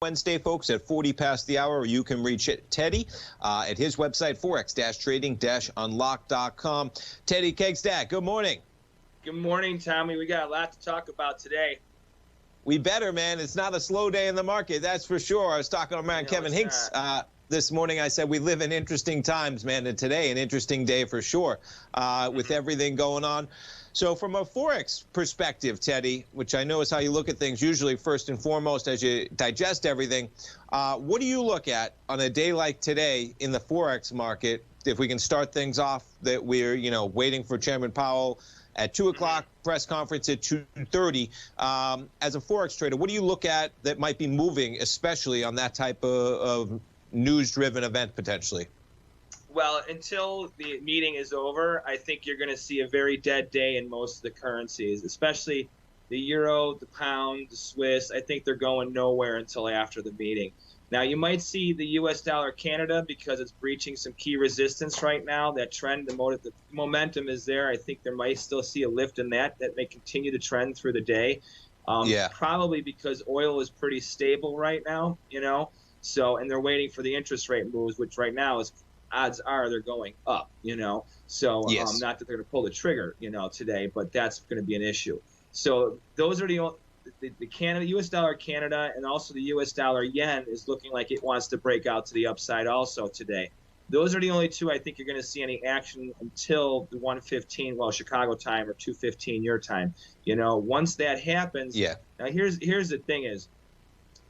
Wednesday, folks, at 40 past the hour. You can reach Teddy at his website, forex-trading-unlock.com. Teddy Kegstad, good morning. Good morning, Tommy. We got a lot to talk about today. We better, man. It's not a slow day in the market, that's for sure. I was talking to my man Kevin Hinks this morning. I said we live in interesting times, man, and today an interesting day for sure with everything going on. So from a Forex perspective, Teddy, which I know is how you look at things usually first and foremost as you digest everything, what do you look at on a day like today in the Forex market? If we can start things off that we're, waiting for Chairman Powell at 2 o'clock, press conference at 2:30. As a Forex trader, what do you look at that might be moving, especially on that type of news-driven event potentially? Well, until the meeting is over, I think you're going to see a very dead day in most of the currencies, especially the euro, the pound, the Swiss. I think they're going nowhere until after the meeting. Now, you might see the U.S. dollar Canada because it's breaching some key resistance right now. That trend, the momentum is there. I think there might still see a lift in that may continue to trend through the day. Probably because oil is pretty stable right now, So, and they're waiting for the interest rate moves, which right now is odds are they're going up, So not that they're going to pull the trigger, today, but that's going to be an issue. So those are the Canada, U.S. dollar Canada, and also the U.S. dollar yen is looking like it wants to break out to the upside also today. Those are the only two I think you're going to see any action until the 1:15, Chicago time or 2:15 your time. Once that happens, Now here's the thing is,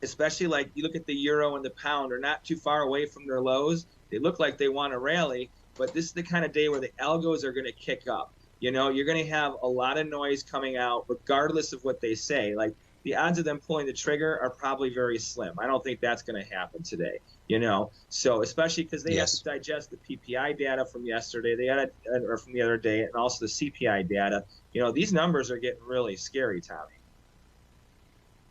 especially like you look at the euro and the pound are not too far away from their lows. They look like they want to rally, but this is the kind of day where the algos are going to kick up. You're going to have a lot of noise coming out regardless of what they say. Like the odds of them pulling the trigger are probably very slim. I don't think that's going to happen today, So especially because they have to digest the PPI data from yesterday, or from the other day, and also the CPI data. These numbers are getting really scary, Tommy.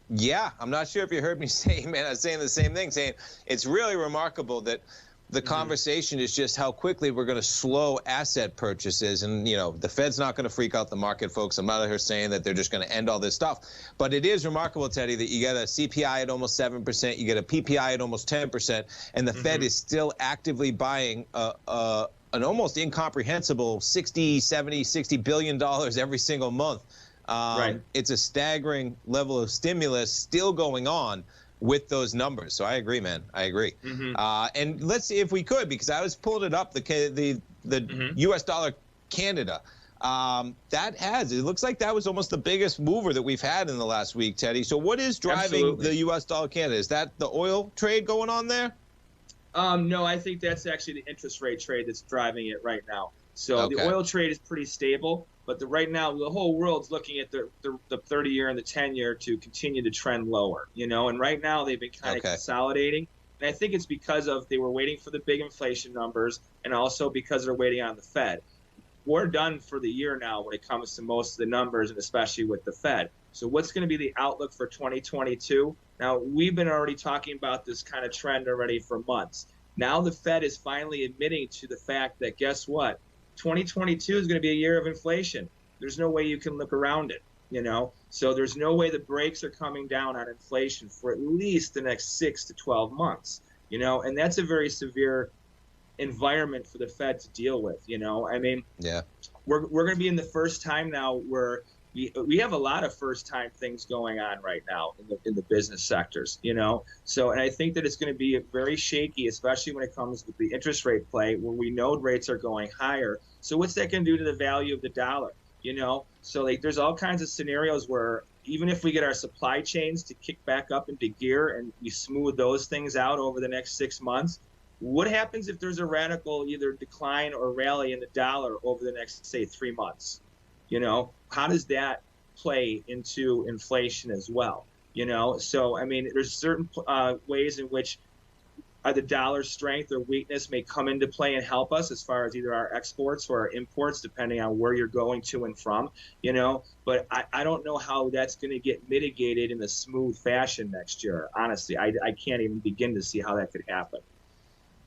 Yeah, I'm not sure if you heard me say, man, I was saying the same thing, saying it's really remarkable that the conversation is just how quickly we're going to slow asset purchases. And, the Fed's not going to freak out the market, folks. I'm not here saying that they're just going to end all this stuff. But it is remarkable, Teddy, that you get a CPI at almost 7%, you get a PPI at almost 10%, and the Fed is still actively buying an almost incomprehensible $60 billion every single month. It's a staggering level of stimulus still going on with those numbers. So I agree, man. I agree. And let's see if we could, because I was pulling it up, the U.S. dollar Canada. It looks like that was almost the biggest mover that we've had in the last week, Teddy. So what is driving the U.S. dollar Canada? Is that the oil trade going on there? No, I think that's actually the interest rate trade that's driving it right now. So the oil trade is pretty stable. But right now, the whole world's looking at the 30-year and the 10-year to continue to trend lower, And right now, they've been kind of consolidating. And I think it's because they were waiting for the big inflation numbers, and also because they're waiting on the Fed. We're done for the year now when it comes to most of the numbers, and especially with the Fed. So what's going to be the outlook for 2022? Now, we've been already talking about this kind of trend already for months. Now the Fed is finally admitting to the fact that, guess what? 2022 is going to be a year of inflation. There's no way you can look around it, So there's no way the brakes are coming down on inflation for at least the next 6 to 12 months, And that's a very severe environment for the Fed to deal with, I mean, we're going to be in the first time now where we have a lot of first-time things going on right now in the business sectors, So, and I think that it's going to be very shaky, especially when it comes with the interest rate play, where we know rates are going higher. So what's that going to do to the value of the dollar, So there's all kinds of scenarios where even if we get our supply chains to kick back up into gear and we smooth those things out over the next 6 months, what happens if there's a radical either decline or rally in the dollar over the next, say, 3 months? How does that play into inflation as well? So, I mean, there's certain ways in which the dollar's strength or weakness may come into play and help us as far as either our exports or our imports, depending on where you're going to and from, But I don't know how that's going to get mitigated in a smooth fashion next year. Honestly, I can't even begin to see how that could happen.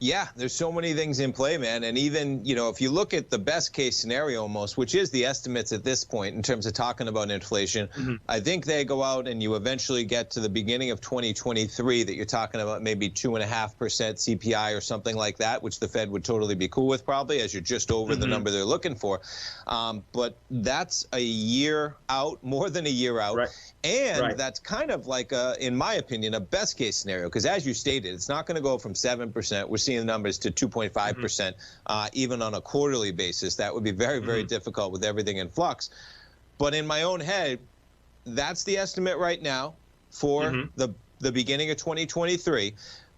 Yeah, there's so many things in play, man. And even, you know, if you look at the best case scenario almost, which is the estimates at this point in terms of talking about inflation, I think they go out and you eventually get to the beginning of 2023 that you're talking about maybe 2.5% CPI or something like that, which the Fed would totally be cool with probably, as you're just over the number they're looking for. But that's a year out, more than a year out. Right. And that's kind of like, in my opinion, a best case scenario, because as you stated, it's not going to go from 7%. We're seeing the numbers to 2.5%, even on a quarterly basis. That would be very, very difficult with everything in flux. But in my own head, that's the estimate right now for the beginning of 2023.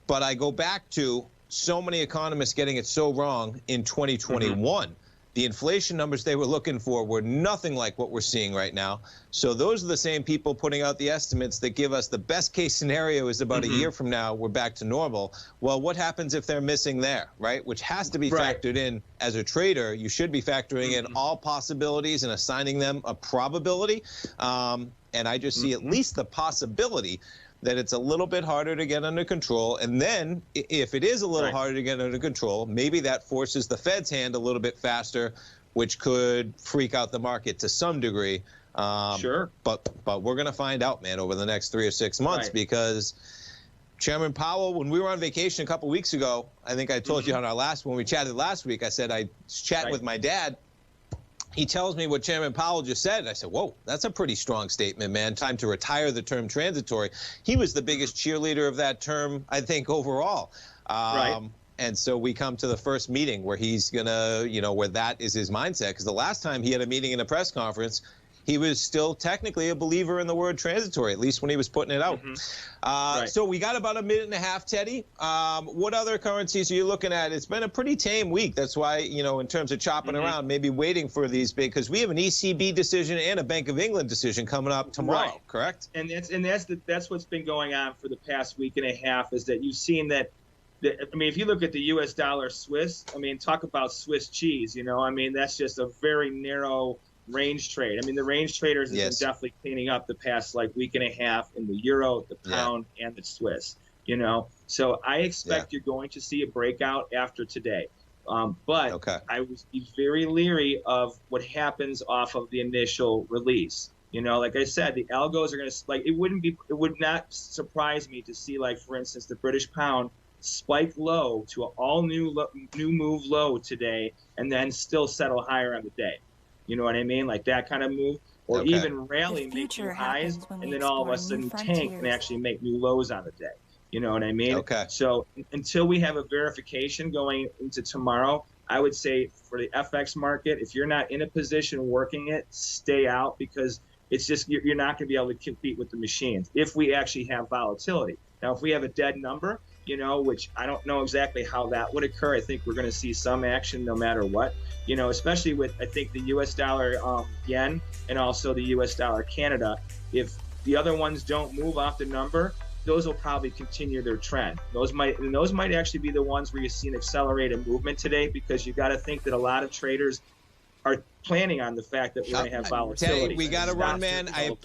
But I go back to so many economists getting it so wrong in 2021. The inflation numbers they were looking for were nothing like what we're seeing right now. So those are the same people putting out the estimates that give us the best case scenario is about a year from now, we're back to normal. Well, what happens if they're missing there, right? Which has to be factored in as a trader. You should be factoring in all possibilities and assigning them a probability. And I just see at least the possibility that it's a little bit harder to get under control. And then if it is a little harder to get under control, maybe that forces the Fed's hand a little bit faster, which could freak out the market to some degree. But we're going to find out, man, over the next 3 or 6 months, because Chairman Powell, when we were on vacation a couple weeks ago, I think I told you on our when we chatted last week, I said I chatted with my dad. He tells me what Chairman Powell just said. And I said, whoa, that's a pretty strong statement, man. Time to retire the term transitory. He was the biggest cheerleader of that term, I think, overall. And so we come to the first meeting where he's going to, you know, where that is his mindset. Because the last time he had a meeting in a press conference, he was still technically a believer in the word transitory, at least when he was putting it out. So we got about a minute and a half, Teddy. What other currencies are you looking at? It's been a pretty tame week. That's why, you know, in terms of chopping around, maybe waiting for these big, because we have an ECB decision and a Bank of England decision coming up tomorrow, correct? And that's what's been going on for the past week and a half, is that you've seen that. I mean, if you look at the U.S. dollar Swiss, I mean, talk about Swiss cheese, you know, I mean, that's just a very narrow range trade. I mean, the range traders have been definitely cleaning up the past like week and a half in the euro, the pound, and the Swiss, you know. So I expect you're going to see a breakout after today. But I would be very leery of what happens off of the initial release. You know, like I said, the algos are going to, like, it would not surprise me to see, like, for instance, the British pound spike low to an all new move low today and then still settle higher on the day. You know what I mean? Like that kind of move, or even rally, make new highs, and then all of a sudden tank and actually make new lows on the day. You know what I mean? So until we have a verification going into tomorrow, I would say for the FX market, if you're not in a position working it, stay out, because it's just you're not going to be able to compete with the machines if we actually have volatility. Now, if we have a dead number, you know, which I don't know exactly how that would occur. I think we're going to see some action no matter what, you know, especially with, I think, the U.S. dollar yen and also the U.S. dollar Canada. If the other ones don't move off the number, those will probably continue their trend. Those might actually be the ones where you see an accelerated movement today, because you got to think that a lot of traders are planning on the fact that we're going to have volatility. Teddy, we got to run, man. I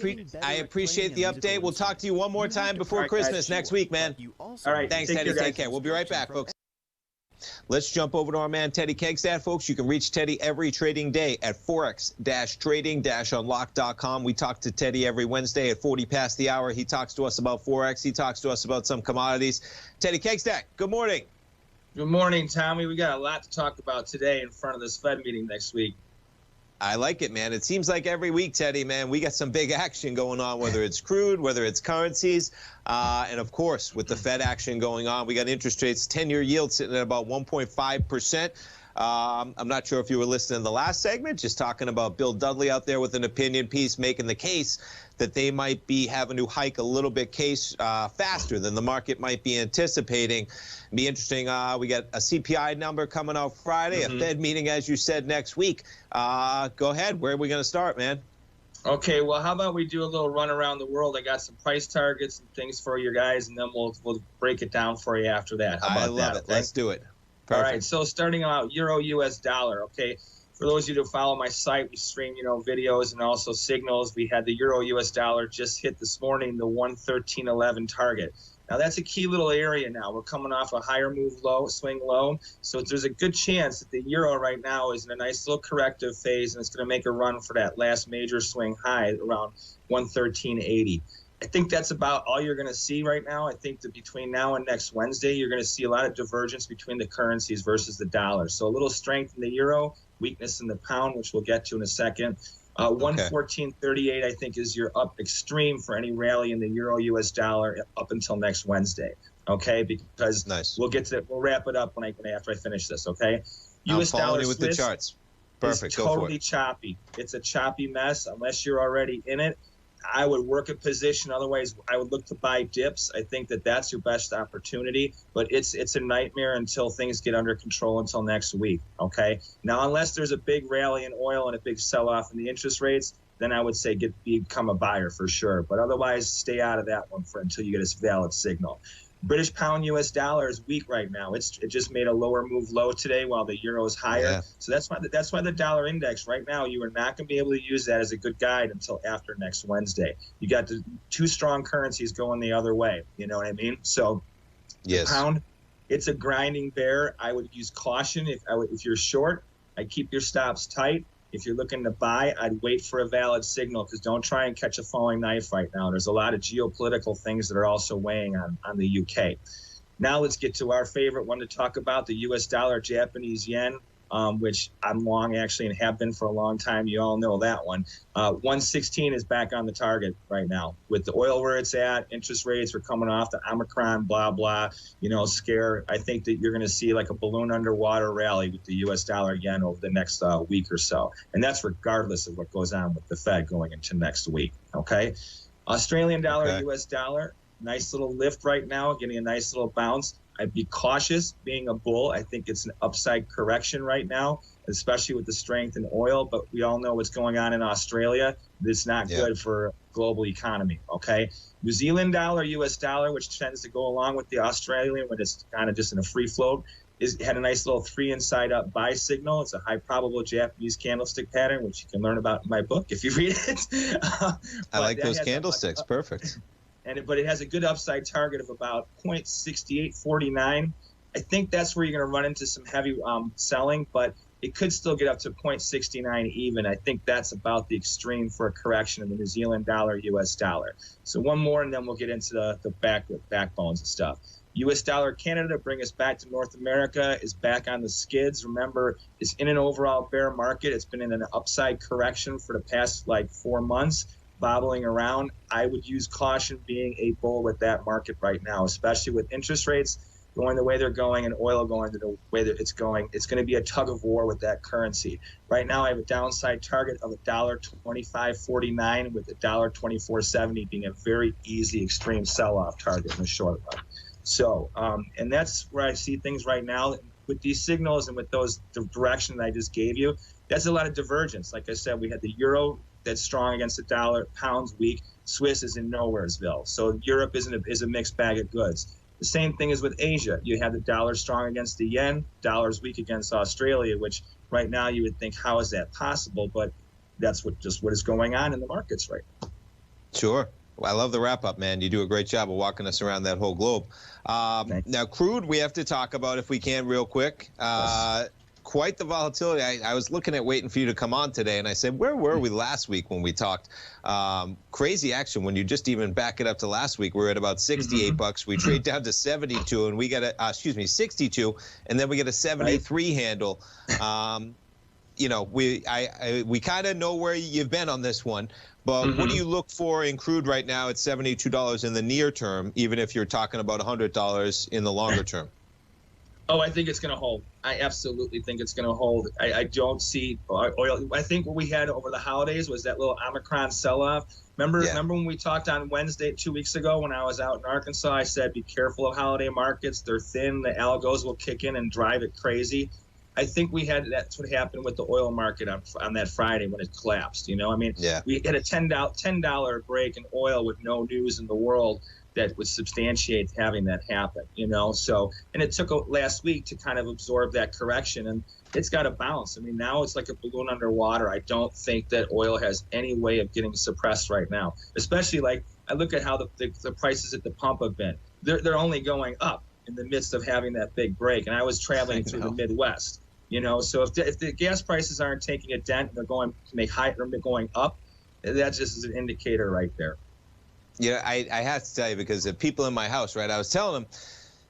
appreciate the update. We'll talk to you one more time before Christmas next week, man. All right. Thanks, Teddy. Take care. We'll be right back, folks. Let's jump over to our man, Teddy Kegstad, folks. You can reach Teddy every trading day at forex-trading-unlock.com. We talk to Teddy every Wednesday at 40 past the hour. He talks to us about Forex. He talks to us about some commodities. Teddy Kegstad, good morning. Good morning, Tommy. We got a lot to talk about today in front of this Fed meeting next week. I like it, man. It seems like every week, Teddy, man, we got some big action going on, whether it's crude, whether it's currencies. And, of course, with the Fed action going on, we got interest rates, 10-year yield sitting at about 1.5%. I'm not sure if you were listening to the last segment, just talking about Bill Dudley out there with an opinion piece making the case that they might be having to hike a little bit faster than the market might be anticipating. Be interesting. We got a CPI number coming out Friday, a Fed meeting, as you said, next week. Go ahead. Where are we going to start, man? Okay, well, how about we do a little run around the world? I got some price targets and things for you guys, and then we'll break it down for you after that. How about I love it. Okay? Let's do it. Perfect. All right, so starting out, Euro US dollar, okay? For those of you who follow my site, we stream, you know, videos and also signals. We had the Euro US dollar just hit this morning, the 113.11 target. Now that's a key little area now. We're coming off a higher move low, swing low. So there's a good chance that the euro right now is in a nice little corrective phase, and it's going to make a run for that last major swing high around 113.80. I think that's about all you're going to see right now. I think that between now and next Wednesday, you're going to see a lot of divergence between the currencies versus the dollar. So a little strength in the euro, weakness in the pound, which we'll get to in a second. 114.38, I think, is your up extreme for any rally in the euro US dollar up until next Wednesday. Okay, because we'll wrap it up after I finish this. Okay, US dollar with the charts. Perfect. It's totally choppy. It's a choppy mess unless you're already in it. I would work a position. Otherwise, I would look to buy dips. I think that that's your best opportunity. But it's a nightmare until things get under control until next week. Okay. Now, unless there's a big rally in oil and a big sell-off in the interest rates, then I would say become a buyer for sure. But otherwise, stay out of that one until you get a valid signal. British pound US dollar is weak right now. It just made a lower move low today while the euro is higher. Yeah. So that's why the dollar index right now, you are not going to be able to use that as a good guide until after next Wednesday. You got the two strong currencies going the other way. You know what I mean? So the pound, it's a grinding bear. I would use caution if you're short. I'd keep your stops tight. If you're looking to buy, I'd wait for a valid signal, because don't try and catch a falling knife right now. There's a lot of geopolitical things that are also weighing on the UK. Now let's get to our favorite one to talk about, the US dollar, Japanese yen, which I'm long actually and have been for a long time. You all know that one. 116 is back on the target right now. With the oil where it's at, interest rates are coming off the Omicron, blah, blah, scare. I think that you're going to see like a balloon underwater rally with the US dollar yen over the next week or so. And that's regardless of what goes on with the Fed going into next week. Okay. Australian dollar, US dollar, nice little lift right now, getting a nice little bounce. I'd be cautious being a bull. I think it's an upside correction right now, especially with the strength in oil. But we all know what's going on in Australia. It's not good for global economy, okay? New Zealand dollar, US dollar, which tends to go along with the Australian when it's kind of just in a free float, had a nice little 3 inside up buy signal. It's a high probable Japanese candlestick pattern, which you can learn about in my book if you read it. I like those candlesticks. Perfect. But it has a good upside target of about 0.6849. I think that's where you're going to run into some heavy selling, but it could still get up to 0.69 even. I think that's about the extreme for a correction in the New Zealand dollar, US dollar. So one more, and then we'll get into the backbones and stuff. US dollar Canada, bring us back to North America, is back on the skids. Remember, it's in an overall bear market. It's been in an upside correction for the past 4 months. Bobbling around. I would use caution being a bull with that market right now, especially with interest rates going the way they're going and oil going the way that it's going. It's going to be a tug of war with that currency. Right now, I have a downside target of $1.2549 with $1.2470 being a very easy extreme sell-off target in the short run. So, and that's where I see things right now. With these signals and with the direction that I just gave you, that's a lot of divergence. Like I said, we had the euro that's strong against the dollar, pound's weak, Swiss is in nowheresville. So Europe is a mixed bag of goods. The same thing is with Asia. You have the dollar strong against the yen, dollar's weak against Australia, which right now you would think, how is that possible? But that's what is going on in the markets right now. Sure. Well, I love the wrap up, man. You do a great job of walking us around that whole globe. Now, crude, we have to talk about if we can real quick. Quite the volatility. I was looking at waiting for you to come on today, and I said, where were we last week when we talked? Crazy action. When you just even back it up to last week, we were at about 68 bucks. We trade down to 72, and we get 62, and then we get a 73 handle. We kind of know where you've been on this one, but what do you look for in crude right now at $72 in the near term, even if you're talking about $100 in the longer term? Oh, I think it's going to hold. I absolutely think it's going to hold. I don't see oil. I think what we had over the holidays was that little Omicron sell-off. Remember when we talked on Wednesday 2 weeks ago when I was out in Arkansas, I said, be careful of holiday markets. They're thin. The algos will kick in and drive it crazy. I think that's what happened with the oil market on that Friday when it collapsed. We had a $10 break in oil with no news in the world that would substantiate having that happen, So, and it took last week to kind of absorb that correction, and it's got to bounce. Now it's like a balloon underwater. I don't think that oil has any way of getting suppressed right now, especially I look at how the prices at the pump have been. they're only going up in the midst of having that big break. And I was traveling through the Midwest, so if the gas prices aren't taking a dent and they're going to make high or going up, that just is an indicator right there. Yeah, I have to tell you, because the people in my house, right, I was telling them,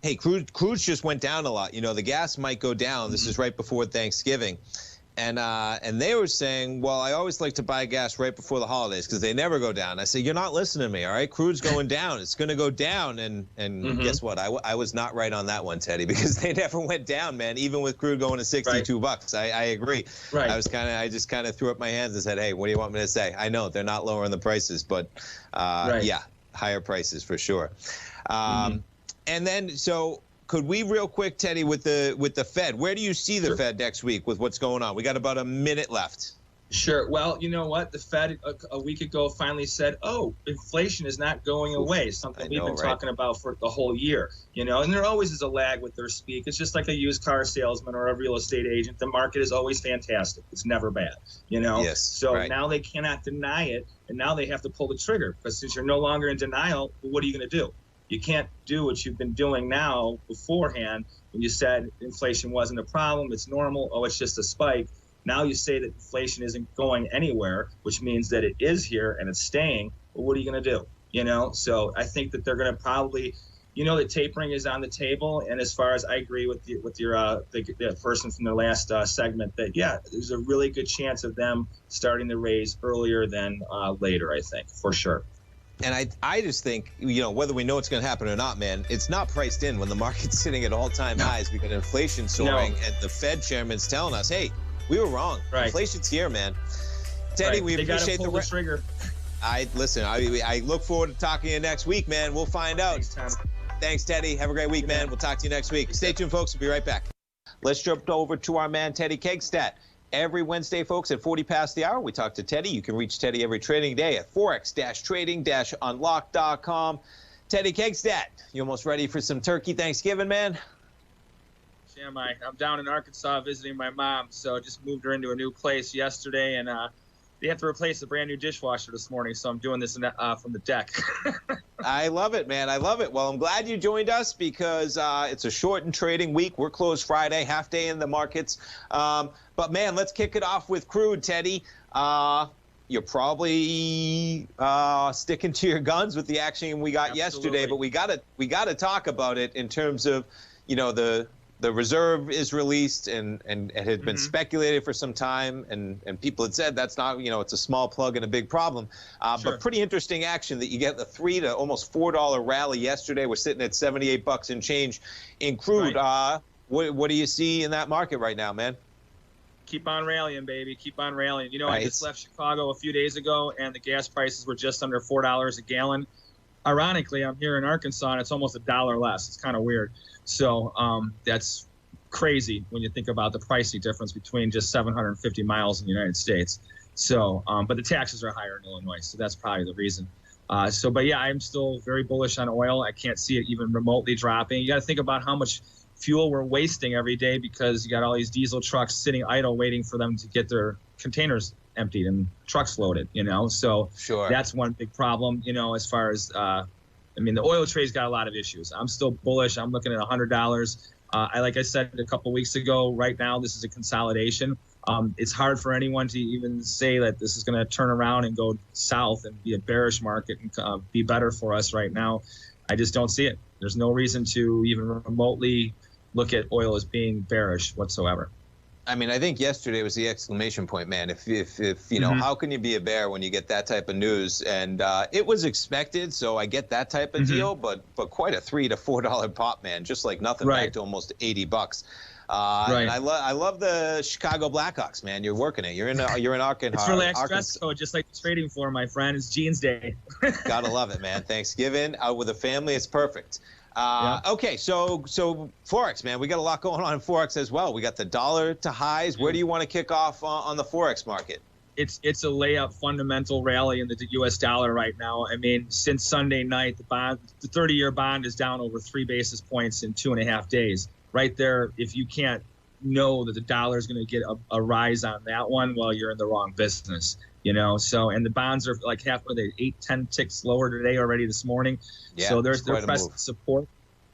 hey, crude just went down a lot. The gas might go down. This is right before Thanksgiving. And they were saying, well, I always like to buy gas right before the holidays because they never go down. I said, you're not listening to me, all right? Crude's going down. It's going to go down. And guess what? I was not right on that one, Teddy, because they never went down, man, even with crude going to 62 bucks. I agree. Right. I just kind of threw up my hands and said, hey, what do you want me to say? I know they're not lowering the prices, but yeah, higher prices for sure. And then so could we real quick, Teddy, with the Fed, where do you see the Fed next week with what's going on? We got about a minute left. Sure. Well, you know what? The Fed a week ago finally said, oh, inflation is not going away, something we've been talking about for the whole year. And there always is a lag with their speak. It's just like a used car salesman or a real estate agent. The market is always fantastic. It's never bad, Yes, So now they cannot deny it, and now they have to pull the trigger, because since you're no longer in denial, what are you going to do? You can't do what you've been doing now beforehand when you said inflation wasn't a problem, it's normal, oh, it's just a spike. Now you say that inflation isn't going anywhere, which means that it is here and it's staying. Well, what are you going to do? So I think that they're going to probably, the tapering is on the table. And as far as I agree with your the person from the last segment, that, yeah, there's a really good chance of them starting to raise earlier than later, I think, for sure. And I just think, whether we know it's going to happen or not, man, it's not priced in when the market's sitting at all-time highs. We got inflation soaring, and the Fed chairman's telling us, hey, we were wrong. Inflation's here, man. Teddy, we appreciate the trigger. I look forward to talking to you next week, man. We'll find out. Thanks, Teddy. Have a great week, man. We'll talk to you next week. Stay tuned, folks. We'll be right back. Let's jump over to our man, Teddy Kegstad. Every Wednesday, folks, at 40 past the hour, we talk to Teddy. You can reach Teddy every trading day at forex-trading-unlock.com. Teddy Kegstad, you almost ready for some turkey Thanksgiving, man? Am I? I'm down in Arkansas visiting my mom, so just moved her into a new place yesterday, and they have to replace a brand new dishwasher this morning, so I'm doing this from the deck. I love it, man. I love it. Well, I'm glad you joined us because it's a shortened trading week. We're closed Friday, half day in the markets. But, man, let's kick it off with crude, Teddy. You're probably sticking to your guns with the action we got yesterday, but we got to talk about it in terms of, the reserve is released and it had been speculated for some time, and people had said that's not, it's a small plug and a big problem. But pretty interesting action that you get the $3 to almost $4 rally yesterday. We're sitting at 78 bucks and change in crude. What do you see in that market right now, man? Keep on rallying, baby. Keep on rallying. I just left Chicago a few days ago, and the gas prices were just under $4 a gallon. Ironically, I'm here in Arkansas, and it's almost $1 less. It's kind of weird. So that's crazy when you think about the pricing difference between just 750 miles in the United States. So, but the taxes are higher in Illinois, so that's probably the reason. But yeah, I'm still very bullish on oil. I can't see it even remotely dropping. You got to think about how much fuel we're wasting every day because you got all these diesel trucks sitting idle waiting for them to get their containers emptied and trucks loaded, So that's one big problem, as far as the oil trade's got a lot of issues. I'm still bullish. I'm looking at $100. Like I said a couple weeks ago, right now this is a consolidation. It's hard for anyone to even say that this is going to turn around and go south and be a bearish market and be better for us right now. I just don't see it. There's no reason to even remotely look at oil as being bearish whatsoever. I mean, I think yesterday was the exclamation point, man. If you know, how can you be a bear when you get that type of news? And it was expected, so I get that type of deal, but quite a $3 to $4 pop, man, just like nothing, back to almost 80 bucks. And I love the Chicago Blackhawks, man. You're working it. You're in Arkansas. It's relaxed dress code, just like the trading floor, my friend. It's Jeans Day. Gotta love it, man. Thanksgiving out with a family, it's perfect. Okay, so Forex, man, we got a lot going on in Forex as well. We got the dollar to highs. Where do you want to kick off on the Forex market? It's a layup fundamental rally in the U.S. dollar right now. I mean, since Sunday night, the 30-year bond is down over 3 basis points in 2.5 days. Right there, if you can't know that the dollar is going to get a rise on that one, well, you're in the wrong business. So, and the bonds are like halfway, they 8-10 ticks lower today already this morning. Yeah, so they're pressing support.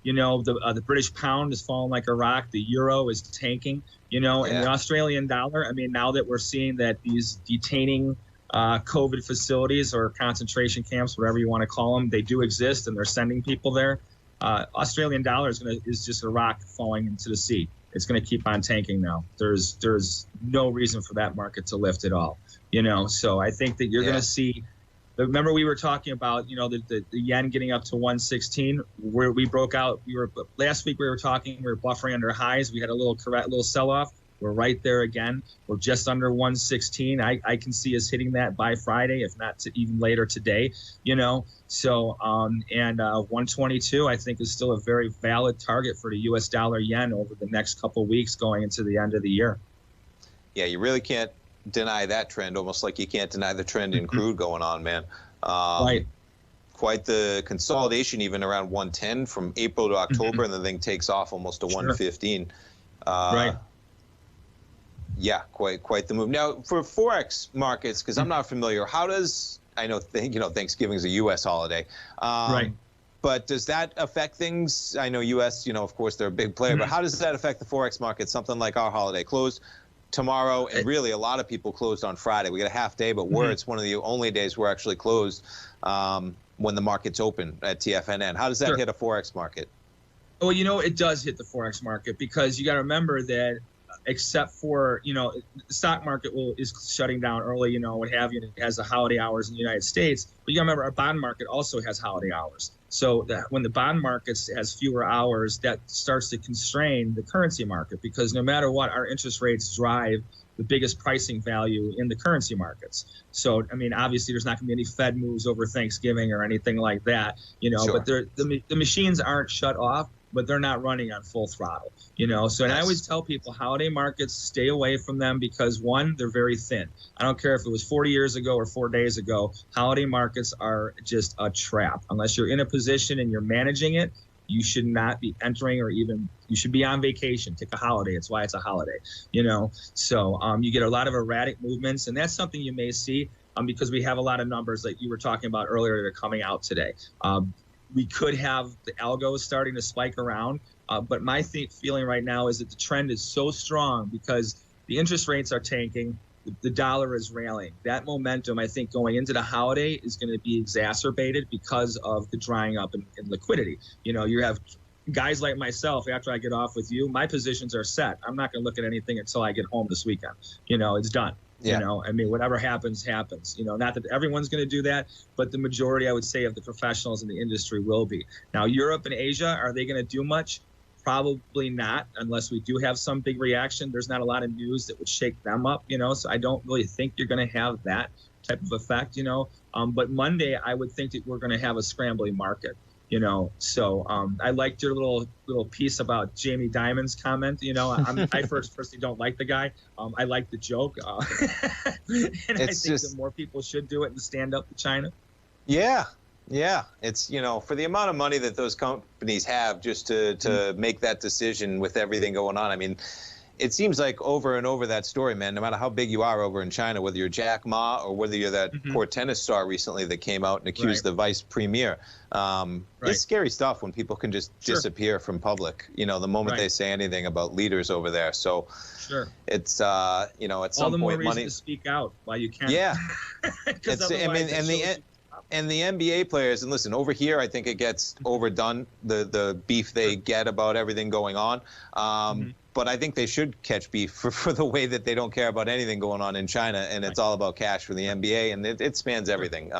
The British pound is falling like a rock. The euro is tanking, and the Australian dollar. I mean, now that we're seeing that these detaining COVID facilities or concentration camps, whatever you want to call them, they do exist and they're sending people there. Australian dollar is just a rock falling into the sea. It's going to keep on tanking now. There's no reason for that market to lift at all. So I think that you're going to see. Remember, we were talking about the yen getting up to 116, where we broke out. Last week we were buffering under highs. We had a little sell off. We're right there again. We're just under 116. I can see us hitting that by Friday, if not even later today. So 122 I think is still a very valid target for the U.S. dollar yen over the next couple of weeks going into the end of the year. Yeah, you really can't deny that trend, almost like you can't deny the trend in crude going on, man. Right. Quite the consolidation even around 110 from April to October, and the thing takes off almost to 115. Right. Yeah, quite the move. Now, for Forex markets, because I'm not familiar, how does, I know Thanksgiving is a U.S. holiday. Right. But does that affect things? I know U.S., of course, they're a big player, but how does that affect the Forex market? Something like our holiday closed tomorrow, and really a lot of people closed on Friday. We got a half day, but it's one of the only days we're actually closed when the market's open at TFNN. How does that hit a Forex market? Well, it does hit the Forex market because you got to remember that except for, the stock market is shutting down early, what have you, and it has the holiday hours in the United States. But you got to remember our bond market also has holiday hours. So that when the bond market has fewer hours, that starts to constrain the currency market because no matter what, our interest rates drive the biggest pricing value in the currency markets. So, I mean, obviously there's not going to be any Fed moves over Thanksgiving or anything like that, but the machines aren't shut off, but they're not running on full throttle, So, and I always tell people holiday markets, stay away from them because one, they're very thin. I don't care if it was 40 years ago or 4 days ago, holiday markets are just a trap. Unless you're in a position and you're managing it, you should not be entering you should be on vacation, take a holiday. It's why it's a holiday, So you get a lot of erratic movements, and that's something you may see because we have a lot of numbers that you were talking about earlier that are coming out today. We could have the algos starting to spike around, but my feeling right now is that the trend is so strong because the interest rates are tanking, the dollar is rallying. That momentum, I think, going into the holiday is going to be exacerbated because of the drying up in liquidity. You have guys like myself, after I get off with you, my positions are set. I'm not going to look at anything until I get home this weekend. It's done. Yeah. I mean, whatever happens, happens. Not that everyone's going to do that, but the majority, I would say, of the professionals in the industry will be. Now, Europe and Asia, are they going to do much? Probably not, unless we do have some big reaction. There's not a lot of news that would shake them up, so I don't really think you're going to have that type of effect, But Monday, I would think that we're going to have a scrambling market. So I liked your little piece about Jamie Dimon's comment. I personally don't like the guy. I like the joke, and I think that more people should do it and stand up to China. Yeah, it's for the amount of money that those companies have just to make that decision with everything going on. I mean, it seems like over and over that story, man, no matter how big you are over in China, whether you're Jack Ma or whether you're that poor tennis star recently that came out and accused the vice premier. It's scary stuff when people can just disappear from public, the moment they say anything about leaders over there. So it's, at some point, all the more reason to speak out while you can. Yeah. And the NBA players, and listen, over here, I think it gets overdone, the beef they get about everything going on. But I think they should catch beef for the way that they don't care about anything going on in China, and it's all about cash for the NBA, and it spans everything.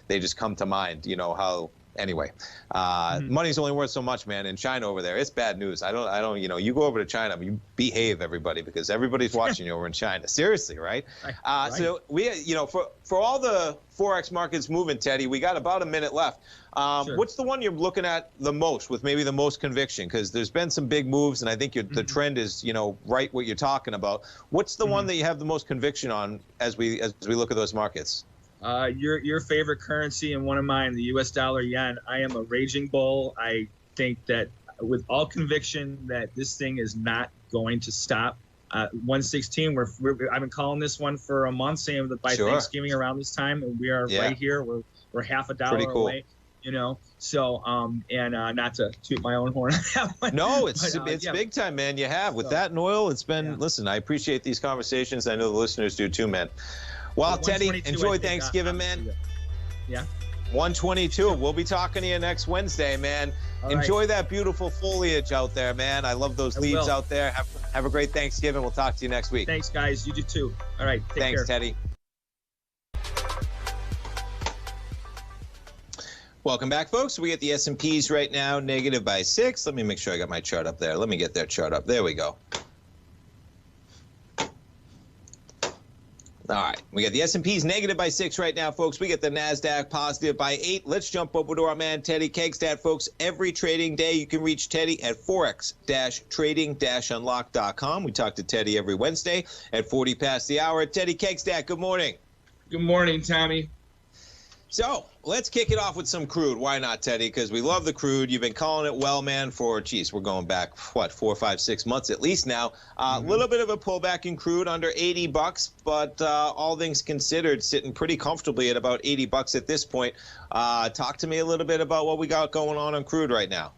They just come to mind, how. Anyway, money's only worth so much, man. In China over there, it's bad news. I don't. You go over to China, you behave, everybody, because everybody's watching you over in China. Seriously, right? So we, for all the Forex markets moving, Teddy, we got about a minute left. What's the one you're looking at the most, with maybe the most conviction? Because there's been some big moves, and I think the trend is, right what you're talking about. What's the one that you have the most conviction on as we look at those markets? Your favorite currency and one of mine, the U.S. dollar yen. I am a raging bull. I think that with all conviction that this thing is not going to stop. 116. I've been calling this one for a month, saying that by Thanksgiving around this time, and we are right here. We're half a dollar away. So and not to toot my own horn on that one. No, it's big time, man. You have with that and oil. It's been listen. I appreciate these conversations. I know the listeners do too, man. Well, Teddy, enjoy Thanksgiving, man. Yeah. 122. We'll be talking to you next Wednesday, man. Enjoy that beautiful foliage out there, man. I love those leaves out there. Have a great Thanksgiving. We'll talk to you next week. Thanks, guys. You do too. All right. Take care. Thanks, Teddy. Welcome back, folks. We get the S&Ps right now negative by 6. Let me make sure I got my chart up there. Let me get their chart up. There we go. All right, we got the S&Ps negative by 6 right now, folks. We get the NASDAQ positive by 8. Let's jump over to our man, Teddy Kegstad, folks. Every trading day, you can reach Teddy at forex-trading-unlock.com. We talk to Teddy every Wednesday at 40 past the hour. Teddy Kegstad, good morning. Good morning, Tommy. So let's kick it off with some crude. Why not, Teddy? Because we love the crude. You've been calling it well, man, for, geez, we're going back, what, 4, 5, 6 months at least now. A little bit of a pullback in crude under $80, but all things considered, sitting pretty comfortably at about $80 at this point. Talk to me a little bit about what we got going on crude right now.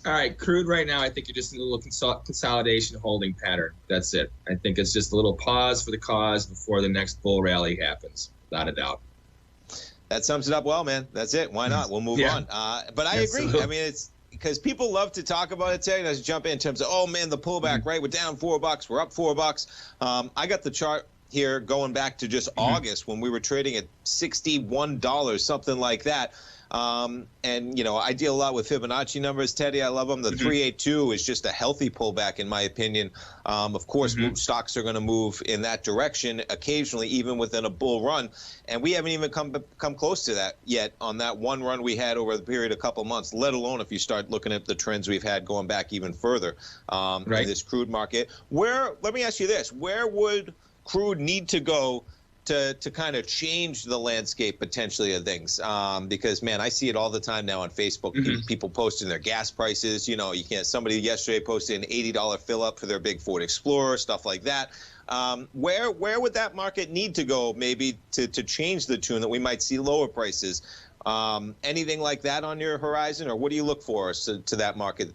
All right, crude right now, I think you're just in a little consolidation holding pattern. That's it. I think it's just a little pause for the cause before the next bull rally happens, without a doubt. That sums it up well, man. That's it. Why not? We'll move on. But I agree. I mean, it's because people love to talk about it today. Let's jump in terms of, oh, man, the pullback, right? We're down $4. We're up $4. I got the chart here going back to just August when we were trading at $61, something like that. And, you know, I deal a lot with Fibonacci numbers, Teddy. I love them. The 382 is just a healthy pullback, in my opinion. Of course, stocks are going to move in that direction occasionally, even within a bull run. And we haven't even come close to that yet on that one run we had over the period of a couple months, let alone if you start looking at the trends we've had going back even further in this crude market. Let me ask you this. Where would crude need to go to kind of change the landscape potentially of things? Because, man, I see it all the time now on Facebook. People posting their gas prices. You know, somebody yesterday posted an $80 fill up for their big Ford Explorer, stuff like that. Where would that market need to go maybe to change the tune that we might see lower prices? Anything like that on your horizon, or what do you look for to that market?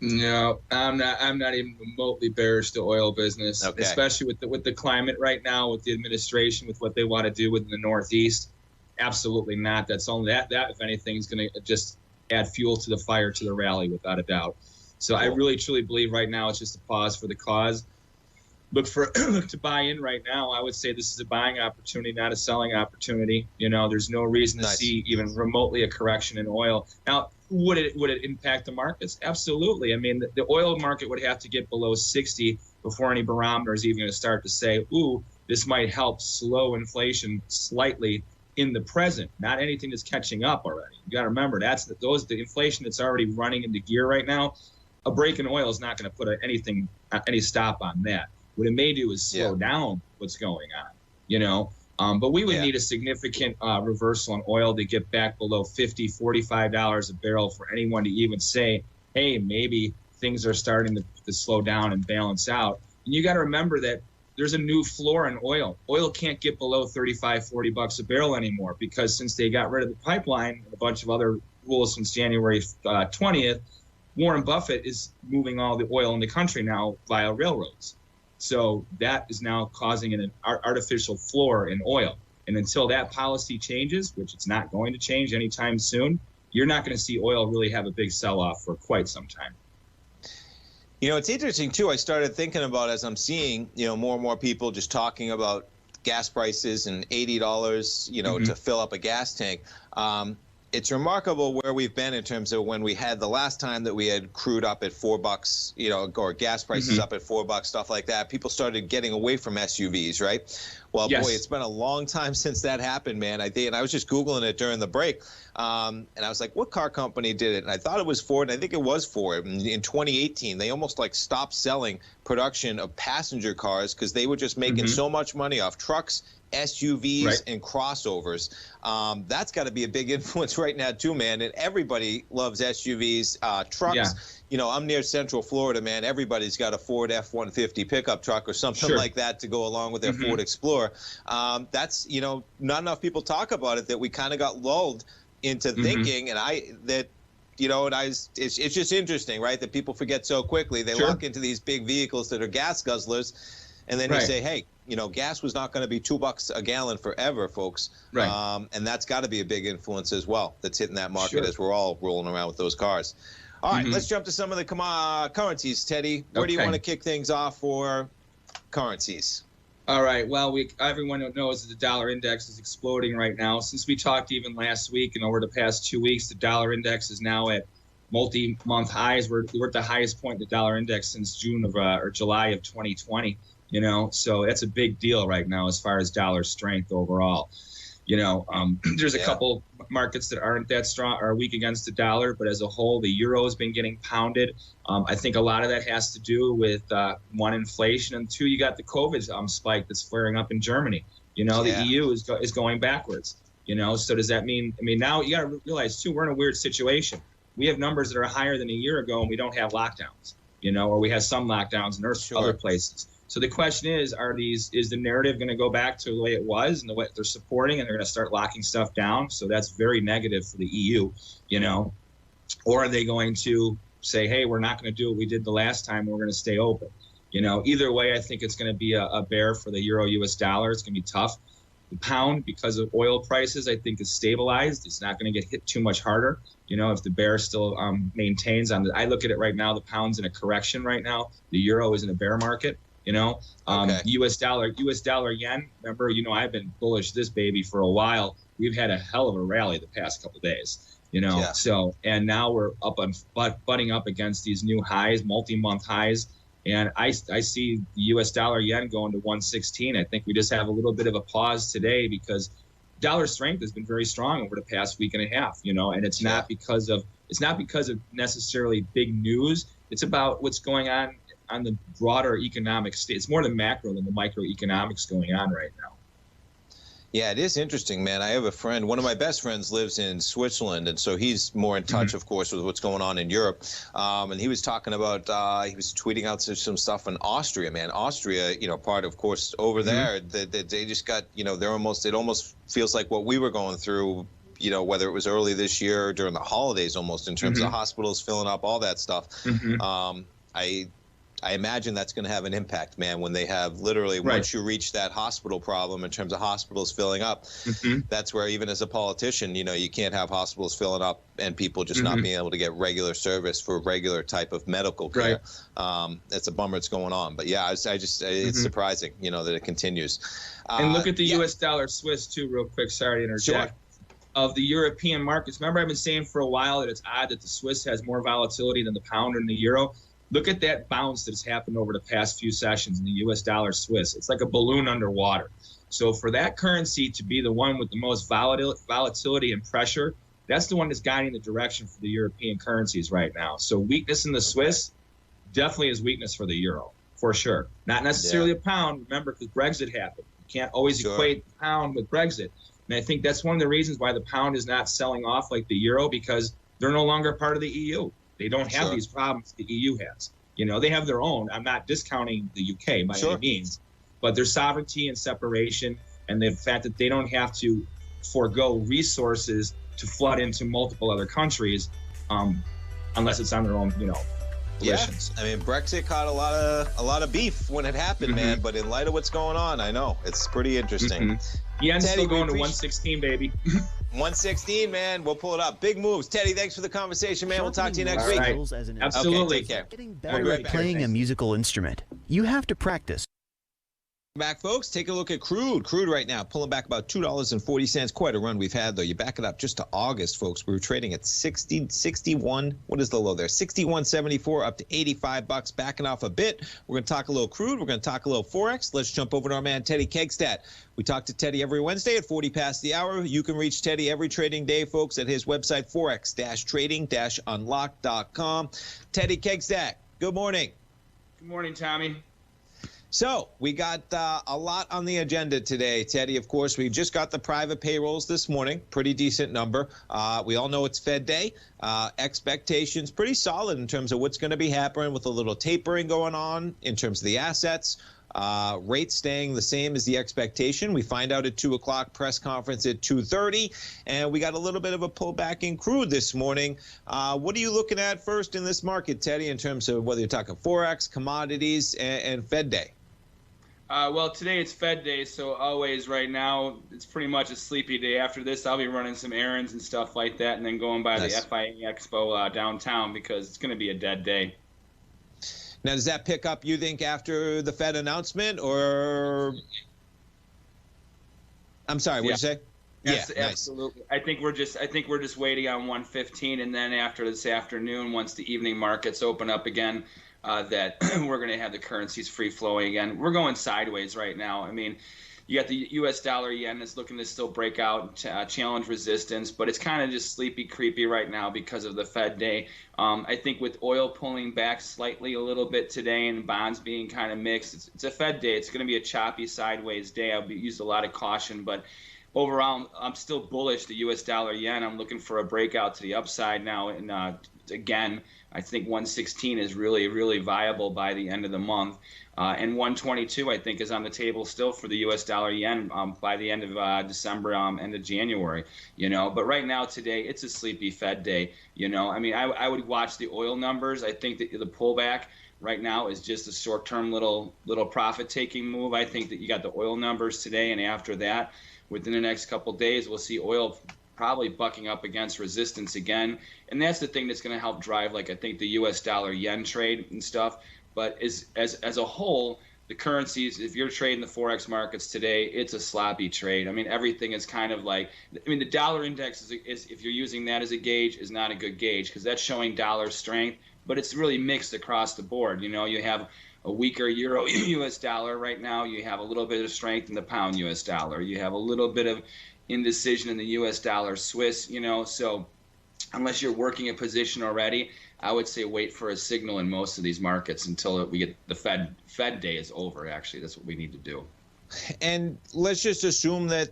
No, I'm not even remotely bearish to oil business, especially with the climate right now, with the administration, with what they want to do within the Northeast. Absolutely not. That's only that if anything is going to just add fuel to the fire to the rally, without a doubt. So I really truly believe right now it's just a pause for the cause. Look to buy in right now. I would say this is a buying opportunity, not a selling opportunity. You know, there's no reason to see even remotely a correction in oil. Now, would it impact the markets? Absolutely. I mean, the oil market would have to get below 60 before any barometer is even going to start to say, ooh, this might help slow inflation slightly in the present. Not anything that's catching up already. You got to remember, the inflation that's already running into gear right now. A break in oil is not going to put any stop on that. What it may do is slow down what's going on, you know. But we would need a significant reversal in oil to get back below $50, $45 a barrel for anyone to even say, hey, maybe things are starting to slow down and balance out. And you got to remember that there's a new floor in oil. Oil can't get below $35, $40 a barrel anymore, because since they got rid of the pipeline and a bunch of other rules since January 20th, Warren Buffett is moving all the oil in the country now via railroads. So that is now causing an artificial floor in oil. And until that policy changes, which it's not going to change anytime soon, you're not going to see oil really have a big sell-off for quite some time. You know, it's interesting, too. I started thinking about, as I'm seeing, you know, more and more people just talking about gas prices and $80, you know, to fill up a gas tank. It's remarkable where we've been in terms of when we had the last time that we had crude up at $4, you know, or gas prices up at $4, stuff like that. People started getting away from SUVs, right? Well, Yes. boy, it's been a long time since that happened, man. And I was just Googling it during the break, and I was like, what car company did it? And I thought it was Ford, and I think it was Ford. In 2018, they almost like stopped selling production of passenger cars because they were just making so much money off trucks, SUVs, and crossovers. That's got to be a big influence right now, too, man. And everybody loves SUVs, trucks. Yeah. You know, I'm near Central Florida, man. Everybody's got a Ford F-150 pickup truck or something like that to go along with their Ford Explorer. That's, you know, not enough people talk about it, that we kind of got lulled into thinking, and it's just interesting, right, that people forget so quickly. They lock into these big vehicles that are gas guzzlers, and then you say, hey, you know, gas was not going to be $2 a gallon forever, folks. And that's got to be a big influence as well that's hitting that market as we're all rolling around with those cars. All right, let's jump to some of the currencies, Teddy. Where do you want to kick things off for currencies? All right. Well, everyone knows that the dollar index is exploding right now. Since we talked even last week and over the past 2 weeks, the dollar index is now at multi-month highs. We're at the highest point in the dollar index since June of or July of 2020. You know, so that's a big deal right now as far as dollar strength overall. You know, there's a couple markets that aren't that strong, are weak against the dollar, but as a whole, the euro has been getting pounded. I think a lot of that has to do with, one, inflation, and two, you got the COVID spike that's flaring up in Germany. You know, the EU is going backwards. You know, so does that mean, I mean, now you got to realize, too, we're in a weird situation. We have numbers that are higher than a year ago, and we don't have lockdowns, you know, or we have some lockdowns in other places. So the question is the narrative going to go back to the way it was and the way they're supporting, and they're going to start locking stuff down? So that's very negative for the EU, you know. Or are they going to say, hey, we're not going to do what we did the last time, we're going to stay open? You know, either way, I think it's going to be a bear for the euro US dollar. It's going to be tough. The pound, because of oil prices, I think is stabilized. It's not going to get hit too much harder. You know, if the bear still maintains on I look at it right now, the pound's in a correction right now. The euro is in a bear market. You know, U.S. dollar, yen. Remember, you know, I've been bullish this baby for a while. We've had a hell of a rally the past couple of days. You know, so and now we're up on butting up against these new highs, multi-month highs, and I see the U.S. dollar yen going to 116. I think we just have a little bit of a pause today because dollar strength has been very strong over the past week and a half. You know, and it's not because of necessarily big news. It's about what's going on the broader economic state. It's more the macro than the microeconomics going on right now. Yeah, it is interesting, man. I have a friend, one of my best friends lives in Switzerland, and so he's more in touch, of course, with what's going on in Europe. And he was talking about, he was tweeting out some stuff in Austria, man. Austria, you know, part, of course, over there, they just got, you know, it almost feels like what we were going through, you know, whether it was early this year or during the holidays almost, in terms of hospitals filling up, all that stuff. I imagine that's going to have an impact, man, when they have literally once you reach that hospital problem in terms of hospitals filling up, that's where even as a politician, you know, you can't have hospitals filling up and people just not being able to get regular service for regular type of medical care. It's a bummer it's going on. But yeah, it's surprising, you know, that it continues. And look at the U.S. dollar Swiss too, real quick. Sorry to interject. Of the European markets, remember I've been saying for a while that it's odd that the Swiss has more volatility than the pound and the euro. Look at that bounce that has happened over the past few sessions in the U.S. dollar Swiss. It's like a balloon underwater. So for that currency to be the one with the most volatility and pressure, that's the one that's guiding the direction for the European currencies right now. So weakness in the Swiss definitely is weakness for the euro, for sure. Not necessarily a pound, remember, because Brexit happened. You can't always equate the pound with Brexit. And I think that's one of the reasons why the pound is not selling off like the euro, because they're no longer part of the EU. They don't have these problems the EU has. You know, they have their own. I'm not discounting the UK by any means, but their sovereignty and separation and the fact that they don't have to forego resources to flood into multiple other countries unless it's on their own, you know, volitions. I mean, Brexit caught a lot of beef when it happened, man, but in light of what's going on, I know it's pretty interesting. Yen's still going to 116, baby. 116, man. We'll pull it up. Big moves. Teddy, thanks for the conversation, man. We'll talk to you next week. Absolutely. Okay, take care. Getting better at playing a musical instrument. You have to practice. Back, folks. Take a look at crude. Crude right now pulling back about $2.40. Quite a run we've had, though. You back it up just to August, folks. We were trading at 61. What is the low there? 61.74 up to $85. Backing off a bit. We're going to talk a little crude. We're going to talk a little Forex. Let's jump over to our man, Teddy Kegstad. We talk to Teddy every Wednesday at 40 past the hour. You can reach Teddy every trading day, folks, at his website, forex-trading-unlock.com. Teddy Kegstad, good morning. Good morning, Tommy. So we got a lot on the agenda today, Teddy. Of course, we just got the private payrolls this morning. Pretty decent number. We all know it's Fed Day. Expectations pretty solid in terms of what's going to be happening with a little tapering going on in terms of the assets. Rates staying the same as the expectation. We find out at 2 o'clock, press conference at 2:30, and we got a little bit of a pullback in crude this morning. What are you looking at first in this market, Teddy, in terms of whether you're talking Forex, commodities, and Fed Day? Well, today it's Fed Day, so always right now it's pretty much a sleepy day. After this, I'll be running some errands and stuff like that, and then going by the FIA Expo downtown because it's going to be a dead day. Now, does that pick up, you think, after the Fed announcement, or? I'm sorry, what did you say? Yes, yeah, absolutely. Nice. I think we're just waiting on 115, and then after this afternoon, once the evening markets open up again, that we're going to have the currencies free flowing again. We're going sideways right now. I mean, you got the U.S. dollar yen that's looking to still break out, challenge resistance, but it's kind of just sleepy, creepy right now because of the Fed day. I think with oil pulling back slightly a little bit today and bonds being kind of mixed, it's a Fed day. It's going to be a choppy sideways day. I'll use a lot of caution, but overall, I'm still bullish. The U.S. dollar yen, I'm looking for a breakout to the upside now, and again, I think 116 is really, really viable by the end of the month. And 122, I think, is on the table still for the U.S. dollar yen by the end of December, end of January. But right now, today, it's a sleepy Fed day. I mean, I would watch the oil numbers. I think that the pullback right now is just a short-term little profit-taking move. I think that you got the oil numbers today, and after that, within the next couple of days, we'll see oil probably bucking up against resistance again. And that's the thing that's going to help drive, like, I think the U.S. dollar yen trade and stuff. But as a whole, the currencies, if you're trading the Forex markets today, it's a sloppy trade. I mean, everything is kind of like, the dollar index is if you're using that as a gauge, is not a good gauge because that's showing dollar strength, but it's really mixed across the board. You have a weaker euro U.S. dollar right now. You have a little bit of strength in the pound U.S. dollar. You have a little bit of indecision in the U.S. dollar Swiss, so unless you're working a position already, I would say wait for a signal in most of these markets until we get the Fed day is over. Actually, that's what we need to do. And let's just assume that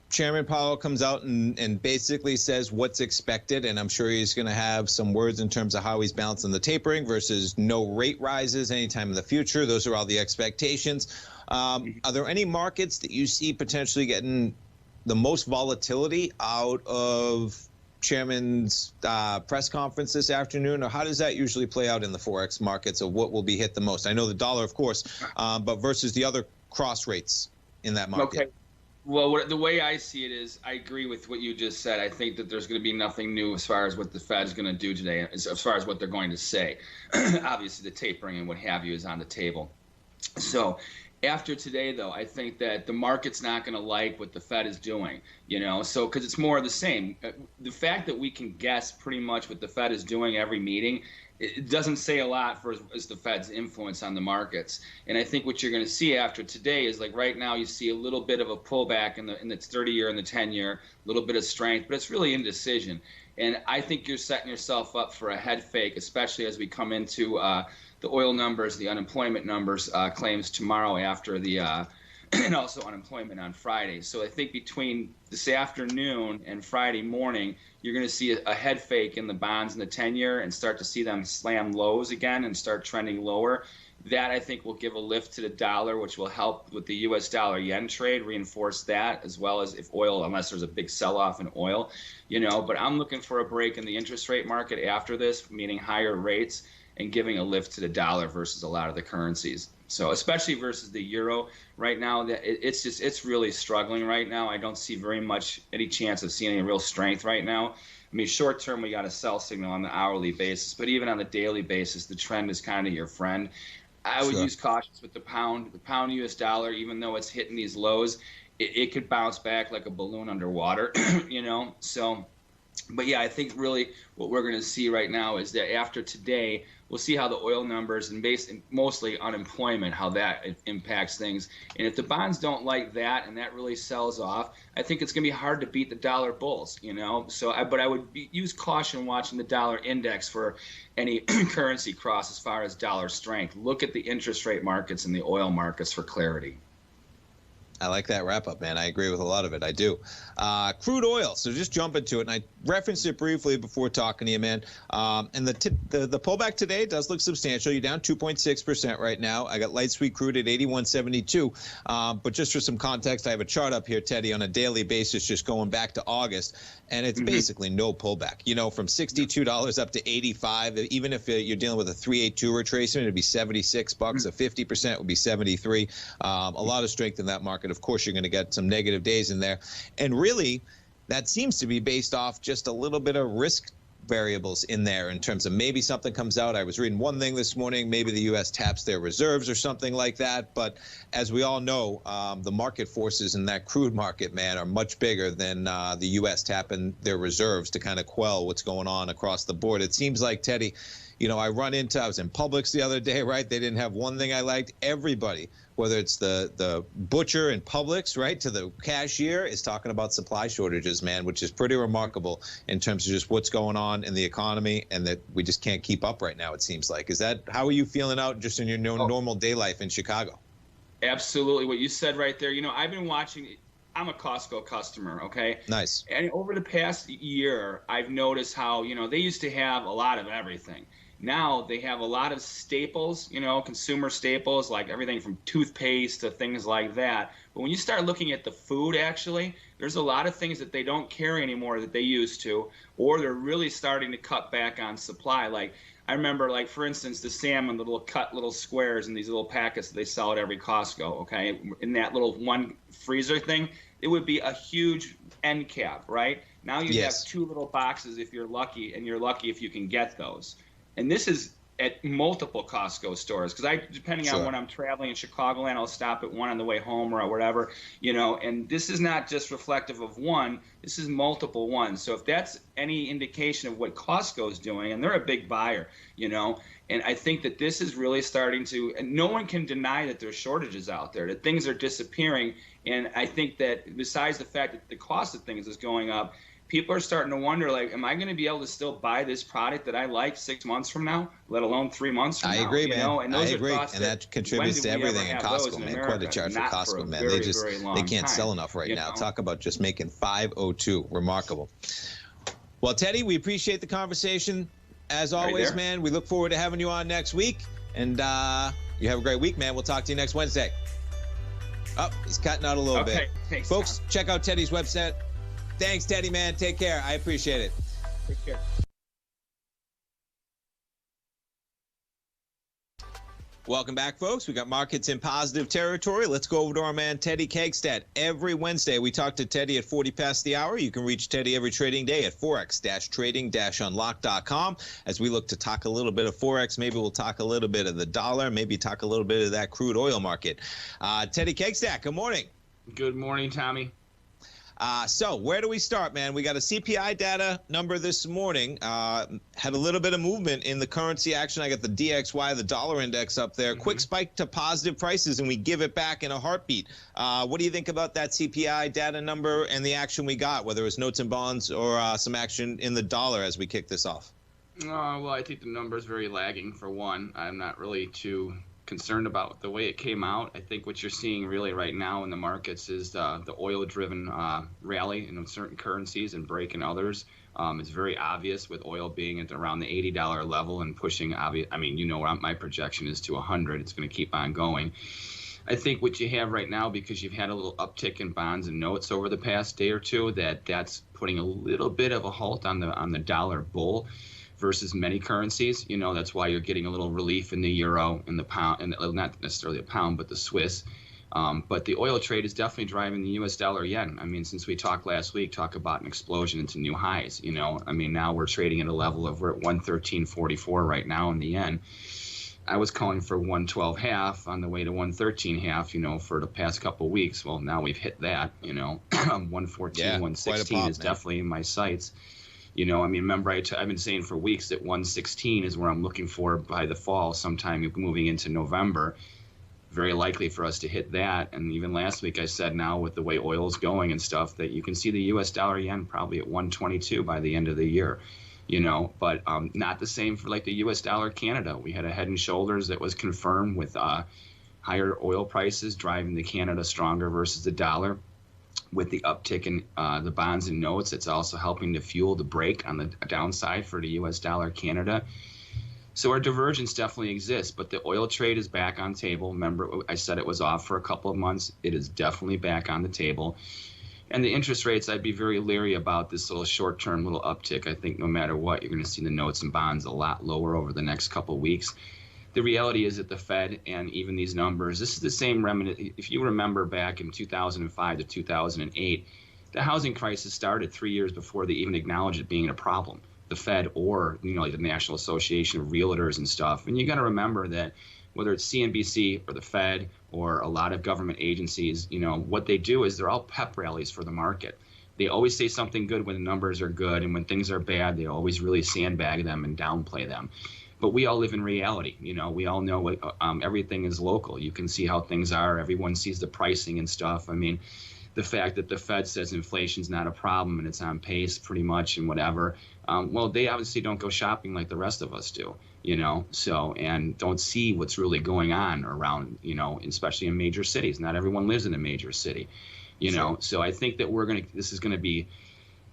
Chairman Powell comes out and basically says what's expected, and I'm sure he's going to have some words in terms of how he's balancing the tapering versus no rate rises anytime in the future. Those are all the expectations. Are there any markets that you see potentially getting the most volatility out of Chairman's press conference this afternoon, or how does that usually play out in the Forex markets, of what will be hit the most? I know the dollar, of course, but versus the other cross rates in that market. Okay. Well, the way I see it is, I agree with what you just said. I think that there's going to be nothing new as far as what the Fed's going to do today, as far as what they're going to say. Obviously, the tapering and what have you is on the table. So after today, though, I think that the market's not going to like what the Fed is doing, so because it's more of the same. The fact that we can guess pretty much what the Fed is doing every meeting, it doesn't say a lot for as the Fed's influence on the markets. And I think what you're going to see after today is, like, right now you see a little bit of a pullback in the 30-year and the 10-year, a little bit of strength, but it's really indecision. And I think you're setting yourself up for a head fake, especially as we come into the oil numbers, the unemployment numbers claims tomorrow after the and also unemployment on Friday. So I think between this afternoon and Friday morning, you're going to see a head fake in the bonds and the 10-year and start to see them slam lows again and start trending lower. That, I think, will give a lift to the dollar, which will help with the U.S. dollar yen trade, reinforce that, as well as if oil, unless there's a big sell-off in oil, But I'm looking for a break in the interest rate market after this, meaning higher rates, and giving a lift to the dollar versus a lot of the currencies. So especially versus the euro right now, it's really struggling right now. I don't see very much any chance of seeing any real strength right now. I mean, short term, we got a sell signal on the hourly basis, but even on the daily basis, the trend is kind of your friend. I would use cautious with the pound. The pound US dollar, even though it's hitting these lows, it could bounce back like a balloon underwater, you know. So, but yeah, I think really what we're going to see right now is that after today, we'll see how the oil numbers and mostly unemployment, how that impacts things. And if the bonds don't like that and that really sells off, I think it's going to be hard to beat the dollar bulls, you know. So, but I would use caution watching the dollar index for any currency cross as far as dollar strength. Look at the interest rate markets and the oil markets for clarity. I like that wrap up, man. I agree with a lot of it. I do. Crude oil. So just jump into it. And I referenced it briefly before talking to you, man. And the pullback today does look substantial. You're down 2.6% right now. I got light sweet crude at 81.72. But just for some context, I have a chart up here, Teddy, on a daily basis, just going back to August. And it's basically no pullback. You know, from $62 up to 85. Even if you're dealing with a 382 retracement, it'd be $76. A 50% would be 73. A lot of strength in that market. Of course, you're going to get some negative days in there. And really, that seems to be based off just a little bit of risk variables in there in terms of maybe something comes out. I was reading one thing this morning, maybe the U.S. taps their reserves or something like that. But as we all know, the market forces in that crude market, man, are much bigger than the U.S. tapping their reserves to kind of quell what's going on across the board. It seems like, Teddy, you know, I was in Publix the other day, right? They didn't have one thing I liked. Everybody, whether it's the butcher in Publix, right, to the cashier, is talking about supply shortages, man, which is pretty remarkable in terms of just what's going on in the economy and that we just can't keep up right now, it seems like. How are you feeling out just in your normal day life in Chicago? Absolutely. What you said right there, you know, I've been watching. I'm a Costco customer, okay? Nice. And over the past year, I've noticed how, you know, they used to have a lot of everything. Now they have a lot of staples, you know, consumer staples, like everything from toothpaste to things like that. But when you start looking at the food, actually, there's a lot of things that they don't carry anymore that they used to, or they're really starting to cut back on supply. Like, I remember, like, for instance, the salmon, the little squares in these little packets that they sell at every Costco, okay? In that little one freezer thing, it would be a huge end cap, right? Now you have 2 little boxes if you're lucky, and you're lucky if you can get those. And this is at multiple Costco stores, because depending on when I'm traveling in Chicagoland, I'll stop at one on the way home or whatever, you know. And this is not just reflective of one; this is multiple ones. So if that's any indication of what Costco is doing, and they're a big buyer, you know, and I think that this is really starting to. And no one can deny that there's shortages out there, that things are disappearing. And I think that besides the fact that the cost of things is going up, people are starting to wonder, like, am I going to be able to still buy this product that I like 6 months from now, let alone 3 months from now? I agree, man. Know? And those I agree. Are and that contributes to everything in Costco, man. Quite a charge for Costco, man. They can't sell enough right now. Talk about just making 502. Remarkable. Well, Teddy, we appreciate the conversation. As always, man, we look forward to having you on next week. And you have a great week, man. We'll talk to you next Wednesday. Oh, he's cutting out a little bit. Thanks, folks, check out Teddy's website. Thanks, Teddy, man. Take care. I appreciate it. Take care. Welcome back, folks. We got markets in positive territory. Let's go over to our man, Teddy Kegstad. Every Wednesday, we talk to Teddy at 40 past the hour. You can reach Teddy every trading day at forex-trading-unlock.com. As we look to talk a little bit of Forex, maybe we'll talk a little bit of the dollar, maybe talk a little bit of that crude oil market. Teddy Kegstad, good morning. Good morning, Tommy. So where do we start, man? We got a CPI data number this morning. Had a little bit of movement in the currency action. I got the DXY, the dollar index up there. Quick spike to positive prices, and we give it back in a heartbeat. What do you think about that CPI data number and the action we got, whether it was notes and bonds or some action in the dollar as we kick this off? Well, I think the number is very lagging, for one. I'm not really too concerned about the way it came out. I think what you're seeing really right now in the markets is the oil-driven rally in certain currencies and break in others. It's very obvious with oil being at around the $80 level and pushing. I mean, you know, my projection is to 100. It's going to keep on going. I think what you have right now, because you've had a little uptick in bonds and notes over the past day or two, that's putting a little bit of a halt on the dollar bull versus many currencies. You know, that's why you're getting a little relief in the euro and the pound, and not necessarily a pound, but the Swiss. But the oil trade is definitely driving the U.S. dollar yen. I mean, since we talked last week, talk about an explosion into new highs. You know, I mean, now we're trading at a level of, we're at 113.44 right now in the yen. I was calling for 112.5 on the way to 113.5, for the past couple of weeks. Well, now we've hit that, 114, 116 is definitely in my sights. Remember I've been saying for weeks that 116 is where I'm looking for by the fall, sometime moving into November. Very likely for us to hit that. And even last week I said, now with the way oil's going and stuff, that you can see the US dollar yen probably at 122 by the end of the year. But not the same for like the US dollar Canada. We had a head and shoulders that was confirmed with higher oil prices driving the Canada stronger versus the dollar. With the uptick in the bonds and notes, it's also helping to fuel the break on the downside for the US dollar Canada. So our divergence definitely exists, but the oil trade is back on table. Remember, I said it was off for a couple of months. It is definitely back on the table. And the interest rates, I'd be very leery about this little short-term little uptick. I think no matter what, you're going to see the notes and bonds a lot lower over the next couple of weeks. The reality is that the Fed and even these numbers, this is the same remnant. If you remember back in 2005 to 2008, the housing crisis started 3 years before they even acknowledged it being a problem. The Fed or, like the National Association of Realtors and stuff. And you got to remember that whether it's CNBC or the Fed or a lot of government agencies, what they do is they're all pep rallies for the market. They always say something good when the numbers are good, and when things are bad, they always really sandbag them and downplay them. But we all live in reality. We all know what everything is local. You can see how things are. Everyone sees the pricing and stuff. The fact that the Fed says inflation's not a problem and it's on pace pretty much and whatever. Well, they obviously don't go shopping like the rest of us do, and don't see what's really going on around, especially in major cities. Not everyone lives in a major city, Sure. So I think that this is going to be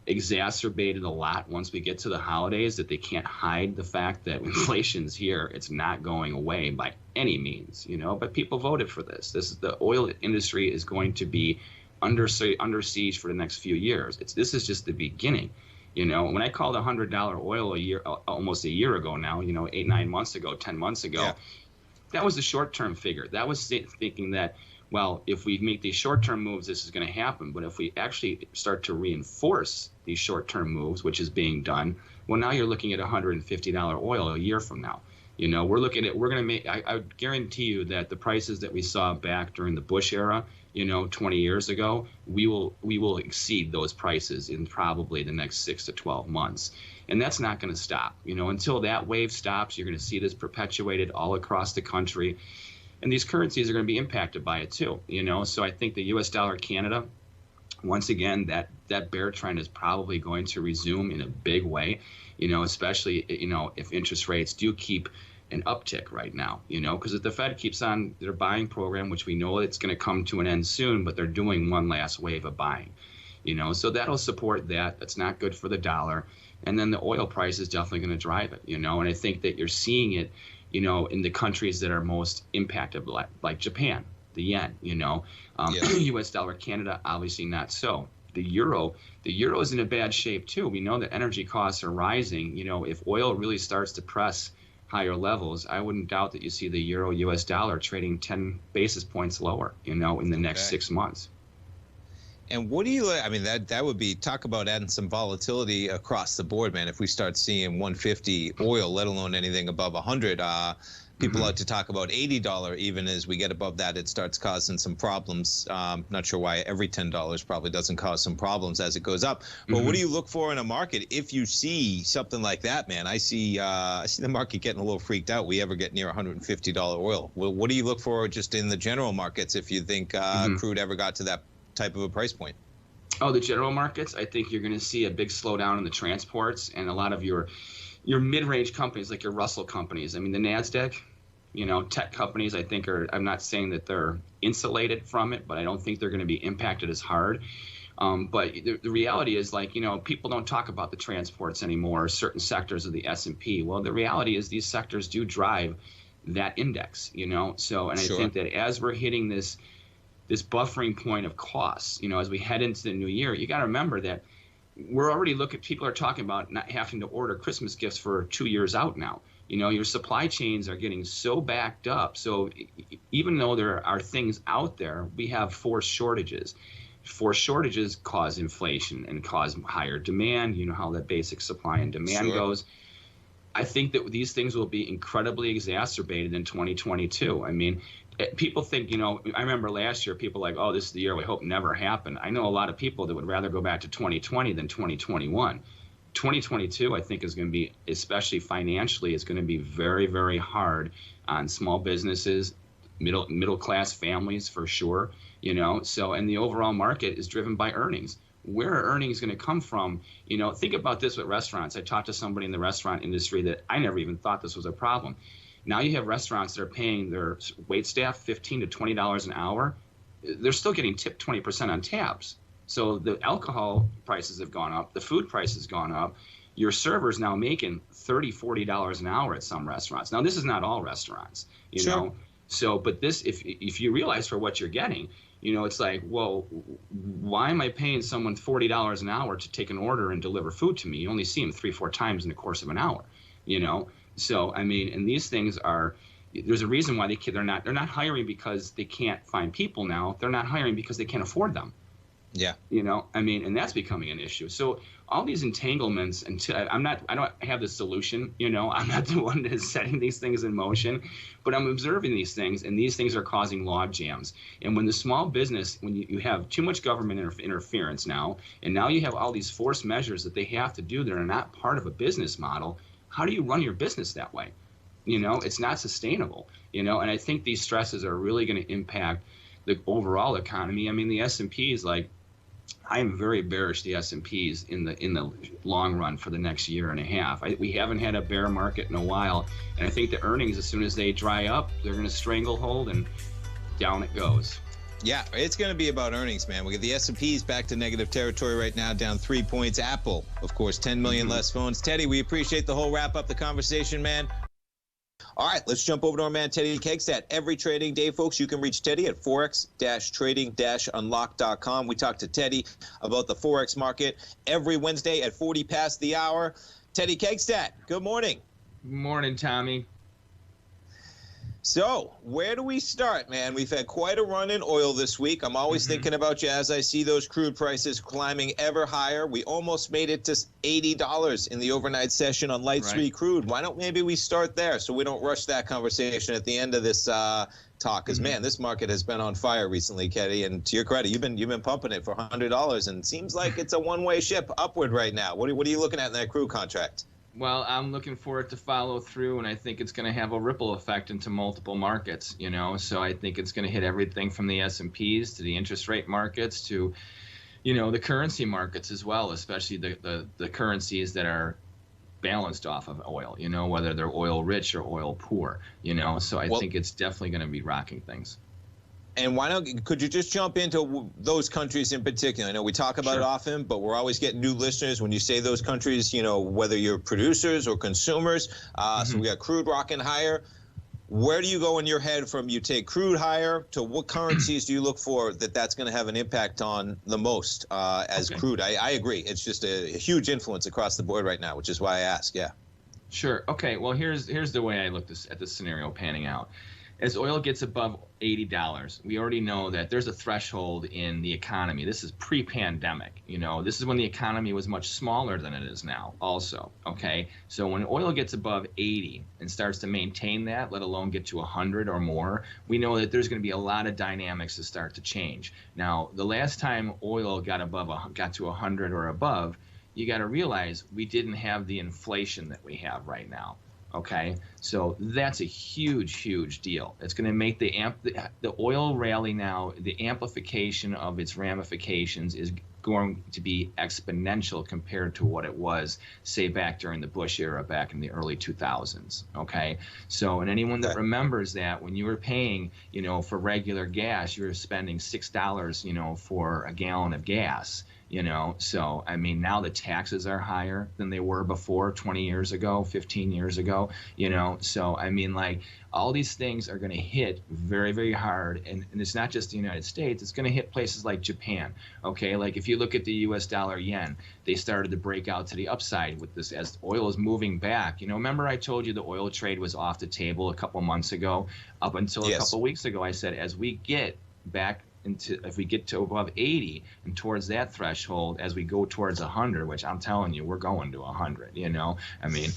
exacerbated a lot once we get to the holidays, that they can't hide the fact that inflation's here. It's not going away by any means, but people voted for this. The oil industry is going to be under siege for the next few years. This is just the beginning. When I called $100 oil almost a year ago now, 8, 9 months ago, 10 months ago, that was a short-term figure. That was thinking that, well, if we make these short-term moves, this is going to happen. But if we actually start to reinforce these short-term moves, which is being done, well, now you're looking at $150 oil a year from now. We're looking at, we're going to make, I would guarantee you that the prices that we saw back during the Bush era, 20 years ago, we will exceed those prices in probably the next 6 to 12 months. And that's not going to stop. Until that wave stops, you're going to see this perpetuated all across the country. And these currencies are going to be impacted by it too. So I think the US dollar Canada, once again, that bear trend is probably going to resume in a big way, especially, if interest rates do keep an uptick right now, because if the Fed keeps on their buying program, which we know it's going to come to an end soon, but they're doing one last wave of buying, so that'll support that. That's not good for the dollar. And then the oil price is definitely going to drive it, and I think that you're seeing it, in the countries that are most impacted, like Japan, the yen, US dollar Canada, obviously not so. The euro is in a bad shape too. We know that energy costs are rising. If oil really starts to press higher levels, I wouldn't doubt that you see the euro US dollar trading 10 basis points lower, in the next 6 months. And what do you, that would be, talk about adding some volatility across the board, man. If we start seeing 150 oil, let alone anything above 100, people like to talk about $80. Even as we get above that, it starts causing some problems. Not sure why every $10 probably doesn't cause some problems as it goes up. But what do you look for in a market if you see something like that, man? I see the market getting a little freaked out. We ever get near $150 oil. Well, what do you look for just in the general markets if you think crude ever got to that type of a price point? Oh, the general markets, I think you're going to see a big slowdown in the transports and a lot of your mid-range companies, like your Russell companies. The NASDAQ, tech companies, I think I'm not saying that they're insulated from it, but I don't think they're going to be impacted as hard. But the reality is, people don't talk about the transports anymore, certain sectors of the S&P. Well, the reality is these sectors do drive that index, So, and I think that as we're hitting this buffering point of costs, as we head into the new year, you got to remember that we're already people are talking about not having to order Christmas gifts for 2 years out now. Your supply chains are getting so backed up. So even though there are things out there, we have forced shortages. Forced shortages cause inflation and cause higher demand. You know how that basic supply and demand goes. I think that these things will be incredibly exacerbated in 2022. I mean, people think, I remember last year, people like, oh, this is the year we hope never happened. I know a lot of people that would rather go back to 2020 than 2021. 2022, I think, is going to be, especially financially, is going to be very, very hard on small businesses, middle class families for sure. So, and the overall market is driven by earnings. Where are earnings going to come from? Think about this with restaurants. I talked to somebody in the restaurant industry that I never even thought this was a problem. Now you have restaurants that are paying their wait staff $15 to $20 an hour. They're still getting tipped 20% on tabs. So the alcohol prices have gone up. The food price has gone up. Your server's now making $30, $40 an hour at some restaurants. Now, this is not all restaurants, you know. So, but this, if you realize for what you're getting, it's like, well, why am I paying someone $40 an hour to take an order and deliver food to me? You only see them 3-4 times in the course of an hour, So, I mean, and these things are, there's a reason why they're not hiring because they can't find people now. They're not hiring because they can't afford them. Yeah. I mean, and that's becoming an issue. So all these entanglements, until I don't have the solution, I'm not the one that is setting these things in motion, but I'm observing these things, and these things are causing log jams. And when the small business, when you have too much government interference now, and now you have all these forced measures that they have to do that are not part of a business model, how do you run your business that way? It's not sustainable, and I think these stresses are really going to impact the overall economy. I mean, the S&P is like, I am very bearish the S&Ps in the long run for the next year and a half. We haven't had a bear market in a while, and I think the earnings, as soon as they dry up, they're going to stranglehold, and down it goes. Yeah, it's going to be about earnings, man. We get the S&Ps back to negative territory right now, down 3 points. Apple, of course, 10 million less phones. Teddy, we appreciate the whole wrap up the conversation, man. All right, let's jump over to our man Teddy Kegstad. Every trading day, folks, you can reach Teddy at forex-trading-unlock.com. We talk to Teddy about the Forex market every Wednesday at 40 past the hour. Teddy Kegstad, good morning. Good morning, Tommy. So, where do we start, man? We've had quite a run in oil this week. I'm always thinking about you as I see those crude prices climbing ever higher. We almost made it to $80 in the overnight session on light sweet crude. Why don't maybe we start there so we don't rush that conversation at the end of this talk? Because, man, this market has been on fire recently, Teddy. And to your credit, you've been pumping it for $100, and it seems like it's a one-way ship upward right now. What are you looking at in that crude contract? Well, I'm looking for it to follow through, and I think it's going to have a ripple effect into multiple markets, So I think it's going to hit everything from the S&Ps to the interest rate markets to, the currency markets as well, especially the currencies that are balanced off of oil, whether they're oil rich or oil poor, So I think it's definitely going to be rocking things. And could you just jump into those countries in particular? I know we talk about it often, but we're always getting new listeners when you say those countries, whether you're producers or consumers. So we got crude rocking higher. Where do you go in your head from you take crude higher to what currencies do you look for that's going to have an impact on the most as crude? I agree. It's just a huge influence across the board right now, which is why I ask. Yeah. Sure. Okay. Well, here's the way I look at this scenario panning out. As oil gets above $80, we already know that there's a threshold in the economy. This is pre-pandemic. This is when the economy was much smaller than it is now also, okay? So when oil gets above 80 and starts to maintain that, let alone get to 100 or more, we know that there's going to be a lot of dynamics that start to change. Now, the last time oil got to 100 or above, you got to realize we didn't have the inflation that we have right now. Okay, so that's a huge, huge deal. It's going to make the oil rally now, the amplification of its ramifications is going to be exponential compared to what it was, say, back during the Bush era, back in the early 2000s. Okay, so and anyone that remembers that when you were paying, for regular gas, you were spending $6, for a gallon of gas. So I mean, now the taxes are higher than they were before 20 years ago, 15 years ago, so I mean, like, all these things are going to hit very, very hard, and it's not just the United States, it's going to hit places like Japan. Okay, like if you look at the US dollar yen, they started to break out to the upside with this as oil is moving back. Remember I told you the oil trade was off the table a couple months ago? Up until a couple weeks ago, I said as we get back if we get to above 80 and towards that threshold, as we go towards 100, which I'm telling you, we're going to 100, you know, I mean,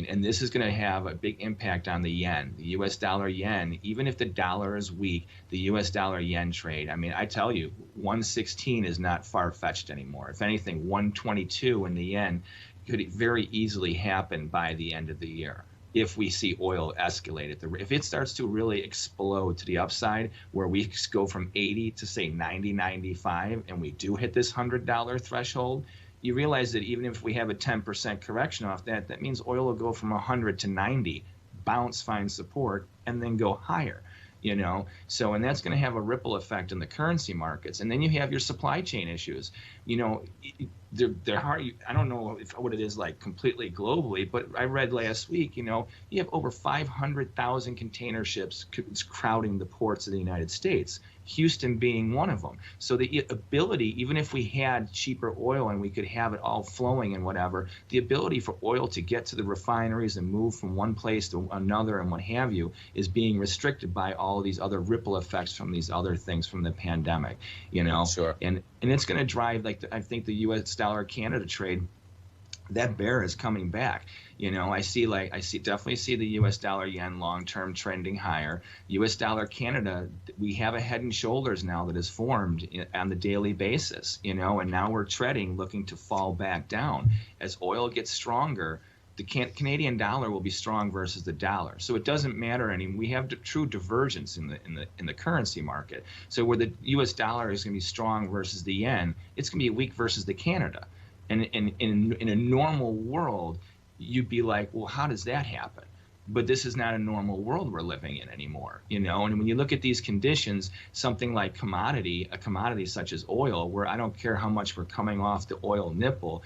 and this is going to have a big impact on the yen, the US dollar yen. Even if the dollar is weak, the US dollar yen trade, I mean, I tell you, 116 is not far-fetched anymore. If anything, 122 in the yen could very easily happen by the end of the year if we see oil escalate. If it starts to really explode to the upside, where we go from 80 to say 90, 95, and we do hit this $100 threshold, you realize that even if we have a 10% correction off that, that means oil will go from 100 to 90, bounce, find support, and then go higher. You know, so, and that's going to have a ripple effect in the currency markets. And then you have your supply chain issues. You know, they're hard. I don't know what it is like completely globally, but I read last week, you know, you have over 500,000 container ships crowding the ports of the United States, Houston being one of them. So the ability, even if we had cheaper oil and we could have it all flowing and whatever, the ability for oil to get to the refineries and move from one place to another and what have you is being restricted by all of these other ripple effects from these other things from the pandemic, you know. Sure. And it's going to drive, like, I think the U.S. dollar Canada trade, that bear is coming back. You know, I definitely see the U.S. dollar yen long-term trending higher. U.S. dollar Canada, we have a head and shoulders now that is formed on the daily basis, you know, and now we're looking to fall back down. As oil gets stronger, the Canadian dollar will be strong versus the dollar. So it doesn't matter anymore. We have true divergence in the currency market. So where the U.S. dollar is going to be strong versus the yen, it's going to be weak versus the Canada. And in a normal world, you'd be like, well, how does that happen? But this is not a normal world we're living in anymore, you know. And when you look at these conditions, something like a commodity such as oil, where I don't care how much we're coming off the oil nipple,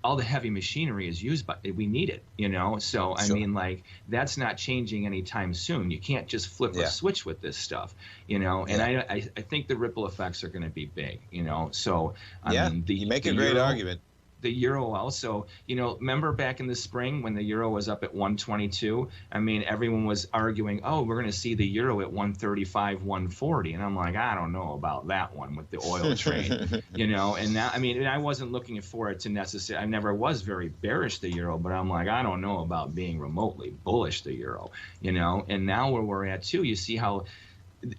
all the heavy machinery is used, but we need it, you know. So I mean, like, that's not changing anytime soon. You can't just flip a switch with this stuff, you know. And I think the ripple effects are going to be big, you know. So I mean, you make a great argument. The euro also, you know, remember back in the spring when the euro was up at 122? I mean, everyone was arguing, oh, we're going to see the euro at 135, 140. And I'm like, I don't know about that one with the oil trade, you know. And now, I mean, I wasn't looking for it to necessarily, I never was very bearish the euro, but I'm like, I don't know about being remotely bullish the euro, you know. And now where we're at too, you see how,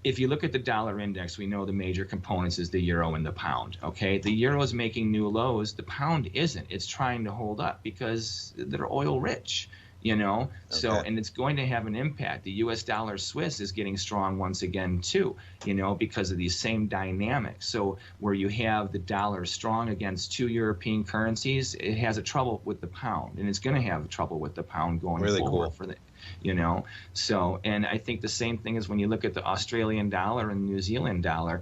if you look at the dollar index, we know the major components is the euro and the pound. Okay, the euro is making new lows. The pound isn't. It's trying to hold up because they're oil rich, you know. Okay. So, and it's going to have an impact. The U.S. dollar Swiss is getting strong once again too, you know, because of these same dynamics. So where you have the dollar strong against two European currencies, it has a trouble with the pound, and it's going to have trouble with the pound going forward for the. You know, so, and I think the same thing is when you look at the Australian dollar and New Zealand dollar,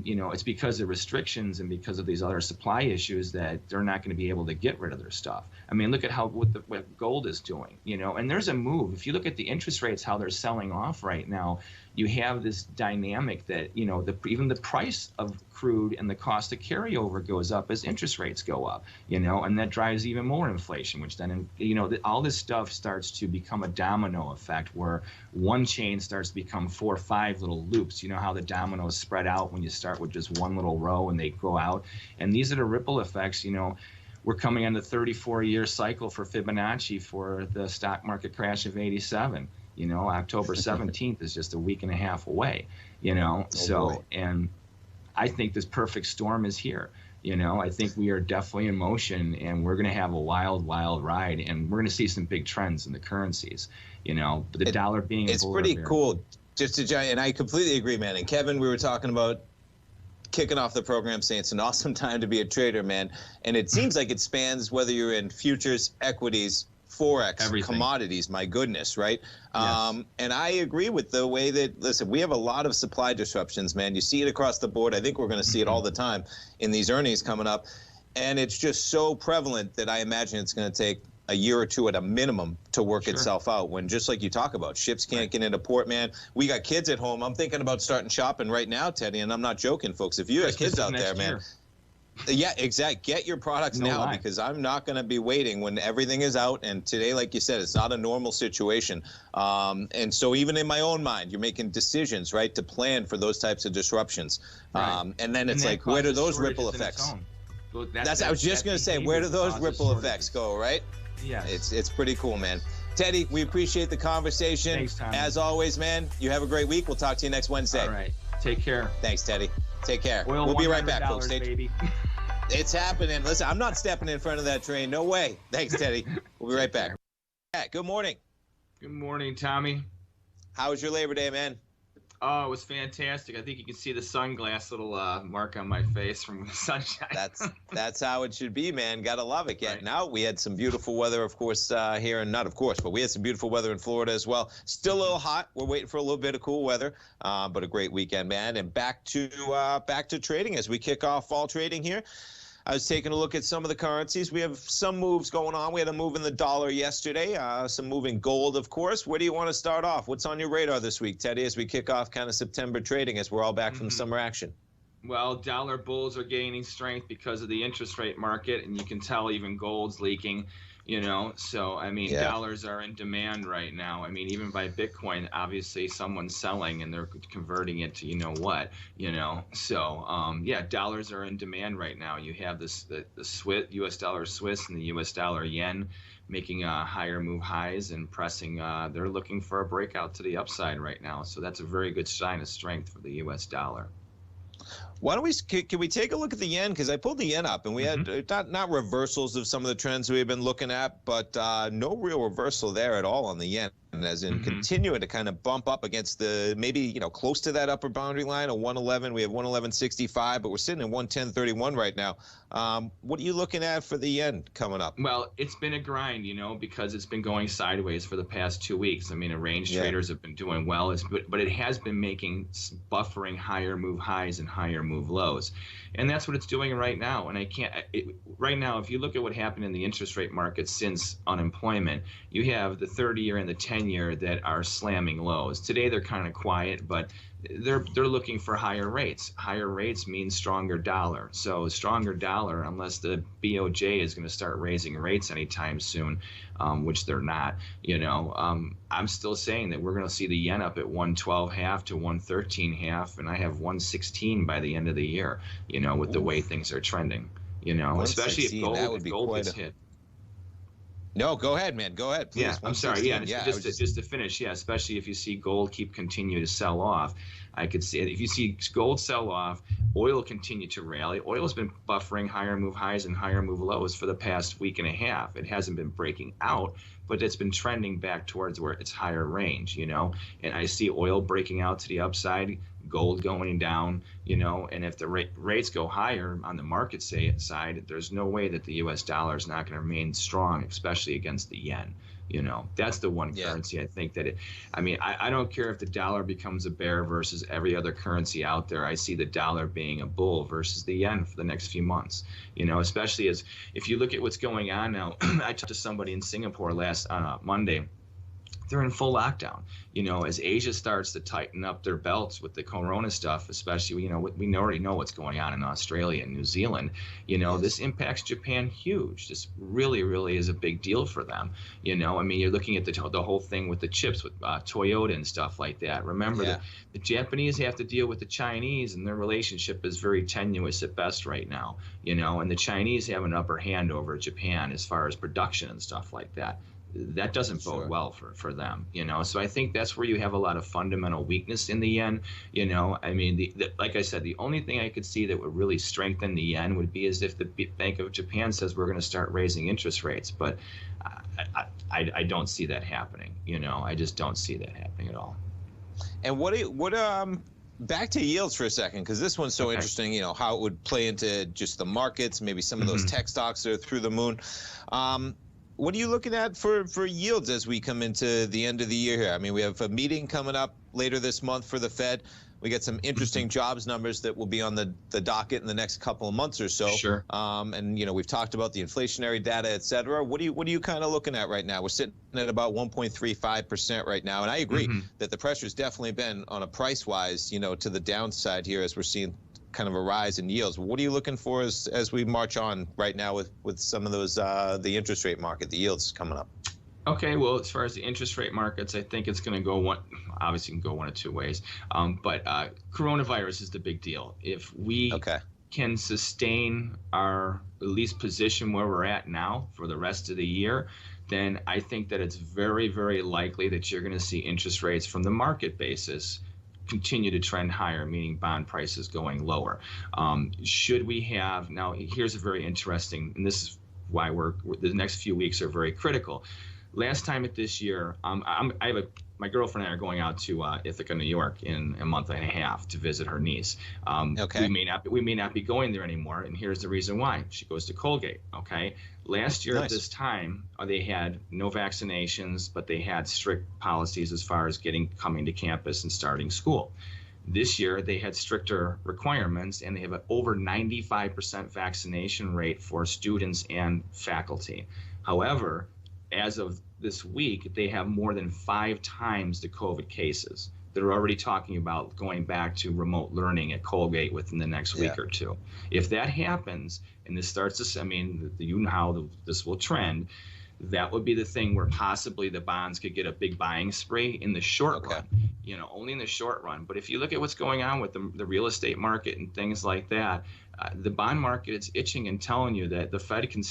you know, it's because of restrictions and because of these other supply issues that they're not going to be able to get rid of their stuff. I mean, look at what gold is doing, you know, and there's a move. If you look at the interest rates, how they're selling off right now, you have this dynamic that, you know, even the price of crude and the cost of carryover goes up as interest rates go up, you know, and that drives even more inflation, which then, you know, all this stuff starts to become a domino effect where one chain starts to become 4 or 5 little loops. You know how the dominoes spread out when you start with just one little row and they go out. And these are the ripple effects, you know. We're coming on the 34-year cycle for Fibonacci for the stock market crash of '87. You know, October 17th is just a week and a half away, you know. And I think this perfect storm is here. You know, I think we are definitely in motion, and we're going to have a wild, wild ride, and we're going to see some big trends in the currencies, you know. But the dollar being it's pretty cool. Just to and I completely agree, man. And Kevin, we were talking about kicking off the program saying it's an awesome time to be a trader, man. And it seems like it spans whether you're in futures, equities, Forex, everything. Commodities, my goodness, right? Yes. And I agree with the way that, listen, we have a lot of supply disruptions, man. You see it across the board. I think we're going to see it all the time in these earnings coming up. And it's just so prevalent that I imagine it's going to take a year or two at a minimum to work itself out, when, just like you talk about, ships can't get into port, man. We got kids at home. I'm thinking about starting shopping right now, Teddy, and I'm not joking, folks. If you have kids out there, man, Yeah, exactly. Get your products now because I'm not going to be waiting when everything is out. And today, like you said, it's not a normal situation. And so even in my own mind, you're making decisions, right, to plan for those types of disruptions. Right. And then it's like, where do those ripple effects? Well, I was just going to say, where do those ripple effects go, right? Yes. It's pretty cool, man. Teddy, we appreciate the conversation. Thanks, Tommy. As always, man, you have a great week. We'll talk to you next Wednesday. All right. Take care. Thanks, Teddy. Take care. Oil we'll be right back, folks. baby. It's happening. Listen, I'm not stepping in front of that train. No way. Thanks, Teddy. We'll be right back. Good morning. Good morning, Tommy. How was your Labor Day, man? Oh, it was fantastic. I think you can see the sunglass little mark on my face from the sunshine. That's how it should be, man. Gotta love it. Yeah. Right. Now we had some beautiful weather, of course, here, and not of course, but we had some beautiful weather in Florida as well. Still a little hot. We're waiting for a little bit of cool weather, but a great weekend, man. And back to trading as we kick off fall trading here. I was taking a look at some of the currencies. We have some moves going on. We had a move in the dollar yesterday, some move in gold, of course. Where do you want to start off? What's on your radar this week, Teddy, as we kick off kind of September trading as we're all back from summer action? Well, dollar bulls are gaining strength because of the interest rate market, and you can tell even gold's leaking. So I mean, dollars are in demand right now. I mean, even by Bitcoin, obviously someone's selling and they're converting it to So dollars are in demand right now. You have the U.S. dollar Swiss and the U.S. dollar yen making higher move highs and pressing. They're looking for a breakout to the upside right now. So that's a very good sign of strength for the U.S. dollar. Why don't can we take a look at the yen? Because I pulled the yen up, and we had not reversals of some of the trends we've been looking at, but no real reversal there at all on the yen, as in continuing to kind of bump up against the maybe close to that upper boundary line of 111. We have 111.65, but we're sitting at 110.31 right now. What are you looking at for the yen coming up? Well, it's been a grind, because it's been going sideways for the past 2 weeks. I mean, range traders have been doing well, but it has been making buffering higher move highs and higher move lows. And that's what it's doing right now. And right now, if you look at what happened in the interest rate market since unemployment, you have the 30-year and the 10-year that are slamming lows. Today, they're kind of quiet, but they're looking for higher rates. Higher rates means stronger dollar. So stronger dollar, unless the BOJ is going to start raising rates anytime soon, which they're not, I'm still saying that we're going to see the yen up at 112.5 to 113.5, and I have 116 by the end of the year, with the way things are trending, especially if gold gets hit. No, go ahead, man. Go ahead, please. Yeah, I'm sorry. Yeah, just to finish. Yeah, especially if you see gold continue to sell off, I could see it. If you see gold sell off, oil continue to rally. Oil has been buffering higher move highs and higher move lows for the past week and a half. It hasn't been breaking out, but it's been trending back towards where it's higher range. And I see oil breaking out to the upside, gold going down, and if the rates go higher on the market side, there's no way that the U.S. dollar is not going to remain strong, especially against the yen. That's the one currency I think that I don't care if the dollar becomes a bear versus every other currency out there. I see the dollar being a bull versus the yen for the next few months, especially if you look at what's going on now. I talked to somebody in Singapore last Monday. They're in full lockdown. As Asia starts to tighten up their belts with the corona stuff, especially, we already know what's going on in Australia and New Zealand. This impacts Japan huge. This really, really is a big deal for them. You're looking at the whole thing with the chips with Toyota and stuff like that. Remember, the Japanese have to deal with the Chinese, and their relationship is very tenuous at best right now. And the Chinese have an upper hand over Japan as far as production and stuff like that. That doesn't bode well for them, So I think that's where you have a lot of fundamental weakness in the yen. Like I said, the only thing I could see that would really strengthen the yen would be as if the Bank of Japan says we're going to start raising interest rates. But I don't see that happening. I just don't see that happening at all. And back to yields for a second, because this one's so interesting, how it would play into just the markets, maybe some of those tech stocks that are through the moon. What are you looking at for yields as we come into the end of the year here? We have a meeting coming up later this month for the Fed. We get some interesting jobs numbers that will be on the docket in the next couple of months or so. Sure. And we've talked about the inflationary data, et cetera. What are you kind of looking at right now? We're sitting at about 1.35% right now, and I agree that the pressure's definitely been on a price-wise, to the downside here as we're seeing kind of a rise in yields. What are you looking for as we march on right now with some of those the interest rate market, the yields coming up? Okay, well, as far as the interest rate markets, I think it's going to go obviously can go one of two ways. But coronavirus is the big deal. If we can sustain our at least position where we're at now for the rest of the year, then I think that it's very, very likely that you're going to see interest rates from the market basis continue to trend higher, meaning bond prices going lower. Should we have, now here's a very interesting, and this is why the next few weeks are very critical. Last time at this year, my girlfriend and I are going out to Ithaca, New York in a month and a half to visit her niece. We may not be going there anymore, and here's the reason why. She goes to Colgate. Okay, last year at this time, they had no vaccinations, but they had strict policies as far as coming to campus and starting school. This year, they had stricter requirements, and they have an over 95% vaccination rate for students and faculty. However, as of this week, they have more than 5 times the COVID cases. They're already talking about going back to remote learning at Colgate within the next week or two. If that happens, and this starts to, you know how this will trend, that would be the thing where possibly the bonds could get a big buying spree in the short run, only in the short run. But if you look at what's going on with the real estate market and things like that, the bond market, it's itching and telling you that the Fed can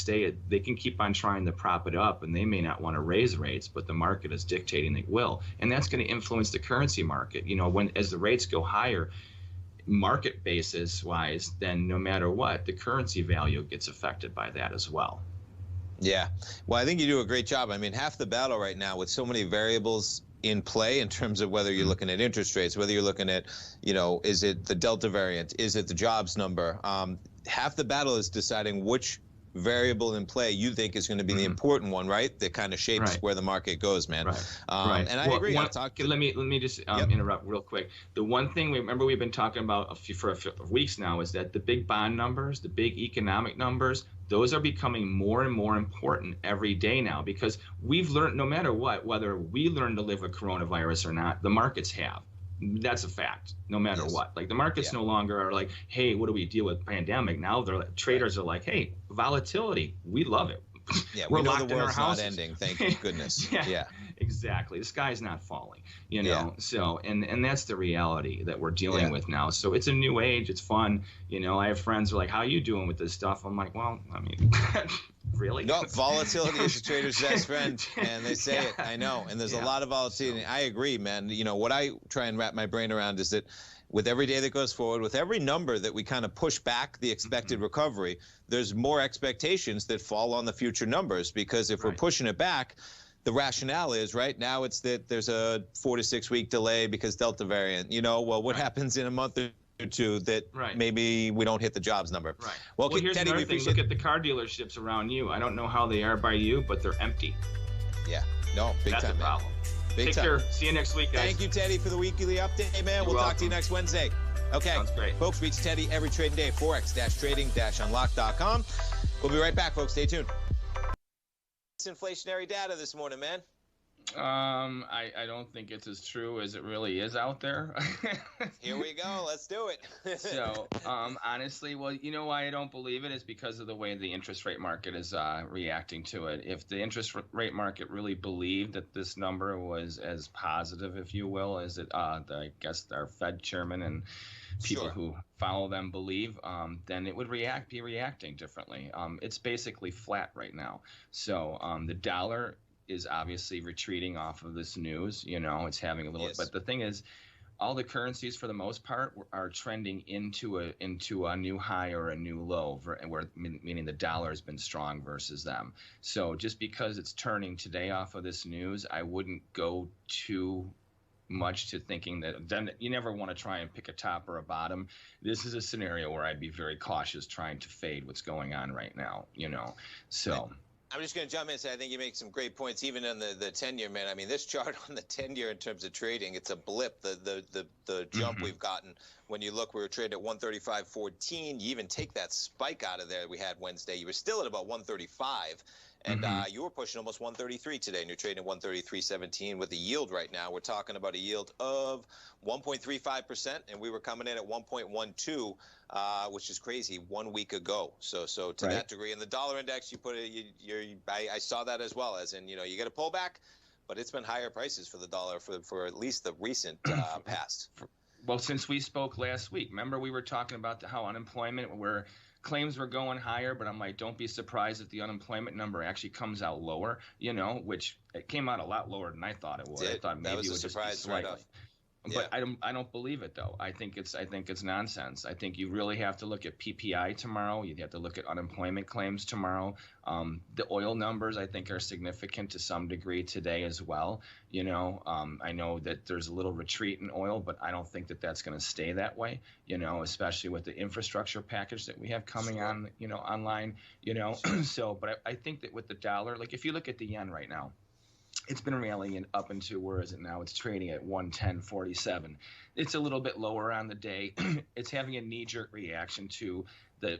they can keep on trying to prop it up, and they may not want to raise rates, but the market is dictating they will. And that's going to influence the currency market. As the rates go higher, market basis wise, then no matter what, the currency value gets affected by that as well. Yeah. Well, I think you do a great job. Half the battle right now with so many variables in play in terms of whether you're looking at interest rates, whether you're looking at, is it the Delta variant? Is it the jobs number? Half the battle is deciding which variable in play you think is going to be the important one, right? That kind of shapes where the market goes, man. And I agree. Let me just interrupt real quick. The one thing we've been talking about for a few weeks now is that the big bond numbers, the big economic numbers, those are becoming more and more important every day now, because we've learned, no matter what, whether we learn to live with coronavirus or not, the markets have. That's a fact, no matter what. Like the markets no longer are like, hey, what do we deal with pandemic? Now traders are like, hey, volatility, we love it. Yeah, we're we know locked the world's in our houses. not ending, thank goodness. Yeah, exactly. The sky's not falling, So, and that's the reality that we're dealing with now. So it's a new age. It's fun. I have friends who are like, how are you doing with this stuff? I'm like, well, really? No, volatility is a trader's best friend, and they say it. I know, and there's a lot of volatility. I agree, man. What I try and wrap my brain around is that with every day that goes forward, with every number that we kind of push back the expected recovery, there's more expectations that fall on the future numbers, because if we're pushing it back, the rationale is right now it's that there's a 4 to 6 week delay because Delta variant. Well, what happens in a month or two that maybe we don't hit the jobs number? Well, here's Teddy, another thing. Look at the car dealerships around you. I don't know how they are by you, but they're empty. Yeah, no, big time. That's a problem. Take care. See you next week, guys. Thank you, Teddy, for the weekly update, man. We'll talk to you next Wednesday. Okay. Sounds great. Folks, reach Teddy every trading day, forex-trading-unlock.com. We'll be right back, folks. Stay tuned. Inflationary data this morning, man. I don't think it's as true as it really is out there. Here we go. Let's do it. So, honestly, well, you know why I don't believe it is because of the way the interest rate market is reacting to it. If the interest rate market really believed that this number was as positive, if you will, as it, I guess our Fed chairman and people who follow them believe, then it would be reacting differently. It's basically flat right now. So the dollar is obviously retreating off of this news. It's having a little, but the thing is, all the currencies for the most part are trending into a new high or a new low, meaning the dollar has been strong versus them. So just because it's turning today off of this news, I wouldn't go too much to thinking that then you never want to try and pick a top or a bottom. This is a scenario where I'd be very cautious trying to fade what's going on right now, so. I'm just going to jump in and say I think you make some great points, even on the 10-year, man. This chart on the 10-year in terms of trading, it's a blip, the jump we've gotten. When you look, we were trading at 135.14. You even take that spike out of there we had Wednesday, you were still at about 135. And you were pushing almost 133 today, and you're trading at 133.17 with a yield right now. We're talking about a yield of 1.35%, and we were coming in at 1.12, which is crazy 1 week ago. So to that degree, and the dollar index, you put it. I saw that as well, as in, you get a pullback, but it's been higher prices for the dollar for at least the recent past. Well, since we spoke last week, remember we were talking about how unemployment, where claims were going higher, but I'm like, don't be surprised if the unemployment number actually comes out lower, which it came out a lot lower than I thought it would. I thought maybe it would just be slightly. But yeah. I don't believe it, though. I think it's nonsense. I think you really have to look at PPI tomorrow. You have to look at unemployment claims tomorrow. The oil numbers, I think, are significant to some degree today as well. I know that there's a little retreat in oil, but I don't think that that's going to stay that way. Especially with the infrastructure package that we have coming on, online. So, but I think that with the dollar, like if you look at the yen right now, it's been rallying up into, where is it now? It's trading at 110.47. It's a little bit lower on the day. It's having a knee-jerk reaction to the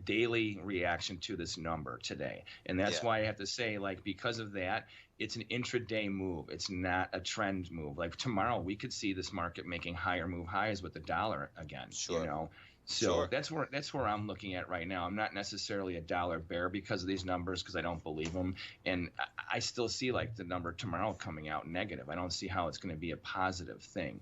daily reaction to this number today. And that's why I have to say, because of that, it's an intraday move. It's not a trend move. Like tomorrow, we could see this market making higher move highs with the dollar again, So that's where I'm looking at right now. I'm not necessarily a dollar bear because of these numbers, because I don't believe them. And I still see the number tomorrow coming out negative. I don't see how it's going to be a positive thing,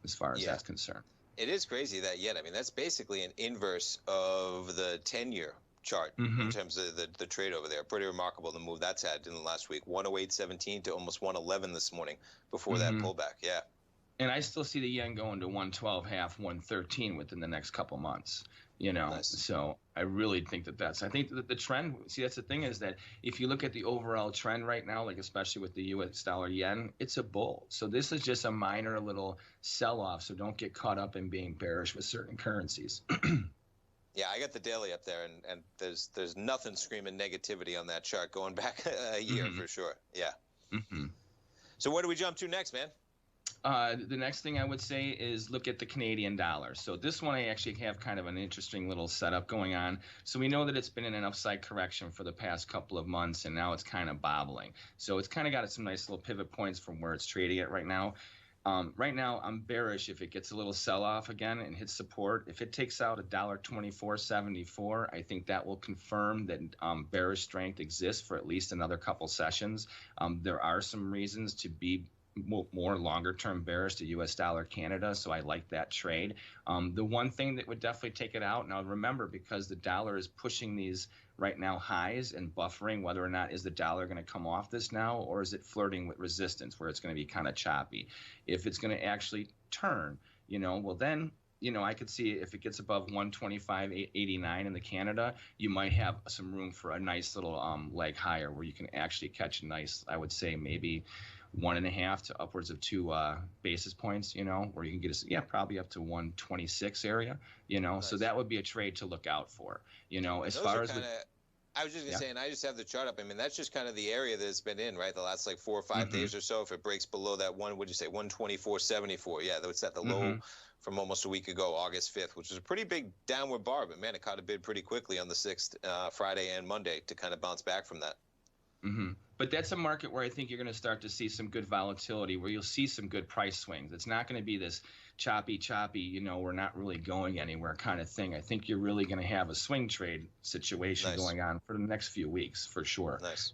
as far as that's concerned. It is crazy that yet. I mean, that's basically an inverse of the 10-year chart in terms of the trade over there. Pretty remarkable the move that's had in the last week. 108.17 to almost 111 this morning before that pullback. Yeah. And I still see the yen going to 112.5, 113 within the next couple months, Nice. So I really think I think that the trend, that's the thing, is that if you look at the overall trend right now, especially with the U.S. dollar yen, it's a bull. So this is just a minor little sell-off. So don't get caught up in being bearish with certain currencies. Yeah, I got the daily up there, and there's nothing screaming negativity on that chart going back a year for sure. Yeah. So where do we jump to next, man? The next thing I would say is look at the Canadian dollar. So this one I actually have kind of an interesting little setup going on. So we know that it's been in an upside correction for the past couple of months, and now it's kind of bobbling. So it's kind of got some nice little pivot points from where it's trading at right now. Right now, I'm bearish if it gets a little sell-off again and hits support. If it takes out $1.2474, I think that will confirm that bearish strength exists for at least another couple sessions. There are some reasons to be more longer-term bearish to U.S. dollar Canada, so I like that trade. The one thing that would definitely take it out, now remember, because the dollar is pushing these right now highs and buffering, whether or not is the dollar going to come off this now, or is it flirting with resistance where it's going to be kind of choppy? If it's going to actually turn, well then, I could see if it gets above 125.89 in the Canada, you might have some room for a nice little leg higher where you can actually catch a nice, I would say maybe 1.5 to upwards of 2 basis points, where you can get probably up to 126 area, Nice. So that would be a trade to look out for, as far as I was just going to say, and I just have the chart up. I mean, that's just kind of the area that it's been in, right? The last 4 or 5 days or so. If it breaks below that 124.74. Yeah, that's at the low from almost a week ago, August 5th, which was a pretty big downward bar. But man, it caught a bid pretty quickly on the 6th, Friday and Monday, to kind of bounce back from that. But that's a market where I think you're going to start to see some good volatility, where you'll see some good price swings. It's not going to be this choppy, we're not really going anywhere kind of thing. I think you're really going to have a swing trade situation going on for the next few weeks, for sure. Nice.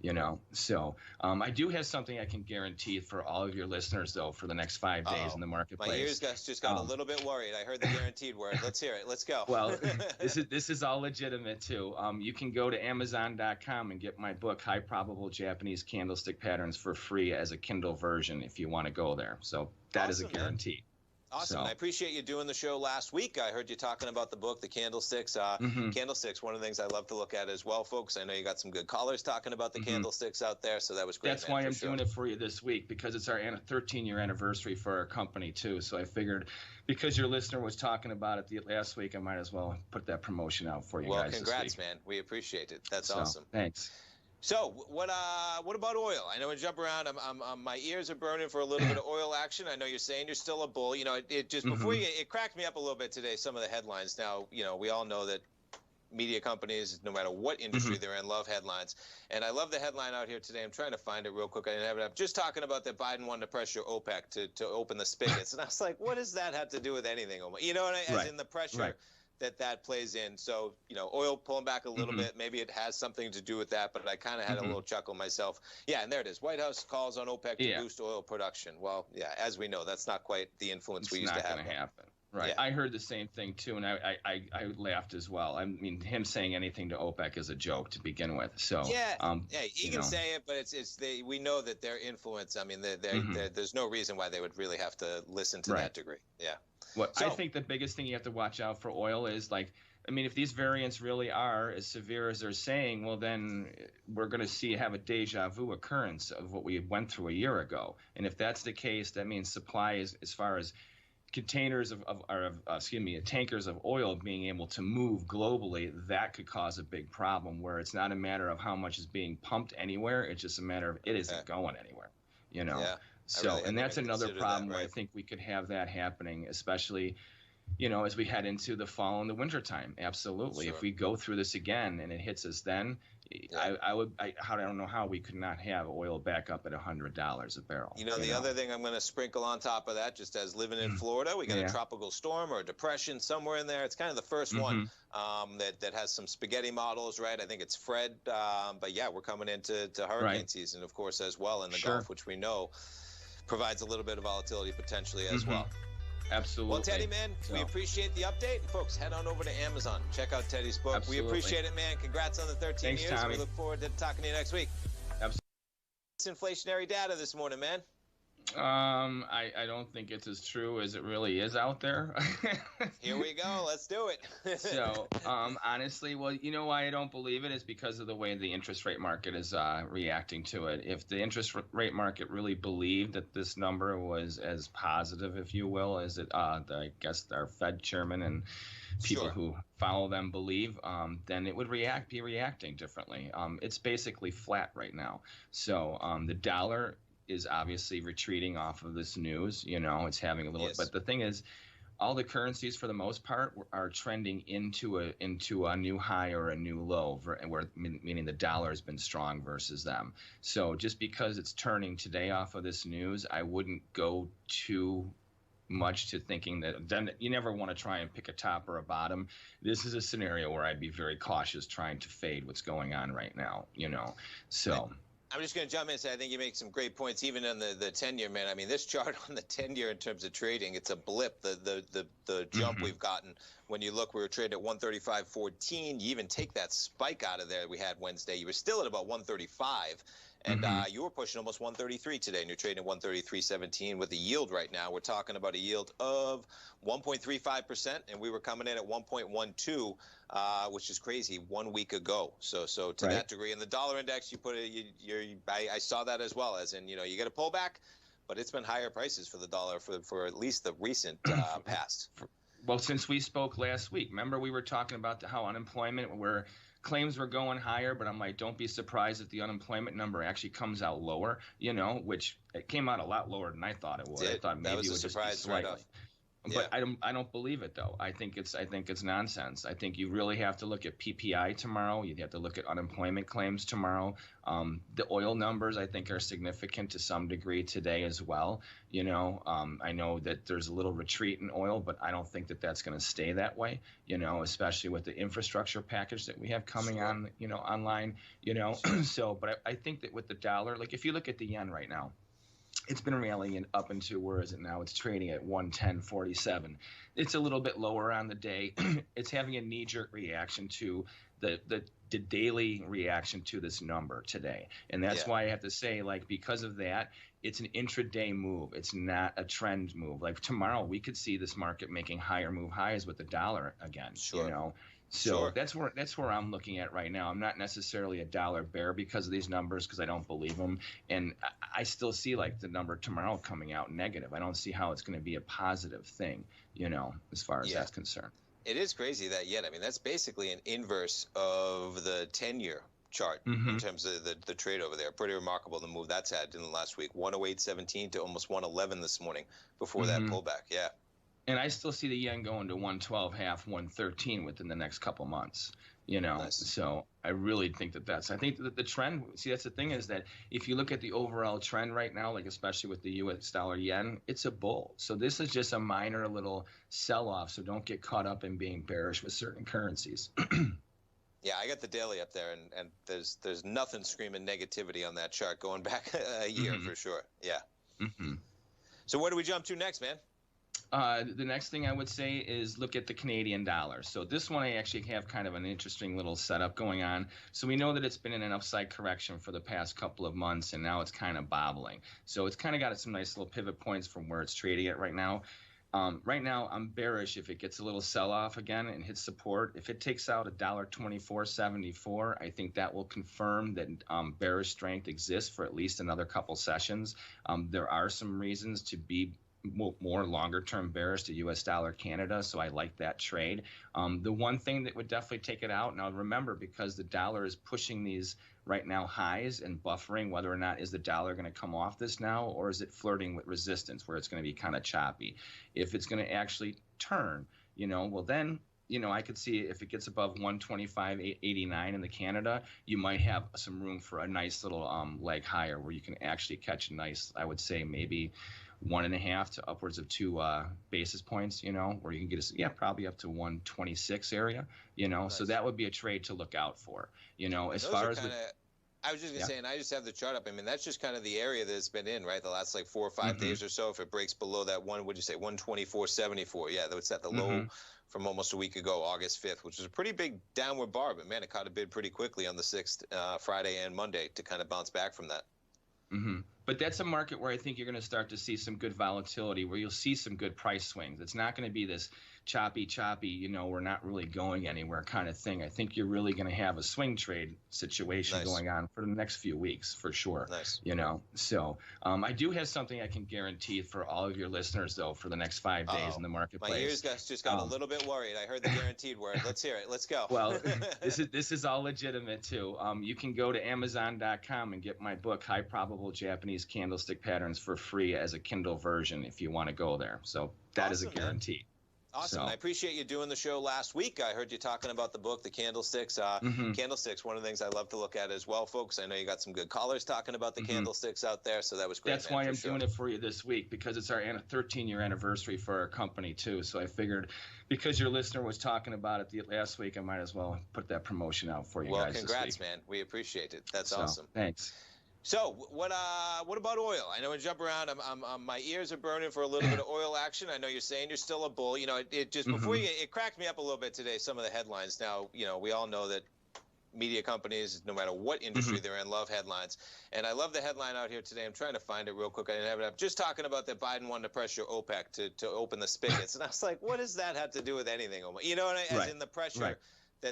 So I do have something I can guarantee for all of your listeners, though, for the next 5 days in the marketplace. My ears just got a little bit worried. I heard the guaranteed word. Let's hear it. Let's go. Well, this is all legitimate, too. You can go to Amazon.com and get my book, High Probable Japanese Candlestick Patterns, for free as a Kindle version if you want to go there. So that is a guarantee. Man. Awesome. I appreciate you doing the show last week. I heard you talking about the book, The Candlesticks. Candlesticks, one of the things I love to look at as well, folks. I know you got some good callers talking about the candlesticks out there, so that was great. That's why I'm doing it for you this week, because it's our 13-year anniversary for our company, too. So I figured because your listener was talking about it last week, I might as well put that promotion out for you guys this week. Well, congrats, man. We appreciate it. That's awesome. Thanks. So what about oil? I know we jump around. My ears are burning for a little bit of oil action. I know you're saying you're still a bull. It just before it cracked me up a little bit today. Some of the headlines. Now we all know that media companies, no matter what industry they're in, love headlines. And I love the headline out here today. I'm trying to find it real quick. I didn't have it up. Just talking about that Biden wanted to pressure OPEC to open the spigots. And I was like, what does that have to do with anything? You know, as in the pressure that plays in. So, you know, oil pulling back a little bit. Maybe it has something to do with that, but I kind of had a little chuckle myself. Yeah, and there it is. White House calls on OPEC to boost oil production. Well, yeah, as we know, that's not quite the influence we used to have. It's not going to happen. Right. Yeah. I heard the same thing, too, and I laughed as well. I mean, him saying anything to OPEC is a joke to begin with. So he can say it, but we know that their influence, I mean, there's no reason why they would really have to listen to that degree. Yeah. Well, I think the biggest thing you have to watch out for oil is, like, I mean, if these variants really are as severe as they're saying, well, then we're going to have a deja vu occurrence of what we went through a year ago. And if that's the case, that means supply is, as far as containers tankers of oil being able to move globally, that could cause a big problem where it's not a matter of how much is being pumped anywhere. It's just a matter of it isn't going anywhere, you know? Yeah, so, and that's another problem where I think we could have that happening, especially, you know, as we head into the fall and the winter time. Absolutely. Sure. If we go through this again and it hits us then, I don't know how we could not have oil back up at $100 a barrel. You know, the other thing I'm going to sprinkle on top of that, just as living in Florida, we got a tropical storm or a depression somewhere in there. It's kind of the first one that has some spaghetti models, right? I think it's Fred. But yeah, we're coming into hurricane season, of course, as well in the Gulf, which we know provides a little bit of volatility potentially as well. Absolutely. Well, Teddy, man, we appreciate the update. Folks, head on over to Amazon. Check out Teddy's book. Absolutely. We appreciate it, man. Congrats on the 13 years. Tommy. We look forward to talking to you next week. Absolutely. It's inflationary data this morning, man. I don't think it's as true as it really is out there. Here we go. Let's do it. So, honestly, well, you know why I don't believe it is because of the way the interest rate market is reacting to it. If the interest rate market really believed that this number was as positive, if you will, as it, I guess our Fed chairman and people who follow them believe, then it would be reacting differently. It's basically flat right now. So the dollar is obviously retreating off of this news. You know, it's having a little, but the thing is, all the currencies for the most part are trending into a new high or a new low, meaning the dollar has been strong versus them. So just because it's turning today off of this news, I wouldn't go too much to thinking that then you never want to try and pick a top or a bottom. This is a scenario where I'd be very cautious trying to fade what's going on right now, you know. So I'm just going to jump in and say I think you make some great points, even on the 10-year, man. I mean, this chart on the 10-year in terms of trading, it's a blip. The jump we've gotten when you look, we were trading at 135.14. You even take that spike out of there we had Wednesday, you were still at about 135. And you were pushing almost 133 today, and you're trading at 133.17 with the yield right now. We're talking about a yield of 1.35%, and we were coming in at 1.12, which is crazy 1 week ago. So to that degree, and the dollar index, you put it. I saw that as well, as in, you know, you get a pullback, but it's been higher prices for the dollar for at least the recent past. Well, since we spoke last week, remember we were talking about how unemployment claims were going higher, but I'm like, don't be surprised if the unemployment number actually comes out lower, you know, which it came out a lot lower than I thought it would. I thought maybe it would just be slightly. Right. But I don't believe it, though. I think it's nonsense. I think you really have to look at PPI tomorrow. You have to look at unemployment claims tomorrow. The oil numbers, I think, are significant to some degree today as well. You know, I know that there's a little retreat in oil, but I don't think that that's going to stay that way. You know, especially with the infrastructure package that we have coming on, you know, online. You know, so, but I think that with the dollar, like if you look at the yen right now, it's been rallying up into, where is it now? It's trading at 110.47. It's a little bit lower on the day. It's having a knee-jerk reaction to the daily reaction to this number today. And that's why I have to say, like, because of that, it's an intraday move. It's not a trend move. Like tomorrow, we could see this market making higher move highs with the dollar again, you know? So that's where I'm looking at right now. I'm not necessarily a dollar bear because of these numbers, because I don't believe them, and I still see like the number tomorrow coming out negative. I don't see how it's going to be a positive thing, you know, as far as that's concerned. It is crazy that I mean, that's basically an inverse of the 10-year chart in terms of the trade over there. Pretty remarkable the move that's had in the last week. 108.17 to almost 111 this morning before that pullback. Yeah. And I still see the yen going to 112.5, 113 within the next couple months. You know, Nice. so I really think I think that the trend, see, that's the thing, is that if you look at the overall trend right now, like especially with the US dollar yen, it's a bull. So this is just a minor little sell off. So don't get caught up in being bearish with certain currencies. Yeah, I got the daily up there, and there's nothing screaming negativity on that chart going back a year for sure. Yeah. So where do we jump to next, man? The next thing I would say is look at the Canadian dollar. So this one I actually have kind of an interesting little setup going on. So we know that it's been in an upside correction for the past couple of months, and now it's kind of bobbling. So it's kind of got some nice little pivot points from where it's trading at right now. Right now, I'm bearish if it gets a little sell-off again and hits support. If it takes out $1.2474, I think that will confirm that bearish strength exists for at least another couple sessions. There are some reasons to be more longer-term bearish to U.S. dollar Canada, so I like that trade. The one thing that would definitely take it out, now remember, because the dollar is pushing these right now highs and buffering, whether or not is the dollar going to come off this now, or is it flirting with resistance where it's going to be kind of choppy. If it's going to actually turn, well then, I could see if it gets above 125.89 in the Canada, you might have some room for a nice little leg higher where you can actually catch a nice, I would say maybe 1.5 to upwards of 2 basis points, where you can get probably up to 126 area, Nice. So that would be a trade to look out for, as far as I was just going to say, and I just have the chart up. I mean, that's just kind of the area that it's been in, right? The last like 4 or 5 days or so. If it breaks below that 124.74, yeah, that's at the low from almost a week ago, August 5th, which is a pretty big downward bar. But man, it caught a bid pretty quickly on the 6th, Friday and Monday, to kind of bounce back from that. But that's a market where I think you're going to start to see some good volatility, where you'll see some good price swings. It's not going to be this choppy, we're not really going anywhere kind of thing. I think you're really going to have a swing trade situation going on for the next few weeks, for sure. Nice. So I do have something I can guarantee for all of your listeners, though, for the next 5 days in the marketplace. My ears just got a little bit worried. I heard the guaranteed word. Let's hear it. Let's go. Well, this is all legitimate, too. You can go to Amazon.com and get my book, High Probable Japanese Candlestick Patterns, for free as a Kindle version if you want to go there. So that is a guarantee. Man. Awesome. I appreciate you doing the show last week. I heard you talking about the book, The Candlesticks. Candlesticks, one of the things I love to look at as well, folks. I know you got some good callers talking about the candlesticks out there, so that was great. That's why I'm doing it for you this week, because it's our 13-year anniversary for our company, too. So I figured because your listener was talking about it last week, I might as well put that promotion out for you guys this week. Well, congrats, man. We appreciate it. That's awesome. Thanks. So what about oil? I know we jump around. My ears are burning for a little bit of oil action. I know you're saying you're still a bull. It just before it cracked me up a little bit today. Some of the headlines. Now, we all know that media companies, no matter what industry they're in, love headlines. And I love the headline out here today. I'm trying to find it real quick. I didn't have it up. Just talking about that Biden wanted to pressure OPEC to open the spigots. And I was like, what does that have to do with anything? As in the pressure. Right.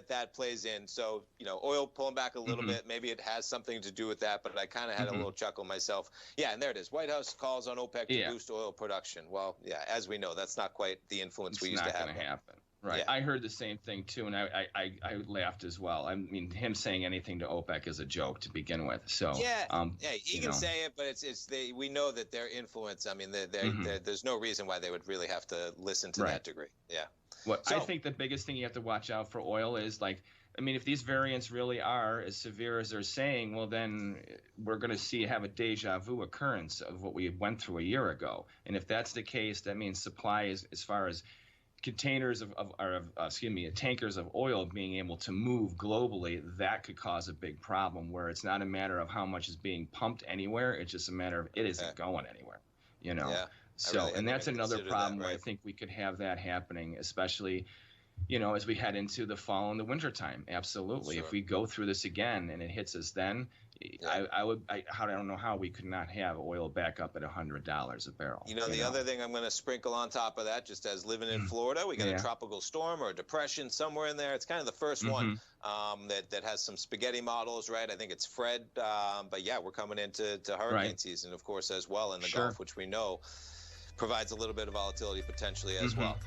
That plays in. So, oil pulling back a little bit. Maybe it has something to do with that, but I kind of had a little chuckle myself. Yeah, and there it is. White House calls on OPEC to boost oil production. Well, yeah, as we know, that's not quite the influence we used to have. It's not going to happen. Right. Yeah. I heard the same thing, too, and I laughed as well. I mean, him saying anything to OPEC is a joke to begin with. So he can say it, but we know that their influence, I mean, there's no reason why they would really have to listen to that degree. Yeah. I think the biggest thing you have to watch out for oil is, if these variants really are as severe as they're saying, well, then we're going to have a deja vu occurrence of what we went through a year ago. And if that's the case, that means supply is, as far as containers tankers of oil being able to move globally, that could cause a big problem where it's not a matter of how much is being pumped anywhere. It's just a matter of it isn't going anywhere, Yeah. So, and that's another problem where I think we could have that happening, especially, as we head into the fall and the winter time. Absolutely. Sure. If we go through this again and it hits us then, I don't know how we could not have oil back up at $100 a barrel. The other thing I'm going to sprinkle on top of that, just as living in Florida, we got a tropical storm or a depression somewhere in there. It's kind of the first one that has some spaghetti models, right? I think it's Fred. But yeah, we're coming into hurricane season, of course, as well in the Gulf, which we know provides a little bit of volatility potentially as well.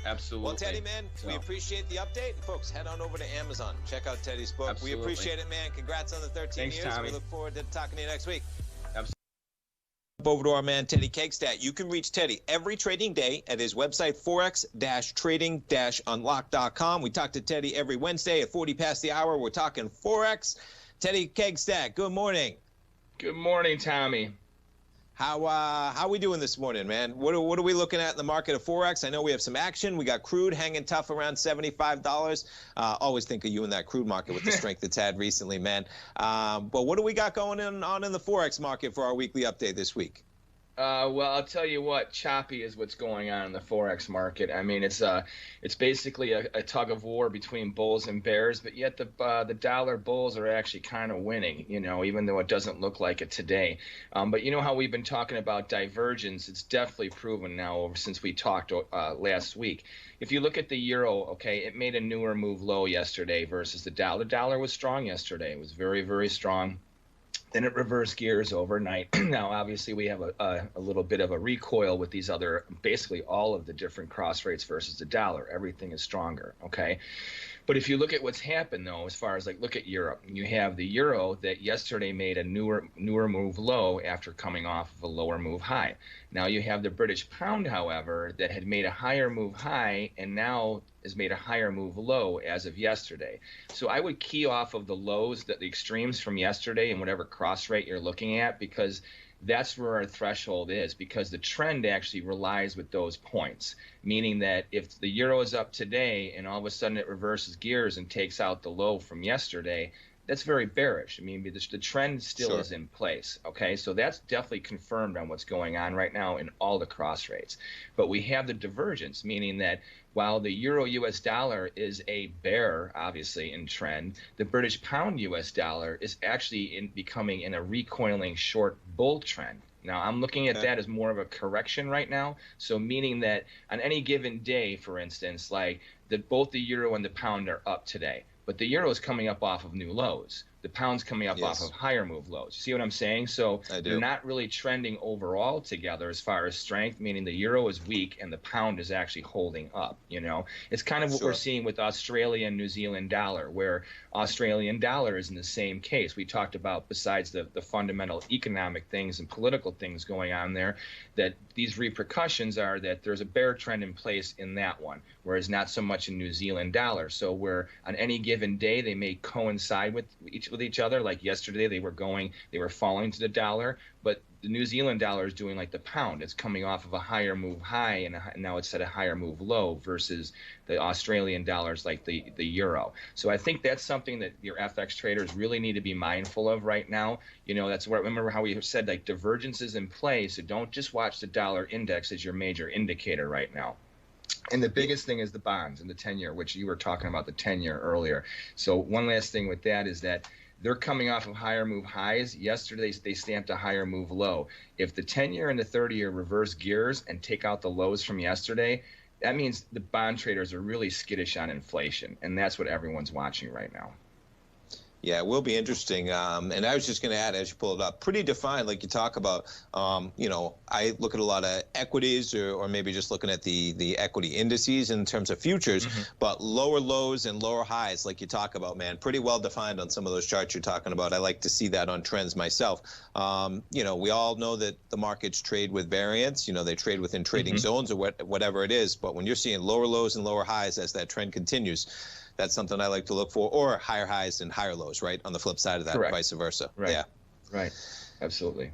Absolutely. Well, Teddy, man, we appreciate the update. And folks, head on over to Amazon. Check out Teddy's book. Absolutely. We appreciate it, man. Congrats on the 13 years. Tommy. We look forward to talking to you next week. over to our man Teddy Kegstad. You can reach Teddy every trading day at his website, forex-trading-unlock.com. We talk to Teddy every Wednesday at 40 past the hour. We're talking Forex. Teddy Kegstad, good morning. Good morning, Tommy. How are we doing this morning, man? What are we looking at in the market of Forex? I know we have some action. We got crude hanging tough around $75. Always think of you in that crude market with the strength it's had recently, man. But what do we got going on in the Forex market for our weekly update this week? Well, I'll tell you what, choppy is what's going on in the Forex market. I mean, it's basically a tug of war between bulls and bears, but yet the dollar bulls are actually kind of winning, you know, even though it doesn't look like it today. But you know how we've been talking about divergence? It's definitely proven now since we talked last week. If you look at the euro, okay, it made a newer move low yesterday versus the dollar. The dollar was strong yesterday. It was very, very strong. Then it reversed gears overnight. Now, obviously, we have a little bit of a recoil with these other, basically all of the different cross rates versus the dollar. Everything is stronger, okay? But if you look at what's happened, though, as far as like look at Europe, you have the euro that yesterday made a newer move low after coming off of a lower move high. Now you have the British pound, however, that had made a higher move high and now has made a higher move low as of yesterday. So I would key off of the lows, the extremes from yesterday and whatever cross rate you're looking at, because that's where our threshold is, because the trend actually relies with those points, meaning that if the euro is up today and all of a sudden it reverses gears and takes out the low from yesterday, that's very bearish. I mean, the trend still is in place, okay? So that's definitely confirmed on what's going on right now in all the cross rates. But we have the divergence, meaning that while the euro-US dollar is a bear, obviously, in trend, the British pound-US dollar is actually becoming in a recoiling short bull trend. Now, I'm looking at that as more of a correction right now. So meaning that on any given day, for instance, like both the euro and the pound are up today. But the euro is coming up off of new lows. The pound's coming up off of higher move lows. You see what I'm saying? So they're not really trending overall together as far as strength, meaning the euro is weak and the pound is actually holding up. You know, it's kind of what we're seeing with Australia and New Zealand dollar, where Australian dollar is in the same case. We talked about, besides the fundamental economic things and political things going on there, that these repercussions are that there's a bear trend in place in that one, whereas not so much in New Zealand dollar. So where on any given day they may coincide with each other. Like yesterday they were falling to the dollar, but the New Zealand dollar is doing like the pound. It's coming off of a higher move high and now it's at a higher move low versus the Australian dollars like the euro. So I think that's something that your FX traders really need to be mindful of right now. You know, that's where, remember how we said like divergence is in play, so don't just watch the dollar index as your major indicator right now. And the biggest thing is the bonds and the 10-year, which you were talking about the 10-year earlier. So one last thing with that is that they're coming off of higher move highs. Yesterday, they stamped a higher move low. If the 10-year and the 30-year reverse gears and take out the lows from yesterday, that means the bond traders are really skittish on inflation, and that's what everyone's watching right now. Yeah, it will be interesting. And I was just going to add, as you pull it up, pretty defined, like you talk about, you know, I look at a lot of equities or maybe just looking at the equity indices in terms of futures, but lower lows and lower highs, like you talk about, man, pretty well defined on some of those charts you're talking about. I like to see that on trends myself. You know, we all know that the markets trade with variance. You know, they trade within trading zones or whatever it is. But when you're seeing lower lows and lower highs as that trend continues, that's something I like to look for, or higher highs and higher lows, right? On the flip side of that, vice versa. Right. Yeah. Right. Absolutely.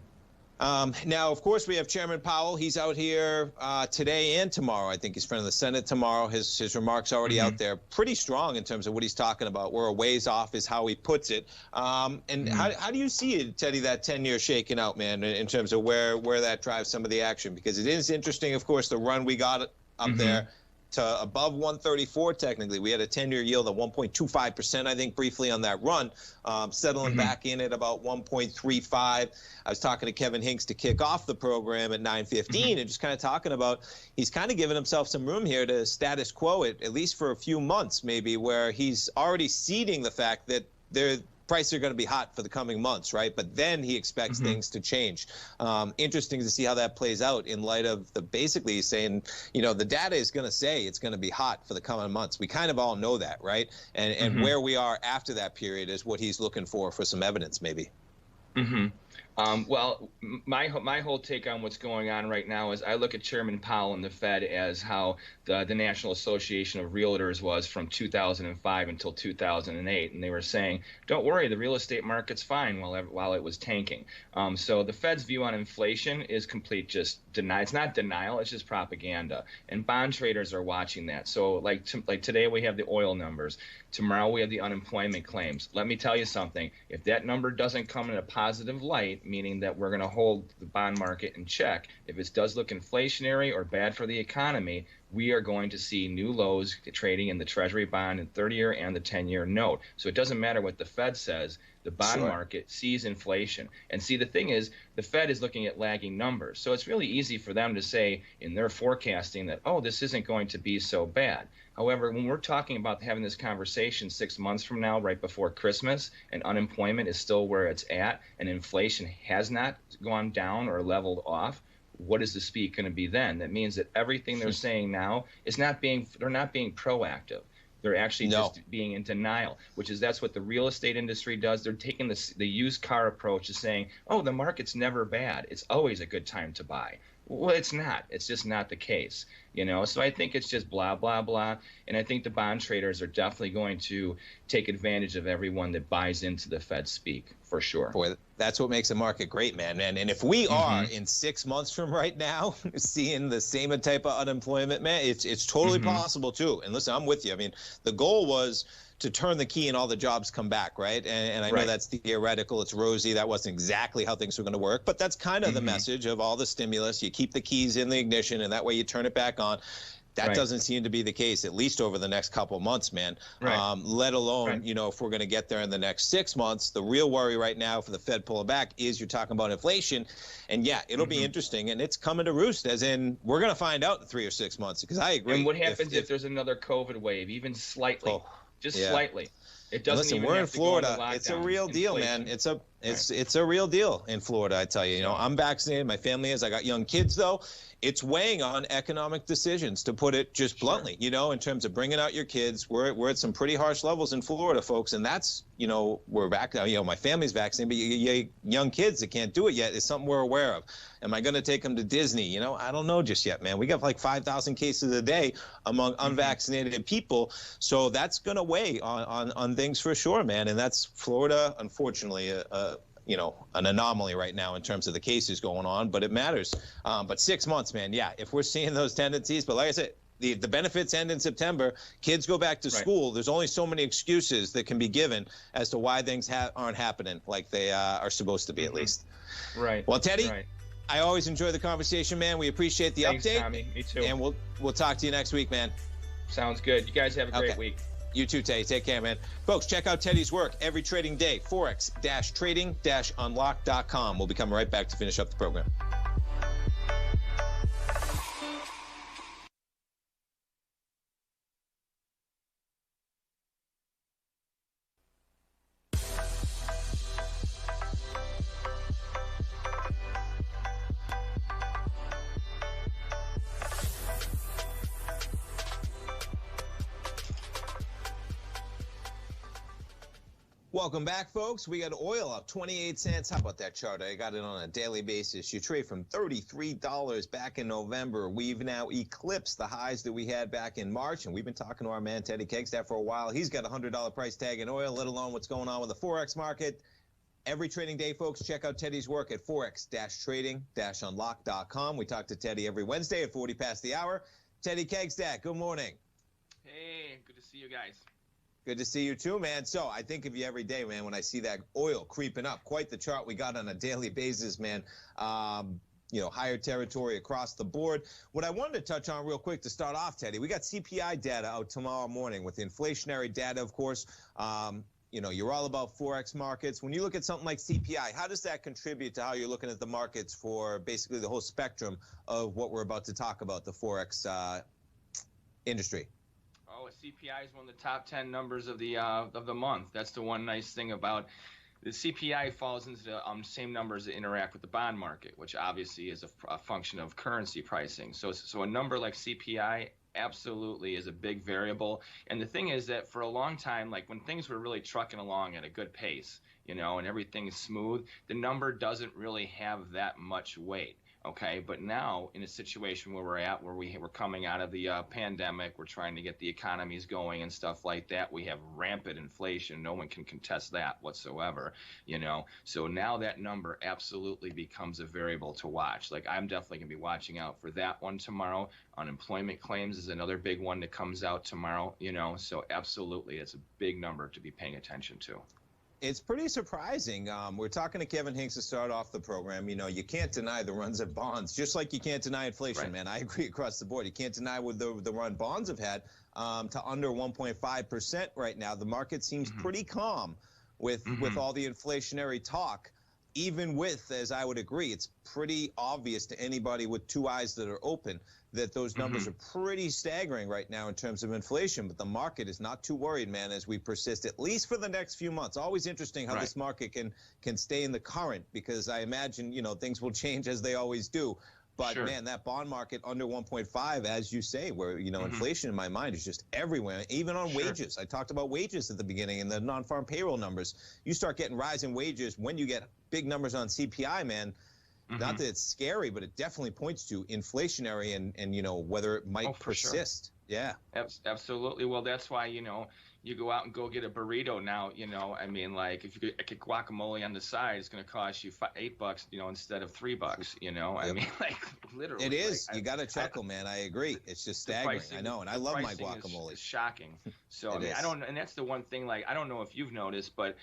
Now, of course, we have Chairman Powell. He's out here today and tomorrow. I think he's in front of the Senate tomorrow. His remarks already out there, pretty strong in terms of what he's talking about. We're a ways off is how he puts it. And how do you see it, Teddy, that 10-year shaking out, man, in terms of where that drives some of the action? Because it is interesting, of course, the run we got up there to above 134 technically. We had a 10-year yield of 1.25%, I think, briefly on that run, settling back in at about 1.35. I was talking to Kevin Hinks to kick off the program at 9:15 and just kind of talking about he's kind of giving himself some room here to status quo it, at least for a few months maybe, where he's already seeding the fact that prices are going to be hot for the coming months, right? But then he expects things to change. Interesting to see how that plays out in light of basically he's saying, you know, the data is going to say it's going to be hot for the coming months. We kind of all know that, right? And where we are after that period is what he's looking for some evidence maybe. Well, my whole take on what's going on right now is I look at Chairman Powell and the Fed as how the National Association of Realtors was from 2005 until 2008, and they were saying, "Don't worry, the real estate market's fine," while it was tanking. So the Fed's view on inflation is complete just denial. It's not denial; it's just propaganda. And bond traders are watching that. So like today we have the oil numbers. Tomorrow we have the unemployment claims. Let me tell you something. If that number doesn't come in a positive light, meaning that we're going to hold the bond market in check, if it does look inflationary or bad for the economy, we are going to see new lows trading in the Treasury bond and 30-year and the 10-year note. So it doesn't matter what the Fed says. The bond market sees inflation. And see, the thing is, the Fed is looking at lagging numbers. So it's really easy for them to say in their forecasting that, oh, this isn't going to be so bad. However, when we're talking about having this conversation 6 months from now, right before Christmas, and unemployment is still where it's at, and inflation has not gone down or leveled off, what is the speed going to be then? That means that everything they're saying now is they're not being proactive. They're actually just being in denial, that's what the real estate industry does. They're taking the used car approach to saying, oh, the market's never bad. It's always a good time to buy. Well, it's not. It's just not the case, So I think it's just blah, blah, blah. And I think the bond traders are definitely going to take advantage of everyone that buys into the Fed speak, for sure. Boy, that's what makes a market great, man. And if we are in 6 months from right now seeing the same type of unemployment, man, it's totally possible too. And listen, I'm with you. I mean, the goal was to turn the key and all the jobs come back, right? And I know that's theoretical, it's rosy, that wasn't exactly how things were going to work, but that's kind of the message of all the stimulus. You keep the keys in the ignition, and that way you turn it back on. That doesn't seem to be the case, at least over the next couple months, man. Let alone, if we're going to get there in the next 6 months. The real worry right now for the Fed pulling back is you're talking about inflation. And yeah, it'll be interesting, and it's coming to roost, as in we're going to find out in 3 or 6 months, because I agree. And what happens if there's another COVID wave, even slightly? Just slightly. It doesn't. Listen, we're in Florida. It's a real deal, man. It's a real deal in Florida. I tell you. I'm vaccinated. My family is. I got young kids, though. It's weighing on economic decisions, to put it just bluntly. In terms of bringing out your kids, we're at some pretty harsh levels in Florida, folks, and that's we're back now. My family's vaccinated, but young kids that can't do it yet is something we're aware of. Am I going to take them to Disney? I don't know just yet, man. We got like 5,000 cases a day among unvaccinated people, so that's going to weigh on things for sure, man. And that's Florida, unfortunately, an anomaly right now in terms of the cases going on, but it matters. But 6 months, man, yeah, if we're seeing those tendencies, but like I said, the benefits end in September, kids go back to school, there's only so many excuses that can be given as to why things aren't happening like they are supposed to be, at least. Right. Well, Teddy, I always enjoy the conversation, man. We appreciate the Thanks, update. Tommy. Me too. And we'll talk to you next week, man. Sounds good. You guys have a great week. You too, Teddy. Take care, man. Folks, check out Teddy's work every trading day, forex-trading-unlock.com. We'll be coming right back to finish up the program. Welcome back, folks. We got oil up 28 cents. How about that chart? I got it on a daily basis. You trade from $33 back in November. We've now eclipsed the highs that we had back in March, and we've been talking to our man Teddy Kegstad for a while. He's got a $100 price tag in oil, let alone what's going on with the Forex market. Every trading day, folks, check out Teddy's work at forex-trading-unlock.com. We talk to Teddy every Wednesday at 40 past the hour. Teddy Kegstad, good morning. Hey, good to see you guys. Good to see you too, man. So I think of you every day, man, when I see that oil creeping up. Quite the chart we got on a daily basis, man. Higher territory across the board. What I wanted to touch on real quick to start off, Teddy, we got CPI data out tomorrow morning with inflationary data, of course. You're all about Forex markets. When you look at something like CPI, how does that contribute to how you're looking at the markets for basically the whole spectrum of what we're about to talk about, the Forex industry? Oh, CPI is one of the top 10 numbers of the month. That's the one nice thing about the CPI. Falls into the same numbers that interact with the bond market, which obviously is a function of currency pricing. So a number like CPI absolutely is a big variable. And the thing is that for a long time, like when things were really trucking along at a good pace, and everything is smooth, the number doesn't really have that much weight. Okay, but now in a situation where we're coming out of the pandemic, we're trying to get the economies going and stuff like that. We have rampant inflation. No one can contest that whatsoever, So now that number absolutely becomes a variable to watch. Like I'm definitely going to be watching out for that one tomorrow. Unemployment claims is another big one that comes out tomorrow, So absolutely, it's a big number to be paying attention to. It's pretty surprising. We're talking to Kevin Hinks to start off the program. You can't deny the runs of bonds, just like you can't deny inflation, right. man. I agree across the board. You can't deny what the run bonds have had to under 1.5% right now. The market seems pretty calm with all the inflationary talk. Even with, as I would agree, it's pretty obvious to anybody with two eyes that are open that those numbers are pretty staggering right now in terms of inflation. But the market is not too worried, man, as we persist, at least for the next few months. Always interesting how this market can stay in the current, because I imagine, things will change as they always do. But, man, that bond market under 1.5, as you say, where, inflation in my mind is just everywhere, even on wages. I talked about wages at the beginning and the non-farm payroll numbers. You start getting rising wages when you get big numbers on CPI, man. Not that it's scary, but it definitely points to inflationary and whether it might persist. Sure. Yeah. Absolutely. Well, that's why, you go out and go get a burrito now, I mean, like if you get guacamole on the side, it's going to cost you $8, instead of $3, I mean, like literally. It is. You got to chuckle, man. I agree. It's just staggering. I know. And I love my guacamole. It's shocking. So, I mean, and that's the one thing, like, I don't know if you've noticed, but,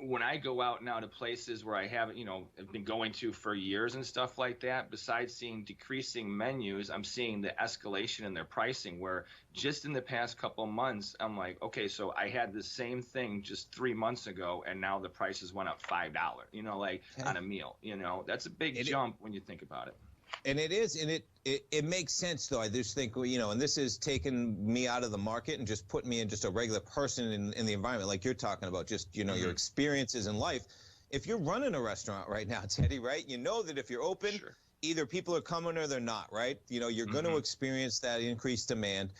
when I go out now to places where I haven't, have been going to for years and stuff like that, besides seeing decreasing menus, I'm seeing the escalation in their pricing, where just in the past couple of months, I'm like, okay, so I had the same thing just 3 months ago, and now the prices went up $5, on a meal. That's a big jump when you think about it. And it is, and it makes sense, though. I just think, and this has taken me out of the market and just put me in just a regular person in the environment, like you're talking about, just, your experiences in life. If you're running a restaurant right now, Teddy, right, you know that if you're open, either people are coming or they're not, right? You're going to experience that increased demand.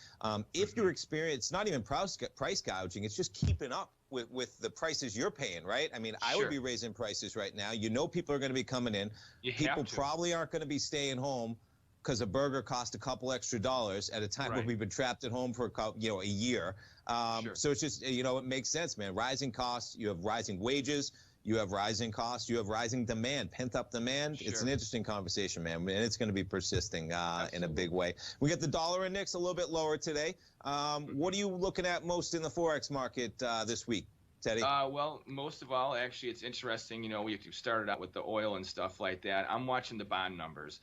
If you're experiencing, it's not even price gouging, it's just keeping up with the prices you're paying, right? I mean, I would be raising prices right now. People are going to be coming in. People probably aren't going to be staying home because a burger cost a couple extra dollars at a time when we've been trapped at home for a year. So it's just, it makes sense, man. Rising costs, you have rising wages, you have rising costs, you have rising demand, pent-up demand. It's an interesting conversation, man, and it's going to be persisting in a big way. We got the dollar index a little bit lower today. What are you looking at most in the Forex market this week, Teddy? Well, most of all, actually, it's interesting. We started out with the oil and stuff like that. I'm watching the bond numbers.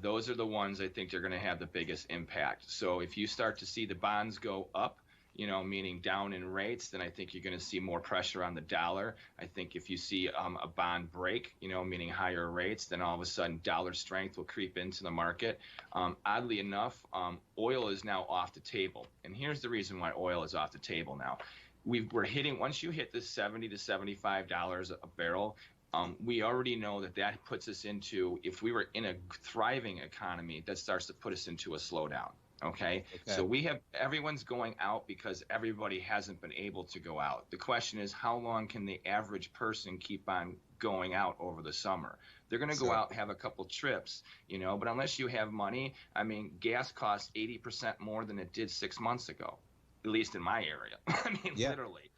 Those are the ones I think they're going to have the biggest impact. So if you start to see the bonds go up, meaning down in rates, then I think you're going to see more pressure on the dollar. I think if you see a bond break, meaning higher rates, then all of a sudden dollar strength will creep into the market. Oddly enough, oil is now off the table. And here's the reason why oil is off the table now. We're hitting, once you hit the $70 to $75 a barrel, we already know that puts us into, if we were in a thriving economy, that starts to put us into a slowdown. Okay. So everyone's going out because everybody hasn't been able to go out. The question is, how long can the average person keep on going out over the summer? They're going to go out and have a couple trips, but unless you have money, I mean, gas costs 80% more than it did 6 months ago, at least in my area. I mean, literally,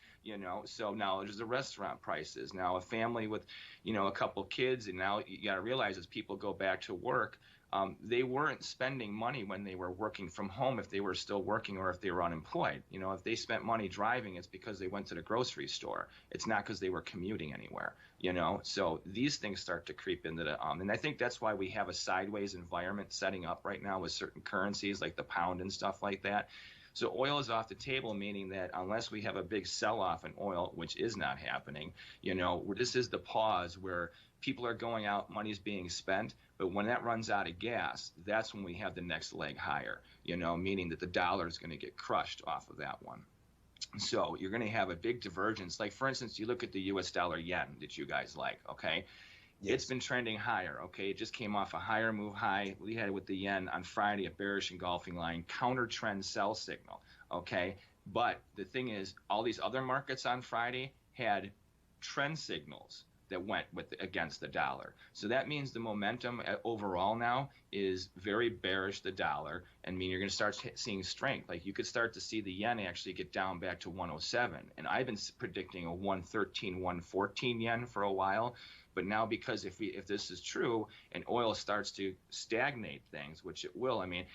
so now there's the restaurant prices. Now a family with, a couple kids, and now you got to realize as people go back to work, they weren't spending money when they were working from home if they were still working or if they were unemployed. If they spent money driving, it's because they went to the grocery store. It's not because they were commuting anywhere, So these things start to creep into the and I think that's why we have a sideways environment setting up right now with certain currencies like the pound and stuff like that. So oil is off the table, meaning that unless we have a big sell-off in oil, which is not happening, this is the pause where people are going out, money's being spent, but when that runs out of gas, that's when we have the next leg higher, meaning that the dollar is going to get crushed off of that one. So you're going to have a big divergence. Like, for instance, you look at the U.S. dollar yen that you guys like, okay? Yes. It's been trending higher, okay? It just came off a higher move high. We had it with the yen on Friday, a bearish engulfing line, counter trend sell signal, okay? But the thing is, all these other markets on Friday had trend signals that went against the dollar. So that means the momentum overall now is very bearish the dollar, and mean you're going to start seeing strength. Like you could start to see the yen actually get down back to 107, and I've been predicting a 113, 114 yen for a while. But now, because if this is true and oil starts to stagnate things, which it will, I mean,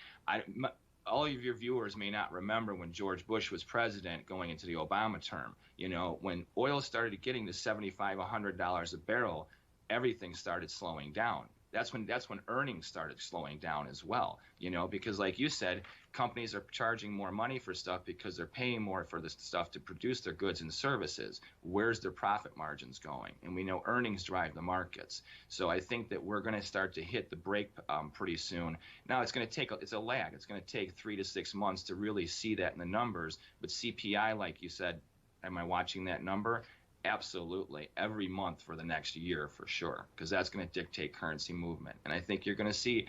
all of your viewers may not remember when George Bush was president going into the Obama term. You know, when oil started getting to $75, $100 a barrel, everything started slowing down. That's when earnings started slowing down as well, you know, because like you said, companies are charging more money for stuff because they're paying more for the stuff to produce their goods and services. Where's their profit margins going? And we know earnings drive the markets. So I think that we're going to start to hit the break pretty soon. Now it's going to take, it's a lag. It's going to take 3 to 6 months to really see that in the numbers. But CPI, like you said, am I watching that number? Absolutely, every month for the next year for sure, because that's going to dictate currency movement. And I think you're going to see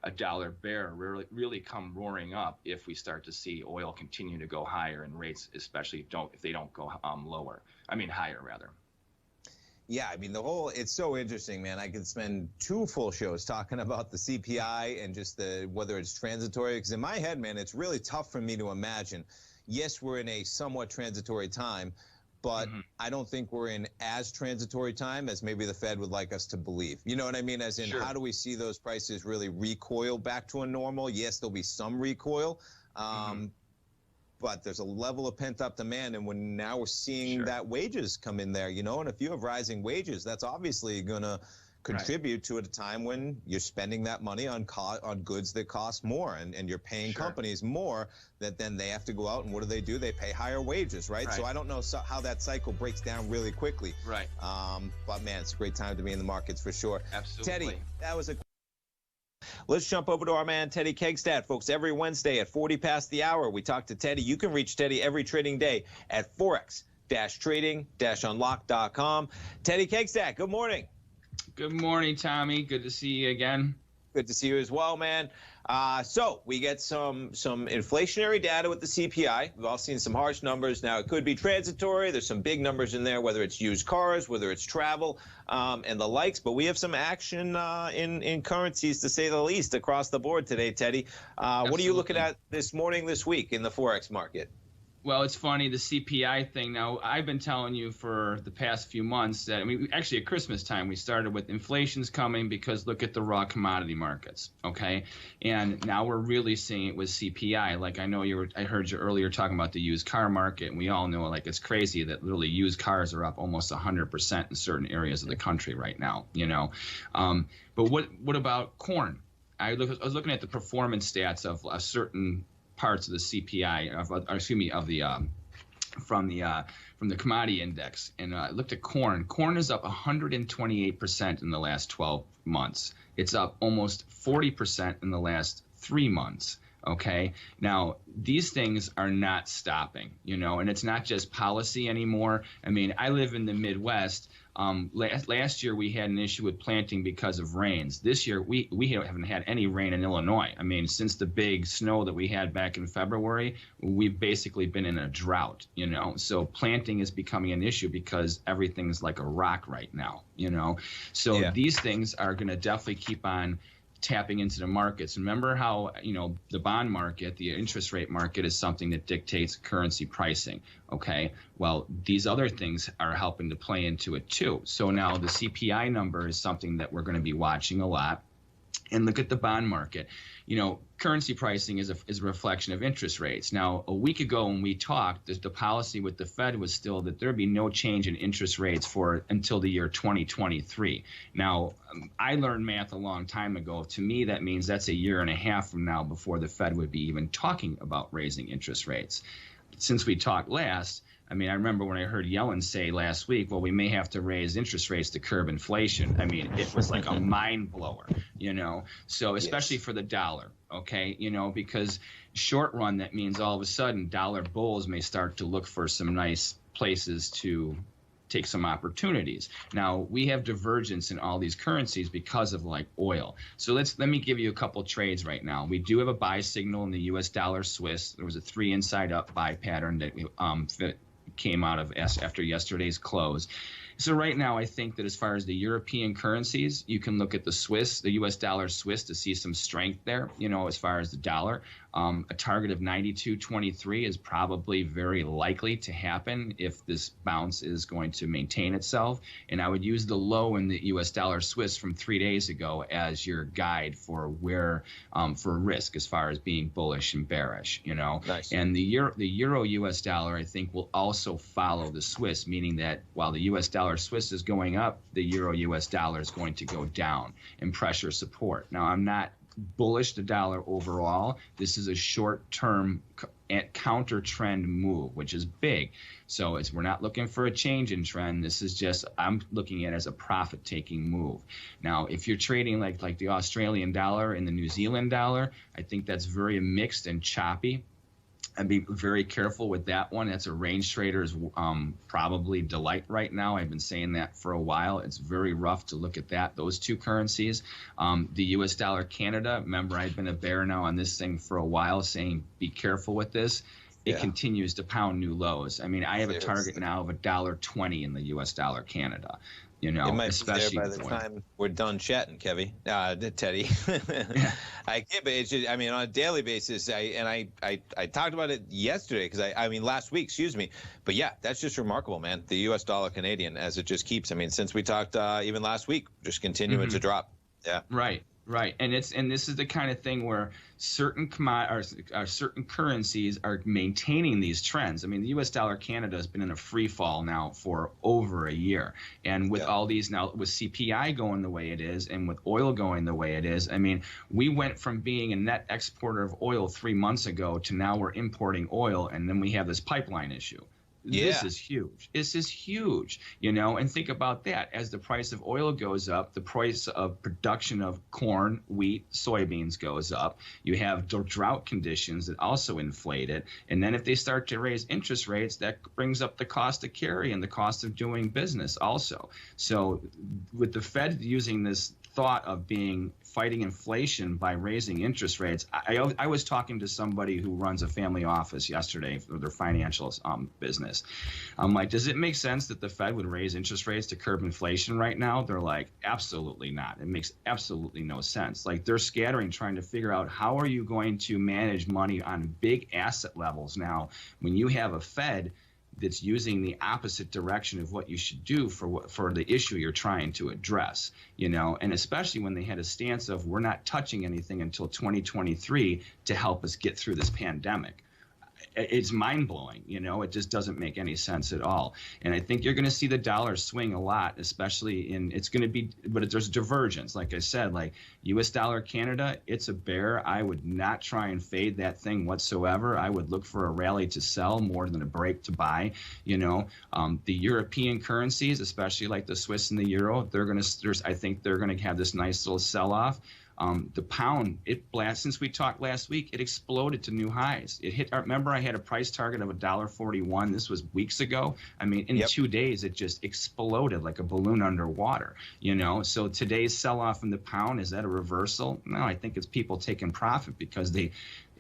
a dollar bear really come roaring up if we start to see oil continue to go higher and rates especially if they don't go higher rather. Yeah, I mean, it's so interesting, man. I could spend 2 full shows talking about the CPI and just whether it's transitory, because in my head, man, it's really tough for me to imagine. Yes, we're in a somewhat transitory time, but I don't think we're in as transitory time as maybe the Fed would like us to believe. You know what I mean? As in, how do we see those prices really recoil back to a normal? Yes, there'll be some recoil, but there's a level of pent-up demand, and now we're seeing that wages come in there, you know? And if you have rising wages, that's obviously going to contribute to at a time when you're spending that money on goods that cost more, and you're paying companies more, that then they have to go out and what do? They pay higher wages, right? So I don't know how that cycle breaks down really quickly. Right. But man, it's a great time to be in the markets for sure. Absolutely. Teddy, that was a... Let's jump over to our man, Teddy Kegstad, folks. Every Wednesday at 40 past the hour, we talk to Teddy. You can reach Teddy every trading day at forex-trading-unlock.com. Teddy Kegstad, good morning. Good morning, Tommy. Good to see you again. Good to see you as well, man. So we get some inflationary data with the CPI. We've all seen some harsh numbers. Now, it could be transitory. There's some big numbers in there, whether it's used cars, whether it's travel, and the likes. But we have some action in currencies, to say the least, across the board today, Teddy. What are you looking at this morning, this week in the Forex market? Well, it's funny, the CPI thing. Now, I've been telling you for the past few months that, I mean, actually at Christmas time, we started with inflation's coming because look at the raw commodity markets, okay? And now we're really seeing it with CPI. Like I heard you earlier talking about the used car market, and we all know, like, it's crazy that literally used cars are up almost 100% in certain areas of the country right now, you know? But what about corn? I was looking at the performance stats of certain parts of the CPI, from the commodity index, and I looked at corn. Corn is up 128% in the last 12 months. It's up almost 40% in the last 3 months. Okay, now these things are not stopping, you know, and it's not just policy anymore. I mean, I live in the Midwest. Last year we had an issue with planting because of rains. This year we haven't had any rain in Illinois. I mean, since the big snow that we had back in February, we've basically been in a drought, you know. So planting is becoming an issue because everything's like a rock right now, you know. So these things are going to definitely keep on tapping into the markets. Remember how, you know, the bond market, the interest rate market is something that dictates currency pricing. Okay, well, these other things are helping to play into it too. So now the CPI number is something that we're going to be watching a lot. And look at the bond market. You know, currency pricing is a reflection of interest rates. Now, a week ago when we talked, the policy with the Fed was still that there would be no change in interest rates until the year 2023. Now, I learned math a long time ago. To me, that means that's a year and a half from now before the Fed would be even talking about raising interest rates. Since we talked last, I mean, I remember when I heard Yellen say last week, well, we may have to raise interest rates to curb inflation. I mean, it was like a mind blower, you know, so especially for the dollar, okay, you know, because short run, that means all of a sudden dollar bulls may start to look for some nice places to take some opportunities. Now, we have divergence in all these currencies because of like oil. So let me give you a couple trades right now. We do have a buy signal in the US dollar Swiss. There was a 3 inside up buy pattern that came out of after yesterday's close. So right now, I think that as far as the European currencies, you can look at the US dollar Swiss to see some strength there, as far as the dollar. A target of 92.23 is probably very likely to happen if this bounce is going to maintain itself. And I would use the low in the US dollar Swiss from 3 days ago as your guide for where for risk as far as being bullish and bearish, Nice. And the euro US dollar, I think, will also follow the Swiss, meaning that while the US dollar Swiss is going up, the euro US dollar is going to go down and pressure support. Now, I'm not bullish the dollar overall. This is a short-term counter trend move, which is big. So we're not looking for a change in trend. This is just, I'm looking at it as a profit-taking move. Now, if you're trading like the Australian dollar and the New Zealand dollar, I think that's very mixed and choppy. I'd be very careful with that one. That's a range trader's probably delight right now. I've been saying that for a while. It's very rough to look at those two currencies. The US dollar Canada, remember, I've been a bear now on this thing for a while, saying be careful with this. It continues to pound new lows. I mean, I have a target now of $1.20 in the US dollar Canada. It might especially be there by the time we're done chatting, Teddy. I get, but it's just, I mean, on a daily basis, I talked about it yesterday last week, excuse me. But yeah, that's just remarkable, man. The U.S. dollar Canadian, as it just keeps. I mean, since we talked even last week, just continuing to drop. Yeah. Right, and this is the kind of thing where certain certain currencies are maintaining these trends. I mean, the U.S. dollar Canada has been in a free fall now for over a year, and with all these now, with CPI going the way it is, and with oil going the way it is, I mean, we went from being a net exporter of oil 3 months ago to now we're importing oil, and then we have this pipeline issue. Yeah. This is huge. This is huge, and think about that. As the price of oil goes up, the price of production of corn, wheat, soybeans goes up. You have drought conditions that also inflate it. And then if they start to raise interest rates, that brings up the cost of carry and the cost of doing business also. So with the Fed using this thought of fighting inflation by raising interest rates. I was talking to somebody who runs a family office yesterday for their financial business. I'm like, does it make sense that the Fed would raise interest rates to curb inflation right now? They're like, absolutely not. It makes absolutely no sense. Like, they're scattering, trying to figure out how are you going to manage money on big asset levels now when you have a Fed that's using the opposite direction of what you should do for the issue you're trying to address, and especially when they had a stance of we're not touching anything until 2023 to help us get through this pandemic. It's mind-blowing, it just doesn't make any sense at all. And I think you're going to see the dollar swing a lot, especially but there's divergence. Like I said, like US dollar Canada, it's a bear. I would not try and fade that thing whatsoever. I would look for a rally to sell more than a break to buy. The European currencies, especially like the Swiss and the euro, I think they're going to have this nice little sell-off. The pound, since we talked last week, it exploded to new highs. It hit. Remember, I had a price target of $1.41. This was weeks ago. I mean, in 2 days, it just exploded like a balloon underwater. So today's sell-off in the pound, is that a reversal? No, I think it's people taking profit because they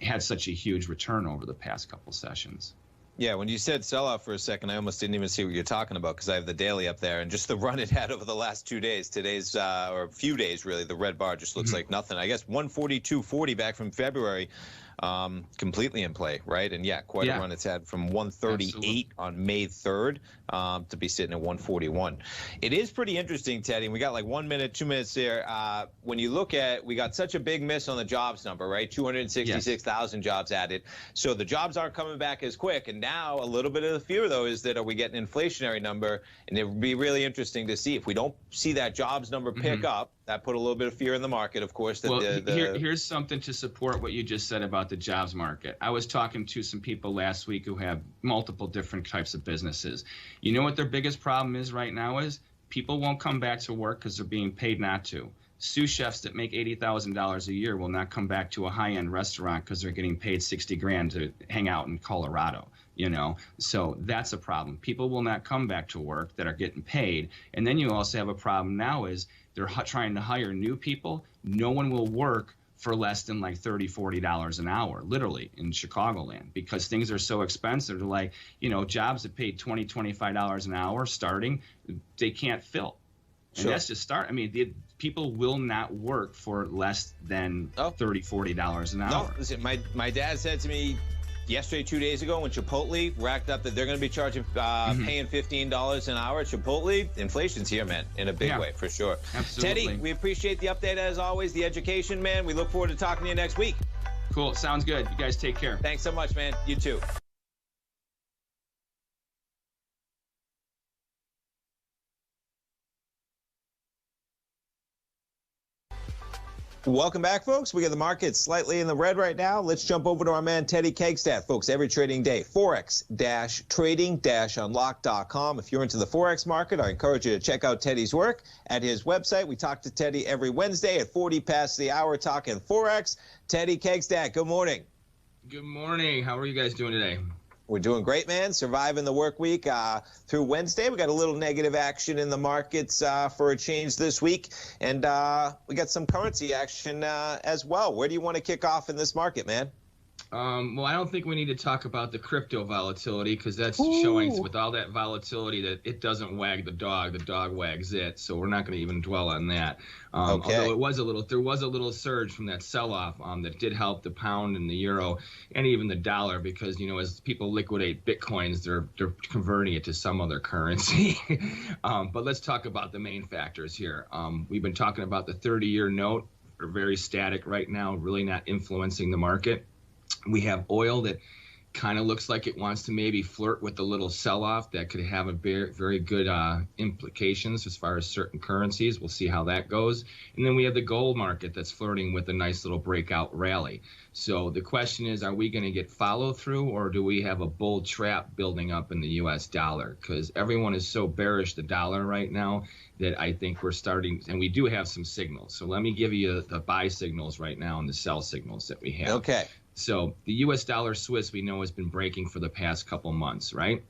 had such a huge return over the past couple sessions. Yeah, when you said sell-off for a second, I almost didn't even see what you're talking about because I have the daily up there, and just the run it had over the last 2 days. Today's, or a few days really, the red bar just looks like nothing. I guess 142.40 back from February, completely in play, right? And quite a run it's had from 138 on May 3rd to be sitting at 141. It is pretty interesting, Teddy, and we got like 1 minute, 2 minutes there. When you look at, we got such a big miss on the jobs number, right? 266,000 jobs added. So the jobs aren't coming back as quick. And now a little bit of the fear, though, is that are we getting an inflationary number? And it would be really interesting to see if we don't see that jobs number pick up. That put a little bit of fear in the market, of course. Here's something to support what you just said about the jobs market. I was talking to some people last week who have multiple different types of businesses. You know what their biggest problem is right now is people won't come back to work because they're being paid not to. Sous chefs that make $80,000 a year will not come back to a high-end restaurant because they're getting paid $60,000 to hang out in Colorado. you know. So that's a problem. People will not come back to work that are getting paid. And then you also have a problem now is they're trying to hire new people. No one will work for less than like $30-$40 an hour, literally, in Chicagoland, because things are so expensive. They're like, you know, jobs that pay $20-$25 an hour starting, they can't fill. And Sure. that's just start. I mean, people will not work for less than $30-$40 an hour. No, listen, my dad said to me yesterday, 2 days ago, when Chipotle racked up that they're going to be charging, paying $15 an hour at Chipotle, inflation's here, man, in a big way, for sure. Absolutely. Teddy, we appreciate the update as always, the education, man. We look forward to talking to you next week. Cool. Sounds good. You guys take care. Thanks so much, man. You too. Welcome back, folks. We got the market slightly in the red right now. Let's jump over to our man, Teddy Kegstad, folks, every trading day. Forex-trading-unlock.com. If you're into the Forex market, I encourage you to check out Teddy's work at his website. We talk to Teddy every Wednesday at 40 past the hour talking Forex. Teddy Kegstad, good morning. Good morning. How are you guys doing today? We're doing great, man. Surviving the work week through Wednesday. We got a little negative action in the markets for a change this week. And we got some currency action as well. Where do you want to kick off in this market, man? Well, I don't think we need to talk about the crypto volatility because that's showing with all that volatility that it doesn't wag the dog wags it. So we're not going to even dwell on that. Although there was a little surge from that sell-off that did help the pound and the euro and even the dollar because, you know, as people liquidate Bitcoins, they're converting it to some other currency. But let's talk about the main factors here. We've been talking about the 30-year note. Are very static right now, really not influencing the market. We have oil that kind of looks like it wants to maybe flirt with a little sell-off that could have a very, very good implications as far as certain currencies. We'll see how that goes. And then we have the gold market that's flirting with a nice little breakout rally. So the question is, are we going to get follow-through or do we have a bull trap building up in the U.S. dollar? Because everyone is so bearish the dollar right now that I think we're starting, and we do have some signals. So let me give you the buy signals right now and the sell signals that we have. Okay. So the U.S. dollar Swiss we know has been breaking for the past couple months, right?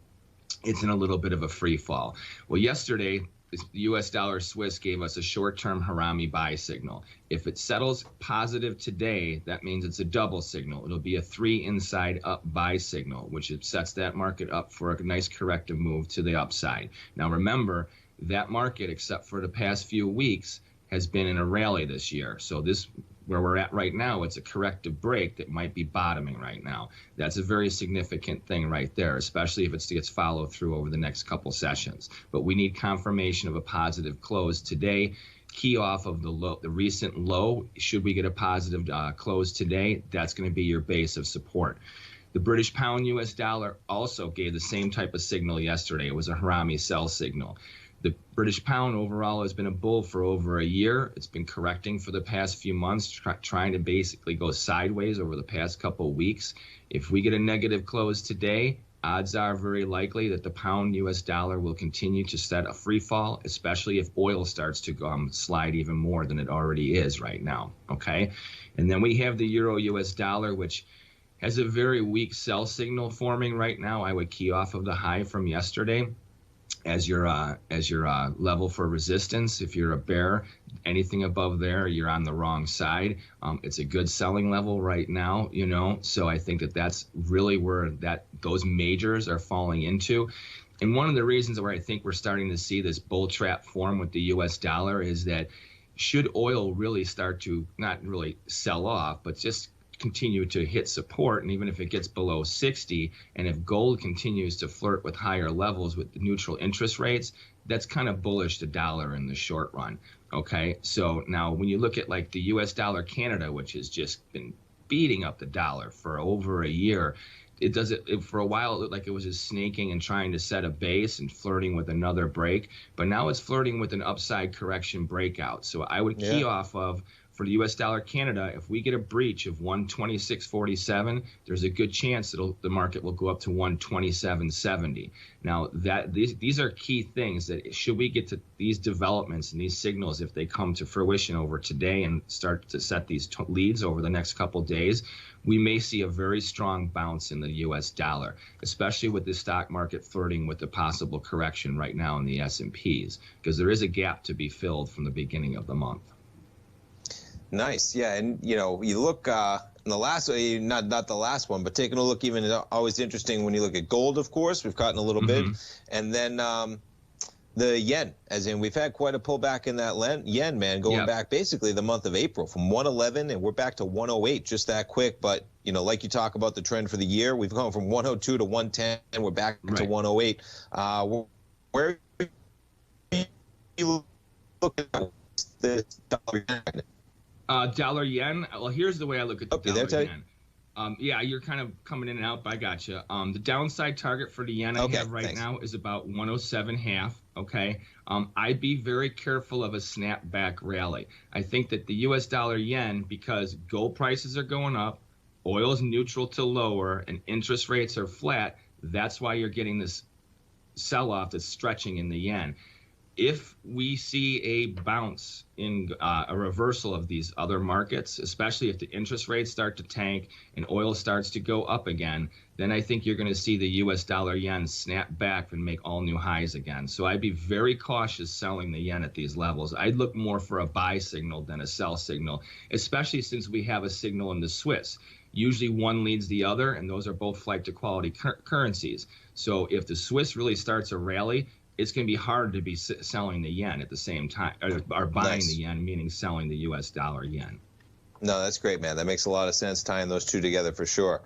It's in a little bit of a free fall. Well, yesterday, the U.S. dollar Swiss gave us a short-term Harami buy signal. If it settles positive today, that means it's a double signal. It'll be a 3 inside up buy signal, which sets that market up for a nice corrective move to the upside. Now, remember, that market, except for the past few weeks, has been in a rally this year. So this, where we're at right now, it's a corrective break that might be bottoming right now. That's a very significant thing right there, especially if it gets followed through over the next couple sessions. But we need confirmation of a positive close today. Key off of the recent low. Should we get a positive close today, that's going to be your base of support. The British pound US dollar also gave the same type of signal yesterday. It was a Harami sell signal. The British pound overall has been a bull for over a year. It's been correcting for the past few months, trying to basically go sideways over the past couple of weeks. If we get a negative close today, odds are very likely that the pound US dollar will continue to set a free fall, especially if oil starts to slide even more than it already is right now. Okay. And then we have the euro US dollar, which has a very weak sell signal forming right now. I would key off of the high from yesterday as your level for resistance. If you're a bear, anything above there, you're on the wrong side. It's a good selling level right now, you know. So I think that's really where those majors are falling into. And one of the reasons where I think we're starting to see this bull trap form with the U.S. dollar is that should oil really start to not really sell off, but just continue to hit support, and even if it gets below 60, and if gold continues to flirt with higher levels with the neutral interest rates, that's kind of bullish the dollar in the short run. Okay, so now when you look at like the US dollar Canada, which has just been beating up the dollar for over a year, for a while it looked like it was just snaking and trying to set a base and flirting with another break, but now it's flirting with an upside correction breakout. So I would key off of for the U.S. dollar Canada, if we get a breach of 126.47, there's a good chance the market will go up to 127.70. Now, these are key things that should we get to these developments and these signals, if they come to fruition over today and start to set these leads over the next couple days, we may see a very strong bounce in the U.S. dollar, especially with the stock market flirting with the possible correction right now in the S&Ps, because there is a gap to be filled from the beginning of the month. Nice, yeah, and you look in the last, not the last one, but taking a look, even always interesting when you look at gold. Of course, we've gotten a little bit, and then the yen, as in we've had quite a pullback in that yen, man, going back basically the month of April from 111, and we're back to 108 just that quick. But like you talk about the trend for the year, we've gone from 102 to 110, and we're back to 108. Where you look at the dollar yen? Dollar yen. Well, here's the way I look at the dollar yen. Yeah, you're kind of coming in and out, but I got you. The downside target for the yen I have right now is about 107.5. Okay. I'd be very careful of a snapback rally. I think that the U.S. dollar yen, because gold prices are going up, oil is neutral to lower, and interest rates are flat, that's why you're getting this sell-off that's stretching in the yen. If we see a bounce in a reversal of these other markets, especially if the interest rates start to tank and oil starts to go up again, then I think you're going to see the U.S. dollar yen snap back and make all new highs again. So I'd be very cautious selling the yen at these levels. I'd look more for a buy signal than a sell signal, especially since we have a signal in the Swiss. Usually one leads the other, and those are both flight to quality currencies. So if the Swiss really starts a rally, it's going to be hard to be selling the yen at the same time, or buying the yen, meaning selling the U.S. dollar yen. No, that's great, man. That makes a lot of sense, tying those two together for sure.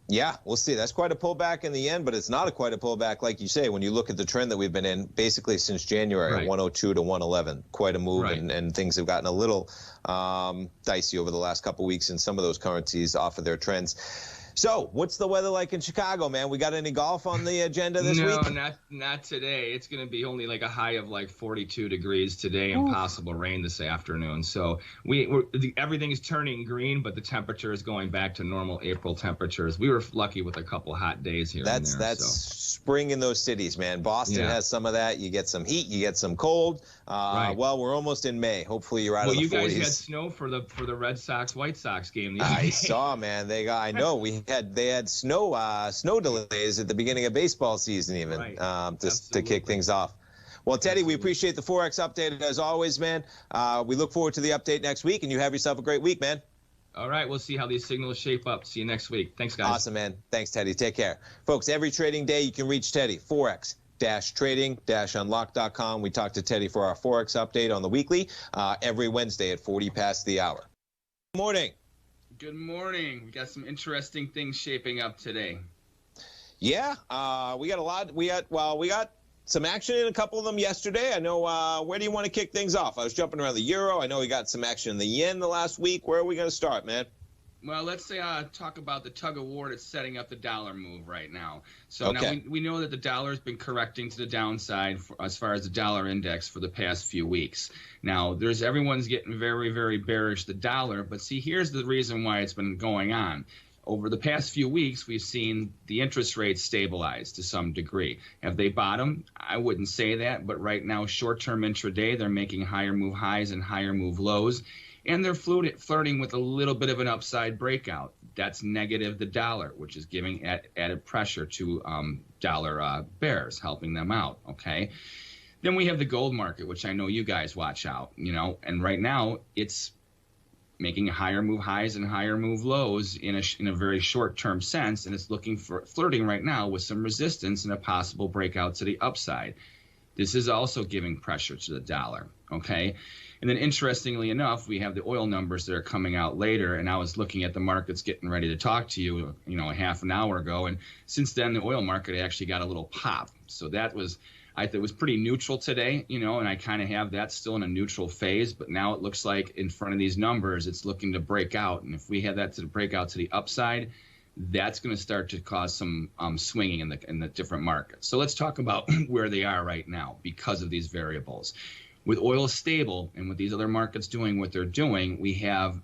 Yeah, we'll see. That's quite a pullback in the yen, but it's not quite a pullback, like you say, when you look at the trend that we've been in basically since January, 102 to 111. Quite a move, and things have gotten a little dicey over the last couple weeks in some of those currencies off of their trends. So, what's the weather like in Chicago, man? We got any golf on the agenda this week? No, not today. It's going to be only like a high of like 42 degrees today and possible rain this afternoon. So everything is turning green, but the temperature is going back to normal April temperatures. We were lucky with a couple hot days here and there. That's spring in those cities, man. Boston has some of that. You get some heat, you get some cold. Well, we're almost in May. Hopefully, you're out of the 40s. Well, you guys had snow for the Red Sox White Sox game. I saw, man. I know they had snow delays at the beginning of baseball season, even to kick things off. Well, Teddy, we appreciate the Forex update as always, man. We look forward to the update next week, and you have yourself a great week, man. All right, we'll see how these signals shape up. See you next week. Thanks, guys. Awesome, man. Thanks, Teddy. Take care. Folks, every trading day you can reach Teddy, Forex-trading-unlock.com. We talk to Teddy for our Forex update on the weekly every Wednesday at 40 past the hour. Good morning. Good morning. We got some interesting things shaping up today. Yeah, we got a lot. We got some action in a couple of them yesterday. I know. Where do you want to kick things off? I was jumping around the euro. I know we got some action in the yen the last week. Where are we going to start, man? Well, let's say talk about the tug of war that's setting up the dollar move right now. So now we know that the dollar's been correcting to the downside as far as the dollar index for the past few weeks. Now, everyone's getting very, very bearish the dollar, but see, here's the reason why it's been going on. Over the past few weeks, we've seen the interest rates stabilize to some degree. Have they bottomed? I wouldn't say that, but right now, short-term intraday, they're making higher move highs and higher move lows. And they're flirting with a little bit of an upside breakout. That's negative the dollar, which is giving added pressure to dollar bears, helping them out, okay? Then we have the gold market, which I know you guys watch out, and right now it's making higher move highs and higher move lows in a very short-term sense, and it's flirting right now with some resistance and a possible breakout to the upside. This is also giving pressure to the dollar, okay? And then interestingly enough, we have the oil numbers that are coming out later, and I was looking at the markets getting ready to talk to you, a half an hour ago, and since then the oil market actually got a little pop. So that was, I thought it was pretty neutral today, and I kind of have that still in a neutral phase, but now it looks like in front of these numbers, it's looking to break out, and if we have that to break out to the upside, that's going to start to cause some swinging in the different markets. So let's talk about where they are right now because of these variables. With oil stable and with these other markets doing what they're doing, we have,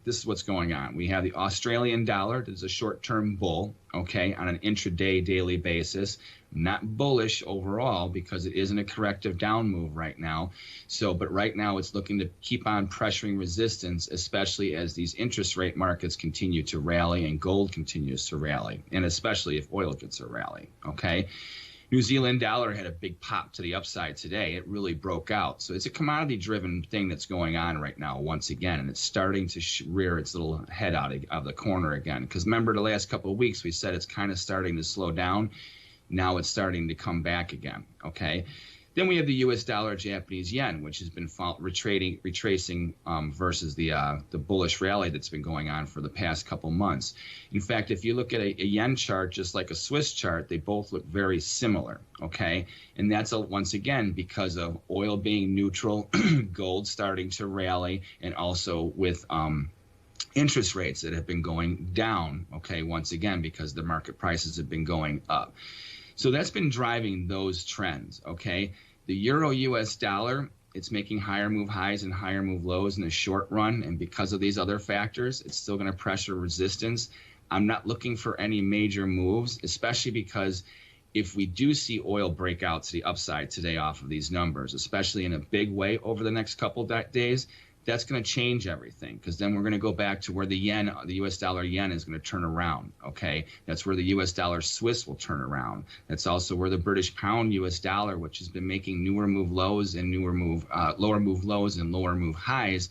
this is what's going on. We have the Australian dollar, that's a short-term bull, okay, on an intraday daily basis. Not bullish overall because it isn't a corrective down move right now. So, but right now it's looking to keep on pressuring resistance, especially as these interest rate markets continue to rally and gold continues to rally, and especially if oil gets a rally, okay? New Zealand dollar had a big pop to the upside today. It really broke out. So it's a commodity-driven thing that's going on right now once again, and it's starting to rear its little head out of the corner again. Because remember the last couple of weeks we said it's kind of starting to slow down. Now it's starting to come back again, okay? Then we have the U.S. dollar, Japanese yen, which has been retracing versus the bullish rally that's been going on for the past couple months. In fact, if you look at a yen chart, just like a Swiss chart, they both look very similar, okay? And that's, once again, because of oil being neutral, gold starting to rally, and also with interest rates that have been going down, okay, once again, because the market prices have been going up. So that's been driving those trends, okay? The euro-US dollar, it's making higher move highs and higher move lows in the short run, and because of these other factors, it's still going to pressure resistance. I'm not looking for any major moves, especially because if we do see oil break out to the upside today off of these numbers, especially in a big way over the next couple days, that's going to change everything, because then we're going to go back to where the yen, the U.S. dollar yen is going to turn around, okay? That's where the U.S. dollar Swiss will turn around. That's also where the British pound U.S. dollar, which has been making newer move lows and lower move lows and lower move highs,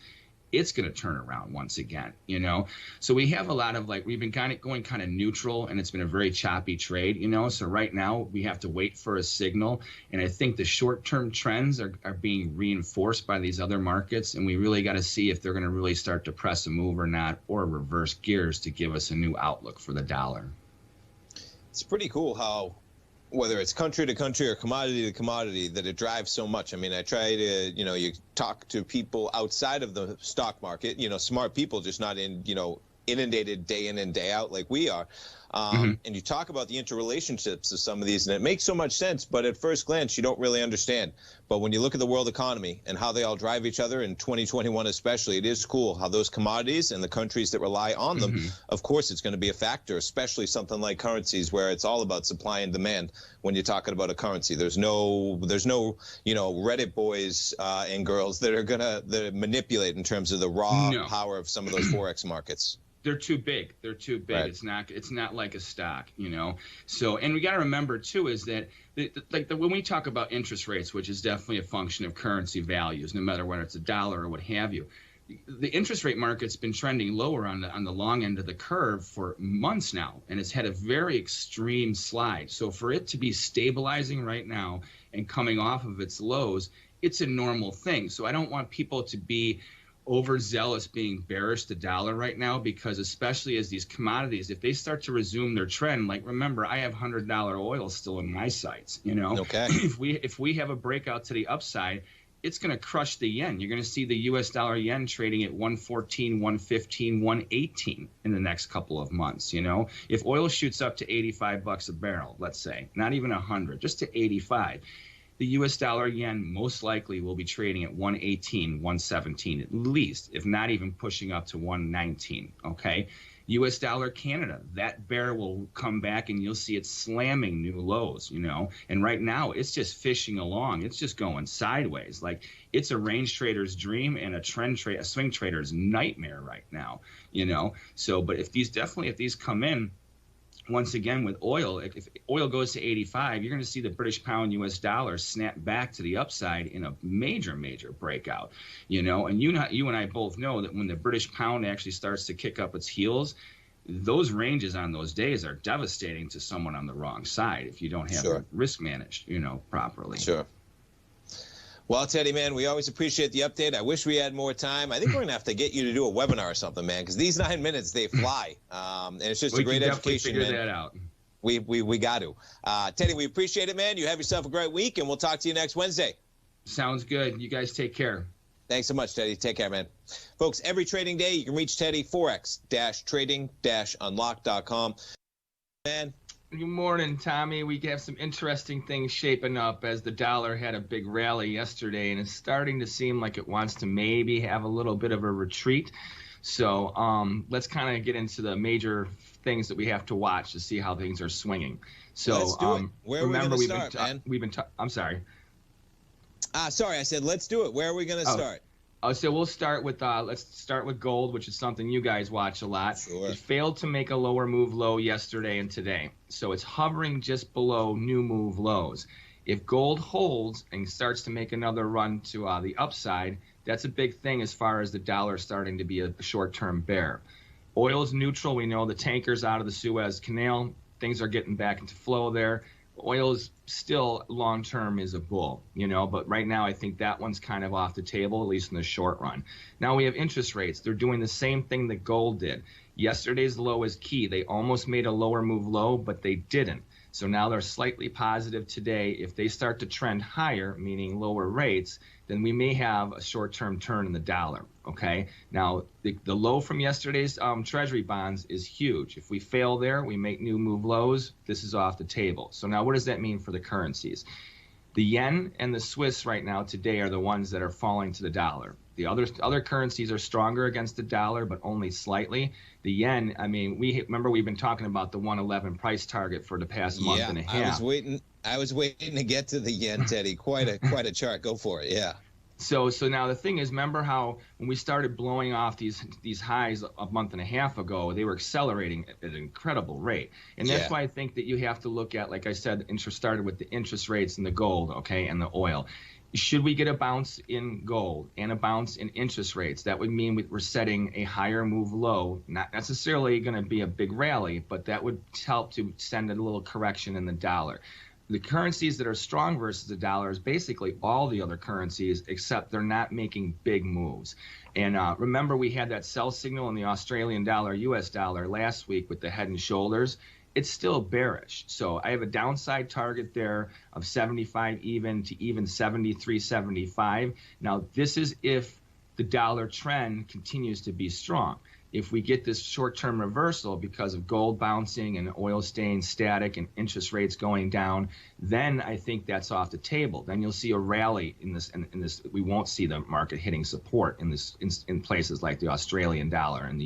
it's going to turn around once again, you know? So we have a lot of, like, we've been going kind of neutral, and it's been a very choppy trade, you know? So right now we have to wait for a signal, and I think the short-term trends are being reinforced by these other markets, and we really got to see if they're going to really start to press a move or not, or reverse gears to give us a new outlook for the dollar. It's pretty cool how, whether it's country to country or commodity to commodity, that it drives so much. I mean, I try to, you talk to people outside of the stock market, smart people, just not inundated day in and day out like we are. And you talk about the interrelationships of some of these, and it makes so much sense, but at first glance, you don't really understand. But when you look at the world economy and how they all drive each other in 2021 especially, it is cool how those commodities and the countries that rely on them, of course, it's going to be a factor, especially something like currencies where it's all about supply and demand when you're talking about a currency. There's no Reddit boys and girls that are going to manipulate in terms of the raw power of some of those Forex markets. They're too big. They're too big. Right. It's not like a stock, So, and we got to remember too is that when we talk about interest rates, which is definitely a function of currency values, no matter whether it's a dollar or what have you, the interest rate market's been trending lower on the long end of the curve for months now, and it's had a very extreme slide. So for it to be stabilizing right now and coming off of its lows, it's a normal thing. So I don't want people to be overzealous being bearish the dollar right now, because especially as these commodities, if they start to resume their trend, like remember, I have $100 oil still in my sights, Okay. If we have a breakout to the upside, it's going to crush the yen. You're going to see the U.S. dollar yen trading at 114, 115, 118 in the next couple of months. If oil shoots up to $85 a barrel, let's say, not even 100, just to 85, the U.S. dollar yen most likely will be trading at 118, 117 at least, if not even pushing up to 119, okay? U.S. dollar Canada, that bear will come back and you'll see it slamming new lows, And right now it's just fishing along. It's just going sideways. Like it's a range trader's dream and a swing trader's nightmare right now, So, but if these come in, once again, with oil, if oil goes to 85, you're going to see the British pound U.S. dollar snap back to the upside in a major, major breakout, And you and I both know that when the British pound actually starts to kick up its heels, those ranges on those days are devastating to someone on the wrong side if you don't have it risk managed, properly. Sure. Well, Teddy, man, we always appreciate the update. I wish we had more time. I think we're going to have to get you to do a webinar or something, man, because these 9 minutes, they fly. And it's just a great education, man. We can definitely figure that out. We got to. Teddy, we appreciate it, man. You have yourself a great week, and we'll talk to you next Wednesday. Sounds good. You guys take care. Thanks so much, Teddy. Take care, man. Folks, every trading day, you can reach Teddy, forex-trading-unlock.com. Man, Good morning, Tommy. We have some interesting things shaping up as the dollar had a big rally yesterday, and it's starting to seem like it wants to maybe have a little bit of a retreat. So let's kind of get into the major things that we have to watch to see how things are swinging. So let's do it. Where remember, are we going to start, man? I'm sorry. Sorry, I said let's do it. Where are we going to start? So we'll start with let's start with gold, which is something you guys watch a lot. Sure. It failed to make a lower move low yesterday and today, so it's hovering just below new move lows. If gold holds and starts to make another run to the upside, that's a big thing as far as the dollar starting to be a short-term bear. Oil's neutral. We know the tanker's out of the Suez Canal. Things are getting back into flow there. Oil's still long-term is a bull, but right now I think that one's kind of off the table, at least in the short run. Now we have interest rates. They're doing the same thing that gold did. Yesterday's low is key. They almost made a lower move low, but they didn't. So now they're slightly positive today. If they start to trend higher, meaning lower rates, then we may have a short-term turn in the dollar, okay? Now, the low from yesterday's Treasury bonds is huge. If we fail there, we make new move lows, this is off the table. So now what does that mean for the currencies? The yen and the Swiss right now today are the ones that are falling to the dollar. The other currencies are stronger against the dollar, but only slightly. The yen, I mean, remember we've been talking about the 111 price target for the past month and a half. I was waiting to get to the yen, Teddy. Quite a chart. Go for it. Yeah. So now the thing is, remember how when we started blowing off these highs a month and a half ago, they were accelerating at an incredible rate. And that's why I think that you have to look at, like I said, started with the interest rates and the gold, okay, and the oil. Should we get a bounce in gold and a bounce in interest rates? That would mean we're setting a higher move low, not necessarily going to be a big rally, but that would help to send a little correction in the dollar. The currencies that are strong versus the dollar is basically all the other currencies, except they're not making big moves. And remember, we had that sell signal in the Australian dollar, US dollar last week with the head and shoulders. It's still bearish. So I have a downside target there of 75 even to even 73.75. Now, this is if the dollar trend continues to be strong. If we get this short-term reversal because of gold bouncing and oil staying static and interest rates going down, then I think that's off the table. Then you'll see a rally in this. We won't see the market hitting support in places like the Australian dollar and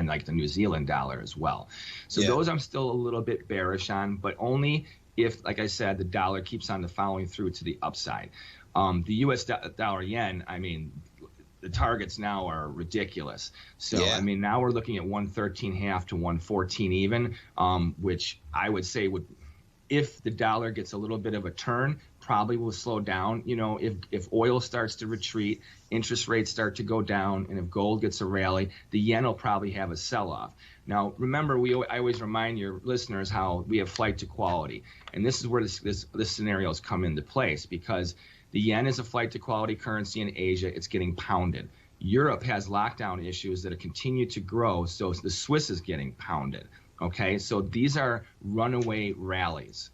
like the New Zealand dollar as well. So those I'm still a little bit bearish on, but only if, like I said, the dollar keeps on following through to the upside. The U.S. dollar yen, I mean, the targets now are ridiculous. So, I mean, now we're looking at 113.5 to 114 even, which I would say would, if the dollar gets a little bit of a turn, probably will slow down. If oil starts to retreat, interest rates start to go down, and if gold gets a rally, the yen will probably have a sell-off. Now, remember, I always remind your listeners how we have flight to quality. And this is where this scenarios come into place, because the yen is a flight to quality currency in Asia. It's getting pounded. Europe has lockdown issues that continue to grow, so the Swiss is getting pounded. Okay, so these are runaway rallies,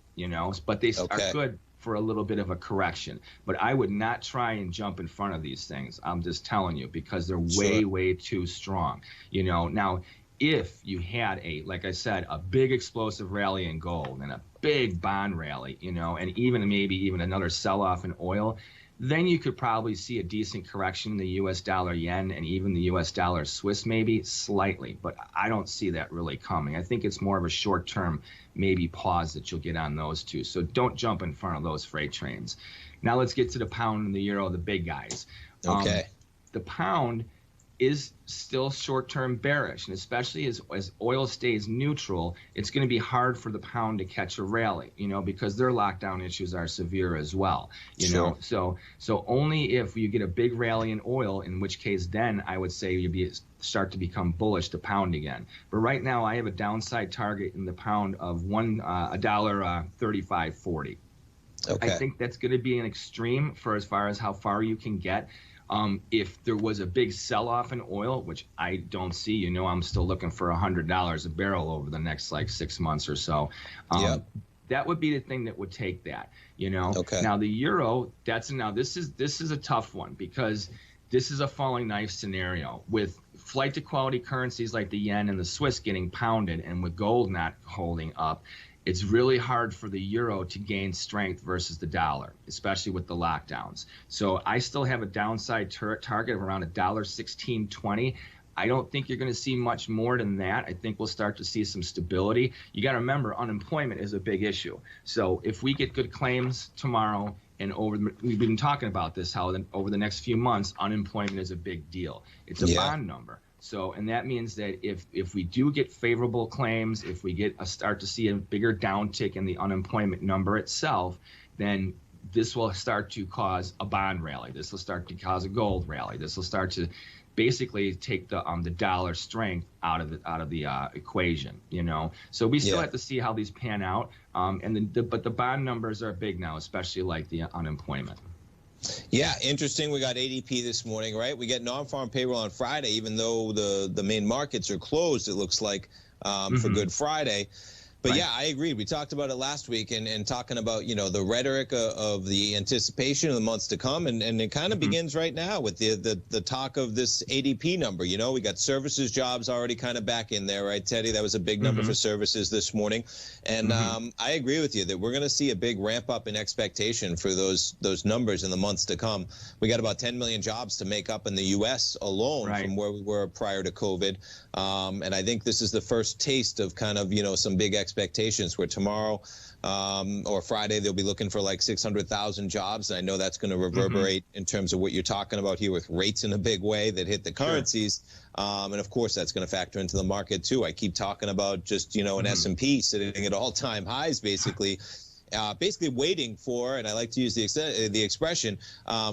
but they are good for a little bit of a correction. But I would not try and jump in front of these things. I'm just telling you, because they're way too strong. Now, if you had like I said, a big explosive rally in gold and a big bond rally, and maybe even another sell-off in oil, then you could probably see a decent correction in the U.S. dollar yen and even the U.S. dollar Swiss, maybe slightly. But I don't see that really coming. I think it's more of a short-term maybe pause that you'll get on those two. So don't jump in front of those freight trains. Now let's get to the pound and the euro, the big guys. Okay. The pound is still short-term bearish, and especially as oil stays neutral, it's going to be hard for the pound to catch a rally, because their lockdown issues are severe as well, So only if you get a big rally in oil, in which case then I would say you start to become bullish to pound again. But right now I have a downside target in the pound of $1.3540. Okay. I think that's going to be an extreme for as far as how far you can get. If there was a big sell-off in oil, which I don't see, I'm still looking for $100 a barrel over the next 6 months or so. That would be the thing that would take that, Okay. Now the euro, this is a tough one, because this is a falling knife scenario with flight to quality currencies like the yen and the Swiss getting pounded, and with gold not holding up. it's really hard for the euro to gain strength versus the dollar, especially with the lockdowns. So I still have a downside target of around $1.1620. I don't think you're going to see much more than that. I think we'll start to see some stability. You got to remember, unemployment is a big issue. So if we get good claims tomorrow, and we've been talking about this, how over the next few months, unemployment is a big deal. It's a bond number. So, and that means that if we do get favorable claims, if we start to see a bigger downtick in the unemployment number itself, then this will start to cause a bond rally. This will start to cause a gold rally. This will start to basically take the dollar strength out of the equation, you know. So we still have to see how these pan out. But the bond numbers are big now, especially like the unemployment. Yeah, interesting. We got ADP this morning, right? We get non-farm payroll on Friday, even though the main markets are closed, it looks like, for Good Friday. But yeah, I agree. We talked about it last week and talking about, you know, the rhetoric of the anticipation of the months to come. And it kind of begins right now with the talk of this ADP number. You know, we got services jobs already kind of back in there, right, Teddy? That was a big number for services this morning. And I agree with you that we're going to see a big ramp up in expectation for those numbers in the months to come. We got about 10 million jobs to make up in the U.S. alone from where we were prior to COVID. And I think this is the first taste of kind of, you know, some big expectations where tomorrow or Friday they'll be looking for like 600,000 jobs. And I know that's going to reverberate in terms of what you're talking about here with rates in a big way that hit the currencies. And of course, that's going to factor into the market too. I keep talking about just, you know, an S&P sitting at all-time highs, basically. Basically waiting for, and I like to use the expression,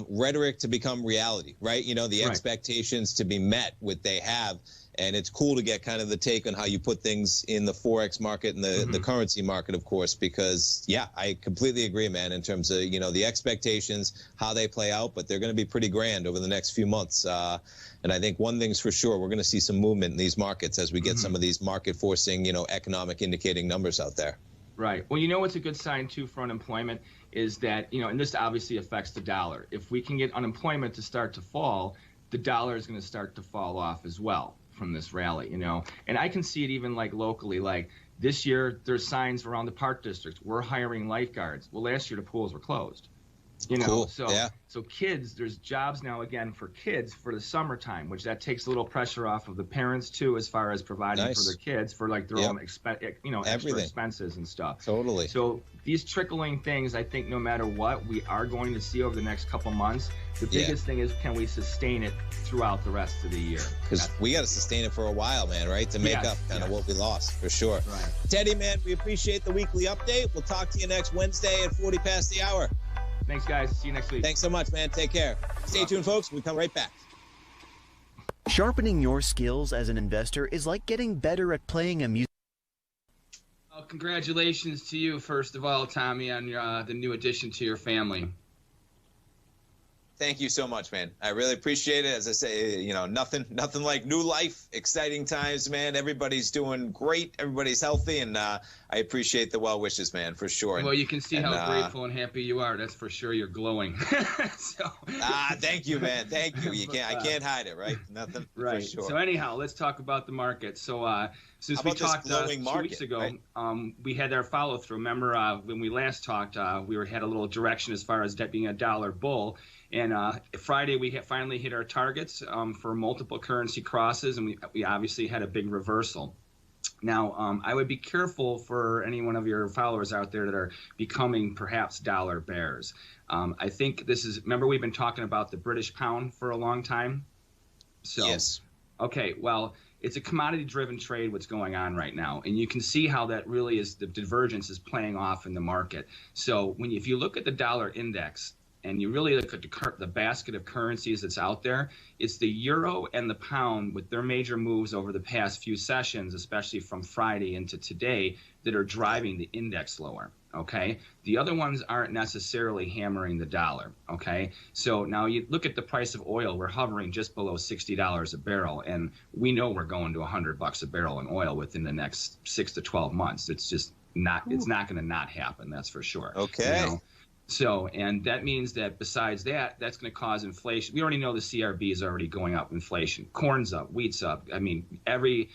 rhetoric to become reality, right? You know, the expectations to be met, what they have. And it's cool to get kind of the take on how you put things in the Forex market and the currency market, of course, because, yeah, I completely agree, man, in terms of, you know, the expectations, how they play out, but they're going to be pretty grand over the next few months. And I think one thing's for sure, we're going to see some movement in these markets as we get some of these market forcing, you know, economic indicating numbers out there. Right. Well, you know what's a good sign, too, for unemployment is that, you know, and this obviously affects the dollar. If we can get unemployment to start to fall, the dollar is going to start to fall off as well from this rally, you know. And I can see it even like locally, like this year there's signs around the park districts. We're hiring lifeguards. Well, last year the pools were closed. You know, so kids, there's jobs now again for kids for the summertime, which that takes a little pressure off of the parents too, as far as providing for their kids for like their own extra expenses and stuff. Totally. So these trickling things, I think no matter what, we are going to see over the next couple months. The biggest thing is, can we sustain it throughout the rest of the year? Because we got to sustain it for a while, man, right? To make up kind of what we lost, for sure. Right. Teddy, man, we appreciate the weekly update. We'll talk to you next Wednesday at 40 past the hour. Thanks, guys. See you next week. Thanks so much, man. Take care. Stay tuned, folks. We come right back. Sharpening your skills as an investor is like getting better at playing a music. Well, congratulations to you, first of all, Tommy, on the new addition to your family. Thank you so much, man. I really appreciate it. As I say, you know, nothing like new life, exciting times, man. Everybody's doing great. Everybody's healthy, and I appreciate the well wishes, man, for sure. Well, you can see how grateful and happy you are. That's for sure. You're glowing. Thank you, man. Thank you. I can't hide it, right? Nothing. Right. For sure. So anyhow, let's talk about the market. So since we talked 2 weeks ago, right? We had our follow through. Remember when we last talked, we had a little direction as far as that being a dollar bull. And Friday, we finally hit our targets for multiple currency crosses, and we obviously had a big reversal. Now, I would be careful for any one of your followers out there that are becoming perhaps dollar bears. I think remember we've been talking about the British pound for a long time? So, yes. Okay, well, it's a commodity-driven trade what's going on right now, and you can see how that really is, the divergence is playing off in the market. So if you look at the dollar index, and you really look at the basket of currencies that's out there, it's the euro and the pound with their major moves over the past few sessions, especially from Friday into today, that are driving the index lower, okay? The other ones aren't necessarily hammering the dollar, okay? So now you look at the price of oil. We're hovering just below $60 a barrel, and we know we're going to $100 a barrel in oil within the next 6 to 12 months. It's just not, it's not going to not happen, that's for sure. Okay. You know? So, and that means that besides that, that's going to cause inflation. We already know the CRB is already going up, inflation. Corn's up, wheat's up. I mean, every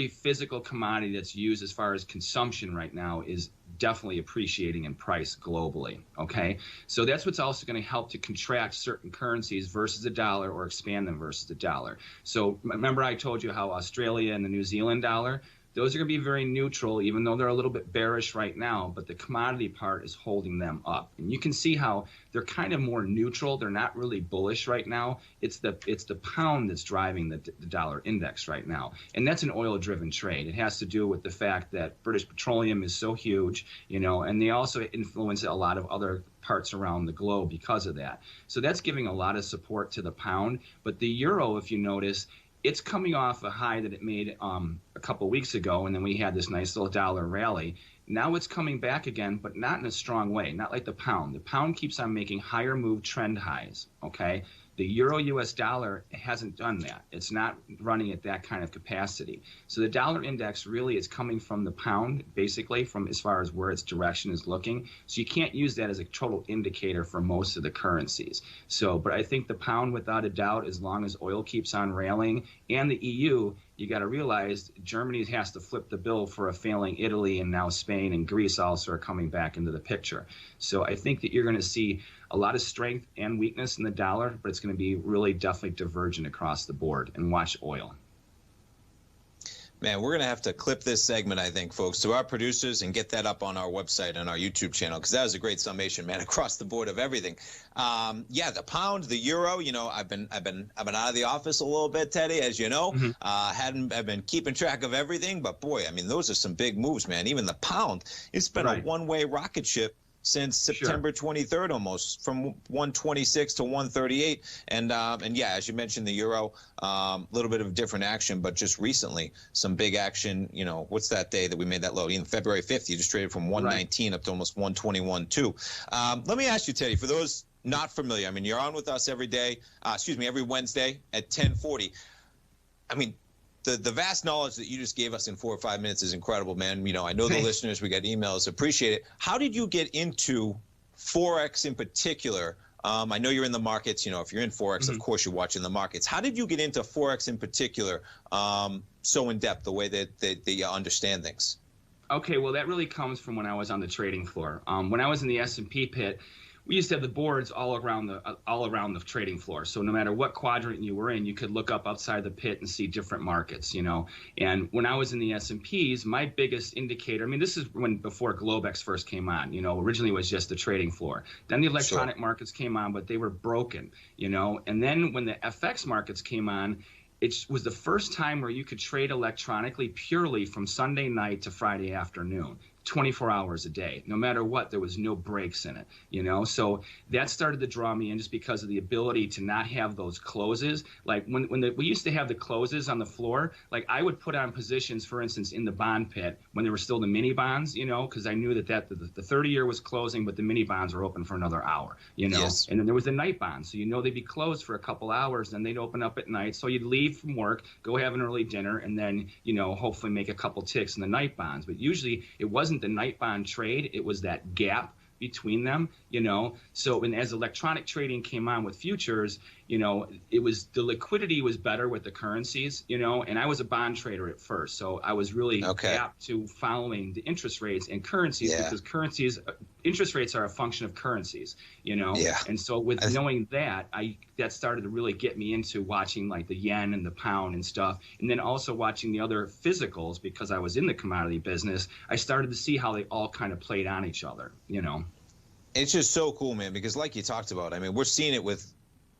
physical commodity that's used as far as consumption right now is definitely appreciating in price globally, okay? So that's what's also going to help to contract certain currencies versus the dollar or expand them versus the dollar. So remember I told you how Australia and the New Zealand dollar, those are going to be very neutral, even though they're a little bit bearish right now, but the commodity part is holding them up. And you can see how they're kind of more neutral. They're not really bullish right now. It's the pound that's driving the dollar index right now. And that's an oil-driven trade. It has to do with the fact that British Petroleum is so huge, you know, and they also influence a lot of other parts around the globe because of that. So that's giving a lot of support to the pound. But the euro, if you notice, it's coming off a high that it made a couple weeks ago, and then we had this nice little dollar rally. Now it's coming back again, but not in a strong way, not like the pound. The pound keeps on making higher move trend highs, okay? The euro-US dollar hasn't done that. It's not running at that kind of capacity. So the dollar index really is coming from the pound, basically, from as far as where its direction is looking. So you can't use that as a total indicator for most of the currencies. So, but I think the pound, without a doubt, as long as oil keeps on railing, and the EU, you got to realize Germany has to flip the bill for a failing Italy, and now Spain and Greece also are coming back into the picture. So I think that you're going to see a lot of strength and weakness in the dollar, but it's going to be really definitely divergent across the board. And watch oil. Man, we're going to have to clip this segment, I think, folks, to our producers and get that up on our website and our YouTube channel, because that was a great summation, man, across the board of everything. Yeah, the pound, the euro, you know, I've been out of the office a little bit, Teddy, as you know. I've been keeping track of everything, but boy, I mean, those are some big moves, man. Even the pound, it's been a one-way rocket ship since September 23rd, almost, from 126 to 138. And yeah, as you mentioned, the euro, a little bit of different action, but just recently, some big action. You know, what's that day that we made that low? Even February 5th, you just traded from 119 up to almost 121.2. Let me ask you, Teddy, for those not familiar, I mean, you're on with us every day, every Wednesday at 10:40. I mean, the vast knowledge that you just gave us in 4 or 5 minutes is incredible, man. You know, I know the listeners, we got emails, appreciate it. How did you get into Forex in particular? I know you're in the markets. You know, if you're in Forex, of course you're watching the markets. How did you get into Forex in particular so in depth, the way that you understand things? Okay, well, that really comes from when I was on the trading floor. When I was in the S&P pit, we used to have the boards all around the trading floor. So no matter what quadrant you were in, you could look up outside the pit and see different markets, you know. And when I was in the S&Ps, my biggest indicator, I mean, this is before Globex first came on, you know. Originally it was just the trading floor. Then the electronic markets came on, but they were broken, you know. And then when the FX markets came on, it was the first time where you could trade electronically purely from Sunday night to Friday afternoon. 24 hours a day. No matter what, there was no breaks in it, you know? So that started to draw me in, just because of the ability to not have those closes. Like when we used to have the closes on the floor, like I would put on positions, for instance, in the bond pit when there were still the mini bonds, you know, because I knew that the 30-year was closing, but the mini bonds were open for another hour, you know? Yes. And then there was the night bonds. So, you know, they'd be closed for a couple hours, then they'd open up at night. So you'd leave from work, go have an early dinner, and then, you know, hopefully make a couple ticks in the night bonds. But usually it wasn't the night bond trade, it was that gap between them, you know. So as electronic trading came on with futures, you know, it was, the liquidity was better with the currencies, you know, and I was a bond trader at first, so I was really apt to following the interest rates and currencies, because currencies, interest rates are a function of currencies, you know. And so with knowing that, that started to really get me into watching like the yen and the pound and stuff, and then also watching the other physicals, because I was in the commodity business. I started to see how they all kind of played on each other, you know. It's just so cool, man, because like you talked about, I mean, we're seeing it with,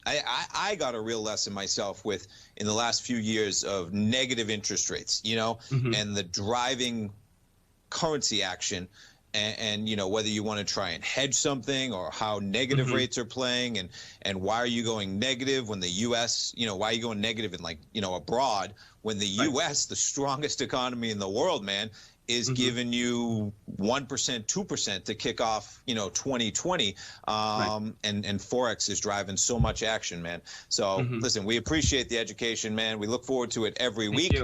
I got a real lesson myself with, in the last few years, of negative interest rates, you know, and the driving currency action, and you know, whether you want to try and hedge something, or how negative rates are playing, and why are you going negative when the U.S., you know, why are you going negative in, like, you know, abroad, when the U.S., the strongest economy in the world, man, is giving you 1%, 2% to kick off, 2020. And Forex is driving so much action, man. So listen, we appreciate the education, man. We look forward to it every week.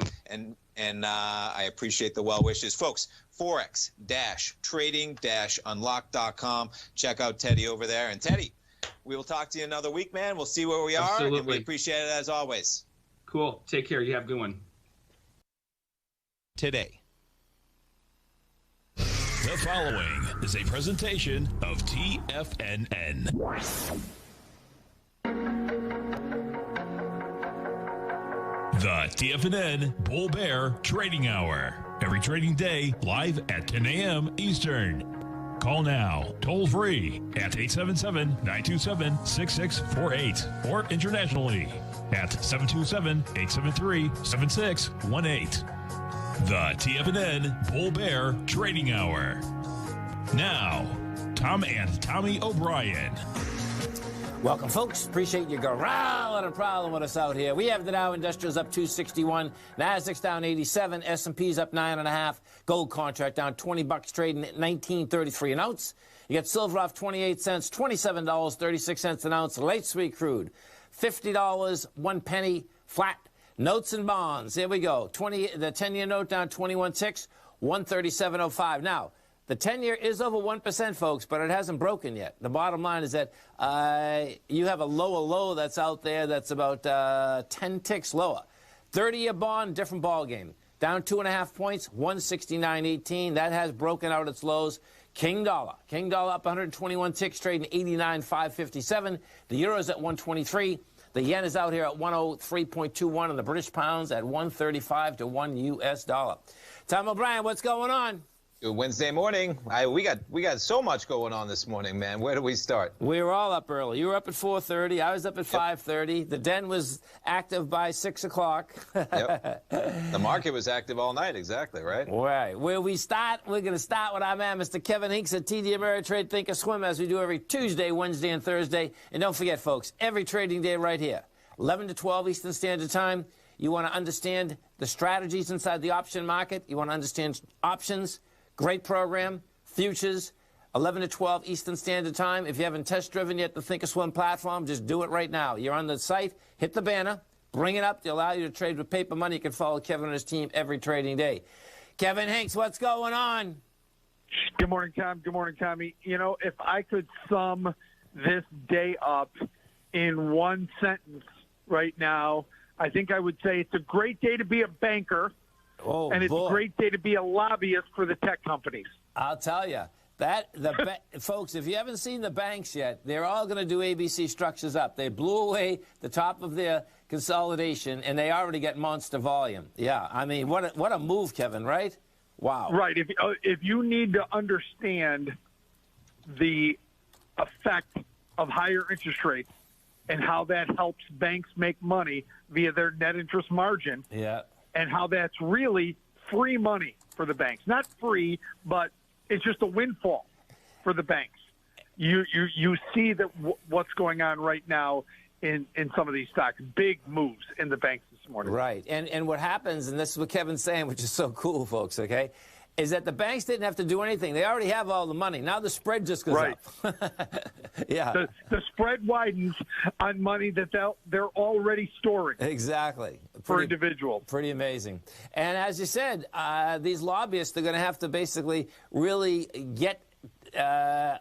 And I appreciate the well wishes. Folks, Forex-trading-unlock.com. Check out Teddy over there. And Teddy, we will talk to you another week, man. We'll see where we are. Absolutely. And we appreciate it as always. Cool. Take care. You have a good one. Today. The following is a presentation of TFNN. The TFNN Bull Bear Trading Hour. Every trading day, live at 10 a.m. Eastern. Call now, toll free at 877-927-6648 or internationally at 727-873-7618. The TFNN Bull Bear Trading Hour. Now, Tom and Tommy O'Brien. Welcome, folks. Appreciate you growling and prowling with us out here. We have the Dow Industrials up 261, Nasdaq's down 87, S&P's up 9.5, gold contract down $20, trading at $19.33 an ounce. You got silver off 28 cents, $27.36 an ounce. Light sweet crude, $50, 1 penny flat. Notes and bonds. Here we go. The 10-year note down 21.6, 137.05. Now, the 10-year is over 1%, folks, but it hasn't broken yet. The bottom line is that you have a lower low that's out there that's about 10 ticks lower. 30-year bond, different ball game. Down 2.5 points, 169.18. That has broken out its lows. King dollar up 121 ticks, trading 89.557. The euro's at 123. The yen is out here at 103.21, and the British pound's at 135 to 1 U.S. dollar. Tom O'Brien, what's going on? Good Wednesday morning. We got so much going on this morning, man. Where do we start? We were all up early. You were up at 4:30. I was up at 5:30. The den was active by 6 o'clock. Yep. The market was active all night, exactly, right? Right. Where we start, we're going to start with our man, Mr. Kevin Hinks at TD Ameritrade Think or Swim, as we do every Tuesday, Wednesday, and Thursday. And don't forget, folks, every trading day right here, 11 to 12 Eastern Standard Time. You want to understand the strategies inside the option market. You want to understand options. Great program, futures, 11 to 12 Eastern Standard Time. If you haven't test-driven yet the Thinkorswim platform, just do it right now. You're on the site, hit the banner, bring it up. They'll allow you to trade with paper money. You can follow Kevin and his team every trading day. Kevin Hinks, what's going on? Good morning, Tom. Good morning, Tommy. You know, if I could sum this day up in one sentence right now, I think I would say it's a great day to be a banker. Oh, and it's boy. a great day to be a lobbyist for the tech companies. I'll tell you. Folks, if you haven't seen the banks yet, they're all going to do ABC structures up. They blew away the top of their consolidation, and they already get monster volume. Yeah, I mean, what a move, Kevin, right? Wow. Right. If you need to understand the effect of higher interest rates and how that helps banks make money via their net interest margin, yeah, and how that's really free money for the banks. Not free, but it's just a windfall for the banks. You see that what's going on right now in some of these stocks. Big moves in the banks this morning. Right. And what happens, and this is what Kevin's saying, which is so cool, folks, okay, is that the banks didn't have to do anything. They already have all the money. Now the spread just goes up. Yeah. The spread widens on money that they're already storing. Exactly. For individuals. Pretty amazing. And as you said, these lobbyists are going to have to basically really get they're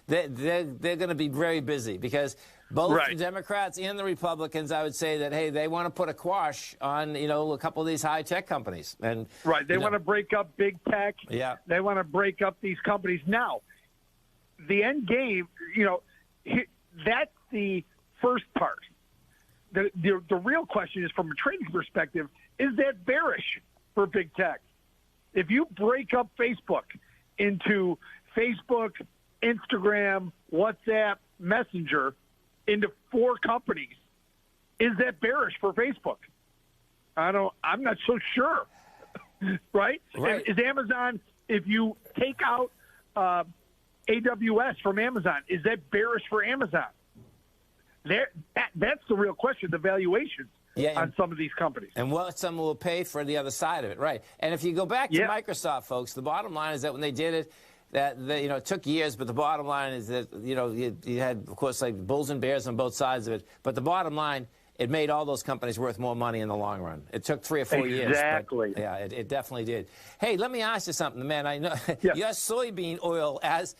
going to be very busy because both the Democrats and the Republicans, I would say that, hey, they want to put a quash on, a couple of these high-tech companies. And they want to break up big tech. Yeah. They want to break up these companies. Now, the end game, that's the first part. The real question is, from a trading perspective, is that bearish for big tech? If you break up Facebook into Facebook, Instagram, WhatsApp, Messenger into 4 companies, is that bearish for Facebook? I'm not so sure. Right? Is Amazon, if you take out AWS from Amazon, is that bearish for Amazon? That's the real question, the valuations on some of these companies. And what someone will pay for the other side of it, right? And if you go back to Microsoft, folks, the bottom line is that when they did it, it took years, but the bottom line is that, you had, of course, like bulls and bears on both sides of it. But the bottom line, it made all those companies worth more money in the long run. It took 3 or 4 years. Exactly. Yeah, it definitely did. Hey, let me ask you something, man. I know your soybean oil as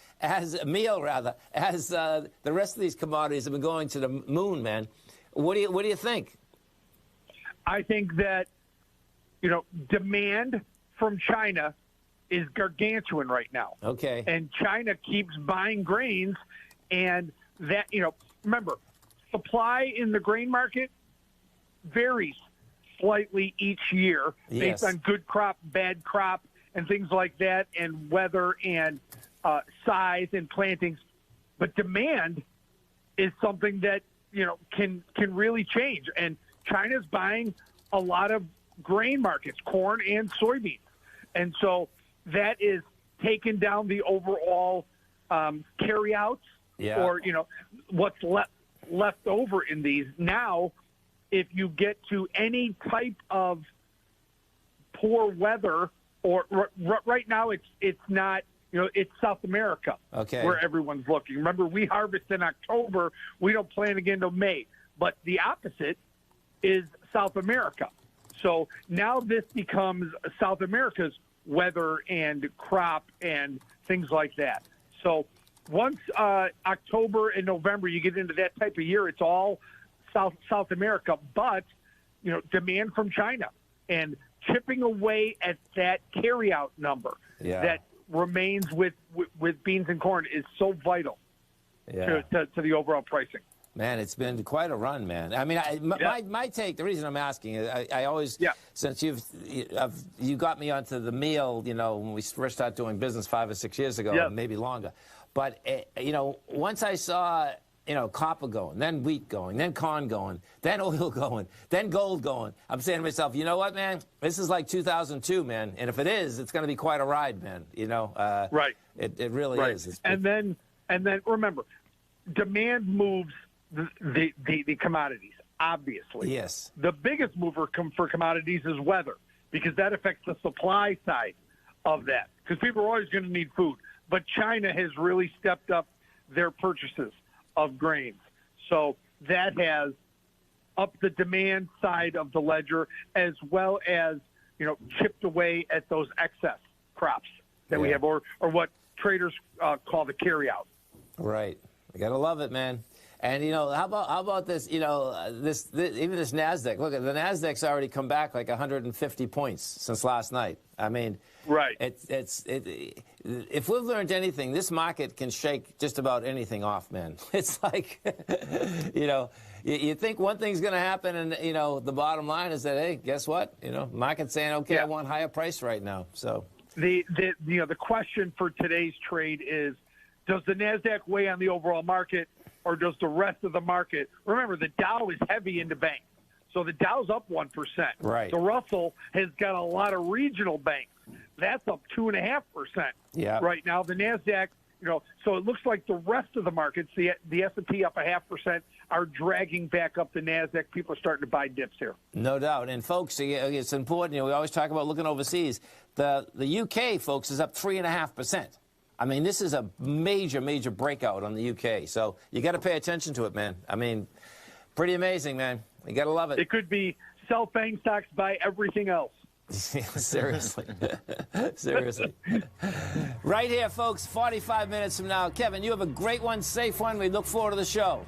meal, rather, as the rest of these commodities have been going to the moon, man. What do you think? I think that, demand from China is gargantuan right now. Okay. And China keeps buying grains, and that, remember, supply in the grain market varies slightly each year based on good crop, bad crop, and things like that, and weather and size and plantings. But demand is something that, can really change. And China's buying a lot of grain markets, corn and soybeans. And so that is taking down the overall carryouts or, what's left over in these. Now, if you get to any type of poor weather, or right now it's not, it's South America where everyone's looking. Remember, we harvest in October. We don't plant again until May. But the opposite is South America. So now this becomes South America's weather and crop and things like that. So once October and November, you get into that type of year, it's all South America. But, demand from China and chipping away at that carryout number that remains with beans and corn is so vital to the overall pricing. Man, it's been quite a run, man. I mean, my take, the reason I'm asking is I always, since you got me onto the meal, when we first started doing business 5 or 6 years ago, maybe longer. But, once I saw, copper going, then wheat going, then corn going, then oil going, then gold going, I'm saying to myself, you know what, man? This is like 2002, man. And if it is, it's going to be quite a ride, man. Right. It really is. And then remember, demand moves the commodities, obviously. Yes. The biggest mover for commodities is weather, because that affects the supply side of that, because people are always going to need food. But China has really stepped up their purchases of grains. So that has upped the demand side of the ledger, as well as, chipped away at those excess crops that we have, or what traders call the carryout. Right. You got to love it, man. And, how about this, even this NASDAQ. Look, the NASDAQ's already come back like 150 points since last night. I mean, if we've learned anything, this market can shake just about anything off, man. It's like, you think one thing's going to happen, and, the bottom line is that, hey, guess what? Market's saying, okay, I want higher price right now. So the question for today's trade is, does the NASDAQ weigh on the overall market, or does the rest of the market? Remember, the Dow is heavy into banks. So the Dow's up 1%. Right. The Russell has got a lot of regional banks. That's up 2.5% right now. The NASDAQ, so it looks like the rest of the markets, the S&P up 0.5%, are dragging back up the NASDAQ. People are starting to buy dips here. No doubt. And, folks, it's important. We always talk about looking overseas. The UK, folks, is up 3.5%. I mean, this is a major, major breakout on the UK. So you got to pay attention to it, man. I mean, pretty amazing, man. You got to love it. It could be sell FANG stocks, buy everything else. Seriously. Seriously. Right here, folks, 45 minutes from now. Kevin, you have a great one, safe one. We look forward to the show.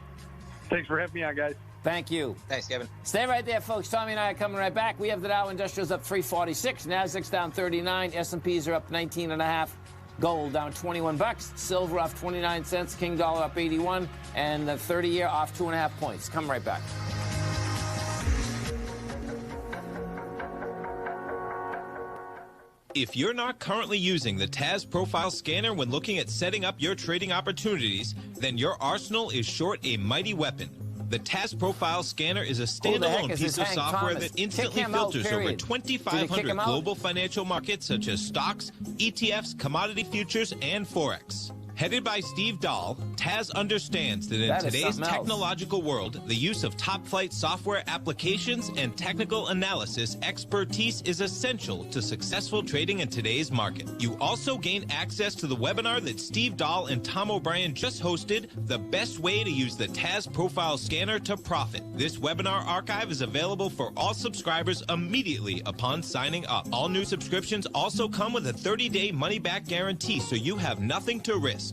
Thanks for having me on, guys. Thank you. Thanks, Kevin. Stay right there, folks. Tommy and I are coming right back. We have the Dow Industrials up 346. NASDAQ's down 39. S&Ps are up 19.5. Gold down 21 bucks. Silver off 29 cents. King dollar up 81. And the 30-year off 2.5 points. Come right back. If you're not currently using the TAS Profile Scanner when looking at setting up your trading opportunities, then your arsenal is short a mighty weapon. The TAS Profile Scanner is a standalone piece of software that instantly filters over 2,500 global financial markets such as stocks, ETFs, commodity futures, and Forex. Headed by Steve Dahl, Taz understands that in today's technological world, the use of top-flight software applications and technical analysis expertise is essential to successful trading in today's market. You also gain access to the webinar that Steve Dahl and Tom O'Brien just hosted, The Best Way to Use the Taz Profile Scanner to Profit. This webinar archive is available for all subscribers immediately upon signing up. All new subscriptions also come with a 30-day money-back guarantee, so you have nothing to risk.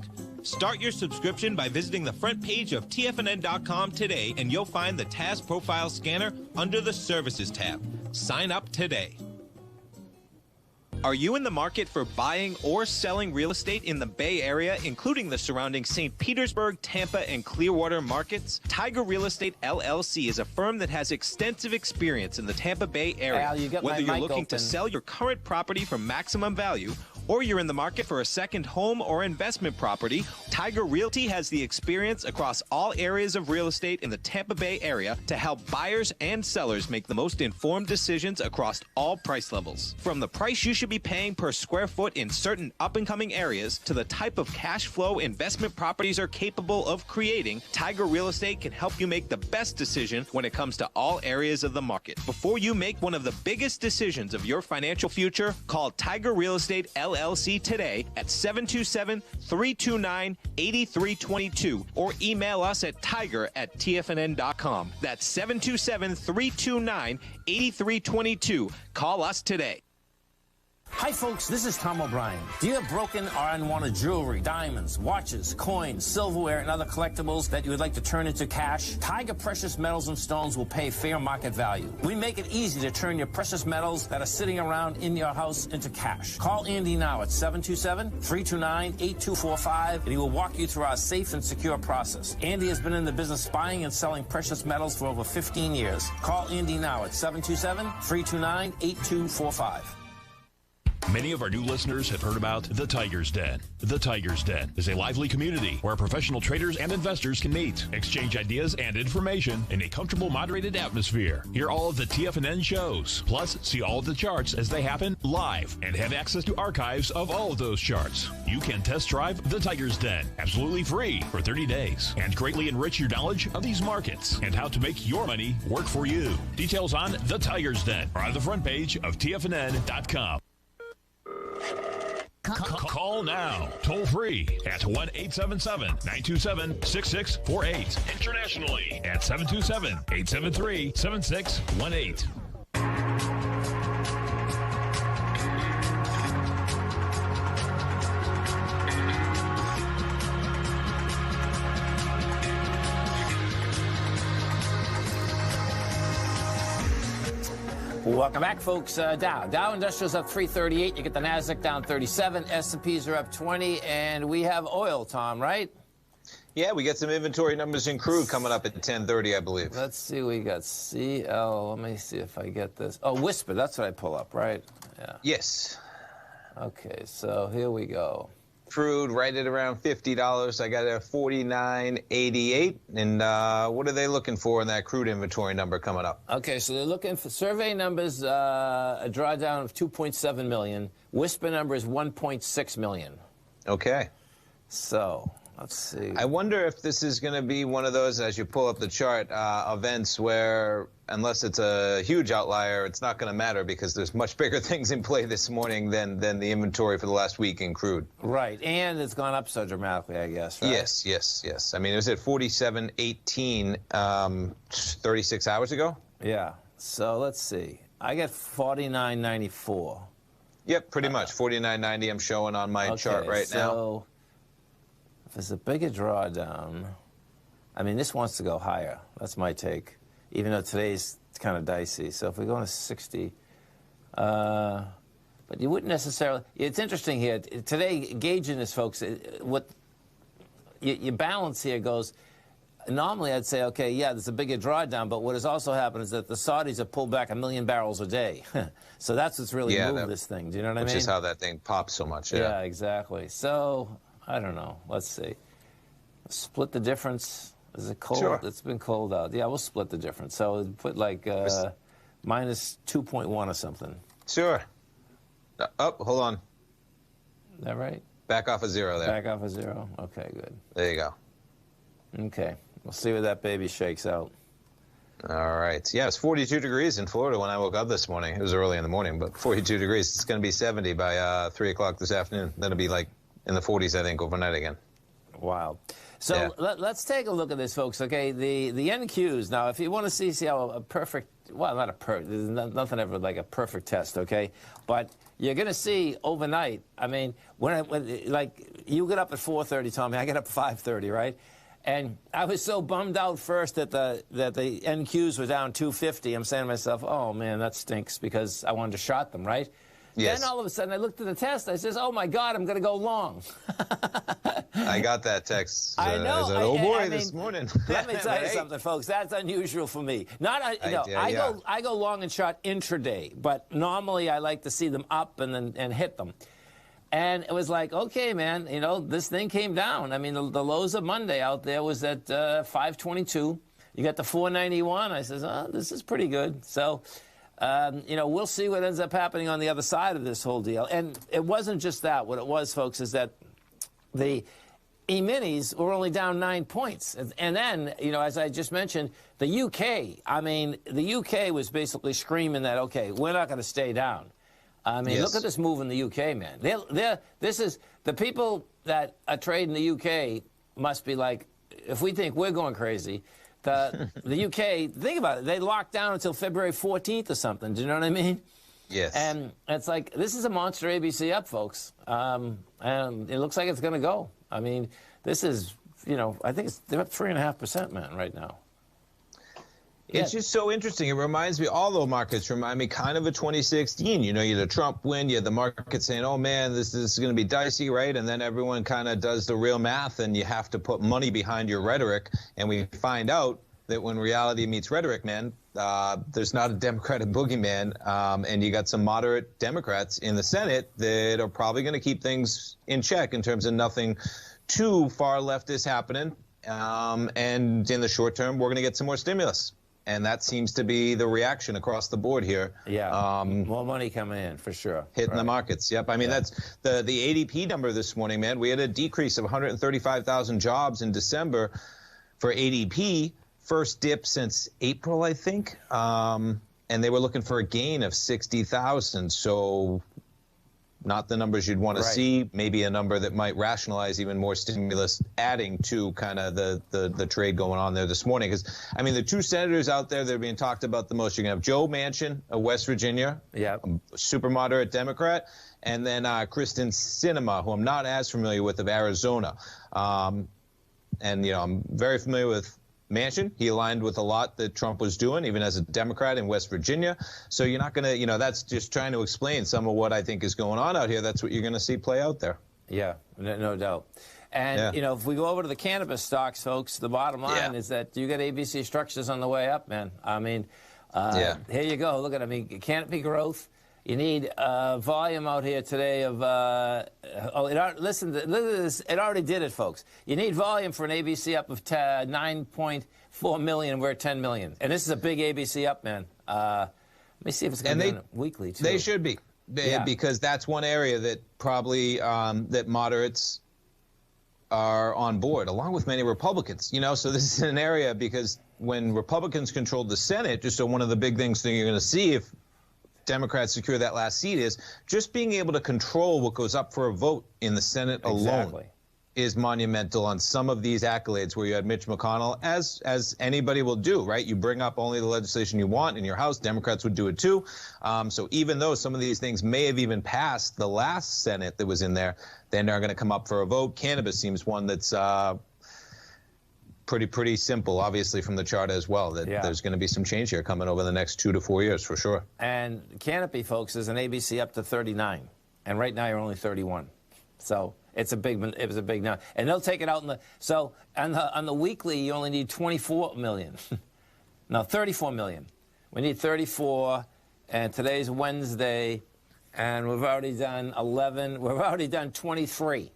Start your subscription by visiting the front page of TFNN.com today, and you'll find the Taz Profile Scanner under the Services tab. Sign up today. Are you in the market for buying or selling real estate in the Bay Area, including the surrounding St. Petersburg, Tampa, and Clearwater markets? Tiger Real Estate LLC is a firm that has extensive experience in the Tampa Bay area. Al, Whether you're looking to sell your current property for maximum value, or you're in the market for a second home or investment property, Tiger Realty has the experience across all areas of real estate in the Tampa Bay area to help buyers and sellers make the most informed decisions across all price levels. From the price you should be paying per square foot in certain up-and-coming areas to the type of cash flow investment properties are capable of creating, Tiger Real Estate can help you make the best decision when it comes to all areas of the market. Before you make one of the biggest decisions of your financial future, call Tiger Real Estate LLC today at 727-329-8322 or email us at tiger@tfnn.com. That's 727-329-8322. Call us today. Hi, folks. This is Tom O'Brien. Do you have broken or unwanted jewelry, diamonds, watches, coins, silverware, and other collectibles that you would like to turn into cash? Tiger Precious Metals and Stones will pay fair market value. We make it easy to turn your precious metals that are sitting around in your house into cash. Call Andy now at 727-329-8245, and he will walk you through our safe and secure process. Andy has been in the business buying and selling precious metals for over 15 years. Call Andy now at 727-329-8245. Many of our new listeners have heard about The Tiger's Den. The Tiger's Den is a lively community where professional traders and investors can meet, exchange ideas and information in a comfortable, moderated atmosphere. Hear all of the TFNN shows, plus see all of the charts as they happen live and have access to archives of all of those charts. You can test drive The Tiger's Den absolutely free for 30 days and greatly enrich your knowledge of these markets and how to make your money work for you. Details on The Tiger's Den are on the front page of TFNN.com. Call now, toll free at 1-877-927-6648. Internationally at 727-873-7618. Welcome back, folks. Dow Industrials up 338. You get the Nasdaq down 37. S&Ps are up 20, and we have oil, Tom, right? Yeah, we got some inventory numbers in crude coming up at 10:30, I believe. Let's see. We got CL. Let me see if I get this. Oh, Whisper. That's what I pull up, right? Yeah. Yes. Okay, so here we go. Crude right at around $50. I got a 49.88. And what are they looking for in that crude inventory number coming up? Okay, so they're looking for survey numbers, a drawdown of 2.7 million. Whisper number is 1.6 million. Okay. So let's see. I wonder if this is going to be one of those, as you pull up the chart, events where, unless it's a huge outlier, it's not going to matter because there's much bigger things in play this morning than the inventory for the last week in crude. Right, and it's gone up so dramatically, I guess, right? Yes. I mean, it was at 47.18 36 hours ago. Yeah, so let's see. I got 49.94. Yep, pretty much. 49.90 I'm showing on my chart right now. So if it's a bigger drawdown, I mean, this wants to go higher. That's my take, even though today's kind of dicey. So if we go to 60, but you wouldn't necessarily. It's interesting here. Today, gauging this, folks, what your balance here goes. Normally, I'd say, okay, yeah, there's a bigger drawdown, but what has also happened is that the Saudis have pulled back 1 million barrels a day. So that's what's really moved this thing. Do you know what I mean? Which is how that thing pops so much. Yeah, exactly. So I don't know. Let's see. Split the difference. Is it cold? Sure. It's been cold out. Yeah, we'll split the difference. So put like minus 2.1 or something. Sure. Oh, hold on. Is that right? Back off a zero there. Back off a zero. Okay, good. There you go. Okay. We'll see where that baby shakes out. All right. Yeah, it's 42 degrees in Florida when I woke up this morning. It was early in the morning, but 42 degrees. It's going to be 70 by 3 o'clock this afternoon. Then it'll be like in the 40s, I think, overnight again. Wow. So yeah. Let's take a look at this, folks. Okay, the NQs. Now, if you want to see how a perfect, well, not a perfect, there's nothing ever like a perfect test, okay? But you're going to see overnight. I mean, when like you get up at 4:30, Tommy, I get up at 5:30, right? And I was so bummed out first that the NQs were down 250. I'm saying to myself, oh, man, that stinks, because I wanted to short them, right? Yes. Then all of a sudden I looked at the test. I says, oh, my God, I'm going to go long. I got that text. I know. I said, oh, boy, this morning. Let me tell you something, folks. That's unusual for me. I go long and short intraday, but normally I like to see them up and hit them. And it was like, okay, man, you know, this thing came down. I mean, the lows of Monday out there was at 522. You got the 491. I says, oh, this is pretty good. So, you know, we'll see what ends up happening on the other side of this whole deal. And it wasn't just that. What it was, folks, is that the E-minis were only down 9 points. And then, you know, as I just mentioned, the UK, I mean, the UK was basically screaming that, okay, we're not going to stay down. I mean, look at this move in the UK, man. This is the people that are trading the UK must be like, if we think we're going crazy, the UK, think about it, they locked down until February 14th or something. Do you know what I mean? Yes. And it's like, this is a monster ABC up, folks. And it looks like it's going to go. I mean, this is, you know, I think they're up 3.5%, man, right now. It's just so interesting. It reminds me, all the markets remind me kind of of 2016. You know, you had a Trump win, you had the market saying, oh, man, this is going to be dicey, right? And then everyone kind of does the real math, and you have to put money behind your rhetoric. And we find out that when reality meets rhetoric, man, there's not a Democratic boogeyman. And you got some moderate Democrats in the Senate that are probably going to keep things in check in terms of nothing too far left is happening. And in the short term, we're going to get some more stimulus. And that seems to be the reaction across the board here. Yeah, more money coming in, for sure. Hitting the markets, yep. I mean, that's the ADP number this morning, man. We had a decrease of 135,000 jobs in December for ADP. First dip since April, I think. And they were looking for a gain of 60,000. So not the numbers you'd want to see, maybe a number that might rationalize even more stimulus, adding to kind of the trade going on there this morning. Because, I mean, the two senators out there that are being talked about the most, you're going to have Joe Manchin of West Virginia, a super moderate Democrat, and then Kristen Sinema, who I'm not as familiar with, of Arizona. And, you know, I'm very familiar with Manchin. He aligned with a lot that Trump was doing, even as a Democrat in West Virginia. So you're not going to, you know, that's just trying to explain some of what I think is going on out here. That's what you're going to see play out there. Yeah, no doubt. And, you know, if we go over to the cannabis stocks, folks, the bottom line is that you got ABC Structures on the way up, man. I mean, here you go. Look at it. I mean, canopy growth. You need volume out here today of, listen to this. It already did it, folks. You need volume for an ABC up of 9.4 million. We're at 10 million. And this is a big ABC up, man. Let me see if it's going to be weekly, too. They should be, because that's one area that probably that moderates are on board, along with many Republicans. You know, so this is an area because when Republicans controlled the Senate, just so one of the big things that you're going to see if Democrats secure that last seat is just being able to control what goes up for a vote in the Senate alone is monumental on some of these accolades where you had Mitch McConnell, as anybody will do, right? You bring up only the legislation you want in your House. Democrats would do it too. So even though some of these things may have even passed the last Senate that was in there, they're not going to come up for a vote. Cannabis seems one that's pretty simple, obviously, from the chart as well, that there's going to be some change here coming over the next 2 to 4 years for sure. And Canopy, folks, is an ABC up to 39, and right now you're only 31. So it was a big number, and they'll take it out in the on the weekly. You only need 24 million, no, 34 million. We need 34, and today's Wednesday, and we've already done 11. We've already done 23.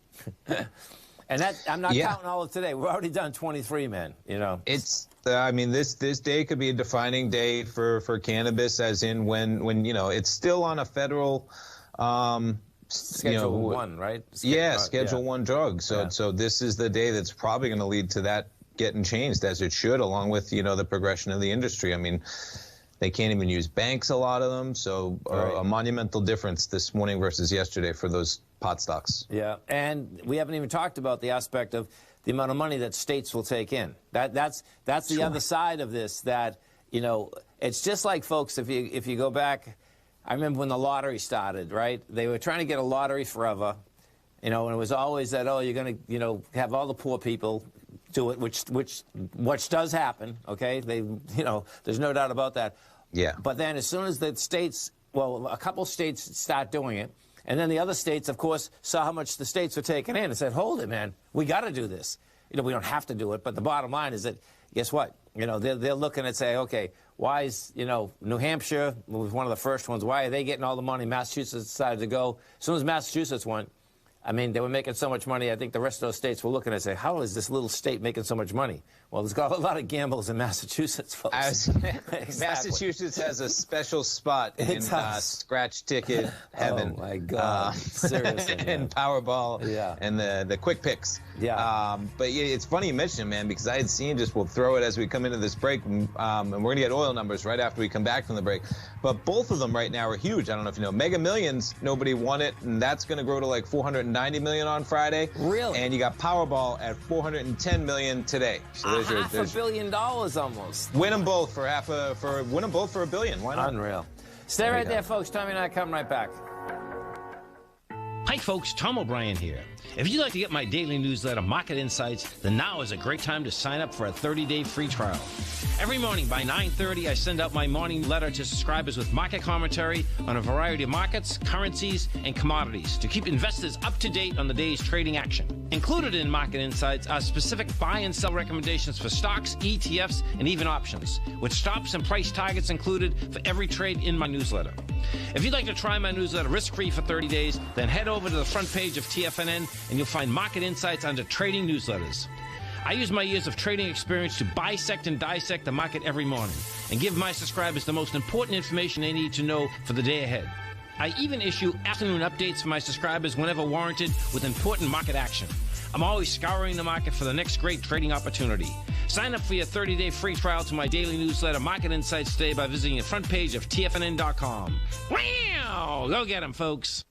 And that, I'm not counting all of today. We've already done 23, man. You know, it's. I mean, this day could be a defining day for cannabis, as in when you know it's still on a federal Schedule 1, right? Schedule 1 drug. So this is the day that's probably going to lead to that getting changed, as it should, along with, the progression of the industry. I mean, they can't even use banks, a lot of them. So a monumental difference this morning versus yesterday for those pot stocks. Yeah, and we haven't even talked about the aspect of the amount of money that states will take in. That's the other side of this, that, it's just like, folks, if you go back, I remember when the lottery started, right? They were trying to get a lottery forever, and it was always that, you're going to, have all the poor people do it, which does happen, okay? There's no doubt about that. Yeah. But then as soon as the states, a couple states start doing it, and then the other states, of course, saw how much the states were taking in and said, hold it, man, we got to do this. We don't have to do it, but the bottom line is that, guess what? They're looking at say, okay, why is, New Hampshire was one of the first ones. Why are they getting all the money? Massachusetts decided to go. As soon as Massachusetts went, I mean, they were making so much money. I think the rest of those states were looking and say, how is this little state making so much money? Well, there's got a lot of gambles in Massachusetts, folks. Exactly. Massachusetts has a special spot in scratch ticket heaven. Oh, my God. Seriously. And Powerball and the quick picks. Yeah. But it's funny you mention it, man, because I had seen, we'll throw it as we come into this break, and we're going to get oil numbers right after we come back from the break. But both of them right now are huge. I don't know if you know. Mega Millions, nobody won it, and that's going to grow to like 490 million on Friday. Really? And you got Powerball at 410 million today. So there's $500 million almost. Win them both for win them both for $1 billion. Why not? Unreal. Stay right there, folks. Tommy and I come right back. Hi, folks. Tom O'Brien here. If you'd like to get my daily newsletter, Market Insights, then now is a great time to sign up for a 30-day free trial. Every morning by 9:30, I send out my morning letter to subscribers with market commentary on a variety of markets, currencies, and commodities to keep investors up to date on the day's trading action. Included in Market Insights are specific buy and sell recommendations for stocks, ETFs, and even options, with stops and price targets included for every trade in my newsletter. If you'd like to try my newsletter risk-free for 30 days, then head over to the front page of TFNN and you'll find Market Insights under Trading Newsletters. I use my years of trading experience to bisect and dissect the market every morning and give my subscribers the most important information they need to know for the day ahead. I even issue afternoon updates for my subscribers whenever warranted with important market action. I'm always scouring the market for the next great trading opportunity. Sign up for your 30-day free trial to my daily newsletter, Market Insights, today by visiting the front page of TFNN.com. Wow! Go get them, folks.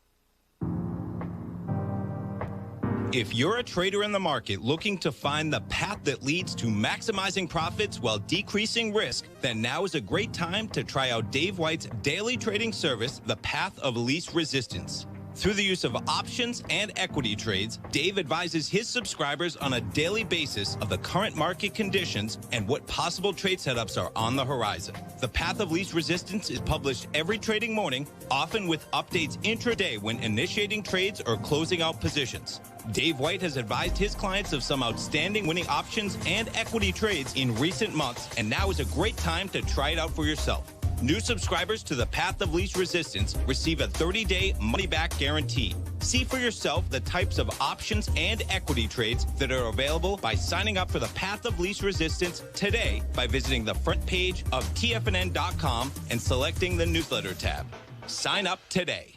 If you're a trader in the market looking to find the path that leads to maximizing profits while decreasing risk, then now is a great time to try out Dave White's daily trading service, The Path of Least Resistance. Through the use of options and equity trades, Dave advises his subscribers on a daily basis of the current market conditions and what possible trade setups are on the horizon. The Path of Least Resistance is published every trading morning, often with updates intraday when initiating trades or closing out positions. Dave White has advised his clients of some outstanding winning options and equity trades in recent months, and now is a great time to try it out for yourself. New subscribers to the Path of Least Resistance receive a 30-day money-back guarantee. See for yourself the types of options and equity trades that are available by signing up for the Path of Least Resistance today by visiting the front page of TFNN.com and selecting the newsletter tab. Sign up today.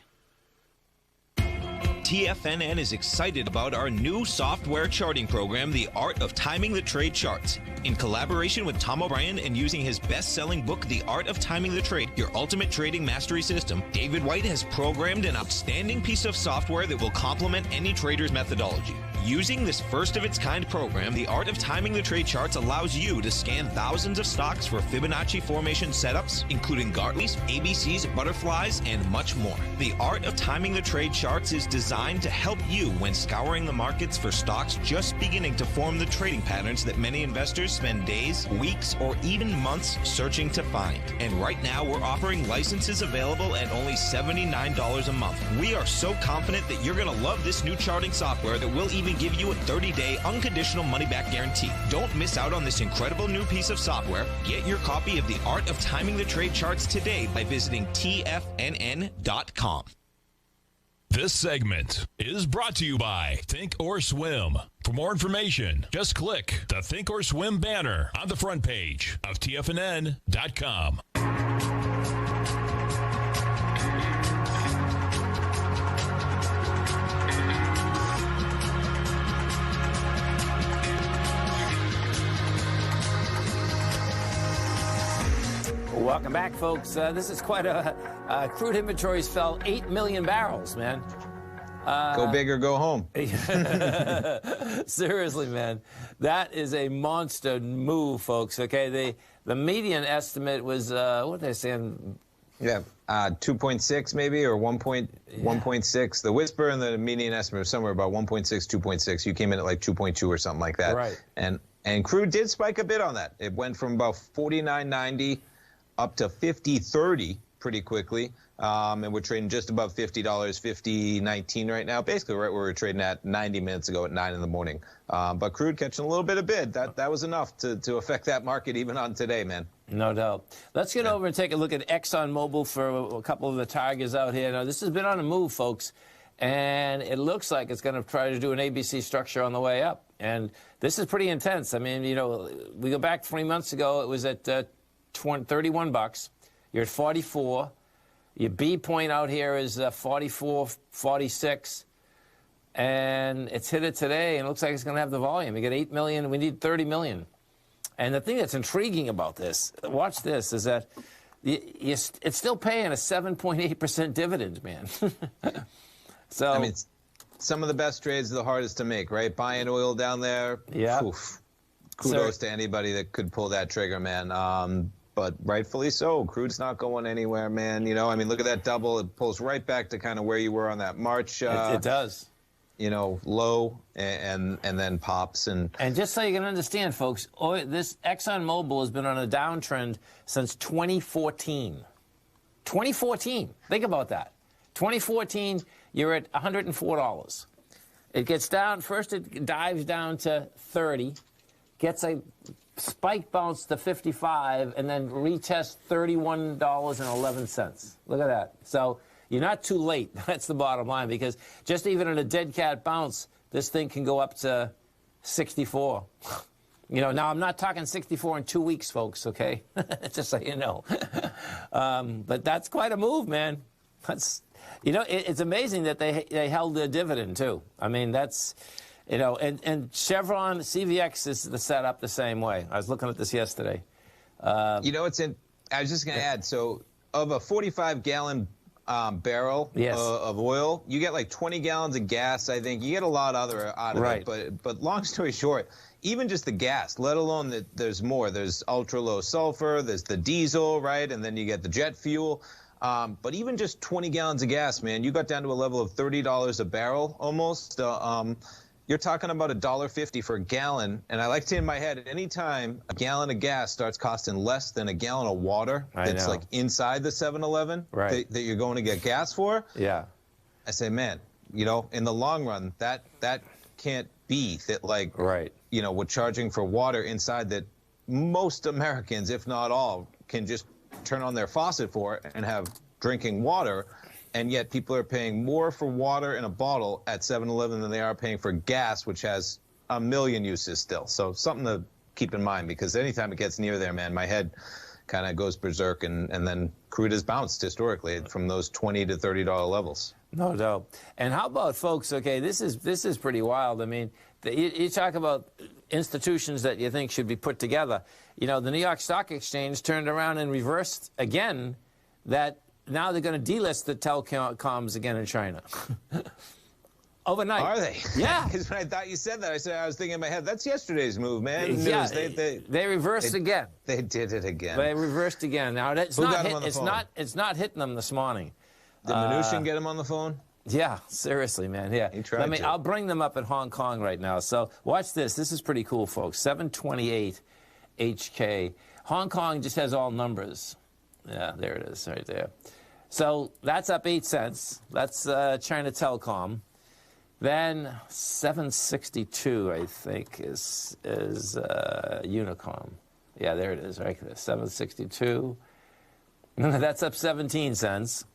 TFNN is excited about our new software charting program, The Art of Timing the Trade Charts. In collaboration with Tom O'Brien and using his best-selling book, The Art of Timing the Trade, Your Ultimate Trading Mastery System, David White has programmed an outstanding piece of software that will complement any trader's methodology. Using this first-of-its-kind program, The Art of Timing the Trade Charts allows you to scan thousands of stocks for Fibonacci formation setups, including Gartleys, ABCs, butterflies, and much more. The Art of Timing the Trade Charts is designed to help you when scouring the markets for stocks just beginning to form the trading patterns that many investors spend days, weeks, or even months searching to find. And right now, we're offering licenses available at only $79 a month. We are so confident that you're going to love this new charting software that will even give you a 30-day unconditional money-back guarantee. Don't miss out on this incredible new piece of software. Get your copy of The Art of Timing the Trade Charts today by visiting TFNN.com. This segment is brought to you by Think or Swim. For more information, just click the Think or Swim banner on the front page of TFNN.com. Welcome back, folks. This is quite a crude inventories fell 8 million barrels, man. Go big or go home. Seriously, man. That is a monster move, folks. Okay, the median estimate was, what are they saying? Yeah, 2.6 maybe, or 1.6. The whisper and the median estimate was somewhere about 1.6, 2.6. You came in at like 2.2 or something like that. Right. And crude did spike a bit on that. It went from about 49.90 up to 50.30 pretty quickly. And we're trading just above $50, 50.19 right now, basically right where we were trading at 90 minutes ago at 9 in the morning. But crude catching a little bit of bid. That was enough to affect that market even on today, man. No doubt. Let's get over and take a look at ExxonMobil for a couple of the targets out here. Now, this has been on the move, folks, and it looks like it's going to try to do an ABC structure on the way up. And this is pretty intense. I mean, you know, we go back 3 months ago, it was at 31 bucks. You're at 44. Your B point out here is 44, 46. And it's hit it today, and it looks like it's going to have the volume. You get 8 million. We need 30 million. And the thing that's intriguing about this, watch this, is that it's still paying a 7.8% dividend, man. So I mean, some of the best trades are the hardest to make, right? Buying oil down there. Yeah. Kudos to anybody that could pull that trigger, man. But rightfully so. Crude's not going anywhere, man. You know, I mean, look at that double. It pulls right back to kind of where you were on that March. It does. You know, low and then pops. And just so you can understand, folks, this ExxonMobil has been on a downtrend since 2014. 2014. Think about that. 2014, you're at $104. It gets down. First, it dives down to 30, gets a spike bounce to 55, and then retests $31.11. Look at that. So you're not too late. That's the bottom line, because just even in a dead cat bounce, this thing can go up to 64. You know, now I'm not talking 64 in 2 weeks, folks, okay? Just so you know. But that's quite a move, man. That's, you know, it's amazing that they held their dividend, too. I mean, that's, you know, and Chevron, CVX is the setup the same way. I was looking at this yesterday. You know, I was just going to add, so of a 45-gallon barrel of oil, you get like 20 gallons of gas, I think. You get a lot out of it. But long story short, even just the gas, let alone that there's more. There's ultra-low sulfur, there's the diesel, right? And then you get the jet fuel. But even just 20 gallons of gas, man, you got down to a level of $30 a barrel almost. You're talking about $1.50 for a gallon. And I like to, in my head, at any time a gallon of gas starts costing less than a gallon of water that's like inside the 7-Eleven that you're going to get gas for, I say, man, you know, in the long run, that can't be that, like, you know, we're charging for water inside that most Americans, if not all, can just turn on their faucet for and have drinking water. And yet people are paying more for water in a bottle at 7-Eleven than they are paying for gas, which has a million uses still. So something to keep in mind, because anytime it gets near there, man, my head kind of goes berserk, and then crude has bounced historically from those $20 to $30 levels. No doubt. And how about, folks, okay, this is pretty wild. I mean, you talk about institutions that you think should be put together. You know, the New York Stock Exchange turned around and reversed again that now they're going to delist the telecoms again in China. Overnight. Are they? Yeah. Because when I thought you said that, I was thinking in my head, that's yesterday's move, man. Yeah, they reversed again. They did it again. They reversed again. Now it's not hitting them this morning. Did Mnuchin get him on the phone? Yeah, seriously, man. Yeah. He tried to. I'll bring them up at Hong Kong right now. So watch this. This is pretty cool, folks. 728 HK. Hong Kong just has all numbers. Yeah, there it is right there. So that's up 8 cents. That's China Telecom. Then 762, I think, is Unicom. Yeah, there it is, right there. 762. That's up 17 cents.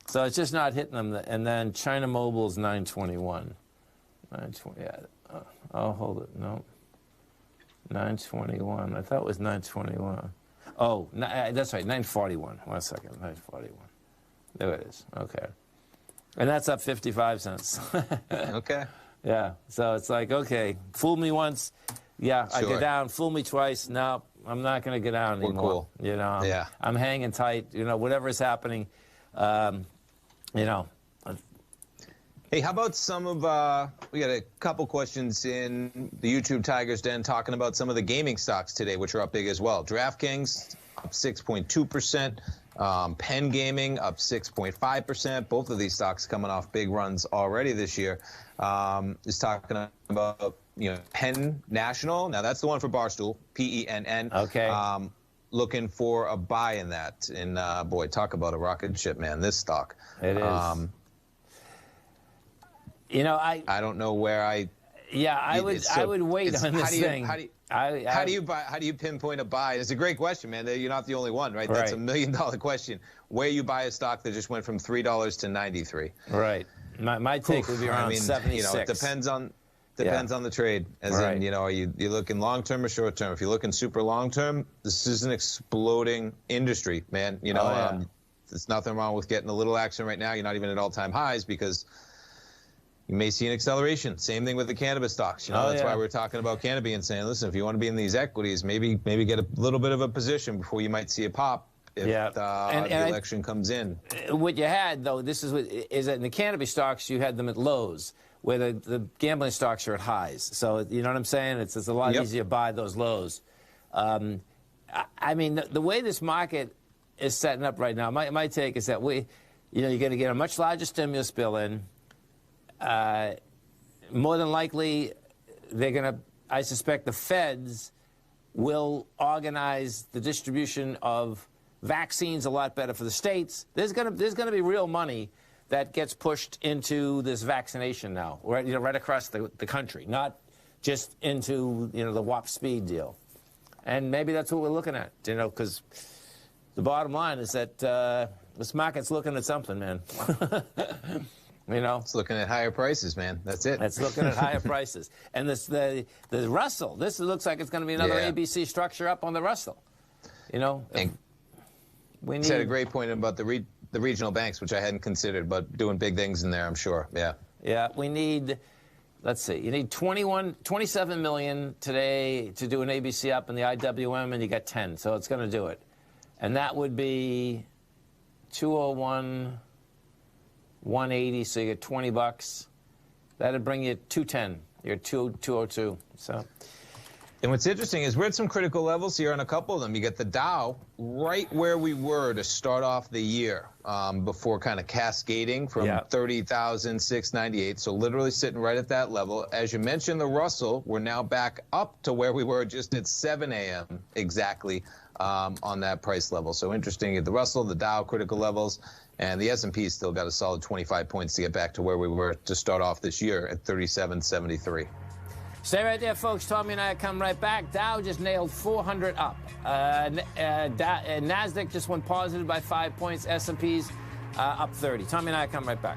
So it's just not hitting them. And then China Mobile's 921. 920. Yeah. Oh, hold it. No. 921. I thought it was 921. Oh, that's right. 941. 1 second. 941. There it is. Okay. And that's up 55 cents. Okay. Yeah. So it's like, okay, fool me once. Yeah, I go down. Fool me twice. No, I'm not going to get out anymore. We're cool. You know, I'm hanging tight. You know, whatever is happening, you know. Hey, how about some of, we got a couple questions in the YouTube Tigers Den talking about some of the gaming stocks today, which are up big as well. DraftKings up 6.2%. Penn Gaming up 6.5%. Both of these stocks coming off big runs already this year. Is talking about, you know, Penn National. Now, that's the one for Barstool, Penn. Okay. Looking for a buy in that. And, boy, talk about a rocket ship, man, this stock. It is. You know, I don't know where I. Yeah, I would wait on this thing. How do you pinpoint a buy? It's a great question, man. You're not the only one, right? That's $1 million question. Where you buy a stock that just went from $3 to $93. Right. My take would be around 76. You know, it depends on the trade. As in, you know, are you looking long term or short term? If you're looking super long term, this is an exploding industry, man. You know, there's nothing wrong with getting a little action right now. You're not even at all-time highs because you may see an acceleration. Same thing with the cannabis stocks. You know, that's why we're talking about cannabis and saying, listen, if you want to be in these equities, maybe get a little bit of a position before you might see a pop if the election comes in. What you had, though, is that in the cannabis stocks, you had them at lows, where the gambling stocks are at highs. So, you know what I'm saying? It's a lot easier to buy those lows. I mean, the way this market is setting up right now, my take is that you're going to get a much larger stimulus bill in. More than likely, they're going to, I suspect the feds will organize the distribution of vaccines a lot better for the states. There's going to be real money that gets pushed into this vaccination now, right across the country, not just into, you know, the Warp Speed deal. And maybe that's what we're looking at, you know, because the bottom line is that this market's looking at something, man. You know, it's looking at higher prices, man. That's it. It's looking at higher prices. And the Russell, this looks like it's going to be another ABC structure up on the Russell. You know, we said a great point about the regional banks, which I hadn't considered, but doing big things in there, I'm sure. Yeah. Yeah, we need, let's see, you need 27 million today to do an ABC up in the IWM, and you got 10, so it's going to do it. And that would be 201. 180, so you get $20. That'd bring you 210. You're 202. So, and what's interesting is we're at some critical levels here on a couple of them. You get the Dow right where we were to start off the year, before kind of cascading from 30,698. So literally sitting right at that level. As you mentioned, the Russell, we're now back up to where we were just at 7 a.m. exactly on that price level. So interesting at the Russell, the Dow critical levels. And the S&P's still got a solid 25 points to get back to where we were to start off this year at 37.73. Stay right there, folks. Tommy and I come right back. Dow just nailed 400 up. NASDAQ just went positive by 5 points. S&P's up 30. Tommy and I come right back.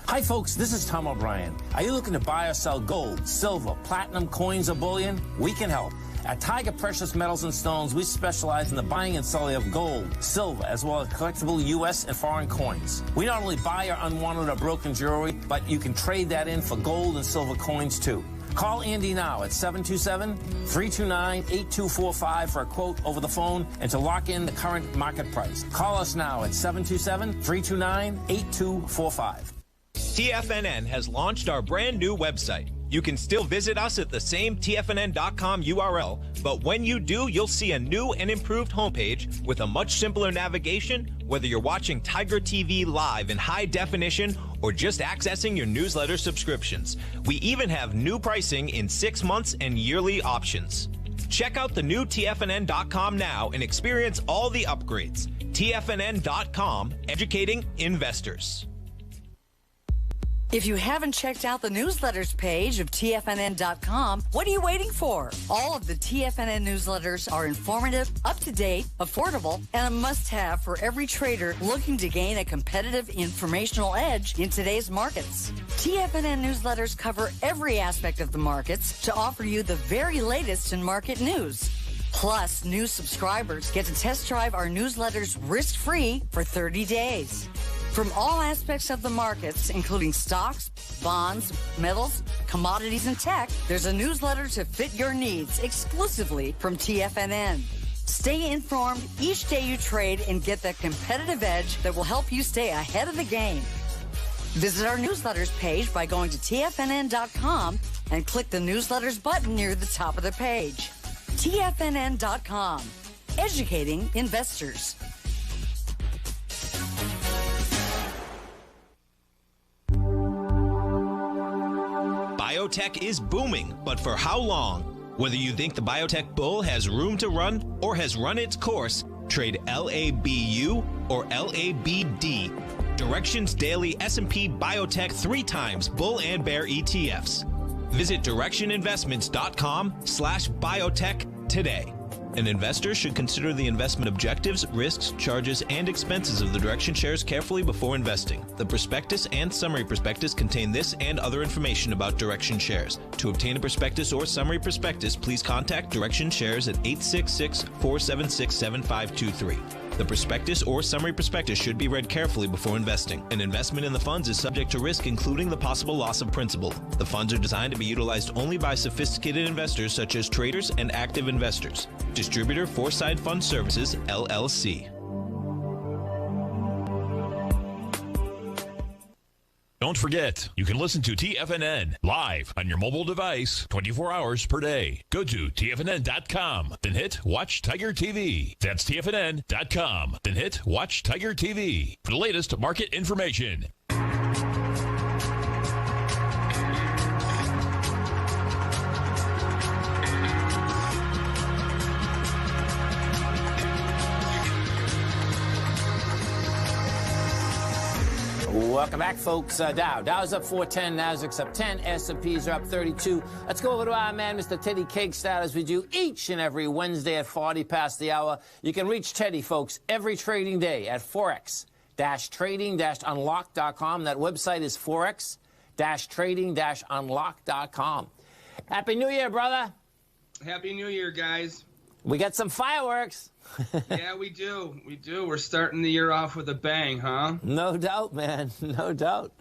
Hi, folks. This is Tom O'Brien. Are you looking to buy or sell gold, silver, platinum, coins, or bullion? We can help. At Tiger Precious Metals and Stones, we specialize in the buying and selling of gold, silver, as well as collectible U.S. and foreign coins. We not only buy your unwanted or broken jewelry, but you can trade that in for gold and silver coins, too. Call Andy now at 727-329-8245 for a quote over the phone and to lock in the current market price. Call us now at 727-329-8245. TFNN has launched our brand new website. You can still visit us at the same TFNN.com URL, but when you do, you'll see a new and improved homepage with a much simpler navigation, whether you're watching Tiger TV live in high definition or just accessing your newsletter subscriptions. We even have new pricing in 6 months and yearly options. Check out the new TFNN.com now and experience all the upgrades. TFNN.com, educating investors. If you haven't checked out the newsletters page of TFNN.com, what are you waiting for? All of the TFNN newsletters are informative, up-to-date, affordable, and a must-have for every trader looking to gain a competitive informational edge in today's markets. TFNN newsletters cover every aspect of the markets to offer you the very latest in market news. Plus, new subscribers get to test drive our newsletters risk-free for 30 days. From all aspects of the markets, including stocks, bonds, metals, commodities, and tech, there's a newsletter to fit your needs exclusively from TFNN. Stay informed each day you trade and get that competitive edge that will help you stay ahead of the game. Visit our newsletters page by going to TFNN.com and click the newsletters button near the top of the page. TFNN.com, educating investors. Biotech is booming, but for how long? Whether you think the biotech bull has room to run or has run its course, trade LABU or LABD. Direction's daily S&P Biotech 3 times bull and bear ETFs. Visit directioninvestments.com/biotech today. An investor should consider the investment objectives, risks, charges, and expenses of the Direction shares carefully before investing. The prospectus and summary prospectus contain this and other information about Direction shares. To obtain a prospectus or summary prospectus, please contact Direction shares at 866-476-7523. The prospectus or summary prospectus should be read carefully before investing. An investment in the funds is subject to risk, including the possible loss of principal. The funds are designed to be utilized only by sophisticated investors such as traders and active investors. Distributor Foreside Fund Services, LLC. Don't forget, you can listen to TFNN live on your mobile device 24 hours per day. Go to TFNN.com, then hit Watch Tiger TV. That's TFNN.com, then hit Watch Tiger TV for the latest market information. Welcome back, folks. Dow's up 410, Nasdaq's up 10, S&Ps are up 32. Let's go over to our man, Mr. Teddy Cakestad, as we do each and every Wednesday at 40 past the hour. You can reach Teddy, folks, every trading day at forex-trading-unlock.com. That website is forex-trading-unlock.com. Happy New Year, brother. Happy New Year, guys. We got some fireworks. Yeah, we do. We do. We're starting the year off with a bang, huh? No doubt, man. No doubt.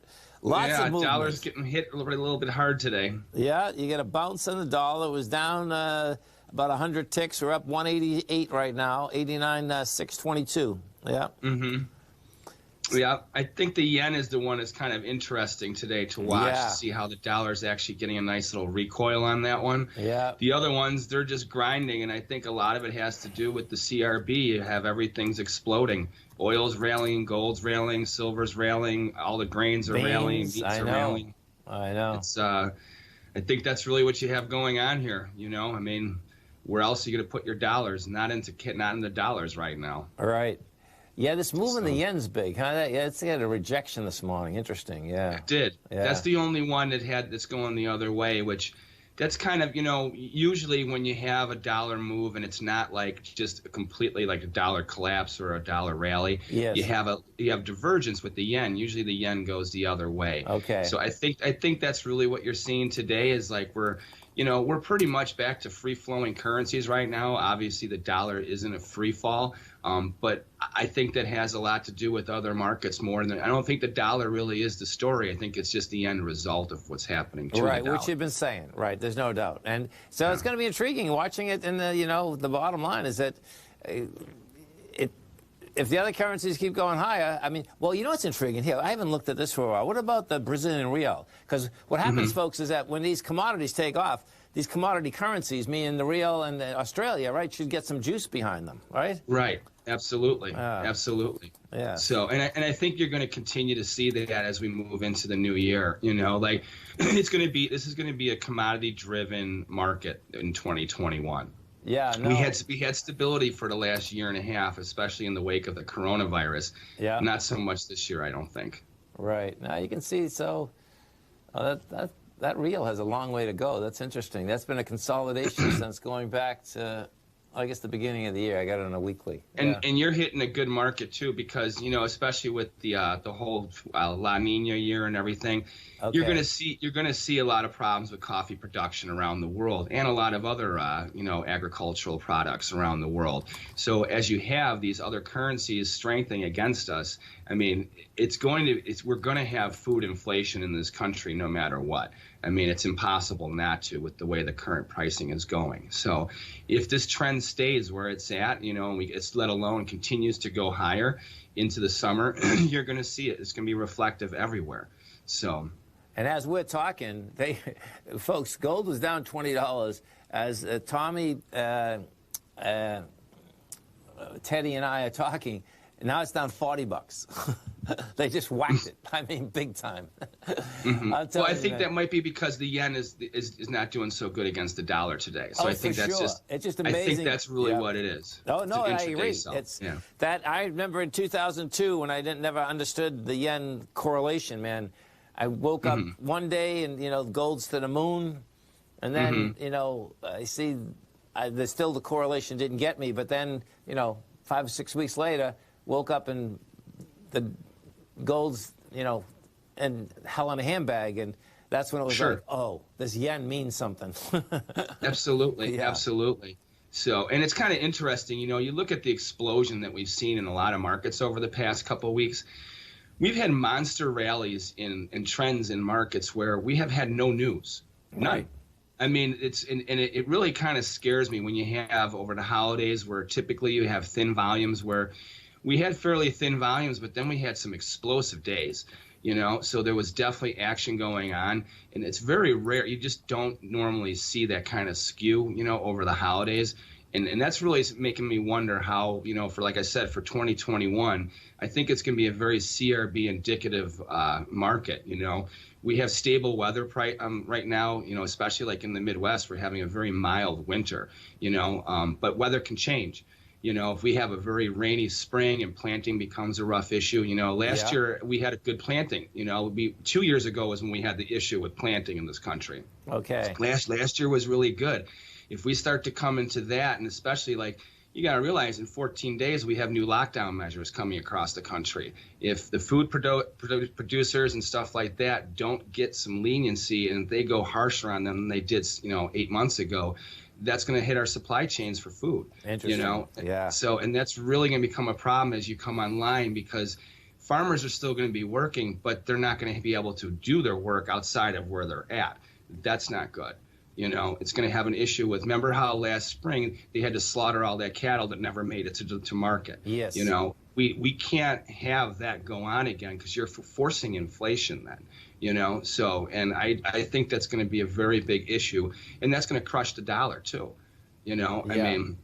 Lots of movements. Dollar's getting hit a little bit hard today. Yeah, you get a bounce on the dollar. It was down about 100 ticks. We're up 188 right now, 89,622. Yeah. Mm-hmm. Yeah, I think the yen is the one that's kind of interesting today to watch, to see how the dollar's actually getting a nice little recoil on that one. Yeah. The other ones, they're just grinding, and I think a lot of it has to do with the CRB. You have everything's exploding. Oil's rallying, gold's rallying, silver's rallying, all the grains are rallying, meats are rallying. I know. It's, I think that's really what you have going on here. You know, I mean, where else are you going to put your dollars? Not in the dollars right now. All right. Yeah, this move in the yen's big, huh? It had a rejection this morning. Interesting, yeah. It did. Yeah. That's the only one that's going the other way, which that's kind of, usually when you have a dollar move and it's not like just completely like a dollar collapse or a dollar rally, yes. you have divergence with the yen. Usually the yen goes the other way. Okay. So I think that's really what you're seeing today is like we're pretty much back to free-flowing currencies right now. Obviously, the dollar isn't a free fall, but I think that has a lot to do with other markets more than I don't think the dollar really is the story. I think it's just the end result of what's happening to the dollar. Right, which you've been saying. Right, there's no doubt. And so it's going to be intriguing watching it. And the bottom line is that if the other currencies keep going higher, I mean, well, you know what's intriguing here? I haven't looked at this for a while. What about the Brazilian real? Because what happens, folks, is that when these commodities take off, these commodity currencies, meaning the real and the Australia, right, should get some juice behind them, right? Right. Absolutely. Absolutely. Yeah. So, and I think you're going to continue to see that as we move into the new year. Like this is going to be a commodity-driven market in 2021. Yeah, no. We had stability for the last year and a half, especially in the wake of the coronavirus. Yeah. Not so much this year, I don't think. Right. Now you can see, so Well, that reel has a long way to go. That's interesting. That's been a consolidation since going back to, I guess, the beginning of the year. I got it on a weekly. And you're hitting a good market too, because especially with the whole La Nina year and everything, you're going to see a lot of problems with coffee production around the world, and a lot of other agricultural products around the world. So as you have these other currencies strengthening against us, I mean, we're going to have food inflation in this country no matter what. I mean, it's impossible not to with the way the current pricing is going. So if this trend stays where it's at, it's let alone continues to go higher into the summer, you're going to see it. It's going to be reflective everywhere. So. And as we're talking, folks, gold was down $20 as Tommy, Teddy, and I are talking. Now it's down $40. They just whacked it. I mean, big time. Well, I think that might be because the yen is not doing so good against the dollar today. So I think that's it's just amazing. I think that's really what it is. Oh no, I agree. It's that I remember in 2002 when I never understood the yen correlation. Man, I woke up one day and gold's to the moon, and then I see the correlation didn't get me. But then 5 or 6 weeks later, woke up and the gold's, and hell in a handbag, and that's when it was like, oh, this yen means something. Absolutely, absolutely. So, and it's kind of interesting, you look at the explosion that we've seen in a lot of markets over the past couple of weeks. We've had monster rallies in trends in markets where we have had no news. None. I mean, it really kind of scares me when you have over the holidays where typically you have thin volumes, where we had fairly thin volumes, but then we had some explosive days, so there was definitely action going on, and it's very rare. You just don't normally see that kind of skew, over the holidays. And that's really making me wonder how, like I said, for 2021, I think it's going to be a very CRB indicative market. We have stable weather right now, especially like in the Midwest, we're having a very mild winter, but weather can change. If we have a very rainy spring and planting becomes a rough issue, last year we had a good planting. 2 years ago was when we had the issue with planting in this country. Okay. Last year was really good. If we start to come into that, and especially you got to realize in 14 days we have new lockdown measures coming across the country. If the food producers and stuff like that don't get some leniency and they go harsher on them than they did, 8 months ago, that's going to hit our supply chains for food. Interesting. Yeah. So, and that's really going to become a problem as you come online, because farmers are still going to be working, but they're not going to be able to do their work outside of where they're at. That's not good. It's going to have an issue with, remember how last spring they had to slaughter all that cattle that never made it to market? Yes. We can't have that go on again, because you're forcing inflation then. So, and I think that's going to be a very big issue, and that's going to crush the dollar too. I mean,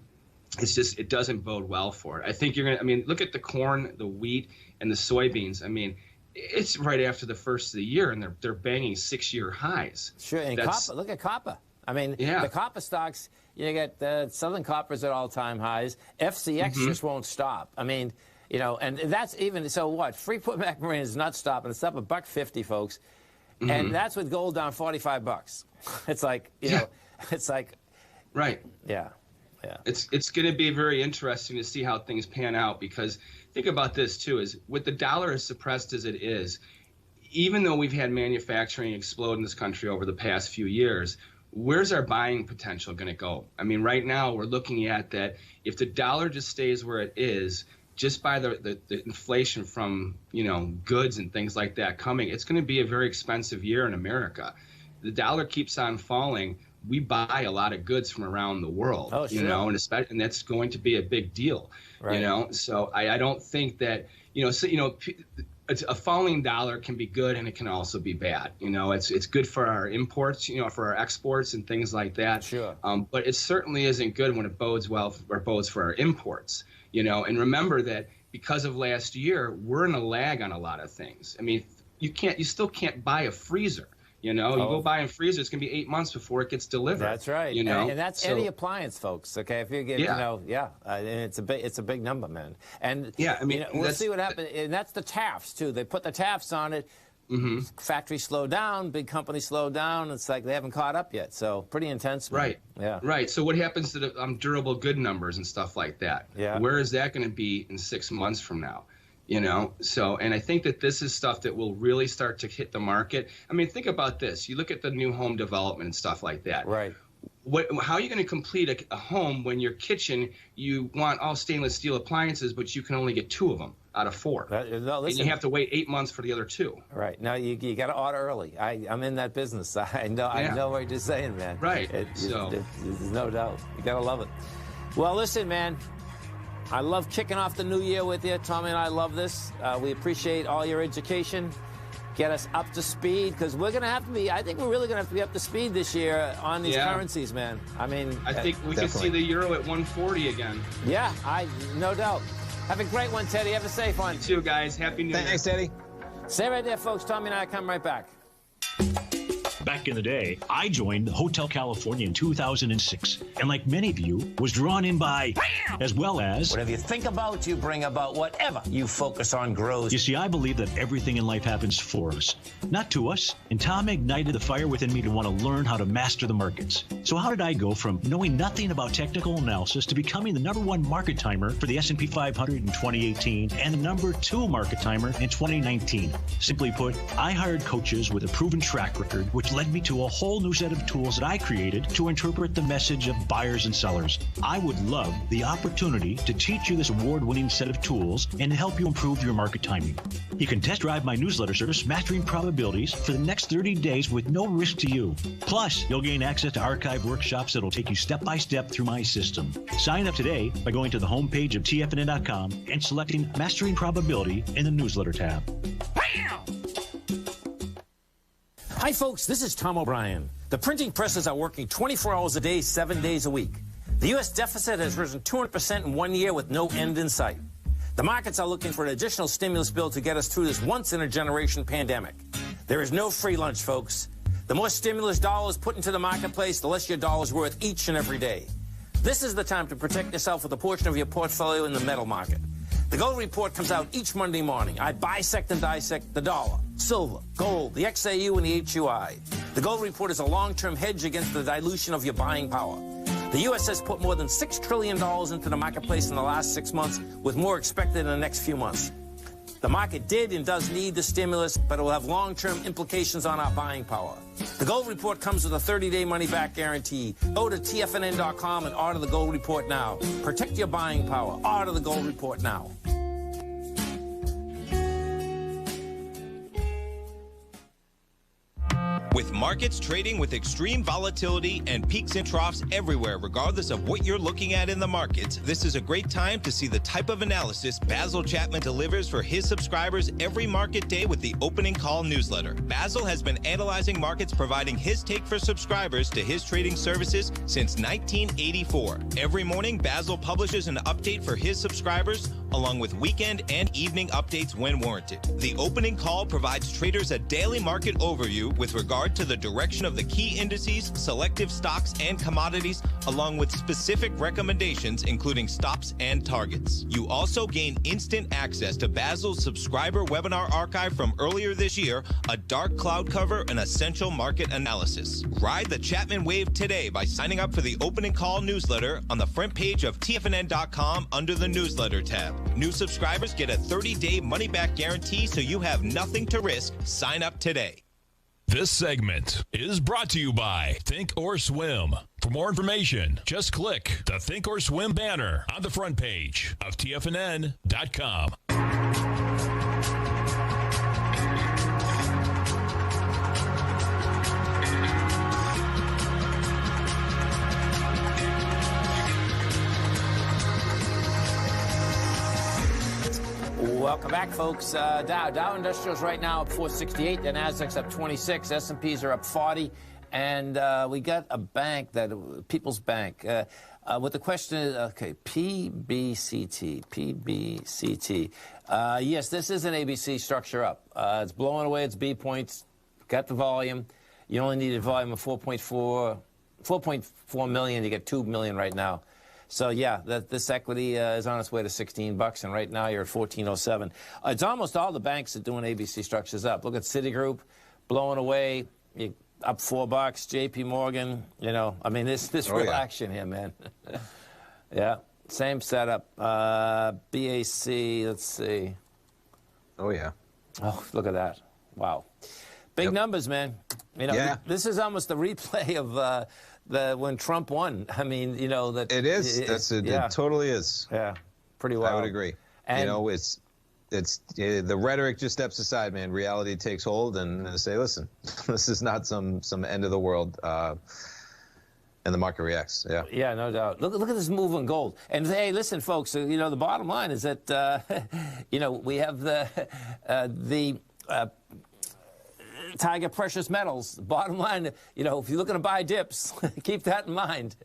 it's just, it doesn't bode well for it. I think look at the corn, the wheat, and the soybeans. I mean, it's right after the first of the year, and they're banging 6-year highs. Sure, and copper, look at copper. I mean, the copper stocks, you get the Southern Copper's at all-time highs. FCX just won't stop. I mean, and that's even, so what? Freeport McMoran is not stopping. It's up $1.50, folks. And that's with gold down $45. It's like, it's like. Right. Yeah. It's going to be very interesting to see how things pan out, because think about this too, is with the dollar as suppressed as it is, even though we've had manufacturing explode in this country over the past few years, where's our buying potential going to go? I mean, right now we're looking at that if the dollar just stays where it is, just by the inflation from, goods and things like that coming, it's going to be a very expensive year in America. The dollar keeps on falling. We buy a lot of goods from around the world, and that's going to be a big deal, right. So I don't think that, a falling dollar can be good and it can also be bad. It's good for our imports, for our exports and things like that. Sure. But it certainly isn't good when it bodes well or bodes for our imports, and remember that because of last year, we're in a lag on a lot of things. I mean, you still can't buy a freezer. You go buy a freezer, it's going to be 8 months before it gets delivered. That's right. And that's any appliance, folks. Okay, if you get, and it's a big number, man. And we'll see what happens. And that's the tariffs too. They put the tariffs on it. Factories slow down, big companies slow down. It's like they haven't caught up yet. So pretty intense. Man. Right. Yeah. Right. So what happens to the durable good numbers and stuff like that? Yeah. Where is that going to be in 6 months from now? You know, so, and I think that this is stuff that will really start to hit the market. I mean, think about this. You look at the new home development and stuff like that. Right. How are you going to complete a home when your kitchen, you want all stainless steel appliances, but you can only get 2 of them out of 4? And you have to wait 8 months for the other 2. Right. Now, you got to order early. I'm in that business. I know what you're saying, man. Right. There's no doubt. You got to love it. Well, listen, man. I love kicking off the new year with you. Tommy and I love this. We appreciate all your education. Get us up to speed, because we're going to have to be, I think we're really going to have to be up to speed this year on these currencies, man. I mean, I think we can see the euro at 140 again. Yeah, no doubt. Have a great one, Teddy. Have a safe one. You too, guys. Happy New Year. Thanks, Teddy. Stay right there, folks. Tommy and I come right back. Back in the day, I joined Hotel California in 2006, and like many of you, was drawn in by, as well as... Whatever you think about, you bring about. Whatever you focus on grows. You see, I believe that everything in life happens for us, not to us. And Tom ignited the fire within me to want to learn how to master the markets. So how did I go from knowing nothing about technical analysis to becoming the #1 market timer for the S&P 500 in 2018 and the #2 market timer in 2019? Simply put, I hired coaches with a proven track record, which led me to a whole new set of tools that I created to interpret the message of buyers and sellers. I would love the opportunity to teach you this award-winning set of tools and to help you improve your market timing. You can test drive my newsletter service, Mastering Probabilities, for the next 30 days with no risk to you. Plus, you'll gain access to archived workshops that'll take you step by step through my system. Sign up today by going to the homepage of TFNN.com and selecting Mastering Probability in the newsletter tab. Hi, folks. This is Tom O'Brien. The printing presses are working 24 hours a day, 7 days a week. The U.S. deficit has risen 200% in 1 year with no end in sight. The markets are looking for an additional stimulus bill to get us through this once-in-a-generation pandemic. There is no free lunch, folks. The more stimulus dollars put into the marketplace, the less your dollar's worth each and every day. This is the time to protect yourself with a portion of your portfolio in the metal market. The Gold Report comes out each Monday morning. I bisect and dissect the dollar, silver, gold, the XAU, and the HUI. The Gold Report is a long-term hedge against the dilution of your buying power. The U.S. has put more than $6 trillion into the marketplace in the last 6 months, with more expected in the next few months. The market did and does need the stimulus, but it will have long-term implications on our buying power. The Gold Report comes with a 30-day money-back guarantee. Go to TFNN.com and order the Gold Report now. Protect your buying power. Order the Gold Report now. With markets trading with extreme volatility and peaks and troughs everywhere, regardless of what you're looking at in the markets, this is a great time to see the type of analysis Basil Chapman delivers for his subscribers every market day with the Opening Call newsletter. Basil has been analyzing markets, providing his take for subscribers to his trading services since 1984. Every morning, Basil publishes an update for his subscribers, along with weekend and evening updates when warranted. The Opening Call provides traders a daily market overview with regard to the direction of the key indices, selective stocks, and commodities, along with specific recommendations, including stops and targets. You also gain instant access to Basil's subscriber webinar archive from earlier this year, a dark cloud cover, and essential market analysis. Ride the Chapman wave today by signing up for the Opening Call newsletter on the front page of TFNN.com under the newsletter tab. New subscribers get a 30-day money-back guarantee, so you have nothing to risk. Sign up today. This segment is brought to you by Think or Swim. For more information, just click the Think or Swim banner on the front page of TFNN.com. Welcome back, folks. Dow Industrials right now up 468. The Nasdaq's up 26. S&Ps are up 40. And we got a bank, People's Bank, with the question, okay, PBCT. Yes, this is an ABC structure up. It's blowing away its B points, got the volume. You only needed volume of 4.4 million. You get 2 million right now. So yeah, this equity is on its way to 16 bucks, and right now you're at 14.07. It's almost all the banks that doing ABC structures up. Look at Citigroup, blowing away, up 4 bucks. JP Morgan, you know, I mean, this real action here, man. Yeah, same setup. BAC, let's see. Oh yeah. Oh, look at that. Wow. Big numbers, man. You know, this is almost the replay of when Trump won. I mean, you know that it is. It totally is. Yeah, pretty well. I would agree. And you know, it's the rhetoric just steps aside, man. Reality takes hold, and they say, listen, this is not some end of the world. And the market reacts. Yeah. Yeah, no doubt. Look at this move on gold. And hey, listen, folks. You know, the bottom line is that you know, we have the Tiger Precious Metals. Bottom line, you know, if you're looking to buy dips, keep that in mind,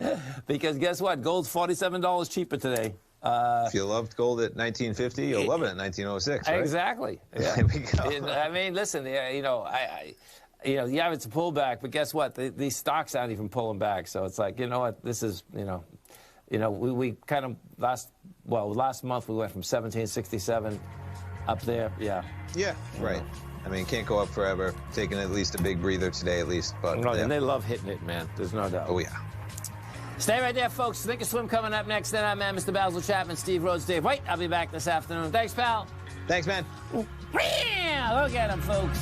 because guess what? Gold's $47 cheaper today. If you loved gold at 1950, you'll love it at 1906. Right? Exactly. Yeah. There we go. I mean, listen, you know, you know, yeah, it's a pullback, but guess what? These stocks aren't even pulling back. So it's like, you know what? This is, you know, we kind of last month we went from 1767 up there. Yeah. Yeah. Right. I mean, can't go up forever. Taking at least a big breather today, at least. But no, and they love hitting it, man. There's no doubt. Oh yeah. Stay right there, folks. Think of Swim coming up next. Then I'm Mr. Basil Chapman, Steve Rhodes, Dave White. I'll be back this afternoon. Thanks, pal. Thanks, man. Look at him, folks.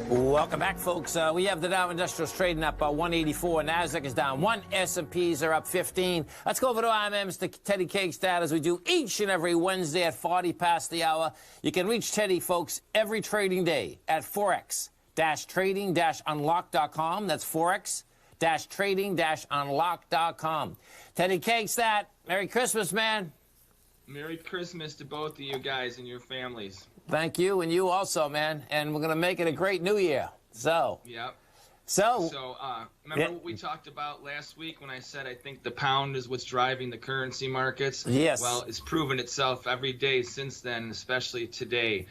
Welcome back, folks. We have the Dow Industrials trading up 184. NASDAQ is down 1. S&Ps are up 15. Let's go over to Mr. Teddy Cakestad, as we do each and every Wednesday at 40 past the hour. You can reach Teddy, folks, every trading day at forex-trading-unlock.com. That's forex-trading-unlock.com. Teddy Cakestad, Merry Christmas, man. Merry Christmas to both of you guys and your families. Thank you, and you also, man. And we're going to make it a great new year. So. Yep. So remember what we talked about last week when I said I think the pound is what's driving the currency markets? Yes. Well, it's proven itself every day since then, especially today.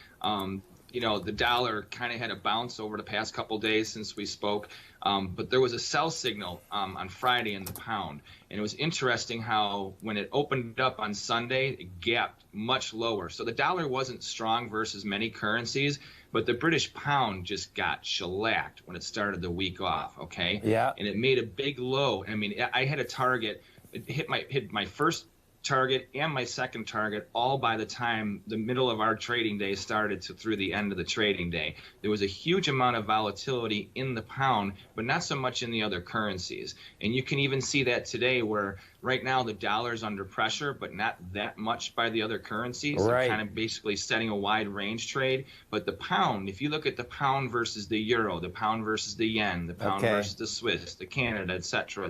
You know, the dollar kind of had a bounce over the past couple days since we spoke. But there was a sell signal on Friday in the pound. And it was interesting how when it opened up on Sunday, it gapped much lower. So the dollar wasn't strong versus many currencies, but the British pound just got shellacked when it started the week off, okay? Yeah. And it made a big low. I mean, I had a target. It hit my first target and my second target all by the time the middle of our trading day started through the end of the trading day. There was a huge amount of volatility in the pound, but not so much in the other currencies. And you can even see that today, where right now the dollar's under pressure, but not that much by the other currencies. Right. They're kind of basically setting a wide range trade. But the pound, if you look at the pound versus the euro, the pound versus the yen, the pound versus the Swiss, the Canada, et cetera,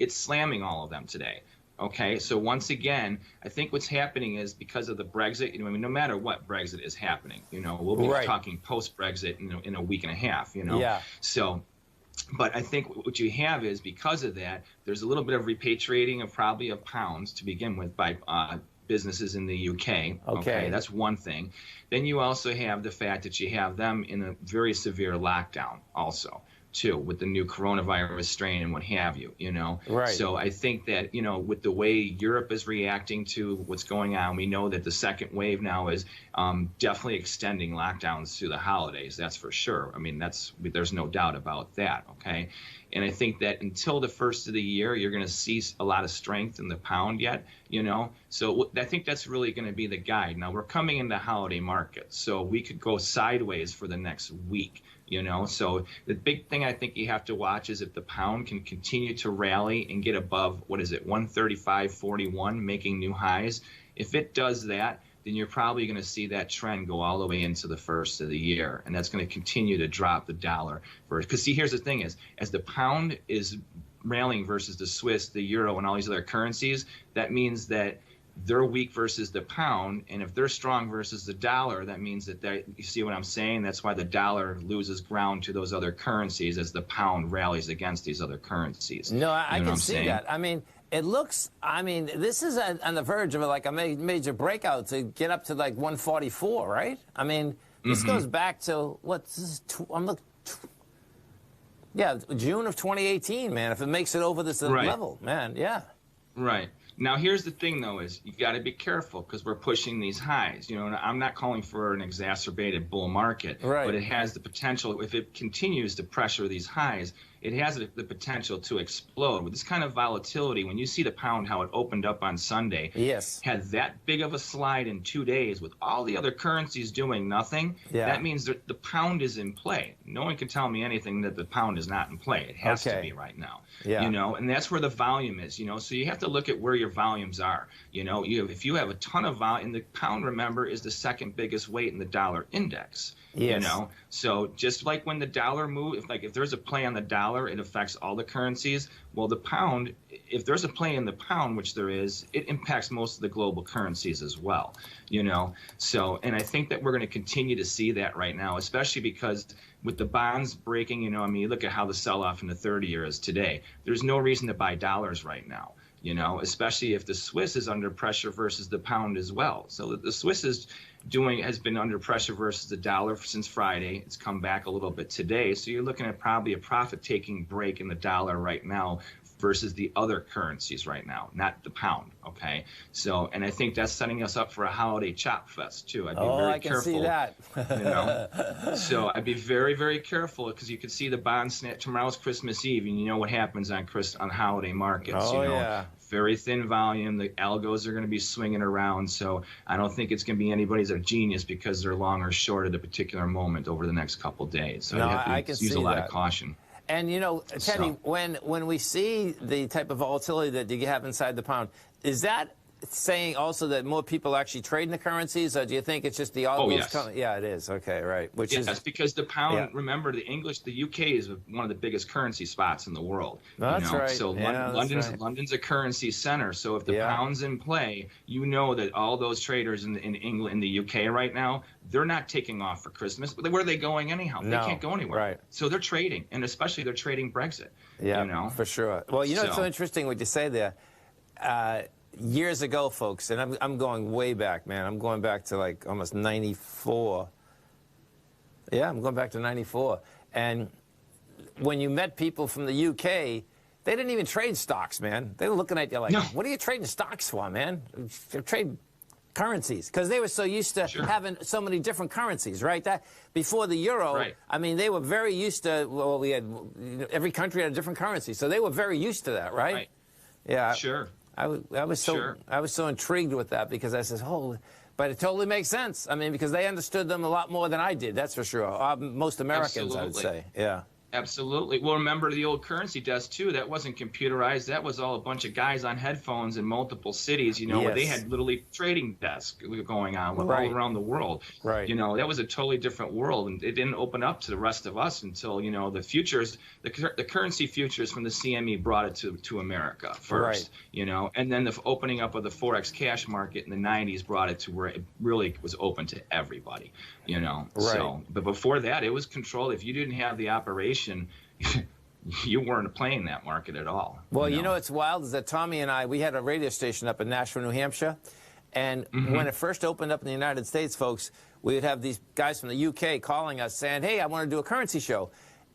it's slamming all of them today. Okay, so once again, I think what's happening is because of the Brexit. You know, I mean, no matter what Brexit is happening, you know, we'll be talking post-Brexit in a week and a half. You know, So, but I think what you have is because of that, there's a little bit of repatriating of probably of pounds to begin with by businesses in the UK. Okay, that's one thing. Then you also have the fact that you have them in a very severe lockdown also, too, with the new coronavirus strain and what have you, you know. Right. So I think that, you know, with the way Europe is reacting to what's going on, we know that the second wave now is definitely extending lockdowns through the holidays. That's for sure. I mean, there's no doubt about that. Okay. And I think that until the first of the year, you're going to see a lot of strength in the pound yet, you know. So I think that's really going to be the guide. Now, we're coming into holiday markets, so we could go sideways for the next week. You know, so the big thing I think you have to watch is if the pound can continue to rally and get above, 135.41, making new highs. If it does that, then you're probably going to see that trend go all the way into the first of the year. And that's going to continue to drop the dollar. Because, see, here's the thing is, as the pound is rallying versus the Swiss, the euro, and all these other currencies, that means that they're weak versus the pound, and if they're strong versus the dollar, that means that you see what I'm saying? That's why the dollar loses ground to those other currencies as the pound rallies against these other currencies. No, I can see that. I mean, It looks, I mean, this is on the verge of like a major breakout to get up to like 144, right? I mean, this goes back to, what's this? June of 2018, man. If it makes it over this level, man, yeah. Right. Now, here's the thing, though, is you got to be careful because we're pushing these highs. You know, and I'm not calling for an exacerbated bull market, but it has the potential, if it continues to pressure these highs, it has the potential to explode. With this kind of volatility, when you see the pound, how it opened up on Sunday, had that big of a slide in 2 days with all the other currencies doing nothing, that means that the pound is in play. No one can tell me anything that the pound is not in play. It has to be right now. You know, and that's where the volume is, you know. So you have to look at where your volumes are. You know, if you have a ton of volume, and the pound, remember, is the second biggest weight in the dollar index. You know, so just like when the dollar moves, if there's a play on the dollar, it affects all the currencies. Well, the pound, if there's a play in the pound, which there is, it impacts most of the global currencies as well. You know, so, and I think that we're going to continue to see that right now, especially because with the bonds breaking, you know, I mean, you look at how the sell-off in the 30-year is today. There's no reason to buy dollars right now. You know, especially if the Swiss is under pressure versus the pound as well. So the Swiss has been under pressure versus the dollar since Friday. It's come back a little bit today. So you're looking at probably a profit-taking break in the dollar right now versus the other currencies right now, not the pound, okay? So, and I think that's setting us up for a holiday chop fest, too. I'd be very careful. I can see that. You know? So I'd be very, very careful because you could see the bond snap. Tomorrow's Christmas Eve, and you know what happens on holiday markets. You know? Very thin volume. The algos are going to be swinging around. So I don't think it's going to be anybody's a genius because they're long or short at a particular moment over the next couple of days. So you have to use a lot of caution. And, you know, Teddy, when we see the type of volatility that you have inside the pound, is that saying also that more people actually trade in the currencies, or do you think it's just the algos? Yeah, it is. Okay, right. Which is because the pound, remember, the UK is one of the biggest currency spots in the world. That's right. So London's a currency center. So if the pound's in play, you know that all those traders in England, in the UK right now, they're not taking off for Christmas. But where are they going anyhow? They can't go anywhere. Right. So they're trading, and especially they're trading Brexit. Yeah, you know? For sure. Well, you know, it's so interesting what you say there. Years ago, folks, and I'm going way back, man. I'm going back to like almost 94. Yeah, I'm going back to 94. And when you met people from the UK, they didn't even trade stocks, man. They were looking at you like, what are you trading stocks for, man? You trade currencies. Because they were so used to having so many different currencies, right? That before the euro, I mean, they were very used to, well, we had, every country had a different currency. So they were very used to that, right? Yeah. Sure. I was so intrigued with that because I said, but it totally makes sense. I mean, because they understood them a lot more than I did. That's for sure. Most Americans, I would say. Yeah. Absolutely. Well, remember the old currency desk, too. That wasn't computerized. That was all a bunch of guys on headphones in multiple cities, you know, where they had literally trading desks going on all around the world. Right. You know, that was a totally different world, and it didn't open up to the rest of us until, you know, the futures, the currency futures from the CME brought it to America first, you know, and then the opening up of the Forex cash market in the 90s brought it to where it really was open to everybody, you know. So, but before that, it was controlled. If you didn't have the operation, you weren't playing that market at all. Well, you know what's wild is that Tommy and I, we had a radio station up in Nashville, New Hampshire, and when it first opened up in the United States, folks, we would have these guys from the UK calling us saying, hey, I want to do a currency show.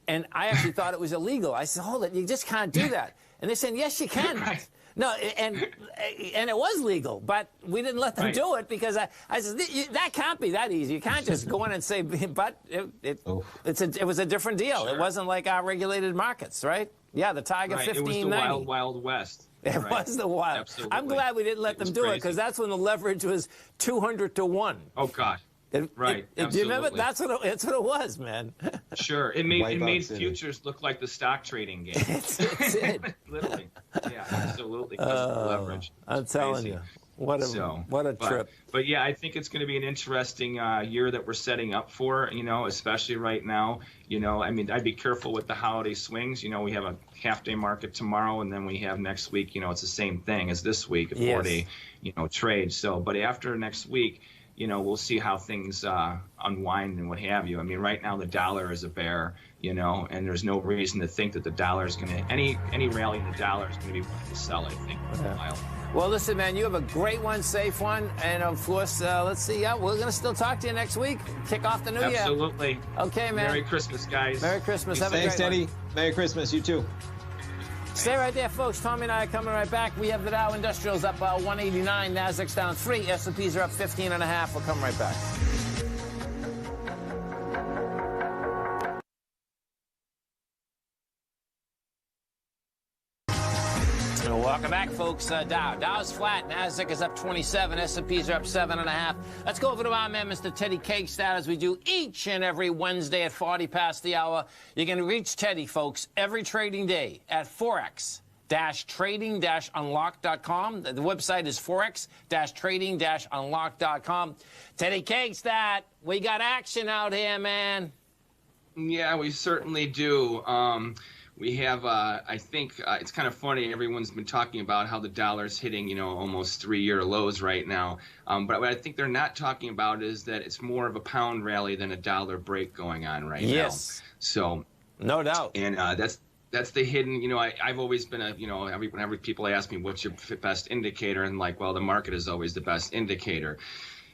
And I actually thought it was illegal. I said, hold it, you just can't do that. And they're saying, yes, you can. No, and it was legal, but we didn't let them do it because I said, that can't be that easy. You can't just go in and say, but it was a different deal. It wasn't like our regulated markets, right? Yeah, the Tiger 1590. It was the wild, wild west. It was the wild. Absolutely. I'm glad we didn't let them do it because that's when the leverage was 200 to 1. Oh, God. Do you remember? That's what it was, man. Sure. It made futures look like the stock trading game. It literally. Yeah, absolutely. Because of the leverage. I'm telling you. What a trip. But yeah, I think it's going to be an interesting year that we're setting up for, you know, especially right now. You know, I mean, I'd be careful with the holiday swings. You know, we have a half-day market tomorrow, and then we have next week, you know, it's the same thing as this week, a 4-day, you know, trade. So, but after next week, you know, we'll see how things unwind and what have you. I mean, right now the dollar is a bear, you know, and there's no reason to think that the dollar is going to, any rally in the dollar is going to be willing to sell, I think, for a while. Well, listen, man, you have a great one, safe one. And, of course, let's see. Yeah, we're going to still talk to you next week. Kick off the new year. Absolutely. Okay, man. Merry Christmas, guys. Merry Christmas. Have a Thanks, great Teddy. one. Merry Christmas. You too. Stay right there, folks. Tommy and I are coming right back. We have the Dow Industrials up 189. Nasdaq's down 3. S&Ps are up 15.5. We'll come right back. Welcome back, folks. Dow's flat. Nasdaq is up 27. S&Ps are up 7.5. Let's go over to our man, Mr. Teddy Cakestad, as we do each and every Wednesday at 40 past the hour. You can reach Teddy, folks, every trading day at forex-trading-unlock.com. The website is forex-trading-unlock.com. Teddy Cakestad, we got action out here, man. Yeah, we certainly do. We have, I think, it's kind of funny. Everyone's been talking about how the dollar's hitting, you know, almost 3-year lows right now. But what I think they're not talking about is that it's more of a pound rally than a dollar break going on right now. So, no doubt. And that's the hidden, you know, I've always been whenever people ask me what's your best indicator, and like, well, the market is always the best indicator.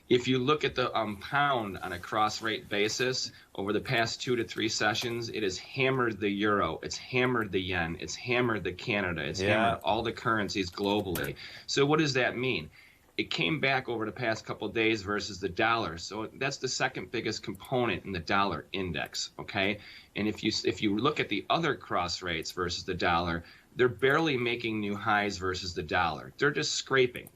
If you look at the pound on a cross-rate basis over the past 2 to 3 sessions, it has hammered the euro, it's hammered the yen, it's hammered the Canada, it's hammered all the currencies globally. So what does that mean? It came back over the past couple of days versus the dollar. So that's the second biggest component in the dollar index, okay? And if you look at the other cross rates versus the dollar, they're barely making new highs versus the dollar. They're just scraping.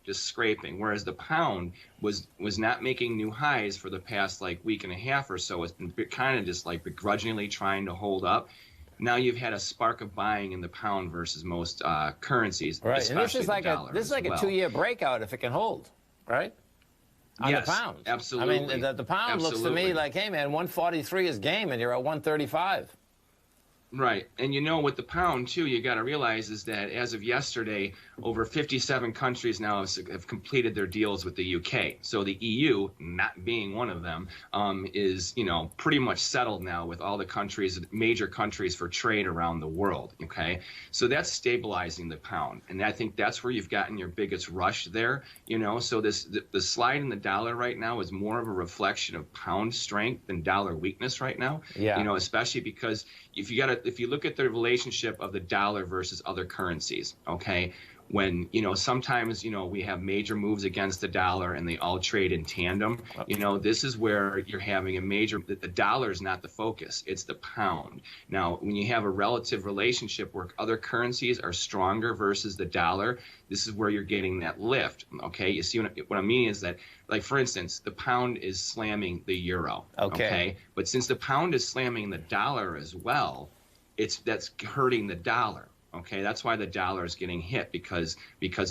Whereas the pound was not making new highs for the past like week and a half or so. It's been kind of just like begrudgingly trying to hold up. Now you've had a spark of buying in the pound versus most currencies, right? Especially and this is like a 2-year breakout if it can hold, right? On the pound. Absolutely. I mean, the pound looks to me like, hey man, 143 is game, and you're at 135. Right. And you know, with the pound, too, you got to realize is that as of yesterday, over 57 countries now have completed their deals with the UK. So the EU, not being one of them, is, you know, pretty much settled now with all the countries, major countries for trade around the world. Okay. So that's stabilizing the pound. And I think that's where you've gotten your biggest rush there. You know, so the slide in the dollar right now is more of a reflection of pound strength than dollar weakness right now. Yeah. You know, especially because if you look at the relationship of the dollar versus other currencies, okay, when, you know, sometimes, you know, we have major moves against the dollar and they all trade in tandem, you know, this is where you're having a major, the dollar is not the focus, it's the pound. Now, when you have a relative relationship where other currencies are stronger versus the dollar, this is where you're getting that lift, okay? You see what I mean is that, like, for instance, the pound is slamming the euro, okay? But since the pound is slamming the dollar as well, that's hurting the dollar. Okay, that's why the dollar is getting hit because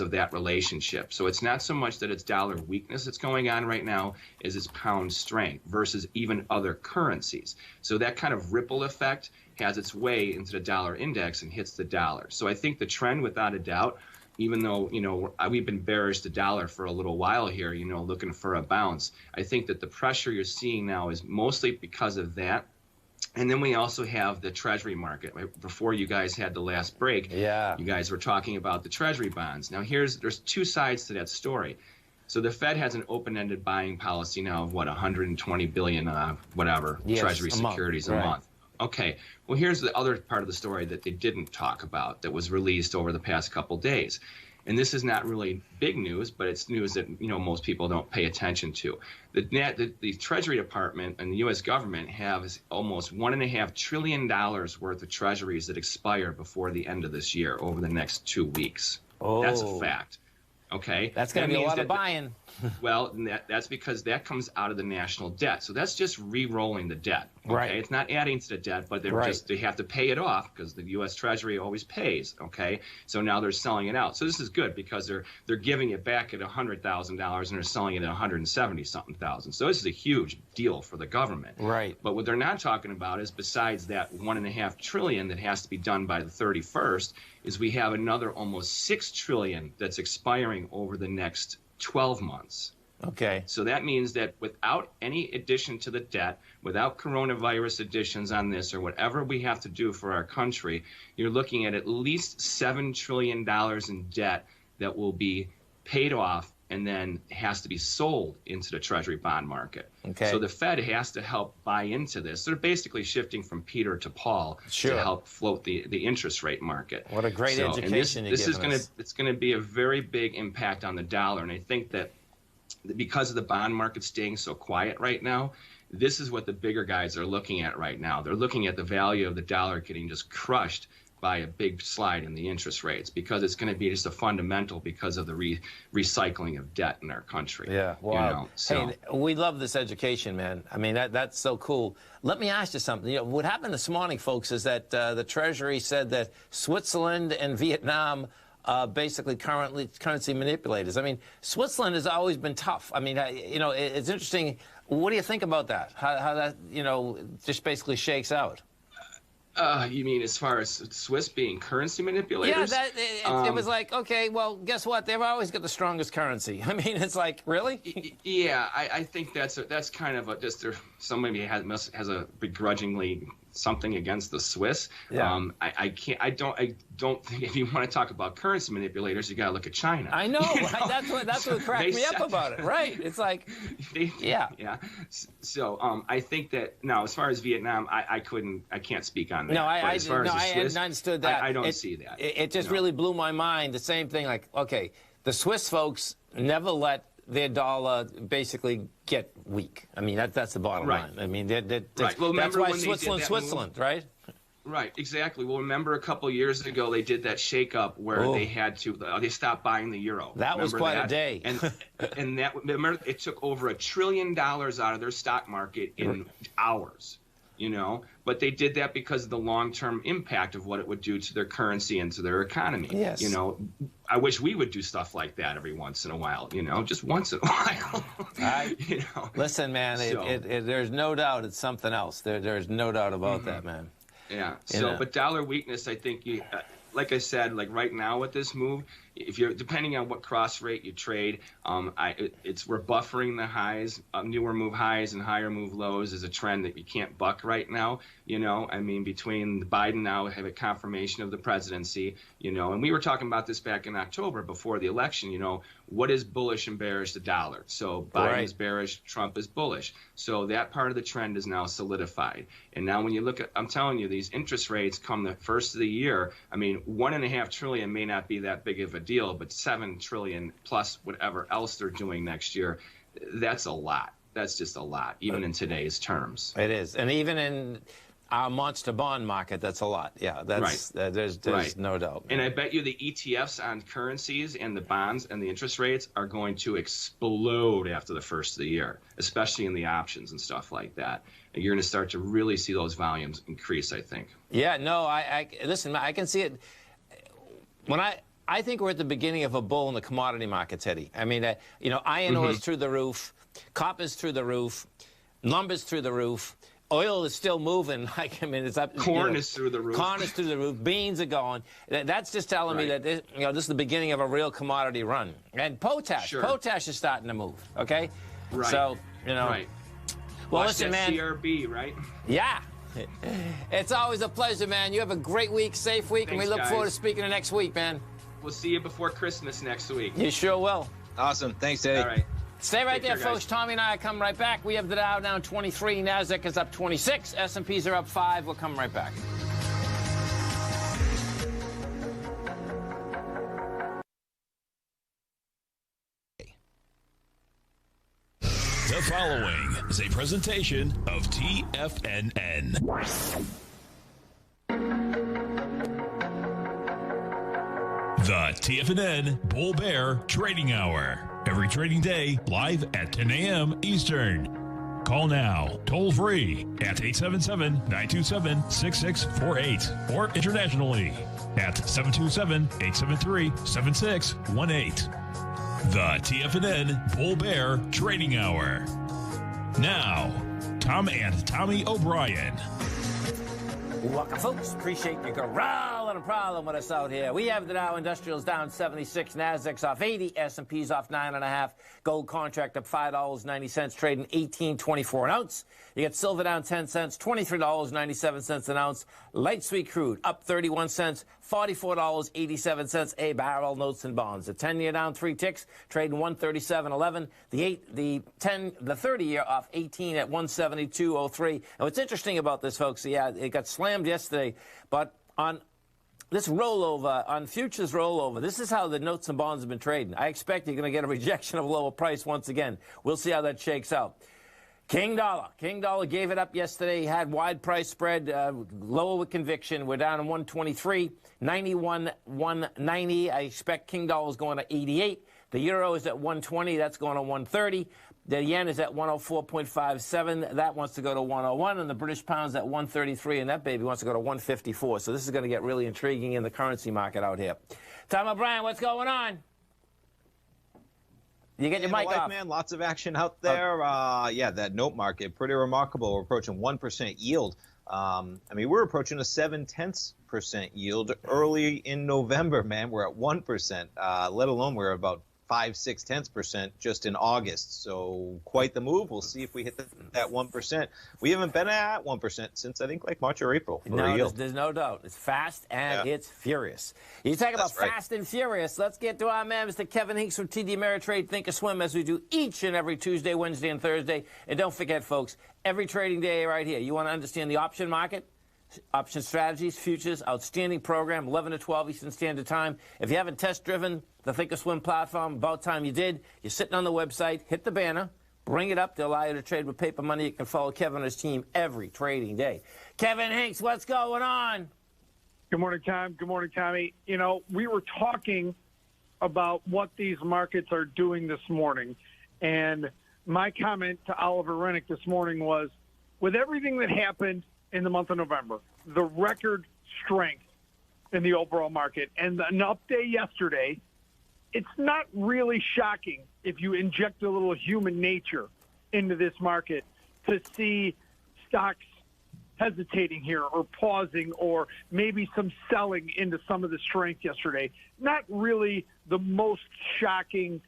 of that relationship. So it's not so much that it's dollar weakness that's going on right now as it's pound strength versus even other currencies. So that kind of ripple effect has its way into the dollar index and hits the dollar. So I think the trend, without a doubt, even though, you know, we've been bearish the dollar for a little while here, you know, looking for a bounce, I think that the pressure you're seeing now is mostly because of that. And then we also have the Treasury market. Right? Before you guys had the last break, you guys were talking about the Treasury bonds. Now, there's 2 sides to that story. So the Fed has an open-ended buying policy now of, what, 120 billion, Treasury securities a month. Okay, well, here's the other part of the story that they didn't talk about that was released over the past couple days. And this is not really big news, but it's news that, you know, most people don't pay attention to. The Treasury Department and the U.S. government have almost $1.5 trillion worth of treasuries that expire before the end of this year, over the next 2 weeks. That's a fact. Okay, that's going to be a lot of buying. Well, that's because that comes out of the national debt. So that's just re-rolling the debt. Okay? Right. It's not adding to the debt, but they have to pay it off because the U.S. Treasury always pays. Okay, so now they're selling it out. So this is good because they're giving it back at $100,000 and they're selling it at $170-something thousand. So this is a huge deal for the government. Right. But what they're not talking about is, besides that $1.5 trillion that has to be done by the 31st, is we have another almost $6 trillion that's expiring over the next 12 months. Okay. So that means that without any addition to the debt, without coronavirus additions on this or whatever we have to do for our country, you're looking at least $7 trillion in debt that will be paid off and then has to be sold into the Treasury bond market. Okay. So the Fed has to help buy into this. They're basically shifting from Peter to Paul to help float the interest rate market. What a great education this is it's going to be a very big impact on the dollar. And I think that because of the bond market staying so quiet right now, this is what the bigger guys are looking at right now. They're looking at the value of the dollar getting just crushed by a big slide in the interest rates, because it's going to be just a fundamental because of the recycling of debt in our country. Yeah, wow. Hey, we love this education, man. I mean, that's so cool. Let me ask you something. You know, what happened this morning, folks, is that the Treasury said that Switzerland and Vietnam basically currency manipulators. I mean, Switzerland has always been tough. I mean, you know, it's interesting. What do you think about that? How that, you know, just basically shakes out? You mean as far as Swiss being currency manipulators? Yeah, it was like, okay, well, guess what? They've always got the strongest currency. I mean, it's like, really? Yeah, I think that's kind of just somebody has a begrudgingly something against the Swiss. Yeah. I don't think if you want to talk about currency manipulators, you got to look at China. I know. That's what cracked me up about it. Right. It's like, yeah. So I think that now, as far as Vietnam, I can't speak on that. No, I Swiss, understood that. I don't see that. It just really blew my mind. The same thing, like, okay, the Swiss folks never let their dollar basically get weak. I mean, that's the bottom line. I mean, right. Well, that's why Switzerland, right? Right, exactly. Well, remember a couple of years ago they did that shake-up where they stopped buying the euro. That was quite a day. And that, remember, it took over $1 trillion out of their stock market in hours. You know, but they did that because of the long-term impact of what it would do to their currency and to their economy. Yes. You know, I wish we would do stuff like that every once in a while. You know, just once in a while. You know. Listen, man, there's no doubt it's something else. There's no doubt about that, man. Yeah. So, but dollar weakness, I think like I said, like right now with this move, if you're depending on what cross rate you trade, we're buffering the highs, newer move highs and higher move lows is a trend that you can't buck right now. You know, I mean, between Biden now have a confirmation of the presidency, you know, and we were talking about this back in October before the election, you know, what is bullish and bearish the dollar? So Biden is bearish, Trump is bullish. So that part of the trend is now solidified. And now when you look at, I'm telling you, these interest rates come the first of the year, I mean, $1.5 trillion may not be that big of a deal, but $7 trillion plus whatever else they're doing next year, that's a lot. That's just a lot, even in today's terms. It is. And even in our monster bond market, that's a lot. Yeah, that's there's no doubt. And I bet you the ETFs on currencies and the bonds and the interest rates are going to explode after the first of the year, especially in the options and stuff like that. And you're going to start to really see those volumes increase, I think. Yeah, no, listen, I can see it. When I think we're at the beginning of a bull in the commodity markets, Eddie. I mean, you know, iron ore is through the roof, copper's through the roof, lumber's through the roof. Oil is still moving. Like, I mean, it's up. Corn is through the roof. Corn is through the roof. Beans are going. That's just telling me that this is the beginning of a real commodity run. And potash, potash is starting to move. Okay. Right. So Well, watch listen, that man. CRB, right? Yeah. It's always a pleasure, man. You have a great week, safe week, and we look forward to speaking to next week, man. We'll see you before Christmas next week. You sure will. Awesome. Thanks, Eddie. All right. Stay right there, folks. Tommy and I are coming right back. We have the Dow down 23. NASDAQ is up 26. S&Ps are up 5. We'll come right back. The following is a presentation of TFNN. The TFNN Bull Bear Trading Hour. Every trading day, live at 10 a.m. Eastern. Call now, toll free at 877-927-6648 or internationally at 727-873-7618. The TFNN Bull Bear Trading Hour. Now, Tom and Tommy O'Brien. Welcome, folks. Appreciate your growl having a problem with us out here. We have the Dow Industrials down 76, Nasdaq's off 80, S&P's off 9.5, gold contract up $5.90, trading $18.24 an ounce. You get silver down 10 cents, $23.97 an ounce. Light sweet crude up 31 cents, $44.87 a barrel. Notes and bonds. The 10-year down 3 ticks, trading 137.11. The 30-year off 18 at 172.03. And what's interesting about this, folks, yeah, it got slammed yesterday, but on this rollover, on futures rollover, this is how the notes and bonds have been trading. I expect you're going to get a rejection of lower price once again. We'll see how that shakes out. King Dollar gave it up yesterday, had wide price spread, lower with conviction. We're down to 123, 91, 190. I expect King Dollar's going to 88. The euro is at 120. That's going to 130. The yen is at 104.57. That wants to go to 101. And the British pound's at 133. And that baby wants to go to 154. So this is going to get really intriguing in the currency market out here. Tom O'Brien, what's going on? You get your mic off. Man, lots of action out there. Yeah, that note market, pretty remarkable. We're approaching 1% yield. I mean, we're approaching a 0.7% yield early in November, man. We're at 1%, let alone we're about 5.6% just in August. So quite the move. We'll see if we hit that 1%. We haven't been at 1% since I think like March or April. No, there's no doubt. It's fast and it's furious. You talk about fast and furious. Let's get to our man, Mr. Kevin Hinks from TD Ameritrade Thinkorswim, as we do each and every Tuesday, Wednesday, and Thursday. And don't forget, folks, every trading day right here, you want to understand the option market, option strategies, futures, outstanding program, 11 to 12 Eastern Standard Time. If you haven't test-driven the Thinkorswim platform, about time you did. You're sitting on the website, hit the banner, bring it up to allow you to trade with paper money. You can follow Kevin and his team every trading day. Kevin Hinks, what's going on? Good morning, Tom. Good morning, Tommy. You know, we were talking about what these markets are doing this morning, and my comment to Oliver Rennick this morning was, with everything that happened in the month of November, the record strength in the overall market, and an update yesterday, it's not really shocking if you inject a little human nature into this market to see stocks hesitating here or pausing or maybe some selling into some of the strength yesterday. Not really the most shocking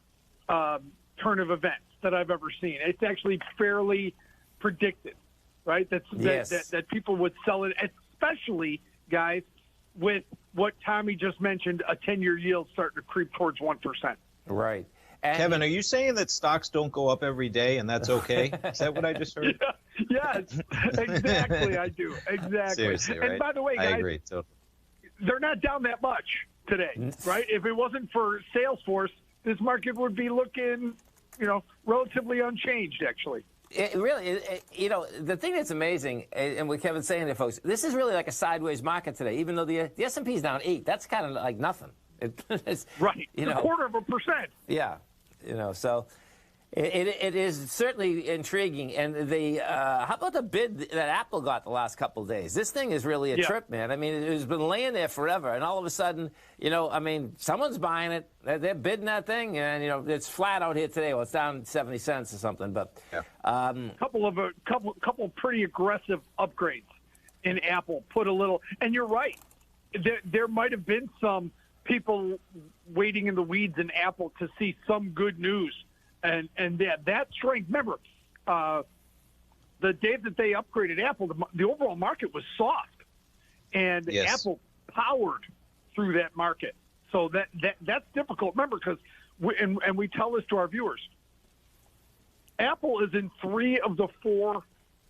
turn of events that I've ever seen. It's actually fairly predicted, right? That people would sell it, especially, guys, with what Tommy just mentioned, a 10-year yield starting to creep towards 1%. Right. And Kevin, are you saying that stocks don't go up every day and that's okay? Is that what I just heard? Yes, exactly. I do. Exactly. Seriously, right? And by the way, guys, I agree. They're not down that much today, right? If it wasn't for Salesforce, this market would be looking, relatively unchanged, actually. You know, the thing that's amazing, and what Kevin's saying there, folks, this is really like a sideways market today, even though the S&P is down 8. That's kind of like nothing. It's, right. A 0.25%. Yeah. So it is certainly intriguing. And how about the bid that Apple got the last couple of days? This thing is really a trip, man. I mean, it's been laying there forever. And all of a sudden, someone's buying it. They're bidding that thing. And, it's flat out here today. Well, it's down 70 cents or something. But couple pretty aggressive upgrades in Apple. Put a little, and you're right. There might have been some people waiting in the weeds in Apple to see some good news. And that strength, remember, the day that they upgraded Apple, the overall market was soft. And Apple powered through that market. So that's difficult. Remember, because we tell this to our viewers, Apple is in 3 of the 4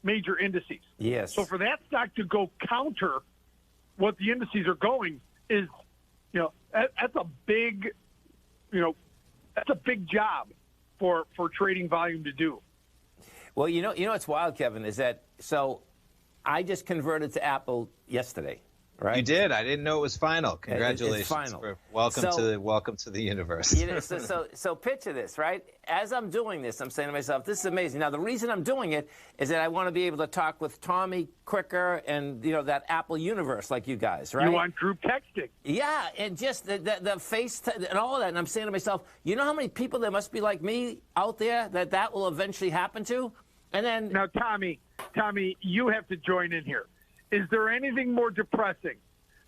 major indices. Yes. So for that stock to go counter what the indices are going is, that's a big, that's a big job for trading volume to do. Well, what's wild, Kevin, is that I just converted to Apple yesterday, right? You did. I didn't know it was final. Congratulations. It's final. Welcome to the universe. So picture this, right? As I'm doing this, I'm saying to myself, this is amazing. Now, the reason I'm doing it is that I want to be able to talk with Tommy quicker and, that Apple universe like you guys, right? You want group texting. Yeah, and just the face and all of that. And I'm saying to myself, you know how many people there must be like me out there that will eventually happen to? And then now, Tommy, you have to join in here. Is there anything more depressing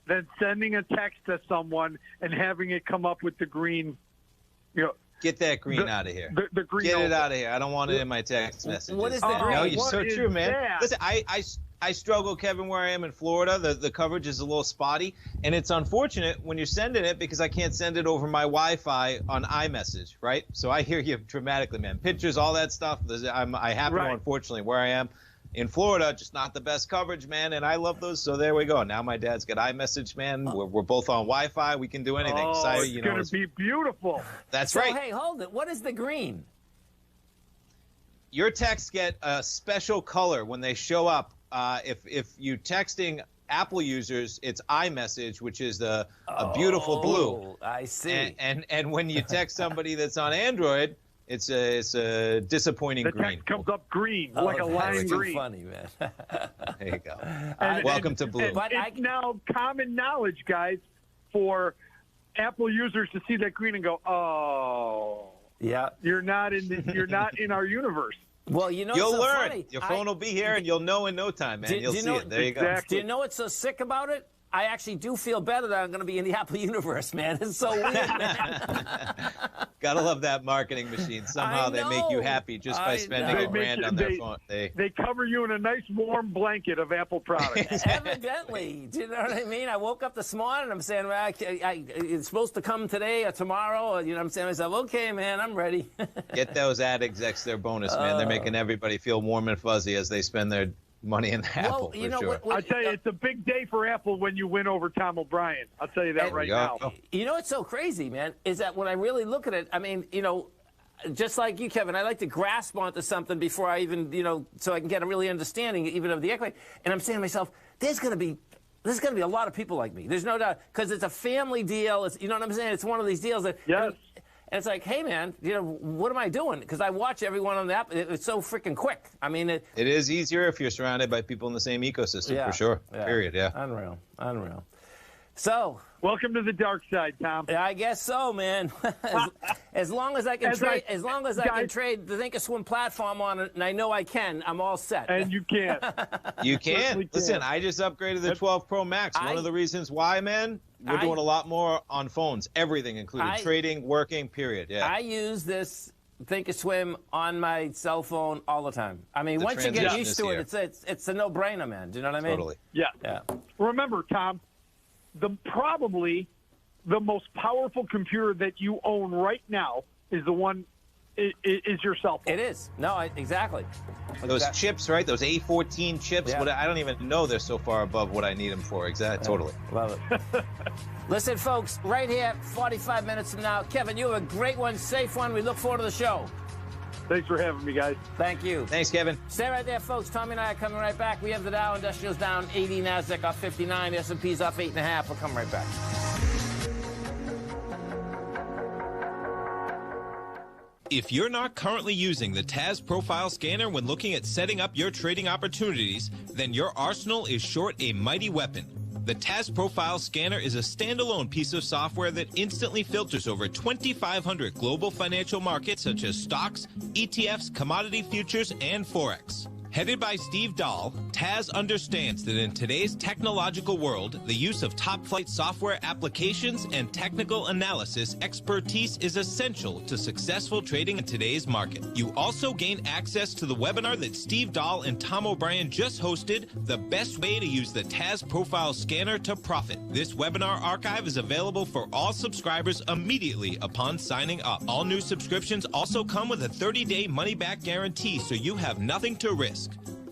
than sending a text to someone and having it come up with the green, Get that green out of here. The green. Get it out of here. I don't want it in my text messages. What is the green? No, you're so true, man. That? Listen, I struggle, Kevin, where I am in Florida. The coverage is a little spotty, and it's unfortunate when you're sending it because I can't send it over my Wi-Fi on iMessage, right? So I hear you dramatically, man. Pictures, all that stuff. I happen to, unfortunately, where I am in Florida, just not the best coverage, man, and I love those. So there we go. Now my dad's got iMessage, man. We're both on Wi-Fi. We can do anything. Oh, so, it's going to be beautiful. That's right. Hey, hold it. What is the green? Your texts get a special color when they show up. If you texting Apple users, it's iMessage, which is a beautiful blue. I see. And when you text somebody that's on Android, it's a disappointing green. The text comes up green, like a lime green. Funny, man. There you go. Welcome to blue. But it's now common knowledge, guys, for Apple users to see that green and go, "Oh, yeah, you're not in our universe." Well, you'll so learn. Funny. Your phone will be here, and you'll know in no time, man. You'll see it. There you go. Do you know what's so sick about it? I actually do feel better that I'm going to be in the Apple universe, man. It's so weird, man. Gotta love that marketing machine. Somehow they make you happy just by spending $1,000 on their phone. They cover you in a nice warm blanket of Apple products. Evidently. Do you know what I mean? I woke up this morning and I'm saying, well, it's supposed to come today or tomorrow. Or, I'm saying to myself, okay, man, I'm ready. Get those ad execs their bonus, man. They're making everybody feel warm and fuzzy as they spend their money in Apple, for sure. I'll tell you, it's a big day for Apple when you win over Tom O'Brien. I'll tell you that right now. You know what's so crazy, man, is that when I really look at it, I mean, just like you, Kevin, I like to grasp onto something before I even, so I can get a really understanding even of the equity. And I'm saying to myself, there's going to be a lot of people like me. There's no doubt, because it's a family deal. It's, you know what I'm saying? It's one of these deals that. Yes. And it's like, hey, man, what am I doing? Because I watch everyone on the app. It's so freaking quick. I mean, it is easier if you're surrounded by people in the same ecosystem, for sure. Yeah. Period. Yeah. Unreal. So. Welcome to the dark side, Tom. I guess so, man. as long as I can trade, can trade the Thinkorswim platform on it, and I know I can, I'm all set. And you can. You can. Listen, I just upgraded the 12 Pro Max. One of the reasons why, man, we're doing a lot more on phones. Everything included, trading, working, period. Yeah. I use this Thinkorswim on my cell phone all the time. I mean, once you get used to it, it's a no-brainer, man. Do you know what I mean? Totally. Yeah. Remember, Tom, probably the most powerful computer that you own right now is the one is your cell phone. It is. No, exactly. Those chips, right? Those A14 chips. Yeah. I don't even know they're so far above what I need them for. Exactly. Totally. Love it. Listen, folks, right here, 45 minutes from now. Kevin, you have a great one, safe one. We look forward to the show. Thanks for having me, guys. Thank you. Thanks, Kevin. Stay right there, folks. Tommy and I are coming right back. We have the Dow Industrials down 80, NASDAQ off 59, S&P's off 8.5. We'll come right back. If you're not currently using the TAS Profile Scanner when looking at setting up your trading opportunities, then your arsenal is short a mighty weapon. The TAS Profile Scanner is a standalone piece of software that instantly filters over 2,500 global financial markets such as stocks, ETFs, commodity futures, and Forex. Headed by Steve Dahl, TAS understands that in today's technological world, the use of top-flight software applications and technical analysis expertise is essential to successful trading in today's market. You also gain access to the webinar that Steve Dahl and Tom O'Brien just hosted, The Best Way to Use the TAS Profile Scanner to Profit. This webinar archive is available for all subscribers immediately upon signing up. All new subscriptions also come with a 30-day money-back guarantee, so you have nothing to risk.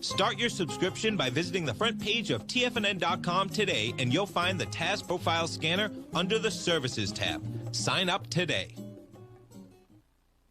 Start your subscription by visiting the front page of TFNN.com today, and you'll find the TAS Profile Scanner under the Services tab. Sign up today.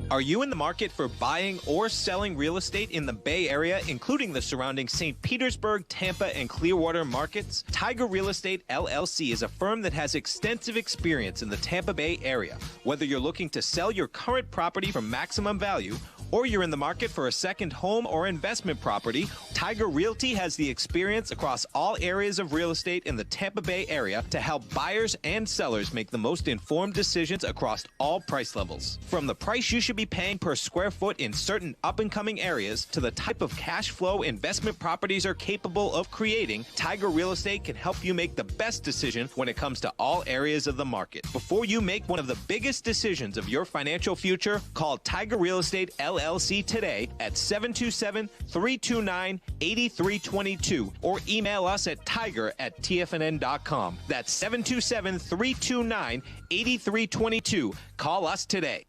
Are you in the market for buying or selling real estate in the Bay Area, including the surrounding St. Petersburg, Tampa, and Clearwater markets? Tiger Real Estate LLC is a firm that has extensive experience in the Tampa Bay area. Whether you're looking to sell your current property for maximum value or you're in the market for a second home or investment property, Tiger Realty has the experience across all areas of real estate in the Tampa Bay area to help buyers and sellers make the most informed decisions across all price levels. From the price you should be paying per square foot in certain up-and-coming areas to the type of cash flow investment properties are capable of creating, Tiger Real Estate can help you make the best decision when it comes to all areas of the market. Before you make one of the biggest decisions of your financial future, call Tiger Real Estate LLC today at 727-329-8322 or email us at tiger@tfnn.com. That's 727-329-8322. Call us today.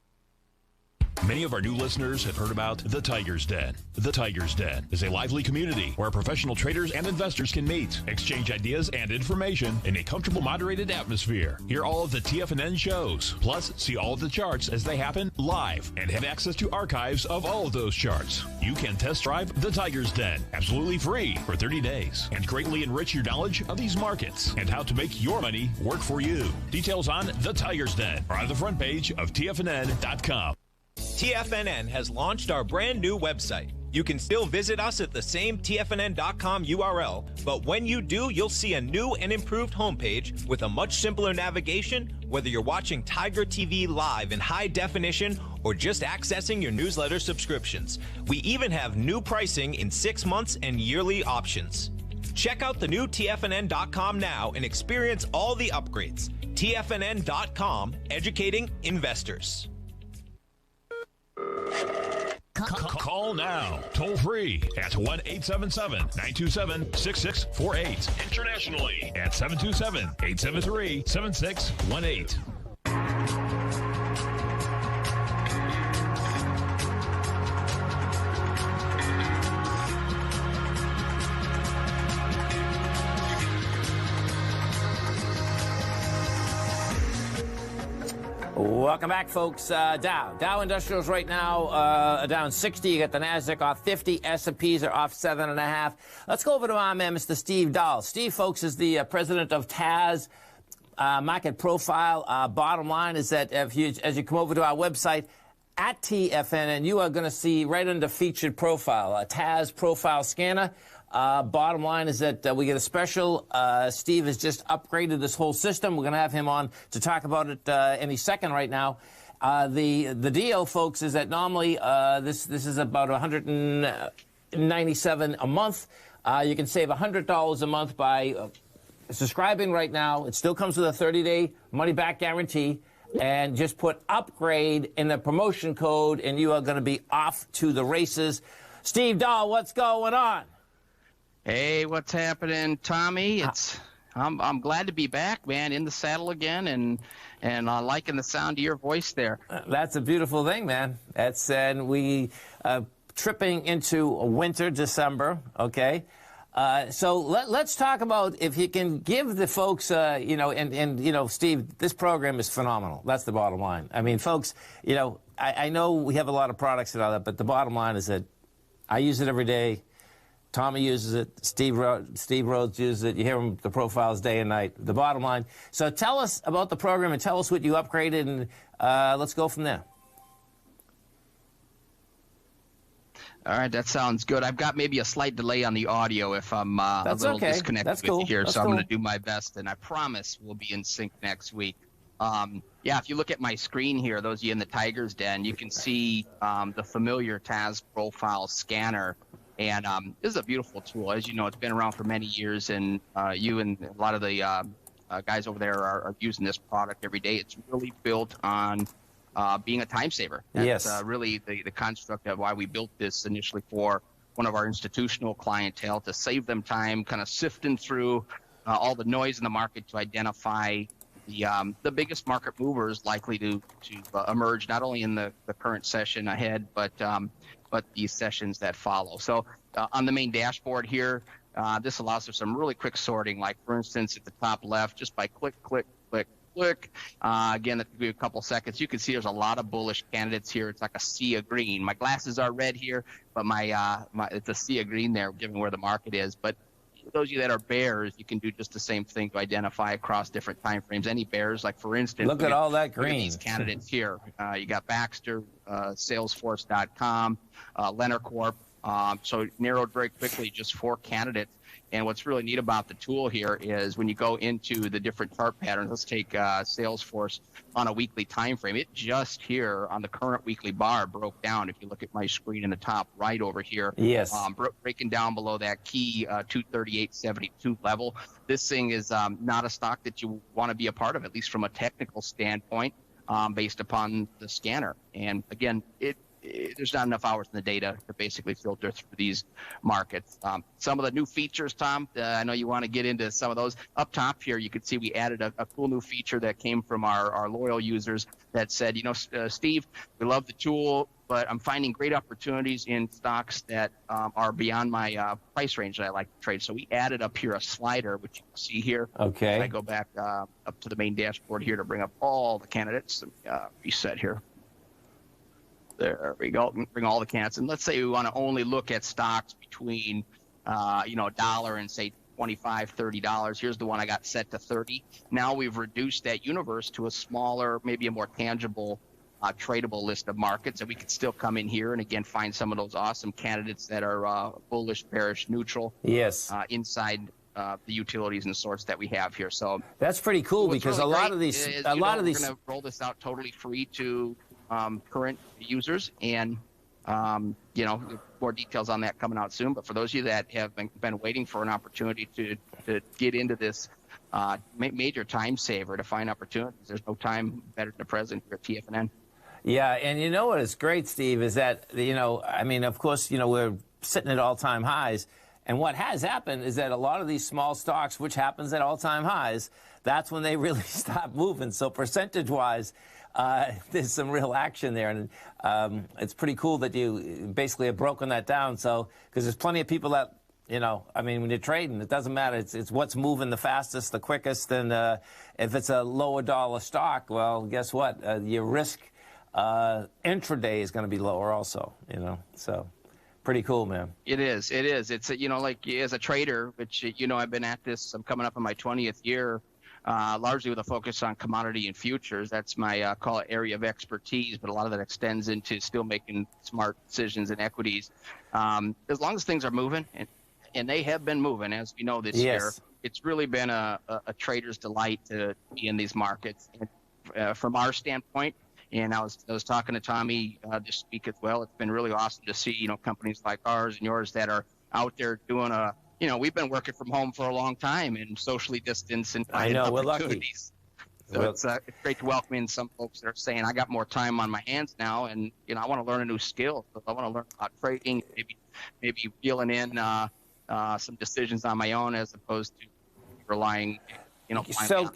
Many of our new listeners have heard about The Tiger's Den. The Tiger's Den is a lively community where professional traders and investors can meet, exchange ideas and information in a comfortable, moderated atmosphere. Hear all of the TFNN shows, plus see all of the charts as they happen live and have access to archives of all of those charts. You can test drive The Tiger's Den absolutely free for 30 days and greatly enrich your knowledge of these markets and how to make your money work for you. Details on The Tiger's Den are on the front page of TFNN.com. TFNN has launched our brand new website. You can still visit us at the same TFNN.com URL, but when you do, you'll see a new and improved homepage with a much simpler navigation, whether you're watching Tiger TV live in high definition or just accessing your newsletter subscriptions. We even have new pricing in 6 months and yearly options. Check out the new TFNN.com now and experience all the upgrades. TFNN.com, educating investors. Call now, toll free at 1-877-927-6648. Internationally at 727-873-7618. Welcome back, folks. Dow Industrials right now down 60. You got the Nasdaq off 50. S&Ps are off 7.5. Let's go over to our man, Mr. Steve Dahl. Steve, folks, is the president of TAS Market Profile. Bottom line is that as you come over to our website at TFNN, you are going to see right under featured profile, a TAS profile scanner. Bottom line is that we get a special. Steve has just upgraded this whole system. We're going to have him on to talk about it any second right now. The deal, folks, is that normally this is about $197 a month. You can save $100 a month by subscribing right now. It still comes with a 30-day money-back guarantee. And just put upgrade in the promotion code, and you are going to be off to the races. Steve Dahl, what's going on? Hey, what's happening, Tommy? I'm glad to be back, man, in the saddle again, and liking the sound of your voice there. That's a beautiful thing, man. And we tripping into winter, December. Okay, so let's talk about if you can give the folks, Steve, this program is phenomenal. That's the bottom line. I mean, folks, I know we have a lot of products and all that, but the bottom line is that I use it every day. Tommy uses it. Steve Rhodes uses it. You hear the profiles day and night. The bottom line. So tell us about the program and tell us what you upgraded, and let's go from there. All right, that sounds good. I've got maybe a slight delay on the audio if I'm a little disconnected with you here, so I'm going to do my best, and I promise we'll be in sync next week. If you look at my screen here, those of you in the Tiger's Den, you can see the familiar TAS profile scanner. And this is a beautiful tool. As you know, it's been around for many years, and you and a lot of the guys over there are using this product every day. It's really built on being a time saver. That's really the construct of why we built this initially for one of our institutional clientele, to save them time kind of sifting through all the noise in the market to identify the biggest market movers likely to emerge, not only in the current session ahead, but these sessions that follow. So on the main dashboard here, this allows for some really quick sorting, like, for instance, at the top left, just by click. Again, that could be a couple seconds. You can see there's a lot of bullish candidates here. It's like a sea of green. My glasses are red here, but it's a sea of green there, given where the market is. But For those of you that are bears, you can do just the same thing to identify across different time frames. Any bears, like for instance, look at all that green. Look at these candidates here. You got Baxter, Salesforce.com, Leonard Corp. So it narrowed very quickly, just 4 candidates. And what's really neat about the tool here is when you go into the different chart patterns, let's take Salesforce on a weekly time frame. It just here on the current weekly bar broke down. If you look at my screen in the top right over here, yes, breaking down below that key 238.72 level. This thing is not a stock that you want to be a part of, at least from a technical standpoint, based upon the scanner. And again, there's not enough hours in the data to basically filter through these markets. Some of the new features, Tom, I know you want to get into some of those. Up top here, you can see we added a cool new feature that came from our loyal users that said, Steve, we love the tool, but I'm finding great opportunities in stocks that are beyond my price range that I like to trade. So we added up here a slider, which you can see here. Okay. I go back up to the main dashboard here to bring up all the candidates. Reset here. There we go. Bring all the candidates. And let's say we want to only look at stocks between, $1 and say $25, $30. Here's the one I got set to 30. Now we've reduced that universe to a smaller, maybe a more tangible, tradable list of markets. And we could still come in here and again find some of those awesome candidates that are bullish, bearish, neutral. Yes. Inside the utilities and sorts that we have here. So that's pretty cool because really a lot of these, we're going to roll this out totally free to current users, and more details on that coming out soon. But for those of you that have been waiting for an opportunity to get into this major time saver, to find opportunities, there's no time better than the present here at TFNN. Yeah, and you know what is great, Steve, is that of course, we're sitting at all-time highs, and what has happened is that a lot of these small stocks, which happens at all-time highs, that's when they really stop moving. So percentage-wise, there's some real action there, and it's pretty cool that you basically have broken that down. So, because there's plenty of people that, when you're trading, it doesn't matter. It's what's moving the fastest, the quickest, and if it's a lower dollar stock, well, guess what? Your risk intraday is going to be lower also, So, pretty cool, man. It is. It's, like as a trader, which, I've been at this, I'm coming up on my 20th year. Largely with a focus on commodity and futures. That's my call it area of expertise, but a lot of that extends into still making smart decisions in equities. As long as things are moving, and they have been moving, as we know this year, it's really been a trader's delight to be in these markets. And, from our standpoint, and I was talking to Tommy this week as well, it's been really awesome to see, companies like ours and yours that are out there doing we've been working from home for a long time and socially distanced and finding opportunities. We're lucky. So it's great to welcome in some folks that are saying, I got more time on my hands now, and I want to learn a new skill. So I want to learn about trading, maybe reeling in some decisions on my own as opposed to relying. So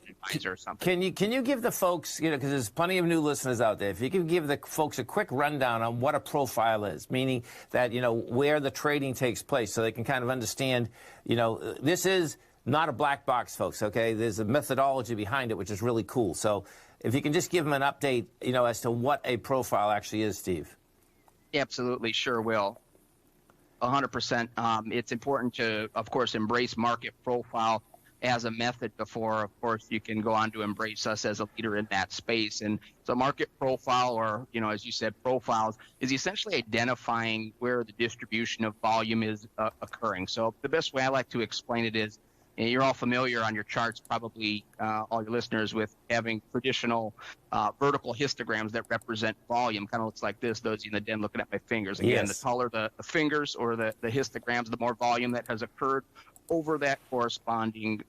can you give the folks, because there's plenty of new listeners out there, if you can give the folks a quick rundown on what a profile is, meaning that, where the trading takes place, so they can kind of understand, this is not a black box, folks, okay? There's a methodology behind it, which is really cool. So if you can just give them an update, as to what a profile actually is, Steve. Absolutely, sure will. 100%. It's important to, of course, embrace market profile as a method before, of course, you can go on to embrace us as a leader in that space. And so market profile, or, as you said, profiles, is essentially identifying where the distribution of volume is occurring. So the best way I like to explain it is, and you're all familiar on your charts, probably all your listeners, with having traditional vertical histograms that represent volume. Kind of looks like this, those in the den looking at my fingers. Again, the taller the fingers or the histograms, the more volume that has occurred over that corresponding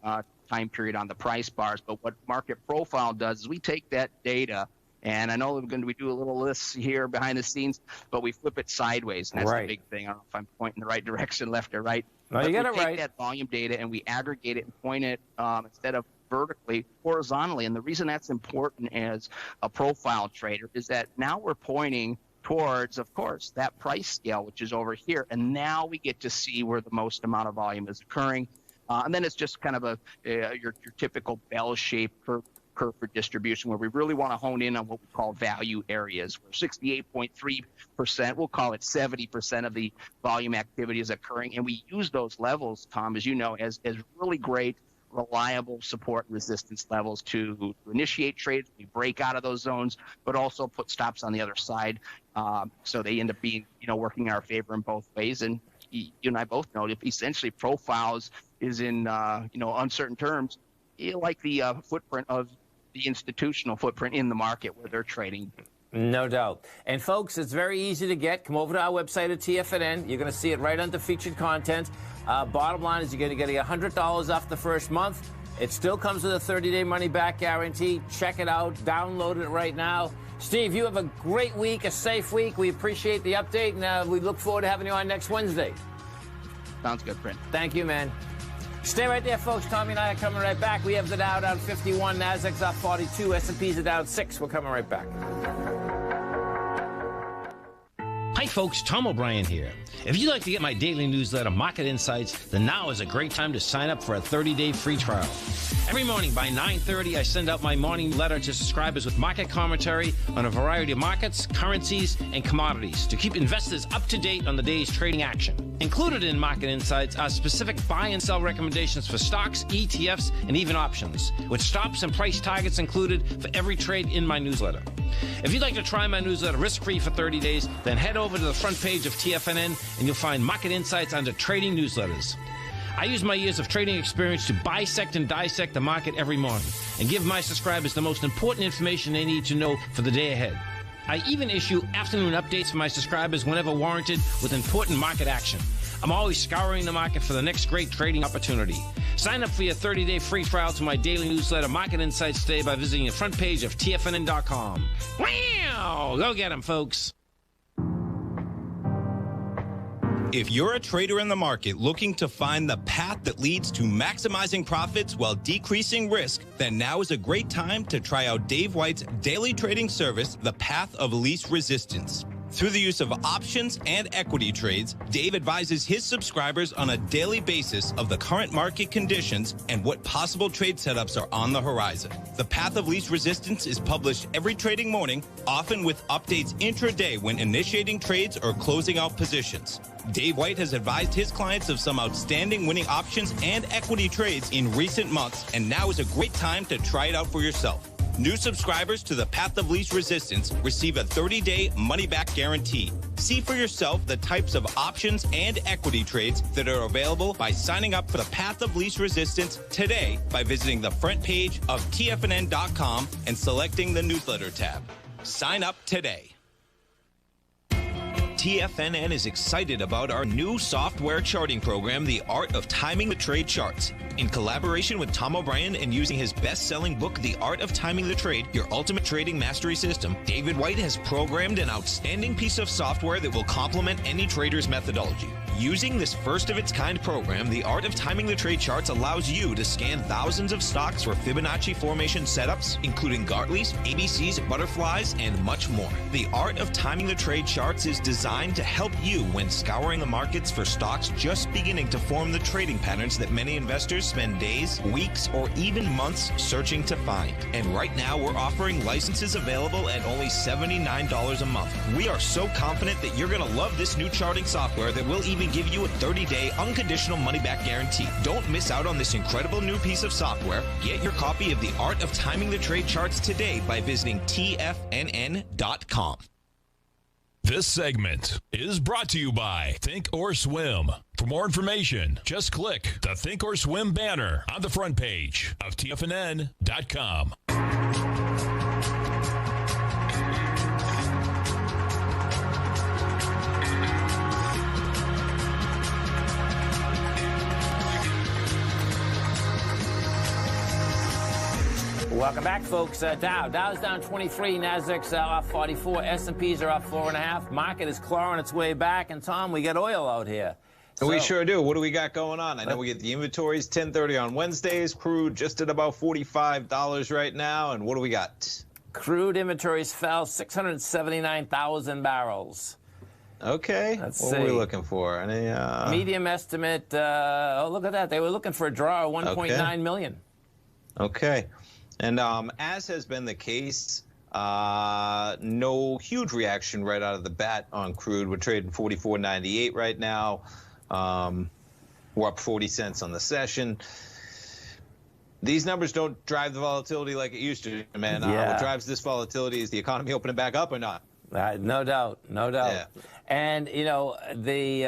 time period on the price bars. But what market profile does is we take that data, and I know we do a little list here behind the scenes, but we flip it sideways, and that's the big thing. I don't know if I'm pointing the right direction, left or right. No, you got it right. We take that volume data and we aggregate it and point it instead of vertically, horizontally. And the reason that's important as a profile trader is that now we're pointing towards, of course, that price scale, which is over here. And now we get to see where the most amount of volume is occurring. And then it's just kind of your typical bell-shaped curve curve for distribution, where we really want to hone in on what we call value areas, where 68.3%, we'll call it 70% of the volume activity is occurring. And we use those levels, Tom, as you know, as really great, reliable support and resistance levels to initiate trades. We break out of those zones, but also put stops on the other side. So they end up being, working in our favor in both ways. And you and I both know, if essentially profiles is in, uncertain terms, like the footprint of the institutional footprint in the market where they're trading. No doubt. And folks, it's very easy to get. Come over to our website at TFNN. You're going to see it right under featured content. Bottom line is you're going to get $100 off the first month. It still comes with a 30-day money-back guarantee. Check it out. Download it right now. Steve, you have a great week, a safe week. We appreciate the update, and we look forward to having you on next Wednesday. Sounds good, Brent. Thank you, man. Stay right there, folks. Tommy and I are coming right back. We have the Dow down 51, Nasdaq's up 42, S&P's are down 6. We're coming right back. Hi folks, Tom O'Brien here. If you'd like to get my daily newsletter, Market Insights, then now is a great time to sign up for a 30-day free trial. Every morning by 9:30, I send out my morning letter to subscribers with market commentary on a variety of markets, currencies, and commodities to keep investors up to date on the day's trading action. Included in Market Insights are specific buy and sell recommendations for stocks, ETFs, and even options, with stops and price targets included for every trade in my newsletter. If you'd like to try my newsletter risk-free for 30 days, then head over to the front page of TFNN and you'll find Market Insights under Trading Newsletters. I use my years of trading experience to bisect and dissect the market every morning and give my subscribers the most important information they need to know for the day ahead. I even issue afternoon updates for my subscribers whenever warranted with important market action. I'm always scouring the market for the next great trading opportunity. Sign up for your 30-day free trial to my daily newsletter, Market Insights, today by visiting the front page of TFNN.com. Wow! Go get them, folks. If you're a trader in the market looking to find the path that leads to maximizing profits while decreasing risk, then now is a great time to try out Dave White's daily trading service, The Path of Least Resistance. Through the use of options and equity trades, Dave advises his subscribers on a daily basis of the current market conditions and what possible trade setups are on the horizon. The Path of Least Resistance is published every trading morning, often with updates intraday when initiating trades or closing out positions. Dave White has advised his clients of some outstanding winning options and equity trades in recent months, and now is a great time to try it out for yourself. New subscribers to the Path of Least Resistance receive a 30-day money-back guarantee. See for yourself the types of options and equity trades that are available by signing up for the Path of Least Resistance today by visiting the front page of TFNN.com and selecting the newsletter tab. Sign up today. TFNN is excited about our new software charting program, The Art of Timing the Trade Charts. In collaboration with Tom O'Brien and using his best-selling book, The Art of Timing the Trade, Your Ultimate Trading Mastery System, David White has programmed an outstanding piece of software that will complement any trader's methodology. Using this first-of-its-kind program, The Art of Timing the Trade Charts allows you to scan thousands of stocks for Fibonacci formation setups, including Gartley's, ABC's, butterflies, and much more. The Art of Timing the Trade Charts is designed to help you when scouring the markets for stocks just beginning to form the trading patterns that many investors spend days, weeks, or even months searching to find. And right now, we're offering licenses available at only $79 a month. We are so confident that you're going to love this new charting software that will even give you a 30-day unconditional money-back guarantee. Don't miss out on this incredible new piece of software. Get your copy of The Art of Timing the Trade Charts today by visiting TFNN.com. This segment is brought to you by Think or Swim. For more information, just click the Think or Swim banner on the front page of TFNN.com. Welcome back, folks. Dow's down 23, Nasdaq's off 44, S&Ps are up 4.5. Market is clawing its way back, and Tom, we got oil out here. So, we sure do. What do we got going on? I know we get the inventories 10:30 on Wednesdays. Crude just at about $45 right now, and what do we got? Crude inventories fell 679,000 barrels. Okay. Let's what see. Are we looking for? Any, medium estimate. Oh, look at that. They were looking for a draw of 1.9 million. Okay. And as has been the case, no huge reaction right out of the bat on crude. We're trading 44.98 right now. We're up 40 cents on the session. These numbers don't drive the volatility like it used to, man. What drives this volatility is the economy opening back up or not. No doubt, no doubt. Yeah. And, you know, the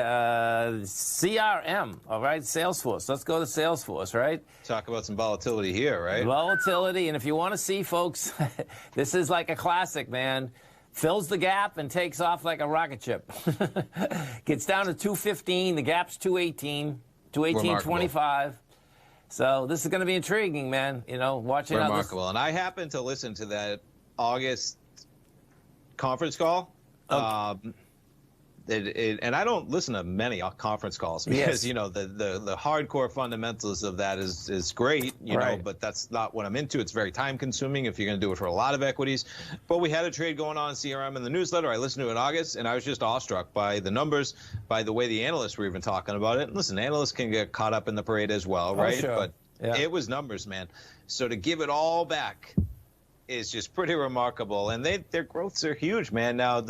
CRM, all right, Salesforce. Let's go to Salesforce, right? Talk about some volatility here, right? Volatility. And if you want to see, folks, this is like a classic, man. Fills the gap and takes off like a rocket ship. Gets down to 215. The gap's 218, 218.25. So this is going to be intriguing, man. You know, watching out. Remarkable. And I happened to listen to that August conference call. Okay. And I don't listen to many conference calls because, you know, the hardcore fundamentals of that is great, you know, but that's not what I'm into. It's very time consuming if you're going to do it for a lot of equities. But we had a trade going on in CRM in the newsletter. I listened to it in August, and I was just awestruck by the numbers, by the way the analysts were even talking about it. And listen, analysts can get caught up in the parade as well, right? Sure. But it was numbers, man. So to give it all back is just pretty remarkable, and their growths are huge, man. Now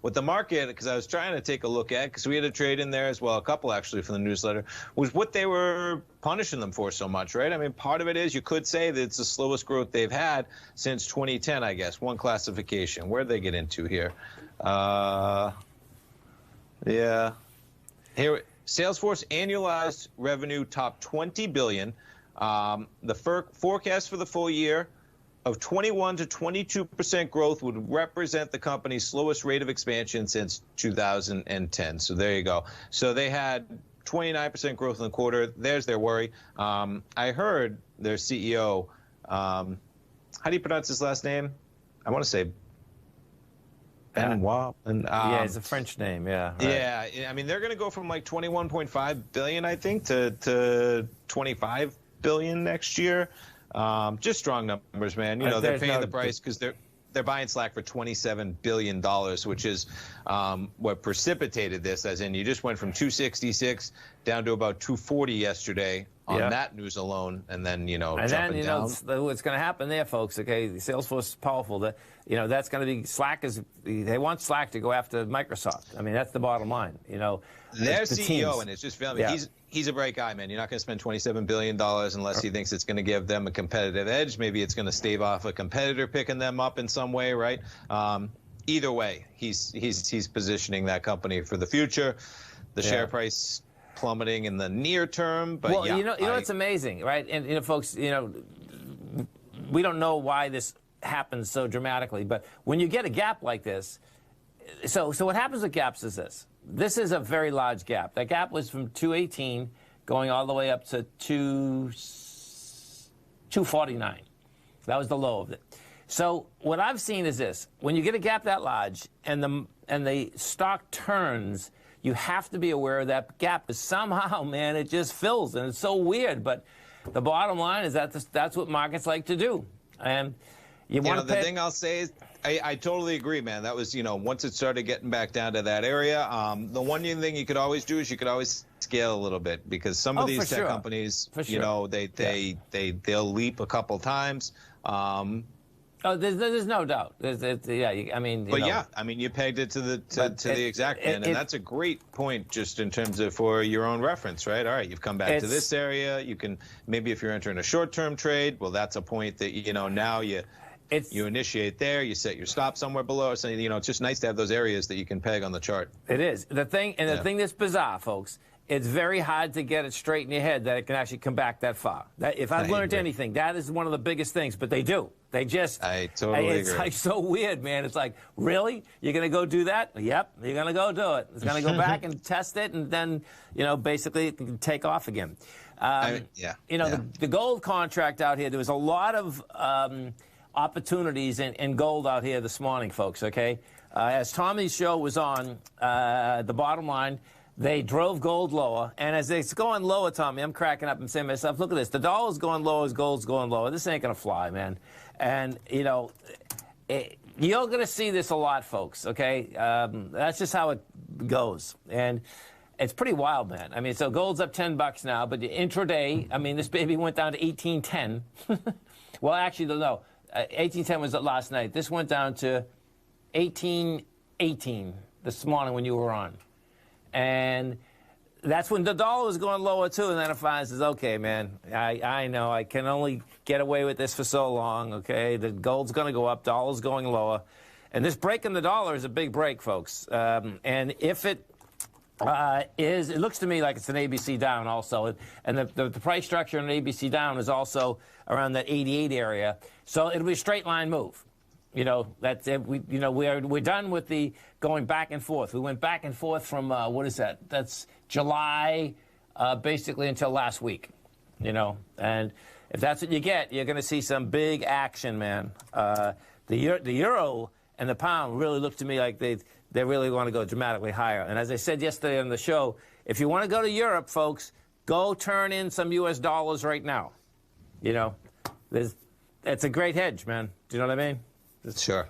with the market, because I was trying to take a look at, because we had a trade in there as well, a couple actually for the newsletter, was what they were punishing them for so much, right? I mean, part of it is you could say that it's the slowest growth they've had since 2010, I guess. One classification. Where'd they get into here? Yeah. Here, Salesforce annualized revenue topped $20 billion. The forecast for the full year of 21 to 22% growth would represent the company's slowest rate of expansion since 2010. So there you go. So they had 29% growth in the quarter. There's their worry. I heard their CEO, how do you pronounce his last name? I want to say Benoit. Yeah, it's a French name. Yeah. Right. Yeah. I mean, they're going to go from like 21.5 billion, I think, to 25 billion next year. Just strong numbers, man. You know, they're paying the price because they're buying Slack for $27 billion, which is what precipitated this, as in you just went from 266 down to about 240 yesterday on that news alone, and then, you know, jumping down. What's going to happen there, folks, okay, Salesforce is powerful. You know, that's going to be Slack they want Slack to go after Microsoft. I mean, that's the bottom line, you know. Their CEO, and it's just family. He's a bright guy, man. You're not going to spend $27 billion unless he thinks it's going to give them a competitive edge. Maybe it's going to stave off a competitor picking them up in some way, right? Either way, he's positioning that company for the future. The share price plummeting in the near term, but well, you know what's amazing, right? And you know, folks, you know, we don't know why this happens so dramatically, but when you get a gap like this, so what happens with gaps is this. This is a very large gap. That gap was from 218 going all the way up to 249. That was the low of it. So what I've seen is this. When you get a gap that large and the stock turns, you have to be aware of that gap. Because somehow, man, it just fills, and it's so weird. But the bottom line is that that's what markets like to do. And you want to the thing I'll say is, I totally agree, man. That was, you know, once it started getting back down to that area, the one thing you could always do is you could always scale a little bit, because some of these tech companies, you know, they'll leap a couple times. Oh, there's no doubt. I mean, you pegged it to the exact end, and that's a great point, just in terms of for your own reference, right? All right, you've come back to this area. You can maybe, if you're entering a short-term trade, well, that's a point that, you know, now you initiate there. You set your stop somewhere below. So, you know, it's just nice to have those areas that you can peg on the chart. It is the thing that's bizarre, folks. It's very hard to get it straight in your head that it can actually come back that far. If I've learned anything, that is one of the biggest things. But they do. They just. I totally agree. It's like so weird, man. It's like, really? You're going to go do that? Yep, you're going to go do it. It's going to go back and test it, and then, you know, basically it can take off again. You know, the gold contract out here, there was a lot of opportunities in gold out here this morning, folks, okay? As Tommy's show was on, the bottom line, they drove gold lower, and as it's going lower, Tommy, I'm cracking up and saying to myself, look at this. The dollar's going lower as gold's going lower. This ain't going to fly, man. And, you know, you're going to see this a lot, folks, okay? That's just how it goes. And it's pretty wild, man. I mean, so gold's up $10 now, but the intraday, I mean, this baby went down to 18.10. Well, actually, no. 1810 was last night. This went down to 1818 this morning when you were on. And that's when the dollar was going lower, too. And then it finally says, okay, man, I know I can only get away with this for so long, okay? The gold's going to go up, dollar's going lower. And this break in the dollar is a big break, folks. And if it it looks to me like it's an ABC down also. And the price structure on an ABC down is also around that 88 area. So it'll be a straight line move. You know, that's it. We're done with the going back and forth. We went back and forth from, what is that? That's July, basically until last week, you know. And if that's what you get, you're going to see some big action, man. The euro and the pound really look to me like they really want to go dramatically higher. And as I said yesterday on the show, if you want to go to Europe, folks, go turn in some U.S. dollars right now. You know, it's a great hedge, man. Do you know what I mean? Sure.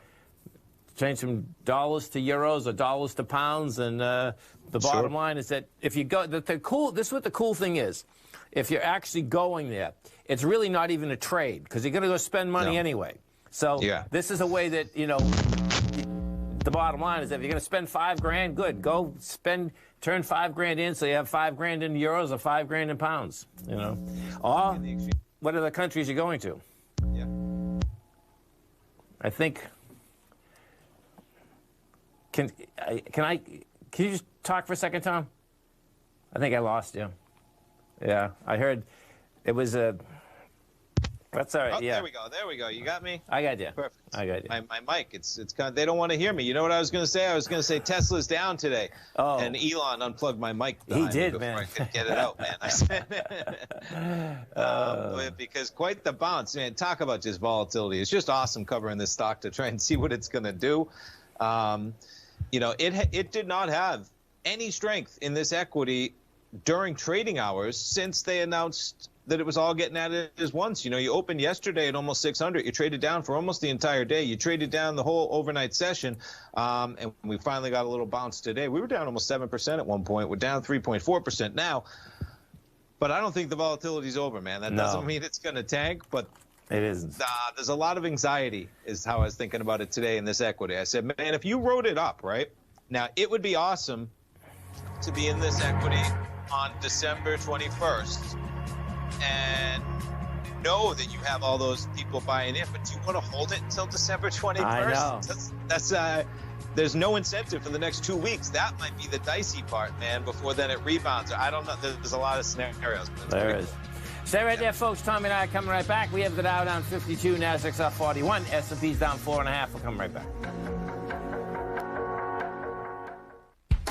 Change some dollars to euros or dollars to pounds, and the bottom line is that if you go, this is what the cool thing is. If you're actually going there, it's really not even a trade because you're going to go spend money anyway. So this is a way that, you know, the bottom line is that if you're going to spend $5,000, good, go turn $5,000 in so you have $5,000 in euros or $5,000 in pounds, you know. Or what are the countries you're going to? Yeah. I think. Can you just talk for a second, Tom? I think I lost you. Yeah, I heard it was a. That's all right. Oh, yeah. There we go. You got me? I got you. Perfect. I got you. My mic, it's kind of, they don't want to hear me. You know what I was going to say? I was going to say Tesla's down today. Oh. And Elon unplugged my mic. He did, before man. I could get it out, man. I said, because quite the bounce, man. Talk about just volatility. It's just awesome covering this stock to try and see what it's going to do. You know, it did not have any strength in this equity during trading hours since they announced that it was all getting at it as once. You know, you opened yesterday at almost 600. You traded down for almost the entire day. You traded down the whole overnight session, and we finally got a little bounce today. We were down almost 7% at one point. We're down 3.4% now. But I don't think the volatility is over, man. That doesn't mean it's going to tank, but it isn't. There's a lot of anxiety is how I was thinking about it today in this equity. I said, man, if you wrote it up, right? Now, it would be awesome to be in this equity on December 21st and know that you have all those people buying in, but do you want to hold it until December 21st? I know. That's there's no incentive for the next 2 weeks. That might be the dicey part, man, before then it rebounds. I don't know. There's a lot of scenarios. There is. Stay right there, folks. Tommy and I are coming right back. We have the Dow down 52, Nasdaq's up 41, S&P's down 4.5. We'll come right back.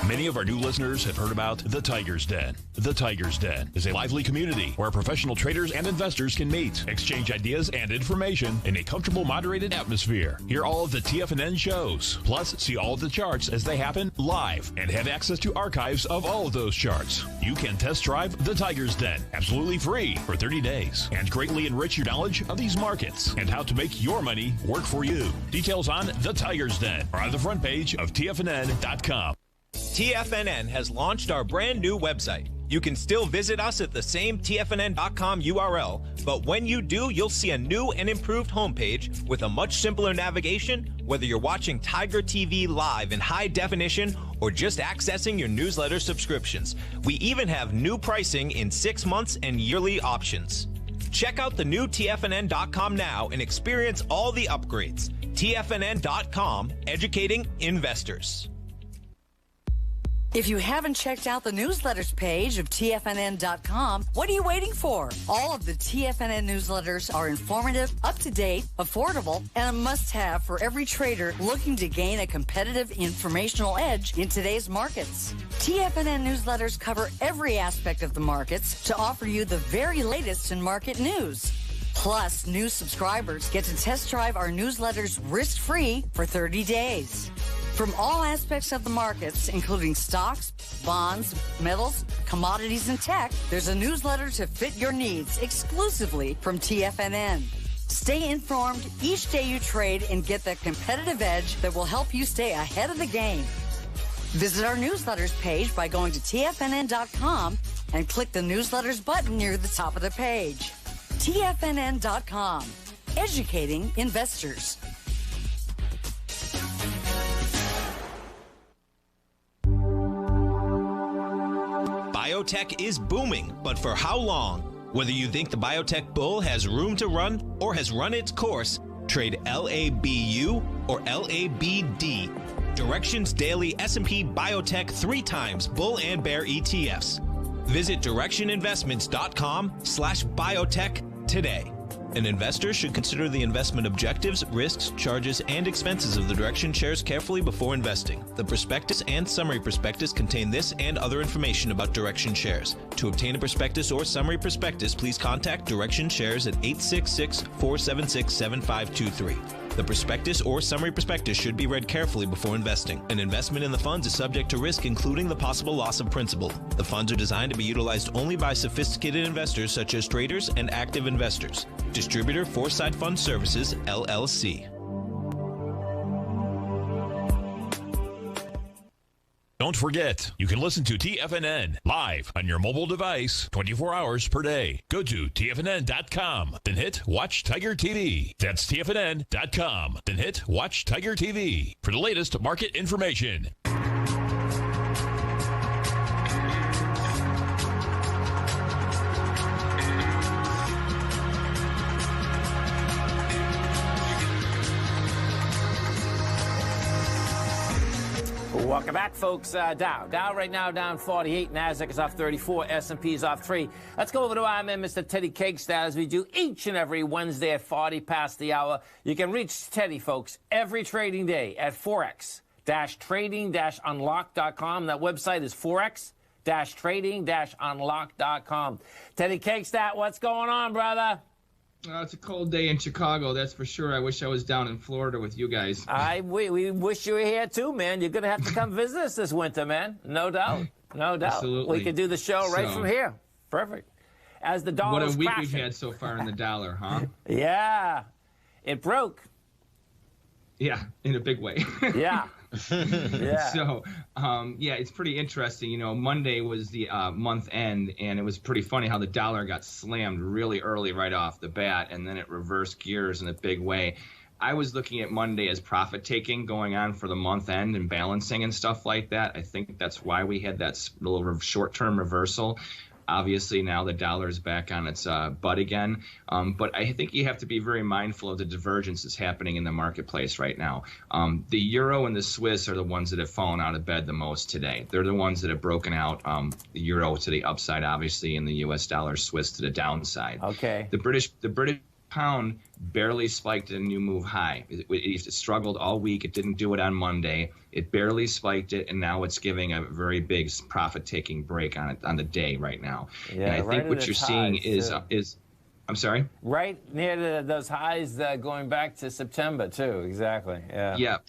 Many of our new listeners have heard about The Tiger's Den. The Tiger's Den is a lively community where professional traders and investors can meet, exchange ideas and information in a comfortable, moderated atmosphere. Hear all of the TFNN shows, plus see all of the charts as they happen live and have access to archives of all of those charts. You can test drive The Tiger's Den absolutely free for 30 days and greatly enrich your knowledge of these markets and how to make your money work for you. Details on The Tiger's Den are on the front page of TFNN.com. TFNN has launched our brand new website. You can still visit us at the same TFNN.com URL, but when you do, you'll see a new and improved homepage with a much simpler navigation, whether you're watching Tiger TV live in high definition or just accessing your newsletter subscriptions. We even have new pricing in 6 months and yearly options. Check out the new TFNN.com now and experience all the upgrades. TFNN.com, educating investors. If you haven't checked out the newsletters page of TFNN.com, what are you waiting for? All of the TFNN newsletters are informative, up-to-date, affordable, and a must-have for every trader looking to gain a competitive informational edge in today's markets. TFNN newsletters cover every aspect of the markets to offer you the very latest in market news. Plus, new subscribers get to test drive our newsletters risk-free for 30 days. From all aspects of the markets, including stocks, bonds, metals, commodities, and tech, there's a newsletter to fit your needs exclusively from TFNN. Stay informed each day you trade and get the competitive edge that will help you stay ahead of the game. Visit our newsletters page by going to TFNN.com and click the newsletters button near the top of the page. TFNN.com. educating investors. Biotech is booming, but for how long? Whether you think the biotech bull has room to run or has run its course, trade LABU or LABD. Direction's daily S&P Biotech 3 times bull and bear ETFs. Visit directioninvestments.com/biotech today. An investor should consider the investment objectives, risks, charges, and expenses of the Direction shares carefully before investing. The prospectus and summary prospectus contain this and other information about Direction shares. To obtain a prospectus or summary prospectus, please contact Direction shares at 866-476-7523. The prospectus or summary prospectus should be read carefully before investing. An investment in the funds is subject to risk, including the possible loss of principal. The funds are designed to be utilized only by sophisticated investors such as traders and active investors. Distributor Foresight Fund Services, LLC. Don't forget, you can listen to TFNN live on your mobile device 24 hours per day. Go to TFNN.com, then hit Watch Tiger TV. That's TFNN.com, then hit Watch Tiger TV for the latest market information. Welcome back, folks. Dow right now down 48. NASDAQ is off 34. S&P is off 3. Let's go over to our man, Mr. Teddy Cakestad, as we do each and every Wednesday at 40 past the hour. You can reach Teddy, folks, every trading day at forex-trading-unlock.com. That website is forex-trading-unlock.com. Teddy Cakestad, what's going on, brother? It's a cold day in Chicago, that's for sure. I wish I was down in Florida with you guys. We wish you were here too, man. You're going to have to come visit us this winter, man. No doubt. No doubt. Absolutely. We could do the show right from here. Perfect. As the dollar What a week crashing. we've had so far in the dollar, huh? Yeah. It broke. Yeah, in a big way. Yeah. Yeah. So, yeah, it's pretty interesting. You know, Monday was the month end, and it was pretty funny how the dollar got slammed really early right off the bat, and then it reversed gears in a big way. I was looking at Monday as profit taking going on for the month end and balancing and stuff like that. I think that's why we had that little short-term reversal. Obviously, now the dollar is back on its butt again. But I think you have to be very mindful of the divergences happening in the marketplace right now. The euro and the Swiss are the ones that have fallen out of bed the most today. They're the ones that have broken out, the euro to the upside, obviously, and the U.S. dollar, Swiss to the downside. Okay. The British pound barely spiked a new move high. It struggled all week. It didn't do it on Monday. It barely spiked it, and now it's giving a very big profit-taking break on it on the day right now. Yeah, and I think what you're seeing is I'm sorry? Right near those highs going back to September, too. Exactly. Yeah. Yeah.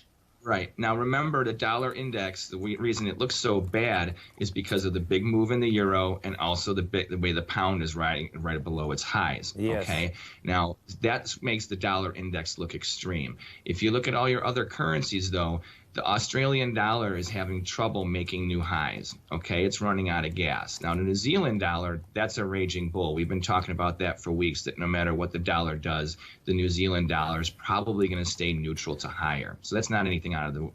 Right. Now, remember, the dollar index, the reason it looks so bad is because of the big move in the euro and also the way the pound is right below its highs. Yes. Okay. Now, that makes the dollar index look extreme. If you look at all your other currencies, though, the Australian dollar is having trouble making new highs. Okay, it's running out of gas. Now, the New Zealand dollar, that's a raging bull. We've been talking about that for weeks, that no matter what the dollar does, the New Zealand dollar is probably going to stay neutral to higher. So that's not anything out of the,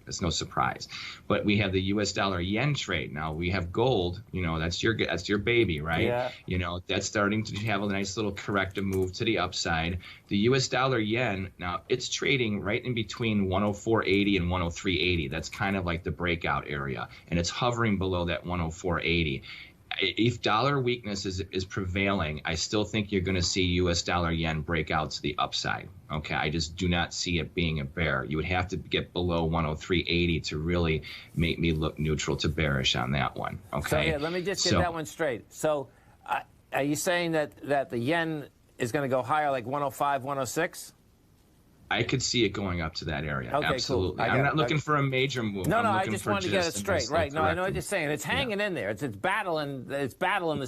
it's no surprise. But we have the U.S. dollar yen trade. Now we have gold. That's your baby, right? Yeah. That's starting to have a nice little corrective move to the upside. The U.S. dollar yen, now it's trading right in between 104.80 and 103.80. That's kind of like the breakout area, and it's hovering below that 104.80. If dollar weakness is prevailing, I still think you're going to see U.S. dollar yen break out to the upside. Okay, I just do not see it being a bear. You would have to get below 103.80 to really make me look neutral to bearish on that one. Okay. So, let me just get that one straight. So, are you saying that the yen is going to go higher, like 105, 106? I could see it going up to that area. Okay, absolutely. Cool. I'm not looking for a major move. No, I just wanted to get it straight. Right. No, I know what you're saying. It's hanging in there. It's battling this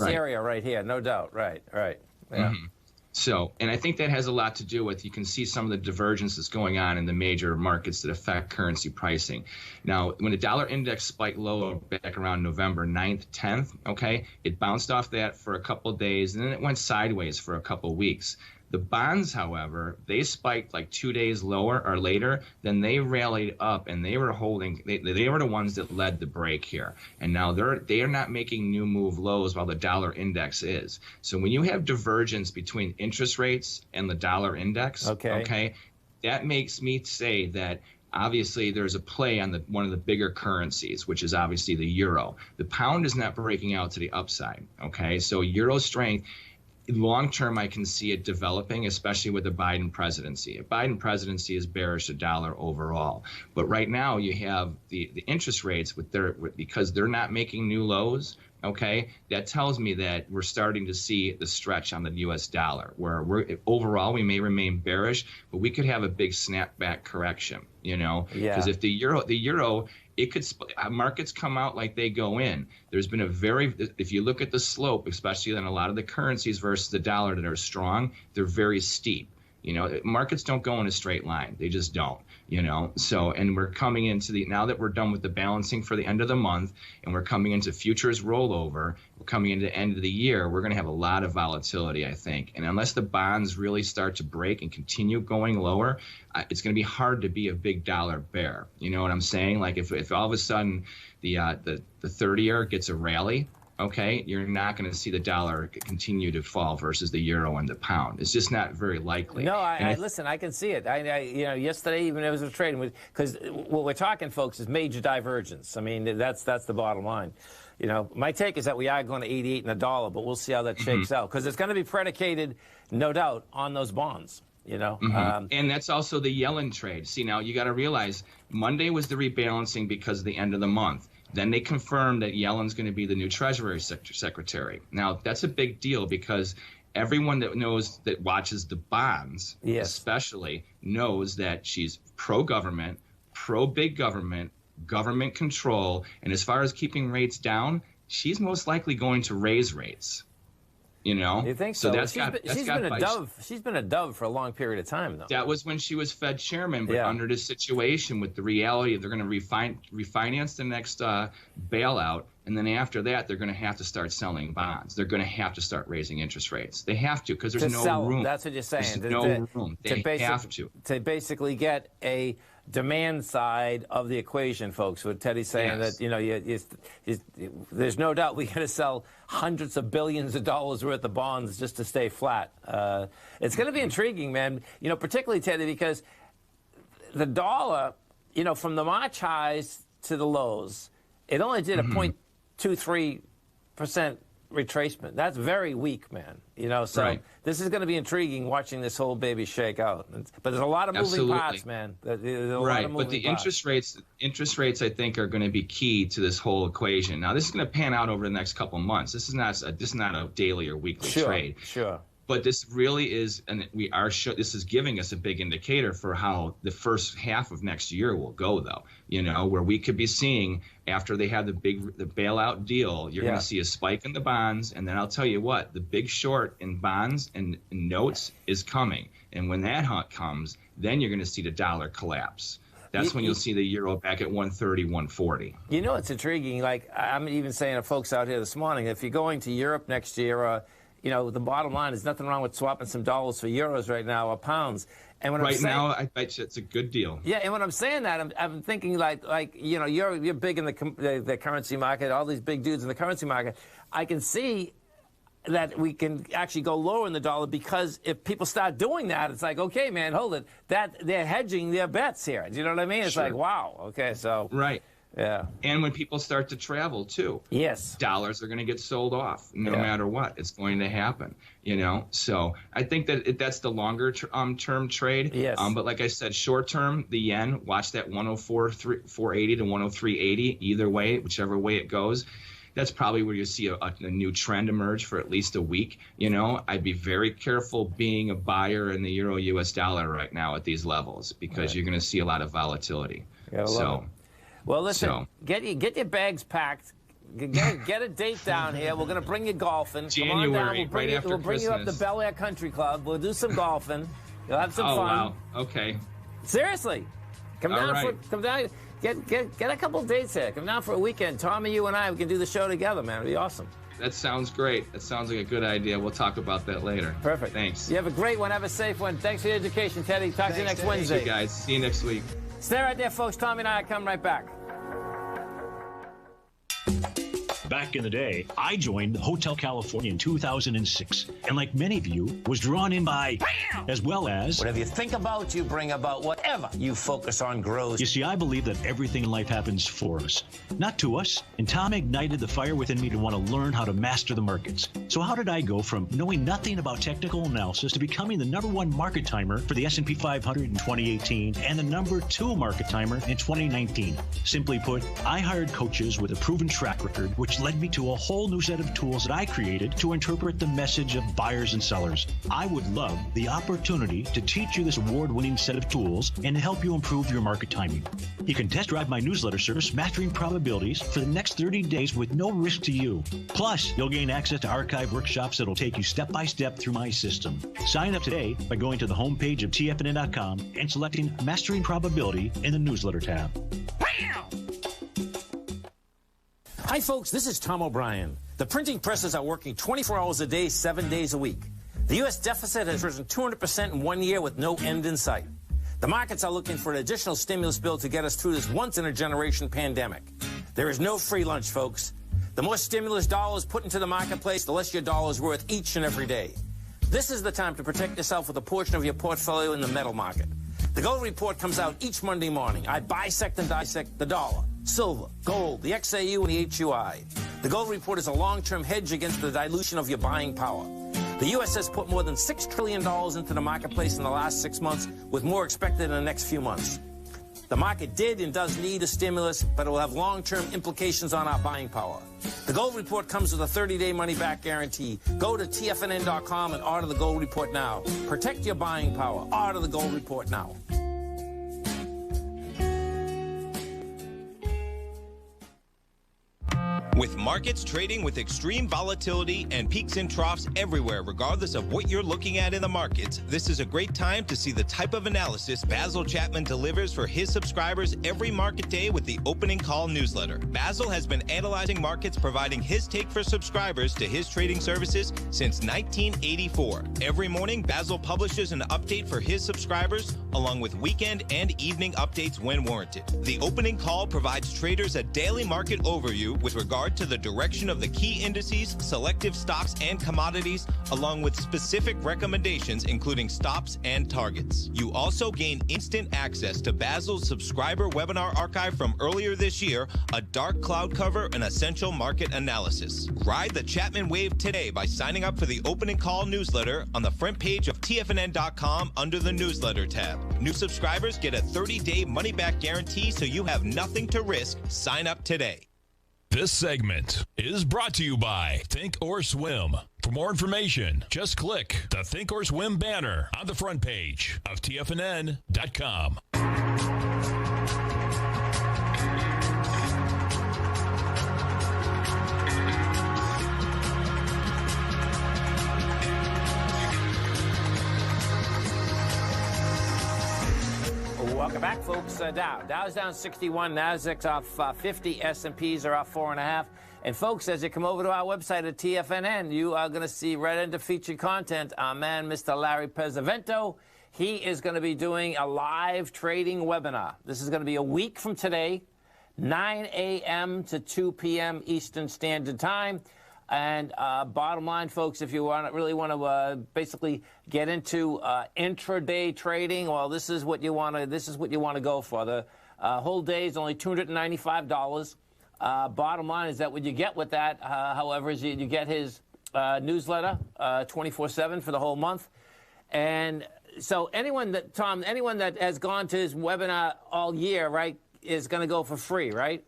area right here, no doubt. Right. Yeah. Mm-hmm. So, and I think that has a lot to do with, you can see some of the divergences going on in the major markets that affect currency pricing. Now, when the dollar index spiked low back around November 9th, 10th, okay, it bounced off that for a couple of days, and then it went sideways for a couple of weeks. The bonds, however, they spiked like 2 days lower or later, then they rallied up, and they were holding. They were the ones that led the break here, and now they are not making new move lows while the dollar index is. So when you have divergence between interest rates and the dollar index, okay, that makes me say that obviously there's a play on one of the bigger currencies, which is obviously the euro. The pound is not breaking out to the upside, okay? So euro strength, long term, I can see it developing, especially with the Biden presidency. A Biden presidency is bearish the dollar overall. But right now you have the interest rates because they're not making new lows. Okay, that tells me that we're starting to see the stretch on the U.S. dollar, where overall we may remain bearish, but we could have a big snapback correction. Because if the euro, it could markets come out like they go in. There's been if you look at the slope, especially in a lot of the currencies versus the dollar that are strong, they're very steep. Markets don't go in a straight line. They just don't, So, and we're coming into now that we're done with the balancing for the end of the month, and we're coming into futures rollover, we're coming into the end of the year, we're going to have a lot of volatility, I think. And unless the bonds really start to break and continue going lower, it's going to be hard to be a big dollar bear. You know what I'm saying? Like if all of a sudden the 30-year gets a rally, okay, you're not going to see the dollar continue to fall versus the euro and the pound. It's just not very likely. No, listen, I can see it. Yesterday even there was a trade because what we're talking, folks, is major divergence. I mean, that's the bottom line. My take is that we are going to 88 and a dollar, but we'll see how that shakes out because it's going to be predicated, no doubt, on those bonds. And that's also the Yellen trade. See, now you got to realize Monday was the rebalancing because of the end of the month. Then they confirmed that Yellen's going to be the new Treasury Secretary. Now, that's a big deal because everyone that watches the bonds, especially, knows that she's pro-government, pro-big government, government control. And as far as keeping rates down, she's most likely going to raise rates. You think so? She's been a dove for a long period of time, though. That was when she was Fed chairman, but under this situation with the reality of they're going to refinance the next bailout, and then after that they're going to have to start selling bonds. They're going to have to start raising interest rates. They have to because there's no room. That's what you're saying. There's no room. They have to basically get a demand side of the equation, folks. What Teddy's saying that there's no doubt we're going to sell hundreds of billions of dollars worth of bonds just to stay flat. It's going to be intriguing, man. Particularly Teddy, because the dollar, from the March highs to the lows, it only did a 0.23% retracement. That's very weak, man. So this is going to be intriguing watching this whole baby shake out. But there's a lot of moving parts, man. But the interest rates, I think, are going to be key to this whole equation. Now, this is going to pan out over the next couple of months. This is not a daily or weekly trade. Sure. But this really is, and this is giving us a big indicator for how the first half of next year will go, though. Where we could be seeing after they have the bailout deal, you're going to see a spike in the bonds, and then I'll tell you what, the big short in bonds and notes is coming, and when that hunt comes, then you're going to see the dollar collapse. That's when you'll see the euro back at 130, 140. It's intriguing. Like I'm even saying to folks out here this morning, if you're going to Europe next year. The bottom line is nothing wrong with swapping some dollars for euros right now or pounds. And when now, I bet you it's a good deal. Yeah, and when I'm saying that, I'm thinking like you're big in the currency market. All these big dudes in the currency market. I can see that we can actually go lower in the dollar because if people start doing that, it's like, okay, man, hold it. That they're hedging their bets here. Do you know what I mean? It's like, wow. Okay, so right. Yeah. And when people start to travel, too. Yes. Dollars are going to get sold off no matter what. It's going to happen, So I think that's the longer term trade. Yes. But like I said, short term, the yen, watch that 104.480 to 103.80, either way, whichever way it goes. That's probably where you see a new trend emerge for at least a week. I'd be very careful being a buyer in the euro US dollar right now at these levels because you're going to see a lot of volatility. Well, listen, get your bags packed. Get a date down here. We're going to bring you golfing. January, Come on down. We'll bring you up to Christmas. Bel Air Country Club. We'll do some golfing. You'll have some fun. Wow. Okay. Seriously. Come down. Get a couple of dates here. Come down for a weekend. Tommy, you and I, we can do the show together, man. It'll be awesome. That sounds great. That sounds like a good idea. We'll talk about that later. Perfect. Thanks. You have a great one. Have a safe one. Thanks for the education, Teddy. Talk to you next Wednesday. Thank you, guys. See you next week. Stay right there, folks. Tommy and I are coming right back. Back in the day, I joined Hotel California in 2006, and like many of you, was drawn in by, as well as... Whatever you think about, you bring about. Whatever you focus on grows. You see, I believe that everything in life happens for us, not to us. And Tom ignited the fire within me to want to learn how to master the markets. So how did I go from knowing nothing about technical analysis to becoming the #1 market timer for the S&P 500 in 2018 and the #2 market timer in 2019? Simply put, I hired coaches with a proven track record, which led me to a whole new set of tools that I created to interpret the message of buyers and sellers. I would love the opportunity to teach you this award-winning set of tools and to help you improve your market timing. You can test drive my newsletter service, Mastering Probabilities, for the next 30 days with no risk to you. Plus, you'll gain access to archive workshops that'll take you step by step through my system. Sign up today by going to the homepage of TFNN.com and selecting Mastering Probability in the newsletter tab. Hi, folks. This is Tom O'Brien. The printing presses are working 24 hours a day, 7 days a week. The U.S. deficit has risen 200% in 1 year with no end in sight. The markets are looking for an additional stimulus bill to get us through this once-in-a-generation pandemic. There is no free lunch, folks. The more stimulus dollars put into the marketplace, the less your dollar is worth each and every day. This is the time to protect yourself with a portion of your portfolio in the metal market. The Gold Report comes out each Monday morning. I bisect and dissect the dollar, silver, gold, the XAU, and the HUI. The Gold Report is a long-term hedge against the dilution of your buying power. The U.S. has put more than $6 trillion into the marketplace in the last 6 months, with more expected in the next few months. The market did and does need a stimulus, but it will have long-term implications on our buying power. The Gold Report comes with a 30-day money-back guarantee. Go to TFNN.com and order the Gold Report now. Protect your buying power. Order the Gold Report now. With markets trading with extreme volatility and peaks and troughs everywhere, regardless of what you're looking at in the markets, this is a great time to see the type of analysis Basil Chapman delivers for his subscribers every market day with the Opening Call newsletter. Basil has been analyzing markets, providing his take for subscribers to his trading services since 1984. Every morning, Basil publishes an update for his subscribers, along with weekend and evening updates when warranted. The Opening Call provides traders a daily market overview with regard to the direction of the key indices, selective stocks, and commodities, along with specific recommendations, including stops and targets. You also gain instant access to Basil's subscriber webinar archive from earlier this year, a dark cloud cover, and essential market analysis. Ride the Chapman wave today by signing up for the Opening Call newsletter on the front page of TFNN.com under the newsletter tab. New subscribers get a 30-day money-back guarantee, so you have nothing to risk. Sign up today. This segment is brought to you by Think or Swim. For more information, just click the Think or Swim banner on the front page of TFNN.com. Welcome back, folks. Dow's down 61, Nasdaq's off 50, S&Ps are off 4.5. And folks, as you come over to our website at TFNN, you are going to see right into featured content. Our man, Mr. Larry Pesavento, he is going to be doing a live trading webinar. This is going to be a week from today, 9 a.m. to 2 p.m. Eastern Standard Time. And bottom line, folks, if you really want to basically get into intraday trading, well, this is what you want to go for. The whole day is only $295. Bottom line is that what you get with that, however, is you get his newsletter 24/7 for the whole month. And so anyone that has gone to his webinar all year, right, is going to go for free, right?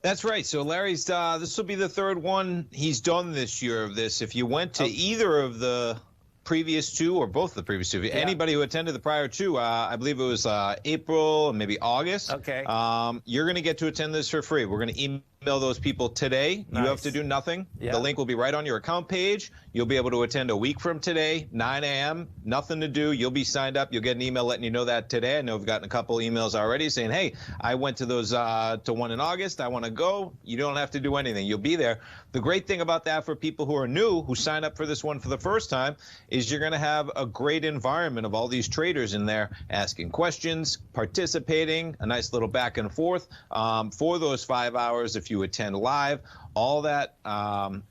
That's right. So Larry's, this will be the third one he's done this year of this. If you went to either of the previous two or both of the previous two, anybody who attended the prior two, I believe it was April and maybe August. Okay. You're going to get to attend this for free. We're going to email email those people today. Nice. You have to do nothing. Yeah. The link will be right on your account page. You'll be able to attend a week from today, 9 a.m., nothing to do. You'll be signed up. You'll get an email letting you know that today. I know we've gotten a couple emails already saying, hey, I went to those to one in August. I want to go. You don't have to do anything. You'll be there. The great thing about that for people who are new, who sign up for this one for the first time, is you're going to have a great environment of all these traders in there asking questions, participating, a nice little back and forth for those 5 hours if you attend live. All that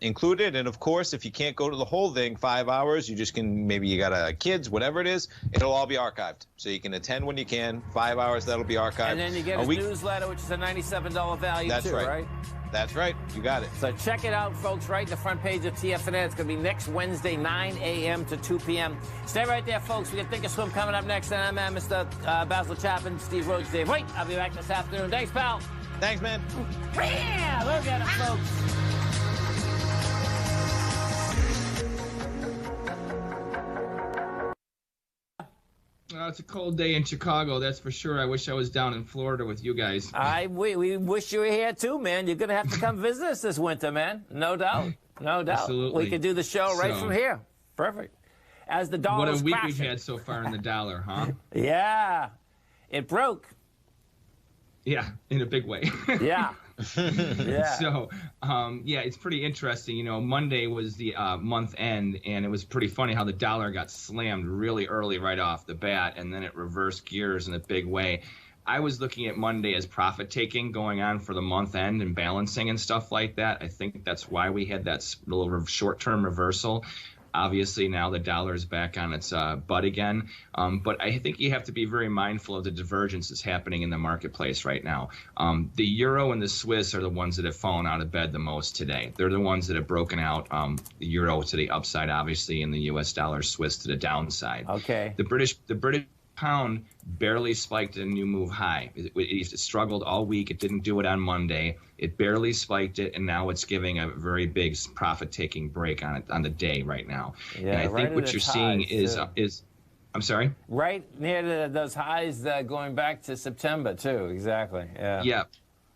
included. And of course, if you can't go to the whole thing, 5 hours, you just can, maybe you got kids, whatever it is, it'll all be archived. So you can attend when you can. 5 hours, that'll be archived. And then you get his newsletter, which is a $97 value. That's too, right? That's right. You got it. So check it out, folks, right? The front page of TFNN. It's going to be next Wednesday, 9 a.m. to 2 p.m. Stay right there, folks. We got Think or Swim coming up next. And I'm Mr. Basil Chapman, Steve Rhodes, Dave. Wait, I'll be back this afternoon. Thanks, pal. Thanks, man. Yeah, look at it, folks. It's a cold day in Chicago, that's for sure. I wish I was down in Florida with you guys. We wish you were here too, man. You're going to have to come visit us this winter, man. No doubt. No doubt. Absolutely. We could do the show right from here. Perfect. As the dollar's What a week crashing. we've had so far in the dollar, huh? Yeah. It broke. Yeah, in a big way. Yeah. Yeah. So, yeah, it's pretty interesting. You know, Monday was the month end, and it was pretty funny how the dollar got slammed really early right off the bat, and then it reversed gears in a big way. I was looking at Monday as profit taking going on for the month end and balancing and stuff like that. I think that's why we had that little short-term reversal. Obviously, now the dollar is back on its butt again. But I think you have to be very mindful of the divergence that's happening in the marketplace right now. The euro and the Swiss are the ones that have fallen out of bed the most today. They're the ones that have broken out, the euro to the upside, obviously, and the U.S. dollar, Swiss to the downside. Okay. The British pound barely spiked a new move high. It struggled all week. It didn't do it on Monday. It barely spiked it, and now it's giving a very big profit-taking break on it on the day right now. Yeah, and I think what you're seeing is I'm sorry? Right near those highs going back to September, too. Exactly. Yeah. Yeah.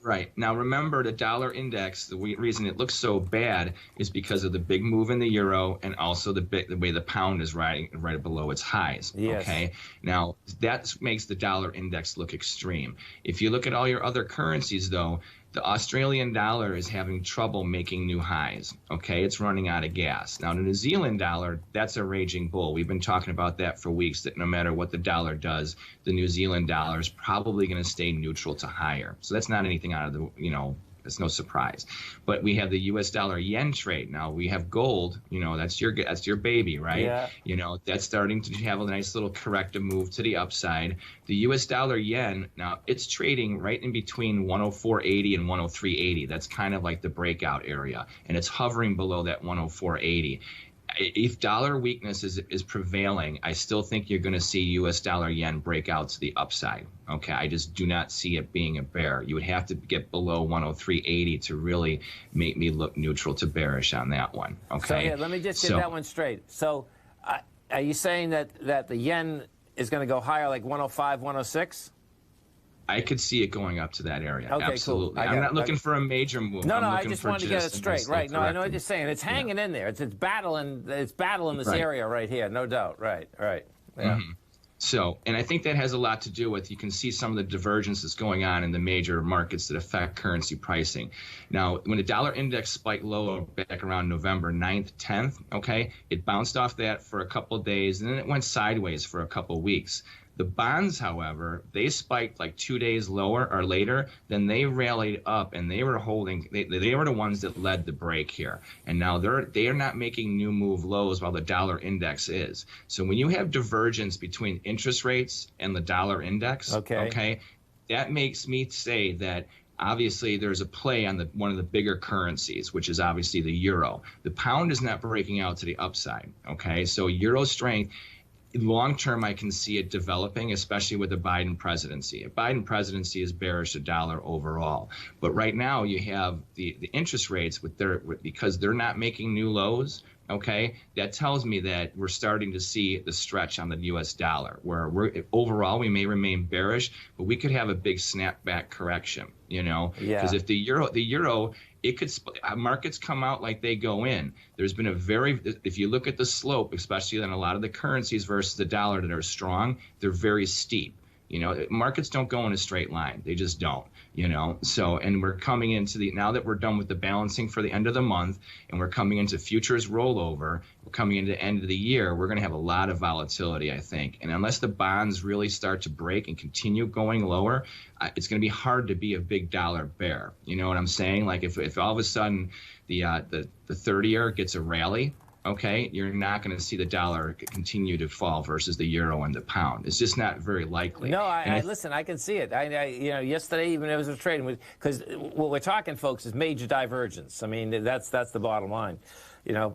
Right. Now, remember, the dollar index, the reason it looks so bad is because of the big move in the euro and also the way the pound is riding right below its highs. Yes. Okay. Now, that makes the dollar index look extreme. If you look at all your other currencies, though, the Australian dollar is having trouble making new highs. Okay, it's running out of gas. Now, the New Zealand dollar, that's a raging bull. We've been talking about that for weeks, that no matter what the dollar does, the New Zealand dollar is probably going to stay neutral to higher. So that's not anything out of the, it's no surprise. But we have the U.S. dollar yen trade. Now we have gold. That's your baby, right? Yeah. That's starting to have a nice little corrective move to the upside. The U.S. dollar yen, now it's trading right in between 104.80 and 103.80. That's kind of like the breakout area, and it's hovering below that 104.80. If dollar weakness is prevailing, I still think you're going to see U.S. dollar yen break out to the upside. Okay, I just do not see it being a bear. You would have to get below 103.80 to really make me look neutral to bearish on that one. Okay. So yeah, let me just get that one straight. So, are you saying that the yen is going to go higher, like 105, 106? I could see it going up to that area. Okay, absolutely. Cool. I'm not looking for a major move. No, I just wanted to get it straight. Right. No, I know what you're saying. It's hanging in there. It's battling this area right here. No doubt. Right. Yeah. Mm-hmm. So, and I think that has a lot to do with, you can see some of the divergence that's going on in the major markets that affect currency pricing. Now, when the dollar index spiked low back around November 9th, 10th, okay, it bounced off that for a couple of days, and then it went sideways for a couple of weeks. The bonds, however, they spiked like 2 days lower or later, then they rallied up, and they were holding. They were the ones that led the break here, and now they are not making new move lows while the dollar index is. So when you have divergence between interest rates and the dollar index, okay, that makes me say that obviously there's a play on one of the bigger currencies, which is obviously the euro. The pound is not breaking out to the upside. Okay, so euro strength. Long term, I can see it developing, especially with the Biden presidency. A Biden presidency is bearish the dollar overall. But right now, you have the interest rates because they're not making new lows. okay, that tells me that we're starting to see the stretch on the U.S. dollar, where overall we may remain bearish, but we could have a big snapback correction, because if the euro, it could, markets come out like they go in. There's been if you look at the slope, especially on a lot of the currencies versus the dollar that are strong, they're very steep. Markets don't go in a straight line. They just don't, So, and we're coming into now that we're done with the balancing for the end of the month and we're coming into futures rollover, we're coming into the end of the year, we're going to have a lot of volatility, I think. And unless the bonds really start to break and continue going lower, it's going to be hard to be a big dollar bear. You know what I'm saying? Like if all of a sudden the 30-year gets a rally, okay, you're not going to see the dollar continue to fall versus the euro and the pound. It's just not very likely. No, listen, I can see it. Yesterday even it was a trading, because what we're talking, folks, is major divergence. I mean, that's the bottom line.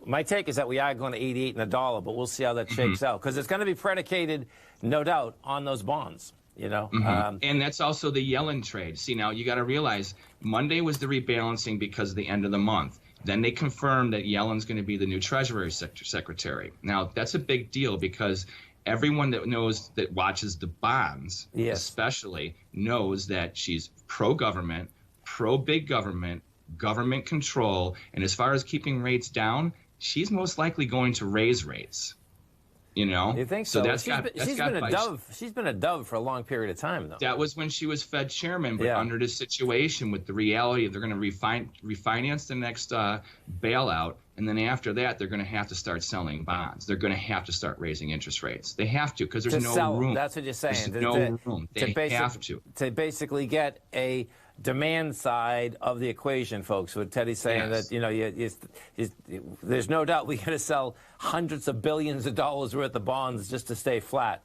My take is that we are going to 88 in a dollar, but we'll see how that shakes out, because it's going to be predicated, no doubt, on those bonds. And that's also the Yellen trade. See, now you got to realize Monday was the rebalancing because of the end of the month. Then they confirmed that Yellen's going to be the new Treasury Secretary. Now, that's a big deal because everyone that watches the bonds, especially, knows that she's pro-government, pro-big government, government control. And as far as keeping rates down, she's most likely going to raise rates. You think so? She's been a dove for a long period of time, though. That was when she was Fed chairman, but under this situation with the reality they're going to refinance the next bailout, and then after that they're going to have to start selling bonds. They're going to have to start raising interest rates. They have to, because there's no room. That's what you're saying. There's no room. They have to basically get a demand side of the equation, folks. What Teddy's saying, that there's no doubt we're going to sell hundreds of billions of dollars worth of bonds just to stay flat.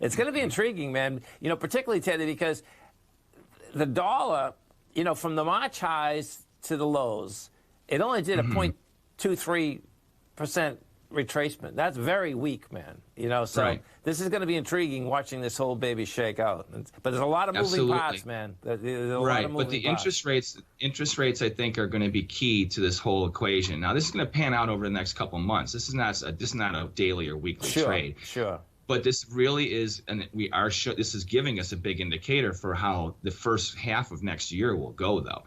It's going to be intriguing, man. Particularly, Teddy, because the dollar, from the March highs to the lows, it only did a 0.23% retracement. That's very weak, man. So this is going to be intriguing watching this whole baby shake out. But there's a lot of moving parts, man. There's a lot of moving but the interest rates, I think, are going to be key to this whole equation. Now, this is going to pan out over the next couple of months. This is not a daily or weekly trade. Sure. But this really is, and this is giving us a big indicator for how the first half of next year will go, though.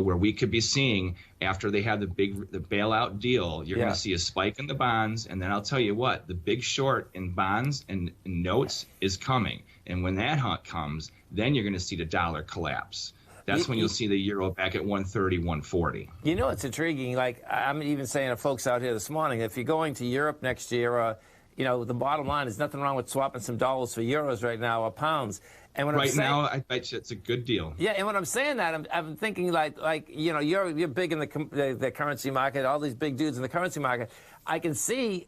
Where we could be seeing, after they have the bailout deal, you're going to see a spike in the bonds, and then I'll tell you what, the big short in bonds and notes is coming, and when that hunt comes, then you're going to see the dollar collapse. That's when you'll see the euro back at 130, 140. It's intriguing. Like I'm even saying to folks out here this morning, if you're going to Europe next year, the bottom line is nothing wrong with swapping some dollars for euros right now or pounds. And when now, I bet you it's a good deal. Yeah, and when I'm saying that, I'm thinking like you're big in the currency market. All these big dudes in the currency market. I can see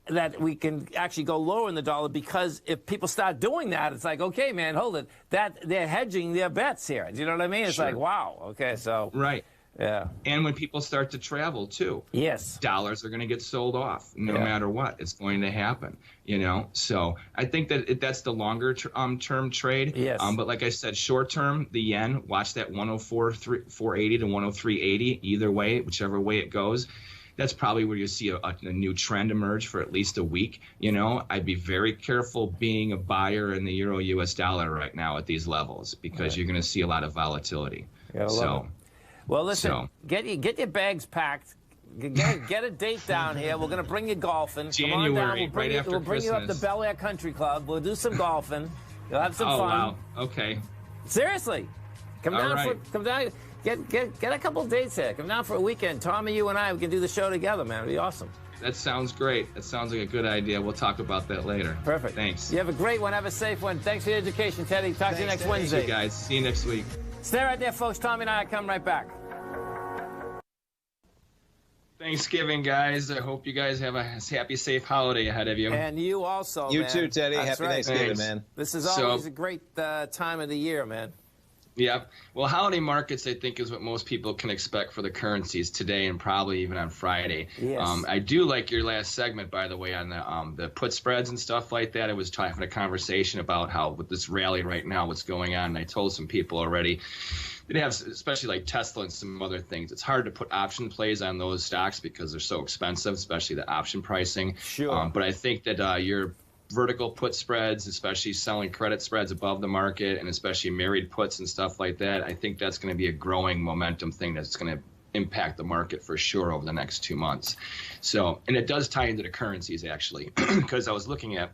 that we can actually go lower in the dollar, because if people start doing that, it's like, okay, man, hold it. That they're hedging their bets here. Do you know what I mean? It's like, wow. Okay, so Yeah. And when people start to travel, too. Yes. Dollars are going to get sold off no matter what. It's going to happen, So I think that's the longer term trade. Yes. But like I said, short term, the yen, watch that 104.480 to 103.80, either way, whichever way it goes. That's probably where you see a new trend emerge for at least a week. I'd be very careful being a buyer in the euro US dollar right now at these levels, because you're going to see a lot of volatility. Well, listen, get your bags packed. Get a date down here. We're going to bring you golfing. January, come on down. We'll bring you up to Christmas. Bel Air Country Club. We'll do some golfing. You'll have some fun. Wow. Okay. Seriously. Come down. Get a couple dates here. Come down for a weekend. Tommy, you and I, we can do the show together, man. It'd be awesome. That sounds great. That sounds like a good idea. We'll talk about that later. Perfect. Thanks. You have a great one. Have a safe one. Thanks for the education, Teddy. Talk to you next Wednesday. Thank you, guys. See you next week. Stay right there, folks. Tommy and I are coming right back. Thanksgiving, guys. I hope you guys have a happy, safe holiday ahead of you. And you also, You man. too, Teddy. That's Happy right. Thanksgiving, Thanks. man. This is always a great time of the year, man. Yeah. Well, holiday markets, I think, is what most people can expect for the currencies today and probably even on Friday. Yes. I do like your last segment, by the way, on the put spreads and stuff like that. I was having a conversation about how with this rally right now, what's going on. And I told some people already you'd have, especially like Tesla and some other things, it's hard to put option plays on those stocks because they're so expensive, especially the option pricing. Sure. But I think that your vertical put spreads, especially selling credit spreads above the market, and especially married puts and stuff like that, I think that's going to be a growing momentum thing that's going to impact the market for sure over the next 2 months. So, and it does tie into the currencies actually, because I was looking at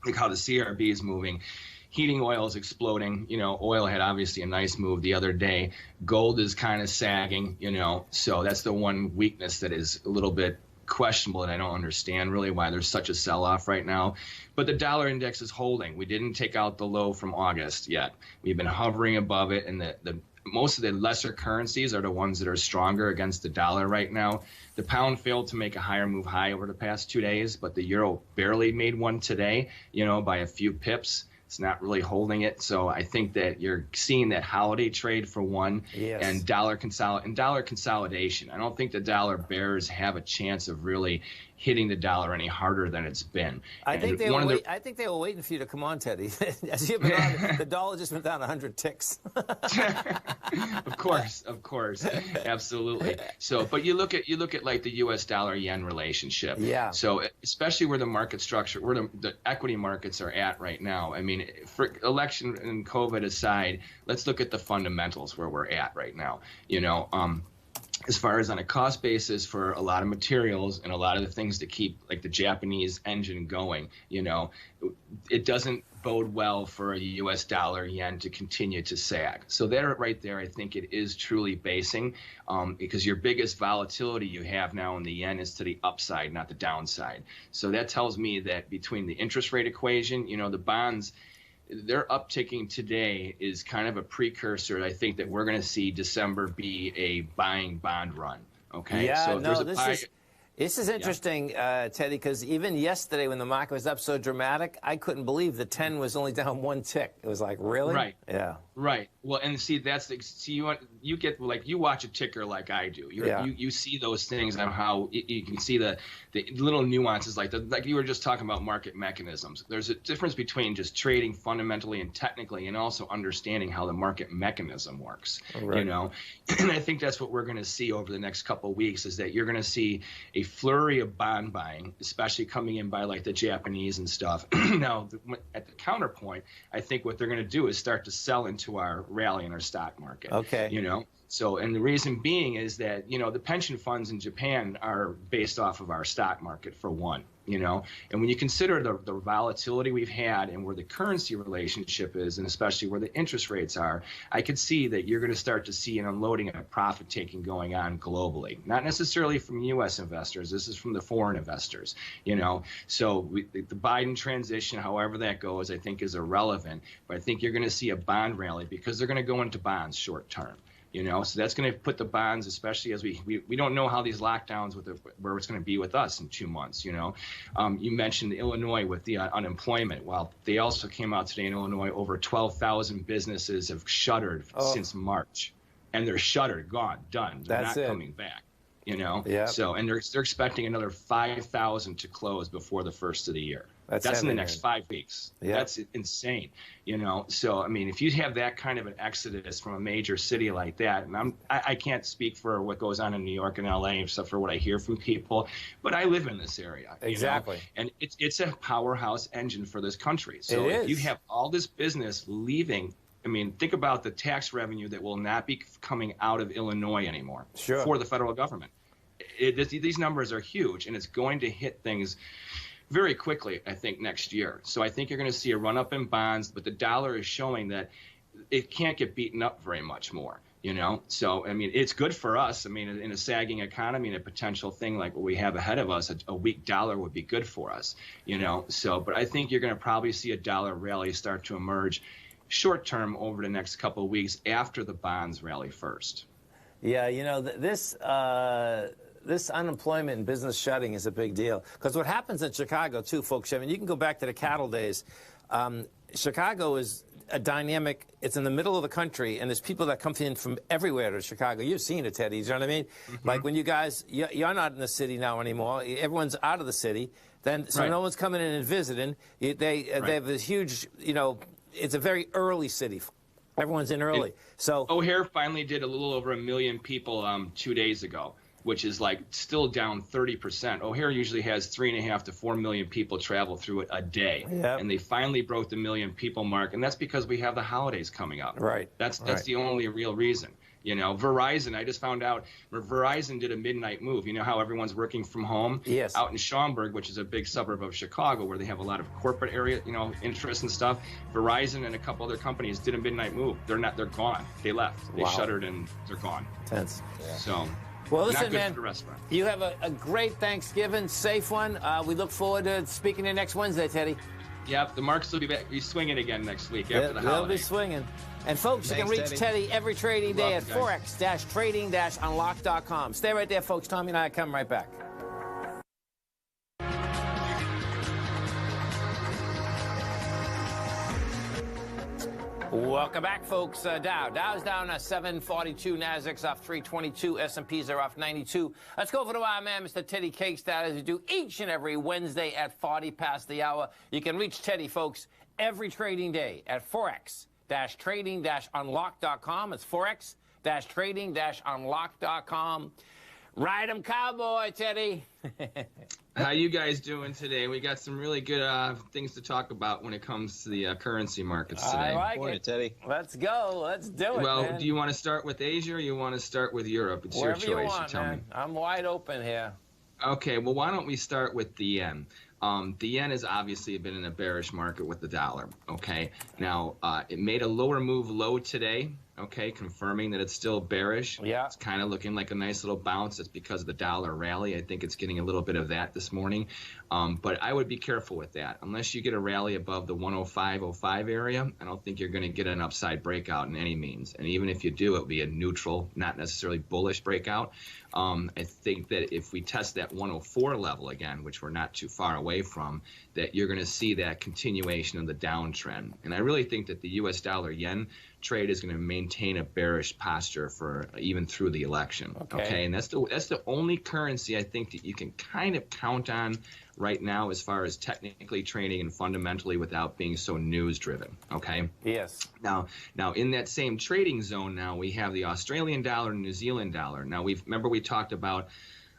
like how the CRB is moving. Heating oil is exploding. You know, oil had obviously a nice move the other day. Gold is kind of sagging, you know, so that's the one weakness that is a little bit questionable, and I don't understand really why there's such a sell-off right now. But the dollar index is holding. We didn't take out the low from August yet. We've been hovering above it, and the most of the lesser currencies are the ones that are stronger against the dollar right now. The pound failed to make a higher move high over the past 2 days, but the euro barely made one today, you know, by a few pips. It's not really holding it. So I think that you're seeing that holiday trade for one, yes, and dollar consolidation. I don't think the dollar bears have a chance of really hitting the dollar any harder than it's been. I think they were waiting for you to come on, Teddy. As you've been on, the dollar just went down 100 ticks. Of course, absolutely. So, but you look at like the U.S. dollar yen relationship. Yeah. So, especially where the market structure, where the equity markets are at right now. I mean, for election and COVID aside, let's look at the fundamentals where we're at right now. You know, as far as on a cost basis for a lot of materials and a lot of the things that keep like the Japanese engine going, you know, it doesn't bode well for a U.S. dollar yen to continue to sag. So there, right there, I think it is truly basing, because your biggest volatility you have now in the yen is to the upside, not the downside. So that tells me that between the interest rate equation, you know, the bonds, their upticking today is kind of a precursor. I think that we're going to see December be a buying bond run. Okay. Yeah. So no, this is interesting, Teddy, because even yesterday when the market was up so dramatic, I couldn't believe the 10 was only down one tick. It was like, really? Right. Yeah. Right. Well, and see, you get like, you watch a ticker like I do. You see those things on how you can see the little nuances, like you were just talking about market mechanisms. There's a difference between just trading fundamentally and technically, and also understanding how the market mechanism works. Right. You know, and I think that's what we're going to see over the next couple of weeks, is that you're going to see a flurry of bond buying, especially coming in by like the Japanese and stuff. Now, at the counterpoint, I think what they're going to do is start to sell into our rally in our stock market. Okay. You know, so, and the reason being is that, you know, the pension funds in Japan are based off of our stock market for one, you know, and when you consider the volatility we've had and where the currency relationship is, and especially where the interest rates are, I could see that you're going to start to see an unloading of profit taking going on globally, not necessarily from U.S. investors. This is from the foreign investors, you know. So the Biden transition, however that goes, I think is irrelevant, but I think you're going to see a bond rally because they're going to go into bonds short term. You know, so that's going to put the bonds, especially as we don't know how these lockdowns where it's going to be with us in 2 months. You know, you mentioned Illinois with the unemployment. Well, they also came out today in Illinois, over 12,000 businesses have shuttered since March, and they're shuttered, gone, done. They're not coming back. You know, so, and they're expecting another 5,000 to close before the first of the year. That's in the next 5 weeks. Yep. That's insane, you know. So, I mean, if you have that kind of an exodus from a major city like that, and I can't speak for what goes on in New York and LA except for what I hear from people, but I live in this area. Exactly. You know? And it's a powerhouse engine for this country. So if you have all this business leaving, I mean, think about the tax revenue that will not be coming out of Illinois anymore for the federal government. These numbers are huge, and it's going to hit things very quickly, I think, next year. So I think you're going to see a run-up in bonds, but the dollar is showing that it can't get beaten up very much more, you know? So, I mean, it's good for us. I mean, in a sagging economy and a potential thing like what we have ahead of us, a weak dollar would be good for us, you know? So, but I think you're going to probably see a dollar rally start to emerge short term over the next couple of weeks after the bonds rally first. Yeah, you know, this unemployment and business shutting is a big deal. Because what happens in Chicago, too, folks, I mean, you can go back to the cattle days. Chicago is a dynamic, it's in the middle of the country, and there's people that come in from everywhere to Chicago. You've seen it, Teddy, you know what I mean? Mm-hmm. Like when you guys, you're not in the city now anymore. Everyone's out of the city. So no one's coming in and visiting. They have this huge, you know, it's a very early city. Everyone's in early. So O'Hare finally did a little over 1 million people 2 days ago, which is like still down 30%. O'Hare usually has 3.5 to 4 million people travel through it a day, and they finally broke the 1 million people mark, and that's because we have the holidays coming up. Right. That's the only real reason. You know, Verizon, I just found out Verizon did a midnight move. You know how everyone's working from home? Yes. Out in Schaumburg, which is a big suburb of Chicago, where they have a lot of corporate area, you know, interests and stuff. Verizon and a couple other companies did a midnight move. They're gone. They left. They shuttered and they're gone. Tense. Yeah. So, well, listen, not good man, for the restaurant. You have a great Thanksgiving, safe one. We look forward to speaking to you next Wednesday, Teddy. Yep, the markets will be swinging again next week after the holiday. They'll be swinging. And folks, you can reach Teddy every trading day at forex-trading-unlock.com. Stay right there, folks. Tommy and I are coming right back. Welcome back, folks. Dow's down 742, Nasdaq's off 322, S&Ps are off 92. Let's go for the wire man, Mr. Teddy Cakestad, as we do each and every Wednesday at 40 past the hour. You can reach Teddy, folks, every trading day at forex-trading-unlock.com. It's forex-trading-unlock.com. Ride 'em, cowboy, Teddy. How you guys doing today? We got some really good things to talk about when it comes to the currency markets today. I like it, Teddy. Let's go. Let's do it, Well, man. do you want to start with Asia or you want to start with Europe? It's Wherever your choice. you want, tell man. me. I'm wide open here. Okay, well, why don't we start with the yen? The yen has obviously been in a bearish market with the dollar, okay? Now, it made a lower move low today, okay, confirming that it's still bearish. Yeah. It's kind of looking like a nice little bounce. It's because of the dollar rally. I think it's getting a little bit of that this morning. But I would be careful with that. Unless you get a rally above the 105.05 area, I don't think you're going to get an upside breakout in any means. And even if you do, it'll be a neutral, not necessarily bullish breakout. I think that if we test that 104 level again, which we're not too far away from, that you're going to see that continuation of the downtrend. And I really think that the U.S. dollar yen trade is going to maintain a bearish posture for even through the election. Okay, and that's the only currency I think that you can kind of count on right now as far as technically trading and fundamentally without being so news driven. Okay. Yes. Now in that same trading zone, now we have the Australian dollar and New Zealand dollar. Now we talked about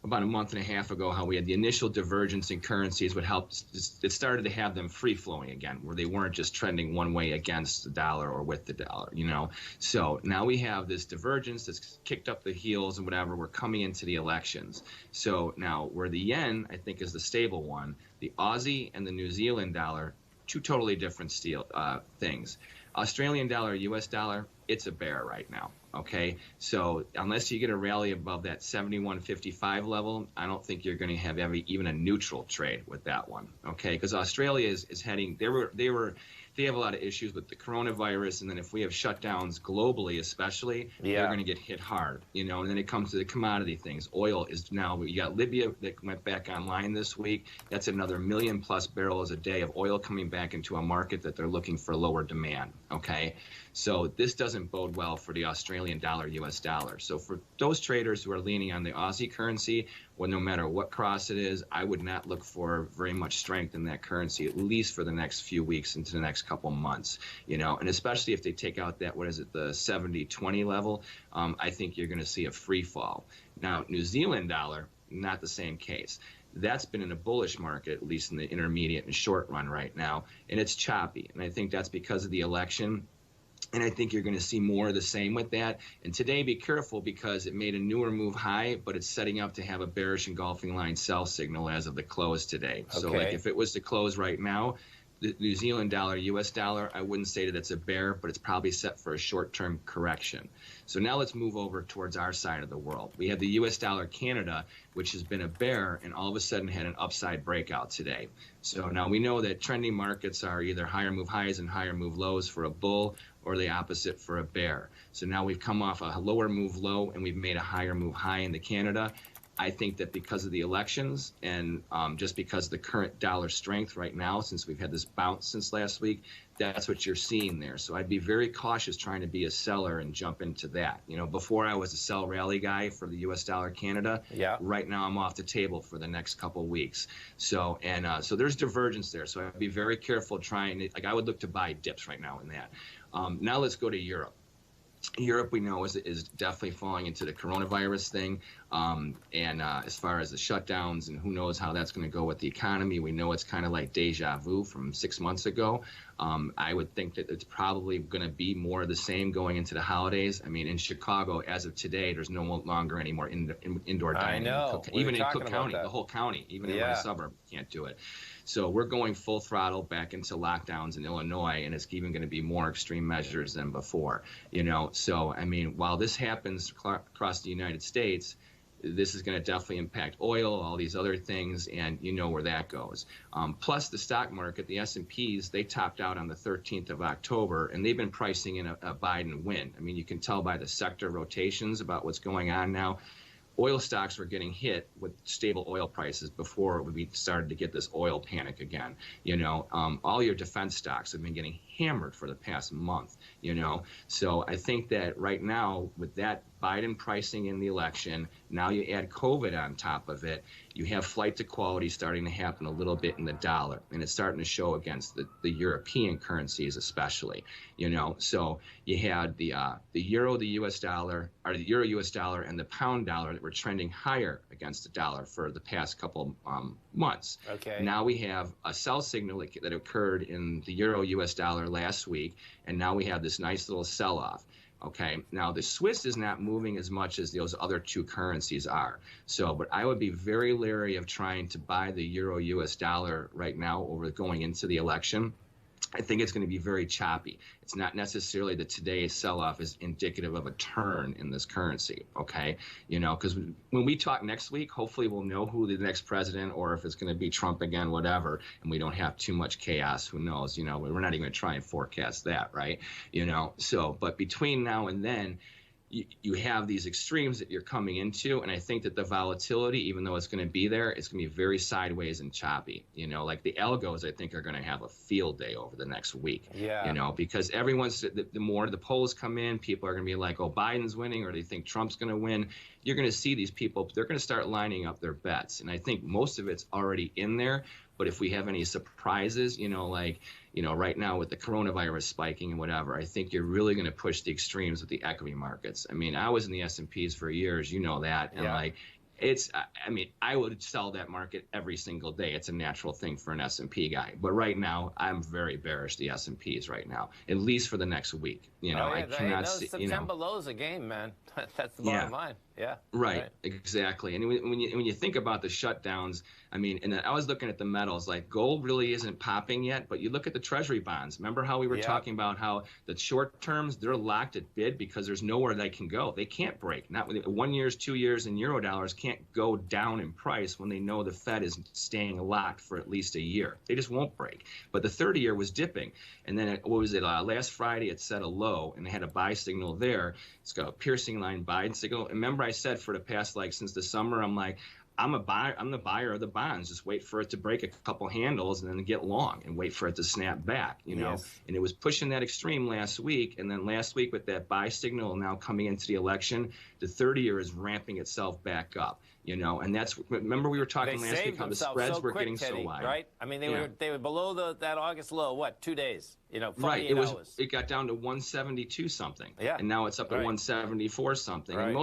a month and a half ago how we had the initial divergence in currencies would help. It started to have them free flowing again, where they weren't just trending one way against the dollar or with the dollar, you know. So now we have this divergence that's kicked up the heels and whatever. We're coming into the elections. So now where the yen, I think, is the stable one, the Aussie and the New Zealand dollar, two totally different things. Australian dollar, US dollar, it's a bear right now. Okay, so unless you get a rally above that 71.55 level, I don't think you're going to have even a neutral trade with that one. Okay, because Australia is heading. They have a lot of issues with the coronavirus, and then if we have shutdowns globally, especially, they're going to get hit hard. You know, and then it comes to the commodity things. Oil is now. You got Libya that went back online this week. That's another 1 million+ barrels a day of oil coming back into a market that they're looking for lower demand. Okay. So this doesn't bode well for the Australian dollar, US dollar. So for those traders who are leaning on the Aussie currency, well, no matter what cross it is, I would not look for very much strength in that currency, at least for the next few weeks into the next couple months, you know, and especially if they take out that, the 70-20 level, I think you're going to see a free fall. Now, New Zealand dollar, not the same case. That's been in a bullish market, at least in the intermediate and short run right now, and it's choppy. And I think that's because of the election. And I think you're going to see more of the same with that. And today, be careful because it made a newer move high, but it's setting up to have a bearish engulfing line sell signal as of the close today. Okay. So like if it was to close right now, the New Zealand dollar, US dollar, I wouldn't say that it's a bear, but it's probably set for a short-term correction. So now let's move over towards our side of the world. We have the US dollar Canada, which has been a bear and all of a sudden had an upside breakout today. So now we know that trending markets are either higher move highs and higher move lows for a bull or the opposite for a bear. So now we've come off a lower move low and we've made a higher move high in the Canada. I think that because of the elections and just because of the current dollar strength right now, since we've had this bounce since last week, that's what you're seeing there. So I'd be very cautious trying to be a seller and jump into that. You know, before I was a sell rally guy for the U.S. dollar Canada. Yeah. Right now I'm off the table for the next couple of weeks. So so there's divergence there. So I'd be very careful trying to, like, I would look to buy dips right now in that. Now let's go to Europe. Europe, we know, is definitely falling into the coronavirus thing. As far as the shutdowns and who knows how that's going to go with the economy, we know it's kind of like deja vu from 6 months ago. I would think that it's probably going to be more of the same going into the holidays. I mean, in Chicago, as of today, there's no longer any more indoor dining. I know. Even in Cook County, the whole county, even in my suburb, can't do it. So we're going full throttle back into lockdowns in Illinois, and it's even going to be more extreme measures than before. You know, so I mean, while this happens across the United States, this is going to definitely impact oil, all these other things, and you know where that goes. Plus the stock market, the S&Ps, they topped out on the 13th of October, and they've been pricing in a Biden win. I mean, you can tell by the sector rotations about what's going on now. Oil stocks were getting hit with stable oil prices before we started to get this oil panic again. You know, all your defense stocks have been getting hammered for the past month, you know. So I think that right now, with that Biden pricing in the election, now you add COVID on top of it, you have flight to quality starting to happen a little bit in the dollar, and it's starting to show against the European currencies especially, you know. So you had the euro, the US dollar, or the euro US dollar and the pound dollar that were trending higher against the dollar for the past couple months. Okay. Now we have a sell signal that occurred in the euro US dollar last week, and now we have this nice little sell-off. Okay, now the Swiss is not moving as much as those other two currencies are. So, but I would be very leery of trying to buy the euro US dollar right now over going into the election. I think it's going to be very choppy. It's not necessarily that today's sell-off is indicative of a turn in this currency, okay? You know, because when we talk next week, hopefully we'll know who the next president, or if it's going to be Trump again, whatever, and we don't have too much chaos. Who knows? You know, we're not even going to try and forecast that, right? You know, so, but between now and then, you have these extremes that you're coming into, and I think that the volatility, even though it's going to be there, it's going to be very sideways and choppy. You know, like the algos, I think, are going to have a field day over the next week. Yeah. You know, because the more the polls come in, people are going to be like, oh, Biden's winning, or they think Trump's going to win. You're going to see these people, they're going to start lining up their bets, and I think most of it's already in there. But if we have any surprises, you know, like, you know, right now with the coronavirus spiking and whatever, I think you're really going to push the extremes with the equity markets. I mean, I was in the S&Ps for years, you know that, and like, I mean, I would sell that market every single day. It's a natural thing for an S&P guy. But right now, I'm very bearish the S&Ps right now, at least for the next week. You know, I cannot see. September low's a game, man. That's the bottom line. Yeah. Right. Exactly. And when you think about the shutdowns, I mean, and I was looking at the metals, like gold really isn't popping yet, but you look at the treasury bonds. Remember how we were talking about how the short terms, they're locked at bid because there's nowhere they can go. They can't break. Not with 1 year, 2 years, and euro dollars can't go down in price when they know the Fed is staying locked for at least a year. They just won't break. But the 30-year was dipping. And then, last Friday it set a low and it had a buy signal there. It's got a piercing line buy signal. And remember I said for the past, like, since the summer, I'm like, I'm the buyer of the bonds. Just wait for it to break a couple handles and then get long and wait for it to snap back, you know. Yes. And it was pushing that extreme last week. And then last week with that buy signal now coming into the election, the 30-year is ramping itself back up, you know. And that's, remember we were talking last week how the spreads were getting so wide. Right? I mean, they were below that August low, what, 2 days? You know, 48 right. hours. It got down to 172 something. Yeah. And now it's up to 174 something. Right. And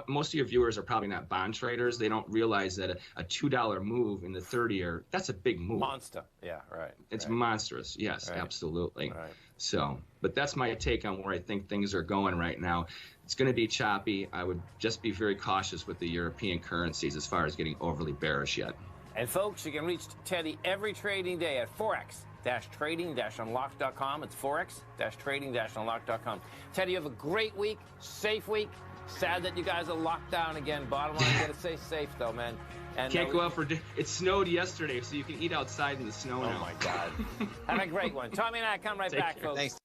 most of your viewers are probably not bond traders. They don't realize that a $2 move in the 30-year, that's a big move. Monster. Yeah, right. It's monstrous. Yes, absolutely. Right. So, but that's my take on where I think things are going right now. It's going to be choppy. I would just be very cautious with the European currencies as far as getting overly bearish yet. And folks, you can reach Teddy every trading day at Forex-trading-unlocked.com. It's Forex-trading-unlocked.com. Teddy, you have a great week, safe week. Sad that you guys are locked down again. Bottom line, you gotta stay safe though, man. And can't go out for it snowed yesterday, so you can eat outside in the snow now. Oh my God. Have a great one. Tommy and I come right back, folks. Thanks.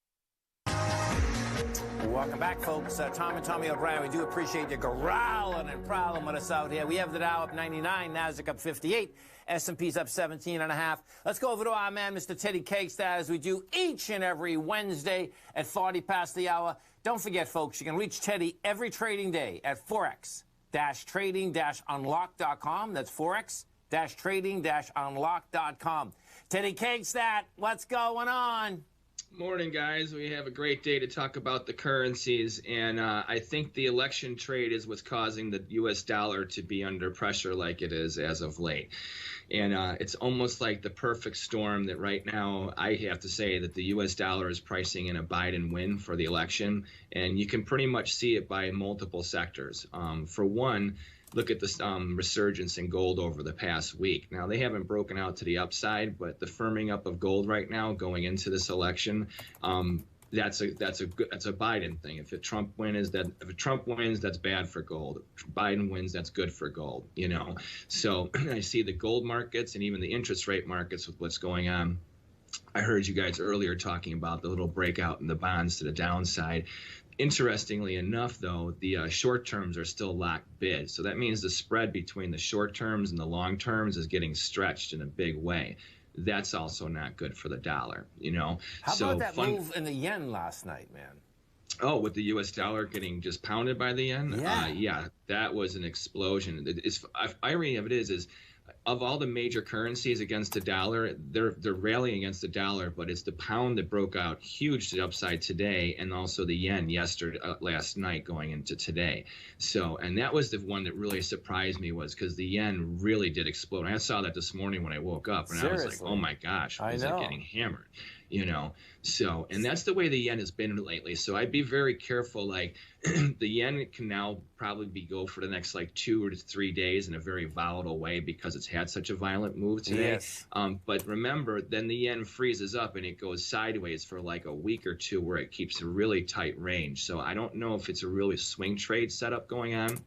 Welcome back, folks. Tom and Tommy O'Brien, we do appreciate you growling and prowling with us out here. We have the Dow up 99, Nasdaq up 58, S&P's up 17.5. Let's go over to our man, Mr. Teddy Cakestad, as we do each and every Wednesday at 40 past the hour. Don't forget, folks, you can reach Teddy every trading day at forex-trading-unlock.com. That's forex-trading-unlock.com. Teddy Cakestad, what's going on? Morning, guys. We have a great day to talk about the currencies, and I think the election trade is what's causing the U.S. dollar to be under pressure like it is as of late. And it's almost like the perfect storm that right now I have to say that the U.S. dollar is pricing in a Biden win for the election, and you can pretty much see it by multiple sectors. For one, look at this resurgence in gold over the past week. Now, they haven't broken out to the upside, but the firming up of gold right now going into this election, that's a Biden thing. If Trump wins, that's bad for gold. If Biden wins, that's good for gold. You know, so I see the gold markets and even the interest rate markets with what's going on. I heard you guys earlier talking about the little breakout in the bonds to the downside. Interestingly enough, though, the short terms are still locked bid. So that means the spread between the short terms and the long terms is getting stretched in a big way. That's also not good for the dollar, you know. How about that move in the yen last night, man? Oh, with the U.S. dollar getting just pounded by the yen? Yeah, that was an explosion. Irony of it is of all the major currencies against the dollar, they're rallying against the dollar, but it's the pound that broke out huge to the upside today, and also the yen last night going into today. So, and that was the one that really surprised me, was because the yen really did explode. I saw that this morning when I woke up, and Seriously? I was like, oh my gosh, I was know. it getting hammered? You know, so, and that's the way the yen has been lately. So I'd be very careful. Like the yen can now probably go for the next like 2 or 3 days in a very volatile way because it's had such a violent move today. Yes. But remember, then the yen freezes up and it goes sideways for like a week or two where it keeps a really tight range. So I don't know if it's a really swing trade setup going on.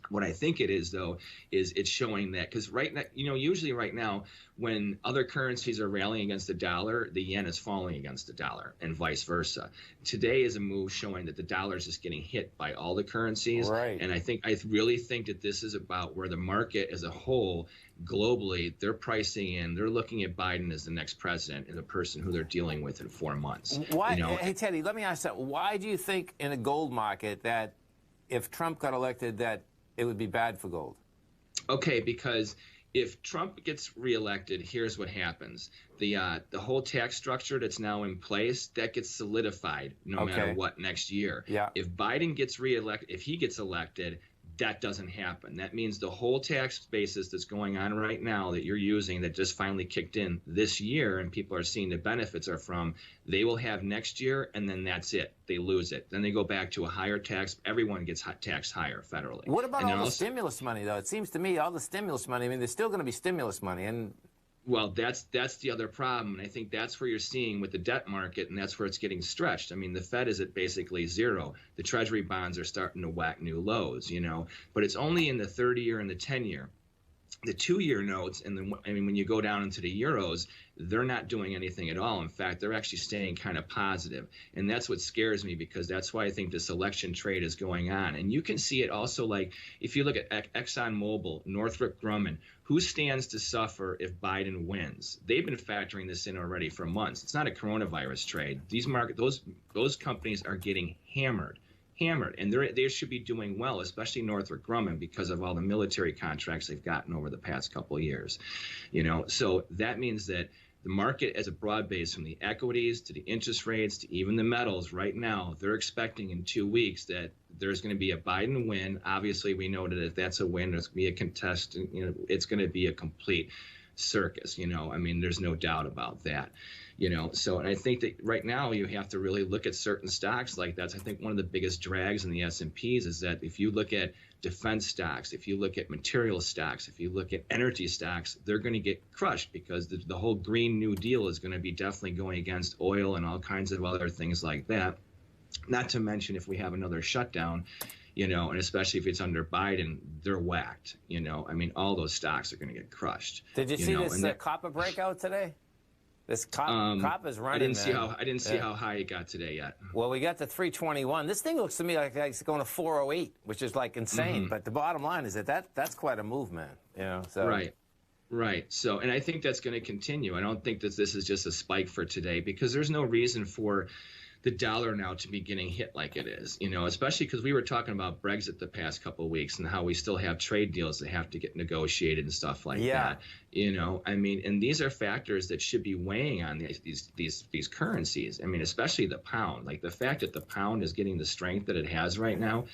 What I think it is, though, is it's showing that, because right now, you know, usually right now when other currencies are rallying against the dollar, the yen is falling against the dollar and vice versa. Today is a move showing that the dollar is just getting hit by all the currencies. Right. And I really think that this is about where the market as a whole globally, they're pricing in, they're looking at Biden as the next president and the person who they're dealing with in 4 months. Why? You know? Hey, Teddy, let me ask that. Why do you think in a gold market that if Trump got elected that it would be bad for gold? Okay, because if Trump gets reelected, here's what happens. The whole tax structure that's now in place, that gets solidified no matter what next year. Yeah. If Biden gets reelected, if he gets elected, that doesn't happen. That means the whole tax basis that's going on right now that you're using that just finally kicked in this year and people are seeing the benefits are from, they will have next year, and then that's it. They lose it. Then they go back to a higher tax. Everyone gets taxed higher federally. What about all the stimulus money, though? It seems to me all the stimulus money, I mean, there's still going to be stimulus money. And well, that's the other problem, and I think that's where you're seeing with the debt market, and that's where it's getting stretched. I mean, the Fed is at basically zero. The Treasury bonds are starting to whack new lows, you know, but it's only in the 30-year and the 10-year. The 2-year notes, and then I mean, when you go down into the euros, they're not doing anything at all. In fact, they're actually staying kind of positive, and that's what scares me, because that's why I think this election trade is going on. And you can see it also, like if you look at ExxonMobil, Northrop Grumman, who stands to suffer if Biden wins? They've been factoring this in already for months. It's not a coronavirus trade. Those companies are getting hammered, and they should be doing well, especially Northrop Grumman, because of all the military contracts they've gotten over the past couple of years. You know, so that means that the market as a broad base, from the equities to the interest rates to even the metals right now, they're expecting in 2 weeks that there's going to be a Biden win. Obviously, we know that if that's a win, there's going to be a contest. You know, it's going to be a complete circus. You know, I mean, there's no doubt about that. You know, so, and I think that right now you have to really look at certain stocks like that. I think one of the biggest drags in the S&Ps is that if you look at defense stocks, if you look at material stocks, if you look at energy stocks, they're going to get crushed, because the whole Green New Deal is going to be definitely going against oil and all kinds of other things like that. Not to mention if we have another shutdown, you know, and especially if it's under Biden, they're whacked. You know, I mean, all those stocks are going to get crushed. Did you see this copper breakout today? This copper's running. I didn't see how high it got today yet. Well, we got to 321. This thing looks to me like it's going to 408, which is like insane. But the bottom line is that's quite a move, man. You know. So. Right. So, and I think that's going to continue. I don't think that this is just a spike for today, because there's no reason for the dollar now to be getting hit like it is, you know, especially because we were talking about Brexit the past couple of weeks and how we still have trade deals that have to get negotiated and stuff like that. You know, I mean, and these are factors that should be weighing on these currencies. I mean, especially the pound. Like the fact that the pound is getting the strength that it has right now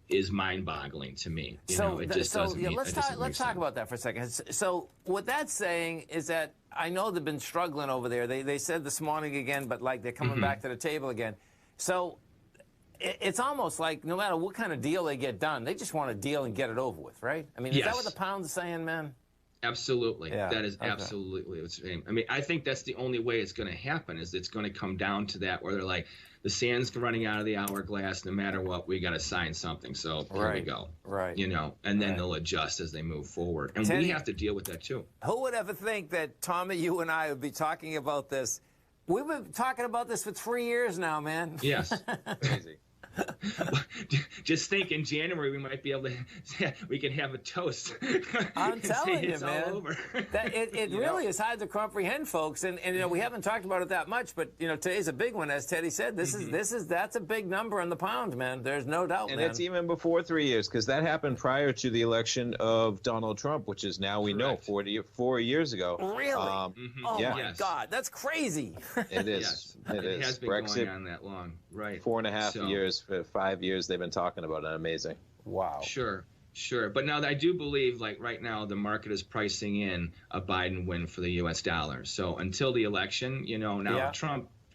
is mind-boggling to me. You know, it just doesn't mean, let's talk about that for a second. So what that's saying is that I know they've been struggling over there. They said this morning again, but like they're coming back to the table again. So it's almost like no matter what kind of deal they get done, they just want a deal and get it over with, right? I mean, is that what the pound's saying, man? Absolutely. That is absolutely what's saying. I mean, I think that's the only way it's going to happen, is it's going to come down to that where they're like, the sand's running out of the hourglass. No matter what, we got to sign something. So here we go. Right. You know, and then they'll adjust as they move forward. And we have to deal with that too. Who would ever think that, Tommy, you and I would be talking about this? We've been talking about this for 3 years now, man. Yes. Crazy. Just think, in January we might be able to, we can have a toast. I'm telling you, man. All over. It really is hard to comprehend, folks. And you know, we haven't talked about it that much, but you know, today's a big one, as Teddy said. That's a big number on the pound, man. There's no doubt. And it's even before 3 years, because that happened prior to the election of Donald Trump, which is now we know 4 years ago. Really? Oh my God, that's crazy. It is. It is. Has been Brexit, going on that long, right? 4.5 years. For 5 years they've been talking about it. Amazing. Wow. Sure. But now I do believe, like right now, the market is pricing in a Biden win for the U.S. dollar. So until the election, you know, now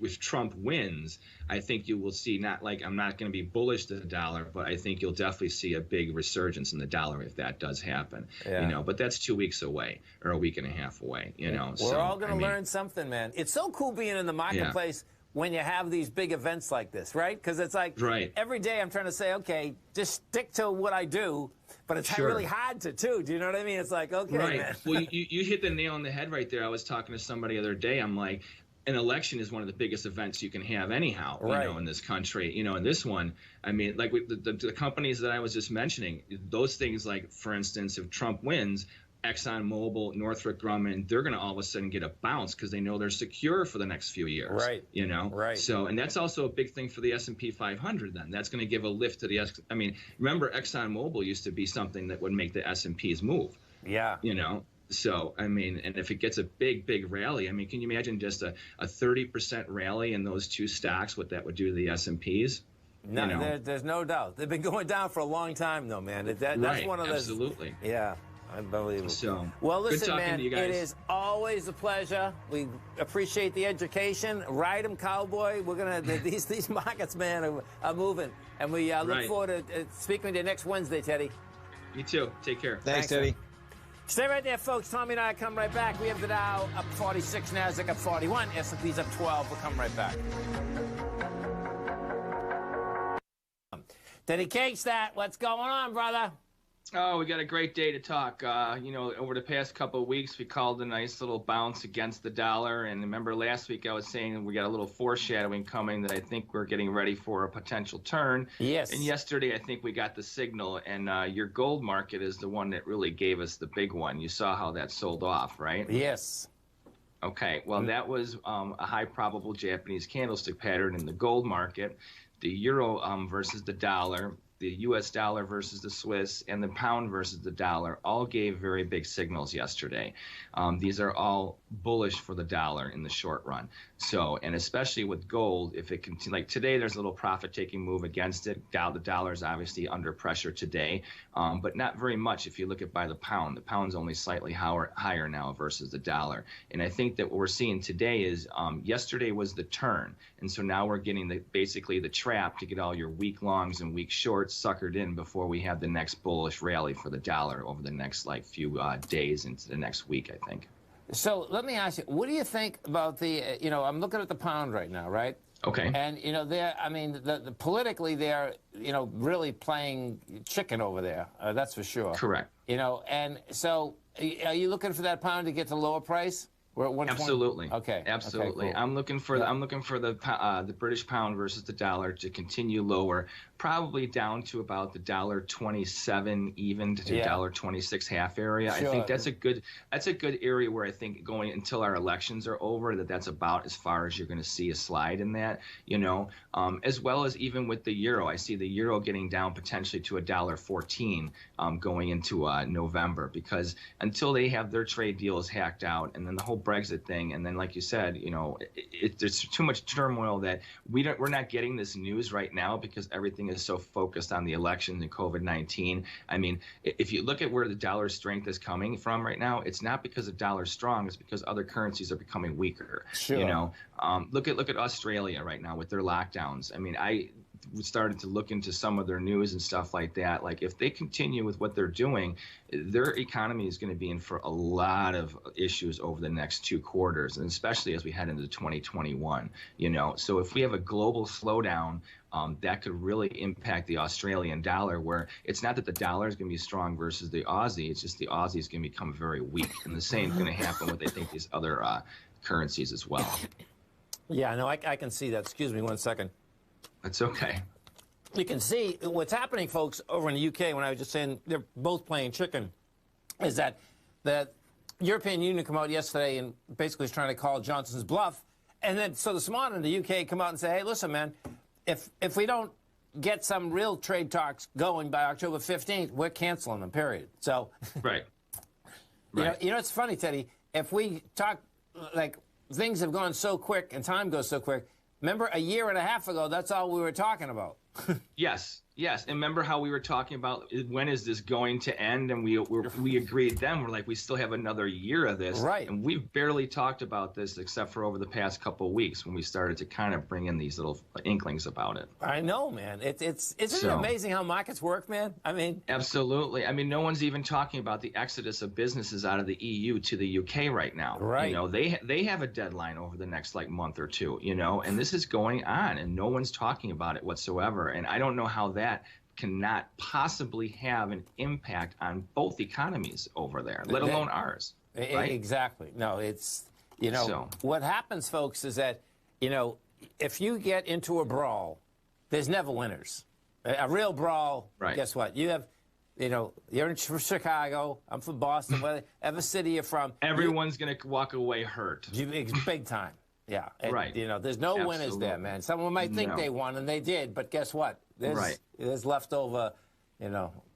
if Trump wins, I think you will see, not like, I'm not going to be bullish to the dollar, but I think you'll definitely see a big resurgence in the dollar if that does happen. You know, but that's 2 weeks away, or a week and a half away, you know. We're all going to learn something, man. It's so cool being in the marketplace when you have these big events like this, right? Because it's like every day I'm trying to say, okay, just stick to what I do, but it's really hard to, too. Do you know what I mean? It's like, okay, man. Well, you hit the nail on the head right there. I was talking to somebody the other day. I'm like, an election is one of the biggest events you can have anyhow, you know, in this country. You know, in this one, I mean, like the companies that I was just mentioning, those things, like, for instance, if Trump wins, ExxonMobil, Northrop Grumman, they're going to all of a sudden get a bounce because they know they're secure for the next few years. You know? So, and that's also a big thing for the S&P 500 then. That's going to give a lift to the I mean, remember, ExxonMobil used to be something that would make the S&Ps move. You know? So, I mean, and if it gets a big rally, I mean, can you imagine just a 30% rally in those two stocks, what that would do to the S&Ps? No, you know? There's no doubt. They've been going down for a long time, though, man. That's one of those. Absolutely. Yeah. Unbelievable. So, well, listen, man, it is always a pleasure. We appreciate the education. Ride 'em, cowboy. We're gonna these markets, man, are moving, and we look forward to speaking with you next Wednesday, Teddy. You too. Take care. Thanks, Teddy. Stay right there, folks. Tommy and I come right back. We have the Dow up 46, Nasdaq up 41, S&P's up 12. We'll come right back. Teddy Cakestat, what's going on, brother? Oh, we got a great day to talk. You know, over the past couple of weeks, we called a nice little bounce against the dollar. And remember last week I was saying we got a little foreshadowing coming that I think we're getting ready for a potential turn. Yes. And yesterday I think we got the signal. And your gold market is the one that really gave us the big one. You saw how that sold off, right? Yes. Okay. Well, that was a high probable Japanese candlestick pattern in the gold market. The euro versus the dollar, the U.S. dollar versus the Swiss, and the pound versus the dollar all gave very big signals yesterday. These are all bullish for the dollar in the short run. So, and especially with gold, if it continues, like today, there's a little profit-taking move against it. The dollar is obviously under pressure today, but not very much if you look at by the pound. The pound's only slightly higher now versus the dollar. And I think that what we're seeing today is yesterday was the turn, and so now we're getting basically the trap to get all your weak longs and weak shorts suckered in before we have the next bullish rally for the dollar over the next few days into the next week, I think. So let me ask you, what do you think about the, you know, I'm looking at the pound right now, right? Okay. And, you know, I mean, politically they're, you know, really playing chicken over there. That's for sure. Correct. You know, and so are you looking for that pound to get to lower price? We're at 120? Absolutely. Okay. Absolutely. Okay, cool. I'm looking for the British pound versus the dollar to continue lower, probably down to about the $1.27 even to $1.26 half area. Sure. I think that's a good area where I think going until our elections are over, that's about as far as you're going to see a slide in that, as well as even with the euro. I see the euro getting down potentially to $1.14 going into November, because until they have their trade deals hacked out, and then the whole Brexit thing, and then like you said, there's too much turmoil that we're not getting this news right now because everything is so focused on the elections and COVID-19. I mean, if you look at where the dollar strength is coming from right now, it's not because the dollar's strong, it's because other currencies are becoming weaker. Sure. Look at Australia right now with their lockdowns. I mean, I started to look into some of their news and stuff like that. Like, if they continue with what they're doing, their economy is going to be in for a lot of issues over the next 2 quarters, and especially as we head into 2021. So if we have a global slowdown, that could really impact the Australian dollar, where it's not that the dollar is going to be strong versus the Aussie, it's just the Aussie is going to become very weak. And the same is going to happen with, I think, these other currencies as well. Yeah, no, I can see that. Excuse me one second. That's okay. You can see what's happening, folks, over in the UK, when I was just saying they're both playing chicken, is that the European Union come out yesterday and basically is trying to call Johnson's bluff. And then, so this morning, the UK come out and say, hey, listen, man, if we don't get some real trade talks going by October 15th, we're canceling them, period. So, right. It's funny, Teddy, if we talk, like, things have gone so quick and time goes so quick. Remember, a year and a half ago, that's all we were talking about. Yes. And remember how we were talking about when is this going to end? And we agreed then. We're like, we still have another year of this. Right. And we've barely talked about this except for over the past couple of weeks when we started to kind of bring in these little inklings about it. I know, man. Isn't it amazing how markets work, man? I mean. Absolutely. I mean, no one's even talking about the exodus of businesses out of the EU to the UK right now. Right. They have a deadline over the next month or two, and this is going on and no one's talking about it whatsoever. And I don't know how that cannot possibly have an impact on both economies over there, let alone ours. Right? Exactly. No, it's, what happens, folks, is that, if you get into a brawl, there's never winners. A real brawl, right. Guess what? You have, you're from Chicago, I'm from Boston, whatever city you're from. Everyone's going to walk away hurt. Big time. Yeah. And, right. There's no winners there, man. Someone might think they won, and they did, but guess what? There's leftover,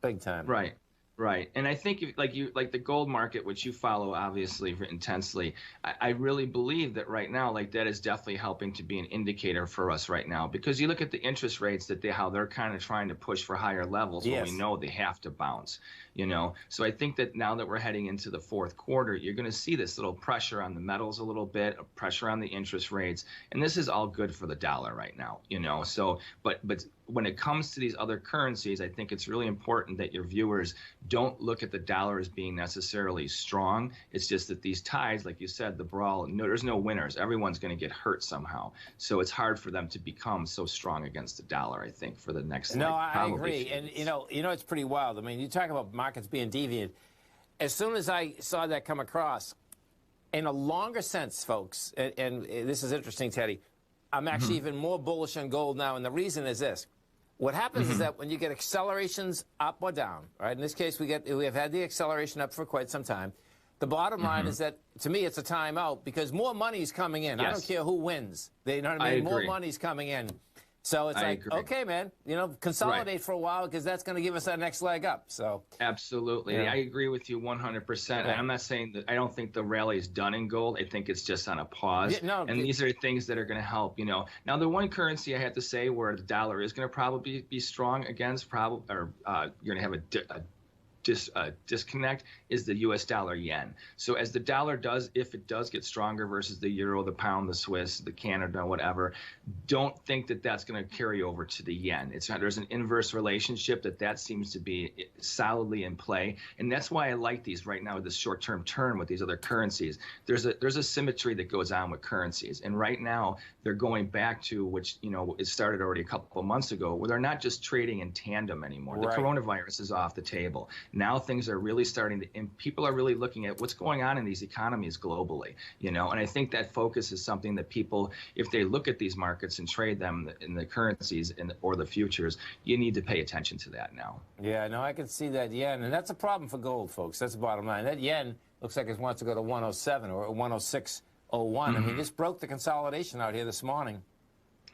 big time. Right. And I think like the gold market, which you follow obviously intensely, I really believe that right now, that is definitely helping to be an indicator for us right now, because you look at the interest rates how they're kind of trying to push for higher levels when we know they have to bounce. So I think that now that we're heading into the fourth quarter, you're going to see this little pressure on the metals a little bit, pressure on the interest rates, and this is all good for the dollar right now, So, but when it comes to these other currencies, I think it's really important that your viewers don't look at the dollar as being necessarily strong. It's just that these tides, like you said, the brawl, there's no winners. Everyone's going to get hurt somehow. So it's hard for them to become so strong against the dollar, I think, for the next I agree. And, it's pretty wild. I mean, you talk about markets being deviant. As soon as I saw that come across, in a longer sense, folks, and this is interesting, Teddy, I'm actually even more bullish on gold now, and the reason is this. What happens is that when you get accelerations up or down, right? In this case, we have had the acceleration up for quite some time. The bottom line is that, to me, it's a timeout because more money's coming in. Yes. I don't care who wins. You know what I mean? More money's coming in. So it's okay, man, consolidate for a while because that's going to give us that next leg up. So absolutely. I agree with you 100%. And I'm not saying that I don't think the rally is done in gold. I think it's just on a pause. These are things that are going to help, Now, the one currency I have to say where the dollar is going to probably be strong against, you're going to have a disconnect is the U.S. dollar yen. So as the dollar if it does get stronger versus the euro, the pound, the Swiss, the Canada, whatever, don't think that that's going to carry over to the yen. There's an inverse relationship that seems to be solidly in play, and that's why I like these right now with this short-term turn with these other currencies. There's a symmetry that goes on with currencies, and right now they're going back to which it started already a couple of months ago, where they're not just trading in tandem anymore. The coronavirus is off the table. Now things are really starting to, and people are really looking at what's going on in these economies globally, and I think that focus is something that people, if they look at these markets and trade them in the currencies or the futures, you need to pay attention to that now. Yeah, no, I can see that yen, and that's a problem for gold, folks. That's the bottom line. That yen looks like it wants to go to 107 or 106.01. I mean, this broke the consolidation out here this morning.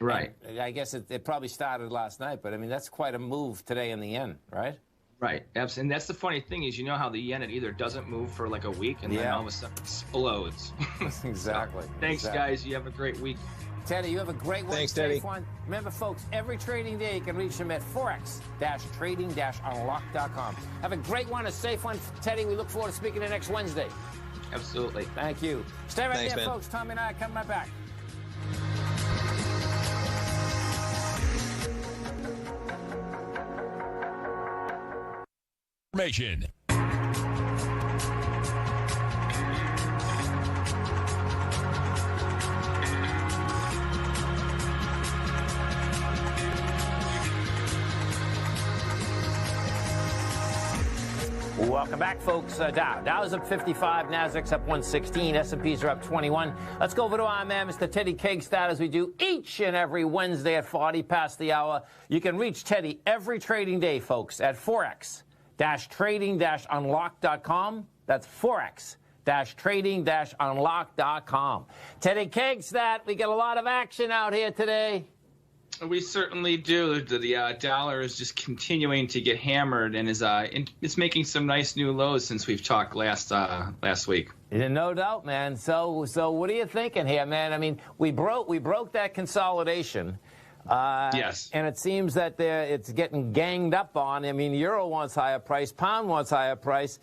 Right. And I guess it probably started last night, but I mean, that's quite a move today in the yen, right? Right. Absolutely. And that's the funny thing is, how the yen, it either doesn't move for like a week and then all of a sudden explodes. Exactly. So, thanks, guys. You have a great week. Teddy, you have a great one. Thanks, Teddy. One. Remember, folks, every trading day you can reach him at forex-trading-unlock.com. Have a great one, a safe one. Teddy, we look forward to speaking to you next Wednesday. Absolutely. Thank you. Stay right Thanks, there, man. folks. Tommy and I are coming right back. Information. Welcome back, folks. Dow's up 55, Nasdaq's up 116, S&Ps are up 21. Let's go over to our man, Mr. Teddy Kegstad, as we do each and every Wednesday at 40 past the hour. You can reach Teddy every trading day, folks, at forex-trading-unlock.com. That's forex-trading-unlock.com. Teddy Kegstad, we get a lot of action out here today. We certainly do. The dollar is just continuing to get hammered and it's making some nice new lows since we've talked last week. Yeah, no doubt, man. So what are you thinking here, man? I mean, we broke that consolidation. Yes. And it seems that it's getting ganged up on. I mean, euro wants higher price, pound wants higher price.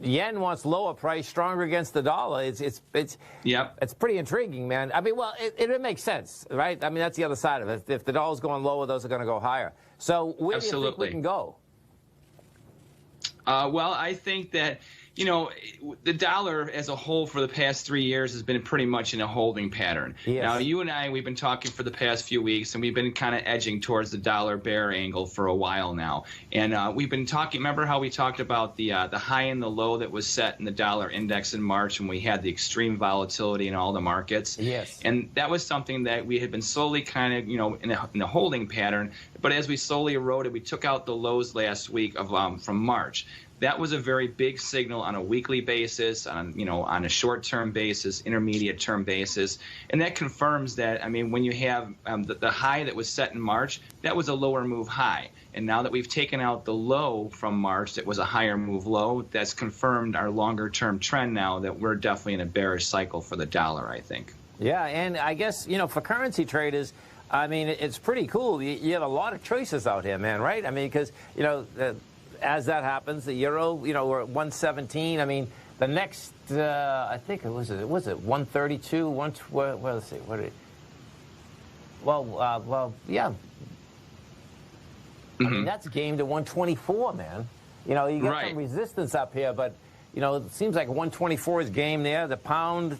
Yen wants lower price, stronger against the dollar. It's pretty intriguing, man. I mean, well, it makes sense, right? I mean, that's the other side of it. If the dollar's going lower, those are going to go higher. So where do you think we can go? Well, I think that, the dollar as a whole for the past 3 years has been pretty much in a holding pattern. Yes. Now, you and I, we've been talking for the past few weeks, and we've been kind of edging towards the dollar bear angle for a while now. And we've been talking, remember how we talked about the high and the low that was set in the dollar index in March when we had the extreme volatility in all the markets? Yes. And that was something that we had been slowly kind of, in a holding pattern. But as we slowly eroded, we took out the lows last week from March. That was a very big signal on a weekly basis, on a short-term basis, intermediate-term basis, and that confirms that. I mean, when you have the high that was set in March, that was a lower move high, and now that we've taken out the low from March, that was a higher move low. That's confirmed our longer-term trend now that we're definitely in a bearish cycle for the dollar, I think. Yeah, and I guess for currency traders, I mean, it's pretty cool. You have a lot of choices out here, man, right? I mean, because as that happens, the euro, we're at 117. I mean, the next, I think was it 132? Let's see, what did it? Well, yeah. I mean, that's game to 124, man. You got some resistance up here, but it seems like 124 is game there. The pound,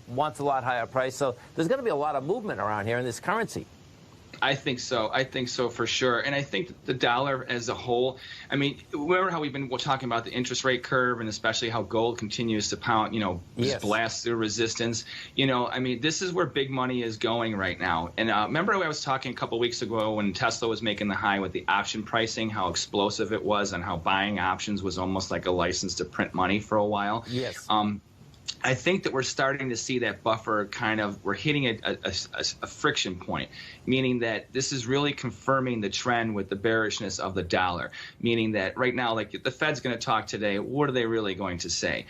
wants a lot higher price, so there's going to be a lot of movement around here in this currency. I think so. I think so for sure. And I think that the dollar as a whole, I mean, remember how we've been talking about the interest rate curve and especially how gold continues to pound, just blast through resistance. I mean, this is where big money is going right now. And remember I was talking a couple of weeks ago when Tesla was making the high with the option pricing, how explosive it was and how buying options was almost like a license to print money for a while. Yes. I think that we're starting to see that buffer we're hitting a friction point, meaning that this is really confirming the trend with the bearishness of the dollar, meaning that right now, like the Fed's going to talk today, what are they really going to say?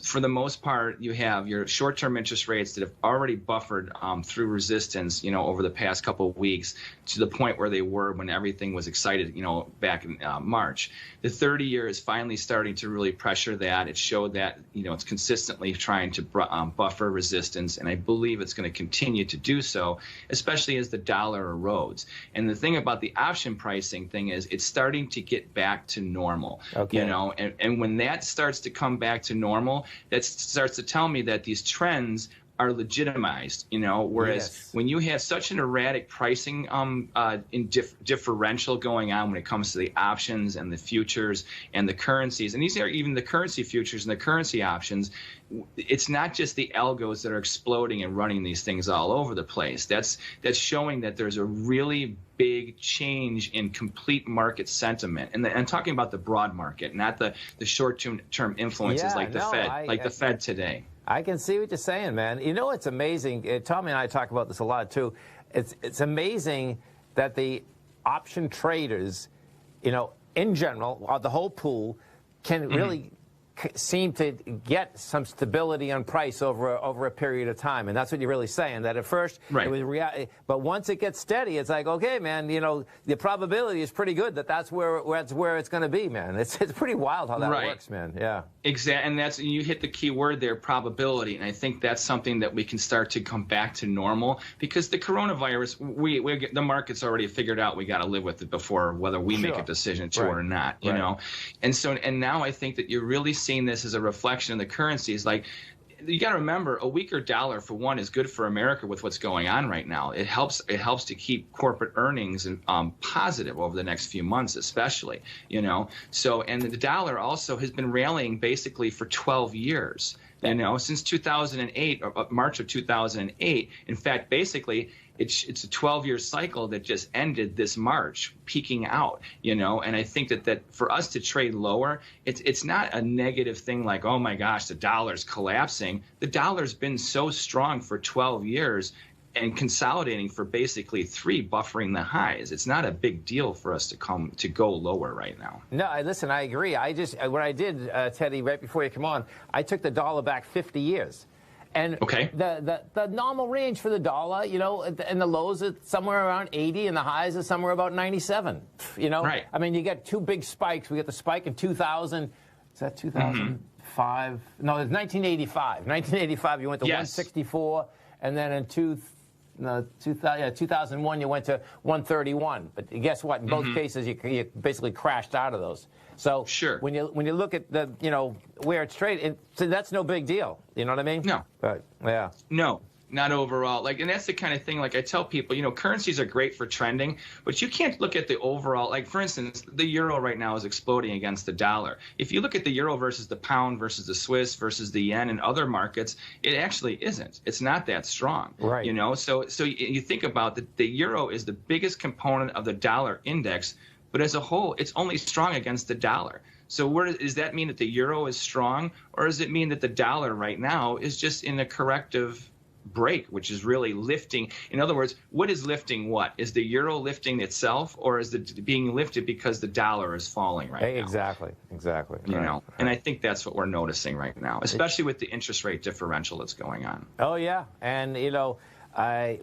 For the most part, you have your short-term interest rates that have already buffered through resistance, over the past couple of weeks to the point where they were when everything was excited, back in March. The 30-year is finally starting to really pressure that. It showed that, it's consistently trying to buffer resistance, and I believe it's going to continue to do so, especially as the dollar erodes. And the thing about the option pricing thing is it's starting to get back to normal. Okay. And when that starts to come back to normal, that starts to tell me that these trends are legitimized, whereas when you have such an erratic pricing differential going on when it comes to the options and the futures and the currencies, and these are even the currency futures and the currency options, it's not just the algos that are exploding and running these things all over the place. That's showing that there's a really big change in complete market sentiment. And I'm talking about the broad market, not the short-term influences like the Fed, the Fed today. I can see what you're saying, man. It's amazing. Tommy and I talk about this a lot, too. It's amazing that the option traders, in general, the whole pool, can really seem to get some stability on price over a period of time, and that's what you're really saying. That at first, it was but once it gets steady, it's like, okay, man, the probability is pretty good that's where it's going to be, man. It's pretty wild how that works, man. Yeah, exactly, and you hit the key word there, probability, and I think that's something that we can start to come back to normal, because the coronavirus, the market's already figured out we got to live with it before whether we make a decision to or not, you know, and now I think that you're really seeing this as a reflection of the currencies. Like, you got to remember, a weaker dollar, for one, is good for America with what's going on right now. It helps to keep corporate earnings positive over the next few months, especially, So, and the dollar also has been rallying basically for 12 years. Since 2008, March of 2008. In fact, basically, it's a 12-year cycle that just ended this March, peaking out, and I think that for us to trade lower, it's not a negative thing like, oh my gosh, the dollar's collapsing. The dollar's been so strong for 12 years and consolidating for basically 3, buffering the highs. It's not a big deal for us to go lower right now. No, listen, I agree. What I did, Teddy, right before you come on, I took the dollar back 50 years. And the normal range for the dollar, and the lows are somewhere around 80, and the highs are somewhere about 97. Right. I mean, you get 2 big spikes. We got the spike in 2000. Is that 2005? No, it's 1985. 1985, you went to 164, and then in 2001, you went to 131. But guess what? In both cases, you basically crashed out of those. So when you look at the where it's traded, so that's no big deal. You know what I mean? No. But yeah. No. Not overall. And that's the kind of thing, I tell people, currencies are great for trending, but you can't look at the overall. For instance, the euro right now is exploding against the dollar. If you look at the euro versus the pound versus the Swiss versus the yen and other markets, it actually isn't. It's not that strong. Right. So you think about the euro is the biggest component of the dollar index, but as a whole, it's only strong against the dollar. So does that mean that the euro is strong, or does it mean that the dollar right now is just in a corrective break, which is really lifting? In other words, what is lifting what? Is the euro lifting itself, or is it being lifted because the dollar is falling right now? Exactly. And I think that's what we're noticing right now, especially with the interest rate differential that's going on. Oh, yeah. And,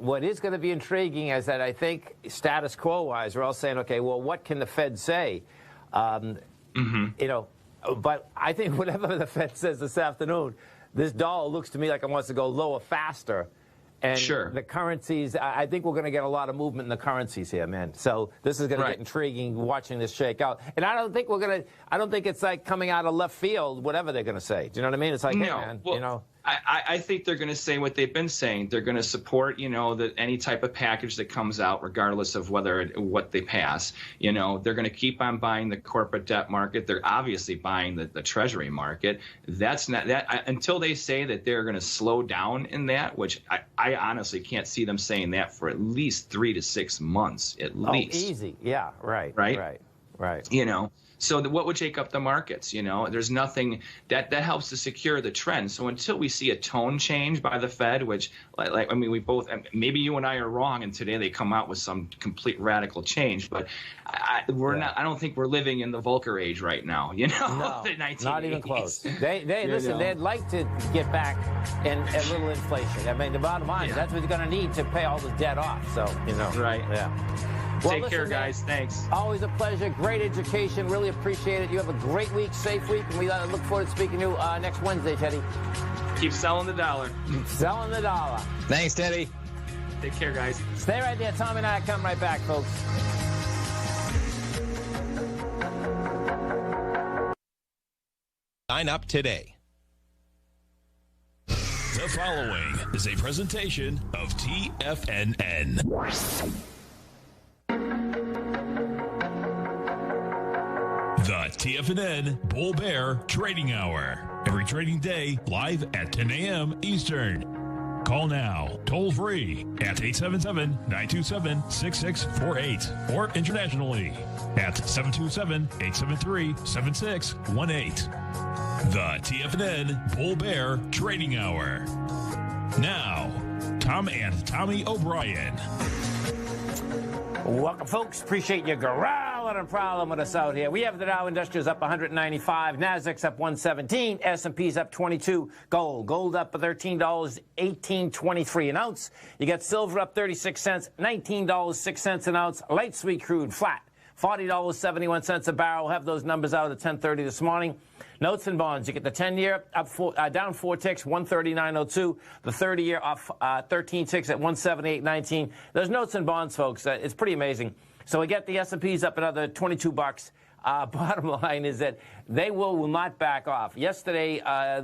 what is going to be intriguing is that I think status quo-wise, we're all saying, okay, well, what can the Fed say? But I think whatever the Fed says this afternoon, this dollar looks to me like it wants to go lower faster. And the currencies, I think we're going to get a lot of movement in the currencies here, man. So this is going to get intriguing watching this shake out. And I don't think it's like coming out of left field, whatever they're going to say. Do you know what I mean? It's like, hey, man, I think they're going to say what they've been saying. They're going to support, any type of package that comes out, regardless of what they pass. They're going to keep on buying the corporate debt market. They're obviously buying the Treasury market. That's not that until they say that they're going to slow down in that, which I honestly can't see them saying that for at least 3 to 6 months at least. Easy, yeah, right. So what would shake up the markets? There's nothing that helps to secure the trend. So until we see a tone change by the Fed, which, we both, maybe you and I are wrong, and today they come out with some complete radical change, but I don't think we're living in the Volcker age right now. No, the 1980s. Not even close. Listen, they'd like to get back in a little inflation. I mean, the bottom line is that's what they're going to need to pay all this debt off. So, Right. Yeah. Take care, guys. Thanks. Always a pleasure. Great education. Really appreciate it. You have a great week, safe week, and we look forward to speaking to you next Wednesday, Teddy. Keep selling the dollar. Keep selling the dollar. Thanks, Teddy. Take care, guys. Stay right there. Tommy and I come right back, folks. Sign up today. The following is a presentation of TFNN. The TFNN Bull Bear Trading Hour. Every trading day, live at 10 a.m. Eastern. Call now, toll free at 877-927-6648 or internationally at 727-873-7618. The TFNN Bull Bear Trading Hour. Now, Tom and Tommy O'Brien. Welcome, folks. Appreciate you growling and prowling with us out here. We have the Dow Industrials up 195, Nasdaq's up 117, S&P's up 22, gold up $13, $18.23 an ounce. You got silver up 36 cents, $19.06 an ounce. Light sweet crude flat, $40.71 a barrel. We'll have those numbers out at 10:30 this morning. Notes and bonds. You get the 10-year up down 4 ticks, 139.02. The 30-year off 13 ticks at 178.19. Those notes and bonds, folks, it's pretty amazing. So we get the S&Ps up another $22. Bottom line is that they will not back off. Yesterday,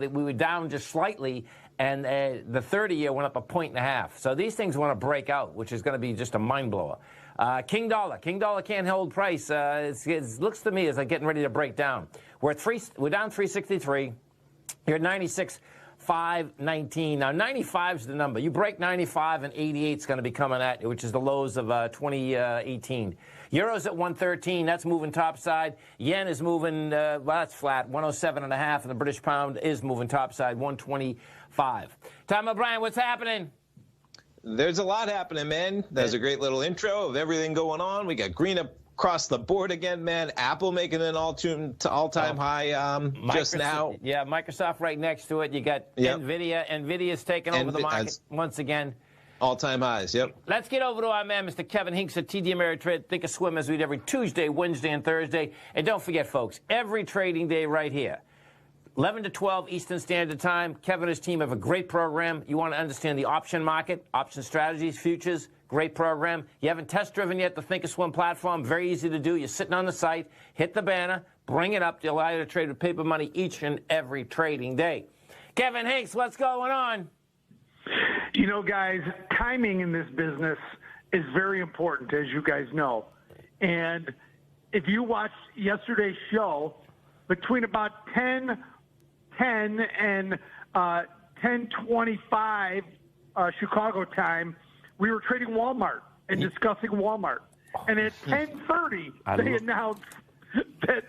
we were down just slightly, and the 30-year went up 1.5. So these things want to break out, which is going to be just a mind blower. King dollar can't hold price. It looks to me as like getting ready to break down. We're down 363. You're at 96.519. Now 95 is the number. You break 95 and 88 is going to be coming at you, which is the lows of 2018. Euro's at 113. That's moving topside. Yen is moving. Well, that's flat. 107.5, and the British pound is moving topside. 125. Tom O'Brien, what's happening? There's a lot happening, man. There's a great little intro of everything going on. We got green across the board again, man. Apple making an all-time high just now. Yeah, Microsoft right next to it. You got NVIDIA. NVIDIA's taking over the market once again. All-time highs, yep. Let's get over to our man, Mr. Kevin Hinks at TD Ameritrade. Think of Swim as we do every Tuesday, Wednesday, and Thursday. And don't forget, folks, every trading day right here, 11 to 12 Eastern Standard Time. Kevin and his team have a great program. You want to understand the option market, option strategies, futures, great program. You haven't test-driven yet the Thinkorswim platform. Very easy to do. You're sitting on the site, hit the banner, bring it up. They'll allow you to trade with paper money each and every trading day. Kevin Hinks, what's going on? You know, guys, timing in this business is very important, as you guys know. And if you watched yesterday's show, between about 10 and 10:25 Chicago time, we were trading Walmart and discussing Walmart. And at 10:30, they announced that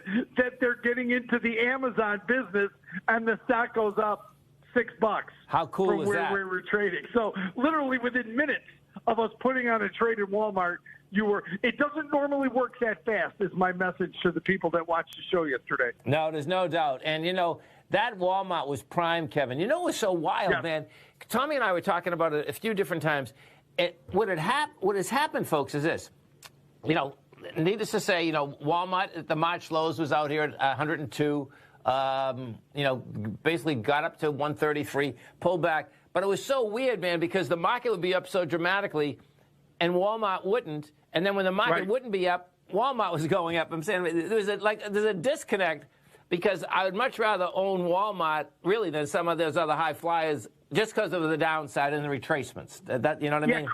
they're getting into the Amazon business, and the stock goes up $6. How cool is that? From where we were trading. So literally within minutes of us putting on a trade in Walmart, it doesn't normally work that fast, is my message to the people that watched the show yesterday. No, there's no doubt. And, you know, that Walmart was prime, Kevin. You know what's so wild, man? Tommy and I were talking about it a few different times. What has happened, folks, is this. You know, needless to say, you know, Walmart at the March lows was out here at 102. You know, basically got up to 133, pulled back. But it was so weird, man, because the market would be up so dramatically and Walmart wouldn't. And then when the market wouldn't be up, Walmart was going up. I'm saying there's a disconnect, because I would much rather own Walmart really than some of those other high flyers, just because of the downside and the retracements. You know what I mean?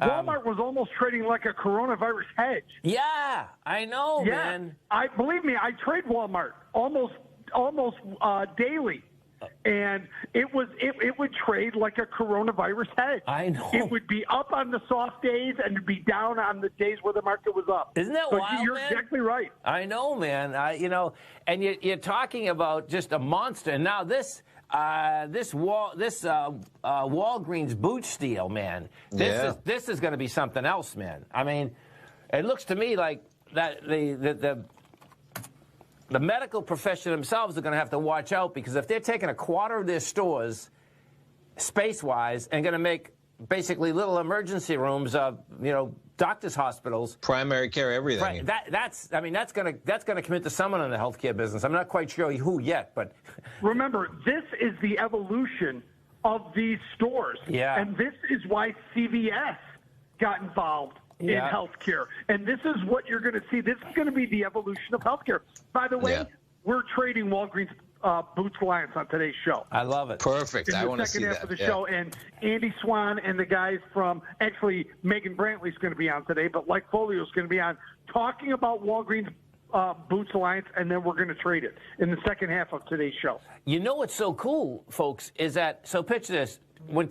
Walmart was almost trading like a coronavirus hedge. Yeah, I know, man. Believe me, I trade Walmart almost daily. And it would trade like a coronavirus hedge. I know. It would be up on the soft days and it'd be down on the days where the market was up. That wild, you're man? exactly right. I know, man. You know, and you're talking about just a monster. And now this Walgreens boot steal, man. This is going to be something else, man. I mean, it looks to me like that the medical profession themselves are going to have to watch out, because if they're taking a quarter of their stores space-wise and going to make basically little emergency rooms of, you know, doctors' hospitals, primary care, everything. Right. That's going to commit to someone in the healthcare business. I'm not quite sure who yet, but remember, this is the evolution of these stores. Yeah. And this is why CVS got involved in healthcare. And this is what you're going to see. This is going to be the evolution of healthcare. By the way, we're trading Walgreens Boots Alliance on today's show. I love it. Perfect. I want to see that. In the second half of the show, and Andy Swan and the guys from, actually, Megan Brantley's going to be on today, but Like Folio's going to be on talking about Walgreens Boots Alliance, and then we're going to trade it in the second half of today's show. You know what's so cool, folks, is that, so picture this. When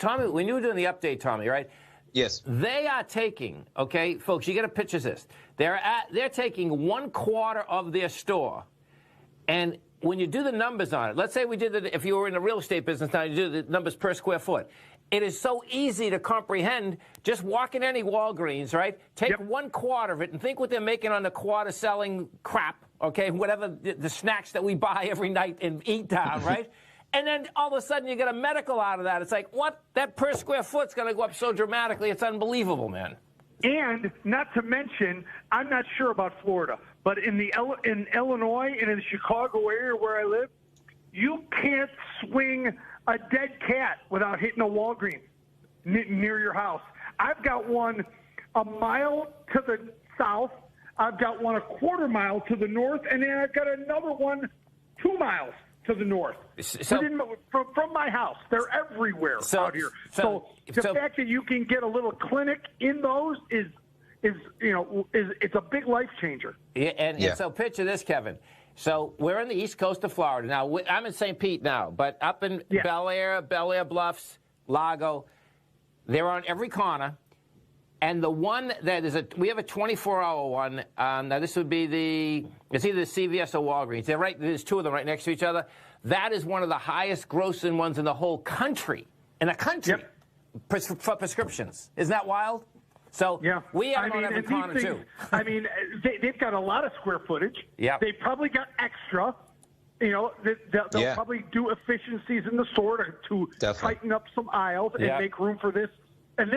you were doing the update, Tommy, right? Yes. They are taking, okay, folks, you got to picture this. They're taking 1/4 of their store, and when you do the numbers on it, let's say we did it, if you were in the real estate business now, you do the numbers per square foot. It is so easy to comprehend. Just walk in any Walgreens, right? Take 1/4 of it and think what they're making on the quarter selling crap, okay, whatever the snacks that we buy every night and eat down, right? And then all of a sudden you get a medical out of that. It's like, what? That per square foot's going to go up so dramatically. It's unbelievable, man. And not to mention, I'm not sure about Florida, but in Illinois and in the Chicago area where I live, you can't swing a dead cat without hitting a Walgreens near your house. I've got one a mile to the south. I've got one 1/4 mile to the north, and then I've got another one 2 miles to the north. So, from my house, they're everywhere out here. So the fact that you can get a little clinic in those is it's a big life changer. Yeah, and so picture this, Kevin. So we're on the east coast of Florida now. I'm in St. Pete now, but up in Bel Air Bluffs, Lago, they're on every corner. And the one that we have a 24-hour one. Now this would be it's either the CVS or Walgreens. They're right. There's two of them right next to each other. That is one of the highest grossing ones in the whole country. For prescriptions. Isn't that wild? So we have on every corner too. I mean, they've got a lot of square footage. Yeah. They probably got extra. You know, they'll probably do efficiencies in the store to tighten up some aisles and make room for this. And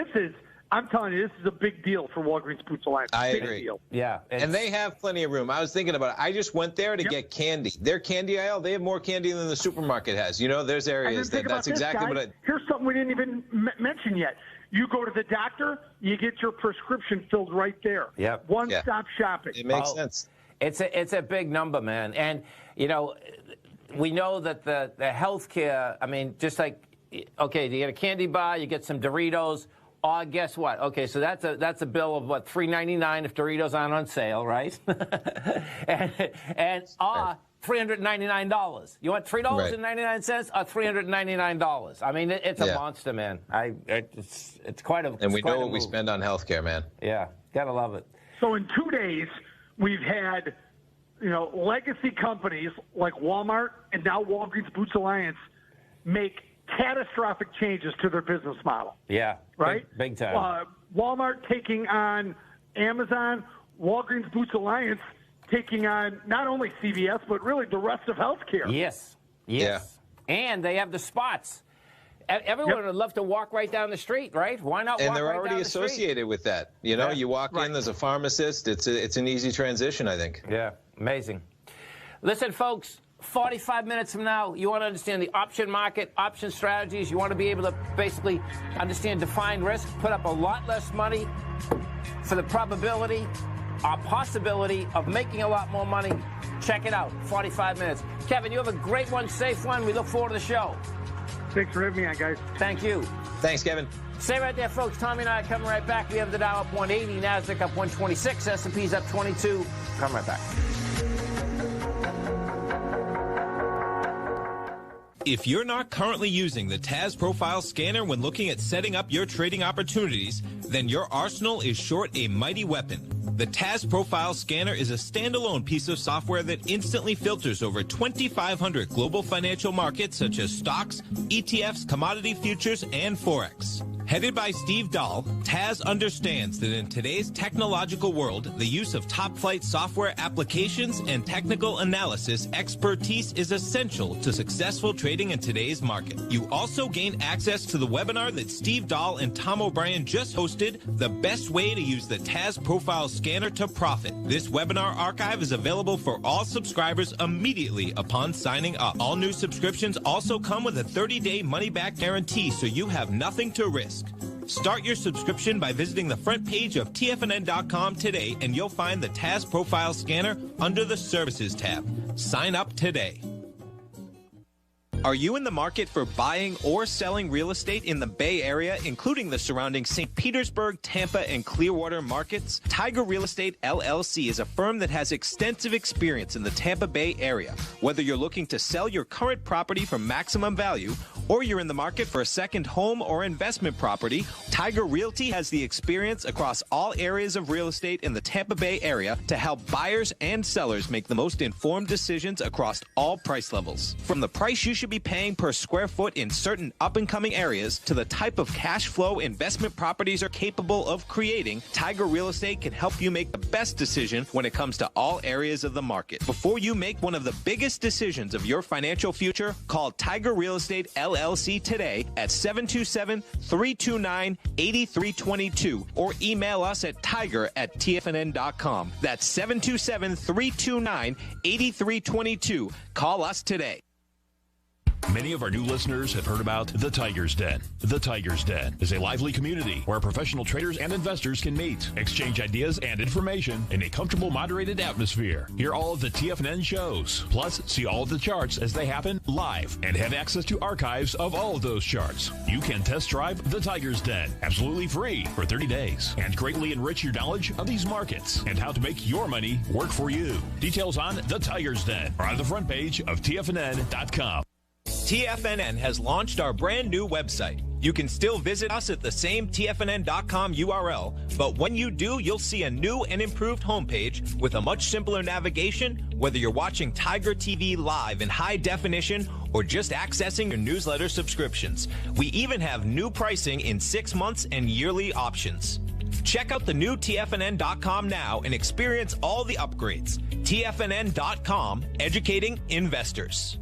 I'm telling you, this is a big deal for Walgreens Boots Alliance. I agree. Deal. Yeah. And they have plenty of room. I was thinking about it. I just went there to get candy. Their candy aisle, they have more candy than the supermarket has. You know, there's areas that's exactly what I... Here's something we didn't even mention yet. You go to the doctor, you get your prescription filled right there. Yep. One-stop shopping. It makes sense. It's a big number, man. And, you know, we know that the health care, I mean, just like, okay, you get a candy bar, you get some Doritos. Oh, guess what? Okay, so that's a bill of what, $3.99 if Doritos aren't on sale, right? and $399. You want $3.99 or $399? I mean, it's a monster, man. It's quite a. And we know what we spend on healthcare, man. Yeah, gotta love it. So in 2 days, we've had, legacy companies like Walmart and now Walgreens Boots Alliance make catastrophic changes to their business model. Yeah. Right? Big time. Walmart taking on Amazon, Walgreens Boots Alliance taking on not only CVS, but really the rest of healthcare. Yes. Yeah. And they have the spots. Everyone would love to walk right down the street, right? Why not walk right down the street? And they're already associated with that. You walk in, there's a pharmacist. It's an easy transition, I think. Yeah. Amazing. Listen, folks. 45 minutes from now, you want to understand the option market, option strategies. You want to be able to basically understand defined risk, put up a lot less money for the probability or possibility of making a lot more money. Check it out, 45 minutes. Kevin, you have a great one, safe one. We look forward to the show. Thanks for having me on, guys. Thank you. Thanks, Kevin. Stay right there, folks. Tommy and I are coming right back. We have the Dow up 180, NASDAQ up 126, S&P's up 22. Come right back. If you're not currently using the TAS Profile Scanner when looking at setting up your trading opportunities, then your arsenal is short a mighty weapon. The TAS Profile Scanner is a standalone piece of software that instantly filters over 2,500 global financial markets such as stocks, ETFs, commodity futures, and Forex. Headed by Steve Dahl, TAS understands that in today's technological world, the use of top-flight software applications and technical analysis expertise is essential to successful trading in today's market. You also gain access to the webinar that Steve Dahl and Tom O'Brien just hosted, The Best Way to Use the TAS Profile Scanner to Profit. This webinar archive is available for all subscribers immediately upon signing up. All new subscriptions also come with a 30-day money-back guarantee, so you have nothing to risk. Start your subscription by visiting the front page of TFNN.com today, and you'll find the TAS Profile Scanner under the Services tab. Sign up today. Are you in the market for buying or selling real estate in the Bay Area, including the surrounding St. Petersburg, Tampa, and Clearwater markets? Tiger Real Estate LLC is a firm that has extensive experience in the Tampa Bay area. Whether you're looking to sell your current property for maximum value, or you're in the market for a second home or investment property, Tiger Realty has the experience across all areas of real estate in the Tampa Bay area to help buyers and sellers make the most informed decisions across all price levels. From the price you should be paying per square foot in certain up-and-coming areas to the type of cash flow investment properties are capable of creating, Tiger Real Estate can help you make the best decision when it comes to all areas of the market. Before you make one of the biggest decisions of your financial future, call Tiger Real Estate LLC today at 727-329-8322 or email us at tiger@tfnn.com. That's 727-329-8322. Call us today. Many of our new listeners have heard about The Tiger's Den. The Tiger's Den is a lively community where professional traders and investors can meet, exchange ideas and information in a comfortable, moderated atmosphere. Hear all of the TFNN shows, plus see all of the charts as they happen live and have access to archives of all of those charts. You can test drive The Tiger's Den absolutely free for 30 days and greatly enrich your knowledge of these markets and how to make your money work for you. Details on The Tiger's Den are on the front page of TFNN.com. TFNN has launched our brand new website. You can still visit us at the same TFNN.com URL, but when you do, you'll see a new and improved homepage with a much simpler navigation, whether you're watching Tiger TV live in high definition or just accessing your newsletter subscriptions. We even have new pricing in 6 months and yearly options. Check out the new TFNN.com now and experience all the upgrades. TFNN.com, educating investors.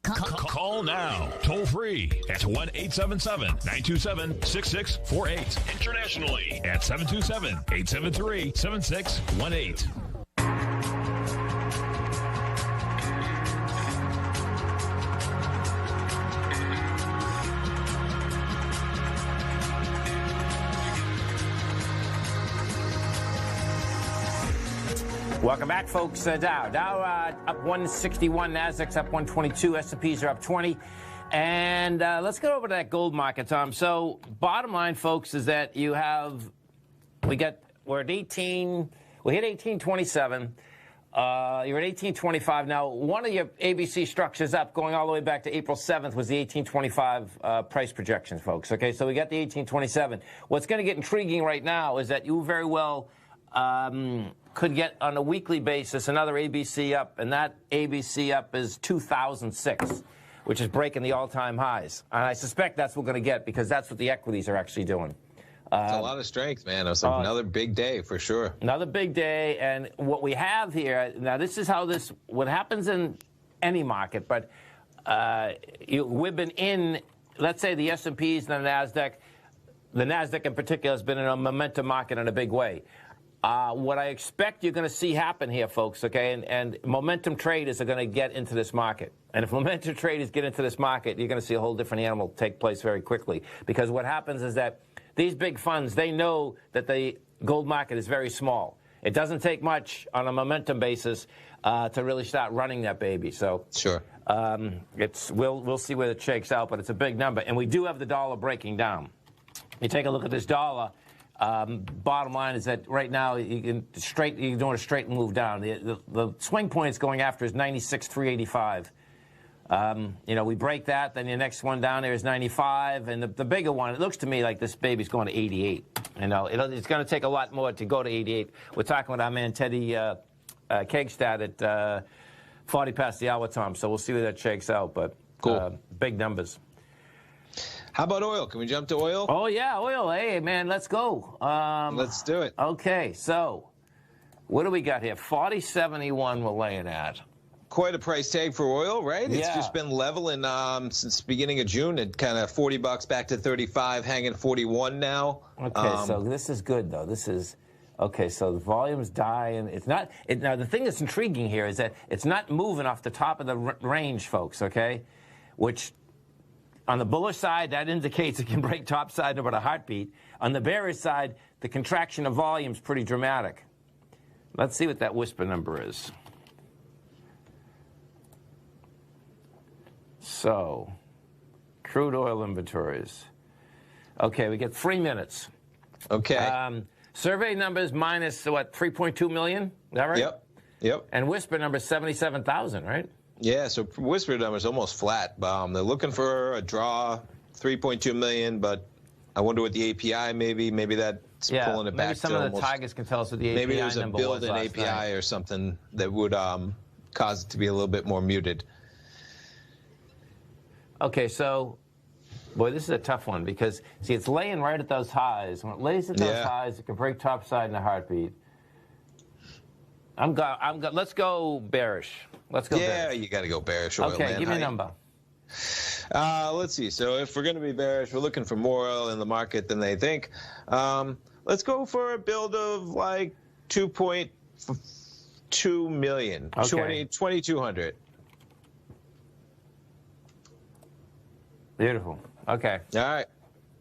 Call now, toll free at 1-877-927-6648. Internationally at 727-873-7618. Welcome back, folks. Dow up 161, Nasdaq's up 122, S&Ps are up 20. And let's get over to that gold market, Tom. So bottom line, folks, is that we're at 18, we hit 1827. You're at 1825. Now, one of your ABC structures up going all the way back to April 7th was the 1825 price projections, folks. Okay, so we got the 1827. What's going to get intriguing right now is that you very well could get on a weekly basis another ABC up, and that ABC up is 2006, which is breaking the all-time highs. And I suspect that's what we're going to get because that's what the equities are actually doing. It's a lot of strength, man. It's another big day for sure. Another big day, and what we have here, now this is how what happens in any market, but we've been in, let's say the S&Ps and the NASDAQ. The NASDAQ in particular has been in a momentum market in a big way. What I expect you're going to see happen here, folks, okay, and momentum traders are going to get into this market. And if momentum traders get into this market, you're going to see a whole different animal take place very quickly. Because what happens is that these big funds, they know that the gold market is very small. It doesn't take much on a momentum basis to really start running that baby. So sure, we'll see where it shakes out, but it's a big number. And we do have the dollar breaking down. You take a look at this dollar. Bottom line is that right now you're doing a straight move down. The swing point it's going after is 96,385. We break that, then the next one down there is 95, and the bigger one, it looks to me like this baby's going to 88. It's going to take a lot more to go to 88. We're talking with our man Teddy Kegstad at 40 past the hour, Tom, so we'll see where that shakes out, but cool. Big numbers. How about oil? Can we jump to oil? Oh, yeah, oil. Hey, man, let's go. Let's do it. Okay, so what do we got here? 40.71 we're laying at. Quite a price tag for oil, right? Yeah. It's just been leveling since the beginning of June at kind of $40 back to 35, hanging 41 now. Okay, so this is good, though. This is... Okay, so the volume's dying. It's not... now, the thing that's intriguing here is that it's not moving off the top of the range, folks, okay? Which... On the bullish side, that indicates it can break topside in about a heartbeat. On the bearish side, the contraction of volume is pretty dramatic. Let's see what that whisper number is. So, crude oil inventories. Okay, we get 3 minutes. Okay. Survey numbers minus, what, 3.2 million? Is that right? Yep. And whisper numbers 77,000, right? Yeah, so whisper numbers almost flat. They're looking for a draw, 3.2 million, but I wonder what the API maybe that's pulling it back. Maybe some of the Tigers can tell us what the API maybe there's a number build was in last API night. or something that would cause it to be a little bit more muted. Okay, so, boy, this is a tough one because, see, it's laying right at those highs. When it lays at those highs, it can break topside in a heartbeat. Let's go bearish. Let's go bearish. You got to go bearish oil, okay, man. give me a number. Let's see. So if we're going to be bearish, we're looking for more oil in the market than they think. Let's go for a build of like 2.2 million, 2,200. Beautiful. Okay. All right.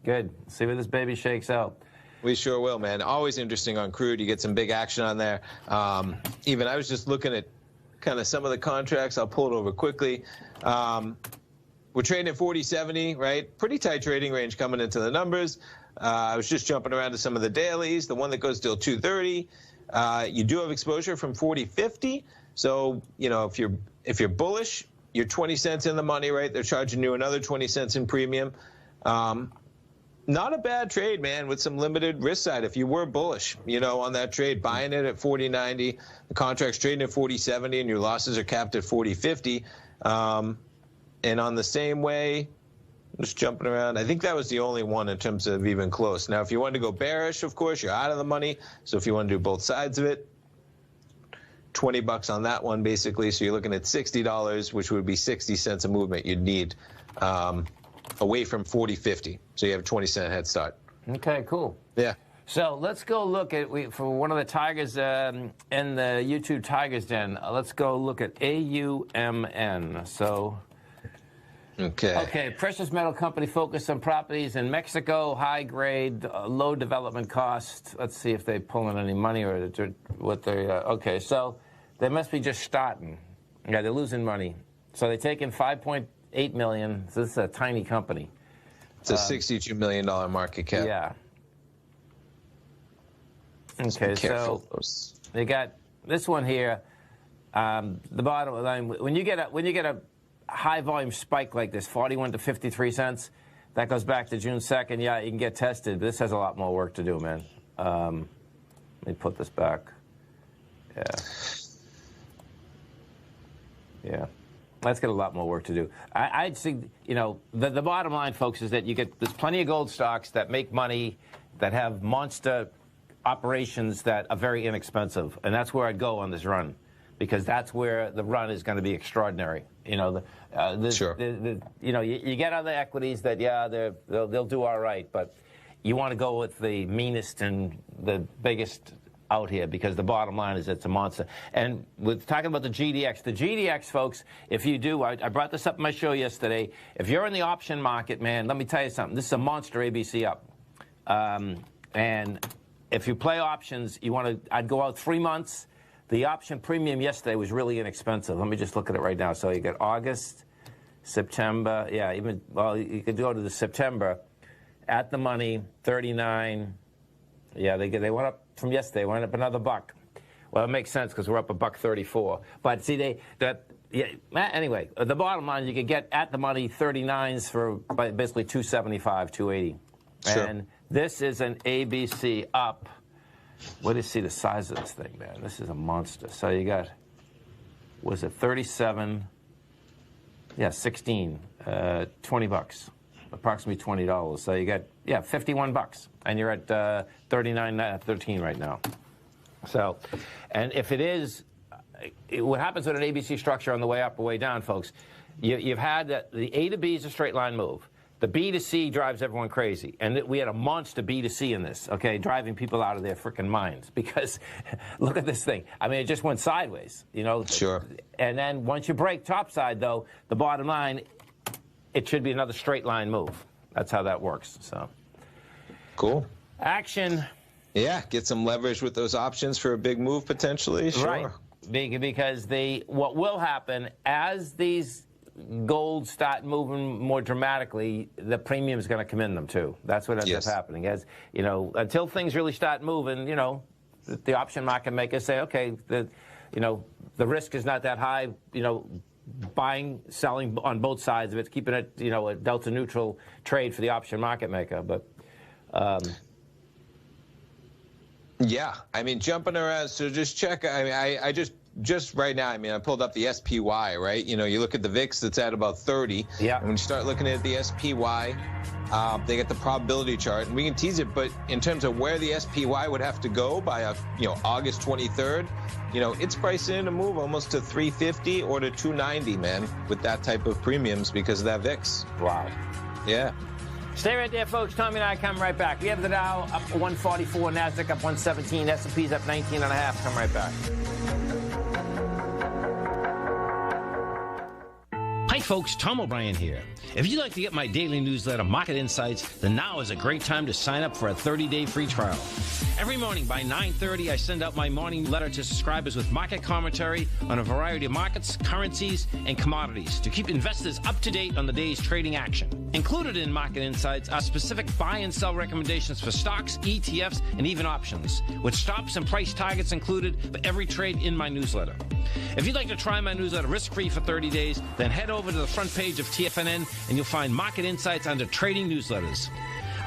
Good. See where this baby shakes out. We sure will, man. Always interesting on crude. You get some big action on there. Even I was just looking at kind of some of the contracts. I'll pull it over quickly. We're trading at 40.70, right? Pretty tight trading range coming into the numbers. I was just jumping around to some of the dailies. The one that goes till 2:30. You do have exposure from 40.50. So, if you're bullish, you're 20 cents in the money, right? They're charging you another 20 cents in premium. Not a bad trade, man, with some limited risk side. If you were bullish, on that trade, buying it at 40.90, the contract's trading at 40.70, and your losses are capped at 40.50. And on the same way, just jumping around, I think that was the only one in terms of even close. Now, if you wanted to go bearish, of course, you're out of the money. So if you want to do both sides of it, $20 on that one, basically. So you're looking at $60, which would be 60 cents a movement you'd need away from 40.50. So you have a 20-cent head start. Okay, cool. Yeah. So let's go look at, for one of the Tigers in the YouTube Tigers Den, let's go look at AUMN. So... Okay, precious metal company focused on properties in Mexico, high grade, low development cost. Let's see if they pulling any money or what they. Okay, so they must be just starting. Yeah, they're losing money. So they take in 5.8 million. So this is a tiny company. It's a $62 million market cap. Yeah. Okay, so they got this one here. The bottom line, when you get a high volume spike like this, 41 to 53 cents, that goes back to June 2nd. Yeah, you can get tested. This has a lot more work to do, man. Let me put this back. Yeah. That's got a lot more work to do. I'd think, the bottom line, folks, is that there's plenty of gold stocks that make money, that have monster operations that are very inexpensive. And that's where I'd go on this run, because that's where the run is going to be extraordinary. You get other equities that, they'll do all right, but you want to go with the meanest and the biggest out here, because the bottom line is it's a monster. And with talking about the GDX, folks, if you do, I brought this up in my show yesterday. If you're in the option market, man, let me tell you something. This is a monster ABC up. And if you play options, I'd go out 3 months. The option premium yesterday was really inexpensive. Let me just look at it right now. So you got August, September, you could go to the September. At the money, 39. Yeah, they went up from yesterday. Went up another buck. Well, it makes sense because we're up $1.34. But see, anyway, the bottom line, you could get at the money 39s for basically $275, $280. Sure. And this is an ABC up. What do you see the size of this thing, man? This is a monster. So you got, was it 37? Yeah, 16, $20, approximately $20. So you got, $51, and you're at 39.13 right now. So, and if it is, what happens with an ABC structure on the way up or way down, folks, you've had the A to B is a straight line move. The B to C drives everyone crazy. And we had a monster B to C in this, okay, driving people out of their freaking minds. Because look at this thing. I mean, it just went sideways, Sure. And then once you break topside, though, the bottom line, it should be another straight line move. That's how that works. So, cool. Action. Yeah, get some leverage with those options for a big move potentially. Sure. Right. Because what will happen as these gold start moving more dramatically, the premium is going to come in them too. That's what ends up happening. As you know, until things really start moving, you know, the option market makers say, okay, the risk is not that high. You know, buying, selling on both sides of it, keeping it, you know, a delta neutral trade for the option market maker. But yeah, I mean, jumping around. So just check. I mean, I just right now, I mean, I pulled up the SPY, right? You know, you look at the VIX, that's at about 30. Yeah. And when you start looking at the SPY, they get the probability chart, and we can tease it. But in terms of where the SPY would have to go by, August 23rd, you know, it's priced in to move almost to 350 or to 290, man, with that type of premiums because of that VIX. Wow. Yeah. Stay right there, folks. Tommy and I come right back. We have the Dow up 144, NASDAQ up 117, S&P's up 19.5. Come right back. Hi folks, Tom O'Brien here. If you'd like to get my daily newsletter, Market Insights, then now is a great time to sign up for a 30-day free trial. Every morning by 9:30, I send out my morning letter to subscribers with market commentary on a variety of markets, currencies, and commodities to keep investors up to date on the day's trading action. Included in Market Insights are specific buy and sell recommendations for stocks, ETFs, and even options, with stops and price targets included for every trade in my newsletter. If you'd like to try my newsletter risk-free for 30 days, then head over to the front page of TFNN and you'll find Market Insights under Trading Newsletters.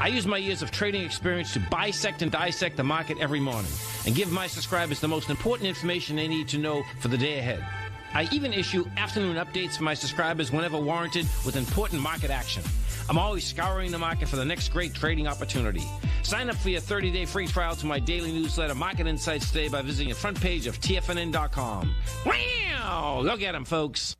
I use my years of trading experience to bisect and dissect the market every morning and give my subscribers the most important information they need to know for the day ahead. I even issue afternoon updates for my subscribers whenever warranted with important market action. I'm always scouring the market for the next great trading opportunity. Sign up for your 30-day free trial to my daily newsletter, Market Insights, today by visiting the front page of TFNN.com. Wow! Go get them, folks.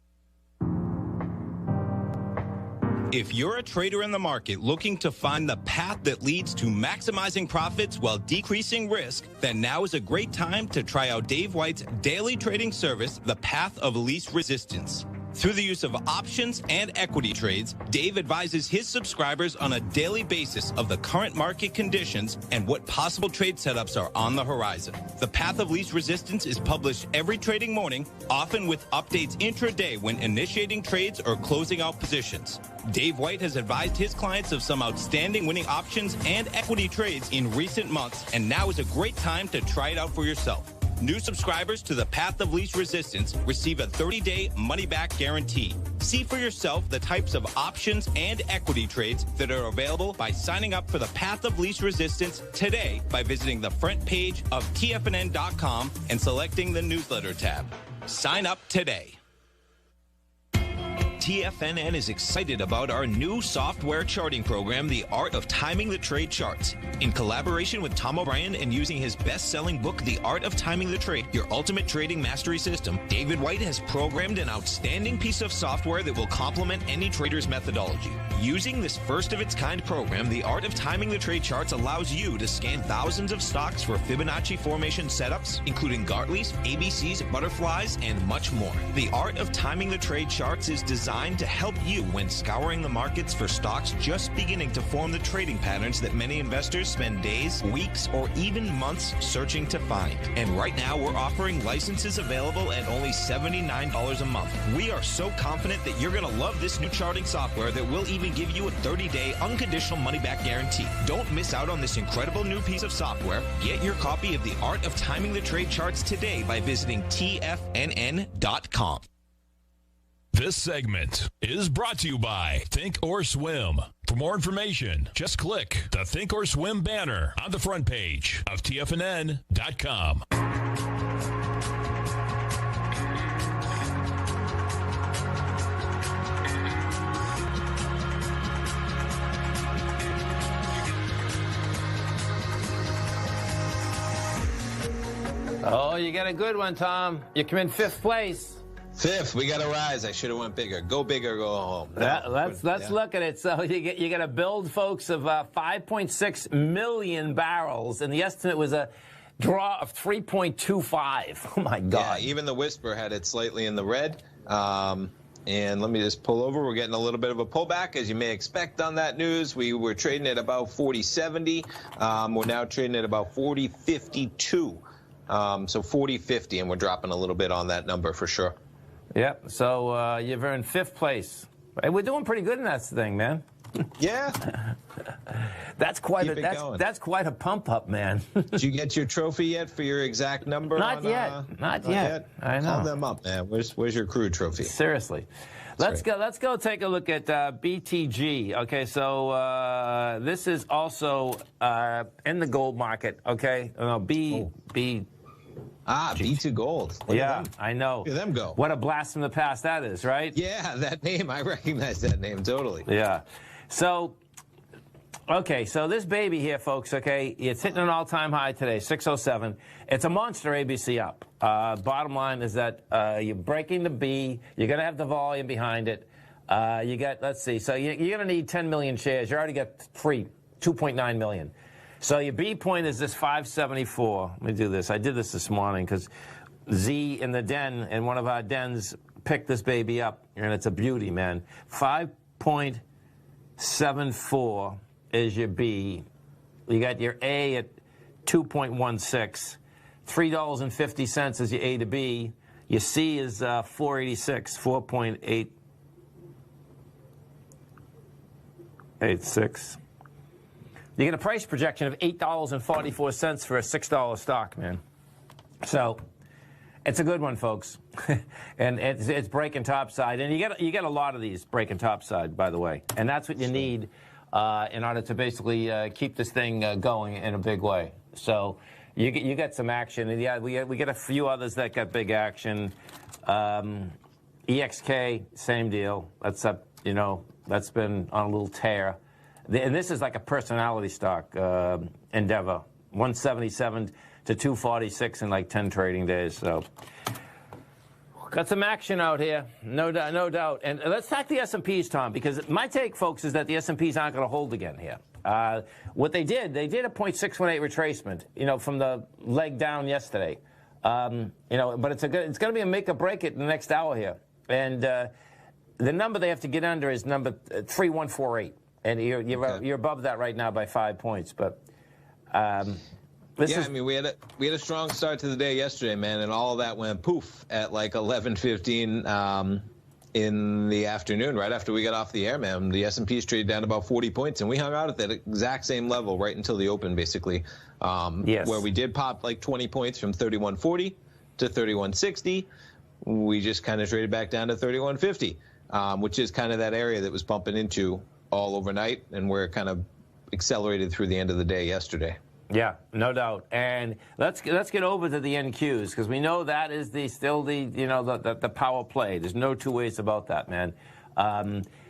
If you're a trader in the market looking to find the path that leads to maximizing profits while decreasing risk, then now is a great time to try out Dave White's daily trading service, The Path of Least Resistance. Through the use of options and equity trades, Dave advises his subscribers on a daily basis of the current market conditions and what possible trade setups are on the horizon. The Path of Least Resistance is published every trading morning, often with updates intraday when initiating trades or closing out positions. Dave White has advised his clients of some outstanding winning options and equity trades in recent months, and now is a great time to try it out for yourself. New subscribers to the Path of Least Resistance receive a 30-day money-back guarantee. See for yourself the types of options and equity trades that are available by signing up for the Path of Least Resistance today by visiting the front page of TFNN.com and selecting the newsletter tab. Sign up today. TFNN is excited about our new software charting program, The Art of Timing the Trade Charts. In collaboration with Tom O'Brien and using his best-selling book, The Art of Timing the Trade, Your Ultimate Trading Mastery System, David White has programmed an outstanding piece of software that will complement any trader's methodology. Using this first-of-its-kind program, The Art of Timing the Trade Charts allows you to scan thousands of stocks for Fibonacci formation setups, including Gartley's, ABC's, butterflies, and much more. The Art of Timing the Trade Charts is designed to help you when scouring the markets for stocks just beginning to form the trading patterns that many investors spend days, weeks, or even months searching to find. And right now, we're offering licenses available at only $79 a month. We are so confident that you're going to love this new charting software that will even give you a 30-day unconditional money-back guarantee. Don't miss out on this incredible new piece of software. Get your copy of The Art of Timing the Trade Charts today by visiting TFNN.com. This segment is brought to you by Think or Swim. For more information, just click the Think or Swim banner on the front page of TFNN.com. Oh, you got a good one, Tom. You come in fifth place. Fifth, we got to rise. I should have went bigger. Go big or go home. Let's look at it. So you got to build, folks, of 5.6 million barrels, and the estimate was a draw of 3.25. Oh my God! Yeah, even the Whisper had it slightly in the red. And let me just pull over. We're getting a little bit of a pullback, as you may expect on that news. We were trading at about 40.70. We're now trading at about 40.52. So 40.50, and we're dropping a little bit on that number for sure. Yep. So you've earned 5th place. Hey, we're doing pretty good in that thing, man. Yeah. That's quite that's quite a pump up, man. Did you get your trophy yet for your exact number? Not yet. Not yet. I know. Call them up, man. Where's your crew trophy? Seriously. Let's go take a look at BTG. Okay, so this is also in the gold market. Okay, B. B2 Gold. Yeah, I know. Look at them go. What a blast from the past that is, right? Yeah, that name. I recognize that name totally. Yeah. So, okay, so this baby here, folks, okay, it's hitting an all-time high today, 607. It's a monster ABC up. Bottom line is that you're breaking the B. You're going to have the volume behind it. You got, let's see, so you're going to need 10 million shares. You already got 2.9 million. So your B point is this 574. Let me do this. I did this morning because Z in the den, in one of our dens, picked this baby up, and it's a beauty, man. 5.74 is your B. You got your A at 2.16. $3.50 is your A to B. Your C is 486, 4.886. You get a price projection of $8.44 for a $6 stock, man. So it's a good one, folks. And it's breaking topside. And you get a lot of these breaking topside, by the way. And that's what you need in order to basically keep this thing going in a big way. So you get some action. And yeah, we get a few others that got big action. EXK, same deal. That's up, that's been on a little tear. And this is like a personality stock, Endeavor, 177 to 246 in like 10 trading days. So got some action out here, no doubt. And let's talk the S&Ps, Tom, because my take, folks, is that the S&Ps aren't going to hold again here. What they did a 0.618 retracement, from the leg down yesterday. But it's going to be a make or break it in the next hour here. And the number they have to get under is number 3148. And you're above that right now by 5 points, but I mean, we had a strong start to the day yesterday, man, and all of that went poof at like 11:15 in the afternoon, right after we got off the air, man. The S&P's traded down about 40 points, and we hung out at that exact same level right until the open, basically. Yes. Where we did pop like 20 points from 31.40 to 31.60. We just kind of traded back down to 31.50, which is kind of that area that was bumping into all overnight, and we're kind of accelerated through the end of the day yesterday. Yeah, no doubt. And let's get over to the NQs, because we know that is still the power play. There's no two ways about that, man.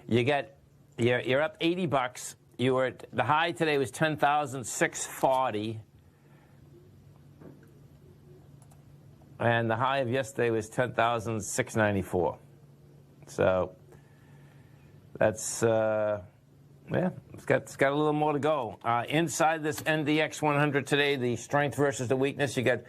You're up $80. You were the high today was 10,640, and the high of yesterday was 10,694. So that's it's got a little more to go. Inside this NDX 100 today, the strength versus the weakness, you got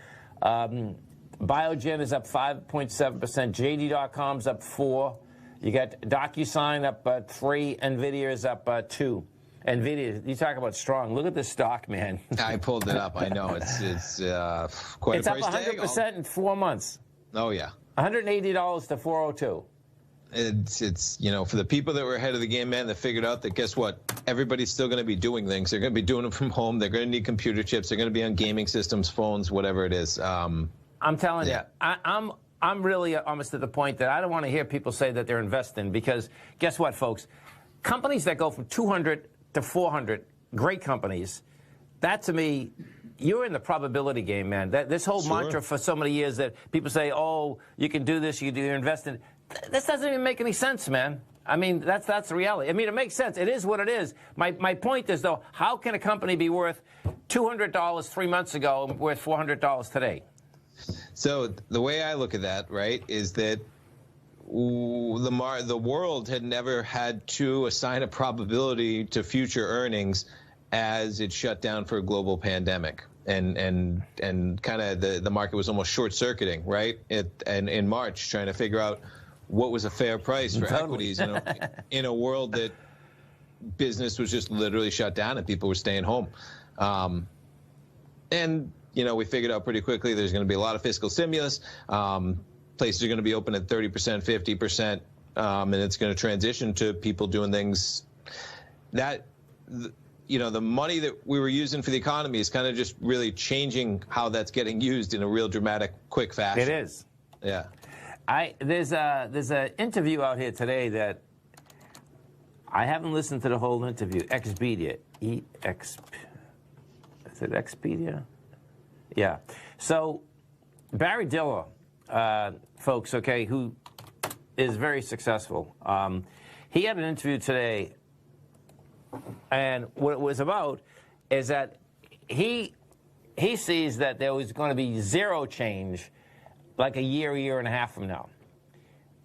Biogen is up 5.7%, JD.com's up 4%, you got DocuSign up 3%, NVIDIA is up 2%. NVIDIA, you talk about strong. Look at this stock, man. I pulled it up. I know it's quite a price tag. It's up 100% in 4 months. Oh yeah, $180 to 402. It's for the people that were ahead of the game, man, that figured out that, guess what, everybody's still going to be doing things. They're going to be doing them from home. They're going to need computer chips. They're going to be on gaming systems, phones, whatever it is. I'm telling you, I'm really almost at the point that I don't want to hear people say that they're investing, because guess what, folks, companies that go from 200 to 400, great companies, that to me, you're in the probability game, man. This whole mantra for so many years that people say, oh, you can do this, you're investing. This doesn't even make any sense, man. I mean, that's the reality. I mean, it makes sense. It is what it is. My point is, though, how can a company be worth $200 3 months ago and worth $400 today? So the way I look at that, right, is that the world had never had to assign a probability to future earnings as it shut down for a global pandemic. And kind of the market was almost short-circuiting, right, and in March, trying to figure out what was a fair price for equities in a world that business was just literally shut down and people were staying home. And we figured out pretty quickly there's going to be a lot of fiscal stimulus. places are going to be open at 30%, 50%, and it's going to transition to people doing things that, you know, the money that we were using for the economy is kind of just really changing how that's getting used in a real dramatic, quick fashion. It is. Yeah. There's an interview out here today that I haven't listened to the whole interview. Expedia. Is it Expedia? Yeah. So Barry Diller, folks, okay, who is very successful. He had an interview today, and what it was about is that he sees that there was going to be zero change like a year and a half from now.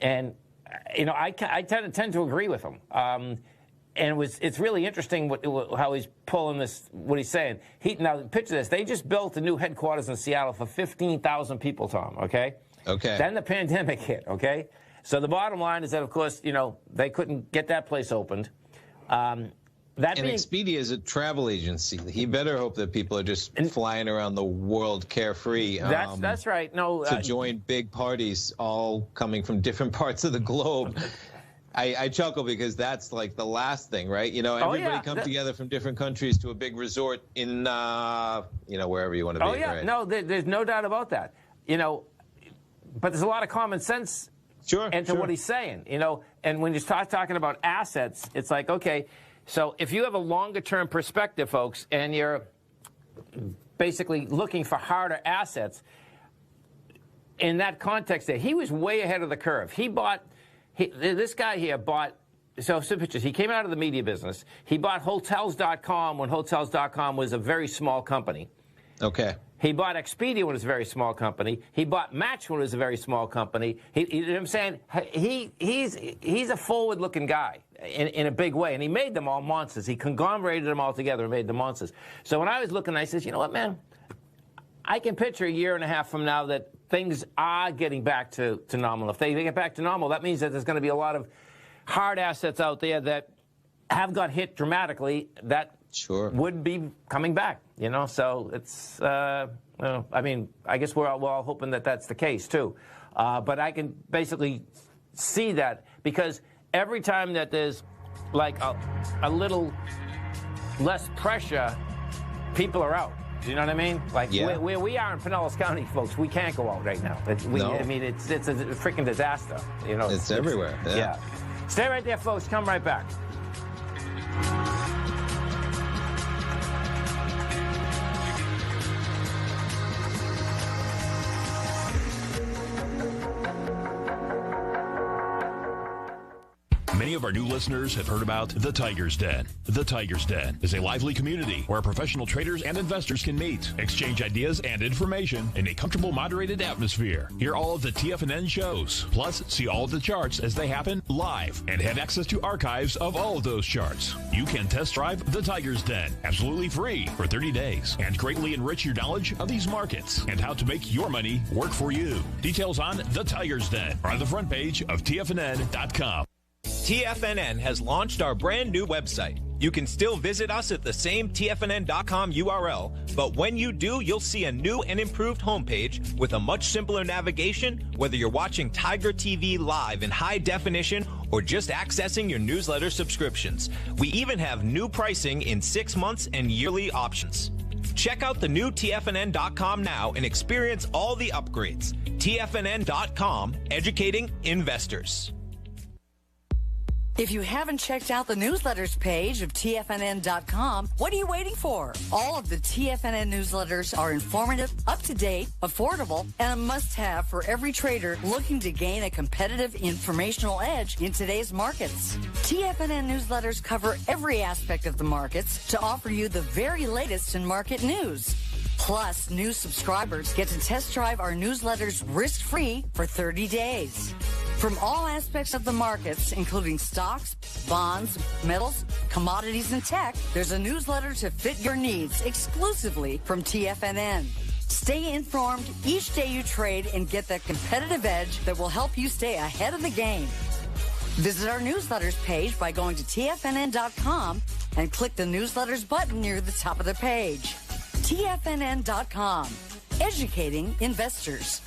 And, you know, I tend to agree with him. And it's really interesting how he's pulling this, what he's saying. Now, picture this. They just built a new headquarters in Seattle for 15,000 people, Tom, okay? Okay. Then the pandemic hit, okay? So the bottom line is that, of course, you know, they couldn't get that place opened. Expedia is a travel agency. He better hope that people are just flying around the world carefree. That's right. No, to join big parties, all coming from different parts of the globe. I chuckle because that's like the last thing, right? You know, everybody come together from different countries to a big resort in, you know, wherever you want to be. Oh, yeah. Right? No, there's no doubt about that. You know, but there's a lot of common sense into what he's saying, you know. And when you start talking about assets, it's like, okay, so if you have a longer-term perspective, folks, and you're basically looking for harder assets, in that context there, he was way ahead of the curve. This guy here bought, so some pictures, he came out of the media business. He bought Hotels.com when Hotels.com was a very small company. Okay. He bought Expedia when it was a very small company. He bought Match when it was a very small company. You know what I'm saying? He's a forward-looking guy in a big way, and he made them all monsters. He conglomerated them all together and made them monsters. So when I was looking, I said, you know what, man? I can picture a year and a half from now that things are getting back to normal. If they get back to normal, that means that there's going to be a lot of hard assets out there that have got hit dramatically that would be coming back, you know. So it's, well, I mean, I guess we're all hoping that that's the case too. But I can basically see that because every time that there's like a little less pressure, people are out. Do you know what I mean? Like where we are in Pinellas County, folks, we can't go out right now. I mean, it's a freaking disaster. You know, it's everywhere. Yeah. Stay right there, folks. Come right back. Many of our new listeners have heard about The Tiger's Den. The Tiger's Den is a lively community where professional traders and investors can meet, exchange ideas and information in a comfortable, moderated atmosphere. Hear all of the TFNN shows, plus see all of the charts as they happen live and have access to archives of all of those charts. You can test drive The Tiger's Den absolutely free for 30 days and greatly enrich your knowledge of these markets and how to make your money work for you. Details on The Tiger's Den are on the front page of TFNN.com. TFNN has launched our brand new website. You can still visit us at the same TFNN.com URL, but when you do, you'll see a new and improved homepage with a much simpler navigation, whether you're watching Tiger TV live in high definition or just accessing your newsletter subscriptions. We even have new pricing in 6 months and yearly options. Check out the new TFNN.com now and experience all the upgrades. TFNN.com, educating investors. If you haven't checked out the newsletters page of TFNN.com, what are you waiting for? All of the TFNN newsletters are informative, up-to-date, affordable, and a must-have for every trader looking to gain a competitive informational edge in today's markets. TFNN newsletters cover every aspect of the markets to offer you the very latest in market news. Plus, new subscribers get to test drive our newsletters risk-free for 30 days. From all aspects of the markets, including stocks, bonds, metals, commodities, and tech, there's a newsletter to fit your needs exclusively from TFNN. Stay informed each day you trade and get that competitive edge that will help you stay ahead of the game. Visit our newsletters page by going to TFNN.com and click the newsletters button near the top of the page. TFNN.com, educating investors.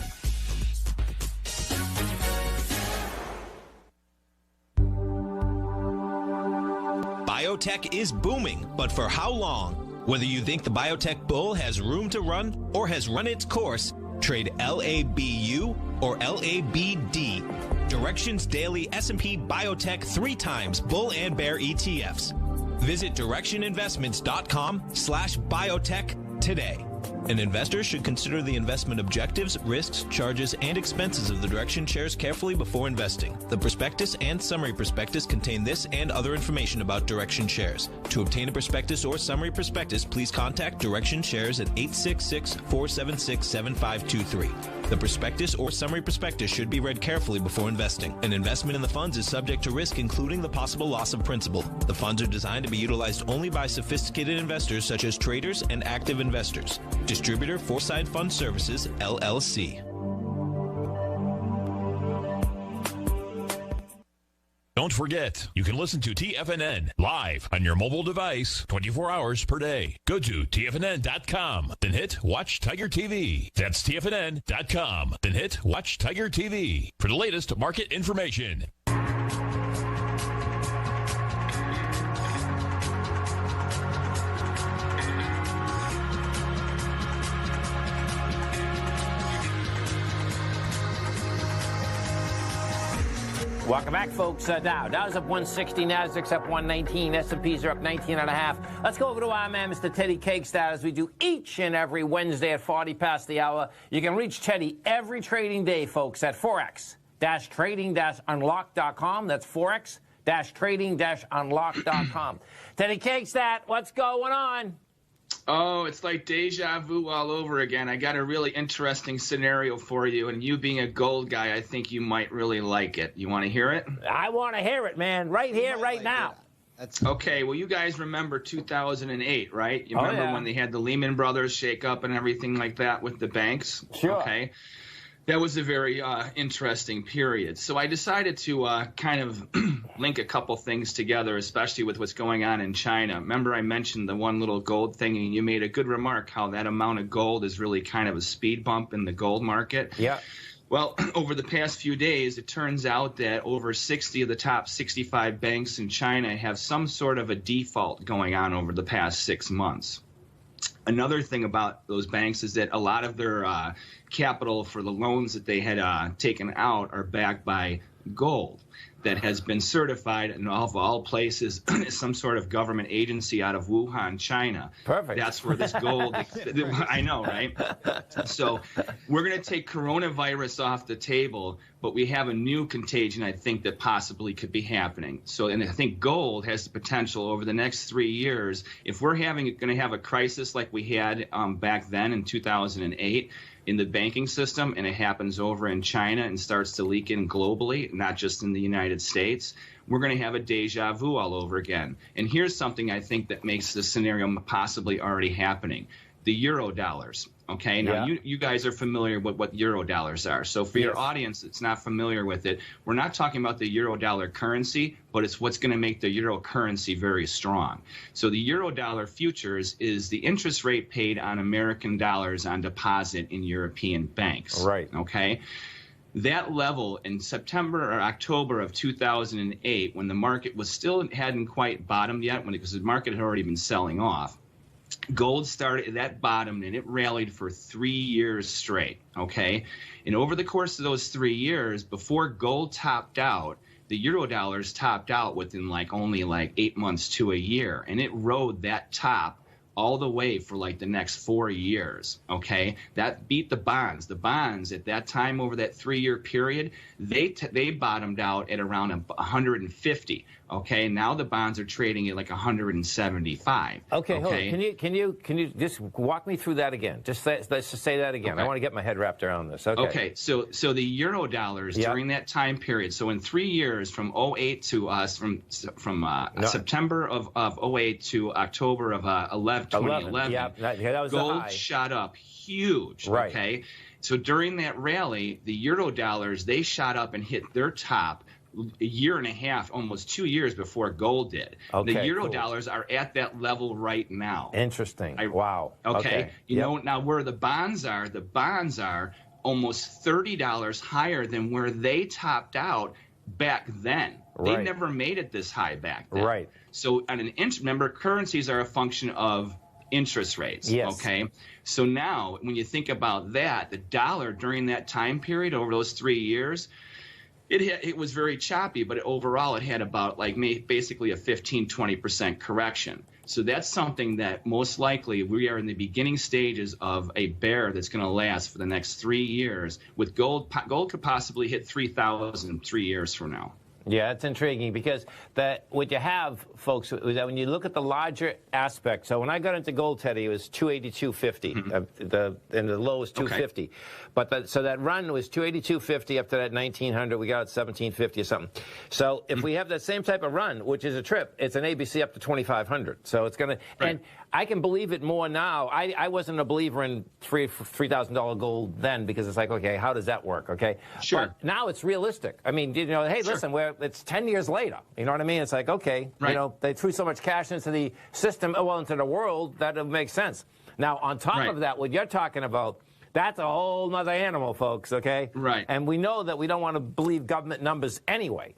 biotech is booming, but for how long? Whether you think the biotech bull has room to run or has run its course, trade LABU or LABD. Direction's daily S&P Biotech 3 times bull and bear ETFs. Visit directioninvestments.com/biotech today. An investor should consider the investment objectives, risks, charges, and expenses of the Direction shares carefully before investing. The prospectus and summary prospectus contain this and other information about Direction shares. To obtain a prospectus or summary prospectus, please contact Direction shares at 866-476-7523. The prospectus or summary prospectus should be read carefully before investing. An investment in the funds is subject to risk, including the possible loss of principal. The funds are designed to be utilized only by sophisticated investors such as traders and active investors. Distributor Foreside Fund Services, LLC. Don't forget, you can listen to TFNN live on your mobile device 24 hours per day. Go to TFNN.com, then hit Watch Tiger TV. That's TFNN.com, then hit Watch Tiger TV for the latest market information. Welcome back, folks. Dow's up 160, Nasdaq's up 119, S&Ps are up 19.5. Let's go over to our man, Mr. Teddy Cakestad, as we do each and every Wednesday at 40 past the hour. You can reach Teddy every trading day, folks, at forex-trading-unlock.com. That's forex-trading-unlock.com. Teddy Cakestad, what's going on? Oh, it's like deja vu all over again. I got a really interesting scenario for you, and you being a gold guy, I think you might really like it. You want to hear it? I want to hear it, man. Right here, right now. That's okay. Well, you guys remember 2008, right? You remember when they had the Lehman Brothers shake up and everything like that with the banks? Sure. Okay. That was a very interesting period. So I decided to kind of link a couple things together, especially with what's going on in China. Remember I mentioned the one little gold thing, and you made a good remark how that amount of gold is really kind of a speed bump in the gold market. Yeah. Well, over the past few days, it turns out that over 60 of the top 65 banks in China have some sort of a default going on over the past 6 months. Another thing about those banks is that a lot of their capital for the loans that they had taken out are backed by gold that has been certified in all places some sort of government agency out of Wuhan, China. Perfect. That's where this gold, I know, right? So we're going to take coronavirus off the table, but we have a new contagion, I think, that possibly could be happening. So, and I think gold has the potential over the next 3 years, if we're going to have a crisis like we had back then in 2008, in the banking system, and it happens over in China and starts to leak in globally, not just in the United States, we're going to have a deja vu all over again. And here's something I think that makes this scenario possibly already happening. The euro dollars. Okay, now you guys are familiar with what euro dollars are. So for your audience that's not familiar with it, we're not talking about the euro dollar currency, but it's what's going to make the euro currency very strong. So the euro dollar futures is the interest rate paid on American dollars on deposit in European banks. Right. Okay. That level in September or October of 2008, when the market was still hadn't quite bottomed yet, because the market had already been selling off, gold started, that bottomed, and it rallied for 3 years straight, okay? And over the course of those 3 years, before gold topped out, the euro dollars topped out within only 8 months to a year, and it rode that top all the way for the next 4 years, okay? That beat the bonds. The bonds at that time over that 3 year period, they bottomed out at around 150, okay? Now the bonds are trading at 175. Okay, hold on. Can you just walk me through that again? Let's just say that again. Okay. I want to get my head wrapped around this. Okay, so the euro dollars during that time period, so in 3 years from 08 to September of 08 to October of 2011, gold shot up huge, okay? So during that rally, the euro dollars, they shot up and hit their top a year and a half, almost 2 years before gold did. Okay, the euro dollars are at that level right now. Interesting. Wow. Okay. You know, now where the bonds are almost $30 higher than where they topped out back then. They never made it this high back then. Right. So on remember, currencies are a function of interest rates. Yes. Okay. So now when you think about that, the dollar during that time period over those 3 years, it was very choppy, but overall it had about like basically a 15-20% correction. So that's something that most likely we are in the beginning stages of a bear that's going to last for the next 3 years. With gold could possibly hit 3,000 3 years from now. Yeah, it's intriguing because what you have, folks, is that when you look at the larger aspect. So when I got into gold, Teddy, it was 282.50, and the low was 250. Okay. But so that run was 282.50 up to that 1900. We got at 1750 or something. So if we have that same type of run, which is a trip, it's an ABC up to 2500. So it's going to, and I can believe it more now. I wasn't a believer in $3,000 gold then because it's like, okay, how does that work? Okay, sure. But now it's realistic. I mean, you know, hey, listen, it's 10 years later. You know what I mean? It's like, okay, you know, they threw so much cash into the system, well, into the world, that it makes sense. Now, on top of that, what you're talking about, that's a whole nother animal, folks, okay? Right. And we know that we don't want to believe government numbers anyway.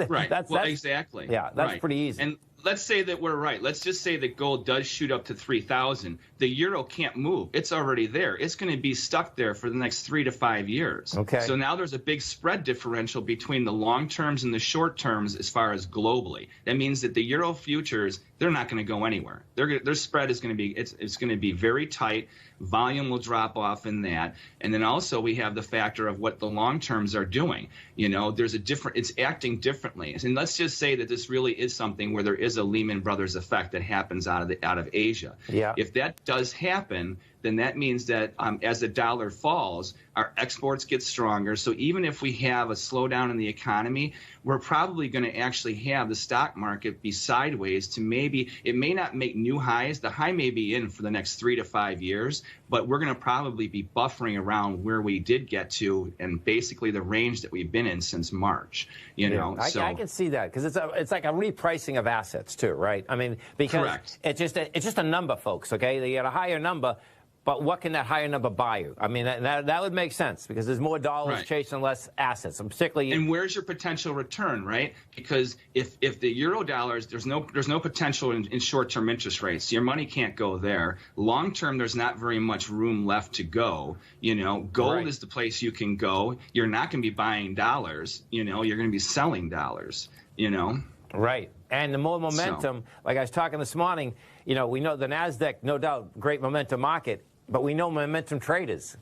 Right. That's exactly. Yeah, that's pretty easy. And let's say that we're right. Let's just say that gold does shoot up to 3,000. The euro can't move. It's already there. It's going to be stuck there for the next 3 to 5 years. Okay. So now there's a big spread differential between the long terms and the short terms as far as globally. That means that the euro futures, they're not going to go anywhere. Their spread is going to be it's going to be very tight. Volume will drop off in that. And then also we have the factor of what the long terms are doing. You know, it's acting differently. And let's just say that this really is something where there is a Lehman Brothers effect that happens out of Asia. Yeah. If that does happen, then that means that as the dollar falls, our exports get stronger. So even if we have a slowdown in the economy, we're probably going to actually have the stock market be sideways to it may not make new highs. The high may be in for the next 3 to 5 years, but we're going to probably be buffering around where we did get to and basically the range that we've been in since March. You know, I can see that because it's like a repricing of assets too, right? I mean, because it's just a number, folks. Okay, they get a higher number. But what can that higher number buy you? I mean, that would make sense because there's more dollars chasing less assets, and particularly. And where's your potential return, right? Because if the euro dollars, there's no potential in short-term interest rates. Your money can't go there. Long-term, there's not very much room left to go. You know, gold is the place you can go. You're not going to be buying dollars. You know, you're going to be selling dollars. You know. Right. And the more momentum, like I was talking this morning, you know, we know the NASDAQ, no doubt, great momentum market. But we know momentum traders,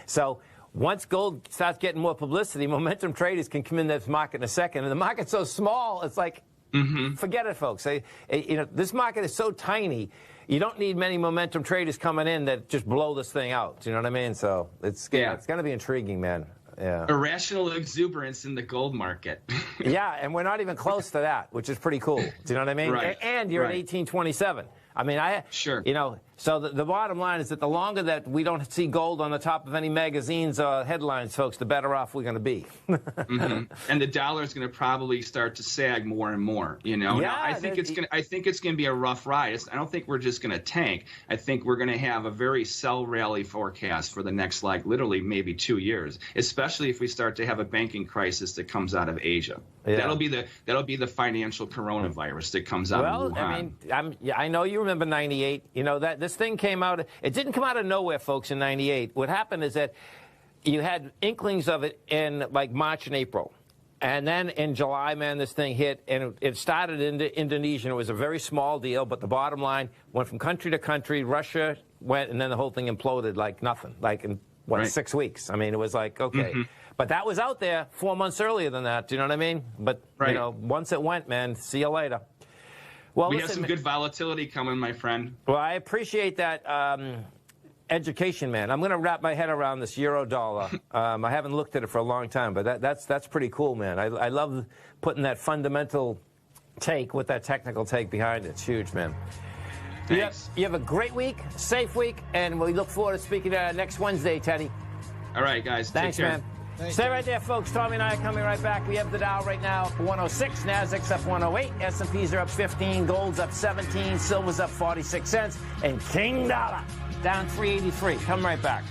so once gold starts getting more publicity, momentum traders can come in this market in a second. And the market's so small, it's like, forget it, folks. You know, this market is so tiny, you don't need many momentum traders coming in that just blow this thing out. You know what I mean? So it's going to be intriguing, man. Yeah. Irrational exuberance in the gold market. Yeah, and we're not even close to that, which is pretty cool. Do you know what I mean? Right. And you're at 1827. I mean, you know, so the bottom line is that the longer that we don't see gold on the top of any magazines or headlines, folks, the better off we're going to be. And the dollar is going to probably start to sag more and more. You know, now, I think it's going to be a rough ride. I don't think we're just going to tank. I think we're going to have a very sell rally forecast for the next, like, literally maybe 2 years, especially if we start to have a banking crisis that comes out of Asia. Yeah. That'll be the financial coronavirus that comes out of Wuhan. I mean, I know you remember 98. You know, that this thing came out. It didn't come out of nowhere, folks, in 98. What happened is that you had inklings of it in like March and April. And then in July, man, this thing hit, and it started in Indonesia. It was a very small deal, but the bottom line went from country to country. Russia went, and then the whole thing imploded like nothing, like in, 6 weeks. I mean, it was like, okay. But that was out there 4 months earlier than that. Do you know what I mean? But, you know, once it went, man, see you later. Well, we have some good volatility coming, my friend. Well, I appreciate that education, man. I'm going to wrap my head around this euro dollar. I haven't looked at it for a long time, but that's pretty cool, man. I love putting that fundamental take with that technical take behind it. It's huge, man. Thanks. You have a great week, safe week, and we look forward to speaking next Wednesday, Teddy. All right, guys. Thanks, take care. Man. Stay right there, folks. Tommy and I are coming right back. We have the Dow right now up 106. Nasdaq's up 108. S&Ps are up 15. Gold's up 17. Silver's up 46 cents. And King Dollar down 383. Come right back.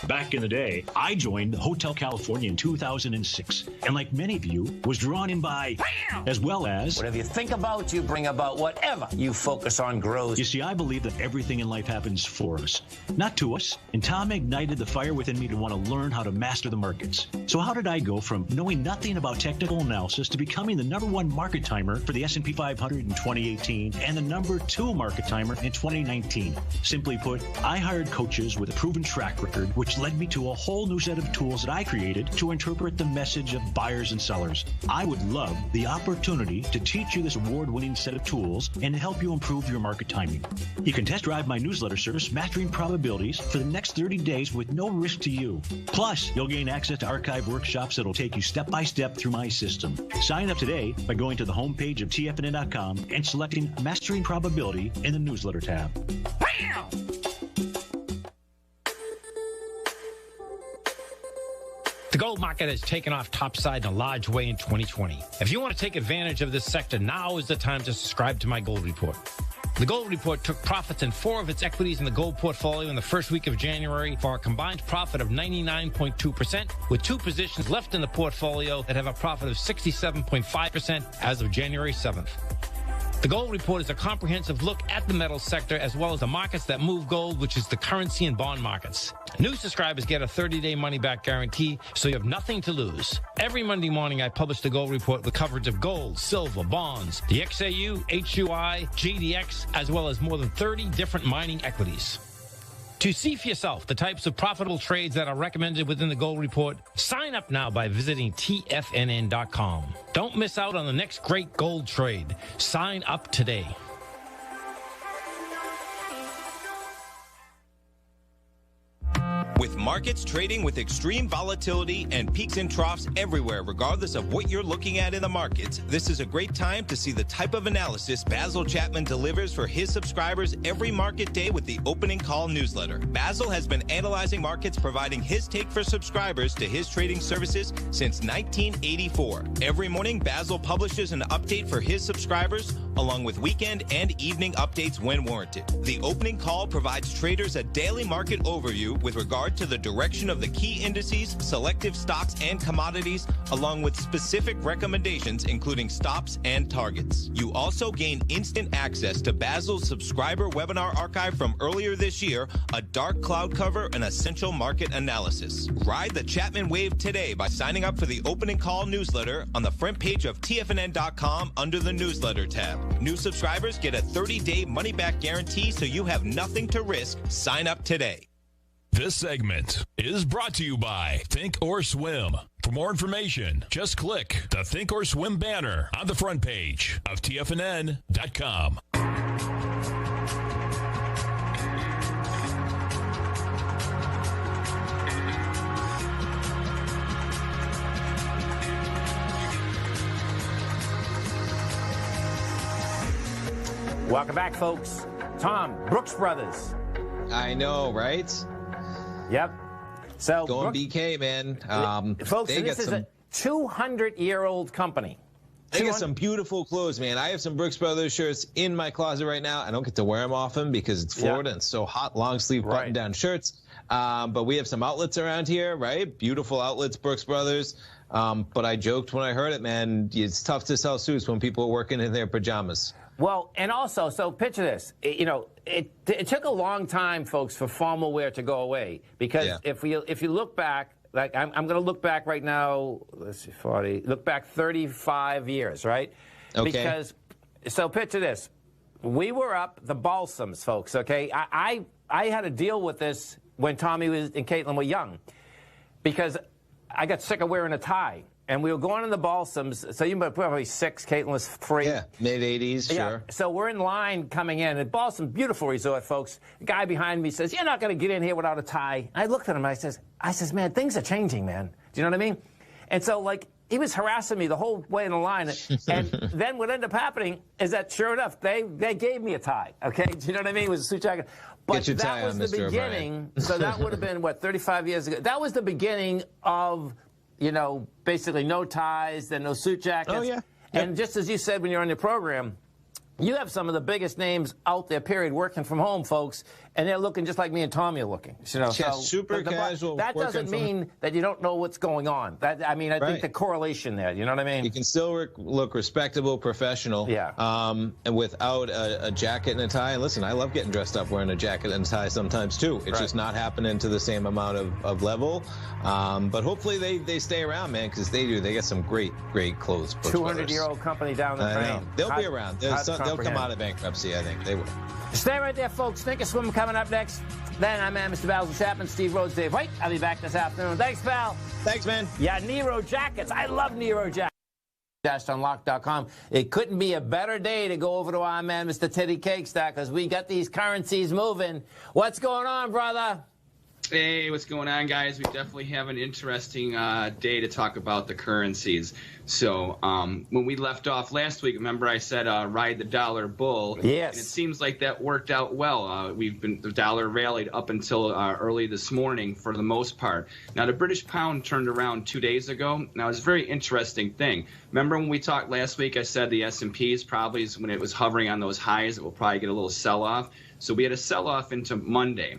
Back in the day, I joined the Hotel California in 2006, and like many of you, was drawn in by, as well as... Whatever you think about, you bring about. Whatever you focus on grows. You see, I believe that everything in life happens for us, not to us. And Tom ignited the fire within me to want to learn how to master the markets. So how did I go from knowing nothing about technical analysis to becoming the #1 market timer for the S&P 500 in 2018 and the #2 market timer in 2019? Simply put, I hired coaches with a proven track record, which led me to a whole new set of tools that I created to interpret the message of buyers and sellers. I would love the opportunity to teach you this award-winning set of tools and to help you improve your market timing. You can test drive my newsletter service, Mastering Probabilities, for the next 30 days with no risk to you. Plus, you'll gain access to archive workshops that'll take you step by step through my system. Sign up today by going to the homepage of TFNN.com and selecting Mastering Probability in the newsletter tab. Bam! The gold market has taken off topside in a large way in 2020. If you want to take advantage of this sector, now is the time to subscribe to my gold report. The gold report took profits in 4 of its equities in the gold portfolio in the first week of January for a combined profit of 99.2%, with 2 positions left in the portfolio that have a profit of 67.5% as of January 7th. The gold report is a comprehensive look at the metals sector as well as the markets that move gold, which is the currency and bond markets. New subscribers get a 30-day money-back guarantee, so you have nothing to lose. Every Monday morning, I publish the gold report with coverage of gold, silver, bonds, the XAU, HUI, GDX, as well as more than 30 different mining equities. To see for yourself the types of profitable trades that are recommended within the gold report, sign up now by visiting TFNN.com. Don't miss out on the next great gold trade. Sign up today. With markets trading with extreme volatility and peaks and troughs everywhere, regardless of what you're looking at in the markets, this is a great time to see the type of analysis Basil Chapman delivers for his subscribers every market day with the Opening Call newsletter. Basil has been analyzing markets, providing his take for subscribers to his trading services since 1984. Every morning, Basil publishes an update for his subscribers, along with weekend and evening updates when warranted. The Opening Call provides traders a daily market overview with regard to the direction of the key indices, selective stocks, and commodities, along with specific recommendations, including stops and targets. You also gain instant access to Basil's subscriber webinar archive from earlier this year, a dark cloud cover, and essential market analysis. Ride the Chapman wave today by signing up for the Opening Call newsletter on the front page of TFNN.com under the newsletter tab. New subscribers get a 30-day money-back guarantee, so you have nothing to risk. Sign up today. This segment is brought to you by Think or Swim. For more information, just click the Think or Swim banner on the front page of TFNN.com. Welcome back, folks. Tom, Brooks Brothers. I know, right? Yep. So going BK, man. Folks, this is a 200-year-old company. They get some beautiful clothes, man. I have some Brooks Brothers shirts in my closet right now. I don't get to wear them often because it's Florida and it's so hot. Long sleeve button down shirts. But we have some outlets around here, right? Beautiful outlets, Brooks Brothers. But I joked when I heard it, man. It's tough to sell suits when people are working in their pajamas. Well, and also, so picture this. It took a long time, folks, for formal wear to go away. Because if you look back, like I'm going to look back right now, let's see, 40, look back 35 years, right? Okay. Because, so picture this. We were up the Balsams, folks, okay? I had to deal with this when Tommy and Caitlin were young. Because I got sick of wearing a tie. And we were going in the Balsams, so you were probably 6, Caitlin was 3. Yeah, mid-80s, sure. So we're in line coming in. At Balsam, beautiful resort, folks. The guy behind me says, "You're not going to get in here without a tie." I looked at him, I says, "Man, things are changing, man." Do you know what I mean? And so, like, he was harassing me the whole way in the line. And then what ended up happening is that, sure enough, they gave me a tie, okay? Do you know what I mean? It was a suit jacket. But that was the beginning. So that would have been, what, 35 years ago? That was the beginning of... basically no ties, then no suit jackets. Oh, yeah. And just as you said when you're on your program, you have some of the biggest names out there, period, working from home, folks. and they're looking just like me and Tommy are looking. You know, so super casual. That doesn't mean that you don't know what's going on. I think the correlation there. You know what I mean? You can still look respectable, professional. Yeah. And without a jacket and a tie. And listen, I love getting dressed up wearing a jacket and a tie sometimes too. It's just not happening to the same amount of level. But hopefully they stay around, man, because they do. They get some great clothes. 200-year-old company down the drain. They'll be around. They'll come out of bankruptcy. I think they will. Stay right there, folks. Think of Swim coming up next. Then I'm Mr. Basil Chapman, Steve Rhodes, Dave White. I'll be back this afternoon. Thanks, pal. Thanks, man. Yeah, Nero jackets. I love Nero jackets. Unlock.com. It couldn't be a better day to go over to our man, Mr. Teddy Cakestack, because we got these currencies moving. What's going on, brother? Hey, what's going on, guys? We definitely have an interesting day to talk about the currencies. So when we left off last week, remember I said ride the dollar bull. Yes. And it seems like that worked out well. The dollar rallied up until early this morning for the most part. Now the British pound turned around 2 days ago. Now it's a very interesting thing. Remember when we talked last week? I said the S&P is probably when it was hovering on those highs, it will probably get a little sell-off. So we had a sell-off into Monday.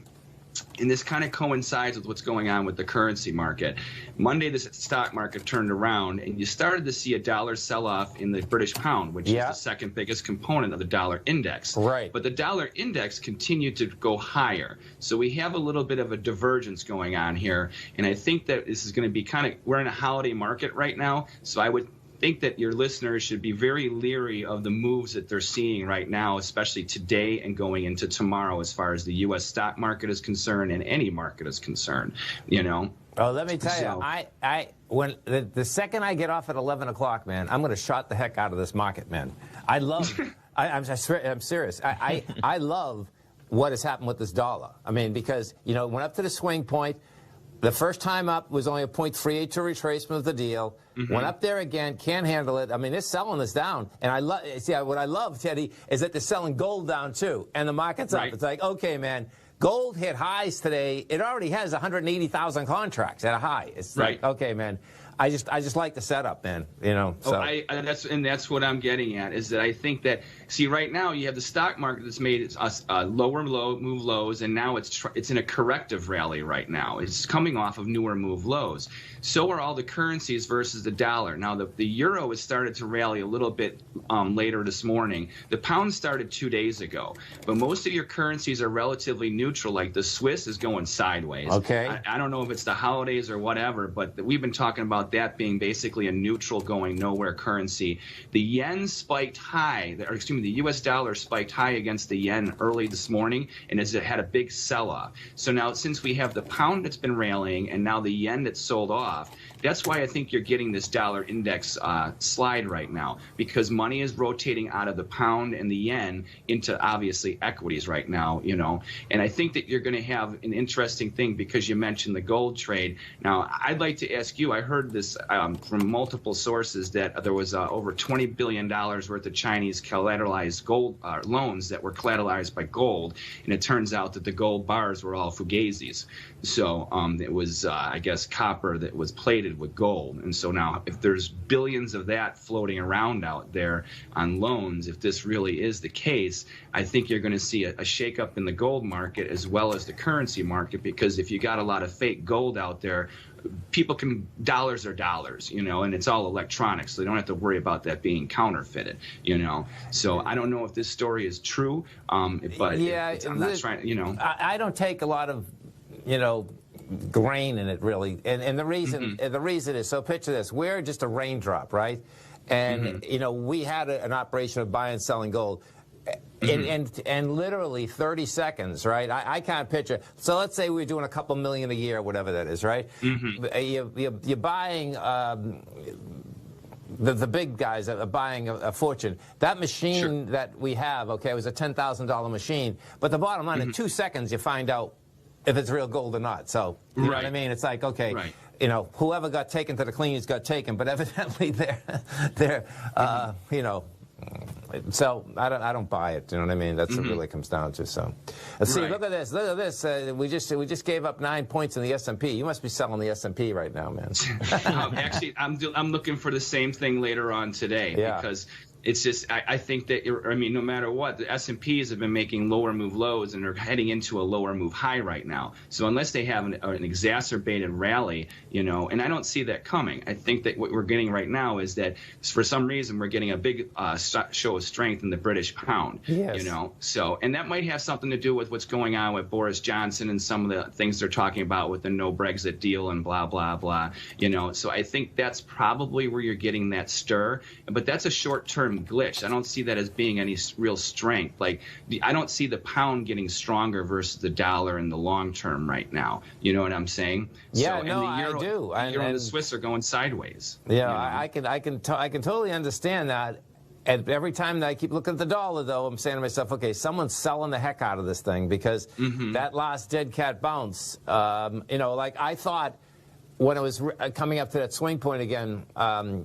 And this kind of coincides with what's going on with the currency market. Monday, the stock market turned around, and you started to see a dollar sell-off in the British pound, which is the second biggest component of the dollar index. Right. But the dollar index continued to go higher. So we have a little bit of a divergence going on here. And I think that this is going to be we're in a holiday market right now, so I would think that your listeners should be very leery of the moves that they're seeing right now, especially today and going into tomorrow as far as the U.S. stock market is concerned and any market is concerned, you know. Oh, let me tell you, when the second I get off at 11 o'clock, man, I'm going to shot the heck out of this market, man. I love, I'm serious. I love what has happened with this dollar. I mean, because, you know, it went up to the swing point. The first time up was only a 0.38 to retracement of the deal. Went up there again, can't handle it. I mean, they're selling this down. And I love, what I love, Teddy, is that they're selling gold down too. And the market's up. It's like, okay, man, gold hit highs today. It already has 180,000 contracts at a high. It's like, okay, man. I just like the setup, man. You know. So. That's what I'm getting at is that I think that right now you have the stock market that's made lower move lows, and now it's in a corrective rally right now. It's coming off of newer move lows. So are all the currencies versus the dollar. Now the euro has started to rally a little bit later this morning. The pound started 2 days ago, but most of your currencies are relatively neutral. Like the Swiss is going sideways. Okay. I don't know if it's the holidays or whatever, but we've been talking about that being basically a neutral going nowhere currency. The yen spiked high, the U.S. dollar spiked high against the yen early this morning, and it had a big sell-off. So now since we have the pound that's been rallying and now the yen that's sold off, that's why I think you're getting this dollar index slide right now, because money is rotating out of the pound and the yen into obviously equities right now, you know. And I think that you're going to have an interesting thing because you mentioned the gold trade. Now, I'd like to ask you, I heard this from multiple sources that there was over $20 billion worth of Chinese collateralized gold loans that were collateralized by gold, and it turns out that the gold bars were all fugazis. So it was, I guess, copper that was plated with gold. And so now if there's billions of that floating around out there on loans, if this really is the case, I think you're going to see a shakeup in the gold market as well as the currency market, because if you got a lot of fake gold out there, dollars are dollars, you know, and it's all electronic, so they don't have to worry about that being counterfeited, you know. So I don't know if this story is true, but yeah, I'm not trying, you know. I don't take a lot of, you know, grain in it really, and the reason is, so picture this: we're just a raindrop, right? And you know, we had an operation of buying and selling gold. And literally 30 seconds, right? I can't picture. So let's say we're doing a couple million a year, whatever that is, right? You're buying, the big guys are buying a fortune. That machine that we have, okay, it was a $10,000 machine. But the bottom line, in 2 seconds, you find out if it's real gold or not. So, you know what I mean? It's like, okay, you know, whoever got taken to the cleaners got taken, but evidently they're you know, so I don't buy it. You know what I mean? That's what it really comes down to. So let's see. Look at this. Look at this. We just gave up 9 points in the S&P. You must be selling the S&P right now, man. Actually, I'm looking for the same thing later on today because It's just, I think that, I mean, no matter what, the S&Ps have been making lower move lows and are heading into a lower move high right now. So unless they have an exacerbated rally, you know, and I don't see that coming. I think that what we're getting right now is that for some reason we're getting a big show of strength in the British pound, you know. So, and that might have something to do with what's going on with Boris Johnson and some of the things they're talking about with the no Brexit deal and blah, blah, blah, you know. So I think that's probably where you're getting that stir, but that's a short-term glitch. I don't see that as being any real strength. Like, I don't see the pound getting stronger versus the dollar in the long term right now. You know what I'm saying? Yeah, so, no, and the Euro, I do. The Euro and the Swiss are going sideways. Yeah, you know? I can totally understand that. And every time that I keep looking at the dollar, though, I'm saying to myself, okay, someone's selling the heck out of this thing, because that last dead cat bounce, you know, like I thought when it was coming up to that swing point again,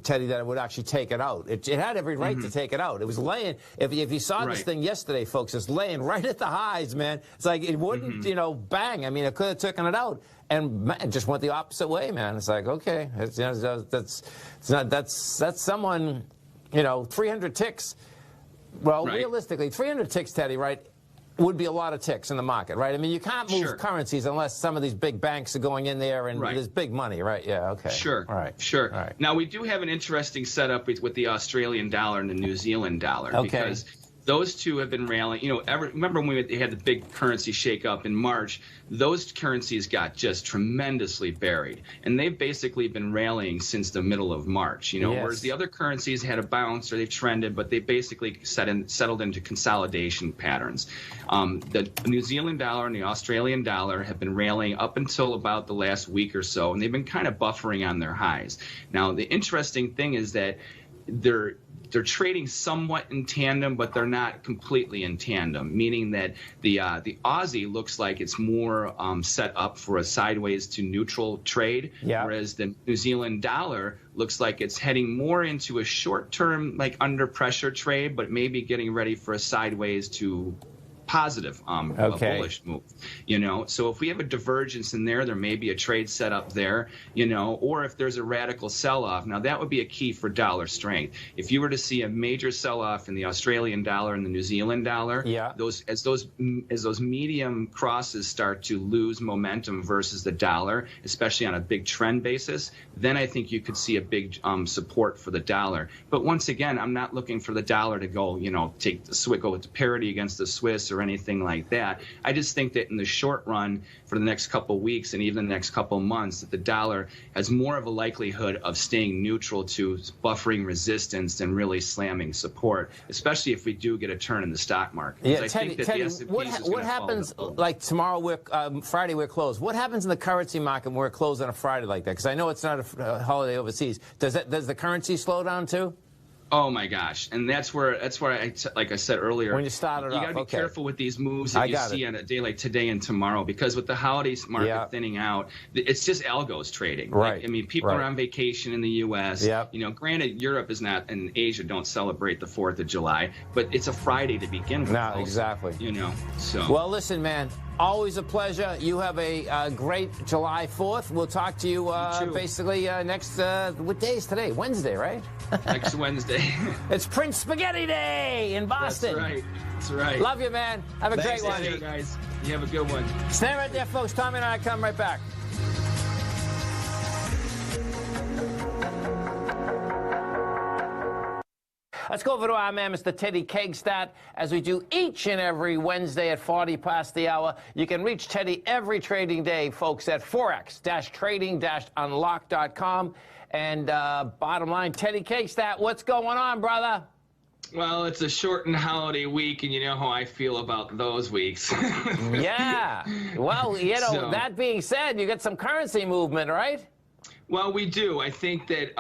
Teddy, that it would actually take it out. It had every right to take it out. It was laying, if you saw this thing yesterday, folks, it's laying right at the highs, man. It's like it wouldn't, you know, bang. I mean, it could have taken it out. And it just went the opposite way, man. It's like, okay, it's, you know, that's someone, you know, 300 ticks. Well, realistically, 300 ticks, Teddy, right, would be a lot of ticks in the market, right? I mean, you can't move currencies unless some of these big banks are going in there and there's big money, right? Yeah, okay. Sure. All right. Sure. All right. Now, we do have an interesting setup with the Australian dollar and the New Zealand dollar, okay, because those two have been rallying. You know, remember when we had the big currency shakeup in March? Those currencies got just tremendously buried, and they've basically been rallying since the middle of March. You know, whereas the other currencies had a bounce or they've trended, but they basically settled into consolidation patterns. The New Zealand dollar and the Australian dollar have been rallying up until about the last week or so, and they've been kind of buffering on their highs. Now, the interesting thing is that they're trading somewhat in tandem, but they're not completely in tandem, meaning that the Aussie looks like it's more set up for a sideways to neutral trade, whereas the New Zealand dollar looks like it's heading more into a short-term, like under pressure trade, but maybe getting ready for a sideways to positive, a bullish move, you know. So if we have a divergence in there, there may be a trade set up there, you know, or if there's a radical sell-off. Now, that would be a key for dollar strength. If you were to see a major sell-off in the Australian dollar and the New Zealand dollar, as those medium crosses start to lose momentum versus the dollar, especially on a big trend basis, then I think you could see a big support for the dollar. But once again, I'm not looking for the dollar to go, you know, go to parity against the Swiss or anything like that. I just think that in the short run, for the next couple of weeks and even the next couple of months, that the dollar has more of a likelihood of staying neutral to buffering resistance than really slamming support, especially if we do get a turn in the stock market. Yeah, Teddy, what happens, like tomorrow, Friday we're closed. What happens in the currency market when we're closed on a Friday like that? Because I know it's not a holiday overseas. Does the currency slow down too? Oh my gosh, and that's where like I said earlier, when you started, you got to be careful with these moves that you see on a day like today and tomorrow, because with the holiday market thinning out, it's just algos trading. Right. Like, I mean, people are on vacation in the U.S. You know, granted, Europe is not, and Asia don't celebrate the 4th of July, but it's a Friday to begin with. No, exactly. You know, so. Well, listen, man. Always a pleasure. You have a great July 4th. We'll talk to you basically next, what day is today? Wednesday, right? Next Wednesday. It's Prince Spaghetti Day in Boston. That's right. That's right. Love you, man. Have a great one. Thanks, guys. You have a good one. Stay right there, folks. Tommy and I come right back. Let's go over to our man, Mr. Teddy Kegstad, as we do each and every Wednesday at 40 past the hour. You can reach Teddy every trading day, folks, at forex-trading-unlock.com. And bottom line, Teddy Kegstad, what's going on, brother? Well, it's a shortened holiday week, and you know how I feel about those weeks. Yeah. Well, you know, that being said, you get some currency movement, right? Well, we do. I think that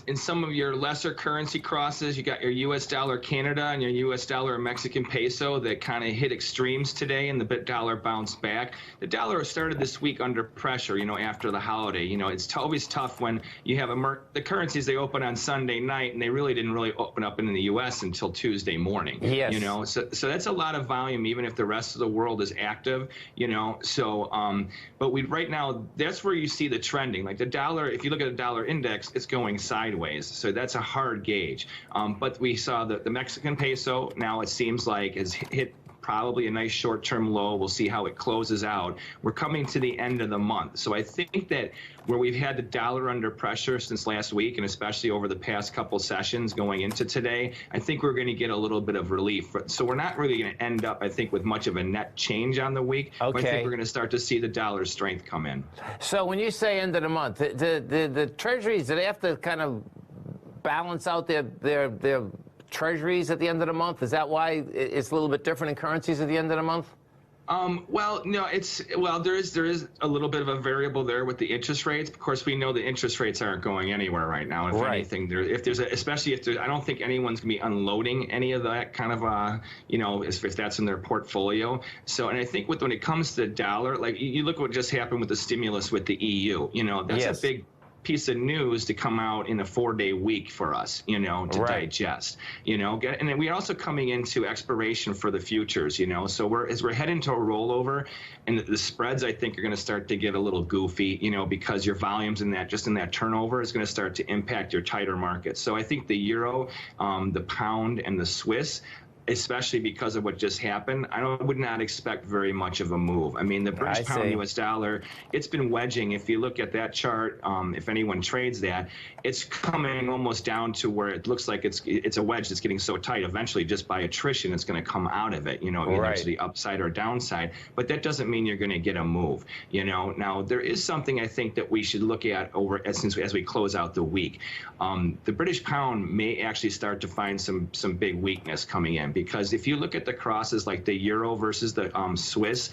in some of your lesser currency crosses, you got your U.S. dollar Canada and your U.S. dollar Mexican peso that kind of hit extremes today, and the dollar bounced back. The dollar started this week under pressure, you know, after the holiday. You know, it's always tough when you have the currencies, they open on Sunday night, and they didn't open up in the U.S. until Tuesday morning. Yes. You know, so that's a lot of volume, even if the rest of the world is active, you know. So, but right now, that's where you see the trending. Like the dollar dollar, if you look at the dollar index, it's going sideways. So that's a hard gauge. But we saw the Mexican peso, now it seems like has hit probably a nice short-term low. We'll see how it closes out. We're coming to the end of the month. So I think that where we've had the dollar under pressure since last week, and especially over the past couple sessions going into today, I think we're going to get a little bit of relief. So we're not really going to end up, I think, with much of a net change on the week. Okay. I think we're going to start to see the dollar strength come in. So when you say end of the month, the treasuries, do they have to kind of balance out their treasuries at the end of the month? Is that why it's a little bit different in currencies at the end of the month? Well, no, there is a little bit of a variable there with the interest rates. Of course, we know the interest rates aren't going anywhere right now. If anything, especially if there's, I don't think anyone's gonna be unloading any of that kind of, if that's in their portfolio. So, and I think when it comes to the dollar, like you look what just happened with the stimulus with the EU. That's a big piece of news to come out in a 4-day week for us, to digest, and then we're also coming into expiration for the futures, so as we're heading to a rollover, and the spreads I think are going to start to get a little goofy, because your volumes in that turnover is going to start to impact your tighter markets. So I think the euro, the pound, and the Swiss, especially because of what just happened, I would not expect very much of a move. I mean, the British pound US dollar, it's been wedging. If you look at that chart, if anyone trades that, it's coming almost down to where it looks like it's a wedge that's getting so tight. Eventually, just by attrition, it's going to come out of it, either to the upside or downside. But that doesn't mean you're going to get a move. Now there is something I think that we should look at as we close out the week. The British pound may actually start to find some big weakness coming in. Because if you look at the crosses like the euro versus the Swiss,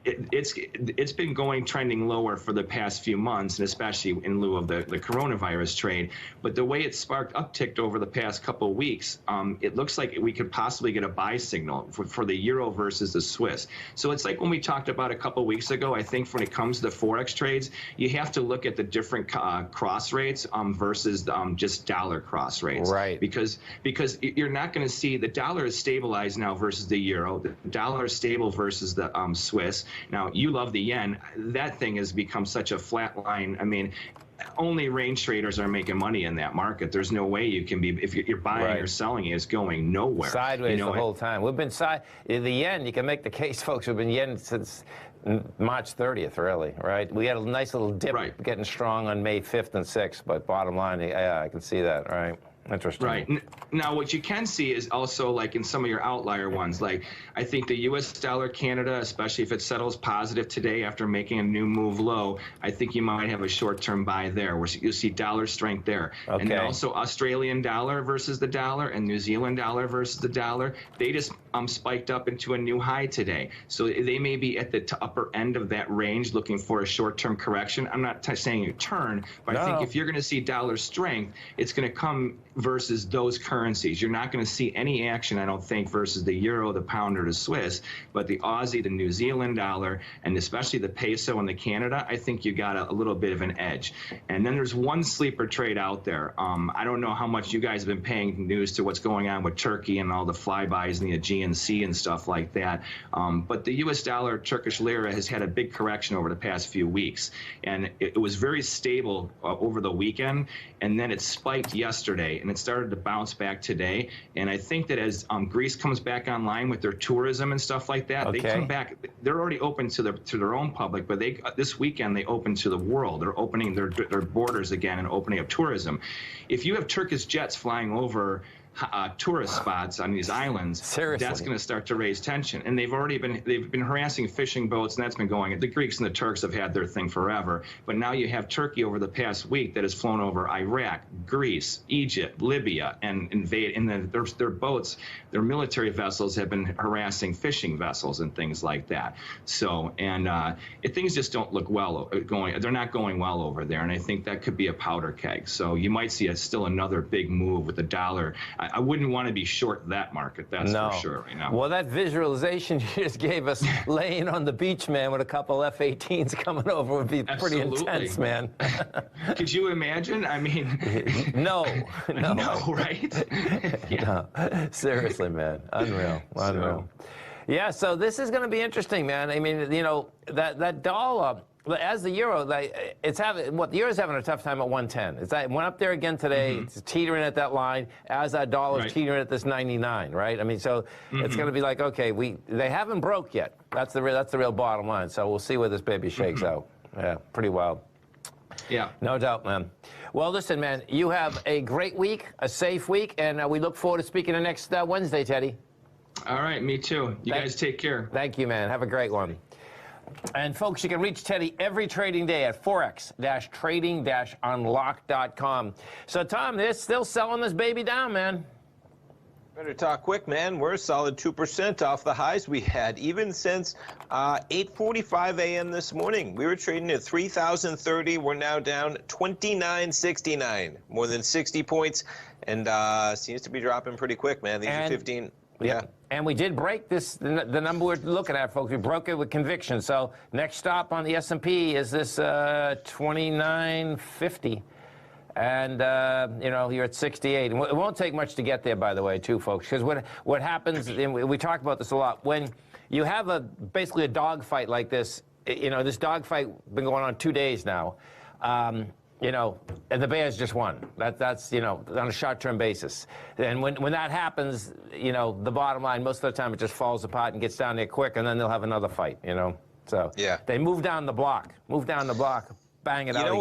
it's been trending lower for the past few months, and especially in lieu of the coronavirus trade. But the way it upticked over the past couple of weeks, it looks like we could possibly get a buy signal for the euro versus the Swiss. So it's like when we talked about a couple of weeks ago, I think when it comes to the Forex trades, you have to look at the different cross rates versus just dollar cross rates. Right. Because you're not going to see the dollar is stabilized now versus the euro. The dollar is stable versus the Swiss. Now, you love the yen. That thing has become such a flat line. I mean, only range traders are making money in that market. There's no way you can be, if you're buying or selling, it's going nowhere. Sideways the whole time. We've been the yen, you can make the case, folks, we've been yen since March 30th, really, right? We had a nice little dip getting strong on May 5th and 6th, but bottom line, yeah, I can see that, right? Interesting. Right. Now, what you can see is also like in some of your outlier ones, like I think the U.S. dollar Canada, especially if it settles positive today after making a new move low, I think you might have a short-term buy there where you'll see dollar strength there. Okay. And then also Australian dollar versus the dollar and New Zealand dollar versus the dollar, they just spiked up into a new high today. So they may be at the upper end of that range looking for a short-term correction. I'm not saying a turn, but I think if you're going to see dollar strength, it's going to come versus those currencies. You're not going to see any action, I don't think, versus the euro, the pound, or the Swiss, but the Aussie, the New Zealand dollar, and especially the peso and the Canada, I think you got a little bit of an edge. And then there's one sleeper trade out there. I don't know how much you guys have been paying news to what's going on with Turkey and all the flybys and the Aegean Sea and stuff like that. But the U.S. dollar, Turkish lira has had a big correction over the past few weeks. And it was very stable over the weekend, and then it spiked yesterday, and it started to bounce back today. And I think that as Greece comes back online with their tourism and stuff like that, they come back. They're already open to their own public, but this weekend they open to the world. They're opening their borders again and opening up tourism. If you have Turkish jets flying over tourist spots on these islands, that's going to start to raise tension. And they've been harassing fishing boats, and that's been going. The Greeks and the Turks have had their thing forever, but now you have Turkey over the past week that has flown over Iraq, Greece, Egypt, Libya, and invade. And then their boats, their military vessels have been harassing fishing vessels and things like that. So, and things just don't look well going. They're not going well over there, and I think that could be a powder keg. So you might see still another big move with the dollar. I wouldn't want to be short that market, that's for sure right now. Well, that visualization you just gave us, laying on the beach, man, with a couple F-18s coming over would be pretty intense, man. Could you imagine? I mean... No, right? No, seriously, man. Unreal. Yeah, so this is going to be interesting, man. I mean, that dollar, as the euro, the euro's having a tough time at 110. It went up there again today. It's teetering at that line as our dollar's teetering at this 99, right? I mean, so it's going to be like, okay, they haven't broke yet. That's the real bottom line. So we'll see where this baby shakes out. Yeah, pretty wild. Yeah. No doubt, man. Well, listen, man, you have a great week, a safe week, and we look forward to speaking next Wednesday, Teddy. All right, me too. You guys take care. Thank you, man. Have a great one. And folks, you can reach Teddy every trading day at forex-trading-unlock.com. So, Tom, they're still selling this baby down, man. Better talk quick, man. We're a solid 2% off the highs we had, even since 8:45 a.m. this morning. We were trading at 3,030. We're now down 29.69, more than 60 points, and seems to be dropping pretty quick, man. These are 15. Yeah. And we did break the number we're looking at, folks. We broke it with conviction. So next stop on the S&P is this 29.50. And, you're at 68. And it won't take much to get there, by the way, too, folks. Because what happens, and we talk about this a lot, when you have basically a dogfight like this, this dogfight been going on 2 days now, and the Bears just won. That's on a short-term basis. And when that happens, the bottom line, most of the time it just falls apart and gets down there quick, and then they'll have another fight, So yeah, they move down the block, bang it out again.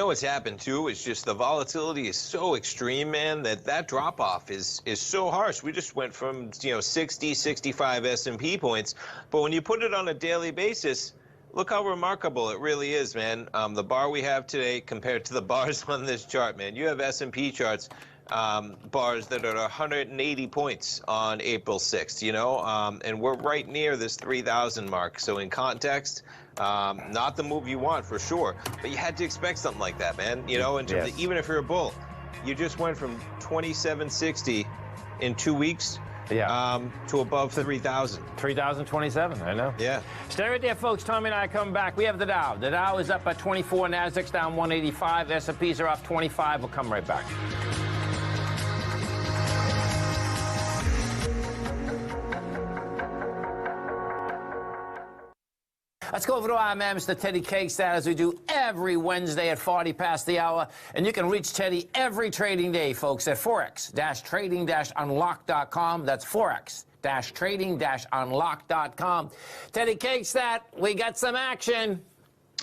What's happened too is just the volatility is so extreme, man, that drop off is so harsh. We just went from 60, 65 S&P points, but when you put it on a daily basis, look how remarkable it really is, man. The bar we have today compared to the bars on this chart, man. You have S&P charts, bars that are 180 points on April 6th, and we're right near this 3,000 mark. So in context, not the move you want for sure, but you had to expect something like that, man. In terms of, even if you're a bull, you just went from 2760 in 2 weeks. To above 3,000. 3,027, I know. Yeah. Stay right there, folks. Tommy and I come back. We have the Dow. The Dow is up at 24. Nasdaq's down 185. S&Ps are up 25. We'll come right back. Let's go over to our man, Mr. Teddy Cakestad, as we do every Wednesday at 40 past the hour. And you can reach Teddy every trading day, folks, at forex-trading-unlock.com. That's forex-trading-unlock.com. Teddy Cakestad, we got some action.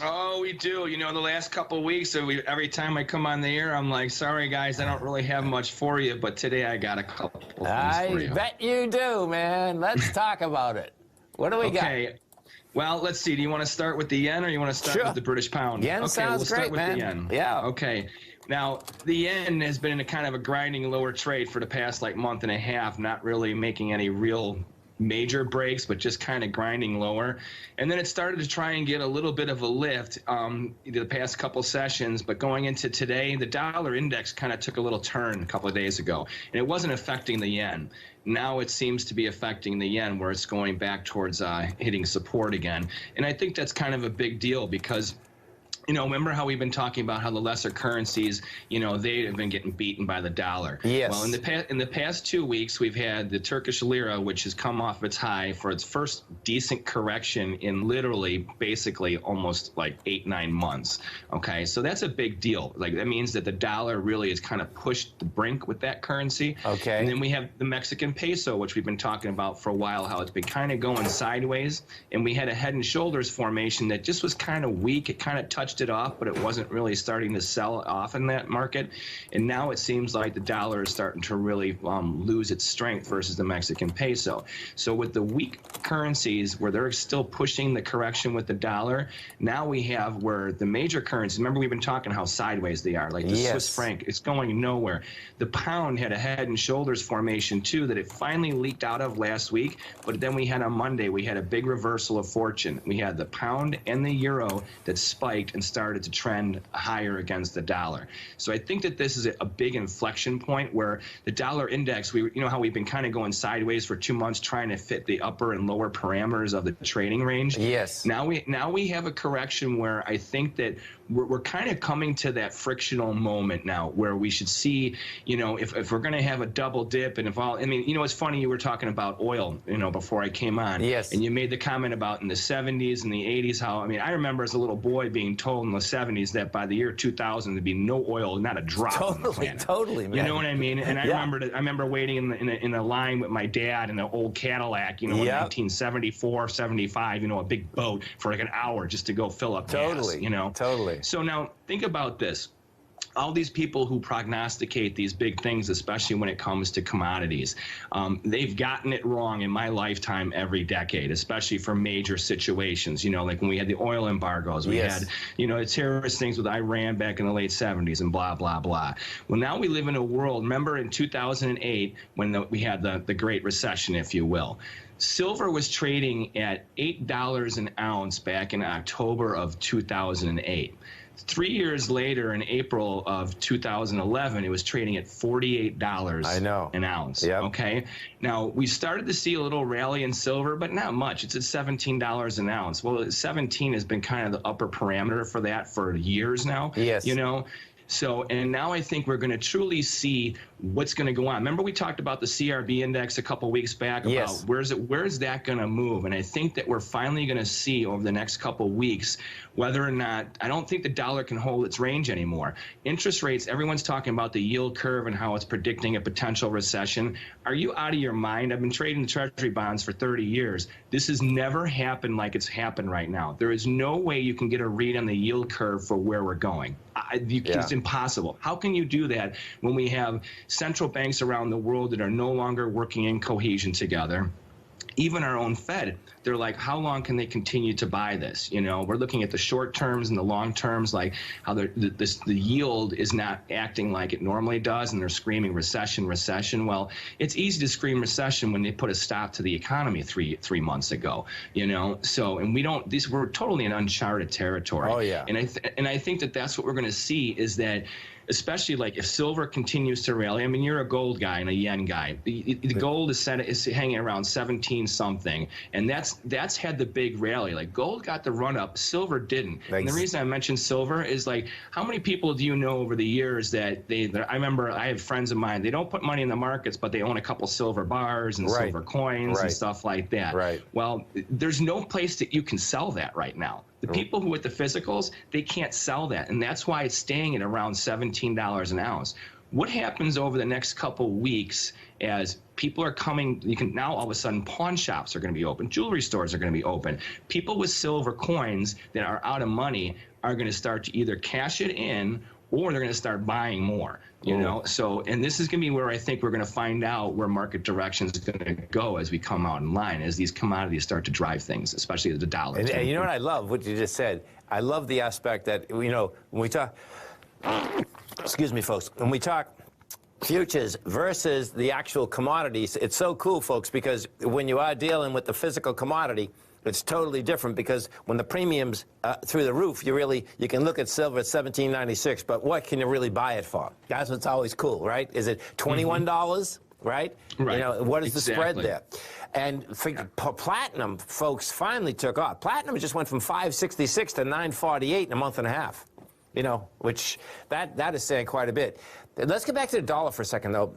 Oh, we do. The last couple of weeks, every time I come on the air, I'm like, sorry, guys, I don't really have much for you. But today I got a couple of things for you. I bet you do, man. Let's talk about it. What do we got? Well, let's see. Do you want to start with the yen or you want to start with the British pound? Yen sounds great, man. We'll start with the yen. Yeah. Okay. Now, the yen has been in a kind of a grinding lower trade for the past month and a half, not really making any real major breaks, but just kind of grinding lower. And then it started to try and get a little bit of a lift the past couple sessions, but going into today, the dollar index kind of took a little turn a couple of days ago, and it wasn't affecting the yen. Now it seems to be affecting the yen, where it's going back towards hitting support again. And I think that's kind of a big deal because remember how we've been talking about how the lesser currencies, they have been getting beaten by the dollar. Yes. Well, in the past 2 weeks, we've had the Turkish lira, which has come off its high for its first decent correction in literally, basically, almost 8-9 months. Okay, so that's a big deal. That means that the dollar really has kind of pushed the brink with that currency. Okay. And then we have the Mexican peso, which we've been talking about for a while, how it's been kind of going sideways. And we had a head and shoulders formation that just was kind of weak. It kind of touched it off, but it wasn't really starting to sell off in that market. And now it seems like the dollar is starting to really lose its strength versus the Mexican peso. So with the weak currencies where they're still pushing the correction with the dollar, now we have where the major currencies, remember we've been talking how sideways they are, like the Swiss franc, it's going nowhere. The pound had a head and shoulders formation too that it finally leaked out of last week, but then we had on Monday, we had a big reversal of fortune. We had the pound and the euro that spiked and started to trend higher against the dollar. So I think that this is a big inflection point where the dollar index, how we've been kind of going sideways for 2 months trying to fit the upper and lower parameters of the trading range. Yes. Now we have a correction where I think that we're kind of coming to that frictional moment now where we should see, if we're going to have a double dip, and it's funny, you were talking about oil, before I came on. Yes. And you made the comment about in the 70s and the 80s how, I remember as a little boy being told in the 70s that by the year 2000 there'd be no oil, not a drop on the planet. Totally, man. You know what I mean? And I remember waiting in a line with my dad in an old Cadillac, in 1974, 75, a big boat for like an hour just to go fill up gas, Totally. So now think about this. All these people who prognosticate these big things, especially when it comes to commodities, they've gotten it wrong in my lifetime every decade, especially for major situations. Like when we had the oil embargoes, we had, the terrorist things with Iran back in the late 70s and blah, blah, blah. Well, now we live in a world, remember in 2008 when we had the Great Recession, if you will. Silver was trading at $8 an ounce back in October of 2008. 3 years later, in April of 2011, it was trading at $48 an ounce. Yep. Okay. Now, we started to see a little rally in silver, but not much. It's at $17 an ounce. Well, 17 has been kind of the upper parameter for that for years now. Yes. So, and now I think we're going to truly see what's going to go on. Remember we talked about the CRB index a couple weeks back about where's that going to move? And I think that we're finally going to see over the next couple weeks whether or not, I don't think the dollar can hold its range anymore. Interest rates, everyone's talking about the yield curve and how it's predicting a potential recession. Are you out of your mind? I've been trading the Treasury bonds for 30 years. This has never happened like it's happened right now. There is no way you can get a read on the yield curve for where we're going. It's impossible. How can you do that when we have central banks around the world that are no longer working in cohesion together? Even our own Fed, they're like, how long can they continue to buy this? We're looking at the short terms and the long terms, like how the yield is not acting like it normally does, and they're screaming recession, recession. Well, it's easy to scream recession when they put a stop to the economy three months ago. So, and we're totally in uncharted territory. Oh yeah. And I think that that's what we're going to see is that. Especially like if silver continues to rally. You're a gold guy and a yen guy. The gold is hanging around 17 something, and that's had the big rally. Like gold got the run up, silver didn't. And the reason I mentioned silver is like, how many people do you know over the years that I remember I have friends of mine. They don't put money in the markets, but they own a couple silver bars and silver coins and stuff like that. Right. Well, there's no place that you can sell that right now. The people who with the physicals, they can't sell that, and that's why it's staying at around $17 an ounce. What happens over the next couple weeks as people are coming? You can now all of a sudden pawn shops are going to be open, jewelry stores are going to be open. People with silver coins that are out of money are going to start to either cash it in or they're going to start buying more. So, and this is going to be where I think we're going to find out where market direction is going to go as we come out in line, as these commodities start to drive things, especially the dollar. And you know what I love? What you just said. I love the aspect that, when we talk, excuse me, folks, when we talk futures versus the actual commodities, it's so cool, folks, because when you are dealing with the physical commodity, it's totally different, because when the premium's through the roof, you can look at silver at $17.96, but what can you really buy it for? That's what's always cool, right? Is it $21, right? Right. What is the spread there? And platinum, folks, finally took off. Platinum just went from $566 to $948 in a month and a half. Which that is saying quite a bit. Let's get back to the dollar for a second, though.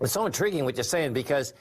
It's so intriguing what you're saying, because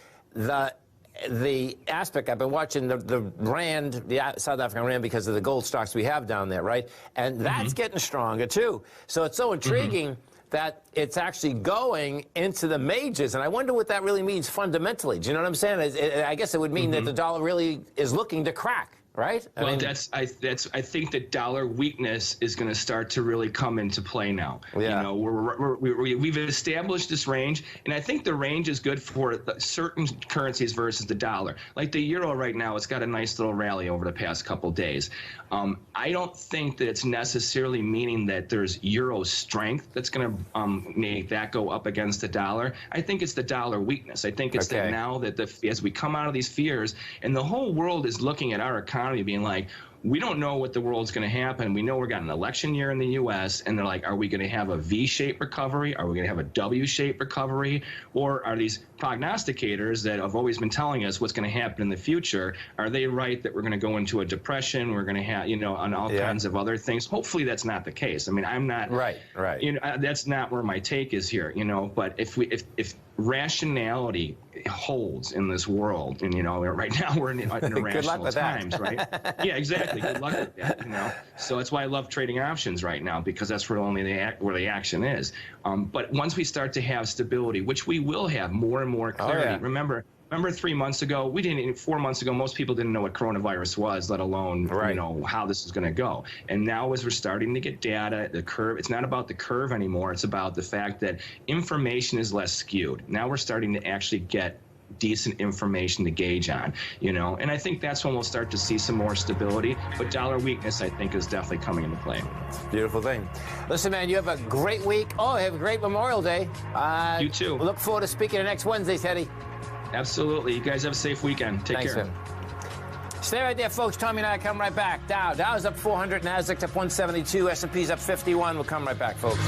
the aspect, I've been watching the Rand, the South African Rand, because of the gold stocks we have down there, right? And that's getting stronger, too. So it's so intriguing that it's actually going into the majors, and I wonder what that really means fundamentally. Do you know what I'm saying? I guess it would mean that the dollar really is looking to crack. Right? I think that dollar weakness is going to start to really come into play now. Yeah. We've established this range, and I think the range is good for certain currencies versus the dollar. Like the euro right now, it's got a nice little rally over the past couple days. I don't think that it's necessarily meaning that there's euro strength that's going to make that go up against the dollar. I think it's the dollar weakness. I think it's that now that as we come out of these fears, and the whole world is looking at our economy being like, we don't know what the world's going to happen. We know we've got an election year in the U.S., and they're like, are we going to have a V-shaped recovery? Are we going to have a W-shaped recovery? Or are these prognosticators that have always been telling us what's going to happen in the future, are they right that we're going to go into a depression? We're going to have, on all kinds of other things. Hopefully that's not the case. I mean, I'm not. Right. That's not where my take is here, But if rationality holds in this world, and right now we're in irrational times, right? Yeah, exactly. Good luck with that. So that's why I love trading options right now, because that's where where the action is. But once we start to have stability, which we will have more and more clarity. Remember 3 months ago, 4 months ago, most people didn't know what coronavirus was, let alone how this is going to go. And now as we're starting to get data, the curve, it's not about the curve anymore. It's about the fact that information is less skewed. Now we're starting to actually get decent information to gauge on, and I think that's when we'll start to see some more stability. But dollar weakness, I think, is definitely coming into play. Beautiful thing. Listen, man, you have a great week. Oh, have a great Memorial Day. You too. Look forward to speaking to next Wednesday, Teddy. Absolutely. You guys have a safe weekend. Take care. Man. Stay right there, folks. Tommy and I come right back. Dow's up 400, Nasdaq's up 172, S&P's up 51. We'll come right back, folks.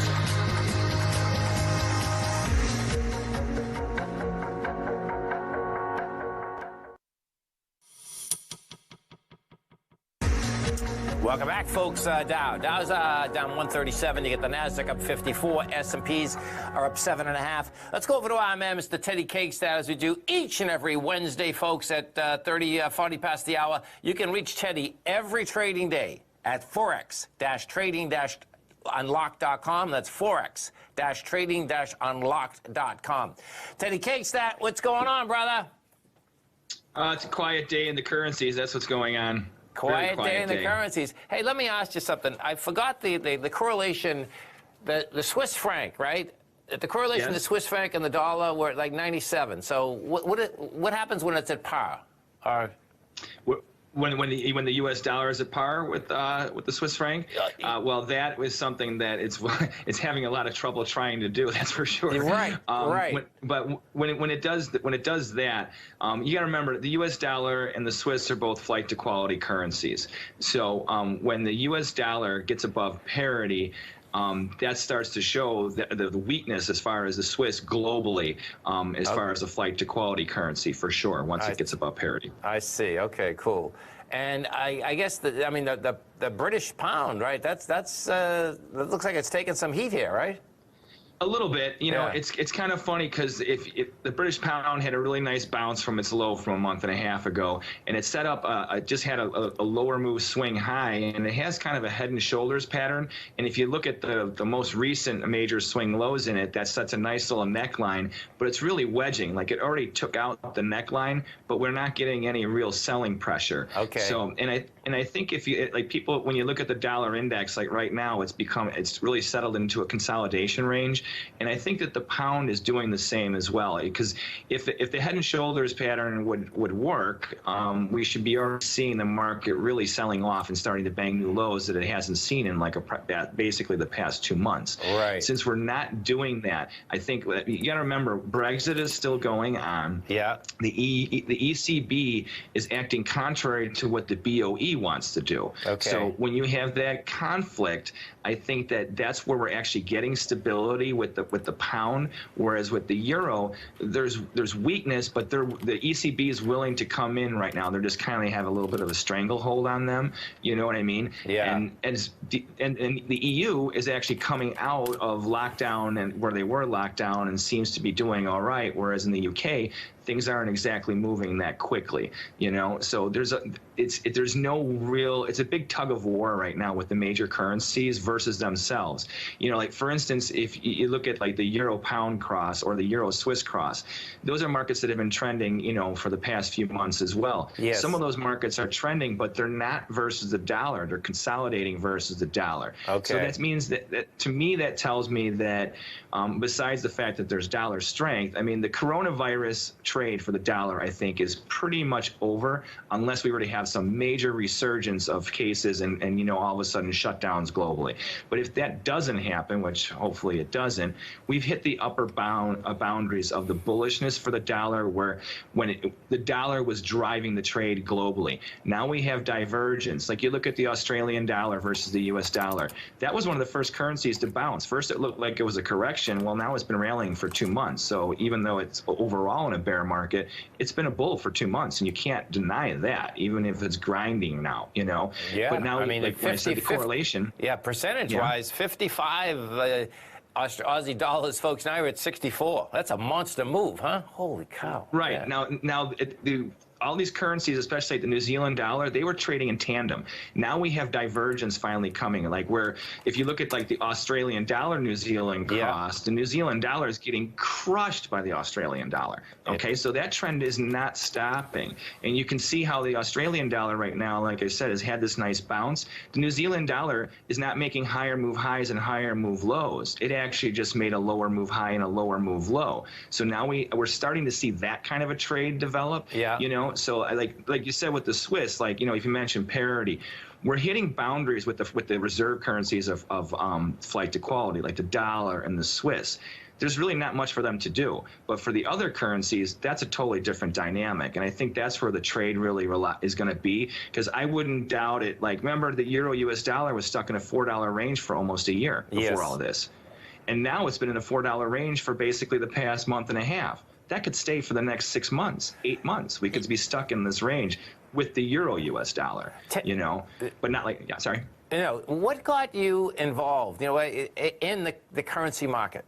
Welcome back, folks. Dow's down 137. You get the Nasdaq up 54. S&Ps are up 7.5. Let's go over to our man, Mr. Teddy Cakes, as we do each and every Wednesday, folks, at 40 past the hour. You can reach Teddy every trading day at forex-trading-unlocked.com. That's forex-trading-unlocked.com. Teddy Cakes, what's going on, brother? It's a quiet day in the currencies. That's what's going on. Quiet day in the currencies. Hey, let me ask you something. I forgot the correlation, the Swiss franc, right? The correlation of the Swiss franc and the dollar were at like 97. So what happens when it's at par? When the U.S. dollar is at par with the Swiss franc, well, that was something that it's having a lot of trouble trying to do. That's for sure. Right. But when it does that, you got to remember the U.S. dollar and the Swiss are both flight to quality currencies. So when the U.S. dollar gets above parity, that starts to show the weakness as far as the Swiss globally, as far as the flight to quality currency, for sure, once it gets above parity. I see. Okay, cool. And I guess the British pound, right? That looks like it's taking some heat here, right? A little bit, it's kind of funny because if the British pound had a really nice bounce from its low from a month and a half ago, and it set up, just had a lower move swing high, and it has kind of a head and shoulders pattern. And if you look at the most recent major swing lows in it, that sets a nice little neckline, but it's really wedging. Like it already took out the neckline, but we're not getting any real selling pressure. Okay. So, and I think if you people, when you look at the dollar index, like right now, it's really settled into a consolidation range. And I think that the pound is doing the same as well, because if the head and shoulders pattern would work, we should be already seeing the market really selling off and starting to bang new lows that it hasn't seen in basically the past 2 months. Right. Since we're not doing that, I think you got to remember Brexit is still going on. Yeah. The ECB is acting contrary to what the BOE wants to do. Okay. So when you have that conflict, I think that's where we're actually getting stability with the pound, whereas with the euro, there's weakness, but the ECB is willing to come in right now. They're just kind of have a little bit of a stranglehold on them. You know what I mean? Yeah. And the EU is actually coming out of lockdown and where they were locked down and seems to be doing all right, whereas in the UK, things aren't exactly moving that quickly, So it's a big tug of war right now with the major currencies versus themselves. Like for instance, if you look at like the euro pound cross or the euro Swiss cross, those are markets that have been trending, for the past few months as well. Yes. Some of those markets are trending, but they're not versus the dollar. They're consolidating versus the dollar. Okay. So that means that to me, that tells me that besides the fact that there's dollar strength, the coronavirus trade for the dollar, I think, is pretty much over unless we were to have have some major resurgence of cases and you know, all of a sudden shutdowns globally. But if that doesn't happen, which hopefully it doesn't, we've hit the upper boundaries of the bullishness for the dollar, where the dollar was driving the trade globally. Now we have divergence. Like you look at the Australian dollar versus the US dollar. That was one of the first currencies to bounce. First it looked like it was a correction. Well, now it's been rallying for 2 months. So even though it's overall in a bear market, it's been a bull for 2 months, and you can't deny that, even if it's grinding now, you know. Yeah, but now, I mean, like when I said the correlation. Yeah, percentage-wise, 55 Aussie dollars, folks. Now you're at 64. That's a monster move, huh? Holy cow! Right. Yeah. Now all these currencies, especially the New Zealand dollar, they were trading in tandem. Now we have divergence finally coming, like where if you look at like the Australian dollar New Zealand cost, the New Zealand dollar is getting crushed by the Australian dollar. Okay, so that trend is not stopping. And you can see how the Australian dollar right now, like I said, has had this nice bounce. The New Zealand dollar is not making higher move highs and higher move lows. It actually just made a lower move high and a lower move low. So now we're starting to see that kind of a trade develop. Yeah. You know, so like you said with the Swiss, like, you know, if you mentioned parity, we're hitting boundaries with the reserve currencies of flight to quality, like the dollar and the Swiss. There's really not much for them to do. But for the other currencies, that's a totally different dynamic. And I think that's where the trade really is going to be, because I wouldn't doubt it. Like, remember, the euro US dollar was stuck in a $4 range for almost a year before all of this. And now it's been in a $4 range for basically the past month and a half. That could stay for the next 6 months, 8 months. We could be stuck in this range with the euro US dollar, you know, but not like, yeah, sorry. You know, what got you involved, you know, in the currency market?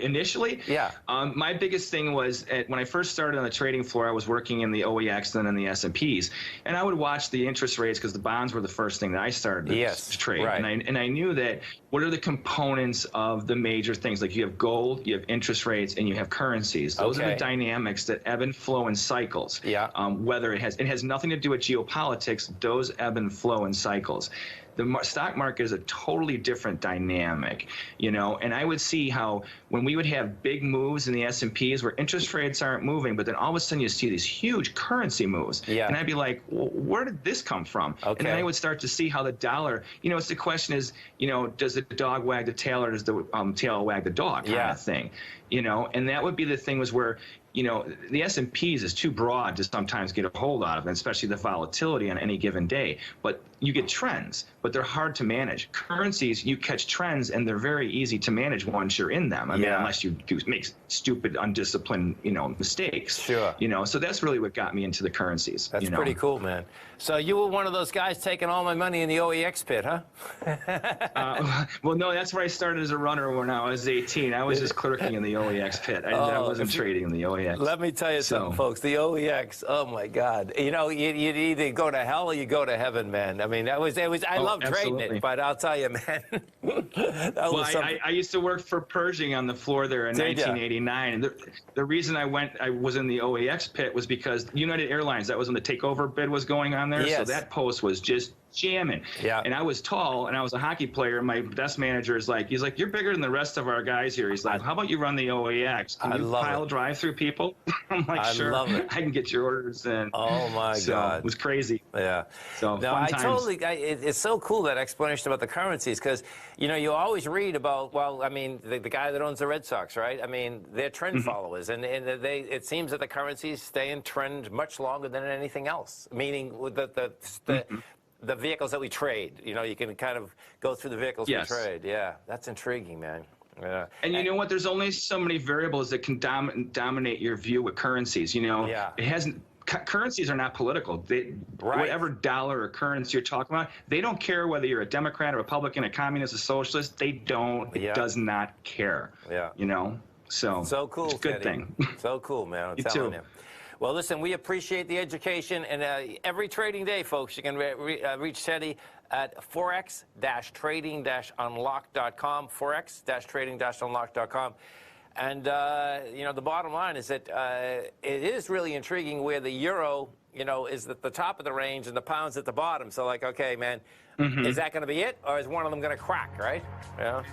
Initially, my biggest thing was when I first started on the trading floor, I was working in the OEX and then in the S&Ps, and I would watch the interest rates because the bonds were the first thing that I started to trade. Right. And I knew that what are the components of the major things? Like you have gold, you have interest rates, and you have currencies. Those are the dynamics that ebb and flow in cycles. Yeah. Whether it has nothing to do with geopolitics, those ebb and flow in cycles. The stock market is a totally different dynamic, you know, and I would see how when we would have big moves in the S&Ps where interest rates aren't moving, but then all of a sudden you see these huge currency moves. Yeah. And I'd be like, well, where did this come from? Okay. And then I would start to see how the dollar, you know, it's the question is, you know, does the dog wag the tail or does the tail wag the dog kind of thing, you know, and that would be the thing was where, you know, the S&Ps is too broad to sometimes get a hold out of, and especially the volatility on any given day. But you get trends, but they're hard to manage. Currencies, you catch trends, and they're very easy to manage once you're in them. I mean, unless you do make stupid, undisciplined, you know, mistakes. Sure. You know, so that's really what got me into the currencies. That's pretty cool, man. So you were one of those guys taking all my money in the OEX pit, huh? Well, no, that's where I started as a runner when I was 18. I was just clerking in the OEX pit. I wasn't trading in the OEX. Let me tell you something, folks. The OEX, oh my God! You know, you'd either go to hell or you go to heaven, man. I mean, I love trading it, but I'll tell you, man. I used to work for Pershing on the floor there in 1989, and the reason I was in the OEX pit was because United Airlines. That was when the takeover bid was going on there, so that post was just jamming. Yeah. And I was tall and I was a hockey player. My desk manager is like, he's like, you're bigger than the rest of our guys here. He's like, how about you run the OEX? Can you pile drive through people? I'm like, sure, I can get your orders in. Oh my God. It was crazy. Yeah. So no, it's so cool, that explanation about the currencies, because, you know, you always read about, well, I mean, the guy that owns the Red Sox, right? I mean, they're trend followers, and it seems that the currencies stay in trend much longer than anything else, meaning with the vehicles that we trade. You know, you can kind of go through the vehicles we trade. Yeah, that's intriguing, man. Yeah. And you know what? There's only so many variables that can dominate your view with currencies. You know, it hasn't. Currencies are not political. Whatever dollar or currency you're talking about, they don't care whether you're a Democrat, a Republican, a communist, a socialist. They don't. It does not care. Yeah. You know. So cool. It's a good thing. So cool, man. I'm telling you. Well, listen, we appreciate the education, and every trading day, folks, you can reach Teddy at forex-trading-unlock.com, forex-trading-unlock.com. And, you know, the bottom line is that it is really intriguing where the euro, you know, is at the top of the range and the pound's at the bottom. So, like, okay, man, is that going to be it, or is one of them going to crack, right? Yeah.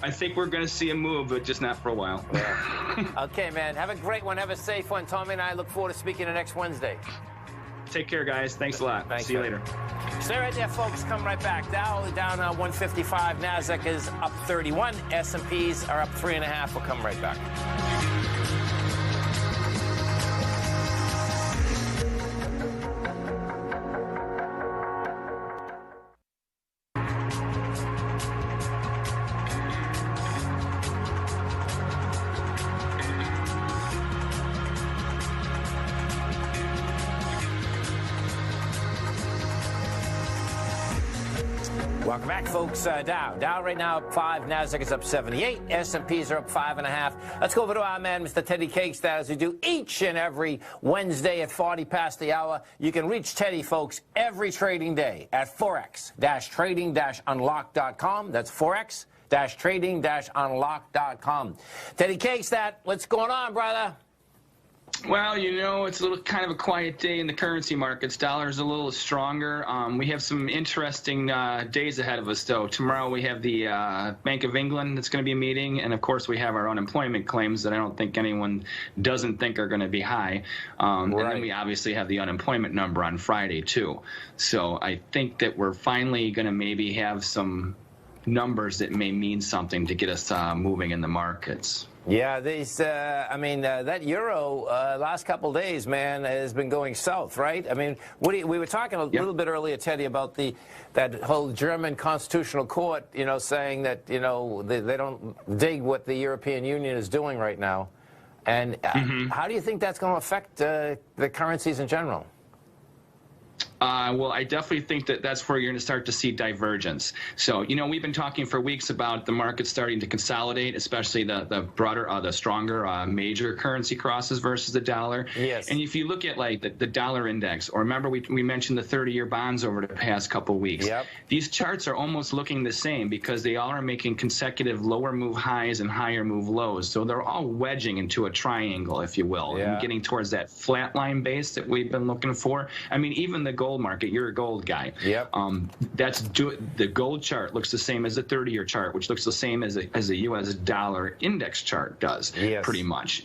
I think we're going to see a move, but just not for a while. Yeah. Okay, man. Have a great one. Have a safe one. Tommy and I look forward to speaking to next Wednesday. Take care, guys. Thanks a lot. Thanks, See you later. Stay right there, folks. Come right back. Dow down 155. NASDAQ is up 31. S&Ps are up 3.5. We'll come right back. Welcome back, folks. Dow right now up 5. NASDAQ is up 78. S&Ps are up 5.5. Let's go over to our man, Mr. Teddy Cakes, as we do each and every Wednesday at 40 past the hour. You can reach Teddy, folks, every trading day at forex-trading-unlock.com. That's forex-trading-unlock.com. Teddy Cakes, what's going on, brother? Well, you know, it's a little kind of a quiet day in the currency markets. Dollar's a little stronger. We have some interesting days ahead of us, though. Tomorrow we have the Bank of England that's going to be meeting, and of course we have our unemployment claims that I don't think anyone doesn't think are going to be high. And then we obviously have the unemployment number on Friday, too. So I think that we're finally going to maybe have some numbers that may mean something to get us moving in the markets. Yeah, that euro last couple of days, man, has been going south, right? I mean, we were talking a little bit earlier, Teddy, about that whole German constitutional court, saying that, they don't dig what the European Union is doing right now. And how do you think that's going to affect the currencies in general? Well, I definitely think that that's where you're going to start to see divergence. So, we've been talking for weeks about the market starting to consolidate, especially the broader, the stronger major currency crosses versus the dollar. Yes. And if you look at like the dollar index, or remember we mentioned the 30-year bonds over the past couple of weeks. Yep. These charts are almost looking the same because they all are making consecutive lower move highs and higher move lows. So they're all wedging into a triangle, if you will, and getting towards that flat line base that we've been looking for. I mean, even the gold market, you're a gold guy. Yep. The gold chart looks the same as the 30-year chart, which looks the same as a U.S. dollar index chart does, pretty much,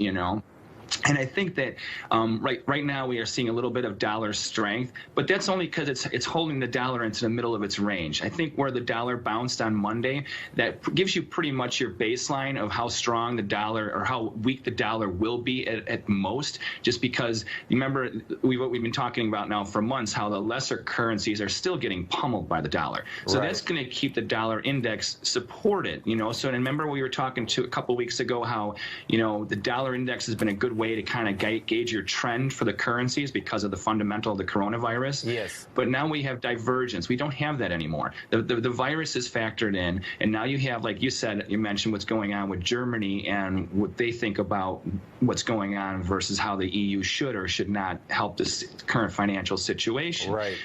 And I think that right now we are seeing a little bit of dollar strength, but that's only because it's holding the dollar into the middle of its range. I think where the dollar bounced on Monday, that gives you pretty much your baseline of how strong the dollar or how weak the dollar will be at most, just because, remember, what we've been talking about now for months, how the lesser currencies are still getting pummeled by the dollar. So that's going to keep the dollar index supported, So remember we were talking to a couple weeks ago how, the dollar index has been a good way to kind of gauge your trend for the currencies because of the fundamental of the coronavirus. Yes. But now we have divergence. We don't have that anymore. The virus is factored in, and now you have, like you said, you mentioned what's going on with Germany and what they think about what's going on versus how the EU should or should not help this current financial situation. Right.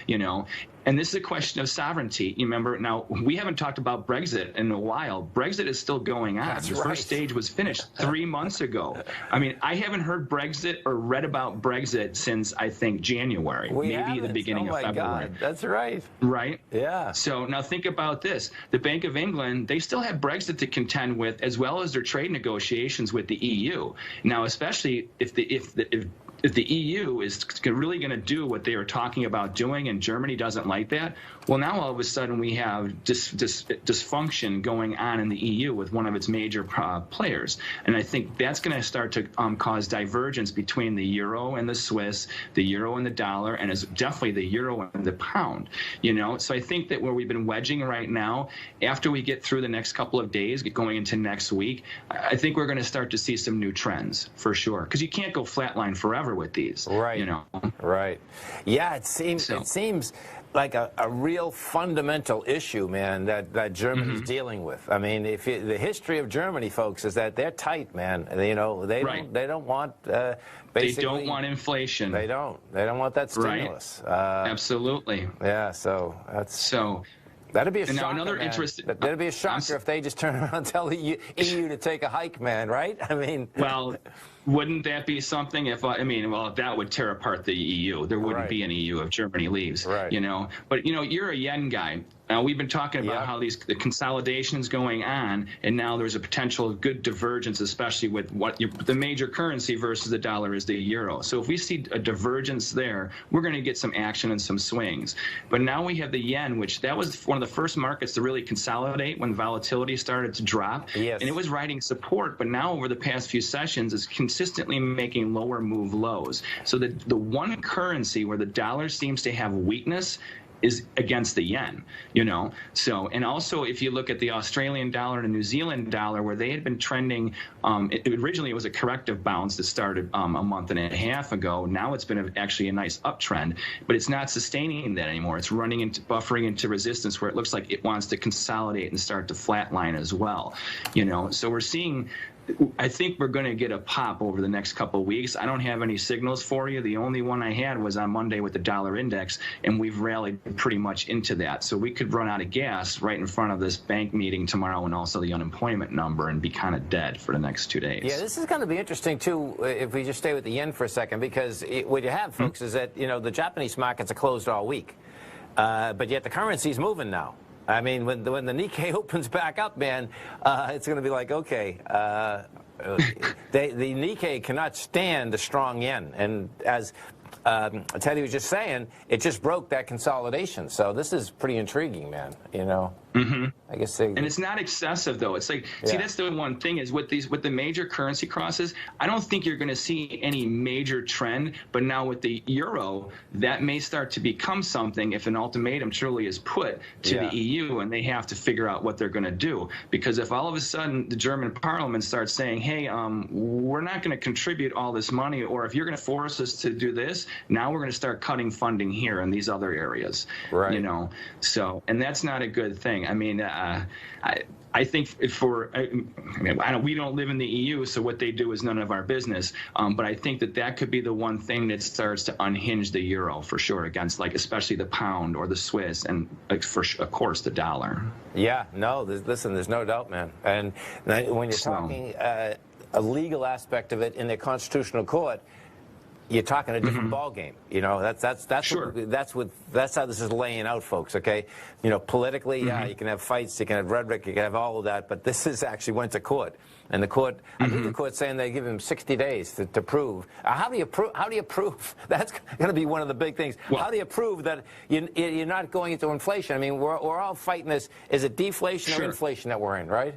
And this is a question of sovereignty. You remember, now, we haven't talked about Brexit in a while. Brexit is still going on. The first stage was finished 3 months ago. I mean, I haven't heard Brexit or read about Brexit since, I think, January, maybe the beginning of February. God, that's right. Right? Yeah. So now think about this. The Bank of England, they still have Brexit to contend with, as well as their trade negotiations with the EU. Now, especially if the EU is really going to do what they are talking about doing and Germany doesn't like that, well, now all of a sudden we have dysfunction going on in the EU with one of its major players. And I think that's going to start to cause divergence between the euro and the Swiss, the euro and the dollar, and is definitely the euro and the pound. So I think that where we've been wedging right now, after we get through the next couple of days, going into next week, I think we're going to start to see some new trends for sure. Because you can't go flatline forever with these. Right. Right. Yeah, it seems like a real fundamental issue, man, that Germany's dealing with. I mean, the history of Germany, folks, is that they're tight, man. They don't want basically. They don't want inflation. They don't want that stimulus. Absolutely. Yeah. So that'd be a shocker. Now another man. interesting. That'd be a shocker if they just turn around and tell the EU to take a hike, man. Right? I mean. Well. Wouldn't that be something if, I mean, well, that would tear apart the EU. There wouldn't be an EU if Germany leaves, you know. But, you know, you're a yen guy. We've been talking about how the consolidation is going on, and now there's a potential good divergence, especially with the major currency versus the dollar is the euro. So if we see a divergence there, we're going to get some action and some swings. But now we have the yen, which that was one of the first markets to really consolidate when volatility started to drop. Yes. And it was riding support, but now over the past few sessions is consistently making lower move lows. So the one currency where the dollar seems to have weakness is against the yen, you know. So, and also if you look at the Australian dollar and the New Zealand dollar, where they had been trending, originally it was a corrective bounce that started a month and a half ago. Now it's been actually a nice uptrend, but it's not sustaining that anymore. It's running into buffering into resistance where it looks like it wants to consolidate and start to flatline as well, you know. So we're seeing, I think we're going to get a pop over the next couple of weeks. I don't have any signals for you. The only one I had was on Monday with the dollar index, and we've rallied pretty much into that. So we could run out of gas right in front of this bank meeting tomorrow and also the unemployment number and be kind of dead for the next 2 days. Yeah, this is going to be interesting, too, if we just stay with the yen for a second, because what you have, folks, is that, you know, the Japanese markets are closed all week, but yet the currency's moving now. I mean, when the Nikkei opens back up, man, it's going to be like, okay, the Nikkei cannot stand the strong yen. And as Teddy was just saying, it just broke that consolidation. So this is pretty intriguing, man, you know. I guess and it's not excessive, though. It's like, see, that's the one thing is with the major currency crosses, I don't think you're going to see any major trend. But now with the euro, that may start to become something if an ultimatum truly is put to the EU and they have to figure out what they're going to do. Because if all of a sudden the German parliament starts saying, hey, we're not going to contribute all this money, or if you're going to force us to do this, now we're going to start cutting funding here in these other areas. Right. You know, so, and that's not a good thing. I mean, I think we don't live in the EU, so what they do is none of our business. But I think that could be the one thing that starts to unhinge the euro for sure against, like, especially the pound or the Swiss and, like, of course, the dollar. Yeah, no, listen, there's no doubt, man. And when you're talking a legal aspect of it in the constitutional court, you're talking a different ball game. You know, that's how this is laying out, folks. Okay, you know, politically, you can have fights, you can have rhetoric, you can have all of that, but this is actually went to court, and the court, I think the court's saying they give him 60 days to prove. How do you prove? That's going to be one of the big things. Well, how do you prove that you're not going into inflation? I mean, we're all fighting this. Is it deflation or inflation that we're in, right?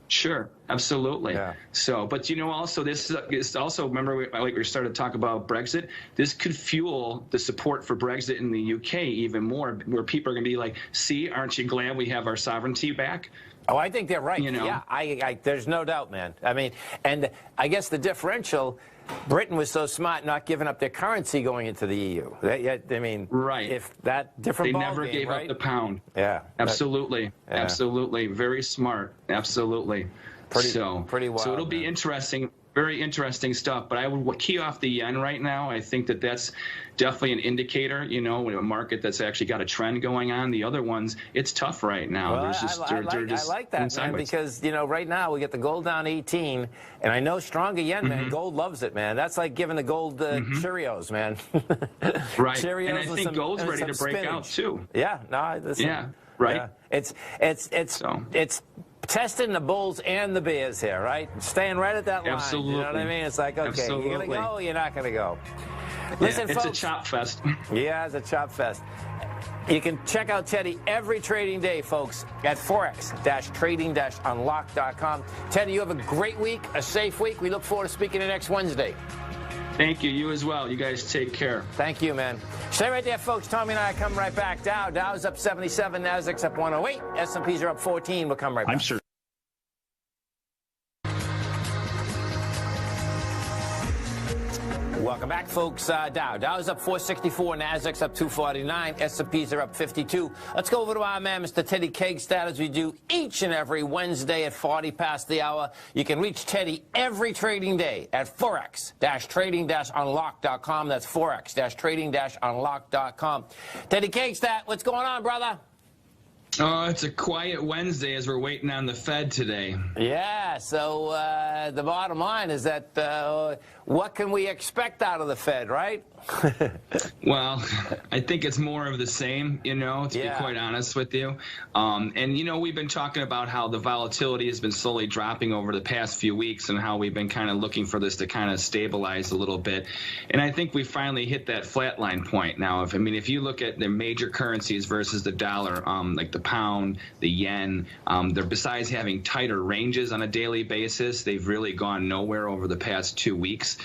Sure, absolutely. Yeah. So, but you know, also this is also, remember, we started to talk about Brexit. This could fuel the support for Brexit in the UK even more, where people are going to be like, "See, aren't you glad we have our sovereignty back?" Oh, I think they're right. You know? Yeah, there's no doubt, man. I mean, and I guess the differential, Britain was so smart not giving up their currency going into the EU. I mean, if that different they ball never game, gave up the pound. Yeah, absolutely, absolutely, very smart, absolutely. Pretty wild. So it'll be interesting. Very interesting stuff, but I would key off the yen right now. I think that's definitely an indicator, you know, a market that's actually got a trend going on. The other ones, it's tough right now. Well, I like that, man, because, you know, right now we get the gold down 18, and I know stronger yen, man, gold loves it, man. That's like giving the gold Cheerios, man. Right, Cheerios, and I think gold's ready to break out, too. Yeah, no, listen. Yeah, right. Yeah. It's testing the bulls and the bears here, right? Staying right at that line. Absolutely. You know what I mean? It's like, okay, you're going to go or you're not going to go. Listen, it's folks, a chop fest. Yeah, it's a chop fest. You can check out Teddy every trading day, folks, at forex-trading-unlock.com. Teddy, you have a great week, a safe week. We look forward to speaking to you next Wednesday. Thank you. You as well. You guys take care. Thank you, man. Stay right there, folks. Tommy and I are coming right back. Dow's up 77. Nasdaq's up 108. S&Ps are up 14. We'll come right back. I'm sure. Welcome back, folks. Dow's up 464, Nasdaq's up 249, S&Ps are up 52. Let's go over to our man, Mr. Teddy Kegstad, as we do each and every Wednesday at 40 past the hour. You can reach Teddy every trading day at forex-trading-unlock.com. That's forex-trading-unlock.com. Teddy Kegstad, what's going on, brother? Oh, it's a quiet Wednesday as we're waiting on the Fed today. Yeah, so the bottom line is that what can we expect out of the Fed, right? Well, I think it's more of the same, to be quite honest with you. And, we've been talking about how the volatility has been slowly dropping over the past few weeks and how we've been kind of looking for this to kind of stabilize a little bit. And I think we finally hit that flatline point now. If you look at the major currencies versus the dollar, like the pound, the yen, they're, besides having tighter ranges on a daily basis, they've really gone nowhere over the past 2 weeks.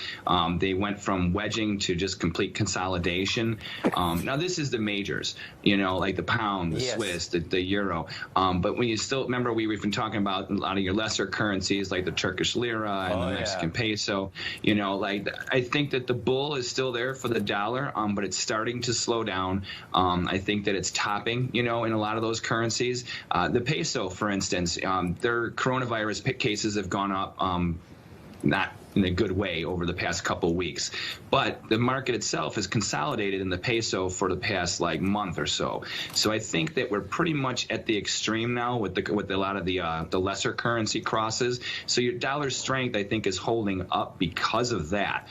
They went from wedging to just complete consolidation. Now this is the majors, like the pound, the Swiss, the euro. But when you still remember, we've been talking about a lot of your lesser currencies like the Turkish lira and the Mexican peso. I think that the bull is still there for the dollar, but it's starting to slow down. I think that it's topping, in a lot of those currencies. The peso, for instance, their coronavirus cases have gone up, not in a good way over the past couple of weeks. But the market itself has consolidated in the peso for the past month or so. So I think that we're pretty much at the extreme now with a lot of the lesser currency crosses. So your dollar strength, I think, is holding up because of that,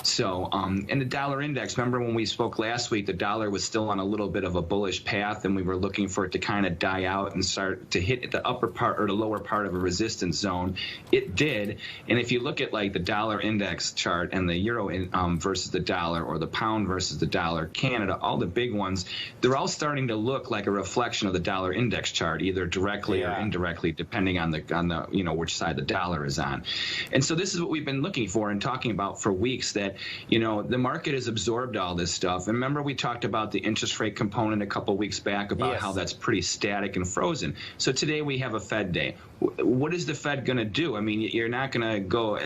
So, and the dollar index, remember when we spoke last week, the dollar was still on a little bit of a bullish path and we were looking for it to kind of die out and start to hit the upper part or the lower part of a resistance zone. It did. And if you look at the dollar index chart and the euro versus the dollar or the pound versus the dollar, Canada, all the big ones, they're all starting to look like a reflection of the dollar index chart, either directly or indirectly, depending on the which side the dollar is on. And so this is what we've been looking for and talking about for weeks, that the market has absorbed all this stuff. And remember, we talked about the interest rate component a couple weeks back about how that's pretty static and frozen. So today we have a Fed day. What is the Fed going to do? You're not going to go,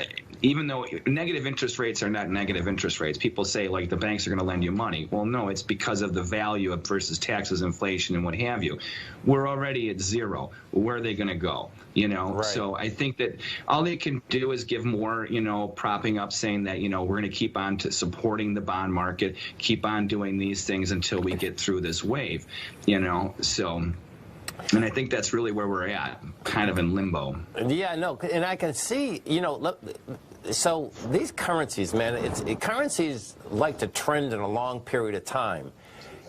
even though negative interest rates are not negative interest rates. People say the banks are going to lend you money. Well, no, it's because of the value versus taxes, inflation, and what have you. We're already at zero. Where are they going to go? Right. So I think that all they can do is give more, propping up, saying that, we're going to keep on to supporting the bond market, keep on doing these things until we get through this wave, so. And I think that's really where we're at, kind of in limbo. Yeah, no, and I can see, so these currencies, man, currencies like to trend in a long period of time.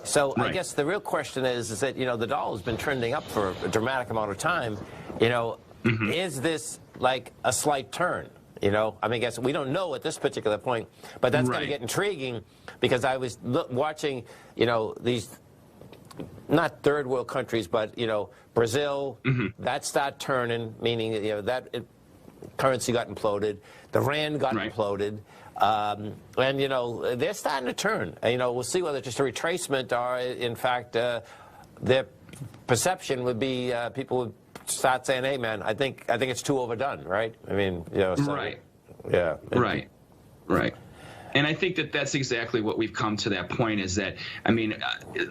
So I guess the real question is that, the dollar's been trending up for a dramatic amount of time. Is this like a slight turn? I guess we don't know at this particular point, but that's going to get intriguing because I was watching, these not third world countries, but Brazil, that started turning, meaning that currency got imploded, the rand got imploded, and they're starting to turn. We'll see whether it's just a retracement or, in fact, their perception would be people would start saying, "Hey, man, I think it's too overdone," right? Right. Yeah. Right. And I think that that's exactly what we've come to that point is that,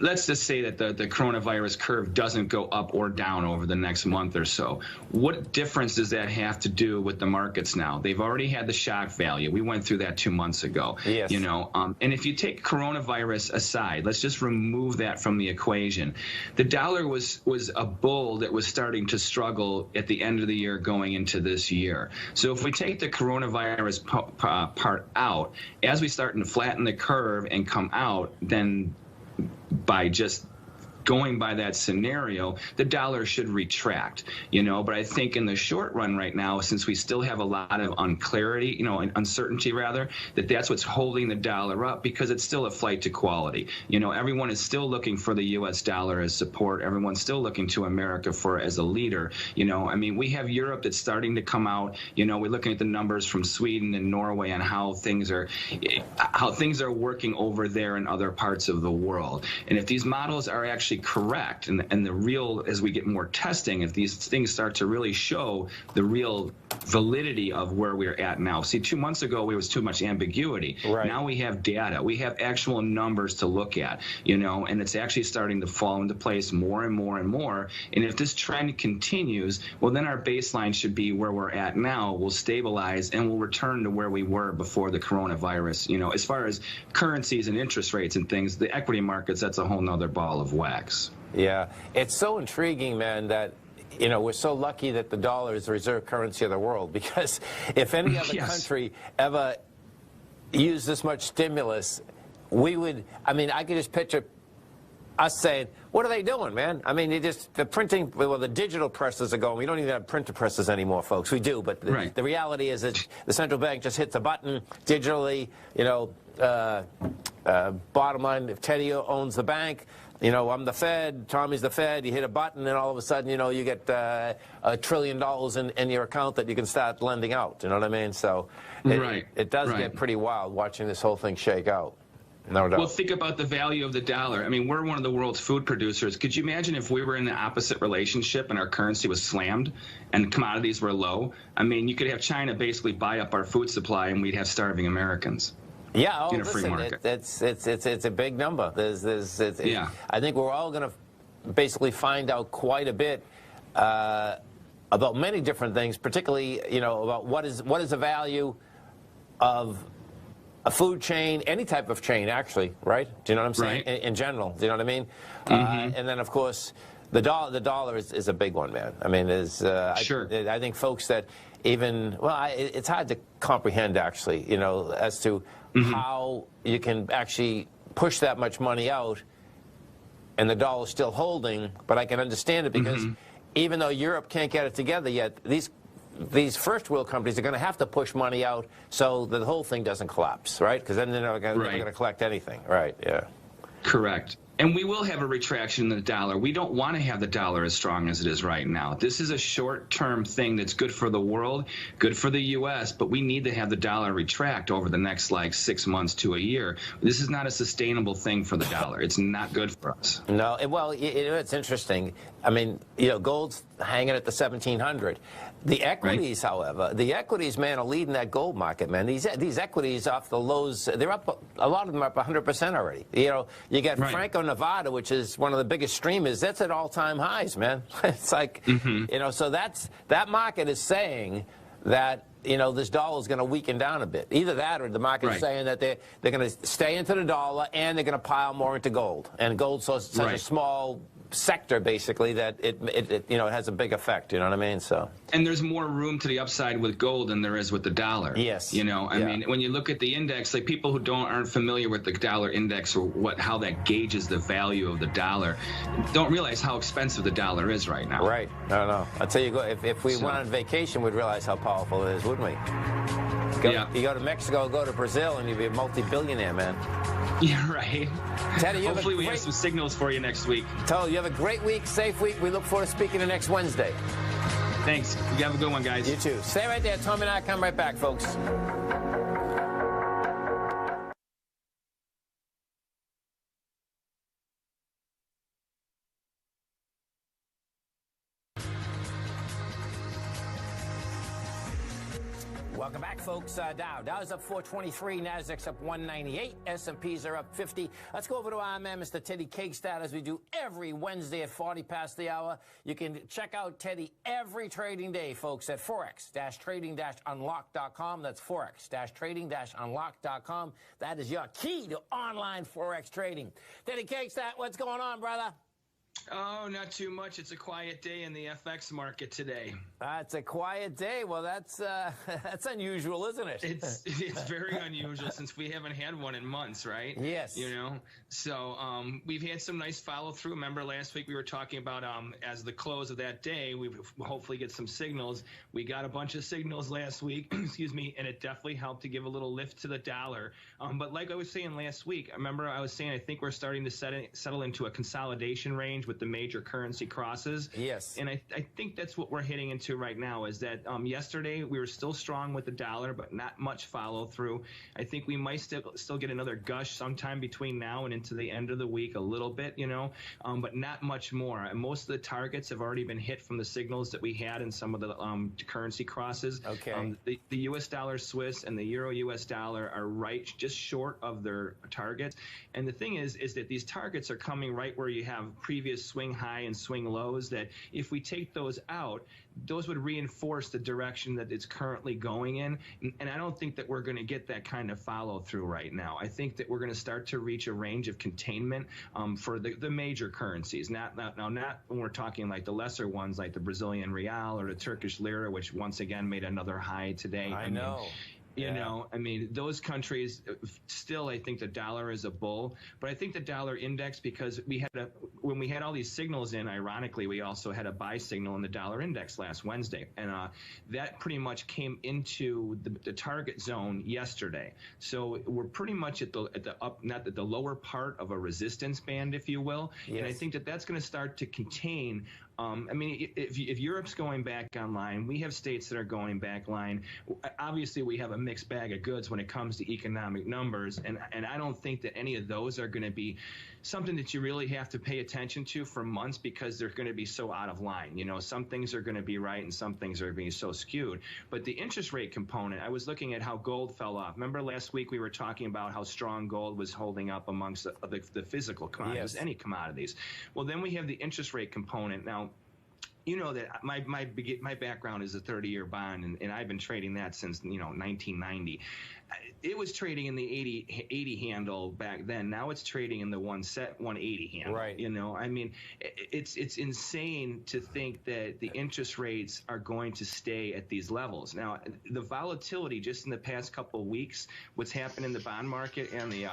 let's just say that the coronavirus curve doesn't go up or down over the next month or so. What difference does that have to do with the markets now? They've already had the shock value. We went through that 2 months ago. Yes. And if you take coronavirus aside, let's just remove that from the equation. The dollar was a bull that was starting to struggle at the end of the year going into this year. So if we take the coronavirus part out, as we start to flatten the curve and come out, then by just going by that scenario, the dollar should retract, but I think in the short run right now, since we still have a lot of unclarity, and uncertainty rather, that's what's holding the dollar up because it's still a flight to quality. Everyone is still looking for the U.S. dollar as support. Everyone's still looking to America as a leader. We have Europe that's starting to come out. We're looking at the numbers from Sweden and Norway and how things are working over there in other parts of the world. And if these models are actually correct and the real, as we get more testing, if these things start to really show the real validity of where we're at now. See, 2 months ago, there was too much ambiguity. Right. Now we have data. We have actual numbers to look at, you know, and it's actually starting to fall into place more and more and more. And if this trend continues, well, then our baseline should be where we're at now. We'll stabilize and we'll return to where we were before the coronavirus. You know, as far as currencies and interest rates and things, the equity markets, that's a whole nother ball of wax. Yeah, it's so intriguing, man, that, you know, we're so lucky that the dollar is the reserve currency of the world, because if any other country ever used this much stimulus, we would, I mean, I could just picture us saying, what are they doing, man? I mean, the printing, well, the digital presses are going. We don't even have printer presses anymore, folks. We do, but the reality is that the central bank just hits a button digitally, you know, bottom line, if Teddy owns the bank, you know, I'm the Fed, Tommy's the Fed, you hit a button, and all of a sudden, you know, you get $1 trillion in your account that you can start lending out, you know what I mean? So it does get pretty wild watching this whole thing shake out. No doubt. Well, think about the value of the dollar. I mean, we're one of the world's food producers. Could you imagine if we were in the opposite relationship and our currency was slammed and commodities were low? I mean, you could have China basically buy up our food supply and we'd have starving Americans. Yeah, in a free market. It's a big number. I think we're all going to basically find out quite a bit about many different things, particularly, you know, about what is the value of a food chain, any type of chain, actually, right? Do you know what I'm saying? Right. In general, do you know what I mean? And then, of course, the dollar is a big one, man. I mean, sure. I think folks that even, well, it's hard to comprehend, actually, you know, as to how you can actually push that much money out and the dollar's still holding, but I can understand it because even though Europe can't get it together yet, these first world companies are going to have to push money out so that the whole thing doesn't collapse, right? Because then they're not going to collect anything, right? Yeah. Correct. And we will have a retraction in the dollar. We don't want to have the dollar as strong as it is right now. This is a short-term thing that's good for the world, good for the U.S., but we need to have the dollar retract over the next, like, 6 months to a year. This is not a sustainable thing for the dollar. It's not good for us. No, well, it's interesting. I mean, you know, gold's hanging at the 1,700. The equities, however, man, are leading that gold market, man. These equities off the lows, they're up, a lot of them are up 100% already. You know, you got Franco Nevada, which is one of the biggest streamers, that's at all-time highs, man. It's like, you know, so that market is saying that, you know, this dollar is going to weaken down a bit. Either that or the market is saying that they're going to stay into the dollar and they're going to pile more into gold. And gold's such a small sector, basically, that it you know, it has a big effect, you know what I mean? So, and there's more room to the upside with gold than there is with the dollar. Yes. You know, I mean, when you look at the index, like people who aren't familiar with the dollar index or how that gauges the value of the dollar, don't realize how expensive the dollar is right now. Right. No. I'll tell you, if we went on vacation, we'd realize how powerful it is, wouldn't we? You go to Mexico, go to Brazil, and you'd be a multi-billionaire, man. Yeah, right. Teddy, hopefully we have some signals for you next week. Told you have a great week, safe week. We look forward to speaking to you next Wednesday. Thanks. You have a good one, guys. You too. Stay right there. Tommy and I come right back, folks. Welcome back, folks. Dow's up 423, Nasdaq's up 198, S&Ps are up 50. Let's go over to our man, Mr. Teddy Cakestad, as we do every Wednesday at 40 past the hour. You can check out Teddy every trading day, folks, at forex-trading-unlock.com. That's forex-trading-unlock.com. That is your key to online Forex trading. Teddy Cakestad, what's going on, brother? Oh, not too much. It's a quiet day in the FX market today. It's a quiet day. Well, that's unusual, isn't it? It's very unusual since we haven't had one in months, right? Yes. You know, so we've had some nice follow through. Remember last week we were talking about as the close of that day, we hopefully get some signals. We got a bunch of signals last week, excuse me, and it definitely helped to give a little lift to the dollar. But like I was saying last week, I remember I was saying I think we're starting to settle into a consolidation range range with the major currency crosses. Yes. And I think that's what we're heading into right now, is that yesterday we were still strong with the dollar, but not much follow through. I think we might still get another gush sometime between now and into the end of the week, a little bit, but not much more. And most of the targets have already been hit from the signals that we had in some of the currency crosses. Okay. The U.S. dollar Swiss and the Euro U.S. dollar are right just short of their targets. And the thing is that these targets are coming right where you have previous swing high and swing lows, that if we take those out, those would reinforce the direction that it's currently going in. And I don't think that we're going to get that kind of follow through right now. I think that we're going to start to reach a range of containment for the major currencies. Not when we're talking like the lesser ones like the Brazilian real or the Turkish lira, which once again made another high today. I know. I mean, those countries still, I think the dollar is a bull, but I think the dollar index, because when we had all these signals in, ironically, we also had a buy signal in the dollar index last Wednesday, and that pretty much came into the target zone yesterday. So we're pretty much at the lower part of a resistance band, if you will. Yes. And I think that that's going to start to contain. I mean, if Europe's going back online, we have states that are going back online. Obviously, we have a mixed bag of goods when it comes to economic numbers, and I don't think that any of those are going to be something that you really have to pay attention to for months, because they're going to be so out of line. Some things are going to be right and some things are being so skewed. But the interest rate component, I was looking at how gold fell off. Remember last week we were talking about how strong gold was holding up amongst the physical commodities, any commodities. Well, then we have the interest rate component. Now, you know that my background is a 30-year bond, and I've been trading that since 1990. It was trading in the 80 handle back then. Now it's trading in the 180 handle. Right. I mean, it's insane to think that the interest rates are going to stay at these levels. Now, the volatility just in the past couple of weeks, what's happened in the bond market and the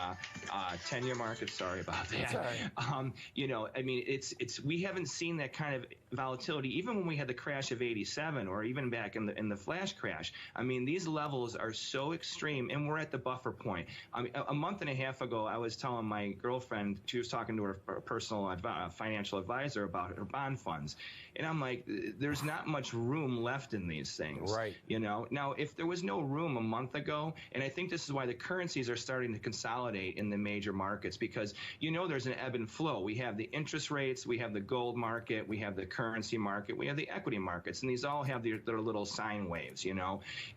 10-year market. Sorry about that. That's all right. I mean, we haven't seen that kind of volatility even when we had the crash of '87, or even back in the flash crash. I mean, these levels are so extreme, and we're at the buffer point. I mean, a month and a half ago, I was telling my girlfriend, she was talking to her personal financial advisor about her bond funds, and I'm like, there's not much room left in these things. Right. Now, if there was no room a month ago, and I think this is why the currencies are starting to consolidate in the major markets, because there's an ebb and flow. We have the interest rates, we have the gold market, we have the currency market, we have the equity markets, and these all have their little sine waves,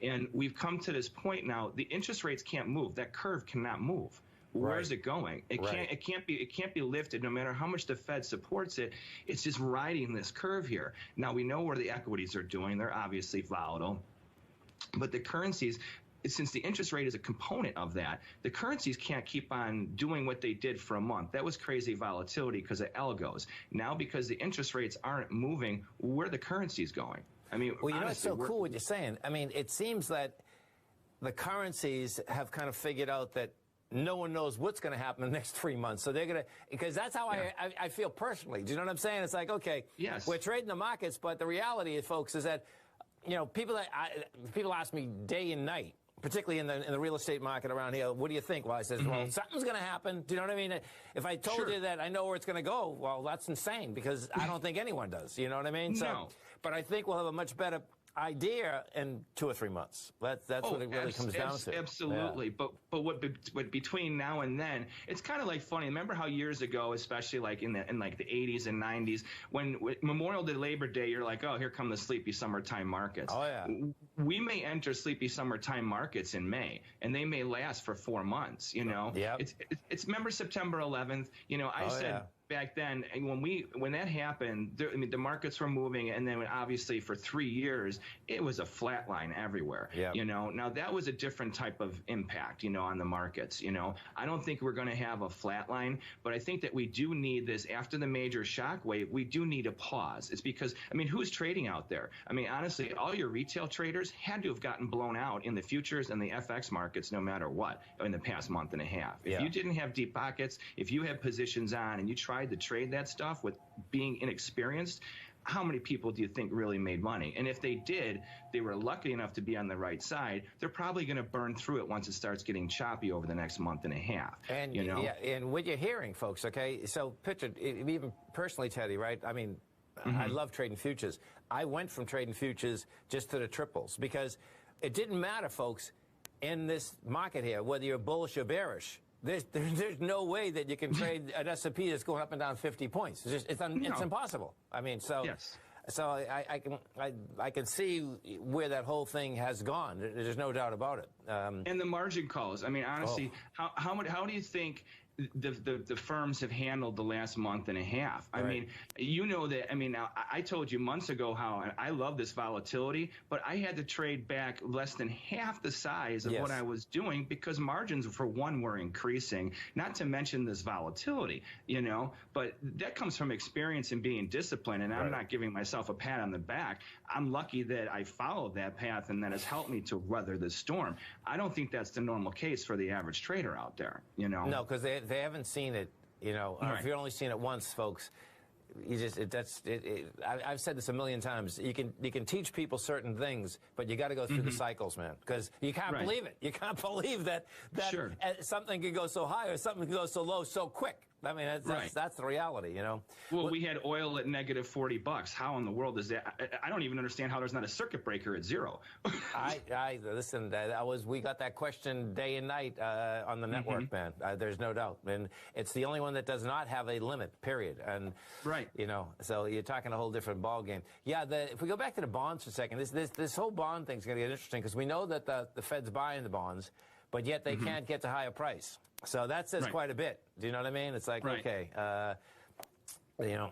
and we've come to this point now. The interest rates can't move. That curve cannot move. Where is it going? It can't be lifted, no matter how much the Fed supports it. It's just riding this curve here. Now we know where the equities are doing. They're obviously volatile, but the currencies, since the interest rate is a component of that, the currencies can't keep on doing what they did for a month. That was crazy volatility because of algos. Now, because the interest rates aren't moving, where are the currencies going? I mean, well, honestly, it's so cool what you're saying. I mean, it seems that the currencies have kind of figured out that no one knows what's going to happen in the next 3 months. So they're going to, because that's how I feel personally. Do you know what I'm saying? It's like, okay, we're trading the markets, but the reality, folks, is that, people ask me day and night, particularly in the real estate market around here, what do you think? Well, I says, well, something's going to happen. Do you know what I mean? If I told you that I know where it's going to go, well, that's insane, because I don't think anyone does. You know what I mean? No. But I think we'll have a much better idea in 2 or 3 months. That's what it really comes down to. Absolutely. Yeah. But what between now and then, it's kind of like funny. Remember how years ago, especially like in the 80s and 90s, when Memorial Day, Labor Day, you're like, oh, here come the sleepy summertime markets. Oh yeah. We may enter sleepy summertime markets in May, and they may last for 4 months. Yeah. It's remember September 11th. I said. Yeah. Back then, when that happened, the markets were moving, and then obviously for 3 years it was a flat line everywhere. Yeah. Now that was a different type of impact, on the markets. I don't think we're going to have a flat line, but I think that we do need this after the major shock wave. We do need a pause. It's because who's trading out there? Honestly, all your retail traders had to have gotten blown out in the futures and the FX markets, no matter what, in the past month and a half. If you didn't have deep pockets, if you had positions on and you tried to trade that stuff with being inexperienced, how many people do you think really made money? And if they did, they were lucky enough to be on the right side, they're probably going to burn through it once it starts getting choppy over the next month and a half. And, you know? Yeah, and what you're hearing, folks, okay, so picture, even personally, Teddy, right? I mean, I love trading futures. I went from trading futures just to the triples because it didn't matter, folks, in this market here, whether you're bullish or bearish. There's no way that you can trade an S&P that's going up and down 50 points. It's impossible. I mean, so I can see where that whole thing has gone. There's no doubt about it. And the margin calls. I mean, honestly, how do you think the firms have handled the last month and a half? I mean, you know that. I mean, now I told you months ago how I love this volatility, but I had to trade back less than half the size of what I was doing because margins, for one, were increasing. Not to mention this volatility, you know. But that comes from experience and being disciplined. And I'm not giving myself a pat on the back. I'm lucky that I followed that path, and that has helped me to weather the storm. I don't think that's the normal case for the average trader out there, you know. No, because they haven't seen it, you know. If you've only seen it once, folks, you just I've said this a million times. You can teach people certain things, but you got to go through the cycles, man, because you can't believe it. You can't believe that something can go so high or something can go so low so quick. I mean, that's the reality, you know. Well, we had oil at negative $40. How in the world is that? I don't even understand how there's not a circuit breaker at zero. Listen. We got that question day and night on the network, man. There's no doubt, and it's the only one that does not have a limit. Period. And you know, so you're talking a whole different ball game. Yeah. If we go back to the bonds for a second, this whole bond thing's going to get interesting because we know that the Fed's buying the bonds, but yet they can't get to higher price. So that says quite a bit. Do you know what I mean? It's like, okay, you know,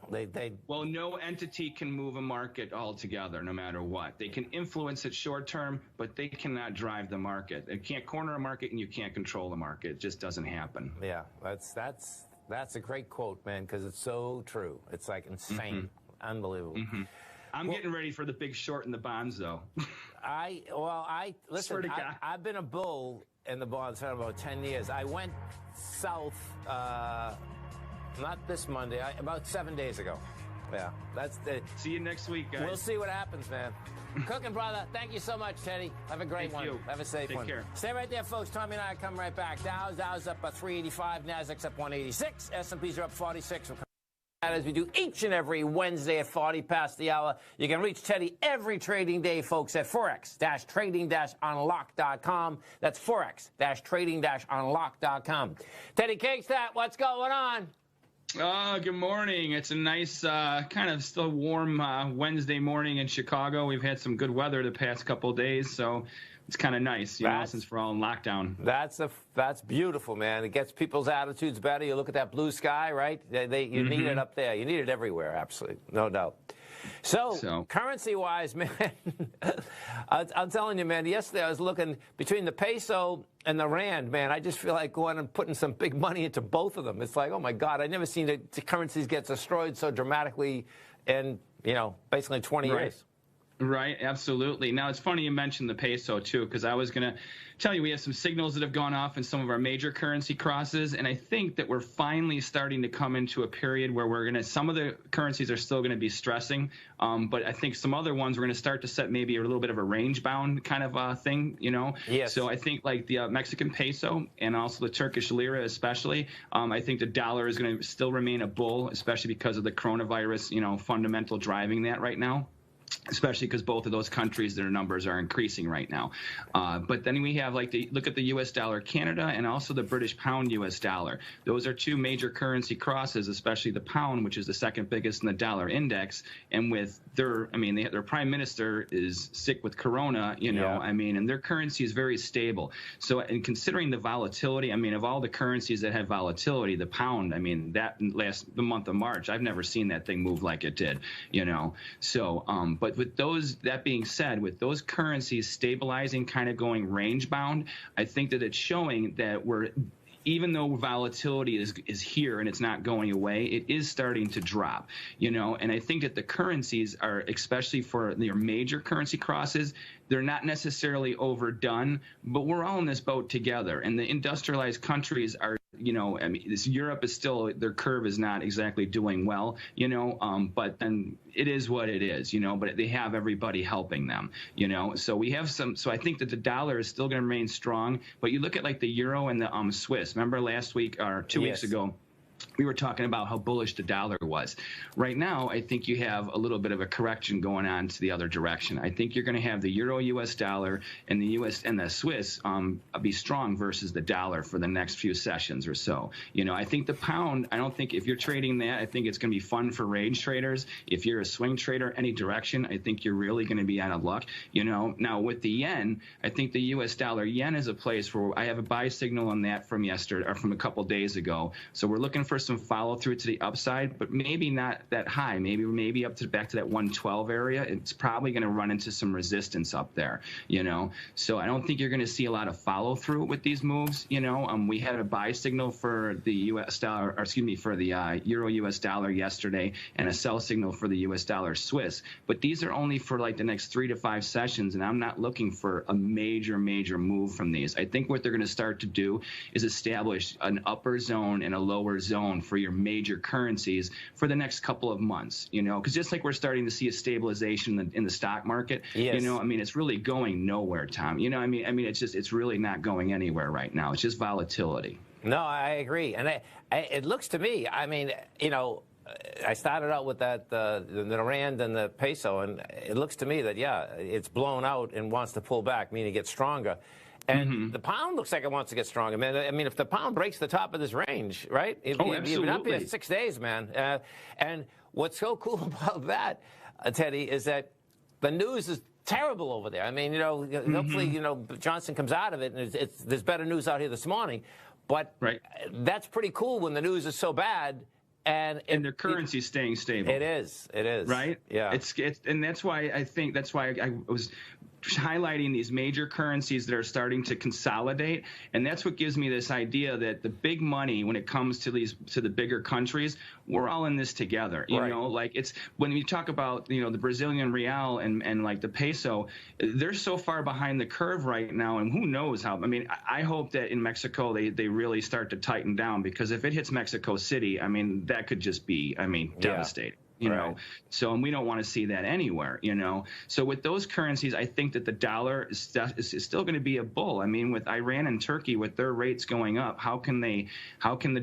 Well, no entity can move a market altogether, no matter what. They can influence it short term, but they cannot drive the market. They can't corner a market, and you can't control the market. It just doesn't happen. Yeah, that's a great quote, man, because it's so true. It's like insane, unbelievable. I'm getting ready for the big short in the bonds, though. Listen. I've been a bull in the bonds for about 10 years. I went south, not this Monday, about 7 days ago. Yeah, that's the. See you next week, guys. We'll see what happens, man. Cooking brother, thank you so much, Teddy. Have a great one. Have a safe one. Take care. Stay right there, folks. Tommy and I come right back. Dow's up 385, Nasdaq's up 186, S&Ps are up 46. As we do each and every Wednesday at 40 past the hour. You can reach Teddy every trading day, folks, at Forex-trading-unlock.com. That's Forex-trading-unlock.com. Teddy Cakestat, what's going on? Good morning. It's a nice, kind of still warm Wednesday morning in Chicago. We've had some good weather the past couple of days, so it's kind of nice, you know, since we're all in lockdown. That's beautiful, man. It gets people's attitudes better. You look at that blue sky, right? You need it up there. You need it everywhere, absolutely, no doubt. So currency-wise, man, I'm telling you, man, yesterday I was looking between the peso and the rand, man. I just feel like going and putting some big money into both of them. It's like, oh, my God, I've never seen the currencies get destroyed so dramatically in, you know, basically 20 years. Right, absolutely. Now, it's funny you mentioned the peso, too, because I was going to tell you we have some signals that have gone off in some of our major currency crosses, and I think that we're finally starting to come into a period where some of the currencies are still going to be stressing, but I think some other ones we're going to start to set maybe a little bit of a range-bound kind of thing, you know? Yes. So I think like the Mexican peso and also the Turkish lira especially, I think the dollar is going to still remain a bull, especially because of the coronavirus, you know, fundamental driving that right now. Especially because both of those countries, their numbers are increasing right now. But then we have look at the U.S. dollar Canada and also the British pound U.S. dollar. Those are two major currency crosses, especially the pound, which is the second biggest in the dollar index. And with their prime minister is sick with corona, you know, and their currency is very stable. So in considering the volatility, of all the currencies that have volatility, the pound, the month of March, I've never seen that thing move like it did, you know. So, but with that being said, with those currencies stabilizing, kind of going range bound, I think that it's showing that even though volatility is here and it's not going away, it is starting to drop, you know. And I think that the currencies are, especially for your major currency crosses, They're not necessarily overdone, but we're all in this boat together. And the industrialized countries are, you know, I mean, Europe is still, their curve is not exactly doing well, you know, but then it is what it is, you know, but they have everybody helping them, you know. So we have some, so I think that the dollar is still going to remain strong. But you look at like the euro and the Swiss. Remember last week or 2 weeks ago, we were talking about how bullish the dollar was. Right now, I think you have a little bit of a correction going on to the other direction. I think you're going to have the euro US dollar and the US and the Swiss be strong versus the dollar for the next few sessions or so. You know, I think the pound, I don't think if you're trading that, I think it's going to be fun for range traders. If you're a swing trader any direction, I think you're really going to be out of luck. You know, now with the yen, I think the US dollar yen is a place where I have a buy signal on that from yesterday or from a couple days ago. So we're looking for some follow through to the upside, but maybe not that high. Maybe up to back to that 112 area. It's probably going to run into some resistance up there, you know. So I don't think you're going to see a lot of follow through with these moves. You know, we had a buy signal for the U.S. dollar, or excuse me, for the euro U.S. dollar yesterday, and a sell signal for the U.S. dollar Swiss. But these are only for like the next 3 to 5 sessions, and I'm not looking for a major move from these. I think what they're going to start to do is establish an upper zone and a lower zone for your major currencies for the next couple of months, you know, because just like we're starting to see a stabilization in the stock market, you know, I mean, it's really going nowhere, Tom. You know, I mean, it's really not going anywhere right now. It's just volatility. No, I agree. And it looks to me, I mean, you know, I started out with that the rand and the peso, and it looks to me that, yeah, it's blown out and wants to pull back, meaning get stronger. And the pound looks like it wants to get stronger, man. I mean, if the pound breaks the top of this range, right? You've been up here 6 days, man. And what's so cool about that, Teddy, is that the news is terrible over there. I mean, you know, hopefully, you know, Johnson comes out of it, and there's better news out here this morning. But that's pretty cool when the news is so bad. And their currency is staying stable. It is. Right? Yeah. And that's why I was highlighting these major currencies that are starting to consolidate, and that's what gives me this idea that the big money, when it comes to the bigger countries, we're all in this together. You know, like it's when you talk about, you know, the Brazilian real and like the peso, they're so far behind the curve right now, and who knows how. I mean, I hope that in Mexico they really start to tighten down, because if it hits Mexico City, I mean, that could just be, I mean, devastating. You know, so, and we don't want to see that anywhere, you know. So with those currencies, I think that the dollar is still going to be a bull. I mean, with Iran and Turkey, with their rates going up, how can the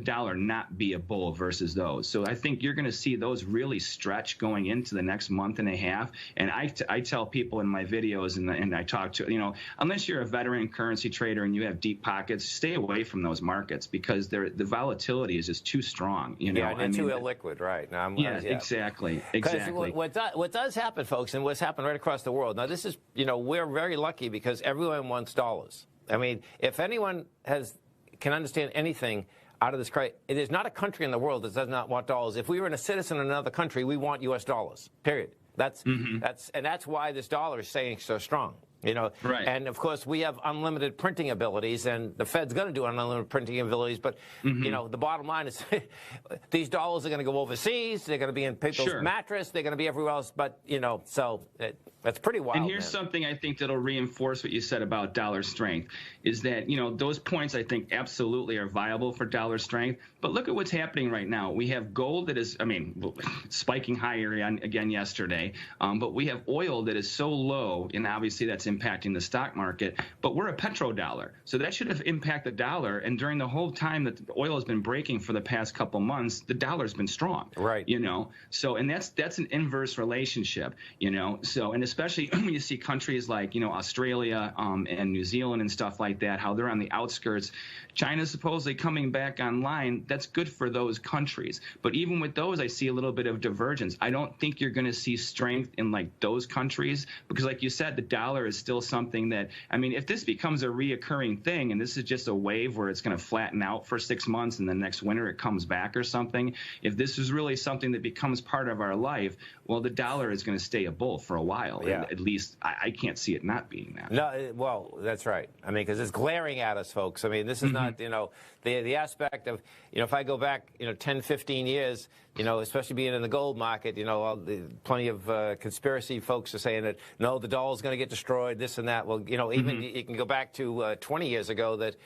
dollar not be a bull versus those? So I think you're going to see those really stretch going into the next month and a half. And I tell people in my videos, and I talk to, you know, unless you're a veteran currency trader and you have deep pockets, stay away from those markets, because the volatility is just too strong, you know. Yeah, and too illiquid, right? Now, exactly. Because what does happen, folks, and what's happened right across the world. Now, this is, you know, we're very lucky because everyone wants dollars. I mean, if anyone can understand anything out of this crisis, it is not a country in the world that does not want dollars. If we were a citizen in another country, we want U.S. dollars. Period. That's why this dollar is staying so strong. You know, and of course we have unlimited printing abilities, and the Fed's going to do unlimited printing abilities. But you know, the bottom line is these dollars are going to go overseas. They're going to be in people's mattress. They're going to be everywhere else. But you know, so that's pretty wild. And here's something I think that'll reinforce what you said about dollar strength, is that, you know, those points I think absolutely are viable for dollar strength. But look at what's happening right now. We have gold that is, I mean, spiking higher again yesterday. But we have oil that is so low, and obviously that's impacting the stock market. But we're a petrodollar, so that should have impacted the dollar. And during the whole time that the oil has been breaking for the past couple months, the dollar's been strong. Right. You know, so, and that's an inverse relationship. You know, so, and especially when you see countries like, you know, Australia and New Zealand and stuff like that, how they're on the outskirts. China's supposedly coming back online. That's good for those countries. But even with those, I see a little bit of divergence. I don't think you're going to see strength in like those countries, because like you said, the dollar is still something that, I mean, if this becomes a reoccurring thing and this is just a wave where it's going to flatten out for 6 months and then next winter it comes back or something, if this is really something that becomes part of our life, well, the dollar is going to stay a bull for a while. Yeah. At least I can't see it not being that. No, well, that's right. I mean, because it's glaring at us, folks. I mean, this is not, you know, the aspect of, you know, if I go back, you know, 10, 15 years, you know, especially being in the gold market, you know, plenty of conspiracy folks are saying that, no, the dollar's going to get destroyed. destroyed, this and that. Well, you know, even you can go back to 20 years ago that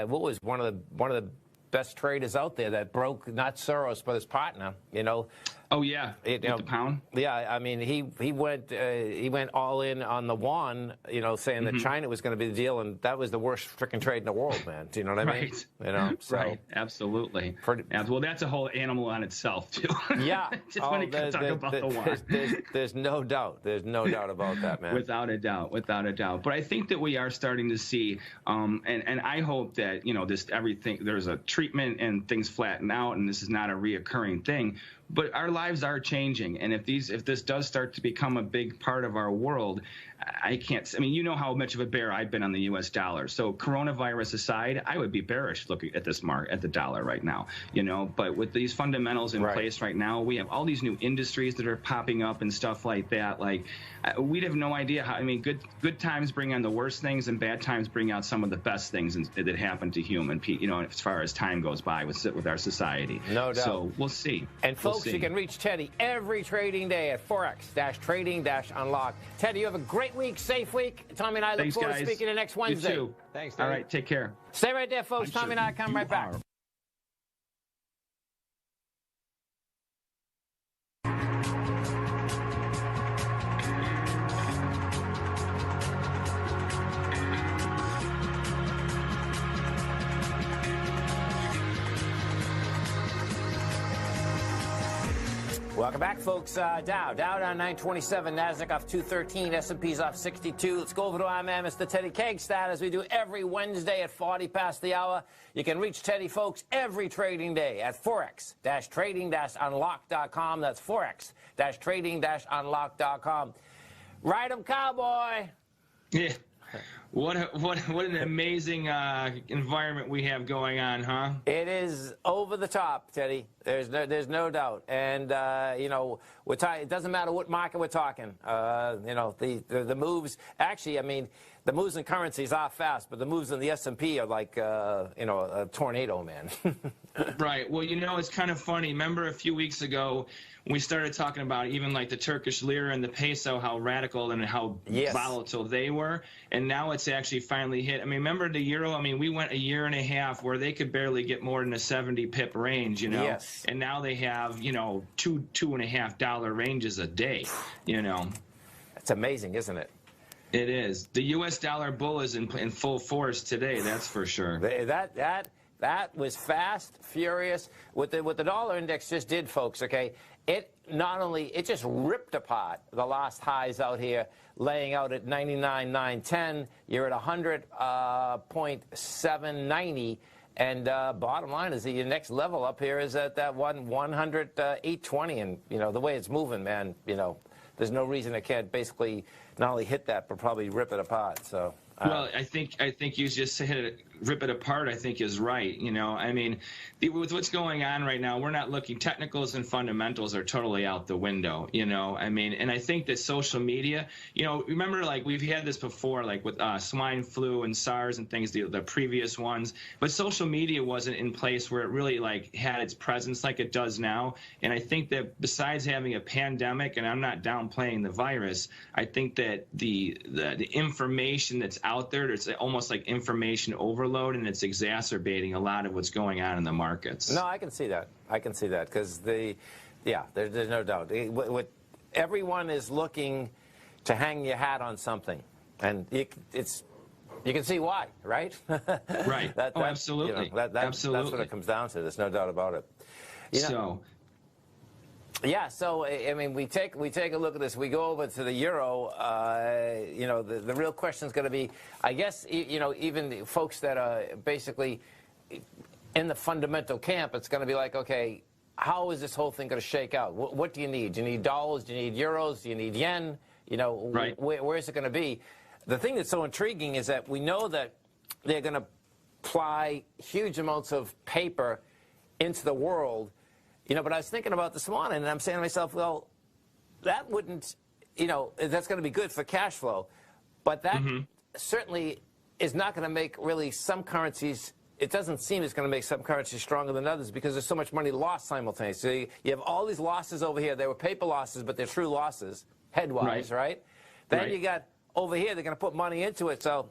what was one of the best traders out there that broke not Soros but his partner, you know. Oh yeah, with the pound. Yeah, I mean he went all in on the yuan, you know, saying that China was going to be the deal, and that was the worst freaking trade in the world, man. Do you know what I mean? Right. You know, so, right. Absolutely. Well, that's a whole animal on itself too. Yeah. Just when you talk about the yuan. There's no doubt. There's no doubt about that, man. Without a doubt. Without a doubt. But I think that we are starting to see, and I hope that, you know, there's a treatment and things flatten out, and this is not a reoccurring thing. But our lives are changing, and if this does start to become a big part of our world, I mean, you know how much of a bear I've been on the U.S. dollar. So coronavirus aside, I would be bearish looking at at the dollar right now, you know. But with these fundamentals in place right now, we have all these new industries that are popping up and stuff like that. Like, we'd have no idea how. I mean, good times bring on the worst things, and bad times bring out some of the best things that happen to human, you know, as far as time goes by with our society. No doubt. So we'll see. And folks, you can reach Teddy every trading day at Forex-Trading-Unlocked. Teddy, you have a great week, safe week. Tommy and I look forward to speaking to you next Wednesday. You too. Thanks, Teddy. All right, take care. Stay right there, folks. Tommy and I come right back. Welcome back, folks. Dow down 927, Nasdaq off 213, S&P's off 62. Let's go over to our man, Mr. Teddy Kegstad, as we do every Wednesday at 40 past the hour. You can reach Teddy, folks, every trading day at Forex-Trading-Unlocked.com. That's Forex-Trading-Unlocked.com. Ride 'em, cowboy. Yeah. What an amazing environment we have going on, huh? It is over the top, Teddy. There's no doubt. And you know, it doesn't matter what market we're talking. You know, the moves. Actually, I mean, the moves in currencies are fast, but the moves in the S&P are like you know, a tornado, man. Right. Well, you know, it's kind of funny. Remember a few weeks ago, we started talking about even like the Turkish lira and the peso, how radical and how volatile they were. And now it's actually finally hit. I mean, remember the euro? I mean, we went a year and a half where they could barely get more than a 70 pip range, you know. Yes. And now they have, you know, $2.50 ranges a day, you know. It's amazing, isn't it? It is. The U.S. dollar bull is in full force today, that's for sure. That was fast, furious. What the dollar index just did, folks, okay, it just ripped apart the last highs out here, laying out at 99,910. You're at 100.790. And bottom line is that your next level up here is at that 100.820. And, you know, the way it's moving, man, you know, there's no reason it can't basically not only hit that, but probably rip it apart. So. Well, I think you just rip it apart, I think is right. You know, I mean, with what's going on right now, we're not looking, technicals and fundamentals are totally out the window, you know, I mean, and I think that social media, you know, remember, like, we've had this before, like with swine flu and SARS and things, the previous ones, but social media wasn't in place where it really, like, had its presence like it does now. And I think that besides having a pandemic, and I'm not downplaying the virus, I think that the information that's out there, it's almost like information overload, and it's exacerbating a lot of what's going on in the markets. No, I can see that. I can see that because there's no doubt. Everyone is looking to hang your hat on something, and you can see why, right? Right. Absolutely. You know, absolutely. That's what it comes down to. There's no doubt about it. You know, yeah, so I mean, we take a look at this. We go over to the euro. You know, the real question is going to be, I guess, you know, even the folks that are basically in the fundamental camp, it's going to be like, okay, how is this whole thing going to shake out? What do you need? Do you need dollars? Do you need euros? Do you need yen? You know, right. Where is it going to be? The thing that's so intriguing is that we know that they're going to apply huge amounts of paper into the world. You know, but I was thinking about this morning, and I'm saying to myself, well, that wouldn't, you know, that's going to be good for cash flow. But that certainly is not going to make really some currencies, it doesn't seem it's going to make some currencies stronger than others because there's so much money lost simultaneously. So you have all these losses over here. They were paper losses, but they're true losses, headwise, right? Then you got over here, they're going to put money into it. So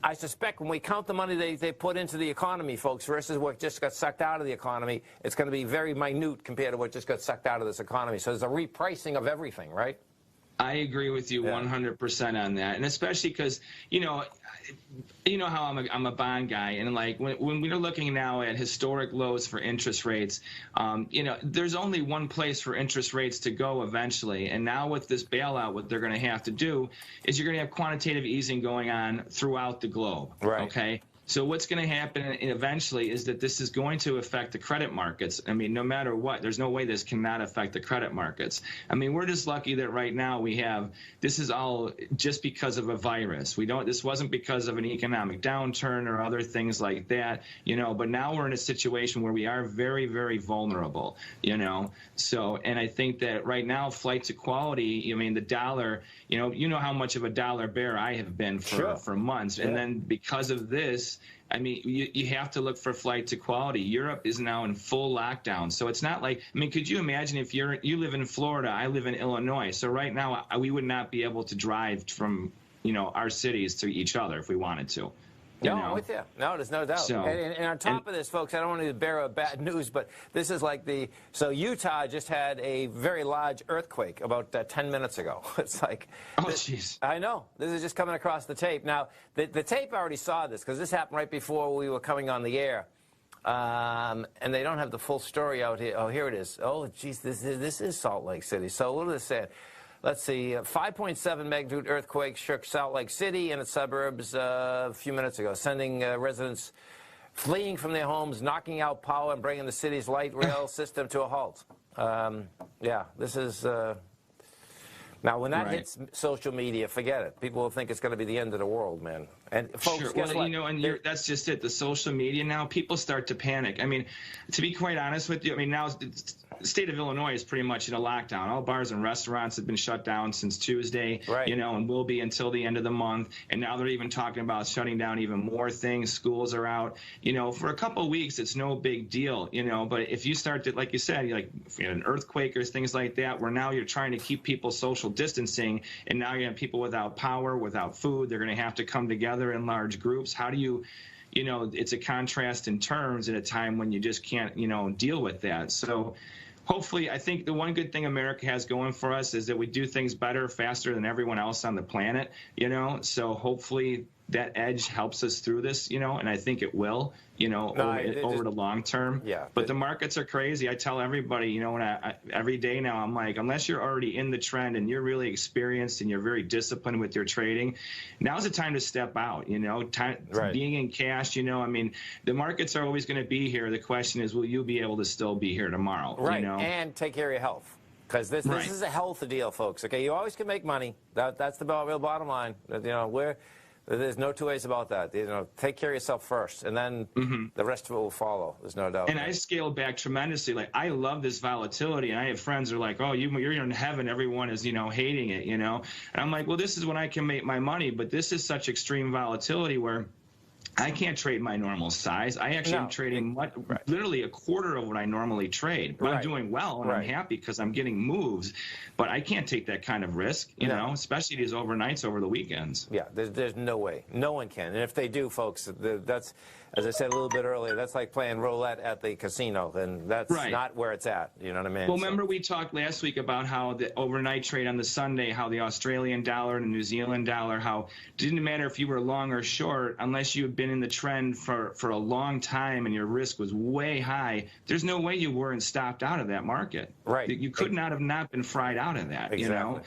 I suspect when we count the money they put into the economy, folks, versus what just got sucked out of the economy, it's going to be very minute compared to what just got sucked out of this economy. So there's a repricing of everything, right? I agree with you 100% on that, and especially because you know how I'm a bond guy, and like when we're looking now at historic lows for interest rates, you know, there's only one place for interest rates to go eventually, and now with this bailout, what they're going to have to do is you're going to have quantitative easing going on throughout the globe. Right. Okay. So what's going to happen eventually is that this is going to affect the credit markets. I mean, no matter what, there's no way this cannot affect the credit markets. I mean, we're just lucky that right now we have, this is all just because of a virus. This wasn't because of an economic downturn or other things like that, you know, but now we're in a situation where we are very, very vulnerable, you know. So, and I think that right now, flight to quality, I mean, the dollar, you know how much of a dollar bear I have been for months. Yeah. And then because of this, I mean, you have to look for flight to quality. Europe is now in full lockdown. So it's not like, I mean, could you imagine if you live in Florida, I live in Illinois. So right now we would not be able to drive from, you know, our cities to each other if we wanted to. No, I'm with you. No, there's no doubt. So, and on top of this, folks, I don't want to bear bad news, but this is like so Utah just had a very large earthquake about 10 minutes ago. It's like, oh, jeez. I know. This is just coming across the tape. Now, the tape already saw this because this happened right before we were coming on the air. And they don't have the full story out here. Oh, here it is. Oh, geez, this is Salt Lake City. So what do they say? Let's see, 5.7 magnitude earthquake shook Salt Lake City and its suburbs a few minutes ago, sending residents fleeing from their homes, knocking out power, and bringing the city's light rail system to a halt. Yeah, this is... Now, when that hits social media, forget it. People will think it's going to be the end of the world, man. And folks, guess what? You know, and that's just it. The social media now, people start to panic. I mean, to be quite honest with you, I mean, now the state of Illinois is pretty much in a lockdown. All bars and restaurants have been shut down since Tuesday, you know, and will be until the end of the month. And now they're even talking about shutting down even more things. Schools are out. You know, for a couple of weeks, it's no big deal, you know. But if you start to, like you said, like an earthquake or things like that, where now you're trying to keep people social distancing, and now you have people without power, without food. They're going to have to come together in large groups. How do you know, it's a contrast in terms at a time when you just can't, you know, deal with that. So hopefully, I think the one good thing America has going for us is that we do things better, faster than everyone else on the planet, you know. So hopefully that edge helps us through this, you know, and I think it will, you know, over the long term. Yeah. But the markets are crazy. I tell everybody, you know, every day now, I'm like, unless you're already in the trend and you're really experienced and you're very disciplined with your trading, now's the time to step out, you know, being in cash, you know, I mean, the markets are always going to be here. The question is, will you be able to still be here tomorrow? Right. You know? And take care of your health. Because this is a health deal, folks. Okay, you always can make money. That's the real bottom line. You know, there's no two ways about that. You know, take care of yourself first, and then the rest of it will follow. There's no doubt. And I scaled back tremendously. Like, I love this volatility, and I have friends who are like, "Oh, you're in heaven. Everyone is, you know, hating it." You know, and I'm like, "Well, this is when I can make my money." But this is such extreme volatility where I can't trade my normal size. I actually am trading literally a quarter of what I normally trade. But I'm doing well, and I'm happy because I'm getting moves. But I can't take that kind of risk, you know, especially these overnights over the weekends. Yeah, there's no way. No one can. And if they do, folks, that's, as I said a little bit earlier, that's like playing roulette at the casino, and that's not where it's at. You know what I mean? Well, remember we talked last week about how the overnight trade on the Sunday, how the Australian dollar and the New Zealand dollar, how it didn't matter if you were long or short, unless you had been in the trend for a long time and your risk was way high, there's no way you weren't stopped out of that market. Right. You could not have not been fried out of that, you know?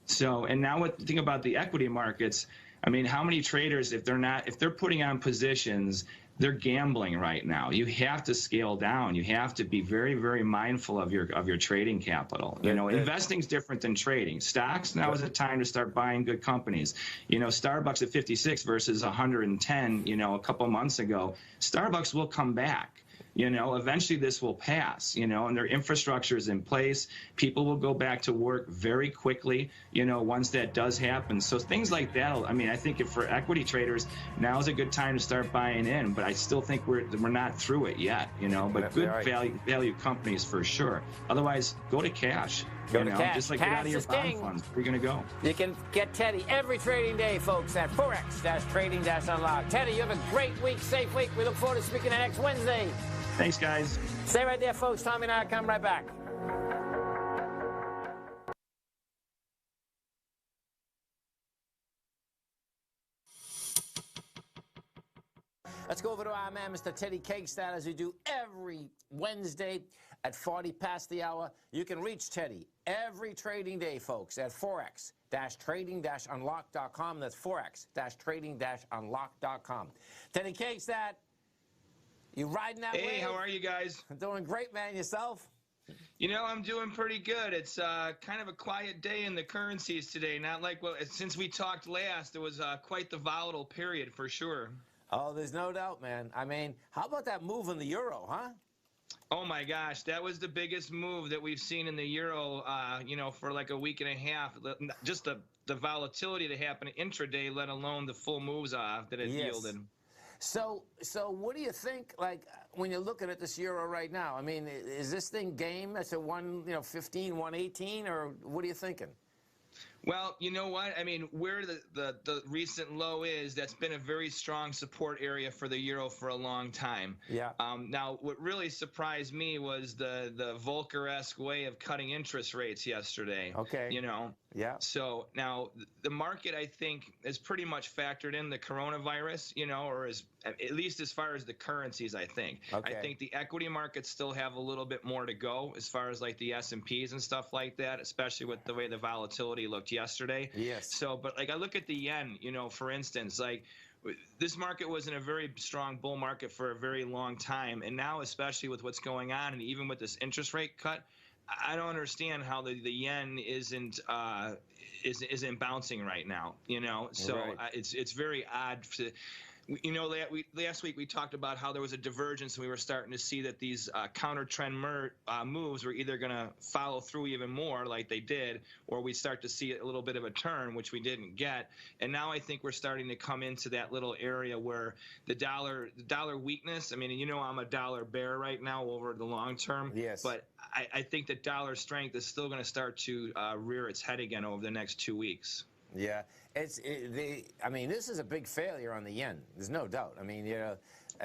So, and now think about the equity markets. I mean, how many traders, if they're putting on positions, they're gambling right now. You have to scale down. You have to be very, very mindful of your trading capital. You know, investing's different than trading. Stocks, now is the time to start buying good companies. You know, Starbucks at 56 versus 110, you know, a couple months ago. Starbucks will come back. Eventually this will pass, and their infrastructure is in place. People will go back to work very quickly, once that does happen. So things like that, I think for equity traders, now is a good time to start buying in, but I still think we're not through it yet, but good value companies for sure. Otherwise, go to cash. Go to cash. Just like cash get out of your bond funds. Where are you going to go? You can get Teddy every trading day, folks, at Forex-Trading-Unlock. Teddy, you have a great week, safe week. We look forward to speaking next Wednesday. Thanks, guys. Stay right there, folks. Tommy and I will come right back. Let's go over to our man, Mr. Teddy Cakestad, as we do every Wednesday at 40 past the hour. You can reach Teddy every trading day, folks, at Forex-Trading-Unlock.com. That's Forex-Trading-Unlock.com. Teddy Cakestad, you riding that wave? Hey, how are you guys? Doing great, man. Yourself? I'm doing pretty good. It's kind of a quiet day in the currencies today. Not like since we talked last, it was quite the volatile period for sure. Oh, there's no doubt, man. I mean, how about that move in the euro, huh? Oh my gosh, that was the biggest move that we've seen in the euro, for like a week and a half. Just the volatility that happened intraday, let alone the full moves that it yielded. So what do you think, like, when you're looking at this euro right now? I mean, is this thing game? That's a 115, 118, or what are you thinking? Well, you know what? I mean, where the recent low is, that's been a very strong support area for the euro for a long time. Yeah. Now, what really surprised me was the Volcker-esque way of cutting interest rates yesterday. Okay. Yeah. So now the market, I think, has pretty much factored in the coronavirus, or at least as far as the currencies, I think. Okay. I think the equity markets still have a little bit more to go as far as like the S&Ps and stuff like that, especially with the way the volatility looked yesterday. Yes. So, but like I look at the yen, for instance, like this market was in a very strong bull market for a very long time. And now, especially with what's going on, and even with this interest rate cut, I don't understand how the yen isn't bouncing right now, So Right. It's very odd to. Last week we talked about how there was a divergence, and we were starting to see that these counter-trend moves were either going to follow through even more like they did, or we start to see a little bit of a turn, which we didn't get. And now I think we're starting to come into that little area where the dollar weakness, I mean, I'm a dollar bear right now over the long term. Yes. But I think that dollar strength is still going to start to rear its head again over the next 2 weeks. Yeah, I mean, this is a big failure on the yen. There's no doubt. I mean,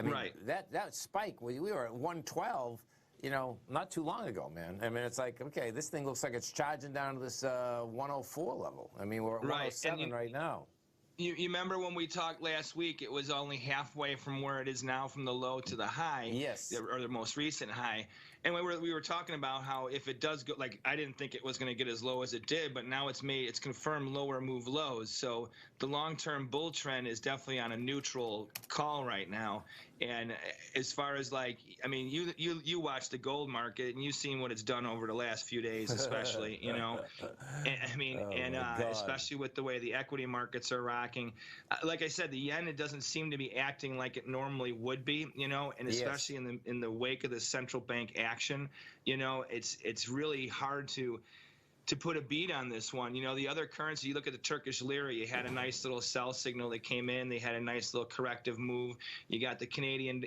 right. that spike. We were at 112, not too long ago, man. I mean, it's like, okay, this thing looks like it's charging down to this 104 level. I mean, we're at 107 right now. You remember when we talked last week, it was only halfway from where it is now from the low to the high. Yes. Or the most recent high. And we were talking about how if it does go, like, I didn't think it was going to get as low as it did, but now it's confirmed lower move lows. So the long-term bull trend is definitely on a neutral call right now. And as far as I mean, you watch the gold market and you've seen what it's done over the last few days, especially, And, I mean, especially with the way the equity markets are rocking. Like I said, the yen, it doesn't seem to be acting like it normally would be, and especially in the wake of the central bank action, it's really hard to put a beat on this one. The other currency, you look at the Turkish lira, you had a nice little sell signal that came in. They had a nice little corrective move. You got the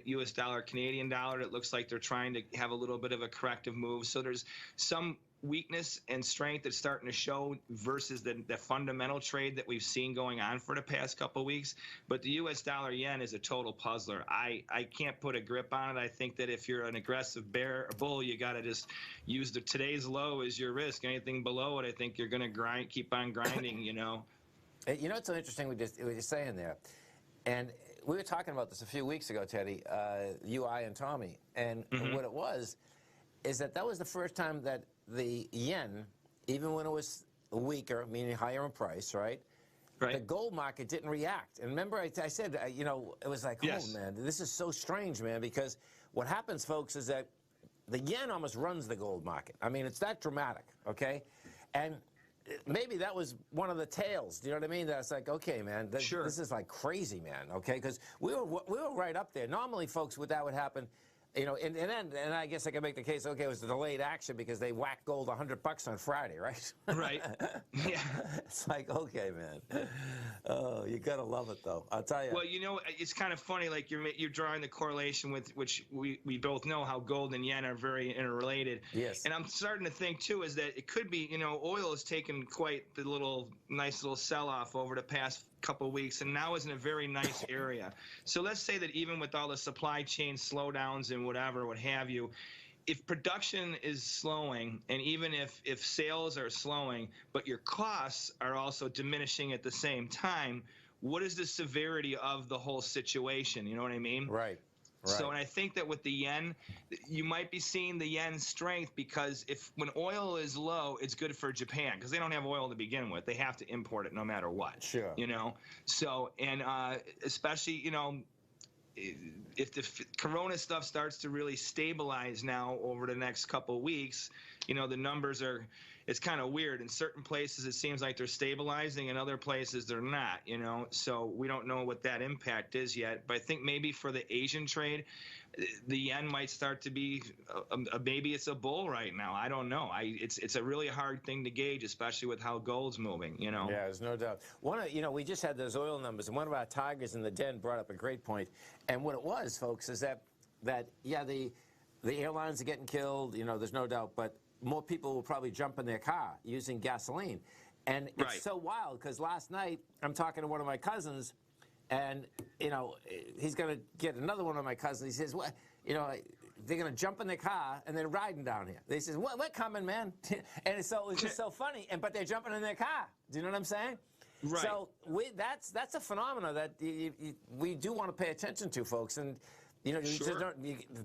US dollar, Canadian dollar. It looks like they're trying to have a little bit of a corrective move. So there's some weakness and strength that's starting to show versus the fundamental trade that we've seen going on for the past couple of weeks. But the US dollar yen is a total puzzler. I can't put a grip on it. I think that if you're an aggressive bear or bull, you got to just use today's low as your risk. Anything below it, I think you're going to keep on grinding, It's so interesting what you're saying there. And we were talking about this a few weeks ago, Teddy, you, I, and Tommy. And what it was is that was the first time that the yen, even when it was weaker, meaning higher in price, right? The gold market didn't react. And remember, I said, it was like, yes. Oh, man, this is so strange, man, because what happens, folks, is that the yen almost runs the gold market. I mean, it's that dramatic, okay? And maybe that was one of the tales, do you know what I mean? That's like, okay, man, sure. This is like crazy, man, okay? Because we were right up there. Normally, folks, that would happen. and I guess I can make the case, okay, it was a delayed action because they whacked gold $100 on Friday, right? Right. Yeah. It's like, okay, man. Oh, you gotta love it, though. I'll tell you. Well, it's kind of funny. Like you're drawing the correlation with which we both know how gold and yen are very interrelated. Yes. And I'm starting to think too is that it could be oil has taken quite the nice little sell-off over the past couple of weeks, and now is in a very nice area. So let's say that even with all the supply chain slowdowns and whatever, what have you, if production is slowing, and even if sales are slowing, but your costs are also diminishing at the same time, what is the severity of the whole situation? You know what I mean? Right. So, and I think that with the yen, you might be seeing the yen strength because when oil is low, it's good for Japan because they don't have oil to begin with. They have to import it no matter what. Sure. So, and especially, if the corona stuff starts to really stabilize now over the next couple of weeks, the numbers it's kind of weird. In certain places, it seems like they're stabilizing. In other places, they're not, So we don't know what that impact is yet. But I think maybe for the Asian trade, the yen might start to be maybe it's a bull right now. I don't know. It's a really hard thing to gauge, especially with how gold's moving, Yeah, there's no doubt. We just had those oil numbers, and one of our tigers in the den brought up a great point. And what it was, folks, is that the airlines are getting killed, there's no doubt, but more people will probably jump in their car using gasoline. And it's so wild because last night I'm talking to one of my cousins, and he's going to get another one of my cousins. He says, "What? They're going to jump in their car and they're riding down here." They says, "What? We're coming, man." And it's just so funny. But they're jumping in their car. Do you know what I'm saying? Right. So that's a phenomenon that we do want to pay attention to, folks. And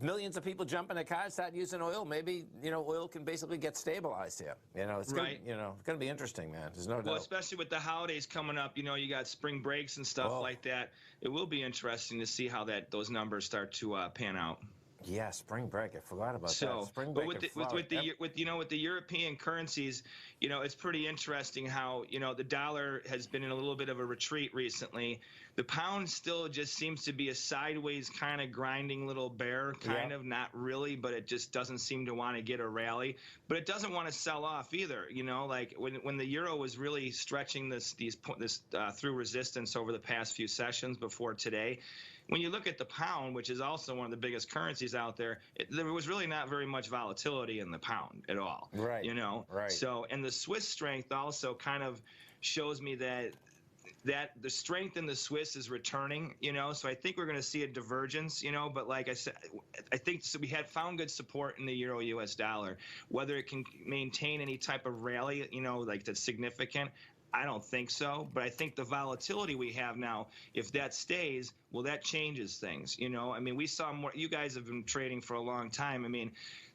millions of people jump in their cars, start using oil. Maybe oil can basically get stabilized here. It's going to be interesting, man. There's no doubt. Well, especially with the holidays coming up, you got spring breaks and stuff like that. It will be interesting to see how those numbers start to pan out. Yeah, spring break. I forgot about that. Spring break. With the European currencies, it's pretty interesting how the dollar has been in a little bit of a retreat recently. The pound still just seems to be a sideways kind of grinding little bear, of not really, but it just doesn't seem to want to get a rally. But it doesn't want to sell off either. Like when the euro was really stretching this through resistance over the past few sessions before today. When you look at the pound, which is also one of the biggest currencies out there, there was really not very much volatility in the pound at all. Right. Right. So, and the Swiss strength also kind of shows me that the strength in the Swiss is returning, so I think we're going to see a divergence, but like I said, I think we had found good support in the euro US dollar. Whether it can maintain any type of rally, like that's significant, I don't think so, but I think the volatility we have now, if that stays, well, that changes things. We saw more. You guys have been trading for a long time.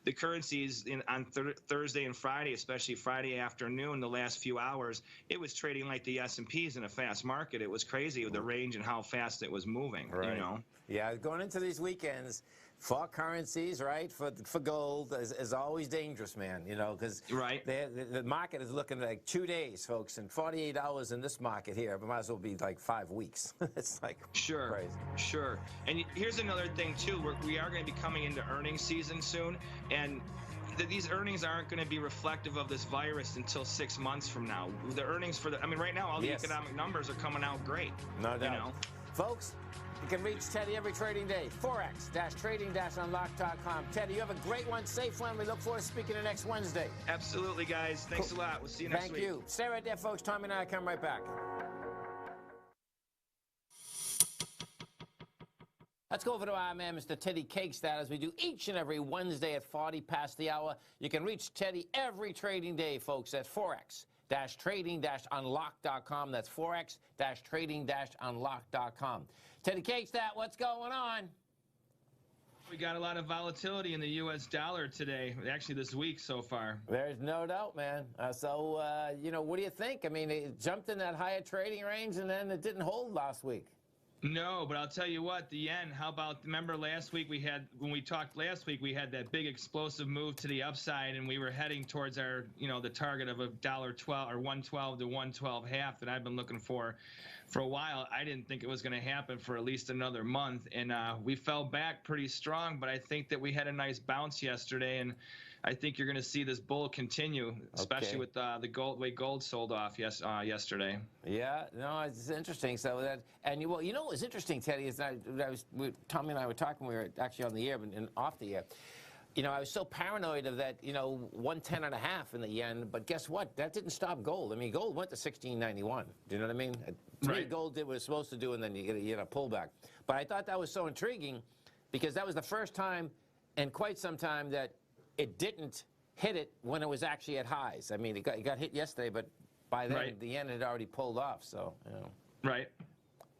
The currencies on Thursday and Friday, especially Friday afternoon, the last few hours, it was trading like the S&Ps in a fast market. It was crazy with the range and how fast it was moving. Right. Yeah, going into these weekends, for currencies, right, for gold is always dangerous, man, because the market is looking like 2 days, folks, and 48 hours in this market here, it might as well be like 5 weeks. It's like crazy. Sure. And here's another thing, too. We are going to be coming into earnings season soon, and these earnings aren't going to be reflective of this virus until 6 months from now. The earnings right now, all the economic numbers are coming out great. No doubt. Folks, you can reach Teddy every trading day. Forex-trading-unlock.com. Teddy, you have a great one, safe one. We look forward to speaking to you next Wednesday. Absolutely, guys. Thanks a lot. We'll see you next week. Thank you. Stay right there, folks. Tommy and I come right back. Let's go over to our man, Mr. Teddy Cakestad, as we do each and every Wednesday at 40 past the hour. You can reach Teddy every trading day, folks, at Forex-trading-unlock.com. That's Forex-trading-unlock.com. Teddy Cakestad, what's going on? We got a lot of volatility in the U.S. dollar today, actually this week so far. There's no doubt, man. What do you think? It jumped in that higher trading range, and then it didn't hold last week. No, but I'll tell you what, the yen, how about, remember last week when we talked last week, we had that big explosive move to the upside, and we were heading towards our, the target of $1.12 or 112 to 112.5 that I've been looking for a while. I didn't think it was going to happen for at least another month, and we fell back pretty strong, but I think that we had a nice bounce yesterday, and I think you're going to see this bull continue, especially with the way gold sold off yesterday. Yeah, no, it's interesting. So that, and what was interesting, Teddy, is that Tommy and I were talking. We were actually on the air and off the air. I was so paranoid of that, 110.5 in the yen. But guess what? That didn't stop gold. I mean, gold went to 1691. Do you know what I mean? To me, gold did what it was supposed to do, and then you get a pullback. But I thought that was so intriguing because that was the first time in quite some time that it didn't hit it when it was actually at highs. I mean, it got hit yesterday, but by then the yen had already pulled off. So, Right.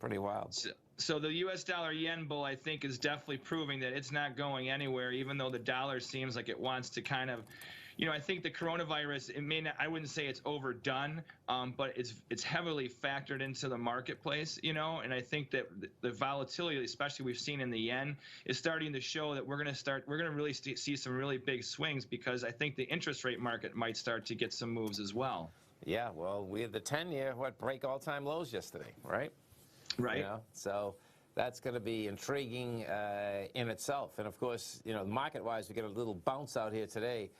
Pretty wild. So the U.S. dollar yen bull, I think, is definitely proving that it's not going anywhere, even though the dollar seems like it wants to kind of, I think the coronavirus, I wouldn't say it's overdone, but it's heavily factored into the marketplace, and I think that the volatility, especially we've seen in the yen, is starting to show that we're going to really see some really big swings, because I think the interest rate market might start to get some moves as well. Yeah, well, we had the 10-year, break all-time lows yesterday, right? Right. So that's going to be intriguing in itself. And, of course, market-wise, we get a little bounce out here today.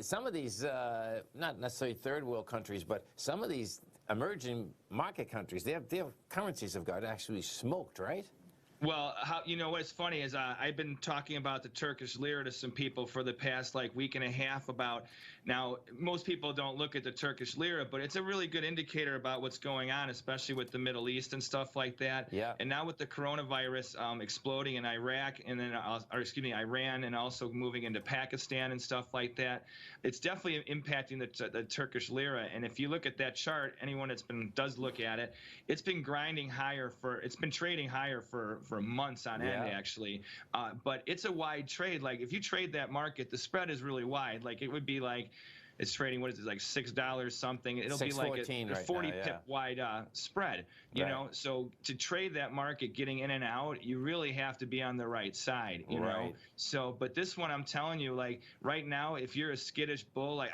Some of these, not necessarily third-world countries, but some of these emerging market countries, their currencies have got actually smoked, right? Well, what's funny is I've been talking about the Turkish lira to some people for the past week and a half about, now most people don't look at the Turkish lira, but it's a really good indicator about what's going on, especially with the Middle East and stuff like that. Yeah. And now with the coronavirus exploding in Iraq and then, Iran, and also moving into Pakistan and stuff like that, it's definitely impacting the Turkish lira. And if you look at that chart, anyone does look at it, it's been trading higher for months on end, actually. But it's a wide trade. If you trade that market, the spread is really wide. It would be it's trading, what is it, $6 something. It'll be like a 40 pip wide spread, you know. So to trade that market, getting in and out, you really have to be on the right side, you know. So, but this one, I'm telling you, right now, if you're a skittish bull,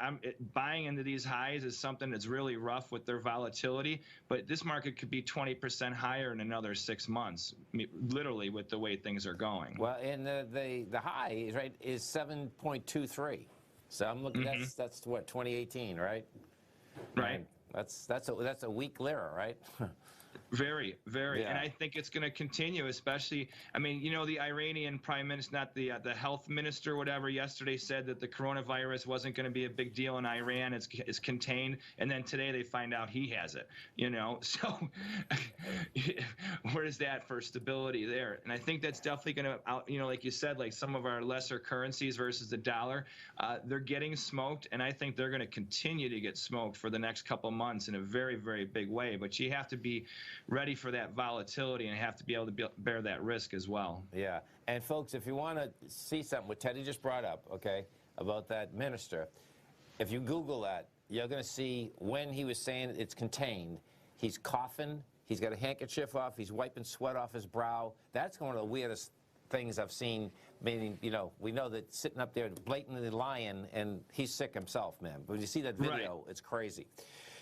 buying into these highs is something that's really rough with their volatility. But this market could be 20% higher in another 6 months, literally, with the way things are going. Well, and the high is 7.23. So I'm looking. That's what, 2018, right? Right. And that's a weak lira, right? Very, very. Yeah. And I think it's going to continue, especially, the Iranian prime minister, not the health minister, whatever, yesterday said that the coronavirus wasn't going to be a big deal in Iran. It's contained. And then today they find out he has it, So where is that for stability there? And I think that's definitely going to, like you said, some of our lesser currencies versus the dollar, they're getting smoked. And I think they're going to continue to get smoked for the next couple months in a very, very big way. But you have to be ready for that volatility and have to be able to bear that risk as well. Yeah. And folks, if you want to see something what Teddy just brought up, about that minister, if you Google that, you're going to see when he was saying it's contained, he's coughing, he's got a handkerchief off, he's wiping sweat off his brow. That's one of the weirdest things I've seen, meaning, we know that sitting up there blatantly lying, and he's sick himself, man. But when you see that video, it's crazy.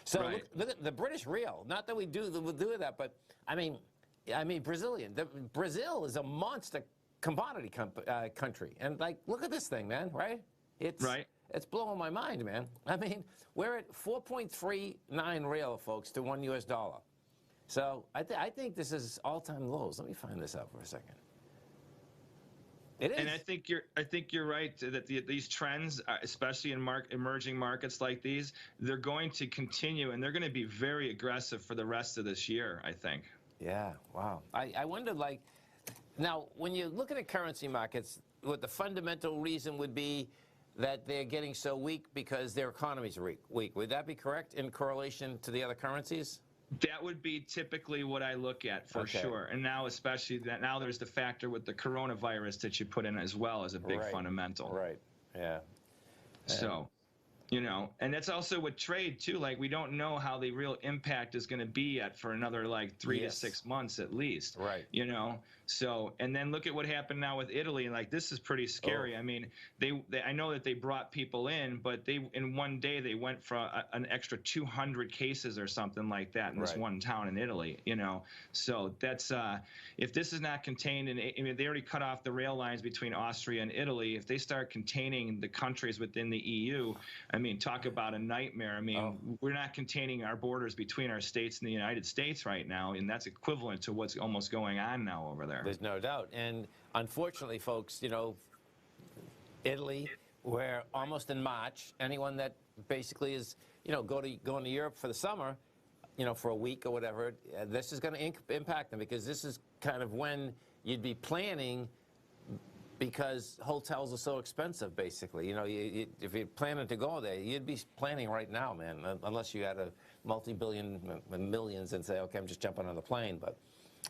So look at the British real. Not that we'll do that, but Brazilian. Brazil is a monster commodity country, and look at this thing, man. Right? It's blowing my mind, man. We're at 4.39 real, folks, to $1 US. So I think this is all-time lows. Let me find this out for a second. It is. And I think you're right that these trends, especially in emerging markets like these, they're going to continue, and they're going to be very aggressive for the rest of this year, I think. Yeah, wow. I wonder, now, when you're looking at currency markets, what the fundamental reason would be that they're getting so weak because their economies are weak. Would that be correct in correlation to the other currencies? That would be typically what I look at for sure. And now, especially now there's the factor with the coronavirus that you put in as well as a big fundamental. Right. Yeah. So. You know, and that's also with trade too. Like, we don't know how the real impact is going to be yet for another like 3 to 6 months at least. Right. You know, so, and then look at what happened now with Italy. Like, this is pretty scary. I mean, they I know that they brought people in, but they in one day they went for an extra 200 cases or something like that in this one town in Italy. You know, so that's if this is not contained, and I mean, they already cut off the rail lines between Austria and Italy. If they start containing the countries within the EU, I mean, talk about a nightmare. I mean, we're not containing our borders between our states and the United States right now, and that's equivalent to what's almost going on now over there. There's no doubt. And unfortunately, folks, you know, Italy, we're almost in March. Anyone that basically is, you know, going to Europe for the summer, you know, for a week or whatever, this is going to impact them, because this is kind of when you'd be planning, because hotels are so expensive, basically. You know, if you're planning to go there, you'd be planning right now, man, unless you had a multi-billion, millions, and say, okay, I'm just jumping on the plane. But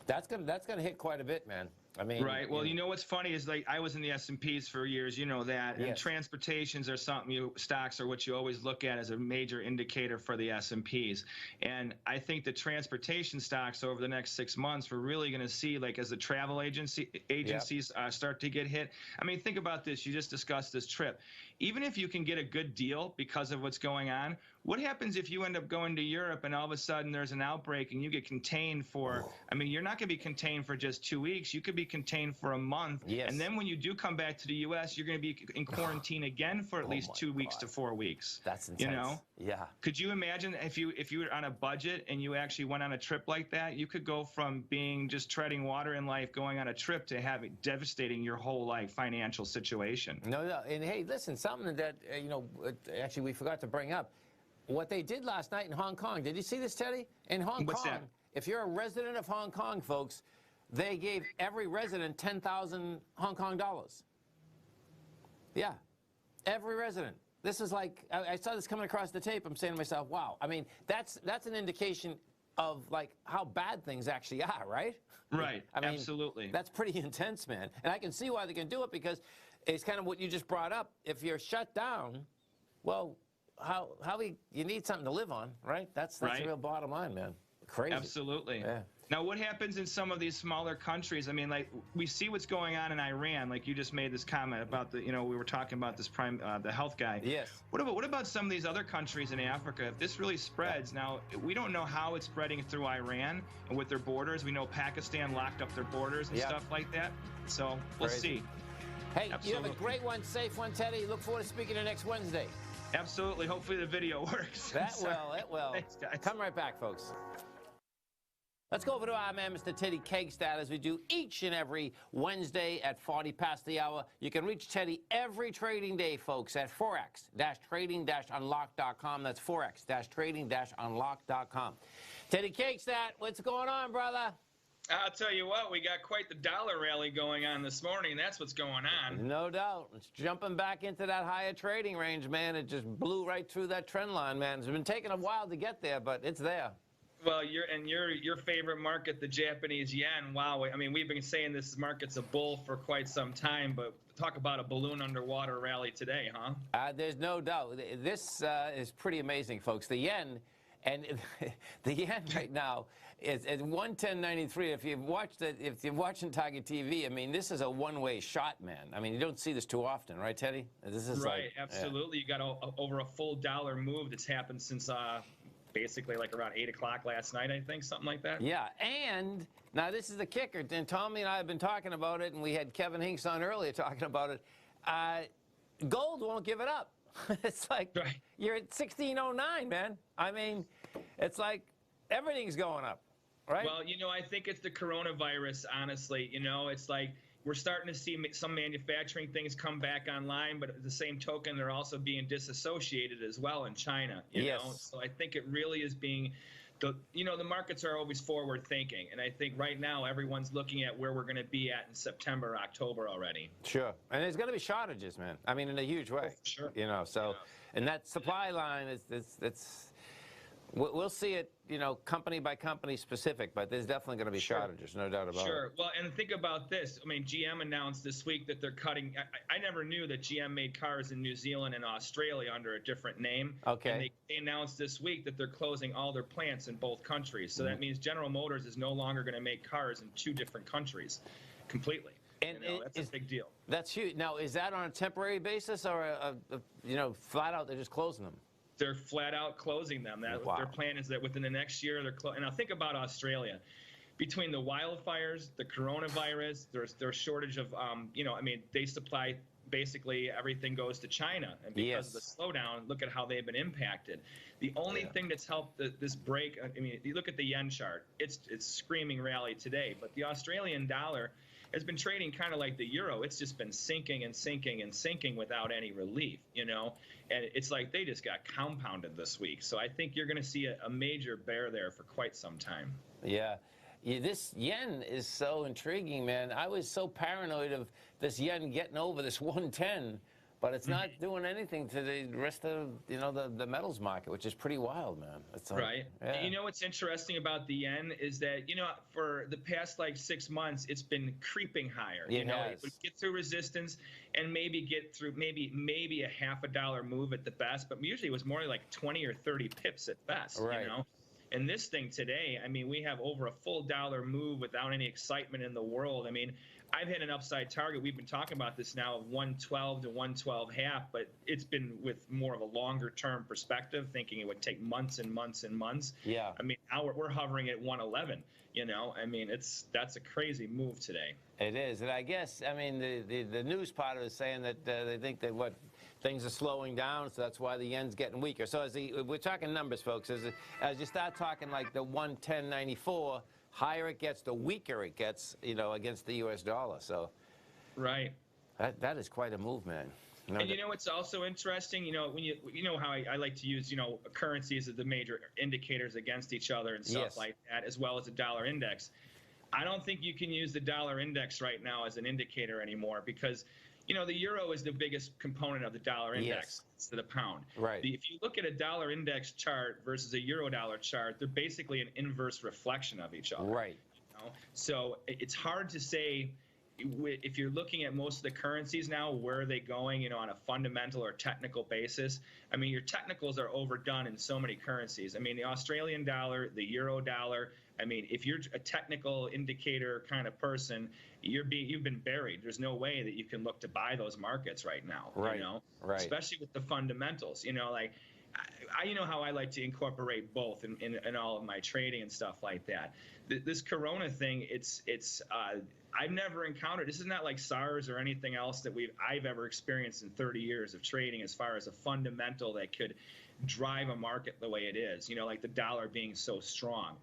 that's gonna hit quite a bit, man. I mean, right. Well, you know what's funny is, like, I was in the S&Ps for years, you know that, and transportations are something stocks are what you always look at as a major indicator for the S&Ps. And I think the transportation stocks over the next 6 months, we're really going to see, like, as the travel agencies start to get hit. I mean, think about this. You just discussed this trip. Even if you can get a good deal because of what's going on, what happens if you end up going to Europe and all of a sudden there's an outbreak and you get contained for, I mean, you're not going to be contained for just 2 weeks. You could be contained for a month. Yes. And then when you do come back to the U.S., you're going to be in quarantine again for at least 2 weeks to 4 weeks. That's intense. You know? Yeah. Could you imagine if you were on a budget and you actually went on a trip like that? You could go from being just treading water in life, going on a trip, to having devastating your whole life financial situation. No, and hey, listen, something that you know, actually we forgot to bring up. What they did last night in Hong Kong. Did you see this, Teddy? In Hong Kong, if you're a resident of Hong Kong, folks, they gave every resident 10,000 Hong Kong dollars. Yeah, every resident. This is like, I saw this coming across the tape. I'm saying to myself, wow. I mean, that's an indication of, like, how bad things actually are, right? Right. I mean, absolutely. That's pretty intense, man. And I can see why they can do it, because it's kind of what you just brought up. If you're shut down, well, you need something to live on, right? That's the real bottom line, man. Crazy. Absolutely. Yeah. Now, what happens in some of these smaller countries? I mean, like, we see what's going on in Iran. Like, you just made this comment about the, you know, we were talking about this the health guy. Yes. What about some of these other countries in Africa? If this really spreads, now we don't know how it's spreading through Iran and with their borders. We know Pakistan locked up their borders and stuff like that. So we'll see. Hey, you have a great one, safe one, Teddy. Look forward to speaking to you next Wednesday. Absolutely. Hopefully the video works. That will. Thanks, guys. Come right back, folks. Let's go over to our man, Mr. Teddy Kegstad, as we do each and every Wednesday at 40 past the hour. You can reach Teddy every trading day, folks, at forex-trading-unlock.com. That's forex-trading-unlock.com. Teddy Kegstad, what's going on, brother? I'll tell you what, we got quite the dollar rally going on this morning. That's what's going on. No doubt. It's jumping back into that higher trading range, man. It just blew right through that trend line, man. It's been taking a while to get there, but it's there. Well, your favorite market, the Japanese yen. Wow, I mean, we've been saying this market's a bull for quite some time, but talk about a balloon underwater rally today, huh? There's no doubt. This is pretty amazing, folks. The yen, and the yen right now is at 110.93. If you're watching Tiger TV, I mean, this is a one-way shot, man. I mean, you don't see this too often, right, Teddy? This is right. Absolutely. You got over a full dollar move that's happened since basically like around 8 o'clock last night, I think, something like that. Yeah, and now this is the kicker, and Tommy and I have been talking about it, and we had Kevin Hinks on earlier talking about it. Gold won't give it up. It's like you're at 1609, man. I mean, it's like everything's going up, right? Well, you know, I think it's the coronavirus, honestly. You know, it's like we're starting to see some manufacturing things come back online, but at the same token, they're also being disassociated as well in China. You know, so I think it really is being, the markets are always forward thinking, and I think right now everyone's looking at where we're going to be at in September, October already. Sure, and there's going to be shortages, man. I mean, in a huge way. Oh, sure. You know, so and that supply line is We'll see it, company by company specific, but there's definitely going to be shortages, no doubt about it. Sure. Well, and think about this. I mean, GM announced this week that they're cutting. I never knew that GM made cars in New Zealand and Australia under a different name. Okay. And they announced this week that they're closing all their plants in both countries. So that means General Motors is no longer going to make cars in 2 different countries completely. And that's a big deal. That's huge. Now, is that on a temporary basis or, flat out they're just closing them? They're flat out closing them. Their plan is that within the next year they're closing. And now think about Australia. Between the wildfires, the coronavirus, there's shortage of, they supply basically everything goes to China. And because of the slowdown, look at how they've been impacted. The only thing that's helped this break, you look at the yen chart, it's screaming rally today. But the Australian dollar has been trading kind of like the euro. It's just been sinking and sinking and sinking without any relief, And it's like they just got compounded this week. So I think you're going to see a major bear there for quite some time. Yeah. This yen is so intriguing, man. I was so paranoid of this yen getting over this 110, but it's not doing anything to the rest of, the metals market, which is pretty wild, man. It's like, right. Yeah. What's interesting about the yen is that, for the past 6 months, it's been creeping higher. It would get through resistance and maybe get through maybe a $0.50 move at the best, but usually it was more like 20 or 30 pips at best, And this thing today, we have over a full dollar move without any excitement in the world. I've had an upside target. We've been talking about this now of 112 to 112.5, but it's been with more of a longer term perspective, thinking it would take months and months and months. Yeah. Now we're hovering at 111. That's a crazy move today. It is, and I guess the news part of it is saying that they think that things are slowing down, so that's why the yen's getting weaker. So we're talking numbers, folks. As you start talking like the 110.94. Higher it gets, the weaker it gets, against the U.S. dollar. So, right, that is quite a move, man. And what's also interesting, when how I like to use currencies as the major indicators against each other and stuff like that, as well as the dollar index. I don't think you can use the dollar index right now as an indicator anymore because the euro is the biggest component of the dollar index to the pound. Right. If you look at a dollar index chart versus a euro dollar chart, they're basically an inverse reflection of each other. Right. So it's hard to say if you're looking at most of the currencies now, where are they going, on a fundamental or technical basis? Your technicals are overdone in so many currencies. The Australian dollar, the euro dollar. If you're a technical indicator kind of person, you've been buried. There's no way that you can look to buy those markets right now. Right. Right. Especially with the fundamentals. I how I like to incorporate both in all of my trading and stuff like that. This Corona thing, I've never encountered. This is not like SARS or anything else that I've ever experienced in 30 years of trading as far as a fundamental that could drive a market the way it is, like the dollar being so strong.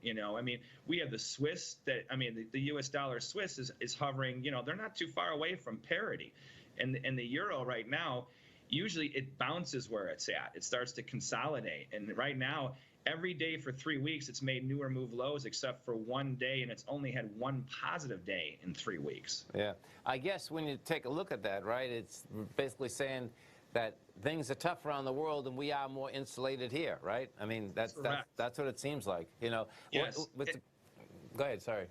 We have the Swiss that, the US dollar Swiss is hovering, they're not too far away from parity. And the euro right now, usually it bounces where it's at. It starts to consolidate. And right now, every day for 3 weeks, it's made newer move lows except for one day, and it's only had one positive day in 3 weeks. Yeah. I guess when you take a look at that, right, it's basically saying that things are tough around the world and we are more insulated here, right? That's what it seems like, Yes. Go ahead, sorry.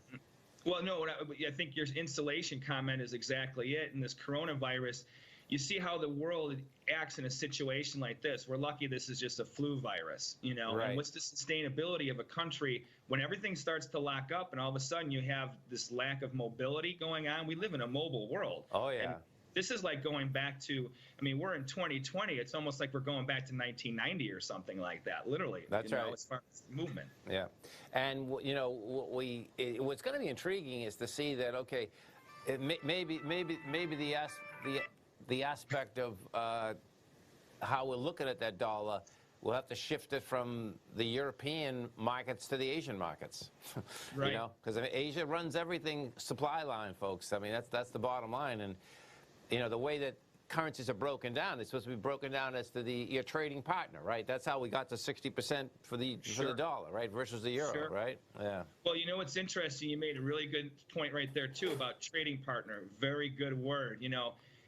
Well, no, I think your insulation comment is exactly it. And this coronavirus, you see how the world acts in a situation like this. We're lucky this is just a flu virus, Right. And what's the sustainability of a country when everything starts to lock up and all of a sudden you have this lack of mobility going on? We live in a mobile world. Oh, yeah. And this is like going back to, we're in 2020. It's almost like we're going back to 1990 or something like that, literally. That's right. As far as movement. Yeah. And, what's going to be intriguing is to see that, okay, maybe the aspect of how we're looking at that dollar, we'll have to shift it from the European markets to the Asian markets. Right. Because Asia runs everything supply line, folks. That's the bottom line. And, the way that currencies are broken down, it's supposed to be broken down as to your trading partner, right? That's how we got to 60% for the dollar, right, versus the euro, right? Yeah. Well, what's interesting, you made a really good point right there, too, about trading partner. Very good word.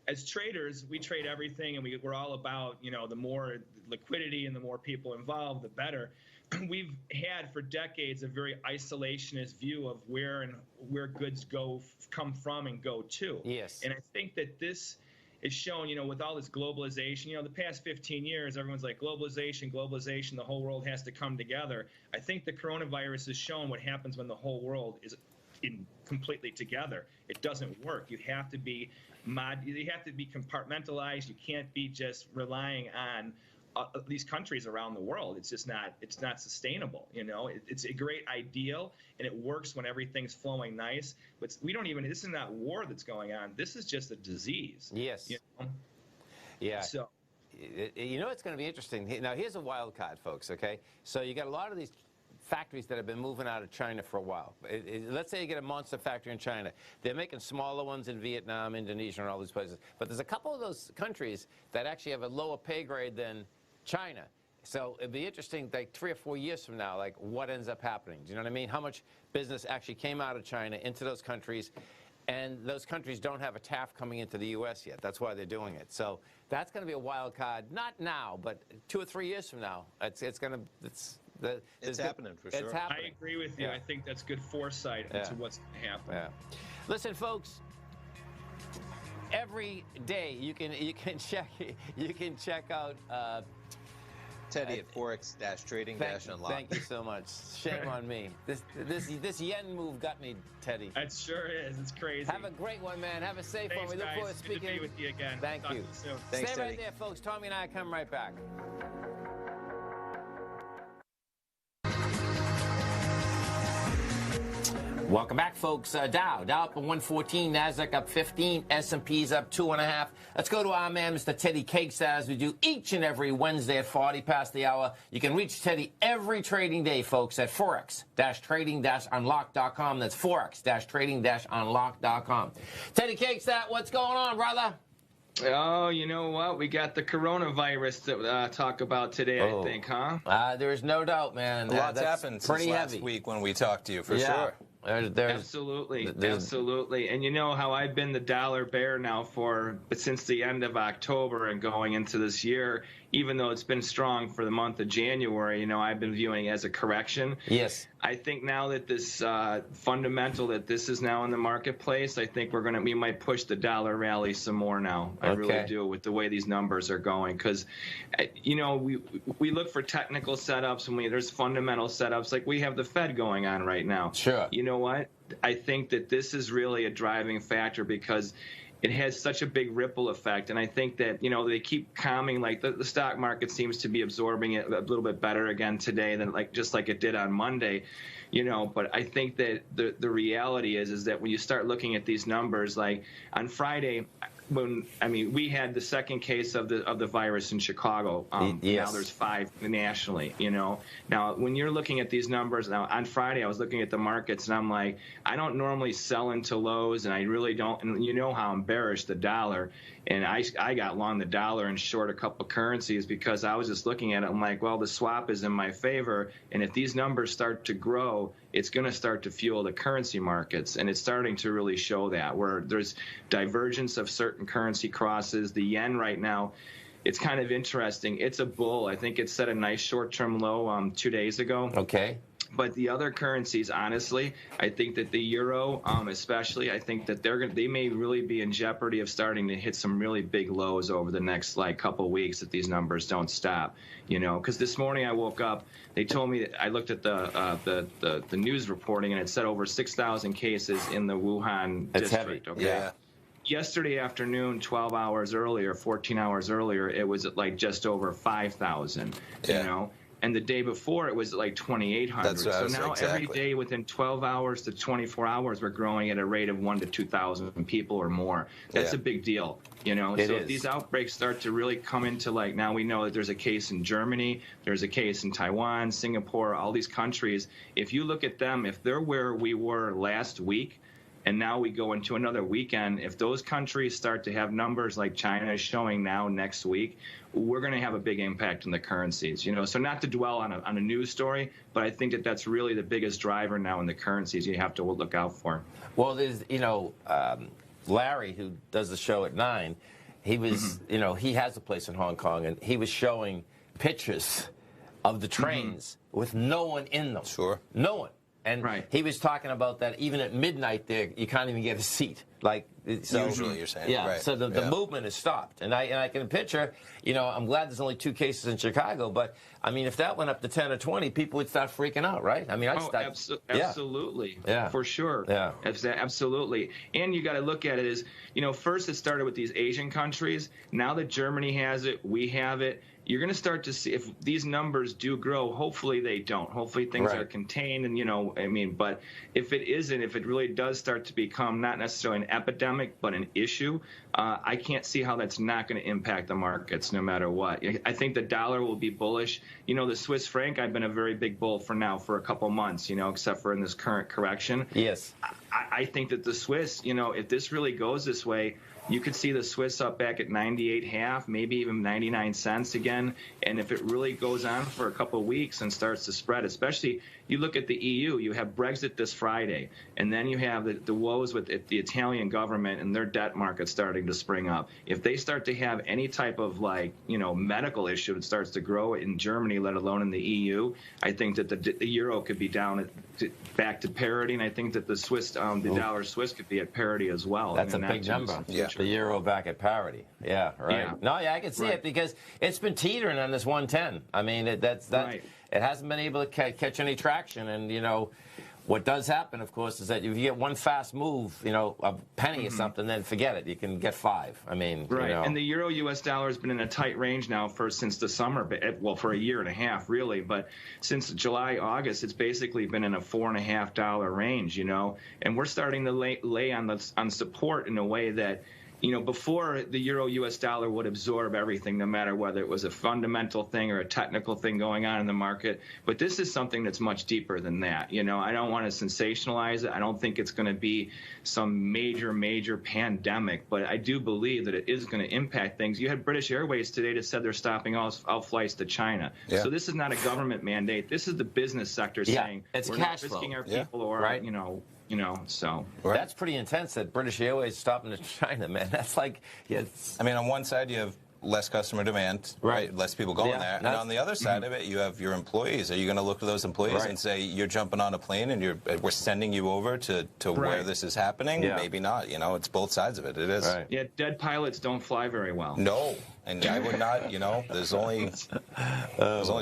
As traders, we trade everything, and we're all about, the more liquidity and the more people involved, the better. we've had for decades a very isolationist view of where goods come from and go to. Yes. And I think that this is shown, with all this globalization, the past 15 years, everyone's like globalization, the whole world has to come together. I think the coronavirus has shown what happens when the whole world is completely together. It doesn't work. You have to be compartmentalized. You can't be just relying on these countries around the world. It's just not sustainable. It's a great ideal and it works when everything's flowing nice, but this is not war that's going on. This is just a disease. Yes. Yeah. So it's going to be interesting. Now here's a wild card, folks. Okay, so you got a lot of these factories that have been moving out of China for a while. Let's say you get a monster factory in China. They're making smaller ones in Vietnam, Indonesia, and all these places. But there's a couple of those countries that actually have a lower pay grade than China. So it'd be interesting, like 3 or 4 years from now, like what ends up happening. Do you know what I mean? How much business actually came out of China into those countries, and those countries don't have a tariff coming into the U.S. yet. That's why they're doing it. So that's going to be a wild card. Not now, but 2 or 3 years from now. It's happening for sure. It's happening. I agree with you. Yeah. I think that's good foresight into what's going to happen. Yeah. Listen, folks. Every day you can check out Teddy at Forex-Trading-Unlocked. Thank you so much. Shame on me. This yen move got me, Teddy. It sure is. It's crazy. Have a great one, man. Have a safe one. We look forward to speaking. Good to be with you again. Thank you. Soon. Thanks, Stay Teddy. right there, folks. Tommy and I come right back. Welcome back, folks. Dow up 114, Nasdaq up 15, S&P's up 2.5. Let's go to our man, Mr. Teddy Cakes, as we do each and every Wednesday at 40 past the hour. You can reach Teddy every trading day, folks, at Forex-Trading-Unlocked.com. That's Forex-Trading-Unlocked.com. Teddy Cakes, what's going on, brother? Oh, you know what? We got the coronavirus to talk about today, I think, huh? There is no doubt, man. A lot's happened since last week when we talked to you, for sure. Absolutely. And you know how I've been the dollar bear now since the end of October and going into this year, even though it's been strong for the month of January, I've been viewing it as a correction. Yes. I think now that this fundamental that this is now in the marketplace, I think we might push the dollar rally some more now. I really do, with the way these numbers are going, because we look for technical setups and there's fundamental setups, like we have the Fed going on right now. Sure. You know what? I think that this is really a driving factor because it has such a big ripple effect. And I think that, they keep calming, like the stock market seems to be absorbing it a little bit better again today than just like it did on Monday, but I think that the reality is that when you start looking at these numbers, like on Friday, we had the second case of the virus in Chicago. Yes. Now there's 5 nationally. Now when you're looking at these numbers, now on Friday I was looking at the markets and I'm like, I don't normally sell into lows, and I really don't. And you know how I'm bearish the dollar, and I got long the dollar and short a couple currencies because I was just looking at it. I'm like, well, the swap is in my favor, and if these numbers start to grow, it's going to start to fuel the currency markets, and it's starting to really show that, where there's divergence of certain currency crosses. The yen right now, it's kind of interesting. It's a bull. I think it set a nice short-term low 2 days ago. Okay. But the other currencies, honestly, I think that the euro, especially, I think that they may really be in jeopardy of starting to hit some really big lows over the next couple weeks if these numbers don't stop. Because this morning I woke up, they told me that I looked at the news reporting, and it said over 6,000 cases in the Wuhan district. Heavy. Okay. Yeah. Yesterday afternoon, 14 hours earlier, it was at just over 5,000. And the day before, it was like 2,800. So now every day within 12 hours to 24 hours, we're growing at a rate of 1,000 to 2,000 people or more. That's a big deal, So if these outbreaks start to really come into now we know that there's a case in Germany, there's a case in Taiwan, Singapore, all these countries. If you look at them, if they're where we were last week, and now we go into another weekend, if those countries start to have numbers like China is showing now next week, we're going to have a big impact on the currencies. So not to dwell on a news story, but I think that's really the biggest driver now in the currencies you have to look out for. Well, there's, Larry, who does the show at 9, he was, he has a place in Hong Kong, and he was showing pictures of the trains with no one in them. Sure. No one. And he was talking about that even at midnight there, you can't even get a seat. Like so, usually, you're saying. Yeah. Right. So the movement has stopped. And I can picture, I'm glad there's only 2 cases in Chicago, but I mean, if that went up to 10 or 20, people would start freaking out, right? I mean, I'd start. Absolutely. Yeah. For sure. Yeah. Absolutely. And you got to look at it as, first it started with these Asian countries. Now that Germany has it, we have it. You're going to start to see if these numbers do grow. Hopefully they don't. Hopefully things are contained, and but if it isn't, if it really does start to become not necessarily an epidemic but an issue, I can't see how that's not going to impact the markets no matter what. I think the dollar will be bullish. The Swiss franc, I've been a very big bull for a couple months, except for in this current correction. Yes. I think that the Swiss, if this really goes this way, you could see the Swiss up back at 98.5, maybe even 99 cents again. And if it really goes on for a couple of weeks and starts to spread, especially you look at the EU, you have Brexit this Friday, and then you have the woes with the Italian government and their debt market starting to spring up. If they start to have any type of medical issue that starts to grow in Germany, let alone in the EU, I think that the euro could be down back to parity, and I think that the Swiss, the dollar Swiss could be at parity as well. That's a big number. Yeah. The euro back at parity. Yeah, right. Yeah. No, I can see it because it's been teetering on this 110. I mean, it hasn't been able to catch any traction, and what does happen, of course, is that if you get one fast move, a penny or something, then forget it. You can get 5. I mean, And the euro U.S. dollar has been in a tight range now since the summer, for a year and a half, really. But since July, August, it's basically been in a $4.50 range, And we're starting to lay on support in a way that, before the euro U.S. dollar would absorb everything, no matter whether it was a fundamental thing or a technical thing going on in the market. But this is something that's much deeper than that. I don't want to sensationalize it. I don't think it's going to be some major pandemic, but I do believe that it is going to impact things. You had British Airways today that said they're stopping all flights to China. Yeah. So this is not a government mandate. This is the business sector saying we're not risking our people or, so. Right. That's pretty intense that British Airways is stopping to China, man. That's like, I mean, on one side you have less customer demand, right? Less people going there. And on the other side of it, you have your employees. Are you going to look at those employees and say, you're jumping on a plane and we're sending you over to where this is happening? Yeah. Maybe not. It's both sides of it. It is. Right. Yeah, dead pilots don't fly very well. No. And I would not, there's only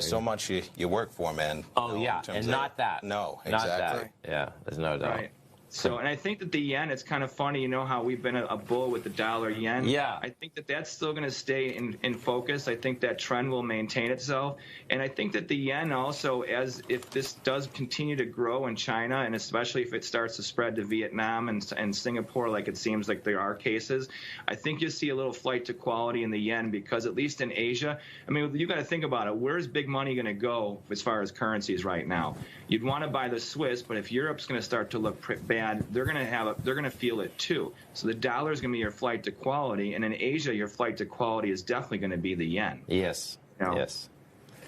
so much you work for, man. Oh, yeah, and not that. No, exactly. Not that. Yeah, there's no doubt. Right. So, and I think that the yen, it's kind of funny, how we've been a bull with the dollar yen. Yeah. I think that that's still going to stay in focus. I think that trend will maintain itself. And I think that the yen also, if this does continue to grow in China, and especially if it starts to spread to Vietnam and Singapore, like it seems like there are cases, I think you'll see a little flight to quality in the yen because at least in Asia, I mean, you got to think about it. Where's big money going to go as far as currencies right now? You'd want to buy the Swiss, but if Europe's going to start to look bad, they're going to feel it too. So the dollar is going to be your flight to quality, and in Asia, your flight to quality is definitely going to be the yen. Yes. Yes.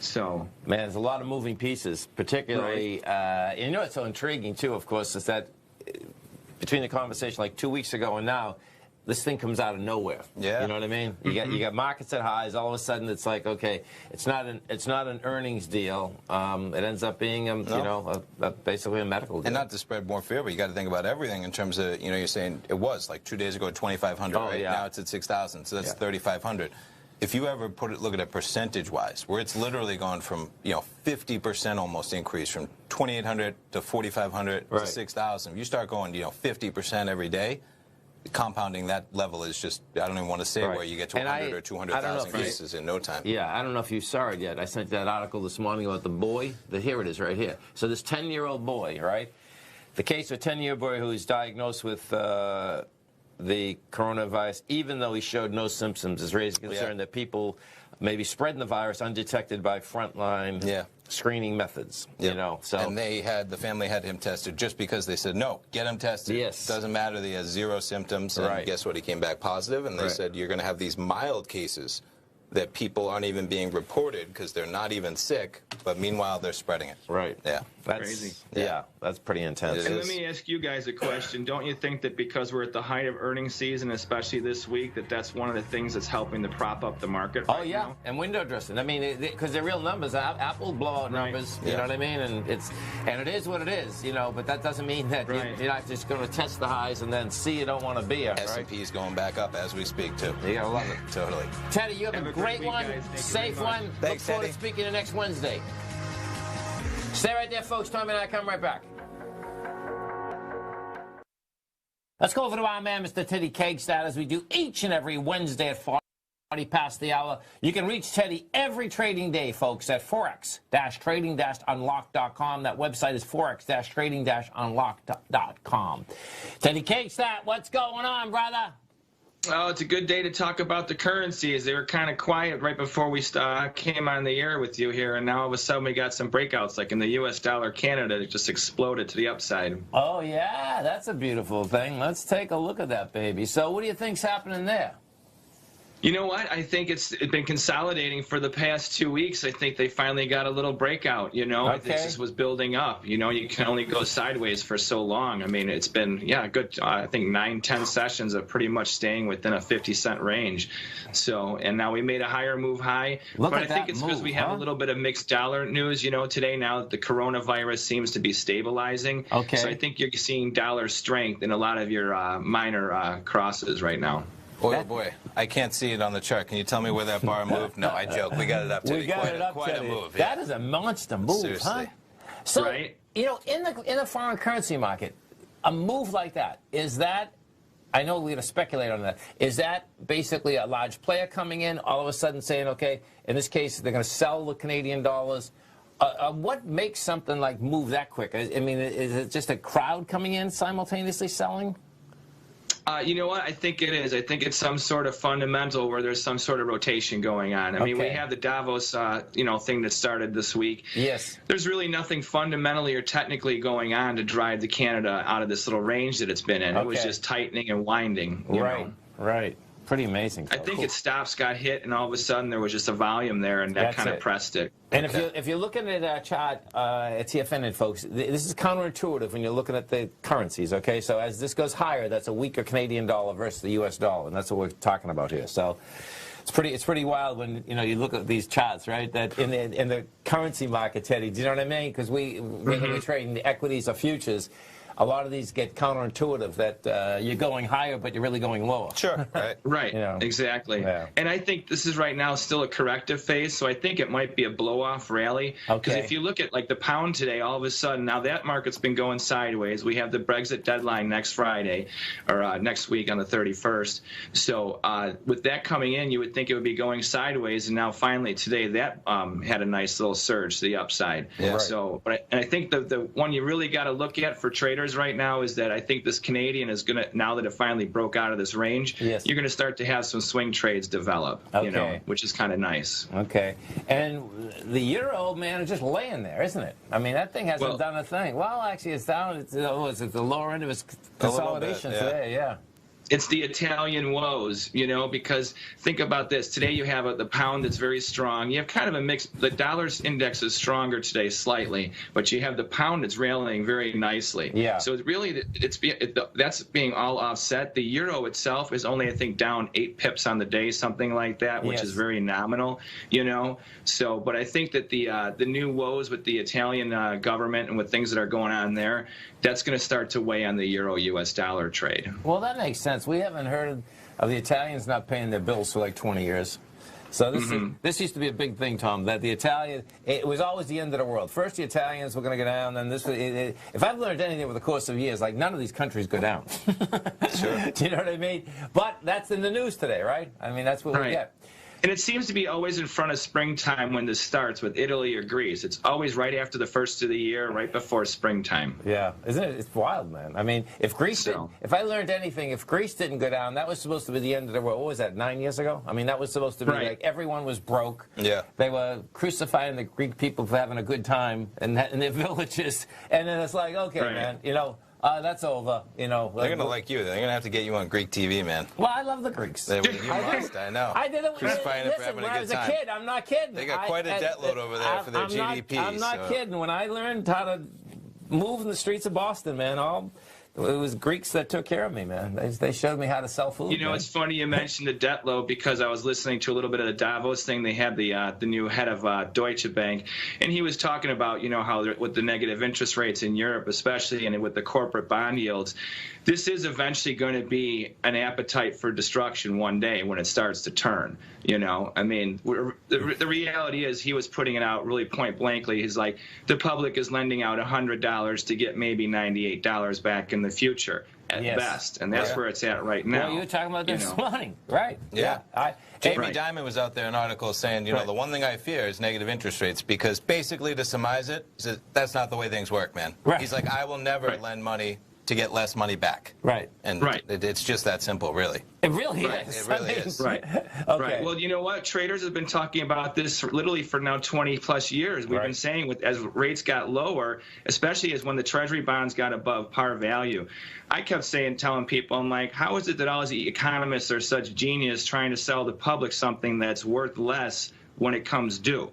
So, man, there's a lot of moving pieces, particularly. Right. What's so intriguing too, of course, is that between the conversation like 2 weeks ago and now, this thing comes out of nowhere. Yeah. You know what I mean? You got markets at highs. All of a sudden, it's like, okay, it's not an earnings deal. It ends up being basically a medical deal. And not to spread more fear, but you got to think about everything in terms of you're saying it was like 2 days ago at 2,500, right? Yeah. Now it's at 6,000, so that's 3,500. If you ever look at it percentage-wise, where it's literally gone from 50% almost increase from 2,800 to 4,500 to 6,000. If you start going 50% every day. Compounding that level is just, I don't even want to say where you get to 100 or 200,000 cases in no time. Yeah, I don't know if you saw it yet. I sent that article this morning about the boy. Here it is right here. So this 10-year-old boy, right? The case of a 10-year-old boy who is diagnosed with the coronavirus, even though he showed no symptoms, is raising concern that people may be spreading the virus undetected by frontline screening methods. So and the family had him tested just because they said no, get him tested. Yes, doesn't matter that he has 0 symptoms. And guess what? He came back positive, and they said you're going to have these mild cases that people aren't even being reported because they're not even sick, but meanwhile they're spreading it. Right. Yeah. That's crazy. Yeah, that's pretty intense. And let me ask you guys a question. Don't you think that because we're at the height of earnings season, especially this week, that that's one of the things that's helping to prop up the market right now? And window dressing. I mean, because they're real numbers. Apple blow out numbers, you know what I mean? And it is what it is, you know, but that doesn't mean that you're not just going to test the highs and then see you don't want to be it, right? S&P is going back up as we speak, too. You gotta love it. Totally. Teddy, you have a great one, safe one. Look forward to speaking to you next Wednesday. Stay right there, folks. Tommy and I come right back. Let's go over to our man, Mr. Teddy Kegstad, as we do each and every Wednesday at 40 past the hour. You can reach Teddy every trading day, folks, at forex-trading-unlocked.com. That website is forex-trading-unlocked.com. Teddy Kegstad, what's going on, brother? Oh, it's a good day to talk about the currencies. They were kind of quiet right before we came on the air with you here, and now all of a sudden we got some breakouts, like in the U.S. dollar Canada. It just exploded to the upside. Oh, yeah, that's a beautiful thing. Let's take a look at that, baby. So what do you think's happening there? You know what? I think it's been consolidating for the past 2 weeks. I think they finally got a little breakout, you know. Okay. This was building up. You know, you can only go sideways for so long. I mean, it's been, a good, I think 9-10 sessions of pretty much staying within a 50-cent range. So, and now we made a higher move high. But I think it's because we have a little bit of mixed dollar news, you know, today. Now the coronavirus seems to be stabilizing. Okay. So I think you're seeing dollar strength in a lot of your minor crosses right now. Boy, boy, I can't see it on the chart. Can you tell me where that bar moved? No, I joke. We got it up, Teddy. We got it up, quite Teddy. a move. That is a monster move, Seriously. huh? So, you know, in the foreign currency market, a move like that, is that, I know we're going to speculate on that, is that basically a large player coming in, all of a sudden saying, okay, in this case, they're going to sell the Canadian dollars? What makes something like move that quick? I mean, is it just a crowd coming in simultaneously selling? You know what? I think it is. I think it's some sort of fundamental where there's some sort of rotation going on. I mean, we have the Davos, thing that started this week. Yes. There's really nothing fundamentally or technically going on to drive the Canada out of this little range that it's been in. It was just tightening and winding. You know? Right. Pretty amazing. I think its stops got hit, and all of a sudden there was just a volume there, and that kind of pressed it. And if you're looking at a chart at TFNN, folks, this is counterintuitive when you're looking at the currencies, okay? So as this goes higher, that's a weaker Canadian dollar versus the U.S. dollar, and that's what we're talking about here. So it's pretty wild when you look at these charts, right? That in the currency market, Teddy, do you know what I mean? Because we're trading the equities or futures. A lot of these get counterintuitive that you're going higher, but you're really going lower. Sure. Right. Exactly. Yeah. And I think this is right now still a corrective phase, so I think it might be a blow-off rally. Because if you look at like the pound today, all of a sudden, now that market's been going sideways. We have the Brexit deadline next Friday, or next week on the 31st. So with that coming in, you would think it would be going sideways, and now finally today that had a nice little surge to the upside. Yeah. So, and I think the one you really got to look at for traders right now is that I think this Canadian is going to, now that it finally broke out of this range, you're going to start to have some swing trades develop, which is kind of nice. Okay. And the euro, man, is just laying there, isn't it? I mean, that thing hasn't done a thing. Well, actually, it's down. It's at the lower end of its consolidation today, It's the Italian woes, because think about this. Today you have the pound that's very strong. You have kind of a mix. The dollar's index is stronger today slightly, but you have the pound that's rallying very nicely. Yeah. So it's really, that's being all offset. The euro itself is only, I think, down 8 pips on the day, something like that, which is very nominal, So, but I think that the new woes with the Italian government and with things that are going on there, that's going to start to weigh on the euro-U.S. dollar trade. Well, that makes sense. We haven't heard of the Italians not paying their bills for like 20 years. So this used to be a big thing, Tom, that the it was always the end of the world. First the Italians were going to go down, then this. If I've learned anything over the course of years, like none of these countries go down. Sure. Do you know what I mean? But that's in the news today, right? I mean, that's what we get. And it seems to be always in front of springtime when this starts with Italy or Greece. It's always right after the first of the year, right before springtime. Yeah, isn't it? It's wild, man. I mean, if I learned anything, if Greece didn't go down, that was supposed to be the end of the world. What was that, 9 years ago? I mean, that was supposed to be like everyone was broke. Yeah. They were crucifying the Greek people for having a good time in their villages. And then it's like, okay, man, that's over. You know, they're gonna like you. They're gonna have to get you on Greek TV, man. Well, I love the Greeks. You must. I know. I did it when I was a kid. I'm not kidding. They got quite a debt load over there for their GDP. I'm not kidding. When I learned how to move in the streets of Boston, man, it was Greeks that took care of me, man. They showed me how to sell food. You know, it's funny you mentioned the debt load because I was listening to a little bit of the Davos thing. They had the new head of Deutsche Bank, and he was talking about, you know, how with the negative interest rates in Europe, especially, and with the corporate bond yields, this is eventually going to be an appetite for destruction one day when it starts to turn. You know, I mean, the reality is he was putting it out really point blankly. He's like, the public is lending out $100 to get maybe $98 back in the future at best, and that's where it's at right now. Well, you were talking about this morning, right? Yeah. Jamie Dimon was out there in an article saying, you know, the one thing I fear is negative interest rates, because basically, to surmise it, that's not the way things work, man. Right. He's like, I will never lend money to get less money back. Right. And it's just that simple, really. It really is. It really is. Right. Okay. Right. Well, you know what? Traders have been talking about this literally for now 20-plus years. We've been saying as rates got lower, especially as when the Treasury bonds got above par value, I kept telling people, I'm like, how is it that all these economists are such genius trying to sell the public something that's worth less when it comes due?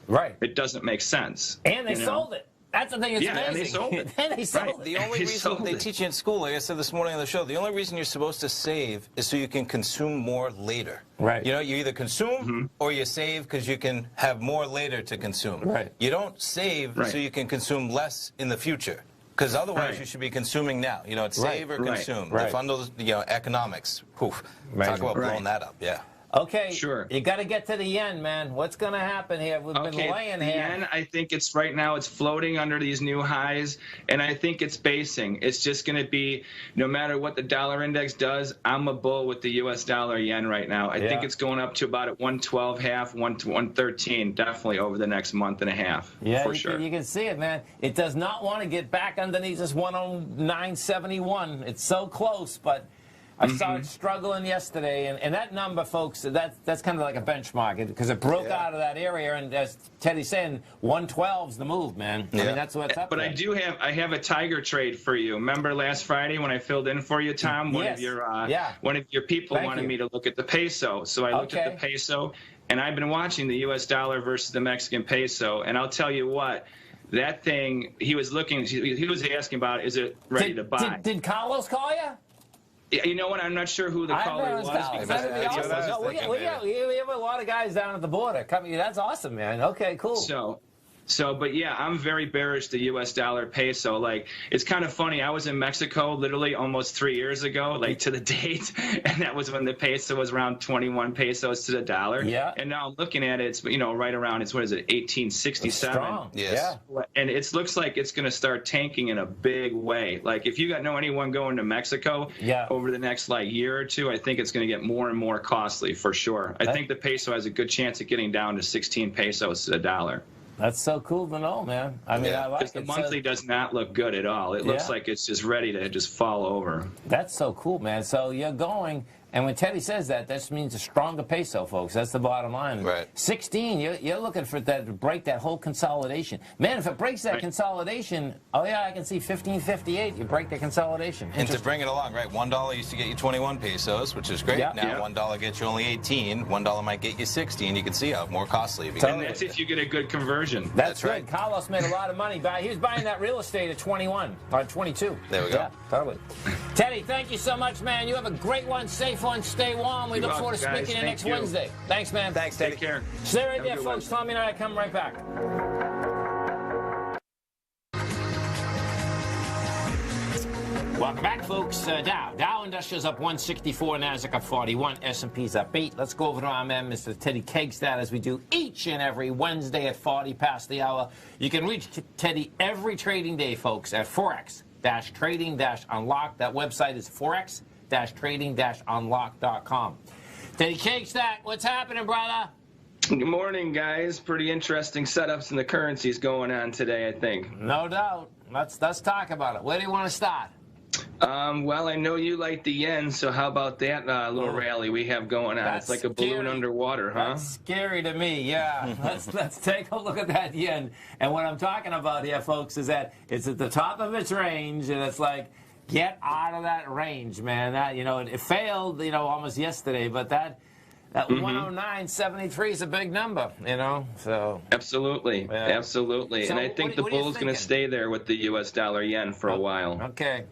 Right. It doesn't make sense. And they sold it. That's the thing that's amazing. And they sold it. And they sold it. The only reason they teach you in school, like I said this morning on the show, the only reason you're supposed to save is so you can consume more later. Right. You know, you either consume or you save because you can have more later to consume. Right. You don't save so you can consume less in the future. Because otherwise you should be consuming now. You know, it's save or consume. The fundamentals, you know, economics. Talk about blowing that up. Yeah. Okay, sure. You got to get to the yen, man. What's going to happen here? We've been laying the here. Yen, I think it's right now it's floating under these new highs, and I think it's basing. It's just going to be, no matter what the dollar index does, I'm a bull with the U.S. dollar yen right now. I think it's going up to about at 112.5, 113, definitely over the next month and a half. Yeah, for sure. You can see it, man. It does not want to get back underneath this 109.71. It's so close, but I saw it struggling yesterday, and that number, folks, that's kind of like a benchmark because it broke out of that area, and as Teddy's saying, 112's the move, man. I mean, that's what's up. But there. I have a tiger trade for you. Remember last Friday when I filled in for you, Tom? One of your people wanted me to look at the peso, so I looked at the peso, and I've been watching the U.S. dollar versus the Mexican peso, and I'll tell you what. That thing, he was asking about, is it ready to buy? Did Carlos call you? You know what? I'm not sure who the caller was. We have a lot of guys down at the border. That's awesome, man. Okay, cool. But yeah, I'm very bearish the U.S. dollar peso. Like, it's kind of funny. I was in Mexico literally almost 3 years ago, like to the date, and that was when the peso was around 21 pesos to the dollar. Yeah. And now I'm looking at it, it's, you know, right around, it's, what is it, 1867? Strong. Yes. Yeah. And it looks like it's going to start tanking in a big way. Like, if you know anyone going to Mexico over the next, like, year or two, I think it's going to get more and more costly for sure. I think the peso has a good chance of getting down to 16 pesos to the dollar. That's so cool to know, man. I mean, I like it. Because the monthly does not look good at all. It looks like it's just ready to just fall over. That's so cool, man. So you're going, and when Teddy says that, that means a stronger peso, folks. That's the bottom line. Right. 16, you're looking for that to break that whole consolidation. Man, if it breaks that consolidation, I can see 15.58. You break the consolidation. And to bring it along, right, $1 used to get you 21 pesos, which is great. Yeah. Now $1 gets you only 18. $1 might get you 60, and you can see how more costly it becomes. And that's if you get a good conversion. That's right. Carlos made a lot of money. He was buying that real estate at 21 or 22. There we go. Yeah, totally. Teddy, thank you so much, man. You have a great one, safe one, stay warm. We look forward to speaking to you next Wednesday. Thanks, man. Thanks, Teddy. Take care. Stay right there, folks. Tommy and I come right back. Welcome back, folks. Dow Industrials up 164, Nasdaq up 41, S&P's up 8. Let's go over to our man, Mr. Teddy Kegstad, as we do each and every Wednesday at 40 past the hour. You can reach Teddy every trading day, folks, at Forex-Trading-Unlock. That website is Forex-Trading-Unlock.com. Teddy Kegstad, what's happening, brother? Good morning, guys. Pretty interesting setups in the currencies going on today, I think. No doubt. Let's talk about it. Where do you want to start? Well, I know you like the yen, so how about that little rally we have going on? It's like a balloon underwater, huh? That's scary to me, yeah. Let's take a look at that yen. And what I'm talking about here, folks, is that it's at the top of its range, and it's like, get out of that range, man. That, it failed, almost yesterday, but that 109.73 is a big number, so. Absolutely, absolutely. So and I think the bull's going to stay there with the U.S. dollar yen for a while. Okay.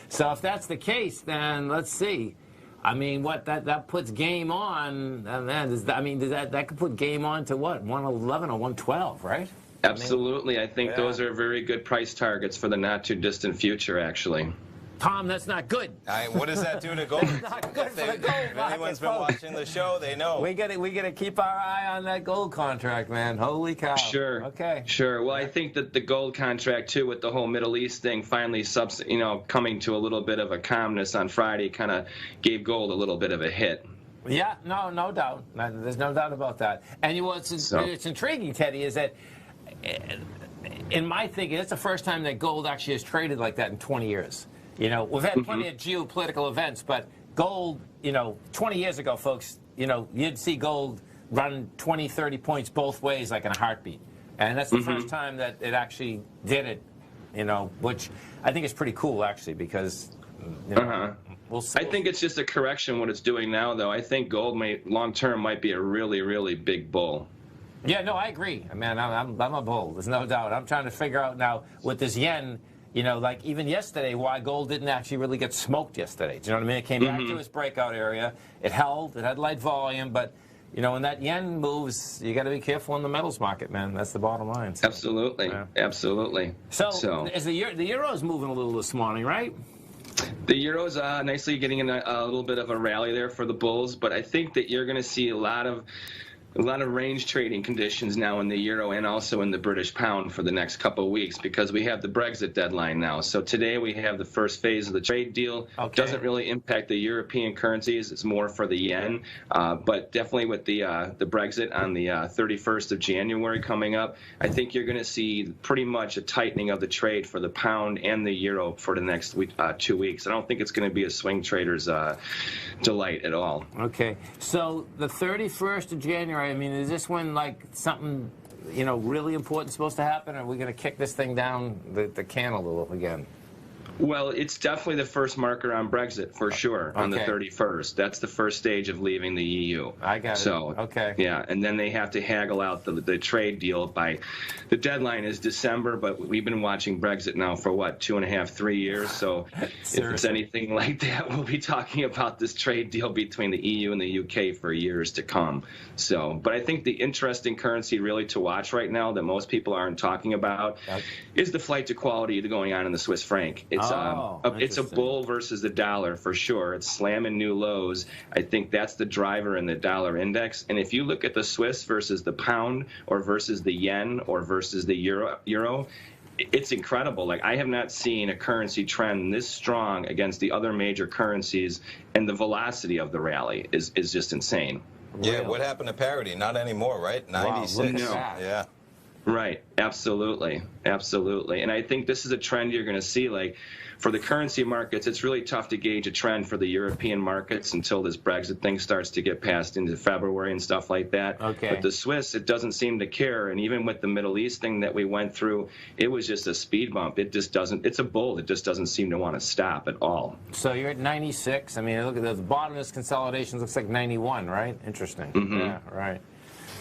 So if that's the case, then let's see. I mean, what that puts game on, that could put game on to what, 111 or 112, right? Absolutely. I think those are very good price targets for the not-too-distant future, actually. Tom, that's not good. What does that do to gold? That's not good for the gold market. If anyone's been watching the show, they know. We got to keep our eye on that gold contract, man. Holy cow. Sure. Okay. Sure. Well, I think that the gold contract, too, with the whole Middle East thing finally, coming to a little bit of a calmness on Friday, kind of gave gold a little bit of a hit. Yeah, no doubt. There's no doubt about that. And it's intriguing, Teddy, is that in my thinking, it's the first time that gold actually has traded like that in 20 years. We've had plenty of geopolitical events, but gold, 20 years ago, folks, you'd see gold run 20, 30 points both ways like in a heartbeat. And that's the first time that it actually did it, which I think is pretty cool, actually, because, we'll see. I think it's just a correction what it's doing now, though. I think gold long-term might be a really, really big bull. Yeah, no, I agree. Man, I'm a bull. There's no doubt. I'm trying to figure out now with this yen, like even yesterday, why gold didn't actually really get smoked yesterday. Do you know what I mean? It came back to its breakout area. It held. It had light volume. But, when that yen moves, you got to be careful in the metals market, man. That's the bottom line. So, absolutely. Absolutely. So is the euro's moving a little this morning, right? The euro's nicely getting in a little bit of a rally there for the bulls. But I think that you're going to see a lot of range trading conditions now in the euro and also in the British pound for the next couple of weeks because we have the Brexit deadline now. So today we have the first phase of the trade deal. Okay. Doesn't really impact the European currencies. It's more for the yen. But definitely with the Brexit on the 31st of January coming up, I think you're going to see pretty much a tightening of the trade for the pound and the euro for the next 2 weeks. I don't think it's going to be a swing trader's delight at all. Okay. So the 31st of January, I mean, is this when, like, something, really important supposed to happen, or are we going to kick this thing down the can a little again? Well, it's definitely the first marker on Brexit, for sure, on the 31st. That's the first stage of leaving the EU. I got it. So, okay. Yeah, and then they have to haggle out the trade deal by – the deadline is December, but we've been watching Brexit now for, 2.5, 3 years. So if it's anything like that, we'll be talking about this trade deal between the EU and the UK for years to come. So, but I think the interesting currency really to watch right now that most people aren't talking about is the flight to quality going on in the Swiss franc. It's a bull versus the dollar for sure. It's slamming new lows. I think that's the driver in the dollar index. And if you look at the Swiss versus the pound or versus the yen or versus the euro, it's incredible. Like, I have not seen a currency trend this strong against the other major currencies, and the velocity of the rally is just insane. Yeah, what happened to parity? Not anymore, right? 96. No. Yeah. Right. Absolutely. Absolutely. And I think this is a trend you're going to see. Like, for the currency markets, it's really tough to gauge a trend for the European markets until this Brexit thing starts to get passed into February and stuff like that. Okay. But the Swiss, it doesn't seem to care. And even with the Middle East thing that we went through, it was just a speed bump. It just doesn't, it's a bull. It just doesn't seem to want to stop at all. So you're at 96. I mean, look at the bottom of this consolidation looks like 91, right? Interesting. Yeah, right.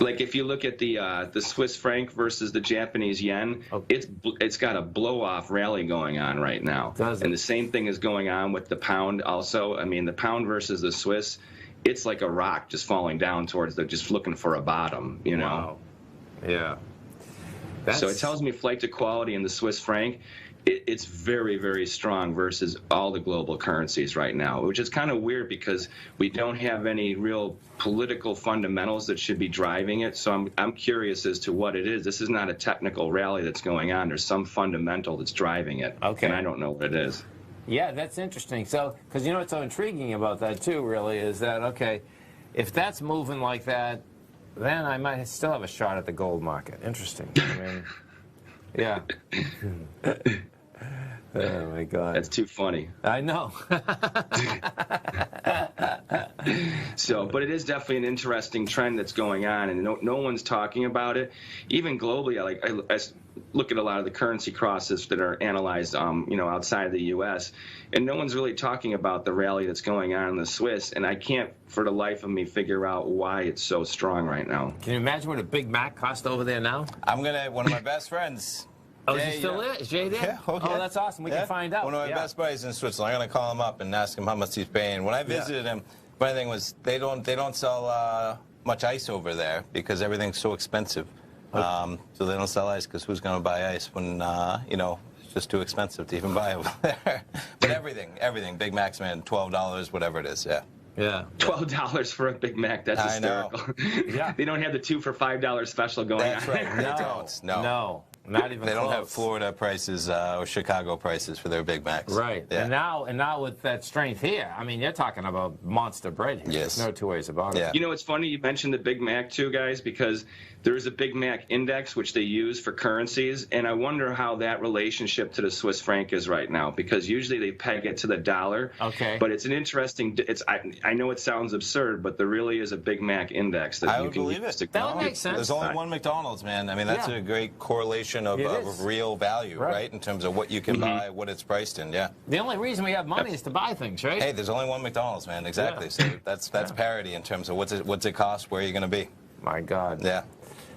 Like, if you look at the Swiss franc versus the Japanese yen, it's got a blow-off rally going on right now. And the same thing is going on with the pound also. I mean, the pound versus the Swiss, it's like a rock just falling down towards just looking for a bottom, Wow. Yeah. So it tells me flight to quality in the Swiss franc, it's very, very strong versus all the global currencies right now, which is kind of weird because we don't have any real political fundamentals that should be driving it. So I'm curious as to what it is. This is not a technical rally that's going on. There's some fundamental that's driving it. Okay. And I don't know what it is. Yeah, that's interesting. So, because what's so intriguing about that too, really, is that, okay, if that's moving like that, then I might still have a shot at the gold market. Interesting. I mean, yeah. Oh my God, that's too funny. I know. So, but it is definitely an interesting trend that's going on, and no one's talking about it. Even globally, I look at a lot of the currency crosses that are analyzed, outside of the U.S., and no one's really talking about the rally that's going on in the Swiss, and I can't for the life of me figure out why it's so strong right now. Can you imagine what a Big Mac costs over there now? One of my best friends. Oh, is he still there? Is Jay there? Yeah, okay. Oh, that's awesome. We can find out. One of my best buddies in Switzerland. I'm going to call him up and ask him how much he's paying. When I visited him, funny thing was they don't sell much ice over there because everything's so expensive. So they don't sell ice because who's going to buy ice when it's just too expensive to even buy over there. But everything, Big Mac's, man, $12, whatever it is, yeah. Yeah. $12 for a Big Mac. That's hysterical. Yeah. They don't have the 2 for $5 special going on. That's right. They don't. No. Not even They close. don't have Florida prices or Chicago prices for their Big Macs. Right. Yeah. And now with that strength here, I mean, you're talking about monster bread here. Yes. There's no two ways about it. Yeah. You know, it's funny you mentioned the Big Mac too, guys, because there's a Big Mac index which they use for currencies, and I wonder how that relationship to the Swiss franc is right now, because usually they peg it to the dollar. Okay. But it's an interesting. I know it sounds absurd, but there really is a Big Mac index that I you would can believe use it. That would make sense. There's only one McDonald's, man. I mean, that's a great correlation of real value, right? In terms of what you can buy, what it's priced in, yeah. The only reason we have money is to buy things, right? Hey, there's only one McDonald's, man. Exactly. Yeah. So that's parity in terms of what's it cost, where you're going to be. My God. Yeah.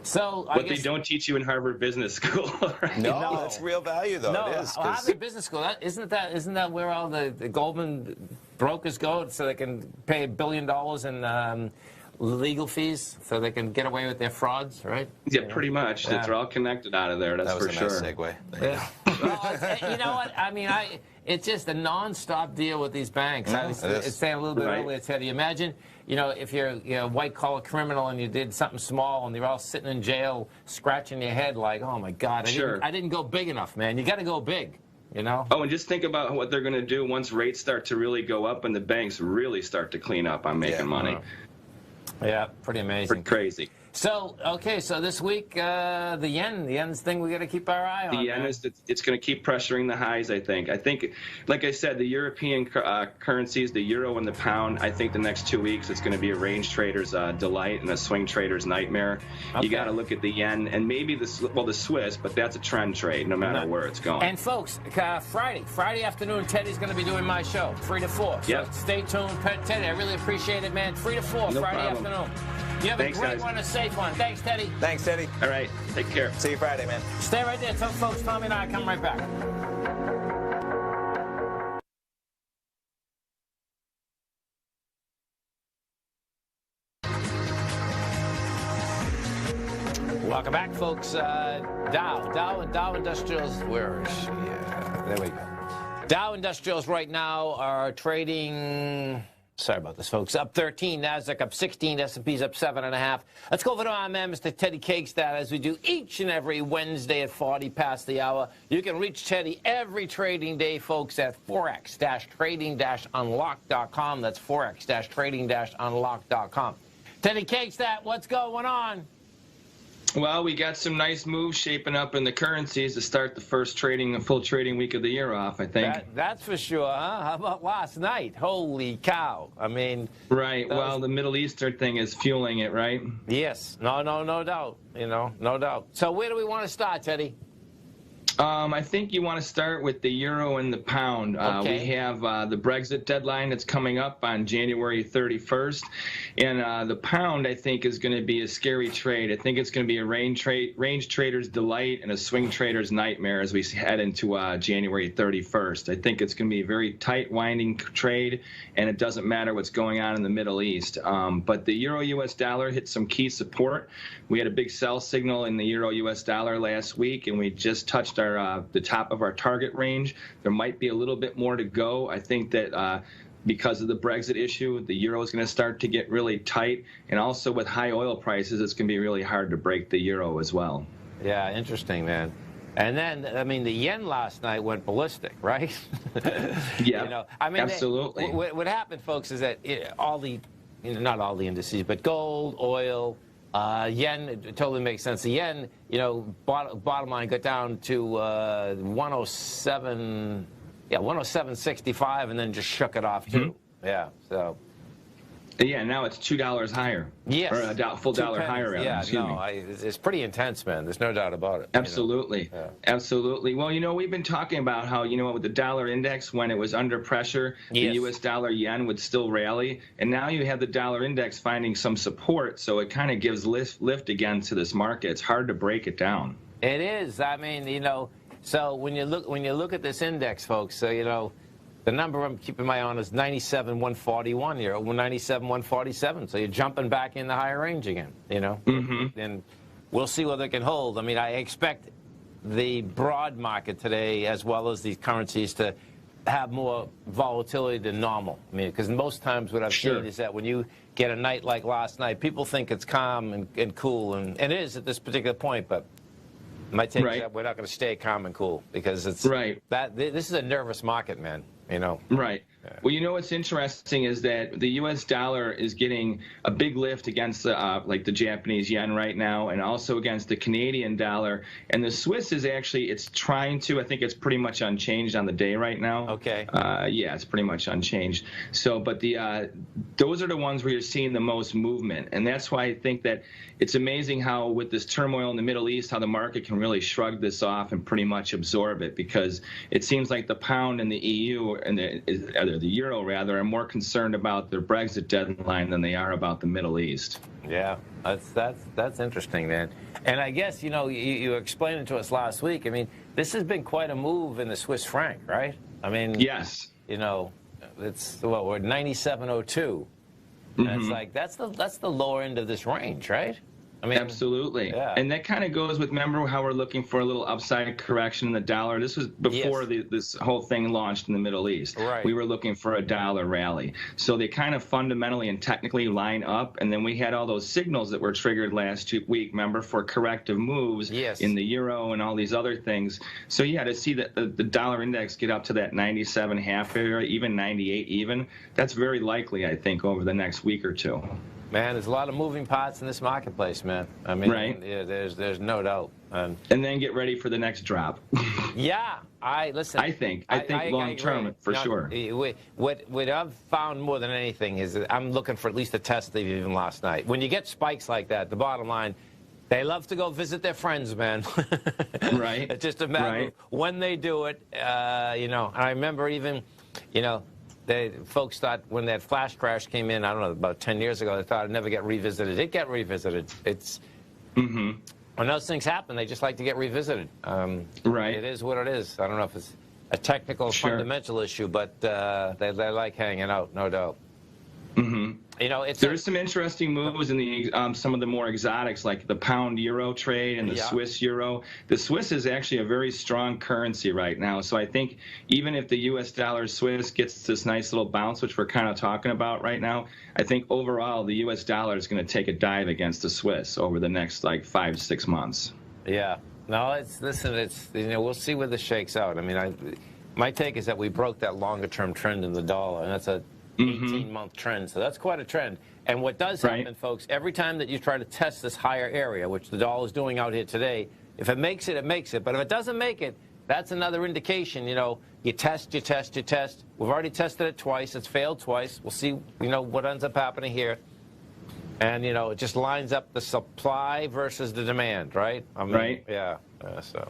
So what they don't teach you in Harvard Business School, right? No, that's real value, though. No, it is. Harvard Business School. Isn't that where all the Goldman brokers go so they can pay $1 billion in legal fees so they can get away with their frauds, right? Yeah, pretty much. Yeah. They're all connected out of there. That's for sure. That was a nice segue. Well, you know what? I mean, it's just a non-stop deal with these banks. I was saying a little bit earlier, Teddy. Imagine, if you're a white-collar criminal and you did something small and they're all sitting in jail scratching your head like, oh, my God, I didn't go big enough, man. You got to go big. Oh, and just think about what they're going to do once rates start to really go up and the banks really start to clean up on making money. Yeah, pretty amazing. Pretty crazy. So, okay, so this week, the yen's thing we got to keep our eye on. The yen it's going to keep pressuring the highs, I think. I think, like I said, the European currencies, the euro and the pound, I think the next 2 weeks it's going to be a range trader's delight and a swing trader's nightmare. Okay. You got to look at the yen and maybe the Swiss, but that's a trend trade no matter where it's going. And folks, Friday afternoon, Teddy's going to be doing my show, 3 to 4. So stay tuned, Teddy. I really appreciate it, man. 3 to 4 Friday afternoon. You have a great one, a safe one. Thanks, Teddy. Thanks, Teddy. All right. Take care. See you Friday, man. Stay right there. Tell folks, Tommy and I come right back. Welcome back, folks. Dow Industrials. Where is she? There we go. Dow Industrials right now are trading. Sorry about this, folks. Up 13, NASDAQ up 16, S&P's up 7.5. Let's go over to our man, Mr. Teddy Cakestad, as we do each and every Wednesday at 40 past the hour. You can reach Teddy every trading day, folks, at forex-trading-unlock.com. That's forex-trading-unlock.com. Teddy Cakestad, what's going on? Well, we got some nice moves shaping up in the currencies to start the first full trading week of the year off, I think. That's for sure, huh? How about last night? Holy cow. I mean... Right. Well, the Middle Eastern thing is fueling it, right? Yes. No doubt. No doubt. So where do we want to start, Teddy? I think you want to start with the euro and the pound. Okay. We have the Brexit deadline that's coming up on January 31st. And the pound, I think, is going to be a scary trade. I think it's going to be a range trader's delight and a swing trader's nightmare as we head into January 31st. I think it's going to be a very tight, winding trade, and it doesn't matter what's going on in the Middle East. But the euro-U.S. dollar hit some key support. We had a big sell signal in the euro-U.S. dollar last week, and we just touched the top of our target range. There might be a little bit more to go. I think that because of the Brexit issue, the euro is going to start to get really tight. And also with high oil prices, it's going to be really hard to break the euro as well. Yeah, interesting, man. And then, I mean, the yen last night went ballistic, right? Yeah, absolutely. What happened, folks, is that not all the indices, but gold, oil, Yen, it totally makes sense. The yen, you know, bottom line got down to 107, 107.65, and then just shook it off too. Yeah, so. Yeah, now it's $2 higher. Yes. Or a full dollar higher. Yeah, it's pretty intense, man. There's no doubt about it. Absolutely. You know? Absolutely. Well, you know, we've been talking about how, you know, with the dollar index, when it was under pressure, the U.S. dollar yen would still rally. And now you have the dollar index finding some support, so it kind of gives lift again to this market. It's hard to break it down. It is. I mean, you know, so when you look at this index, folks, so, you know, the number I'm keeping my eye on is 97,141 here, 97,147. So you're jumping back in the higher range again, you know. And we'll see whether it can hold. I mean, I expect the broad market today, as well as these currencies, to have more volatility than normal. I mean, because most times what I've seen is that when you get a night like last night, people think it's calm and cool, and it is at this particular point, but my take is that we're not going to stay calm and cool, because it's this is a nervous market, man. You know. Right. Well, you know what's interesting is that the U.S. dollar is getting a big lift against like the Japanese yen right now, and also against the Canadian dollar. And the Swiss is actually, it's trying to, I think it's pretty much unchanged on the day right now. Okay. Yeah, it's pretty much unchanged. So, but those are the ones where you're seeing the most movement, and that's why I think that it's amazing how, with this turmoil in the Middle East, how the market can really shrug this off and pretty much absorb it, because it seems like the pound and the EU and the euro rather are more concerned about their Brexit deadline than they are about the Middle East. Yeah, that's interesting, man. And I guess, you know, you explained it to us last week. I mean, this has been quite a move in the Swiss franc, right? I mean, yes. You know, it's what, we're 97.02. And it's like that's the lower end of this range, right? I mean, absolutely. Yeah. And that kind of goes with, remember how we're looking for a little upside correction in the dollar? This was before this whole thing launched in the Middle East. Right. We were looking for a dollar rally. So they kind of fundamentally and technically line up. And then we had all those signals that were triggered last week, remember, for corrective moves in the euro and all these other things. So, yeah, to see the dollar index get up to that 97.5 area, even 98 even, that's very likely, I think, over the next week or two. Man, there's a lot of moving parts in this marketplace, man. I mean, yeah, there's no doubt. And then get ready for the next drop. Yeah, I think long term for sure. What I've found more than anything is that I'm looking for at least a test of even last night. When you get spikes like that, the bottom line, they love to go visit their friends, man. Right. It's just a matter of when they do it. You know, I remember even, you know, folks thought when that flash crash came in, I don't know, about 10 years ago, they thought it'd never get revisited. It got revisited. It's when those things happen, they just like to get revisited. It is what it is. I don't know if it's a technical, fundamental issue, but they like hanging out, no doubt. You know, there's some interesting moves in the some of the more exotics, like the pound euro trade and the Swiss euro. The Swiss is actually a very strong currency right now. So I think even if the U.S. dollar Swiss gets this nice little bounce, which we're kind of talking about right now, I think overall the U.S. dollar is going to take a dive against the Swiss over the next like 5 to 6 months. Yeah. No, it's you know, we'll see where this shakes out. I mean, my take is that we broke that longer term trend in the dollar, and that's a 18-month trend, so that's quite a trend. And what does happen, folks, every time that you try to test this higher area, which the dollar is doing out here today, if it makes it, it makes it. But if it doesn't make it, that's another indication. You know, you test, you test, you test. We've already tested it twice. It's failed twice. We'll see, you know, what ends up happening here. And, you know, it just lines up the supply versus the demand, right? I mean, yeah. So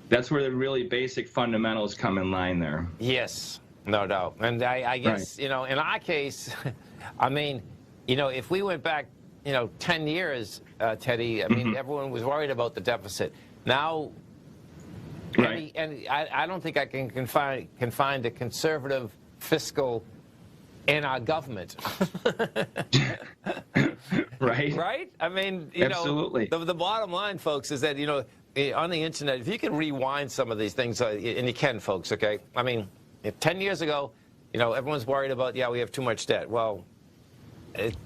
that's where the really basic fundamentals come in line there. Yes. No doubt. And I guess, you know, in our case, I mean, you know, if we went back, you know, 10 years, Teddy, I mean, everyone was worried about the deficit. Now, and I don't think I can find a conservative fiscal in our government. Right? I mean, you know, the bottom line, folks, is that, you know, on the internet, if you can rewind some of these things, and you can, folks, okay? I mean, 10 years ago, you know, everyone's worried about, we have too much debt. Well,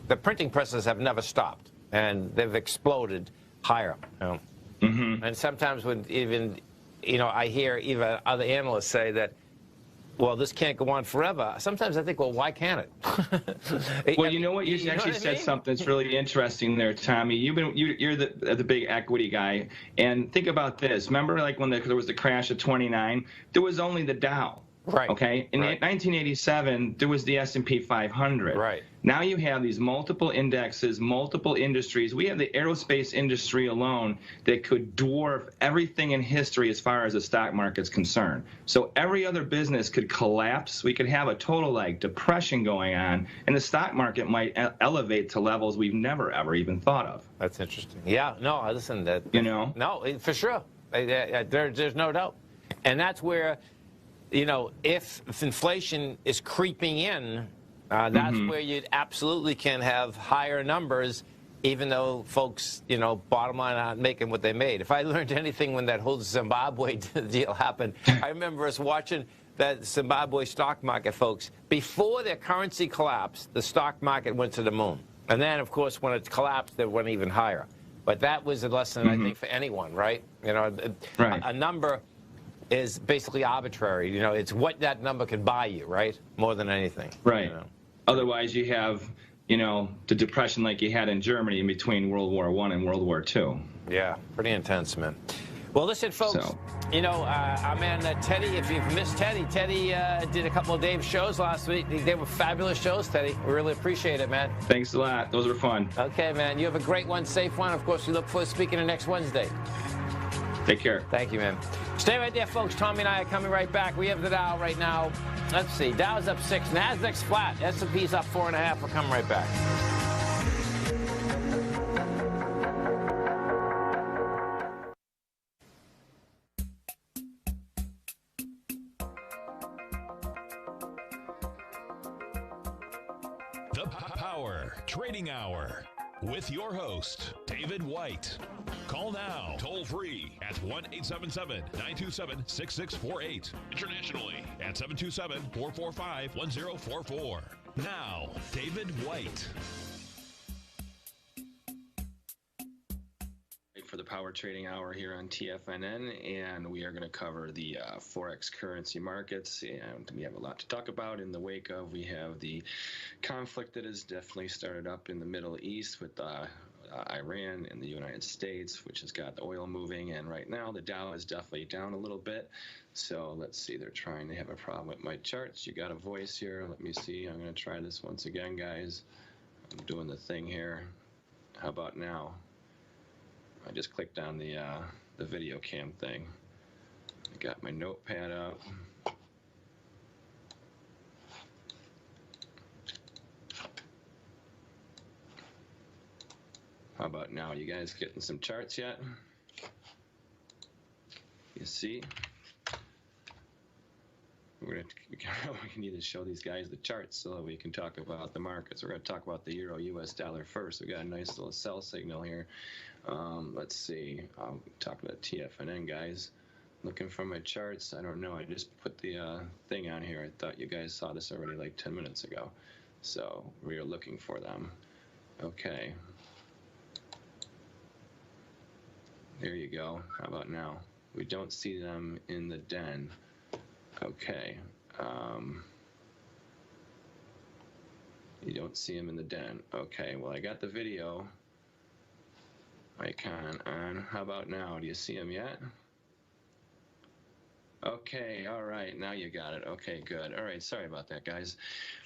the printing presses have never stopped, and they've exploded higher. You know? And sometimes when even, you know, I hear even other analysts say that well, this can't go on forever. Sometimes I think, well, why can't it? Well, you know what? You actually said something that's really interesting there, Tommy. You're the big equity guy, and think about this. Remember, like when there was the crash of '29, there was only the Dow. Right. Okay. In 1987, there was the S&P 500. Right. Now you have these multiple indexes, multiple industries. We have the aerospace industry alone that could dwarf everything in history as far as the stock market's concerned. So every other business could collapse. We could have a total like depression going on, and the stock market might elevate to levels we've never ever even thought of. That's interesting. Yeah. No, listen. No, for sure. There's no doubt, and that's where. If inflation is creeping in, that's where you absolutely can have higher numbers, even though folks, bottom line aren't making what they made. If I learned anything when that whole Zimbabwe deal happened, I remember us watching that Zimbabwe stock market, folks. Before their currency collapsed, the stock market went to the moon. And then, of course, when it collapsed, it went even higher. But that was a lesson, I think, for anyone, right? A number is basically arbitrary. It's what that number can buy you, right? More than anything. Right. Otherwise, you have, the depression like you had in Germany in between World War I and World War II. Yeah, pretty intense, man. Well, listen, folks, our man Teddy, if you've missed Teddy did a couple of Dave's shows last week. They were fabulous shows, Teddy. We really appreciate it, man. Thanks a lot. Those were fun. Okay, man. You have a great one, safe one. Of course, we look forward to speaking to next Wednesday. Take care. Thank you, man. Stay right there, folks. Tommy and I are coming right back. We have the Dow right now. Let's see. Dow's up 6. NASDAQ's flat. S&P's up 4.5. We're coming right back. The Power Trading Hour with your host, David White. Call now, toll free at 1-877-927-6648. Internationally at 727-445-1044. Now, David White. For the Power Trading Hour here on TFNN, and we are going to cover the Forex currency markets, and we have a lot to talk about in the wake of, we have the conflict that has definitely started up in the Middle East with Iran and the United States, which has got the oil moving, and right now the Dow is definitely down a little bit. So let's see, they're trying to have a problem with my charts. You got a voice here. Let me see. I'm going to try this once again, guys. I'm doing the thing here. How about now? I just clicked on the video cam thing. I got my notepad up. How about now? You guys getting some charts yet? You see? We need to show these guys the charts so that we can talk about the markets. We're going to talk about the euro-US dollar first. We got a nice little sell signal here. Let's see. I'm talking to TFNN guys. Looking for my charts. I don't know. I just put the thing on here. I thought you guys saw this already like 10 minutes ago. So we are looking for them. Okay. There you go. How about now? We don't see them in the den. Okay. You don't see them in the den. Okay, well, I got the video icon on. How about now? Do you see them yet? Okay, all right, now you got it. Okay, good. All right, sorry about that, guys.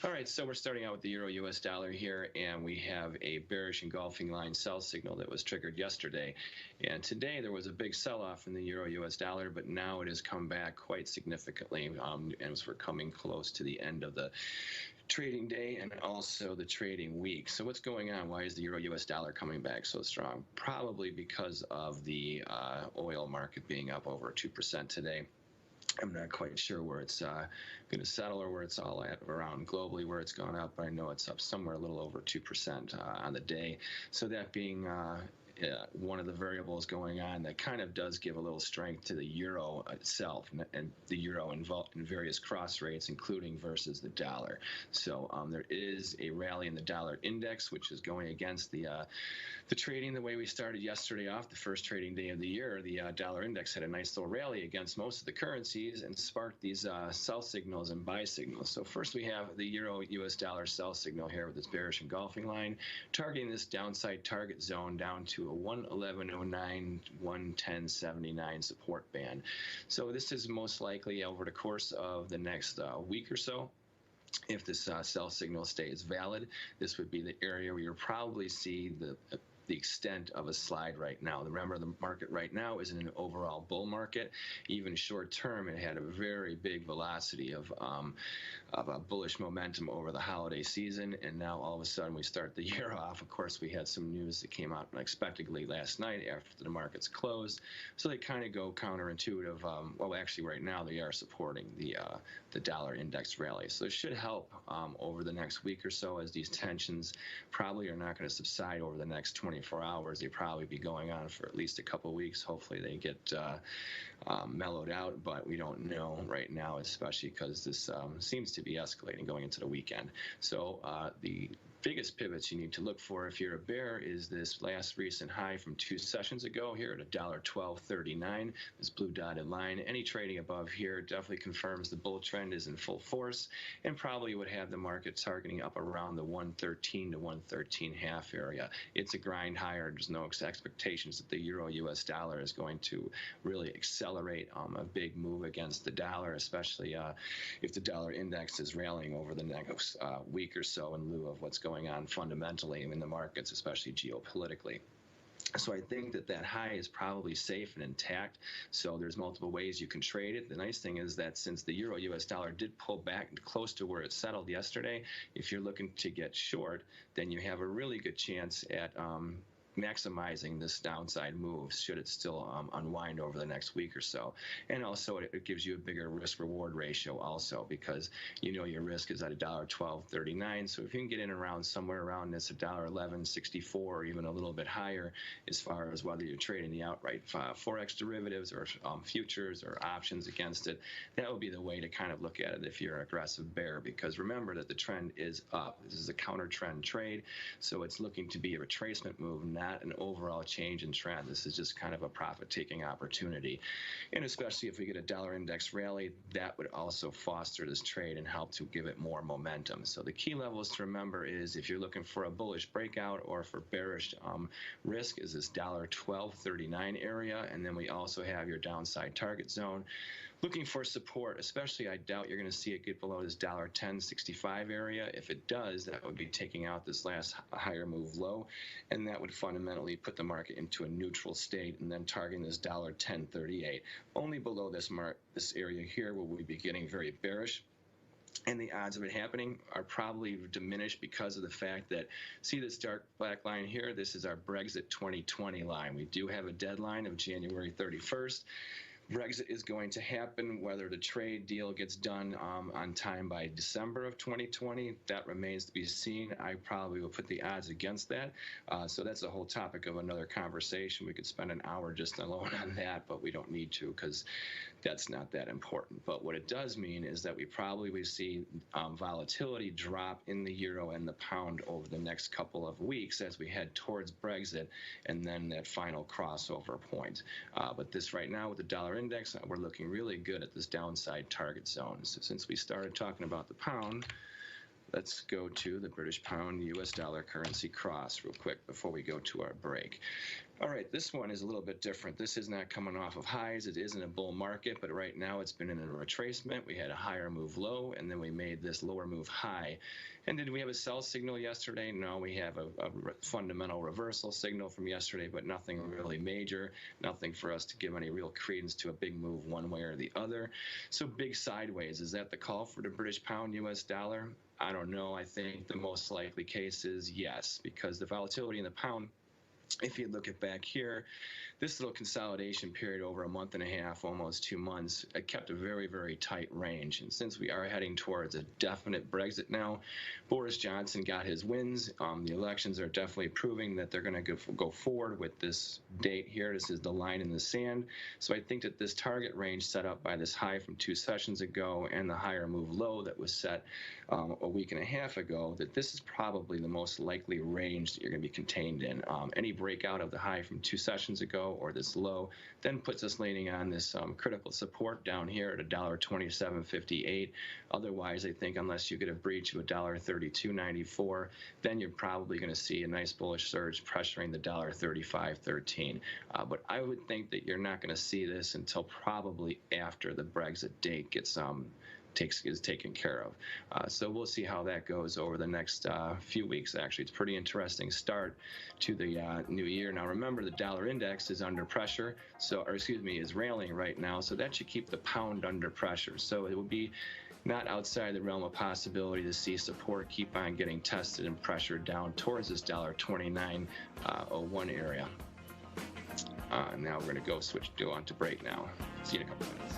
All right, so we're starting out with the euro-US dollar here, and we have a bearish engulfing line sell signal that was triggered yesterday. And today there was a big sell-off in the euro-US dollar, but now it has come back quite significantly as we're coming close to the end of the trading day and also the trading week. So what's going on? Why is the euro-US dollar coming back so strong? Probably because of the oil market being up over 2% today. I'm not quite sure where it's going to settle or where it's all at around globally where it's gone up. I know it's up somewhere a little over 2% on the day. So that being one of the variables going on that kind of does give a little strength to the euro itself, and the euro involved in various cross rates, including versus the dollar. So there is a rally in the dollar index, which is going against the trading the way we started yesterday off, the first trading day of the year. The dollar index had a nice little rally against most of the currencies and sparked these sell signals and buy signals. So first we have the euro US dollar sell signal here with this bearish engulfing line, targeting this downside target zone down to a 111.09, 110.79 support band. So this is most likely over the course of the next week or so. If this sell signal stays valid, this would be the area where you'll probably see the extent of a slide right now. Remember, the market right now is in an overall bull market. Even short term, it had a very big velocity of a bullish momentum over the holiday season, and now all of a sudden we start the year off. Of course, we had some news that came out unexpectedly last night after the markets closed, so they kind of go counterintuitive. Well, actually, right now they are supporting the dollar index rally, so it should help over the next week or so, as these tensions probably are not going to subside over the next 24 hours. They probably be going on for at least a couple weeks. Hopefully they get mellowed out, but we don't know right now, especially because this seems to be escalating going into the weekend. So the biggest pivots you need to look for if you're a bear is this last recent high from 2 sessions ago here at $1.1239, this blue dotted line. Any trading above here definitely confirms the bull trend is in full force, and probably would have the market targeting up around the 113 to 113.5 area. It's a grind higher. There's no expectations that the euro US dollar is going to really accelerate a big move against the dollar, especially if the dollar index is rallying over the next week or so in lieu of what's going on fundamentally in the markets, especially geopolitically. So I think that high is probably safe and intact. So there's multiple ways you can trade it. The nice thing is that since the euro US dollar did pull back close to where it settled yesterday, if you're looking to get short, then you have a really good chance at maximizing this downside move should it still unwind over the next week or so. And also it gives you a bigger risk reward ratio also, because you know your risk is at $1.1239. So if you can get in around somewhere around this $1.1164 or even a little bit higher, as far as whether you're trading the outright Forex derivatives or futures or options against it, that would be the way to kind of look at it if you're an aggressive bear, because remember that the trend is up. This is a counter trend trade, so it's looking to be a retracement move, not an overall change in trend. This is just kind of a profit-taking opportunity. And especially if we get a dollar index rally, that would also foster this trade and help to give it more momentum. So the key levels to remember is if you're looking for a bullish breakout or for bearish risk is this $1.1239 area, and then we also have your downside target zone. Looking for support, especially I doubt you're going to see it get below this $10.65 area. If it does, that would be taking out this last higher move low, and that would fundamentally put the market into a neutral state, and then targeting this $10.38. Only below this area here will we be getting very bearish. And the odds of it happening are probably diminished because of the fact that, see this dark black line here? This is our Brexit 2020 line. We do have a deadline of January 31st. Brexit is going to happen. Whether the trade deal gets done on time by December of 2020, that remains to be seen. I probably will put the odds against that. So that's a whole topic of another conversation. We could spend an hour just alone on that, but we don't need to because that's not that important. But what it does mean is that we probably will see volatility drop in the euro and the pound over the next couple of weeks as we head towards Brexit and then that final crossover point. But this right now with the dollar index, we're looking really good at this downside target zone. So since we started talking about the pound, let's go to the British pound US dollar currency cross real quick before we go to our break. All right, this one is a little bit different. This is not coming off of highs. It is in a bull market, but right now it's been in a retracement. We had a higher move low, and then we made this lower move high. And did we have a sell signal yesterday? No, we have a fundamental reversal signal from yesterday, but nothing really major, nothing for us to give any real credence to a big move one way or the other. So big sideways. Is that the call for the British pound US dollar? I don't know. I think the most likely case is yes, because the volatility in the pound if you look at back here, this little consolidation period over a month and a half, almost 2 months, it kept a very, very tight range. And since we are heading towards a definite Brexit now, Boris Johnson got his wins. The elections are definitely proving that they're going to go forward with this date here. This is the line in the sand. So I think that this target range set up by this high from 2 sessions ago and the higher move low that was set a week and a half ago, that this is probably the most likely range that you're going to be contained in. Any breakout of the high from 2 sessions ago or this low then puts us leaning on this critical support down here at $1.2758. Otherwise, I think unless you get a breach of $1.3294, then you're probably going to see a nice bullish surge pressuring the $1.3513. But I would think that you're not going to see this until probably after the Brexit date is taken care of. So we'll see how that goes over the next few weeks. Actually, it's a pretty interesting start to the new year. Now, remember, the dollar index is under pressure, is railing right now, so that should keep the pound under pressure. So it would be not outside the realm of possibility to see support keep on getting tested and pressured down towards this $29.01 area. Now we're going to go on to break now. See you in a couple minutes.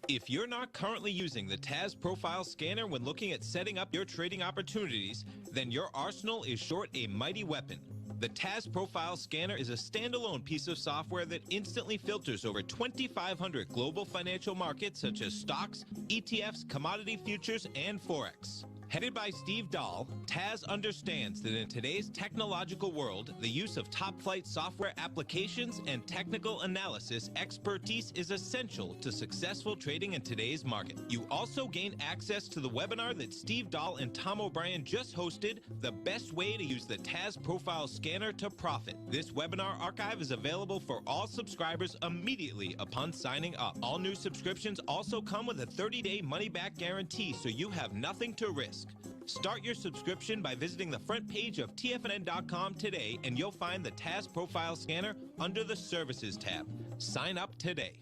If you're not currently using the TAS Profile Scanner when looking at setting up your trading opportunities, then your arsenal is short a mighty weapon. The TAS Profile Scanner is a standalone piece of software that instantly filters over 2,500 global financial markets such as stocks, ETFs, commodity futures, and Forex. Headed by Steve Dahl, TAS understands that in today's technological world, the use of top-flight software applications and technical analysis expertise is essential to successful trading in today's market. You also gain access to the webinar that Steve Dahl and Tom O'Brien just hosted, The Best Way to Use the TAS Profile Scanner to Profit. This webinar archive is available for all subscribers immediately upon signing up. All new subscriptions also come with a 30-day money-back guarantee, so you have nothing to risk. Start your subscription by visiting the front page of TFNN.com today, and you'll find the TAS Profile Scanner under the Services tab. Sign up today.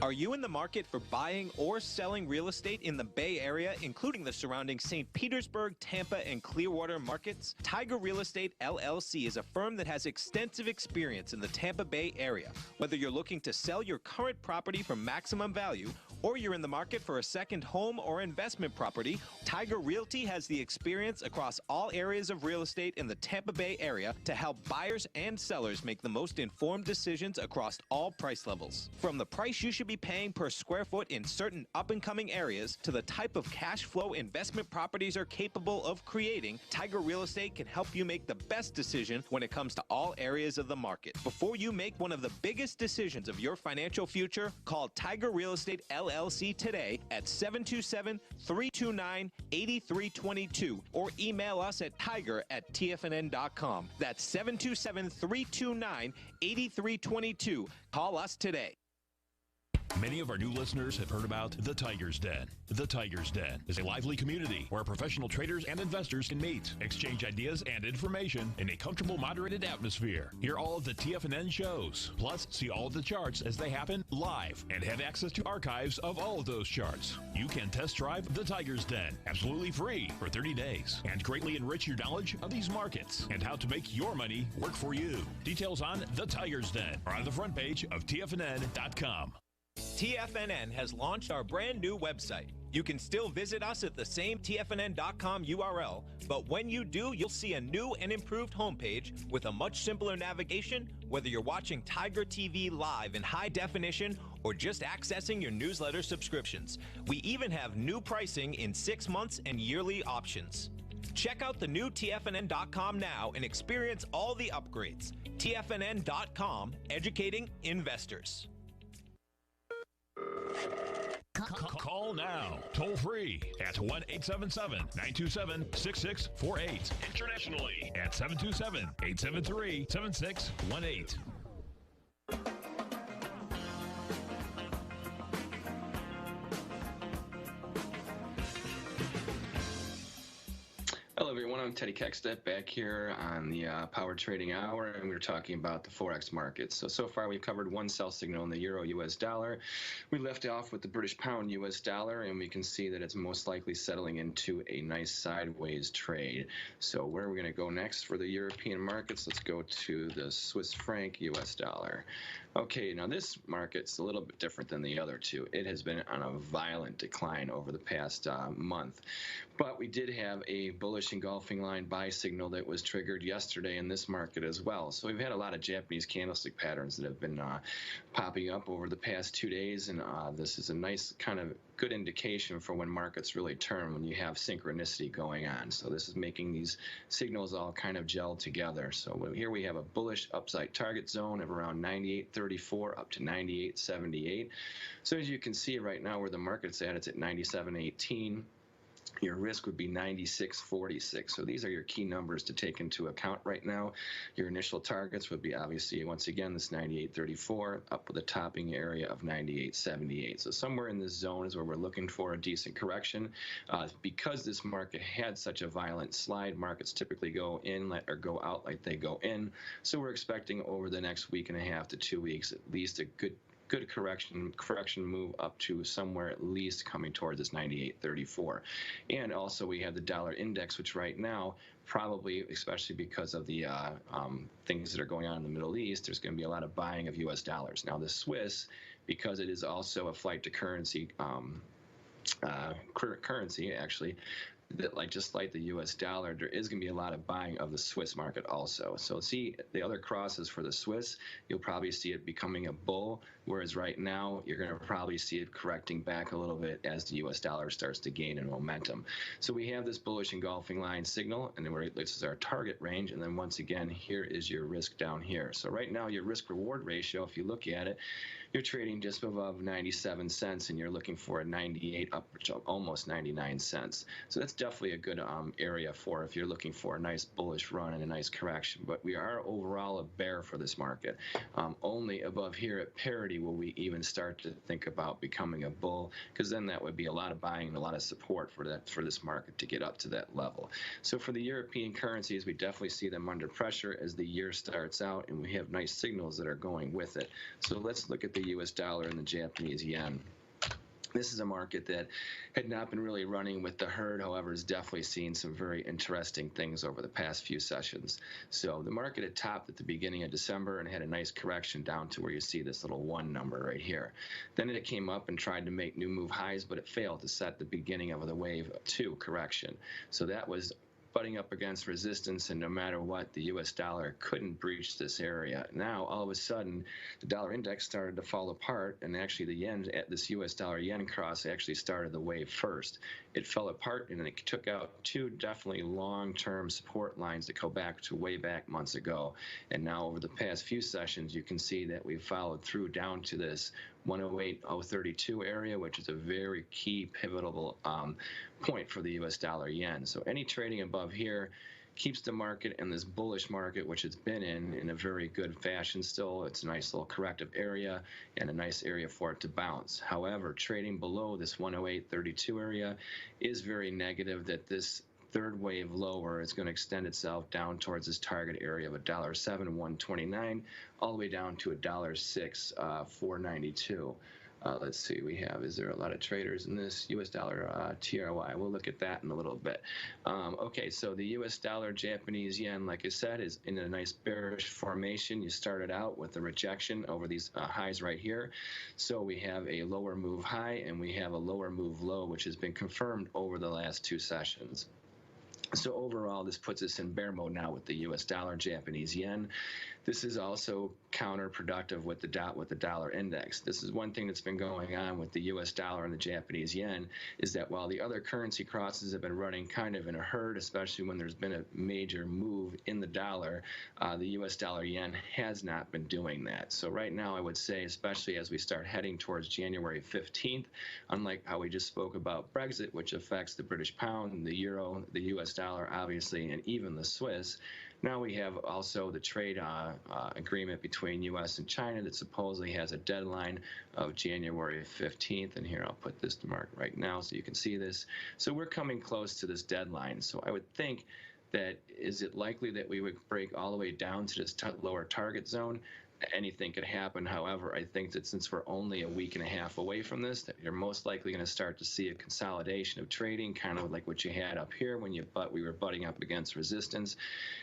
Are you in the market for buying or selling real estate in the Bay Area, including the surrounding St. Petersburg, Tampa, and Clearwater markets? Tiger Real Estate LLC is a firm that has extensive experience in the Tampa Bay area. Whether you're looking to sell your current property for maximum value, or you're in the market for a second home or investment property, Tiger Realty has the experience across all areas of real estate in the Tampa Bay area to help buyers and sellers make the most informed decisions across all price levels. From the price you should be paying per square foot in certain up-and-coming areas to the type of cash flow investment properties are capable of creating, Tiger Real Estate can help you make the best decision when it comes to all areas of the market. Before you make one of the biggest decisions of your financial future, call Tiger Real Estate LLC today at 727-329-8322 or email us at tiger@tfnn.com. That's 727-329-8322. Call us today. Many of our new listeners have heard about The Tiger's Den. The Tiger's Den is a lively community where professional traders and investors can meet, exchange ideas and information in a comfortable, moderated atmosphere. Hear all of the TFNN shows, plus see all of the charts as they happen live and have access to archives of all of those charts. You can test drive The Tiger's Den absolutely free for 30 days and greatly enrich your knowledge of these markets and how to make your money work for you. Details on The Tiger's Den are on the front page of TFNN.com. TFNN has launched our brand new website. You can still visit us at the same TFNN.com URL, but when you do, you'll see a new and improved homepage with a much simpler navigation, whether you're watching Tiger TV live in high definition or just accessing your newsletter subscriptions. We even have new pricing in 6 months and yearly options. Check out the new TFNN.com now and experience all the upgrades. TFNN.com, educating investors. Call now, toll free at 1-877-927-6648. Internationally at 727-873-7618. Hello, everyone. everyone. I'm Teddy Keckstedt back here on the Power Trading Hour, and we're talking about the Forex markets. So far we've covered one sell signal in the Euro US dollar. We left off with the British Pound US dollar, and we can see that it's most likely settling into a nice sideways trade. So where are we going to go next for the European markets? Let's go to the Swiss franc US dollar. Okay, now this market's a little bit different than the other two. It has been on a violent decline over the past month. But we did have a bullish engulfing line buy signal that was triggered yesterday in this market as well. So we've had a lot of Japanese candlestick patterns that have been popping up over the past 2 days, and this is a nice kind of good indication for when markets really turn, when you have synchronicity going on. So this is making these signals all kind of gel together. So here we have a bullish upside target zone of around 98.34 up to 98.78. So as you can see right now where the market's at, it's at 97.18. Your risk would be 96.46. So these are your key numbers to take into account right now. Your initial targets would be obviously, once again, this 98.34 up with a topping area of 98.78. So somewhere in this zone is where we're looking for a decent correction. Because this market had such a violent slide, markets typically go in or go out like they go in. So we're expecting over the next week and a half to 2 weeks at least a good correction move up to somewhere at least coming towards this 98.34. And also we have the dollar index, which right now probably, especially because of the things that are going on in the Middle East, there's going to be a lot of buying of U.S. dollars. Now the Swiss, because it is also a flight to currency actually, that just like the U.S. dollar, there is going to be a lot of buying of the Swiss market also. So see the other crosses for the Swiss, you'll probably see it becoming a bull, whereas right now you're going to probably see it correcting back a little bit as the U.S. dollar starts to gain in momentum. So we have this bullish engulfing line signal, and then this is our target range, and then once again, here is your risk down here. So right now your risk-reward ratio, if you look at it, you're trading just above 97 cents, and you're looking for a 98 up to almost 99 cents. So that's definitely a good area for if you're looking for a nice bullish run and a nice correction. But we are overall a bear for this market. Only above here at parity will we even start to think about becoming a bull, because then that would be a lot of buying and a lot of support for this market to get up to that level. So for the European currencies, we definitely see them under pressure as the year starts out, and we have nice signals that are going with it. So let's look at the U.S. dollar and the Japanese yen. This is a market that had not been really running with the herd, however, has definitely seen some very interesting things over the past few sessions. So the market had topped at the beginning of December and had a nice correction down to where you see this little 1 number right here. Then it came up and tried to make new move highs, but it failed to set the beginning of the wave 2 correction. So that was butting up against resistance, and no matter what, the U.S. dollar couldn't breach this area. Now, all of a sudden, the dollar index started to fall apart, and actually the yen, this U.S. dollar yen cross actually started the wave first. It fell apart, and it took out 2 definitely long-term support lines that go back to way back months ago. And now over the past few sessions, you can see that we've followed through down to this 108.032 area, which is a very key pivotal point for the U.S. dollar yen. So any trading above here keeps the market in this bullish market, which it's been in a very good fashion still. It's a nice little corrective area and a nice area for it to bounce. However, trading below this 108.32 area is very negative, that this third wave lower is going to extend itself down towards this target area of $1.07.129 all the way down to $1.06.492. Let's see, is there a lot of traders in this U.S. dollar TRY? We'll look at that in a little bit. Okay, so the U.S. dollar Japanese yen, like I said, is in a nice bearish formation. You started out with a rejection over these highs right here. So we have a lower move high and we have a lower move low, which has been confirmed over the last 2 sessions. So overall, this puts us in bear mode now with the U.S. dollar, Japanese yen. This is also counterproductive with the dollar index. This is one thing that's been going on with the U.S. dollar and the Japanese yen, is that while the other currency crosses have been running kind of in a herd, especially when there's been a major move in the dollar, the U.S. dollar yen has not been doing that. So right now, I would say, especially as we start heading towards January 15th, unlike how we just spoke about Brexit, which affects the British pound, the euro, the U.S. dollar, obviously, and even the Swiss. Now we have also the trade agreement between U.S. and China that supposedly has a deadline of January 15th. And here, I'll put this to mark right now so you can see this. So we're coming close to this deadline. So I would think that is it likely that we would break all the way down to this lower target zone? Anything could happen. However, I think that since we're only a week and a half away from this, that you're most likely going to start to see a consolidation of trading, kind of like what you had up here when we were butting up against resistance,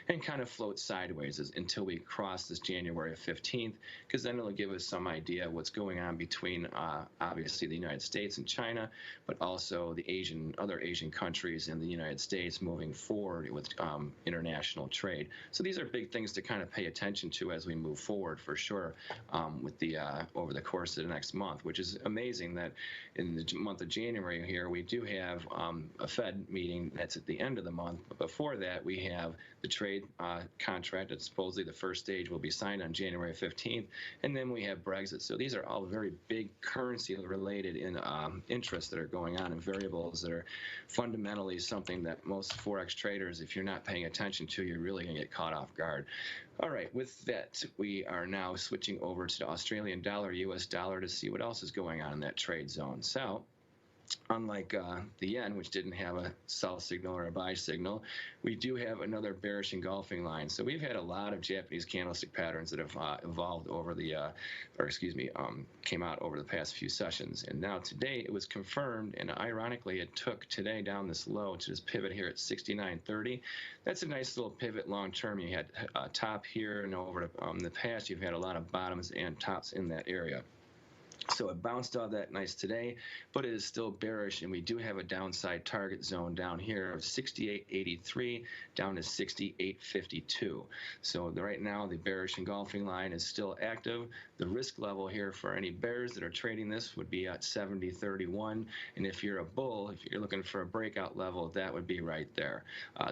and kind of float sideways until we cross this January 15th, because then it'll give us some idea of what's going on between obviously the United States and China, but also the other Asian countries and the United States moving forward with international trade. So these are big things to kind of pay attention to as we move forward, for sure, with the over the course of the next month, which is amazing that in the month of January here we do have a Fed meeting that's at the end of the month. But before that, we have the trade contract that supposedly the first stage will be signed on January 15th, and then we have Brexit. So these are all very big currency-related interests that are going on, and variables that are fundamentally something that most Forex traders, if you're not paying attention to, you're really going to get caught off guard. All right, with that, we are now switching over to the Australian dollar, US dollar, to see what else is going on in that trade zone. So, unlike the yen, which didn't have a sell signal or a buy signal, we do have another bearish engulfing line. So we've had a lot of Japanese candlestick patterns that have evolved over the, came out over the past few sessions. And now today it was confirmed, and ironically it took today down this low to this pivot here at 69.30. That's a nice little pivot long term. You had a top here, and over the past you've had a lot of bottoms and tops in that area. So it bounced off that nice today, but it is still bearish, and we do have a downside target zone down here of 68.83 down to 68.52. So right now the bearish engulfing line is still active. The risk level here for any bears that are trading this would be at 70.31, and if you're a bull, if you're looking for a breakout level, that would be right there.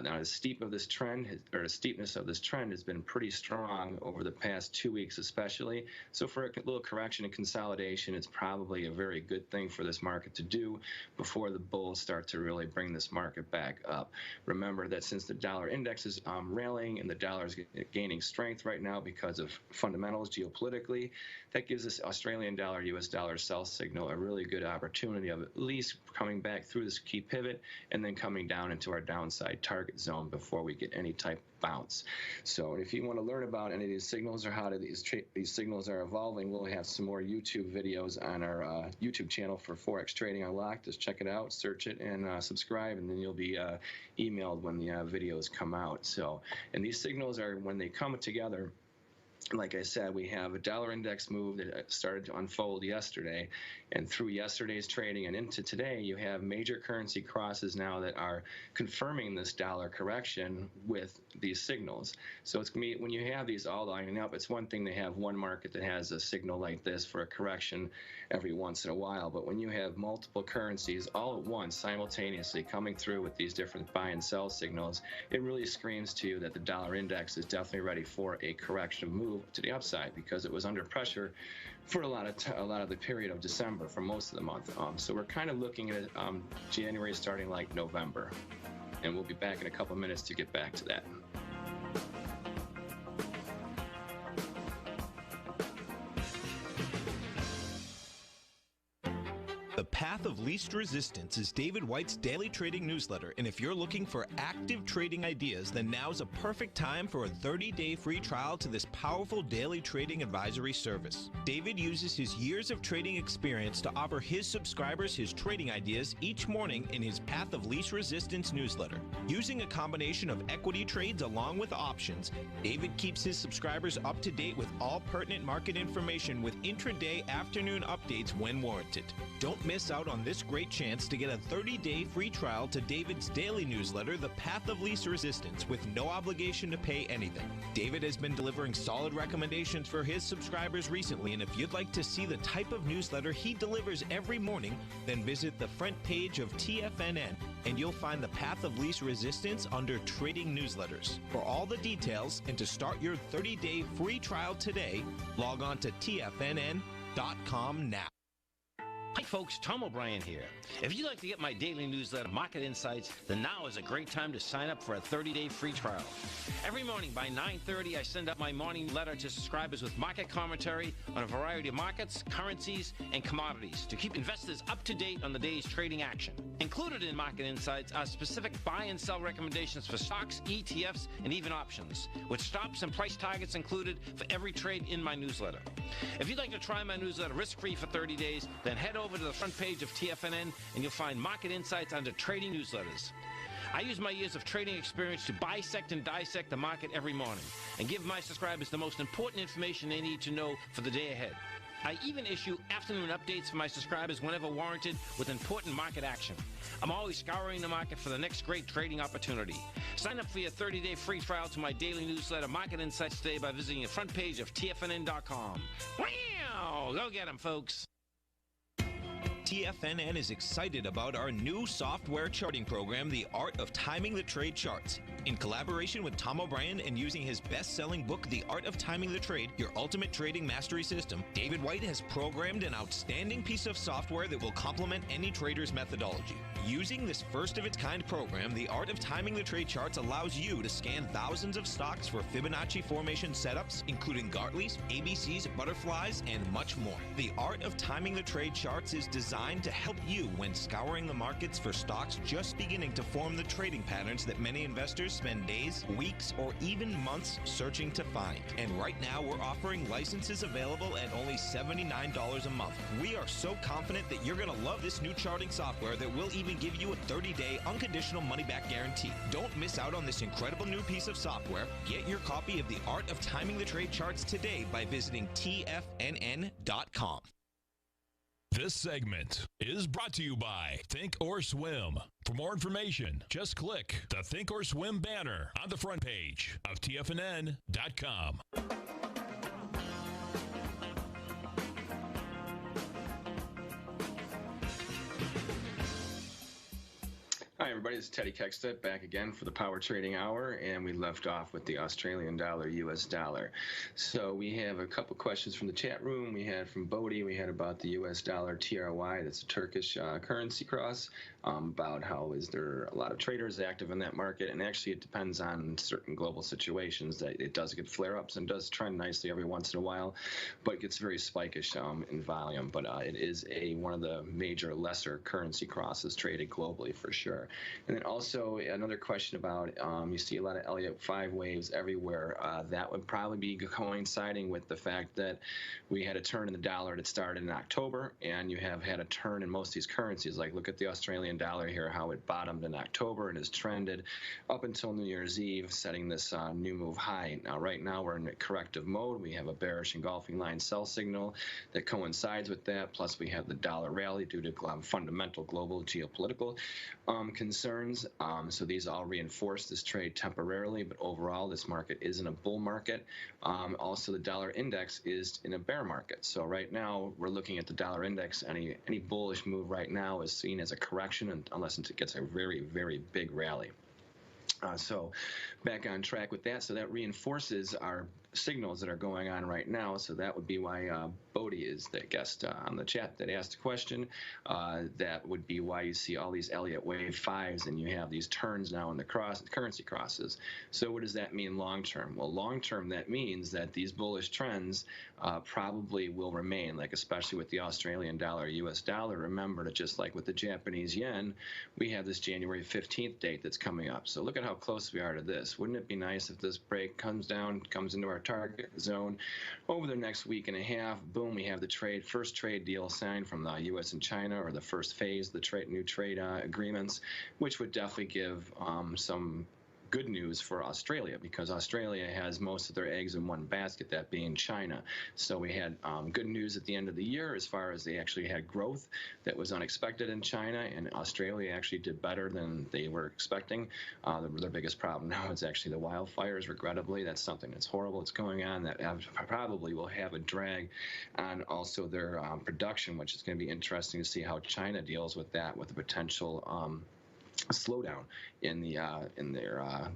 Now the steepness of this trend has been pretty strong over the past 2 weeks especially. So for a little correction and consolidation, it's probably a very good thing for this market to do before the bulls start to really bring this market back up. Remember that since the dollar index is rallying and the dollar is gaining strength right now because of fundamentals geopolitically, that gives this Australian dollar, US dollar sell signal a really good opportunity of at least coming back through this key pivot and then coming down into our downside target zone before we get any type of bounce. So if you want to learn about any of these signals or how these signals are evolving, we'll have some more YouTube videos on our YouTube channel for Forex Trading Unlocked. Just check it out, search it, and subscribe, and then you'll be emailed when the videos come out. So, and these signals are, when they come together, like I said, we have a dollar index move that started to unfold yesterday, and through yesterday's trading and into today, you have major currency crosses now that are confirming this dollar correction with these signals. So it's going to be, when you have these all lining up, it's one thing to have one market that has a signal like this for a correction every once in a while, but when you have multiple currencies all at once simultaneously coming through with these different buy and sell signals, it really screams to you that the dollar index is definitely ready for a correction move to the upside, because it was under pressure for a lot of the period of December, for most of the month. So we're kind of looking at January starting like November, and we'll be back in a couple minutes to get back to that. The Path of Least Resistance is David White's daily trading newsletter, and if you're looking for active trading ideas, then now's a perfect time for a 30-day free trial to this powerful daily trading advisory service. David uses his years of trading experience to offer his subscribers his trading ideas each morning in his Path of Least Resistance newsletter. Using a combination of equity trades along with options, David keeps his subscribers up to date with all pertinent market information with intraday afternoon updates when warranted. Don't miss out on this great chance to get a 30-day free trial to David's daily newsletter, The Path of Least Resistance, with no obligation to pay anything. David has been delivering solid recommendations for his subscribers recently, and if you'd like to see the type of newsletter he delivers every morning, then visit the front page of TFNN, and you'll find The Path of Least Resistance under Trading Newsletters. For all the details and to start your 30-day free trial today, log on to TFNN.com now. Hi folks, Tom O'Brien here. If you'd like to get my daily newsletter, Market Insights, then now is a great time to sign up for a 30-day free trial. Every morning by 9:30, I send out my morning letter to subscribers with market commentary on a variety of markets, currencies, and commodities to keep investors up to date on the day's trading action. Included in Market Insights are specific buy and sell recommendations for stocks, ETFs, and even options, with stops and price targets included for every trade in my newsletter. If you'd like to try my newsletter risk-free for 30 days, then head over to the front page of TFNN and you'll find Market Insights under Trading Newsletters. I use my years of trading experience to bisect and dissect the market every morning and give my subscribers the most important information they need to know for the day ahead. I even issue afternoon updates for my subscribers whenever warranted with important market action. I'm always scouring the market for the next great trading opportunity. Sign up for your 30-day free trial to my daily newsletter, Market Insights, today by visiting the front page of TFNN.com. Wow! Go get them, folks. TFNN is excited about our new software charting program, The Art of Timing the Trade Charts. In collaboration with Tom O'Brien and using his best-selling book, The Art of Timing the Trade, Your Ultimate Trading Mastery System, David White has programmed an outstanding piece of software that will complement any trader's methodology. Using this first-of-its-kind program, The Art of Timing the Trade Charts allows you to scan thousands of stocks for Fibonacci formation setups, including Gartleys, ABCs, butterflies, and much more. The Art of Timing the Trade Charts is designed to help you when scouring the markets for stocks just beginning to form the trading patterns that many investors spend days, weeks, or even months searching to find. And right now, we're offering licenses available at only $79 a month. We are so confident that you're going to love this new charting software that will even give you a 30-day unconditional money-back guarantee. Don't miss out on this incredible new piece of software. Get your copy of The Art of Timing the Trade Charts today by visiting TFNN.com. This segment is brought to you by Think or Swim. For more information, just click the Think or Swim banner on the front page of TFNN.com. Hi, everybody. This is Teddy Keckstedt back again for the Power Trading Hour, and we left off with the Australian dollar, U.S. dollar. So we have a couple questions from the chat room. We had from Bodie. We had about the U.S. dollar TRY. That's a Turkish currency cross. About how is there a lot of traders active in that market, and actually it depends on certain global situations that it does get flare-ups and does trend nicely every once in a while, but it gets very spikish in volume. But it is one of the major lesser currency crosses traded globally for sure. And then also another question about you see a lot of Elliott 5 waves everywhere. That would probably be coinciding with the fact that we had a turn in the dollar that started in October, and you have had a turn in most of these currencies. Like look at the Australian dollar here, how it bottomed in October and has trended up until New Year's Eve, setting this new move high. Now, right now, we're in a corrective mode. We have a bearish engulfing line sell signal that coincides with that. Plus, we have the dollar rally due to fundamental global geopolitical concerns. So these all reinforce this trade temporarily, but overall, this market is in a bull market. Also, the dollar index is in a bear market. So right now, we're looking at the dollar index. Any bullish move right now is seen as a correction unless it gets a very, very big rally. So back on track with that. So that reinforces our signals that are going on right now. So that would be why Bodie is the guest on the chat that asked the question. That would be why you see all these Elliott wave 5s and you have these turns now in the currency crosses. So what does that mean long term? Well, long term, that means that these bullish trends probably will remain, like especially with the Australian dollar, US dollar. Remember that just like with the Japanese yen, we have this January 15th date that's coming up. So look at how close we are to this. Wouldn't it be nice if this break comes down, comes into our target zone over the next week and a half? Boom, we have the first trade deal signed from the U.S. and China, or the first phase, the new trade agreements, which would definitely give some good news for Australia, because Australia has most of their eggs in one basket, that being China. So we had good news at the end of the year as far as they actually had growth that was unexpected in China, and Australia actually did better than they were expecting. Their biggest problem now is actually the wildfires, regrettably. That's something that's horrible that's going on that probably will have a drag on also their production, which is going to be interesting to see how China deals with that, with the potential slowdown in their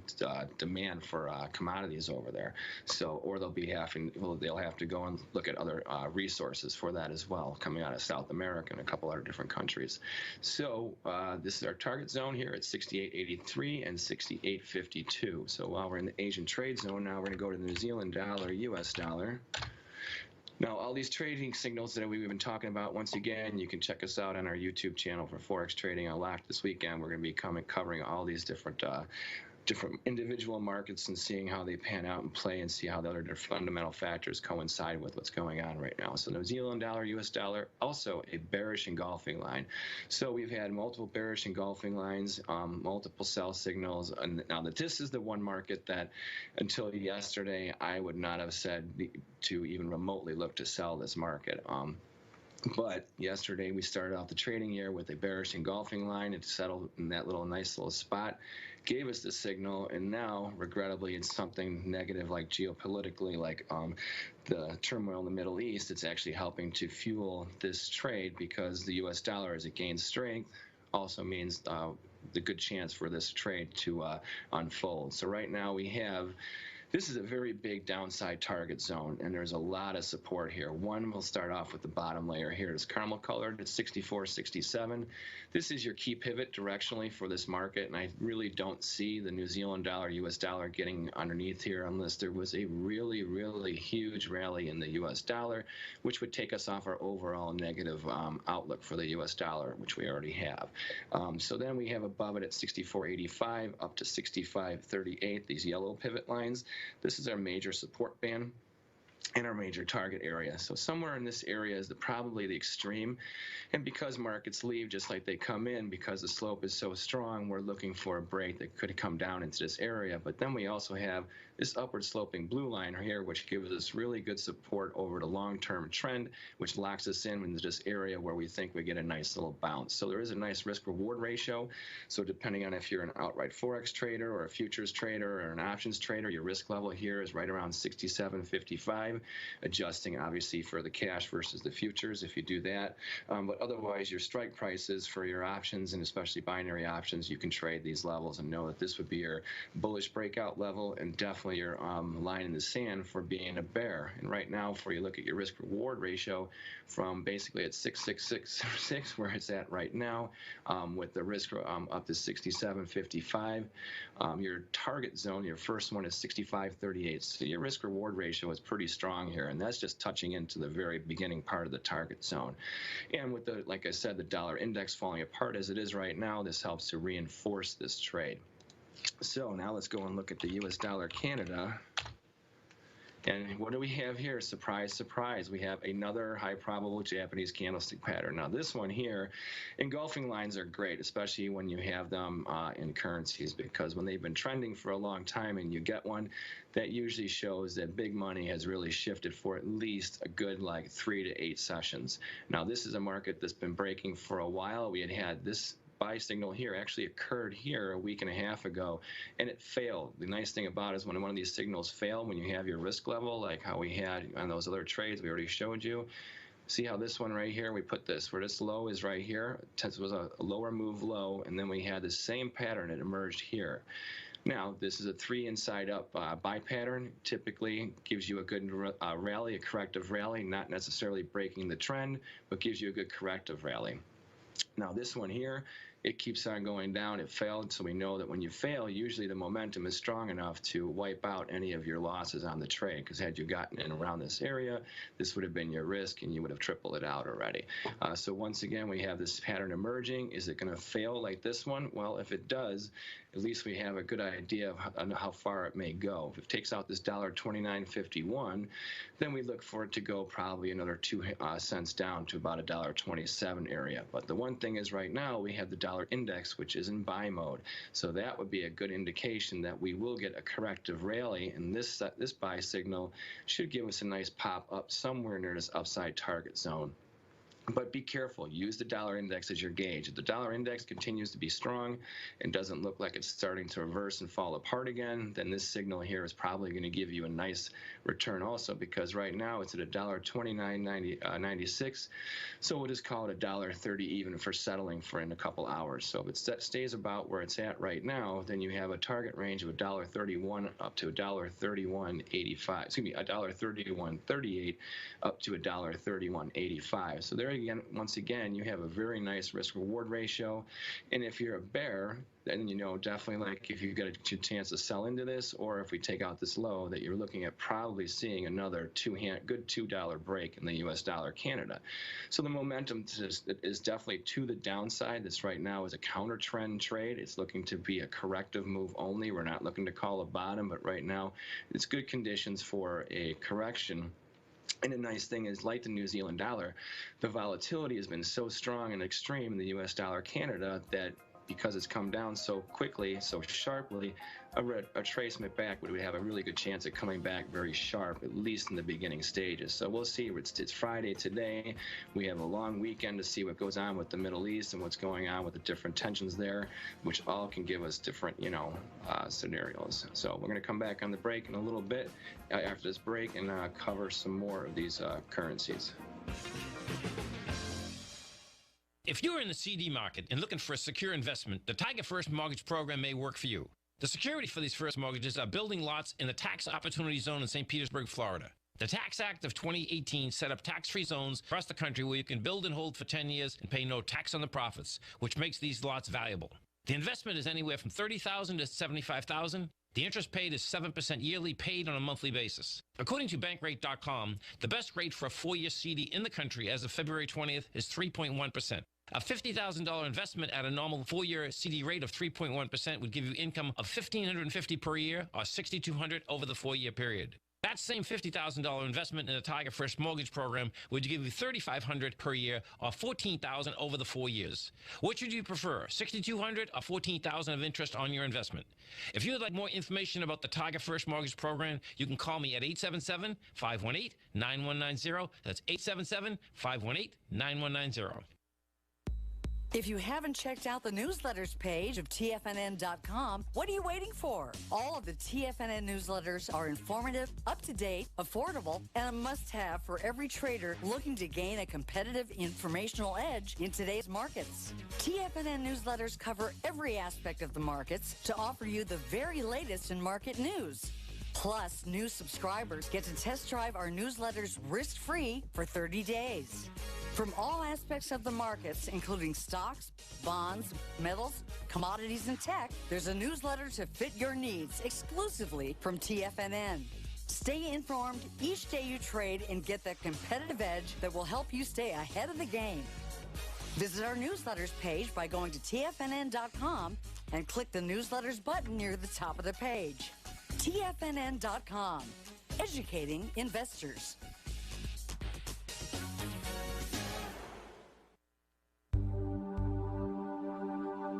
demand for commodities over there. So, or they'll have to go and look at other resources for that as well, coming out of South America and a couple other different countries. So this is our target zone here at 68.83 and 68.52. So while we're in the Asian trade zone, now we're going to go to the New Zealand dollar, US dollar. Now, all these trading signals that we've been talking about, once again, you can check us out on our YouTube channel for Forex Trading Unlocked this weekend. We're going to be covering all these different individual markets and seeing how they pan out and play and see how the other fundamental factors coincide with what's going on right now. So New Zealand dollar, US dollar, also a bearish engulfing line. So we've had multiple bearish engulfing lines, multiple sell signals. And now that this is the one market that until yesterday, I would not have said to even remotely look to sell this market. But yesterday we started off the trading year with a bearish engulfing line. It settled in that nice little spot, gave us the signal, and now, regrettably, it's something negative like geopolitically, like the turmoil in the Middle East. It's actually helping to fuel this trade because the U.S. dollar, as it gains strength, also means the good chance for this trade to unfold. So right now we have this is a very big downside target zone, and there's a lot of support here. One, we'll start off with the bottom layer here. It's caramel colored. It's 64.67. This is your key pivot directionally for this market, and I really don't see the New Zealand dollar, US dollar getting underneath here unless there was a really, really huge rally in the US dollar, which would take us off our overall negative outlook for the US dollar, which we already have. So then we have above it at 64.85 up to 65.38, these yellow pivot lines. This is our major support band and our major target area. So somewhere in this area is probably the extreme. And because markets leave just like they come in, because the slope is so strong, we're looking for a break that could come down into this area. But then we also have this upward sloping blue line here, which gives us really good support over the long-term trend, which locks us in into this area where we think we get a nice little bounce. So there is a nice risk-reward ratio. So depending on if you're an outright Forex trader or a futures trader or an options trader, your risk level here is right around 67.55, adjusting obviously for the cash versus the futures if you do that. But otherwise, your strike prices for your options and especially binary options, you can trade these levels and know that this would be your bullish breakout level and definitely your line in the sand for being a bear. And right now, for you look at your risk reward ratio from basically at 6.666 where it's at right now, with the risk up to 67.55. Your target zone, your first one is 65.38. So your risk reward ratio is pretty strong here, and that's just touching into the very beginning part of the target zone. And with the, like I said, the dollar index falling apart as it is right now, this helps to reinforce this trade. So now let's go and look at the US dollar Canada. And what do we have here? Surprise, surprise. We have another high probable Japanese candlestick pattern. Now this one here, engulfing lines are great, especially when you have them in currencies, because when they've been trending for a long time and you get one, that usually shows that big money has really shifted for at least a good 3 to 8 sessions. Now this is a market that's been breaking for a while. We had this buy signal here actually occurred here a week and a half ago, and it failed. The nice thing about it is when one of these signals fail, when you have your risk level, like how we had on those other trades we already showed you, see how this one right here, we put this, where this low is right here, this was a lower move low, and then we had the same pattern that emerged here. Now, this is a 3 inside up buy pattern. Typically gives you a good rally, a corrective rally, not necessarily breaking the trend, but gives you a good corrective rally. Now, this one here, it keeps on going down. It failed, so we know that when you fail, usually the momentum is strong enough to wipe out any of your losses on the trade, because had you gotten in around this area, this would have been your risk, and you would have tripled it out already. So once again, we have this pattern emerging. Is it going to fail like this one? Well, if it does, at least we have a good idea of how far it may go. If it takes out this $29.51, then we look for it to go probably another 2 cents down to about $1.27 area. But the one thing is right now we have the dollar index, which is in buy mode. So that would be a good indication that we will get a corrective rally, and this buy signal should give us a nice pop up somewhere near this upside target zone. But be careful. Use the dollar index as your gauge. If the dollar index continues to be strong and doesn't look like it's starting to reverse and fall apart again, then this signal here is probably going to give you a nice return also, because right now it's at $1.2996. So we'll just call it $1.30 even for settling for in a couple hours. So if it stays about where it's at right now, then you have a target range of $1.31 up to $1.3185. Excuse me, $1.3138 up to $1.3185. So there again, once again, you have a very nice risk-reward ratio. And if you're a bear, then definitely, like, if you get a chance to sell into this, or if we take out this low, that you're looking at probably seeing another good $2 break in the U.S. dollar Canada. So the momentum is definitely to the downside. This right now is a counter trend trade. It's looking to be a corrective move only. We're not looking to call a bottom, but right now it's good conditions for a correction. And the nice thing is, like the New Zealand dollar, the volatility has been so strong and extreme in the U.S. dollar Canada that because it's come down so quickly, so sharply, a retracement back would have a really good chance of coming back very sharp, at least in the beginning stages. So we'll see. It's Friday today. We have a long weekend to see what goes on with the Middle East and what's going on with the different tensions there, which all can give us different, scenarios. So we're going to come back on the break in a little bit after this break and cover some more of these currencies. If you're in the CD market and looking for a secure investment, the Tiger First Mortgage Program may work for you. The security for these first mortgages are building lots in the tax opportunity zone in St. Petersburg, Florida. The Tax Act of 2018 set up tax-free zones across the country where you can build and hold for 10 years and pay no tax on the profits, which makes these lots valuable. The investment is anywhere from $30,000 to $75,000. The interest paid is 7% yearly, paid on a monthly basis. According to Bankrate.com, the best rate for a 4-year CD in the country as of February 20th is 3.1%. A $50,000 investment at a normal 4-year CD rate of 3.1% would give you income of $1,550 per year or $6,200 over the 4-year period. That same $50,000 investment in the Tiger First Mortgage Program would give you $3,500 per year or $14,000 over the 4 years. Which would you prefer, $6,200 or $14,000 of interest on your investment? If you would like more information about the Tiger First Mortgage Program, you can call me at 877-518-9190. That's 877-518-9190. If you haven't checked out the newsletters page of TFNN.com, what are you waiting for? All of the TFNN newsletters are informative, up-to-date, affordable, and a must-have for every trader looking to gain a competitive informational edge in today's markets. TFNN newsletters cover every aspect of the markets to offer you the very latest in market news. Plus, new subscribers get to test drive our newsletters risk-free for 30 days. From all aspects of the markets, including stocks, bonds, metals, commodities, and tech, there's a newsletter to fit your needs exclusively from TFNN. Stay informed each day you trade and get that competitive edge that will help you stay ahead of the game. Visit our newsletters page by going to TFNN.com and click the newsletters button near the top of the page. TFNN.com, educating investors.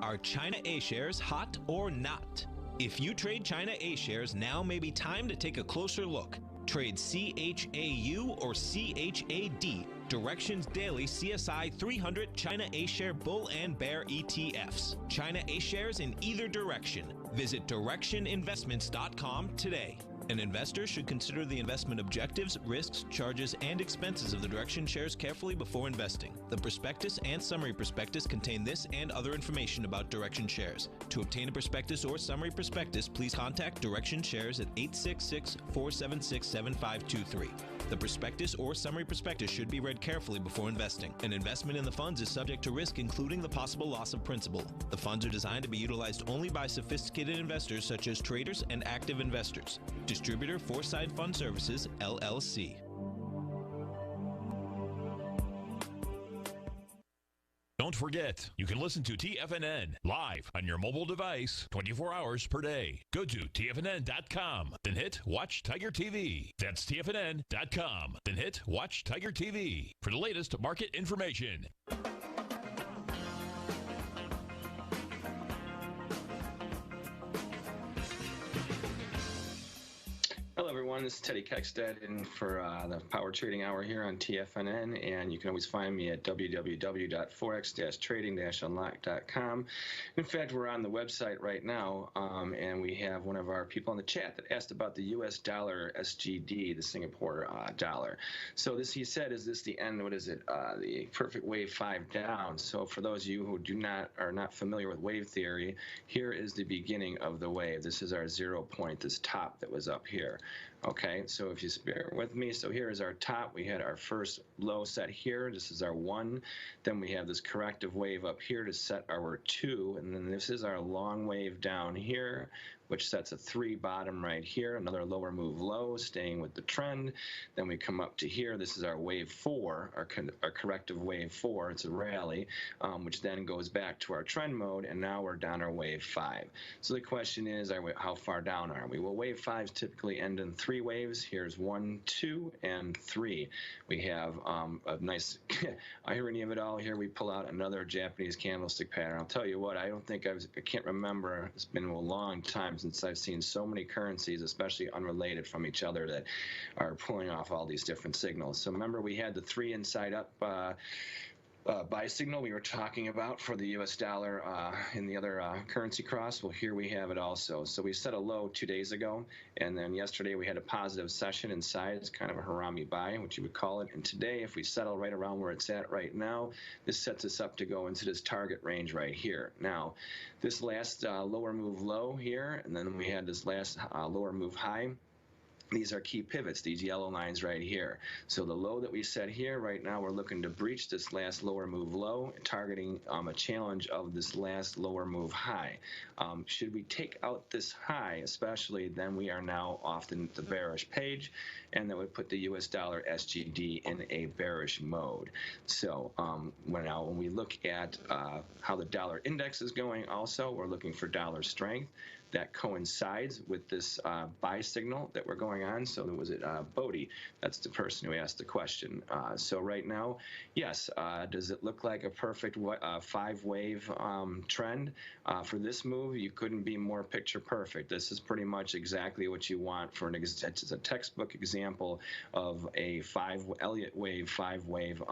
Are China A shares hot or not? If you trade China A shares, now may be time to take a closer look. Trade CHAU or CHAD, Directions Daily CSI 300 China A Share Bull and Bear ETFs. China A shares in either direction. Visit directioninvestments.com today. An investor should consider the investment objectives, risks, charges, and expenses of the Direction shares carefully before investing. The prospectus and summary prospectus contain this and other information about Direction shares. To obtain a prospectus or summary prospectus, please contact Direction shares at 866-476-7523. The prospectus or summary prospectus should be read carefully before investing. An investment in the funds is subject to risk, including the possible loss of principal. The funds are designed to be utilized only by sophisticated investors such as traders and active investors. Distributor Foreside Fund Services, LLC. Don't forget, you can listen to TFNN live on your mobile device 24 hours per day. Go to TFNN.com, then hit Watch Tiger TV. That's TFNN.com, then hit Watch Tiger TV for the latest market information. Hello, everyone. everyone. This is Teddy Keckstead in for the Power Trading Hour here on TFNN, and you can always find me at www.forex-trading-unlock.com. In fact, we're on the website right now, and we have one of our people in the chat that asked about the U.S. dollar SGD, the Singapore dollar. So this, he said, is this the end? What is it? The perfect wave 5 down. So for those of you who are not familiar with wave theory, here is the beginning of the wave. This is our 0 point, this top that was up here. Okay, so if you bear with me, so here is our top. We had our first low set here. This is our 1. Then we have this corrective wave up here to set our 2. And then this is our long wave down here, which sets a 3 bottom right here. Another lower move low, staying with the trend. Then we come up to here. This is our wave 4, our corrective wave 4. It's a rally, which then goes back to our trend mode. And now we're down our wave 5. So the question is, how far down are we? Well, wave 5s typically end in 3 waves. Here's 1, 2, and 3. We have a nice irony of it all here. We pull out another Japanese candlestick pattern. I'll tell you what, I can't remember. It's been a long time since I've seen so many currencies, especially unrelated from each other, that are pulling off all these different signals. So remember, we had the 3 inside up buy signal we were talking about for the U.S. dollar in the other currency cross. Well, here we have it also. So we set a low 2 days ago, and then yesterday we had a positive session inside. It's kind of a harami buy, what you would call it. And today, if we settle right around where it's at right now, this sets us up to go into this target range right here. Now, this last lower move low here, and then we had this last lower move high. These are key pivots, these yellow lines right here. So the low that we set here, right now we're looking to breach this last lower move low, targeting a challenge of this last lower move high. Should we take out this high, especially, then we are now off the bearish page, and that would put the U.S. dollar SGD in a bearish mode. So when we look at how the dollar index is going also, we're looking for dollar strength. That coincides with this buy signal that we're going on. So was it Bodie? That's the person who asked the question. So right now, yes, does it look like a perfect 5-wave trend? For this move, you couldn't be more picture perfect. This is pretty much exactly what you want for it's a textbook example of a Elliott wave, 5-wave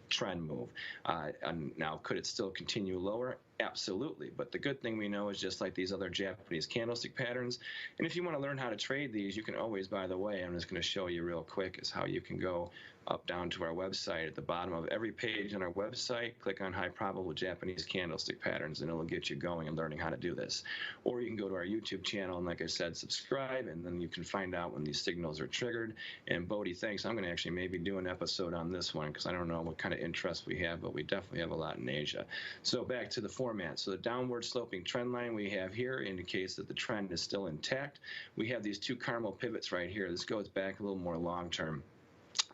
trend move. And now, could it still continue lower? Absolutely. But the good thing we know is, just like these other Japanese candlestick patterns, and if you want to learn how to trade these, you can always, by the way, I'm just going to show you real quick, is how you can go up down to our website. At the bottom of every page on our website, click on high probable Japanese candlestick patterns, and it'll get you going and learning how to do this. Or you can go to our YouTube channel and, like I said, subscribe, and then you can find out when these signals are triggered. And Bodie, thanks. I'm going to actually maybe do an episode on this one, because I don't know what kind of interest we have, but we definitely have a lot in Asia. So back to the format. So the downward sloping trend line we have here indicates that the trend is still intact. We have these 2 caramel pivots right here. This goes back a little more long term.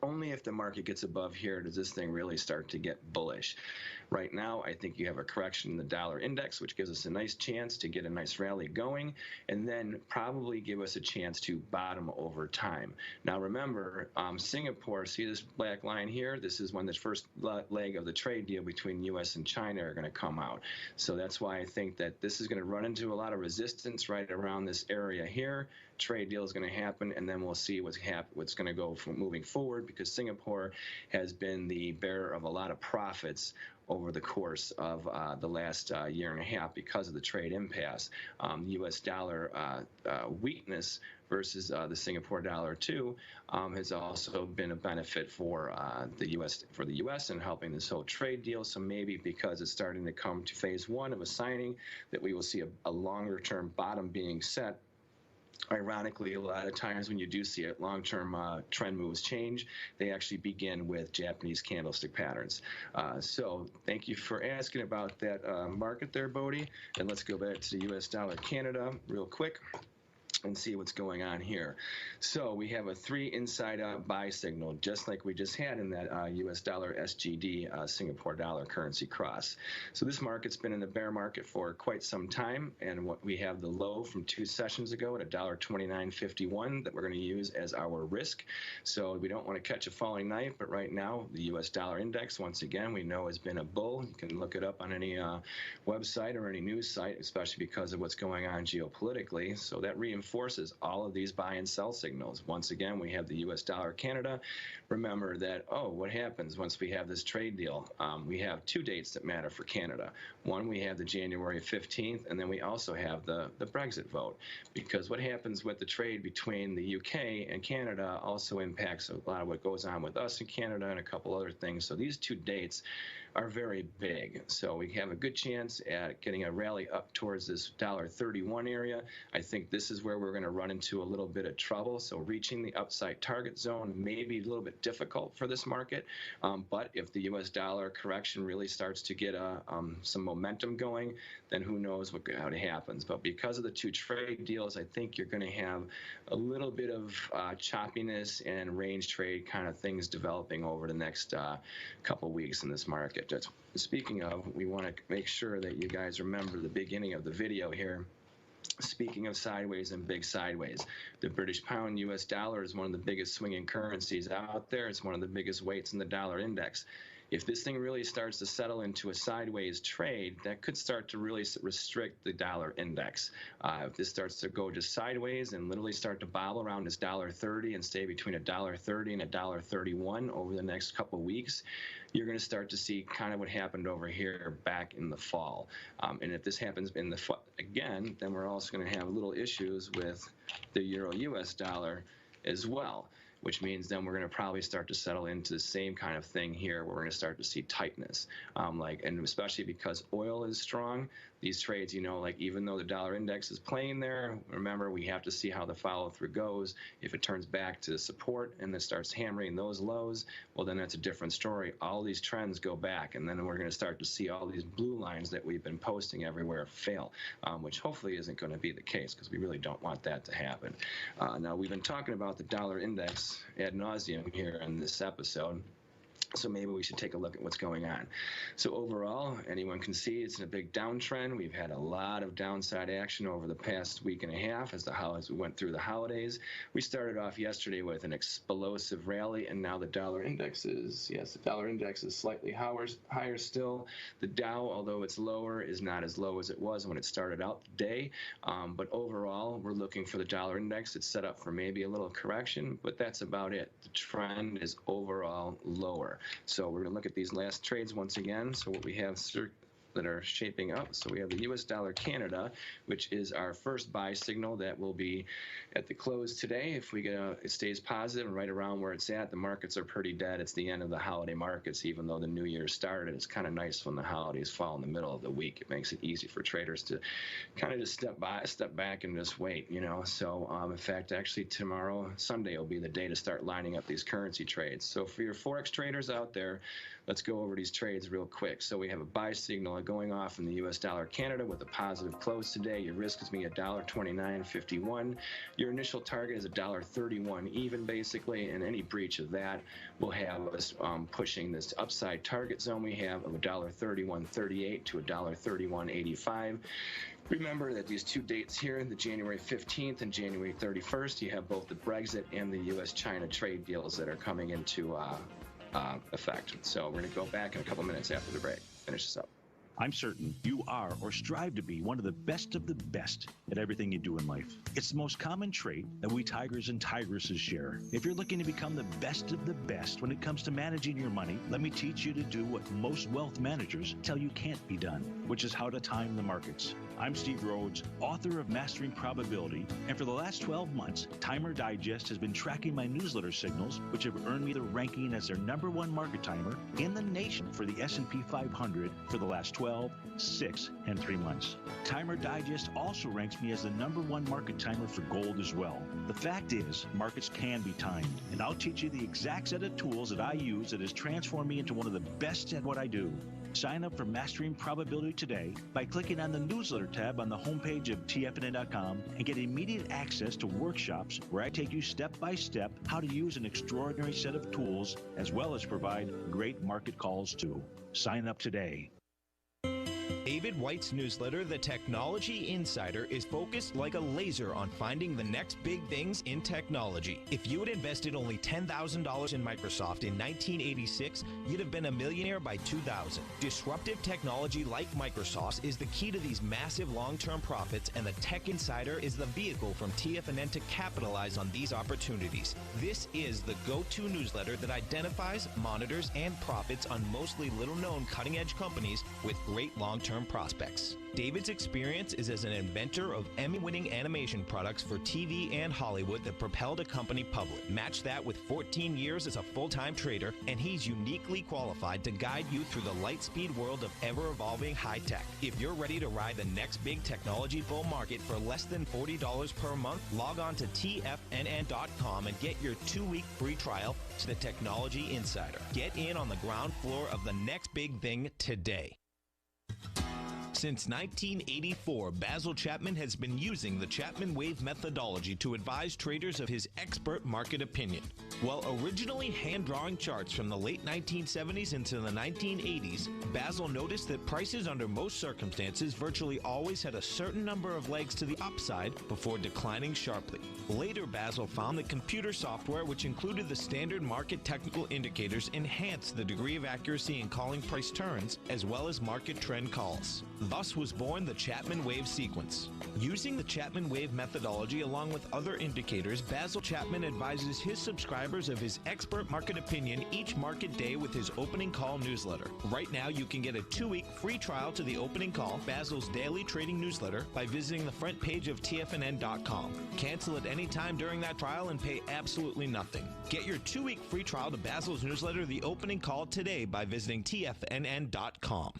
Only if the market gets above here does this thing really start to get bullish. Right now, I think you have a correction in the dollar index, which gives us a nice chance to get a nice rally going, and then probably give us a chance to bottom over time. Now remember, Singapore, see this black line here? This is when the first leg of the trade deal between U.S. and China are going to come out. So that's why I think that this is going to run into a lot of resistance right around this area here. Trade deal is going to happen, and then we'll see what's going to go from moving forward, because Singapore has been the bearer of a lot of profits over the course of the last year and a half because of the trade impasse. U.S. dollar weakness versus the Singapore dollar too has also been a benefit for the U.S. and helping this whole trade deal. So maybe because it's starting to come to phase 1 of a signing, that we will see a longer-term bottom being set. Ironically, a lot of times when you do see it, long-term trend moves change. They actually begin with Japanese candlestick patterns. So thank you for asking about that market there, Bodie. And let's go back to the U.S. dollar Canada real quick and see what's going on here. So we have a 3 inside out buy signal, just like we just had in that U.S. dollar SGD Singapore dollar currency cross. So this market's been in the bear market for quite some time, and what we have the low from 2 sessions ago at $1.2951 that we're going to use as our risk. So we don't want to catch a falling knife, but right now the U.S. dollar index, once again, we know has been a bull. You can look it up on any website or any news site, especially because of what's going on geopolitically. So that reinforces reinforces all of these buy and sell signals. Once again, we have the U.S. dollar Canada. Remember that, what happens once we have this trade deal? We have two dates that matter for Canada. One, we have the January 15th, and then we also have the Brexit vote, because what happens with the trade between the UK and Canada also impacts a lot of what goes on with us in Canada and a couple other things. So these two dates are very big. So we have a good chance at getting a rally up towards this $1.31 area. I think this is where we're going to run into a little bit of trouble. So reaching the upside target zone may be a little bit difficult for this market. But if the U.S. dollar correction really starts to get some momentum going, then who knows how it happens. But because of the two trade deals, I think you're going to have a little bit of choppiness and range trade kind of things developing over the next couple weeks in this market. Speaking of, we want to make sure that you guys remember the beginning of the video here. Speaking of sideways and big sideways, the British pound US dollar is one of the biggest swinging currencies out there. It's one of the biggest weights in the dollar index. If this thing really starts to settle into a sideways trade, that could start to really restrict the dollar index. If this starts to go just sideways and literally start to bobble around this $1.30 and stay between $1.30 and $1.31 over the next couple of weeks, you're going to start to see kind of what happened over here back in the fall. And if this happens in the fall again, then we're also going to have little issues with the euro-US dollar as well, which means then we're going to probably start to settle into the same kind of thing here, where we're going to start to see tightness. And especially because oil is strong, these trades, even though the dollar index is playing there, remember, we have to see how the follow-through goes. If it turns back to support and then starts hammering those lows, well, then that's a different story. All these trends go back, and then we're going to start to see all these blue lines that we've been posting everywhere fail, which hopefully isn't going to be the case, because we really don't want that to happen. Now, we've been talking about the dollar index ad nauseum here in this episode. So maybe we should take a look at what's going on. So overall, anyone can see it's in a big downtrend. We've had a lot of downside action over the past week and a half as we went through the holidays. We started off yesterday with an explosive rally, and now the dollar index is slightly higher still. The Dow, although it's lower, is not as low as it was when it started out the day. But overall, we're looking for the dollar index. It's set up for maybe a little correction, but that's about it. The trend is overall lower. So we're going to look at these last trades once again. So what we have that are shaping up. So we have the U.S. dollar Canada, which is our first buy signal that will be at the close today. If it stays positive and right around where it's at, the markets are pretty dead. It's the end of the holiday markets, even though the new year started. It's kind of nice when the holidays fall in the middle of the week. It makes it easy for traders to kind of just step back and just wait, So in fact, actually tomorrow, Sunday, will be the day to start lining up these currency trades. So for your Forex traders out there, let's go over these trades real quick. So we have a buy signal going off in the U.S. dollar Canada with a positive close today. Your risk is me $1.2951. Your initial target is $1.31 even, basically, and any breach of that will have us pushing this upside target zone we have of $1.3138 to $1.3185. Remember that these two dates here, the January 15th and January 31st, you have both the Brexit and the U.S.-China trade deals that are coming into effect. So we're going to go back in a couple minutes after the break. Finish this up. I'm certain you are or strive to be one of the best at everything you do in life. It's the most common trait that we tigers and tigresses share. If you're looking to become the best of the best when it comes to managing your money, let me teach you to do what most wealth managers tell you can't be done, which is how to time the markets. I'm Steve Rhodes, author of Mastering Probability, and for the last 12 months, Timer Digest has been tracking my newsletter signals, which have earned me the ranking as their #1 market timer in the nation for the S&P 500 for the last 12, 6, and 3 months. Timer Digest also ranks me as the #1 market timer for gold as well. The fact is, markets can be timed, and I'll teach you the exact set of tools that I use that has transformed me into one of the best at what I do. Sign up for Mastering Probability today by clicking on the newsletter tab on the homepage of TFNN.com and get immediate access to workshops where I take you step by step how to use an extraordinary set of tools, as well as provide great market calls too. Sign up today. David White's newsletter, The Technology Insider, is focused like a laser on finding the next big things in technology. If you had invested only $10,000 in Microsoft in 1986, you'd have been a millionaire by 2000. Disruptive technology like Microsoft's is the key to these massive long-term profits, and the Tech Insider is the vehicle from TFNN to capitalize on these opportunities. This is the go-to newsletter that identifies, monitors, and profits on mostly little-known cutting-edge companies with great long-term prospects. David's experience is as an inventor of Emmy-winning animation products for TV and Hollywood that propelled a company public. Match that with 14 years as a full-time trader, and he's uniquely qualified to guide you through the light-speed world of ever-evolving high-tech. If you're ready to ride the next big technology bull market for less than $40 per month, log on to TFNN.com and get your 2-week free trial to the Technology Insider. Get in on the ground floor of the next big thing today. Since 1984, Basil Chapman has been using the Chapman Wave methodology to advise traders of his expert market opinion. While originally hand-drawing charts from the late 1970s into the 1980s, Basil noticed that prices under most circumstances virtually always had a certain number of legs to the upside before declining sharply. Later, Basil found that computer software, which included the standard market technical indicators, enhanced the degree of accuracy in calling price turns as well as market trend calls. Thus was born the Chapman Wave sequence. Using the Chapman Wave methodology along with other indicators, Basil Chapman advises his subscribers of his expert market opinion each market day with his opening call newsletter. Right now, you can get a 2-week free trial to the opening call, Basil's daily trading newsletter, by visiting the front page of TFNN.com. Cancel at any time during that trial and pay absolutely nothing. Get your 2-week free trial to Basil's newsletter, The Opening Call, today by visiting TFNN.com.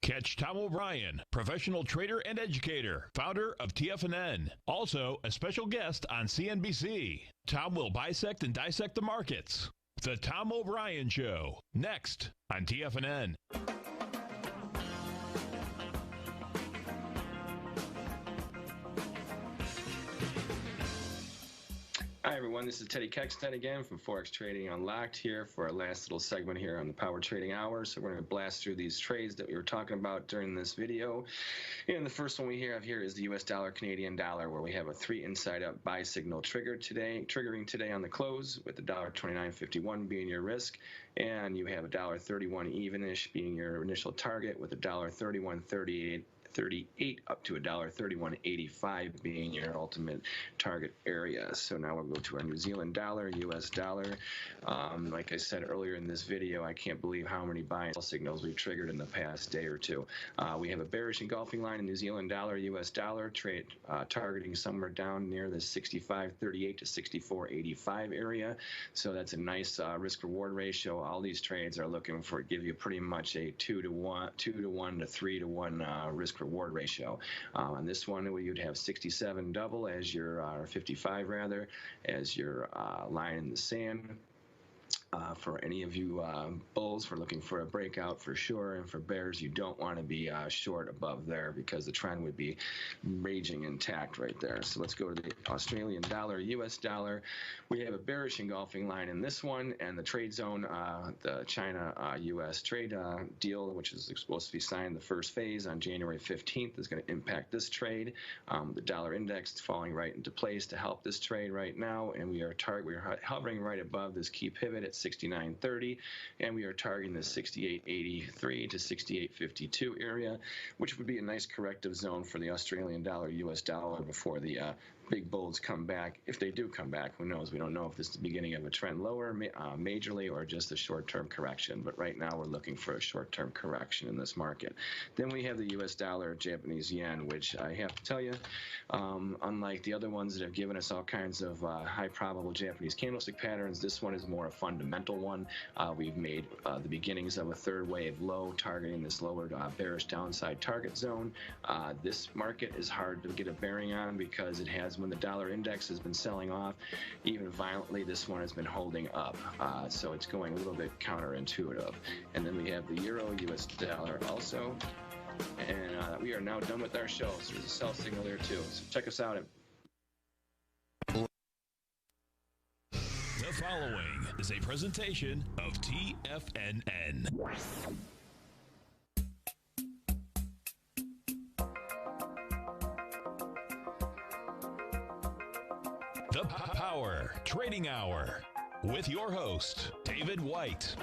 Catch Tom O'Brien, professional trader and educator, founder of TFNN. Also, a special guest on CNBC. Tom will bisect and dissect the markets. The Tom O'Brien Show, next on TFNN. Hi everyone, this is Teddy Keckstead again from Forex Trading Unlocked here for our last little segment here on the Power Trading Hour. So we're going to blast through these trades that we were talking about during this video. And the first one we have here is the US dollar Canadian dollar, where we have a 3 inside out buy signal triggering today on the close, with the $1.2951 being your risk, and you have a $1.31 even-ish being your initial target, with a $1.3138 up to $1.3185 being your ultimate target area. So now we'll go to our New Zealand dollar, US dollar. Like I said earlier in this video, I can't believe how many buy and sell signals we've triggered in the past day or two. We have a bearish engulfing line in New Zealand dollar, US dollar trade targeting somewhere down near the 65.38 to 64.85 area. So that's a nice risk reward ratio. All these trades are looking for give you pretty much a 2 to 1 to 3 to 1 risk reward ratio. On this one, you'd have 67 double as your 55 rather as your line in the sand. For any of you bulls, we're looking for a breakout for sure, and for bears, you don't want to be short above there because the trend would be raging intact right there. So let's go to the Australian dollar, US dollar. We have a bearish engulfing line in this one, and the trade zone, the China-US trade deal, which is supposed to be signed the first phase on January 15th, is going to impact this trade. The dollar index is falling right into place to help this trade right now, and we're hovering right above this key pivot at 69.30, and we are targeting the 68.83 to 68.52 area, which would be a nice corrective zone for the Australian dollar, US dollar before the big bulls come back. If they do come back, who knows? We don't know if this is the beginning of a trend lower majorly or just a short-term correction, but right now we're looking for a short-term correction in this market. Then we have the US dollar, Japanese yen, which I have to tell you, unlike the other ones that have given us all kinds of high probable Japanese candlestick patterns, this one is more a fundamental one. We've made the beginnings of a third wave low targeting this lower bearish downside target zone. This market is hard to get a bearing on because it has, when the dollar index has been selling off even violently, this one has been holding up. So it's going a little bit counterintuitive. And then we have the euro, US dollar also. And we are now done with our show. So there's a sell signal there too. So check us out at The following is a presentation of TFNN. The Power Trading Hour with your host, David White.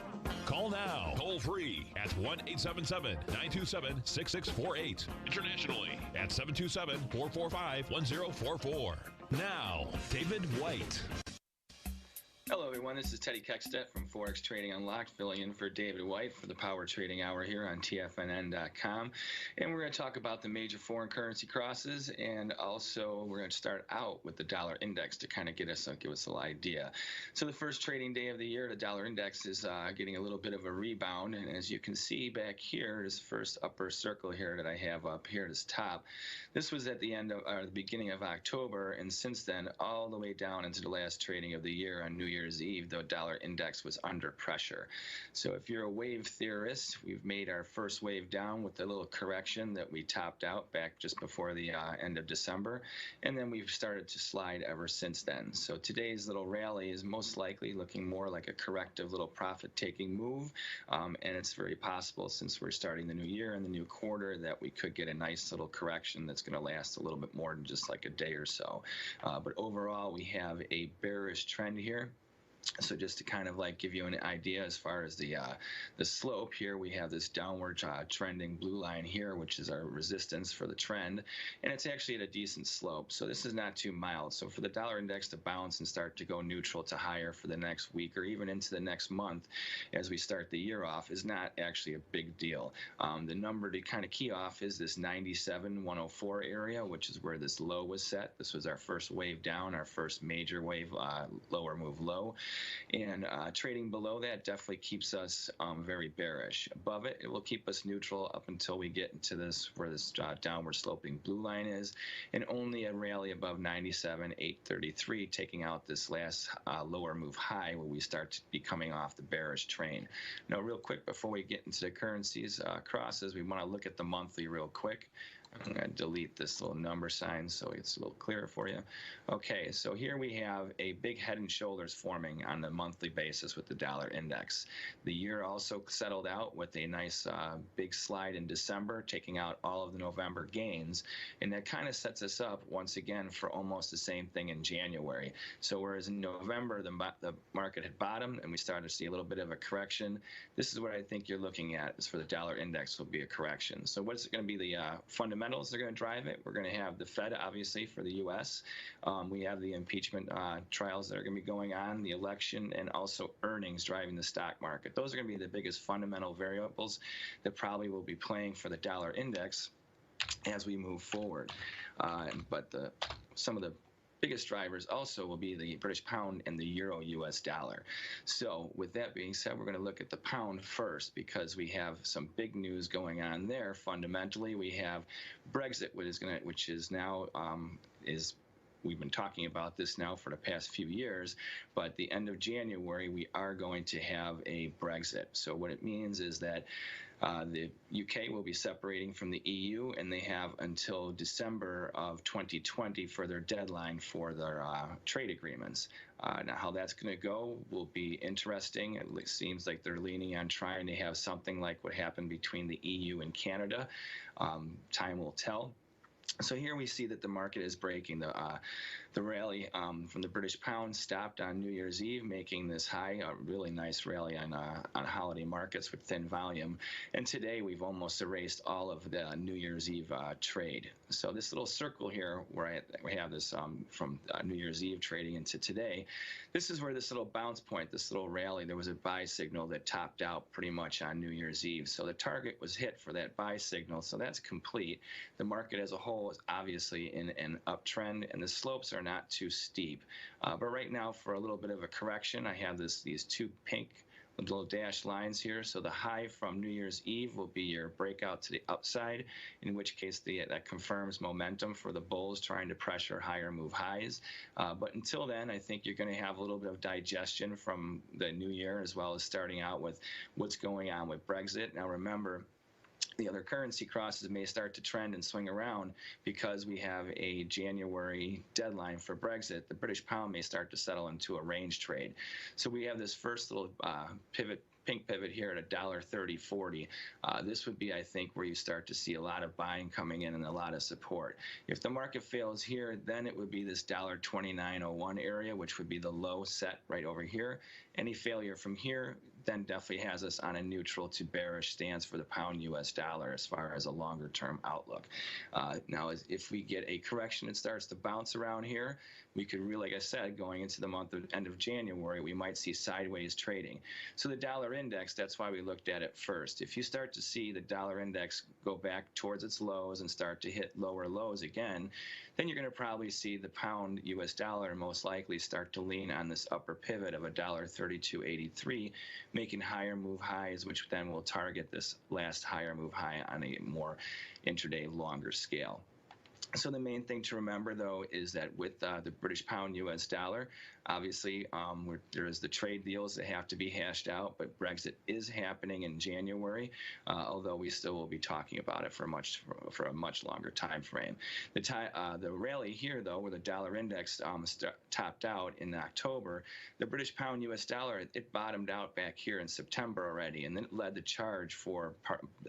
Call now, toll free at 1-877-927-6648. Internationally at 727-445-1044. Now, David White. Hello, everyone. This is Teddy Keckstedt from Forex Trading Unlocked, filling in for David White for the Power Trading Hour here on TFNN.com. And we're going to talk about the major foreign currency crosses, and also we're going to start out with the dollar index to kind of give us a little idea. So the first trading day of the year, the dollar index is getting a little bit of a rebound. And as you can see back here, this first upper circle here that I have up here at this top, this was at the end of the beginning of October, and since then all the way down into the last trading of the year on New Year's Eve, the dollar index was under pressure. So if you're a wave theorist, we've made our first wave down with a little correction that we topped out back just before the end of December, and then we've started to slide ever since then. So today's little rally is most likely looking more like a corrective little profit-taking move, and it's very possible, since we're starting the new year and the new quarter, that we could get a nice little correction that's going to last a little bit more than just like a day or so. But overall, we have a bearish trend here. So just to kind of like give you an idea as far as the slope here, we have this downward trending blue line here, which is our resistance for the trend, and it's actually at a decent slope. So this is not too mild. So for the dollar index to bounce and start to go neutral to higher for the next week or even into the next month as we start the year off is not actually a big deal. The number to kind of key off is this 97.104 area, which is where this low was set. This was our first wave down, our first major wave lower move low. And trading below that definitely keeps us very bearish. Above it, it will keep us neutral up until we get into this, where this downward sloping blue line is, and only a rally above 97.833, taking out this last lower move high, where we start to be coming off the bearish train. Now, real quick, before we get into the currencies crosses, we want to look at the monthly real quick. I'm going to delete this little number sign so it's a little clearer for you. Okay, so here we have a big head and shoulders forming on the monthly basis with the dollar index. The year also settled out with a nice big slide in December, taking out all of the November gains, and that kind of sets us up once again for almost the same thing in January. So whereas in November the market had bottomed and we started to see a little bit of a correction, this is what I think you're looking at is for the dollar index will be a correction. So what's going to be the fundamentals that are going to drive it? We're going to have the Fed, obviously, for the U.S. We have the impeachment trials that are going to be going on, the election, and also earnings driving the stock market. Those are going to be the biggest fundamental variables that probably will be playing for the dollar index as we move forward. But some of the biggest drivers also will be the British pound and the euro US dollar. So with that being said, we're going to look at the pound first, because we have some big news going on there. Fundamentally, we have Brexit, which is now we've been talking about this now for the past few years, but the end of January, we are going to have a Brexit. So what it means is that the UK will be separating from the EU, and they have until December of 2020 for their deadline for their trade agreements. Now, how that's going to go will be interesting. It seems like they're leaning on trying to have something like what happened between the EU and Canada. Time will tell. So here we see that the market is breaking. The rally from the British pound stopped on New Year's Eve, making this high, a really nice rally on holiday markets with thin volume. And today we've almost erased all of the New Year's Eve trade. So this little circle here where we have this from New Year's Eve trading into today, this is where this little bounce point, this little rally, there was a buy signal that topped out pretty much on New Year's Eve. So the target was hit for that buy signal. So that's complete. The market as a whole is obviously in an uptrend, and the slopes are not too steep. But right now, for a little bit of a correction, I have these two pink little dashed lines here. So the high from New Year's Eve will be your breakout to the upside, in which case that confirms momentum for the bulls trying to pressure higher move highs. But until then, I think you're going to have a little bit of digestion from the new year, as well as starting out with what's going on with Brexit. Now remember, the other currency crosses may start to trend and swing around because we have a January deadline for Brexit. The British pound may start to settle into a range trade. So we have this first little pivot pink pivot here at $1.3040. This would be, I think, where you start to see a lot of buying coming in and a lot of support. If the market fails here, then it would be this $29.01 area, which would be the low set right over here. Any failure from here then definitely has us on a neutral to bearish stance for the pound US dollar as far as a longer term outlook. Now, if we get a correction and starts to bounce around here, we could really, like I said, going into the month of end of January, we might see sideways trading. So the dollar index, that's why we looked at it first. If you start to see the dollar index go back towards its lows and start to hit lower lows again, then you're going to probably see the pound US dollar most likely start to lean on this upper pivot of $1.3283, making higher move highs, which then will target this last higher move high on a more intraday longer scale. So the main thing to remember, though, is that with the British pound US dollar, obviously there is the trade deals that have to be hashed out, but Brexit is happening in January, although we still will be talking about it for a much longer time frame. The rally here, though, where the dollar index topped out in October, the British pound US dollar, it bottomed out back here in September already, and then it led the charge for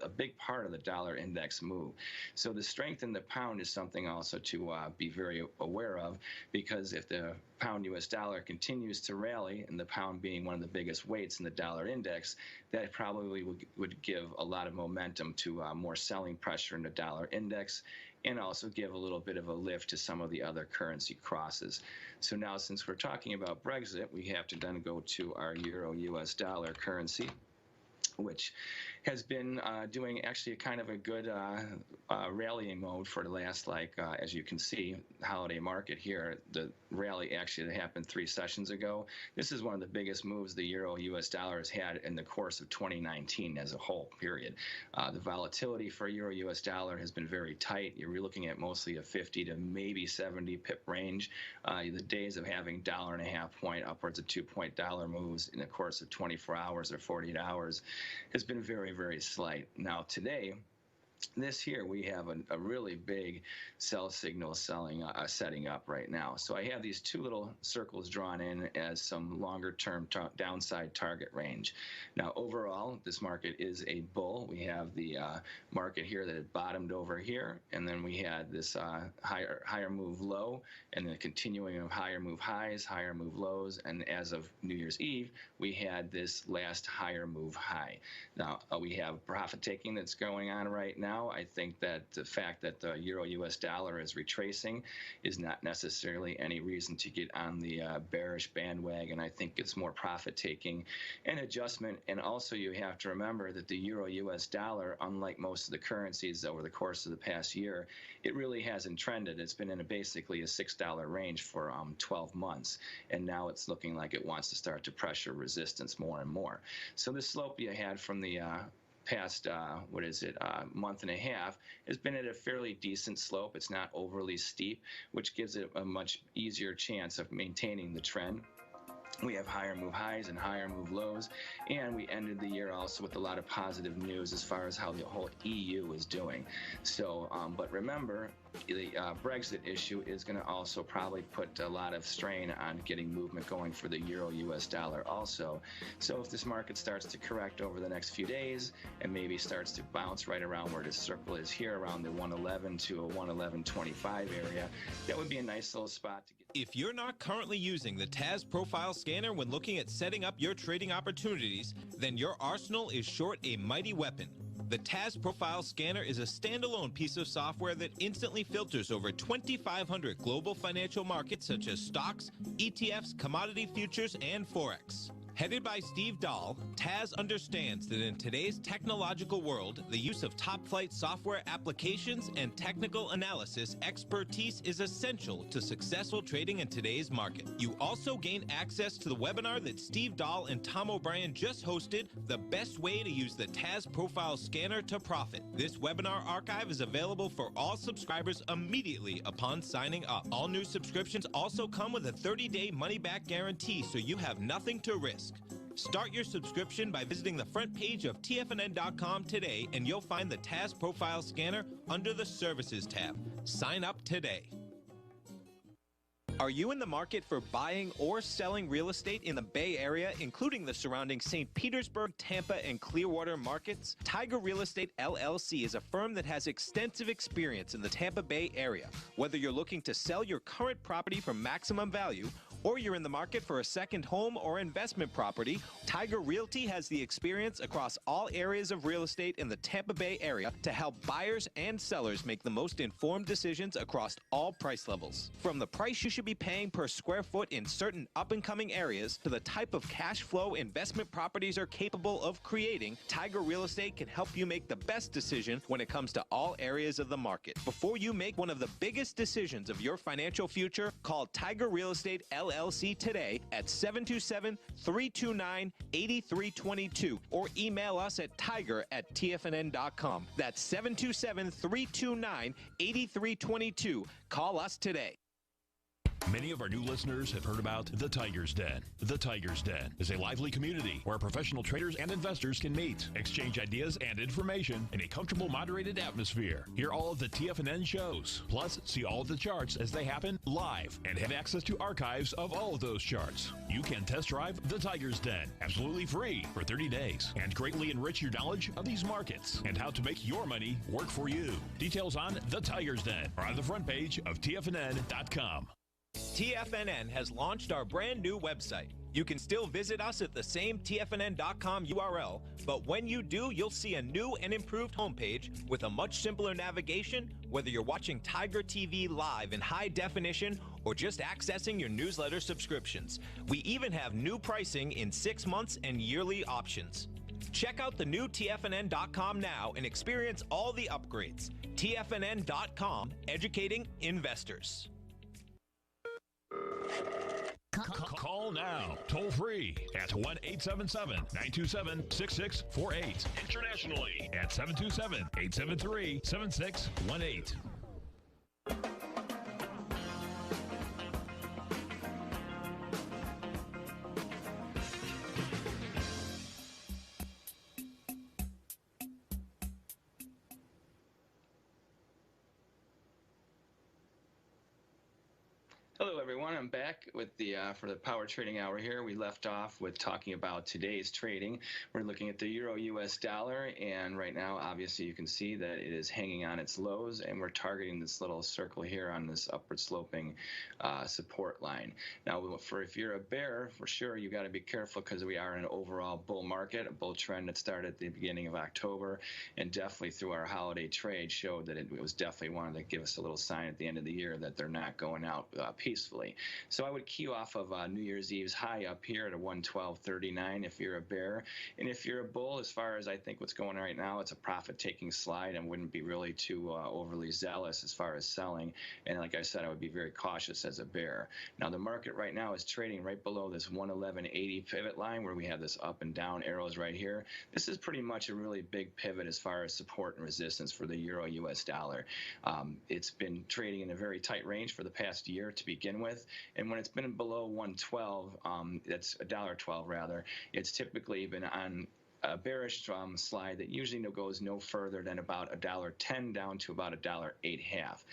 a big part of the dollar index move. So the strength in the pound is something also to be very aware of, because if the pound US dollar continues to rally, and the pound being one of the biggest weights in the dollar index, that probably would give a lot of momentum to more selling pressure in the dollar index, and also give a little bit of a lift to some of the other currency crosses. So now, since we're talking about Brexit, we have to then go to our euro US dollar currency, which has been doing actually kind of a good rallying mode for the last, as you can see, holiday market here. The rally actually happened 3 sessions ago. This is one of the biggest moves the euro US dollar has had in the course of 2019 as a whole, period. The volatility for euro US dollar has been very tight. You're looking at mostly a 50 to maybe 70 pip range. The days of having $1.50 point, upwards of 2-point dollar moves in the course of 24 hours or 48 hours has been very, very slight. Now today, this here, we have a really big sell signal setting up right now. So I have these 2 little circles drawn in as some longer-term downside target range. Now, overall, this market is a bull. We have the market here that had bottomed over here, and then we had this higher move low, and then continuing of higher move highs, higher move lows, and as of New Year's Eve, we had this last higher move high. Now, we have profit taking that's going on right now. I think that the fact that the euro US dollar is retracing is not necessarily any reason to get on the bearish bandwagon. I think it's more profit taking and adjustment. And also, you have to remember that the euro US dollar, unlike most of the currencies over the course of the past year, it really hasn't trended. It's been in basically a $6 range for 12 months, and now it's looking like it wants to start to pressure resistance more and more. So the slope you had from the past month and a half has been at a fairly decent slope. It's not overly steep, which gives it a much easier chance of maintaining the trend. We have higher move highs and higher move lows, and we ended the year also with a lot of positive news as far as how the whole EU is doing. So, but remember, the Brexit issue is going to also probably put a lot of strain on getting movement going for the euro US dollar also. So if this market starts to correct over the next few days and maybe starts to bounce right around where this circle is here, around the 111 to a 111.25 area, that would be a nice little spot to get. If you're not currently using the TAS Profile Scanner when looking at setting up your trading opportunities, then your arsenal is short a mighty weapon. The TAS Profile Scanner is a standalone piece of software that instantly filters over 2,500 global financial markets such as stocks, ETFs, commodity futures, and Forex. Headed by Steve Dahl, TAS understands that in today's technological world, the use of top-flight software applications and technical analysis expertise is essential to successful trading in today's market. You also gain access to the webinar that Steve Dahl and Tom O'Brien just hosted, The Best Way to Use the TAS Profile Scanner to Profit. This webinar archive is available for all subscribers immediately upon signing up. All new subscriptions also come with a 30-day money-back guarantee, so you have nothing to risk. Start your subscription by visiting the front page of TFNN.com today, and you'll find the TAS Profile Scanner under the Services tab. Sign up today. Are you in the market for buying or selling real estate in the Bay Area, including the surrounding St. Petersburg, Tampa, and Clearwater markets? Tiger Real Estate LLC is a firm that has extensive experience in the Tampa Bay area. Whether you're looking to sell your current property for maximum value, or you're in the market for a second home or investment property, Tiger Realty has the experience across all areas of real estate in the Tampa Bay area to help buyers and sellers make the most informed decisions across all price levels. From the price you should be paying per square foot in certain up-and-coming areas to the type of cash flow investment properties are capable of creating, Tiger Real Estate can help you make the best decision when it comes to all areas of the market. Before you make one of the biggest decisions of your financial future, call Tiger Real Estate LLC today at 727-329-8322 or email us at tiger@tfnn.com. That's 727-329-8322. Call us today. Many of our new listeners have heard about The Tiger's Den. The Tiger's Den is a lively community where professional traders and investors can meet, exchange ideas and information in a comfortable, moderated atmosphere. Hear all of the TFNN shows, plus see all of the charts as they happen live and have access to archives of all of those charts. You can test drive The Tiger's Den absolutely free for 30 days and greatly enrich your knowledge of these markets and how to make your money work for you. Details on The Tiger's Den are on the front page of TFNN.com. TFNN has launched our brand new website. You can still visit us at the same TFNN.com URL, but when you do, you'll see a new and improved homepage with a much simpler navigation, whether you're watching Tiger TV live in high definition or just accessing your newsletter subscriptions. We even have new pricing in 6 months and yearly options. Check out the new TFNN.com now and experience all the upgrades. TFNN.com, educating investors. Call now, toll free at 1-877-927-6648. Internationally at 727-873-7618. Hello, everyone. I'm back with the for the Power Trading Hour here. We left off with talking about today's trading. We're looking at the Euro-US dollar, and right now, obviously, you can see that it is hanging on its lows, and we're targeting this little circle here on this upward sloping support line. Now, if you're a bear, for sure, you got to be careful because we are in an overall bull market, a bull trend that started at the beginning of October, and definitely through our holiday trade showed that it was definitely wanted to give us a little sign at the end of the year that they're not going out peacefully. So I would key off of New Year's Eve's high up here at a 112.39 if you're a bear. And if you're a bull, as far as I think what's going on right now, it's a profit-taking slide and wouldn't be really too overly zealous as far as selling. And like I said, I would be very cautious as a bear. Now, the market right now is trading right below this 111.80 pivot line where we have this up and down arrows right here. This is pretty much a really big pivot as far as support and resistance for the Euro-US dollar. It's been trading in a very tight range for the past year to begin with, and when it's been below 112, that's $1.12 rather, it's typically been on a bearish slide that usually goes no further than about $1.10 down to about $1.08.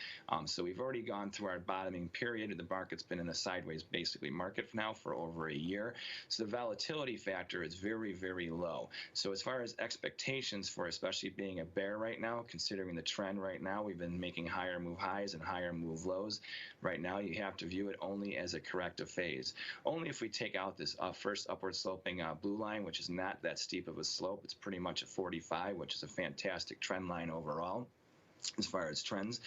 So we've already gone through our bottoming period, and the market's been in a sideways basically market now for over a year. So the volatility factor is very, very low. So as far as expectations for especially being a bear right now, considering the trend right now, we've been making higher move highs and higher move lows. Right now, you have to view it only as a corrective phase. Only if we take out this first upward sloping blue line, which is not that steep of a slope. It's pretty much a 45, which is a fantastic trend line overall. As far as trends,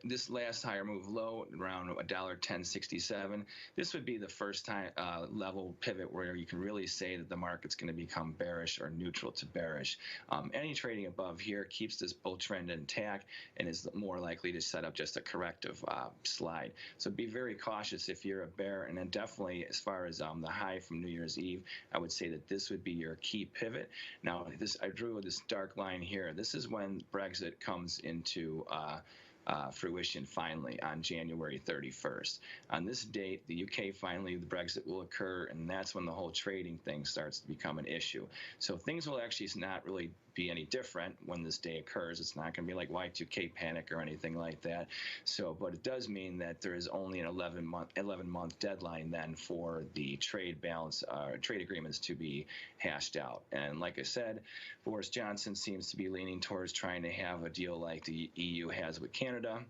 this last higher move low around $1.1067. This would be the first time level pivot where you can really say that the market's going to become bearish or neutral to bearish. Any trading above here keeps this bull trend intact and is more likely to set up just a corrective slide. So be very cautious if you're a bear. And then definitely, as far as the high from New Year's Eve, I would say that this would be your key pivot. Now, I drew this dark line here. This is when Brexit comes into fruition finally on January 31st. On this date, the UK finally, the Brexit will occur, and that's when the whole trading thing starts to become an issue. So things will actually not really be any different when this day occurs. It's not going to be like Y2K panic or anything like that. So, but it does mean that there is only an 11-month deadline then for the trade balance, trade agreements to be hashed out. And like I said, Boris Johnson seems to be leaning towards trying to have a deal like the EU has with Canada,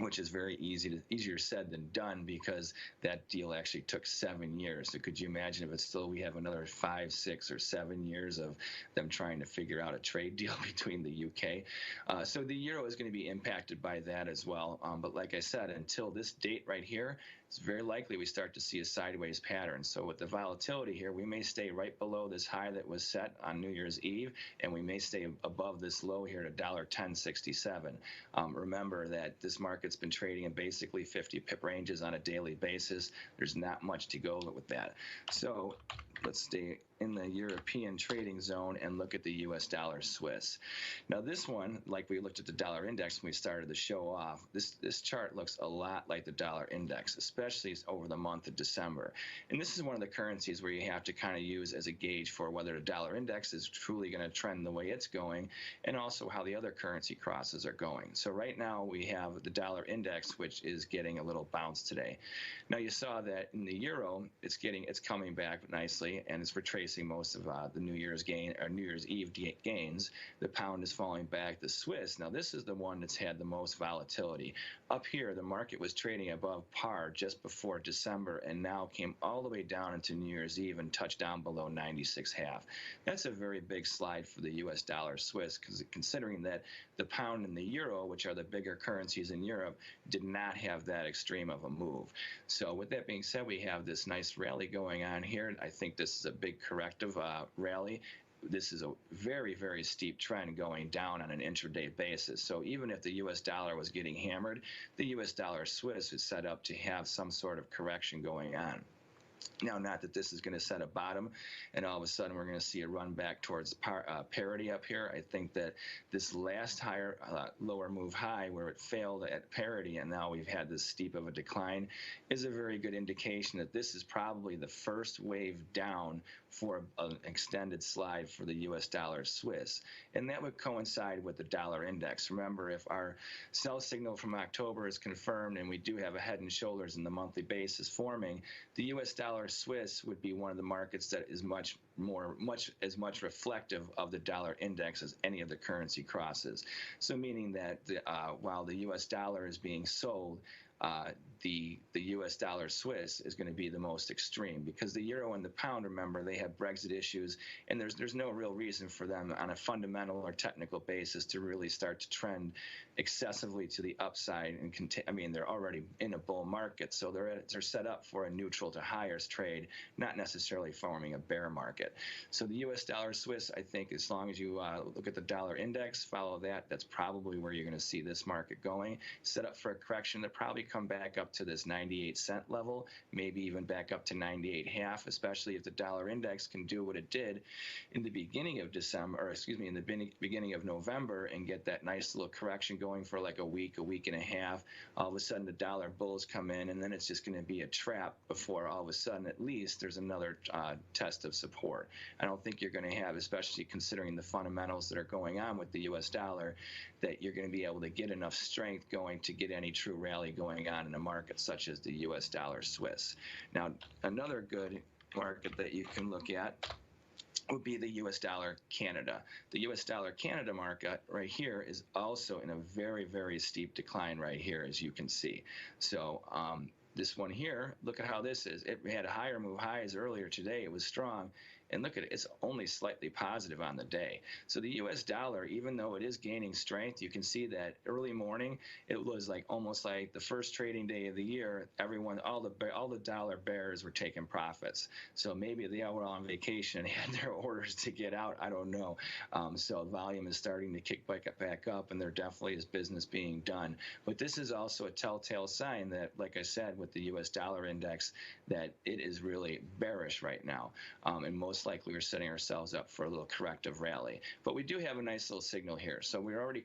which is very easier said than done, because that deal actually took 7 years. So could you imagine if it's still, we have another 5, 6, or 7 years of them trying to figure out a trade deal between the UK. So the euro is going to be impacted by that as well. But like I said, until this date right here, it's very likely we start to see a sideways pattern. So with the volatility here, we may stay right below this high that was set on New Year's Eve, and we may stay above this low here at $1.1067. Remember that this market's been trading in basically 50 pip ranges on a daily basis. There's not much to go with that. So let's stay in the European trading zone and look at the US dollar Swiss. Now this one, like we looked at the dollar index when we started the show off, this chart looks a lot like the dollar index, especially over the month of December. And this is one of the currencies where you have to kind of use as a gauge for whether the dollar index is truly going to trend the way it's going, and also how the other currency crosses are going. So right now we have the dollar index, which is getting a little bounce today. Now you saw that in the euro, it's coming back nicely, and it's retracing most of the New Year's Eve gains. The pound is falling back. The Swiss, now this is the one that's had the most volatility. Up here, the market was trading above par just before December, and now came all the way down into New Year's Eve and touched down below 96.5. That's a very big slide for the US dollar Swiss, because considering that the pound and the euro, which are the bigger currencies in Europe, did not have that extreme of a move. So with that being said, we have this nice rally going on here. I think this is a big corrective rally. This is a very, very steep trend going down on an intraday basis. So even if the U.S. dollar was getting hammered, the U.S. dollar Swiss is set up to have some sort of correction going on. Now, not that this is going to set a bottom and all of a sudden we're going to see a run back towards parity up here. I think that this last lower move high, where it failed at parity and now we've had this steep of a decline, is a very good indication that this is probably the first wave down for an extended slide for the U.S. dollar Swiss. And that would coincide with the dollar index. Remember, if our sell signal from October is confirmed and we do have a head and shoulders in the monthly basis forming, the U.S. dollar Swiss would be one of the markets that is much reflective of the dollar index as any of the currency crosses. So meaning that while the U.S. dollar is being sold, the U.S. dollar Swiss is going to be the most extreme, because the euro and the pound, remember, they have Brexit issues, and there's no real reason for them on a fundamental or technical basis to really start to trend excessively to the upside. And they're already in a bull market, so they're set up for a neutral to higher trade, not necessarily forming a bear market. So the U.S. dollar Swiss, I think, as long as you look at the dollar index, follow that, that's probably where you're going to see this market going. Set up for a correction that probably come back up to this 98-cent level, maybe even back up to 98.5, especially if the dollar index can do what it did in the beginning of in the beginning of November, and get that nice little correction going for like a week and a half. All of a sudden the dollar bulls come in, and then it's just going to be a trap before all of a sudden at least there's another test of support. I don't think you're going to have, especially considering the fundamentals that are going on with the U.S. dollar, that you're going to be able to get enough strength going to get any true rally going on in a market such as the U.S. dollar Swiss. Now, another good market that you can look at would be the U.S. dollar Canada. The U.S. dollar Canada market right here is also in a very, very steep decline right here, as you can see. So this one here, look at how this is. It had a higher move highs earlier today. It was strong. And look at it, it's only slightly positive on the day. So the U.S. dollar, even though it is gaining strength, you can see that early morning, it was like almost like the first trading day of the year, all the dollar bears were taking profits. So maybe they were on vacation and had their orders to get out, I don't know. So volume is starting to kick back up, and there definitely is business being done. But this is also a telltale sign that, like I said, with the U.S. dollar index, that it is really bearish right now. And most most likely we're setting ourselves up for a little corrective rally. But we do have a nice little signal here. So we're already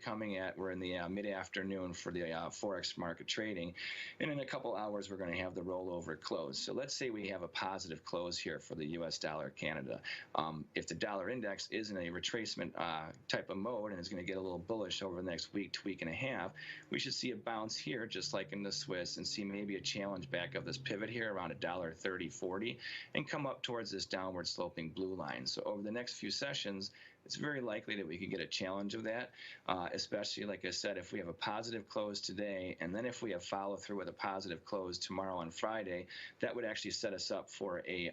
we're in the mid-afternoon for the Forex market trading. And in a couple hours, we're going to have the rollover close. So let's say we have a positive close here for the U.S. dollar Canada. If the dollar index is in a retracement type of mode and is going to get a little bullish over the next week to week and a half, we should see a bounce here, just like in the Swiss, and see maybe a challenge back of this pivot here around $1.30.40 and come up towards this downward sloping blue line. So over the next few sessions, it's very likely that we could get a challenge of that, especially, like I said, if we have a positive close today, and then if we have follow through with a positive close tomorrow on Friday, that would actually set us up for a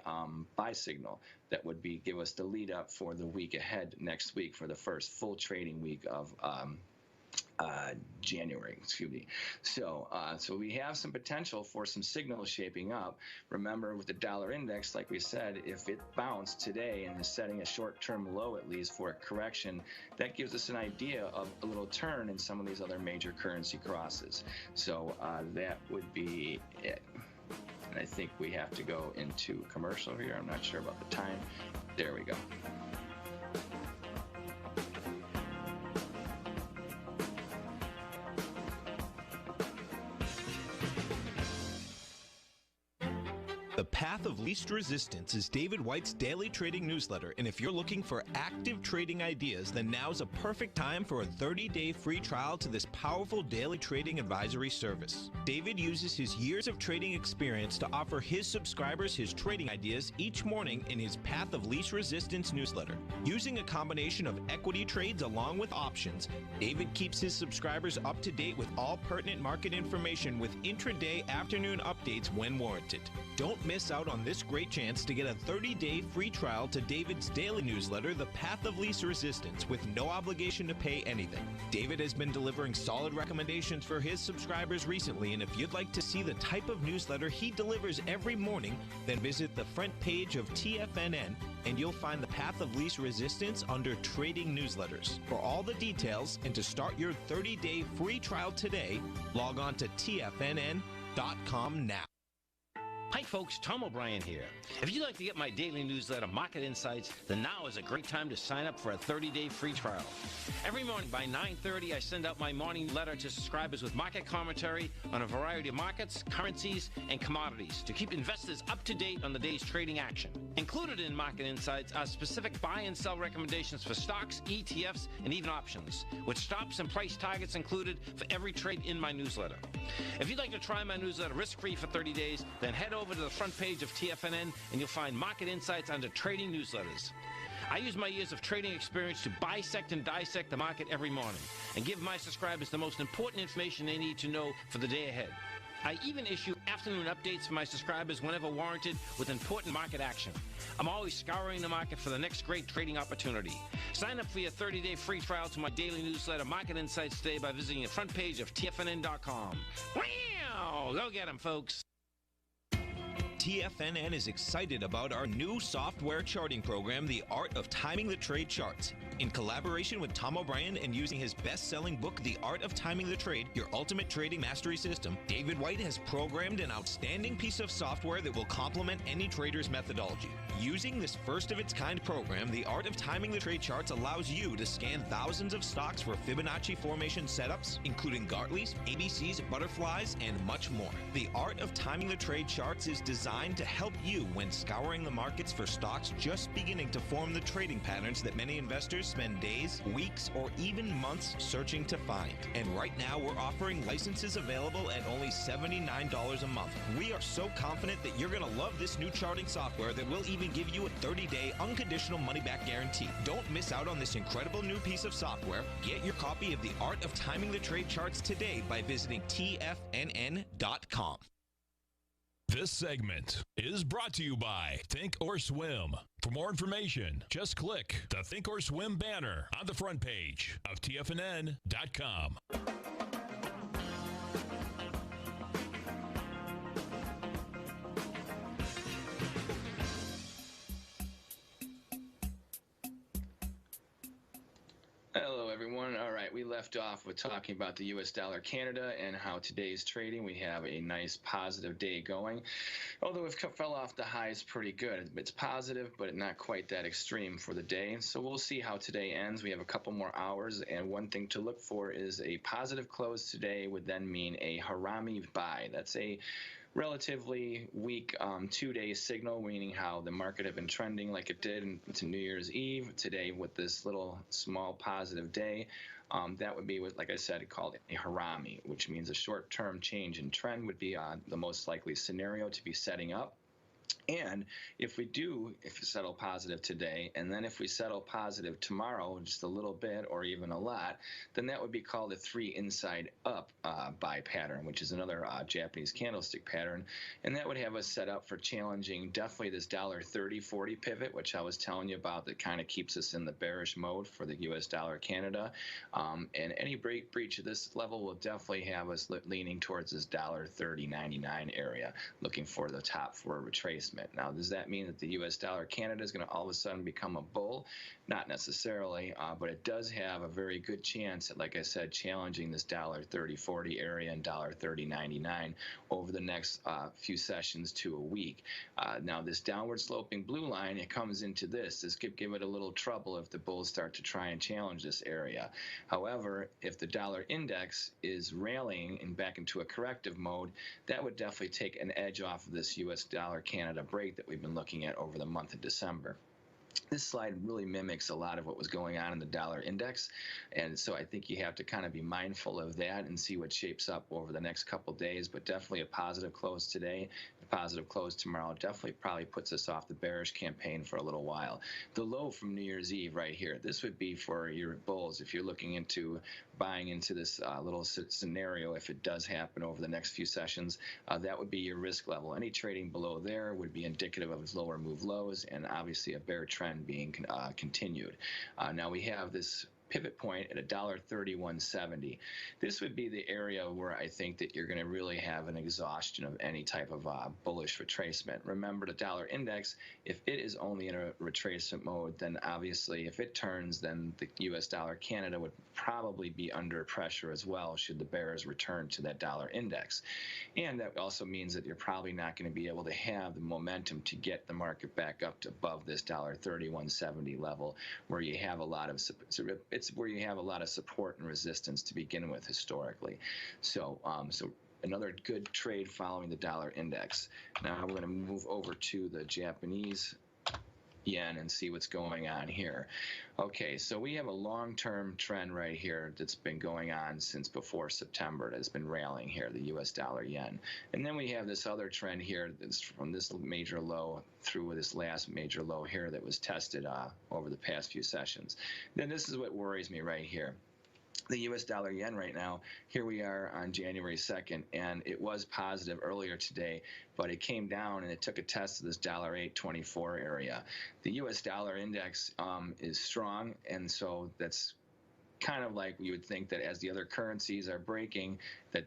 buy signal that would give us the lead up for the week ahead next week for the first full trading week of January, excuse me. So we have some potential for some signals shaping up. Remember, with the dollar index, like we said, if it bounced today and is setting a short-term low at least for a correction, that gives us an idea of a little turn in some of these other major currency crosses. So that would be it. And I think we have to go into commercial here. I'm not sure about the time. There we go. The Path of Least Resistance is David White's daily trading newsletter, and if you're looking for active trading ideas, then now's a perfect time for a 30-day free trial to this powerful daily trading advisory service. David uses his years of trading experience to offer his subscribers his trading ideas each morning in his Path of Least Resistance newsletter. Using a combination of equity trades along with options, David keeps his subscribers up to date with all pertinent market information with intraday afternoon updates when warranted. Don't miss out on this great chance to get a 30-day free trial to David's daily newsletter, The Path of Least Resistance, with no obligation to pay anything. David has been delivering solid recommendations for his subscribers recently, and if you'd like to see the type of newsletter he delivers every morning, then visit the front page of TFNN and you'll find the Path of Least Resistance under Trading Newsletters. For all the details and to start your 30-day free trial today, log on to TFNN.com now. Hi folks, Tom O'Brien here. If you'd like to get my daily newsletter, Market Insights, then now is a great time to sign up for a 30-day free trial. Every morning by 9:30, I send out my morning letter to subscribers with market commentary on a variety of markets, currencies, and commodities to keep investors up to date on the day's trading action. Included in Market Insights are specific buy and sell recommendations for stocks, ETFs, and even options, with stops and price targets included for every trade in my newsletter. If you'd like to try my newsletter risk-free for 30 days, then head over to the front page of TFNN and you'll find Market Insights under Trading Newsletters. I use my years of trading experience to bisect and dissect the market every morning and give my subscribers the most important information they need to know for the day ahead. I even issue afternoon updates for my subscribers whenever warranted with important market action. I'm always scouring the market for the next great trading opportunity. Sign up for your 30-day free trial to my daily newsletter, Market Insights, today by visiting the front page of TFNN.com. Wow! Go get them, folks. TFNN is excited about our new software charting program, The Art of Timing the Trade Charts. In collaboration with Tom O'Brien and using his best-selling book, The Art of Timing the Trade, Your Ultimate Trading Mastery System, David White has programmed an outstanding piece of software that will complement any trader's methodology. Using this first-of-its-kind program, The Art of Timing the Trade Charts allows you to scan thousands of stocks for Fibonacci formation setups, including Gartley's, ABC's, butterflies, and much more. The Art of Timing the Trade Charts is designed to help you when scouring the markets for stocks just beginning to form the trading patterns that many investors spend days, weeks, or even months searching to find. And right now, we're offering licenses available at only $79 a month. We are so confident that you're going to love this new charting software that will even give you a 30-day unconditional money-back guarantee. Don't miss out on this incredible new piece of software. Get your copy of The Art of Timing the Trade Charts today by visiting TFNN.com. This segment is brought to you by Think or Swim. For more information, just click the Think or Swim banner on the front page of TFNN.com. Hello, everyone. All right, we left off with talking about the U.S. dollar Canada and how today's trading. We have a nice positive day going, although it fell off the highs pretty good. It's positive, but not quite that extreme for the day. So we'll see how today ends. We have a couple more hours, and one thing to look for is a positive close today would then mean a harami buy. That's a relatively weak 2-day signal, meaning how the market had been trending like it did into New Year's Eve. Today, with this little small positive day, that would be what, like I said, called a harami, which means a short-term change in trend would be the most likely scenario to be setting up. And if we settle positive today, and then if we settle positive tomorrow, just a little bit or even a lot, then that would be called a 3 inside up buy pattern, which is another Japanese candlestick pattern. And that would have us set up for challenging definitely this $1.30-40 pivot, which I was telling you about, that kind of keeps us in the bearish mode for the U.S. dollar Canada. And any breach of this level will definitely have us leaning towards this $1.30.99 area, looking for the top for a retracement. Now, does that mean that the U.S. dollar Canada is going to all of a sudden become a bull? Not necessarily, but it does have a very good chance at, like I said, challenging this $1.30.40 area and $1.30.99 over the next few sessions to a week. Now, this downward sloping blue line, it comes into this. This could give it a little trouble if the bulls start to try and challenge this area. However, if the dollar index is rallying and back into a corrective mode, that would definitely take an edge off of this U.S. dollar Canada break that we've been looking at over the month of December. This slide really mimics a lot of what was going on in the dollar index, and so I think you have to kind of be mindful of that and see what shapes up over the next couple days. But definitely a positive close today, a positive close tomorrow definitely probably puts us off the bearish campaign for a little while. The low from New Year's Eve right here, this would be for your bulls if you're looking into buying into this little scenario. If it does happen over the next few sessions, that would be your risk level. Any trading below there would be indicative of lower move lows and obviously a bear trend being continued. Now we have this pivot point at $1.31.70. This would be the area where I think that you're going to really have an exhaustion of any type of bullish retracement. Remember, the dollar index, if it is only in a retracement mode, then obviously if it turns, then the U.S. dollar Canada would probably be under pressure as well should the bears return to that dollar index. And that also means that you're probably not going to be able to have the momentum to get the market back up to above this $1.31.70 level, where you have a lot of it's where you have a lot of support and resistance to begin with historically. So another good trade following the dollar index. Now we're going to move over to the Japanese yen and see what's going on here. Okay, so we have a long-term trend right here that's been going on since before September. That's been rallying here, the U.S. dollar yen. And then we have this other trend here that's from this major low through this last major low here that was tested over the past few sessions. Then this is what worries me right here. The U.S. dollar yen right now, here we are on January 2nd, and it was positive earlier today, but it came down and it took a test of this $8.24 area. The U.S. dollar index is strong, and so that's kind of like we would think that as the other currencies are breaking,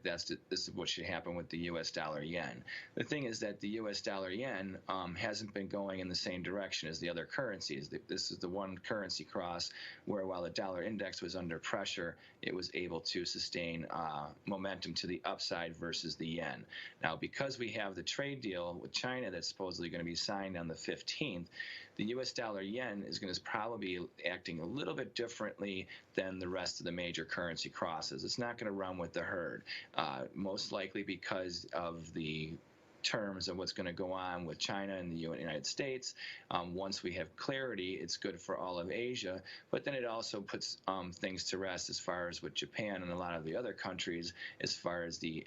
this is what should happen with the U.S. dollar yen. The thing is that the U.S. dollar yen hasn't been going in the same direction as the other currencies. This is the one currency cross where, while the dollar index was under pressure, it was able to sustain momentum to the upside versus the yen. Now, because we have the trade deal with China that's supposedly going to be signed on the 15th, the U.S. dollar yen is going to probably be acting a little bit differently than the rest of the major currency crosses. It's not going to run with the herd, most likely because of the terms of what's going to go on with China and the United States. Once we have clarity, it's good for all of Asia, but then it also puts things to rest as far as with Japan and a lot of the other countries as far as the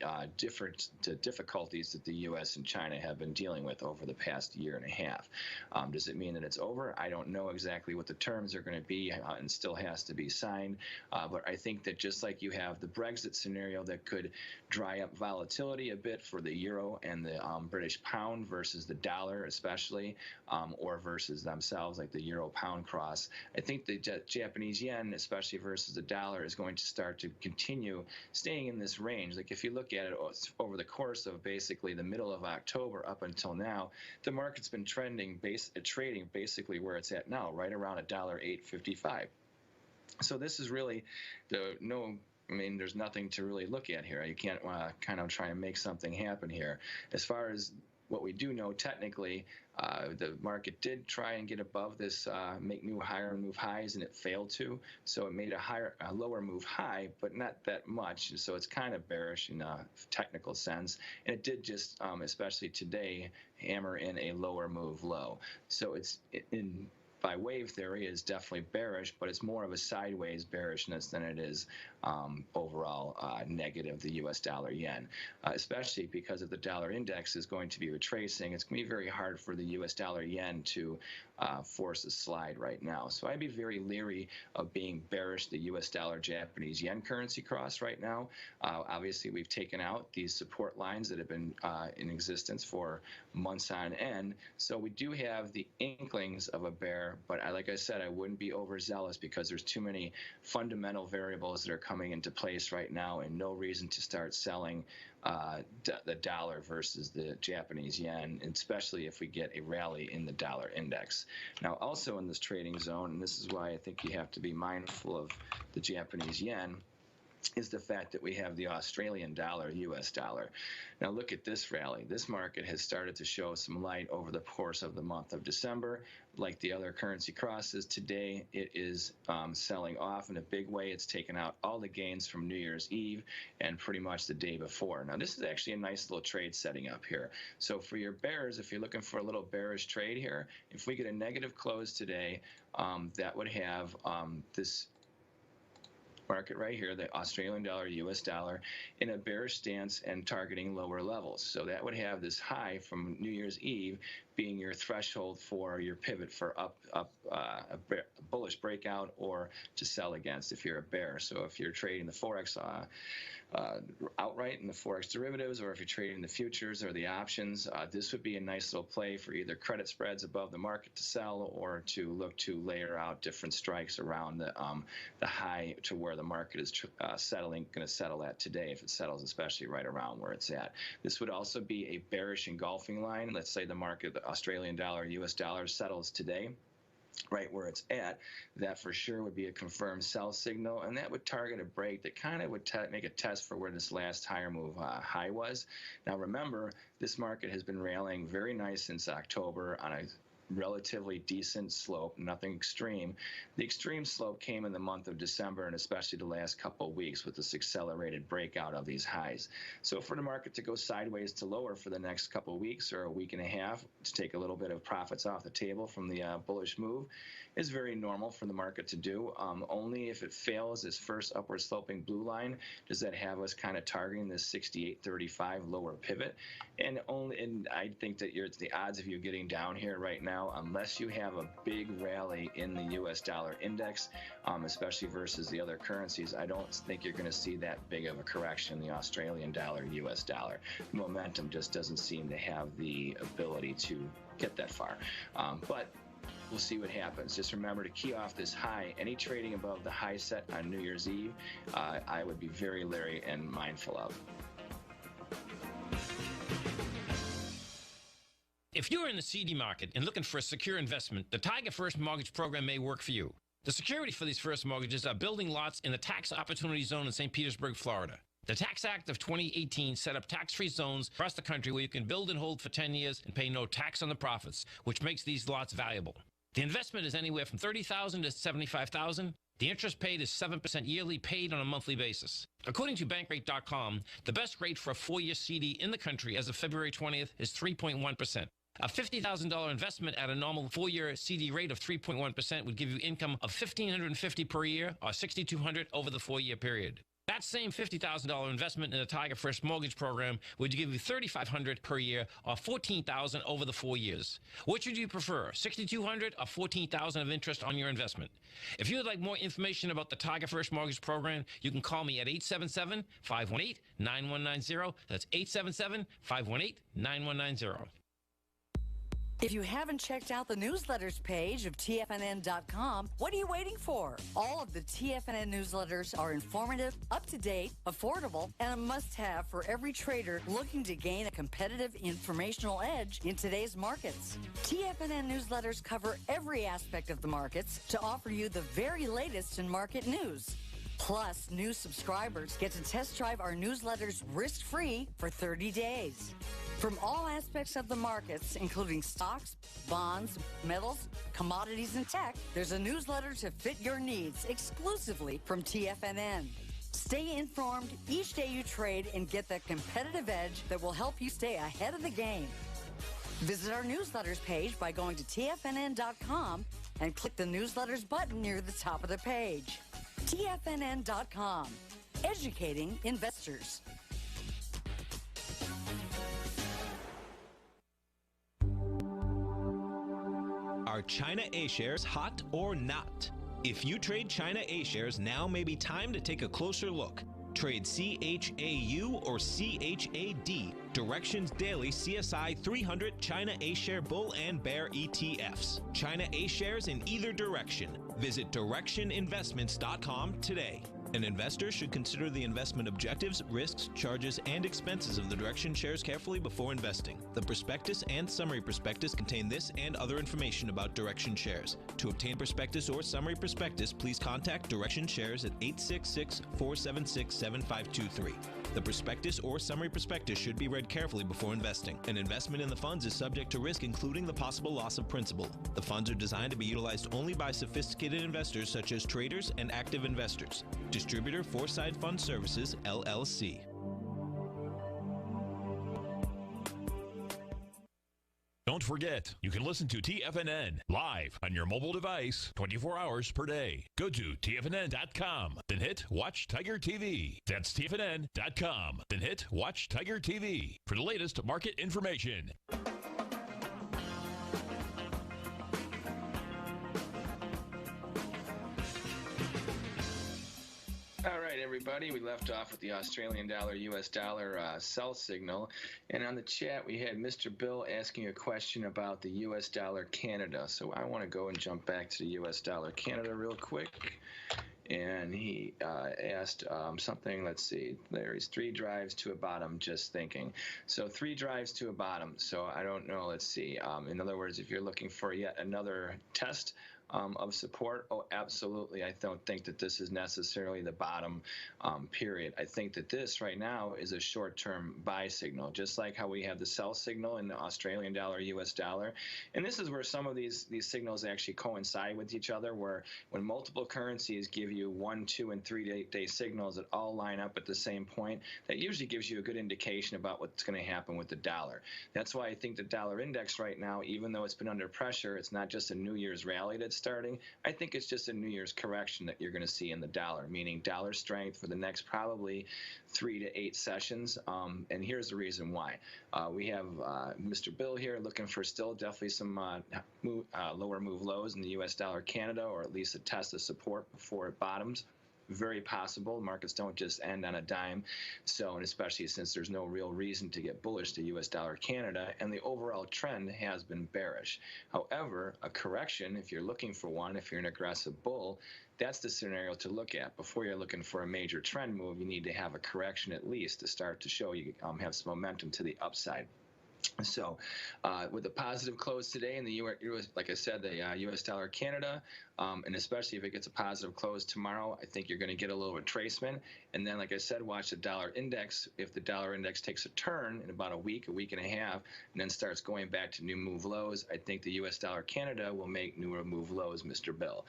difficulties that the U.S. and China have been dealing with over the past year and a half. Does it mean that it's over? I don't know exactly what the terms are going to be and still has to be signed, but I think that just like you have the Brexit scenario that could dry up volatility a bit for the euro and the British pound versus the dollar especially, or versus themselves like the euro pound cross, I think the Japanese yen, especially versus the dollar, is going to start to continue staying in this range. Like if you look at it over the course of basically the middle of October up until now, the market's been trading basically where it's at now, right around $1.855. So this is really I mean, there's nothing to really look at here. You can't kind of try and make something happen here. As far as what we do know technically, the market did try and get above this, make new higher move highs, and it failed to. So it made a lower move high, but not that much. So it's kind of bearish in a technical sense. And it did just, especially today, hammer in a lower move low. So it's by wave theory is definitely bearish, but it's more of a sideways bearishness than it is overall negative, the U.S. dollar yen, especially because if the dollar index is going to be retracing, it's going to be very hard for the U.S. dollar yen to force a slide right now. So I'd be very leery of being bearish the U.S. dollar Japanese yen currency cross right now. Obviously, we've taken out these support lines that have been in existence for months on end. So we do have the inklings of a bear, but like I said, I wouldn't be overzealous because there's too many fundamental variables that are coming into place right now and no reason to start selling the dollar versus the Japanese yen, especially if we get a rally in the dollar index. Now, also in this trading zone, and this is why I think you have to be mindful of the Japanese yen, is the fact that we have the Australian dollar, U.S. dollar. Now look at this rally. This market has started to show some light over the course of the month of December. Like the other currency crosses, today it is selling off in a big way. It's taken out all the gains from New Year's Eve and pretty much the day before. Now this is actually a nice little trade setting up here. So for your bears, if you're looking for a little bearish trade here, if we get a negative close today, that would have this market right here, the Australian dollar, U.S. dollar, in a bearish stance and targeting lower levels. So that would have this high from New Year's Eve being your threshold for your pivot for a bullish breakout or to sell against if you're a bear. So if you're trading the Forex outright in the Forex derivatives, or if you're trading the futures or the options, this would be a nice little play for either credit spreads above the market to sell or to look to layer out different strikes around the high to where the market is going to settle at today, if it settles especially right around where it's at. This would also be a bearish engulfing line. Let's say the market, the Australian dollar, U.S. dollar settles today right where it's at, that for sure would be a confirmed sell signal, and that would target a break that kind of would make a test for where this last higher move high was. Now remember, this market has been rallying very nice since October on a relatively decent slope, nothing extreme. The extreme slope came in the month of December and especially the last couple of weeks with this accelerated breakout of these highs. So for the market to go sideways to lower for the next couple of weeks or a week and a half to take a little bit of profits off the table from the bullish move is very normal for the market to do. Only if it fails this first upward sloping blue line does that have us kind of targeting this 68.35 lower pivot. And I think that the odds of you getting down here right now, unless you have a big rally in the U.S. dollar index, especially versus the other currencies, I don't think you're going to see that big of a correction in the Australian dollar, U.S. dollar. Momentum just doesn't seem to have the ability to get that far. But we'll see what happens. Just remember to key off this high. Any trading above the high set on New Year's Eve, I would be very leery and mindful of. If you're in the CD market and looking for a secure investment, the Tiger First Mortgage Program may work for you. The security for these first mortgages are building lots in the tax opportunity zone in St. Petersburg, Florida. The Tax Act of 2018 set up tax-free zones across the country where you can build and hold for 10 years and pay no tax on the profits, which makes these lots valuable. The investment is anywhere from $30,000 to $75,000. The interest paid is 7% yearly, paid on a monthly basis. According to Bankrate.com, the best rate for a 4-year CD in the country as of February 20th is 3.1%. A $50,000 investment at a normal 4-year CD rate of 3.1% would give you income of $1,550 per year or $6,200 over the 4-year period. That same $50,000 investment in the Tiger First Mortgage Program would give you $3,500 per year or $14,000 over the 4 years. Which would you prefer, $6,200 or $14,000 of interest on your investment? If you would like more information about the Tiger First Mortgage Program, you can call me at 877-518-9190. That's 877-518-9190. If you haven't checked out the newsletters page of TFNN.com, what are you waiting for? All of the TFNN newsletters are informative, up-to-date, affordable, and a must-have for every trader looking to gain a competitive informational edge in today's markets. TFNN newsletters cover every aspect of the markets to offer you the very latest in market news. Plus, new subscribers get to test drive our newsletters risk-free for 30 days. From all aspects of the markets, including stocks, bonds, metals, commodities, and tech, there's a newsletter to fit your needs exclusively from TFNN. Stay informed each day you trade and get that competitive edge that will help you stay ahead of the game. Visit our newsletters page by going to TFNN.com and click the newsletters button near the top of the page. TFNN.com, educating investors. Are China A-shares hot or not? If you trade China A-shares, now may be time to take a closer look. Trade CHAU or CHAD, Directions Daily CSI 300 China A-share Bull and Bear ETFs. China A-shares in either direction. Visit directioninvestments.com today. An investor should consider the investment objectives, risks, charges, and expenses of the Direction shares carefully before investing. The prospectus and summary prospectus contain this and other information about Direction shares. To obtain prospectus or summary prospectus, please contact Direction shares at 866-476-7523. The prospectus or summary prospectus should be read carefully before investing. An investment in the funds is subject to risk, including the possible loss of principal. The funds are designed to be utilized only by sophisticated investors such as traders and active investors. Distributor Foreside Fund Services, LLC. Don't forget, you can listen to TFNN live on your mobile device 24 hours per day. Go to TFNN.com, then hit Watch Tiger TV. That's TFNN.com, then hit Watch Tiger TV for the latest market information. All right, everybody, we left off with the Australian dollar, US dollar sell signal. And on the chat, we had Mr. Bill asking a question about the US dollar Canada. So I want to go and jump back to the US dollar Canada real quick. And he asked something, let's see, there's 3 drives to a bottom, just thinking. So 3 drives to a bottom. So I don't know, let's see. In other words, if you're looking for yet another test of support, oh, absolutely. I don't think that this is necessarily the bottom period. I think that this right now is a short-term buy signal, just like how we have the sell signal in the Australian dollar, US dollar. And this is where some of these signals actually coincide with each other, where when multiple currencies give you 1, 2, and 3 day signals that all line up at the same point, that usually gives you a good indication about what's going to happen with the dollar. That's why I think the dollar index right now, even though it's been under pressure, it's not just a New Year's rally that's starting. I think it's just a New Year's correction that you're going to see in the dollar, meaning dollar strength for the next probably 3 to 8 sessions. And here's the reason why. We have Mr. Bill here looking for still definitely some lower move lows in the US dollar Canada, or at least a test of support before it bottoms. Very possible. Markets don't just end on a dime. So, and especially since there's no real reason to get bullish to US dollar Canada, and the overall trend has been bearish. However, a correction, if you're looking for one, if you're an aggressive bull, that's the scenario to look at. Before you're looking for a major trend move, you need to have a correction at least to start to show you have some momentum to the upside. So with a positive close today in the US, like I said, the US dollar Canada, and especially if it gets a positive close tomorrow, I think you're going to get a little retracement. And then, like I said, watch the dollar index. If the dollar index takes a turn in about a week and a half, and then starts going back to new move lows, I think the US dollar Canada will make newer move lows, Mr. Bill.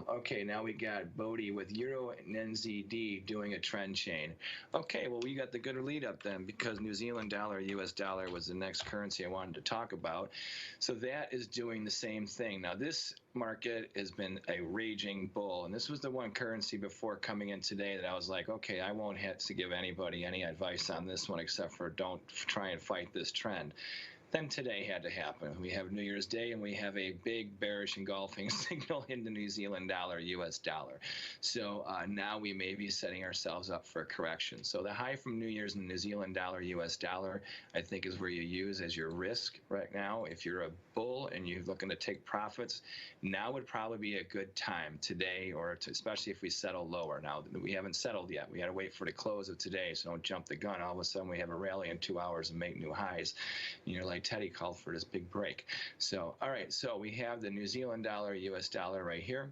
Okay, now we got Bodie with Euro and NZD doing a trend chain. Okay, well, we got the good lead up then, because New Zealand dollar, US dollar was the next currency I wanted to talk about. So that is doing the same thing. Now, this market has been a raging bull, and this was the one currency before coming in today that I was like, okay, I won't have to give anybody any advice on this one except for don't try and fight this trend. then today had to happen. We have New Year's Day, and we have a big bearish engulfing signal in the New Zealand dollar, U.S. dollar. So now we may be setting ourselves up for a correction. So the high from New Year's in the New Zealand dollar, U.S. dollar, I think is where you use as your risk right now. If you're a bull and you're looking to take profits, now would probably be a good time today, or especially if we settle lower. Now, we haven't settled yet. We got to wait for the close of today, so don't jump the gun. All of a sudden, we have a rally in 2 hours and make new highs. And you're like, Teddy called for this big break. So, all right, so we have the New Zealand dollar, U.S. dollar right here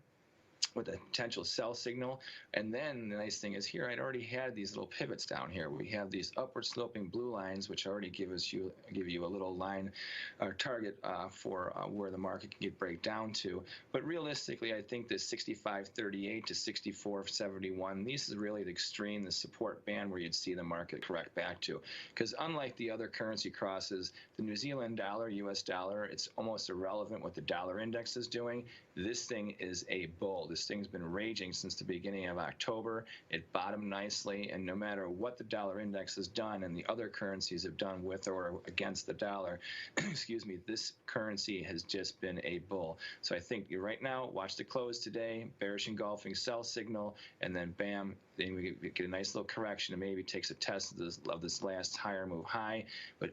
with a potential sell signal. And then the nice thing is here, I'd already had these little pivots down here. We have these upward sloping blue lines, which already give you a little line or target for where the market can break down to. But realistically, I think this 65.38 to 64.71, these is really the extreme, the support band where you'd see the market correct back to. Because unlike the other currency crosses, the New Zealand dollar, U.S. dollar, it's almost irrelevant what the dollar index is doing. This thing is a bull. This thing's been raging since the beginning of October. It bottomed nicely, and no matter what the dollar index has done and the other currencies have done with or against the dollar, excuse me, this currency has just been a bull. So I think right now, watch the close today, bearish engulfing sell signal, and then bam, then we get a nice little correction, and maybe takes a test of this last higher move high,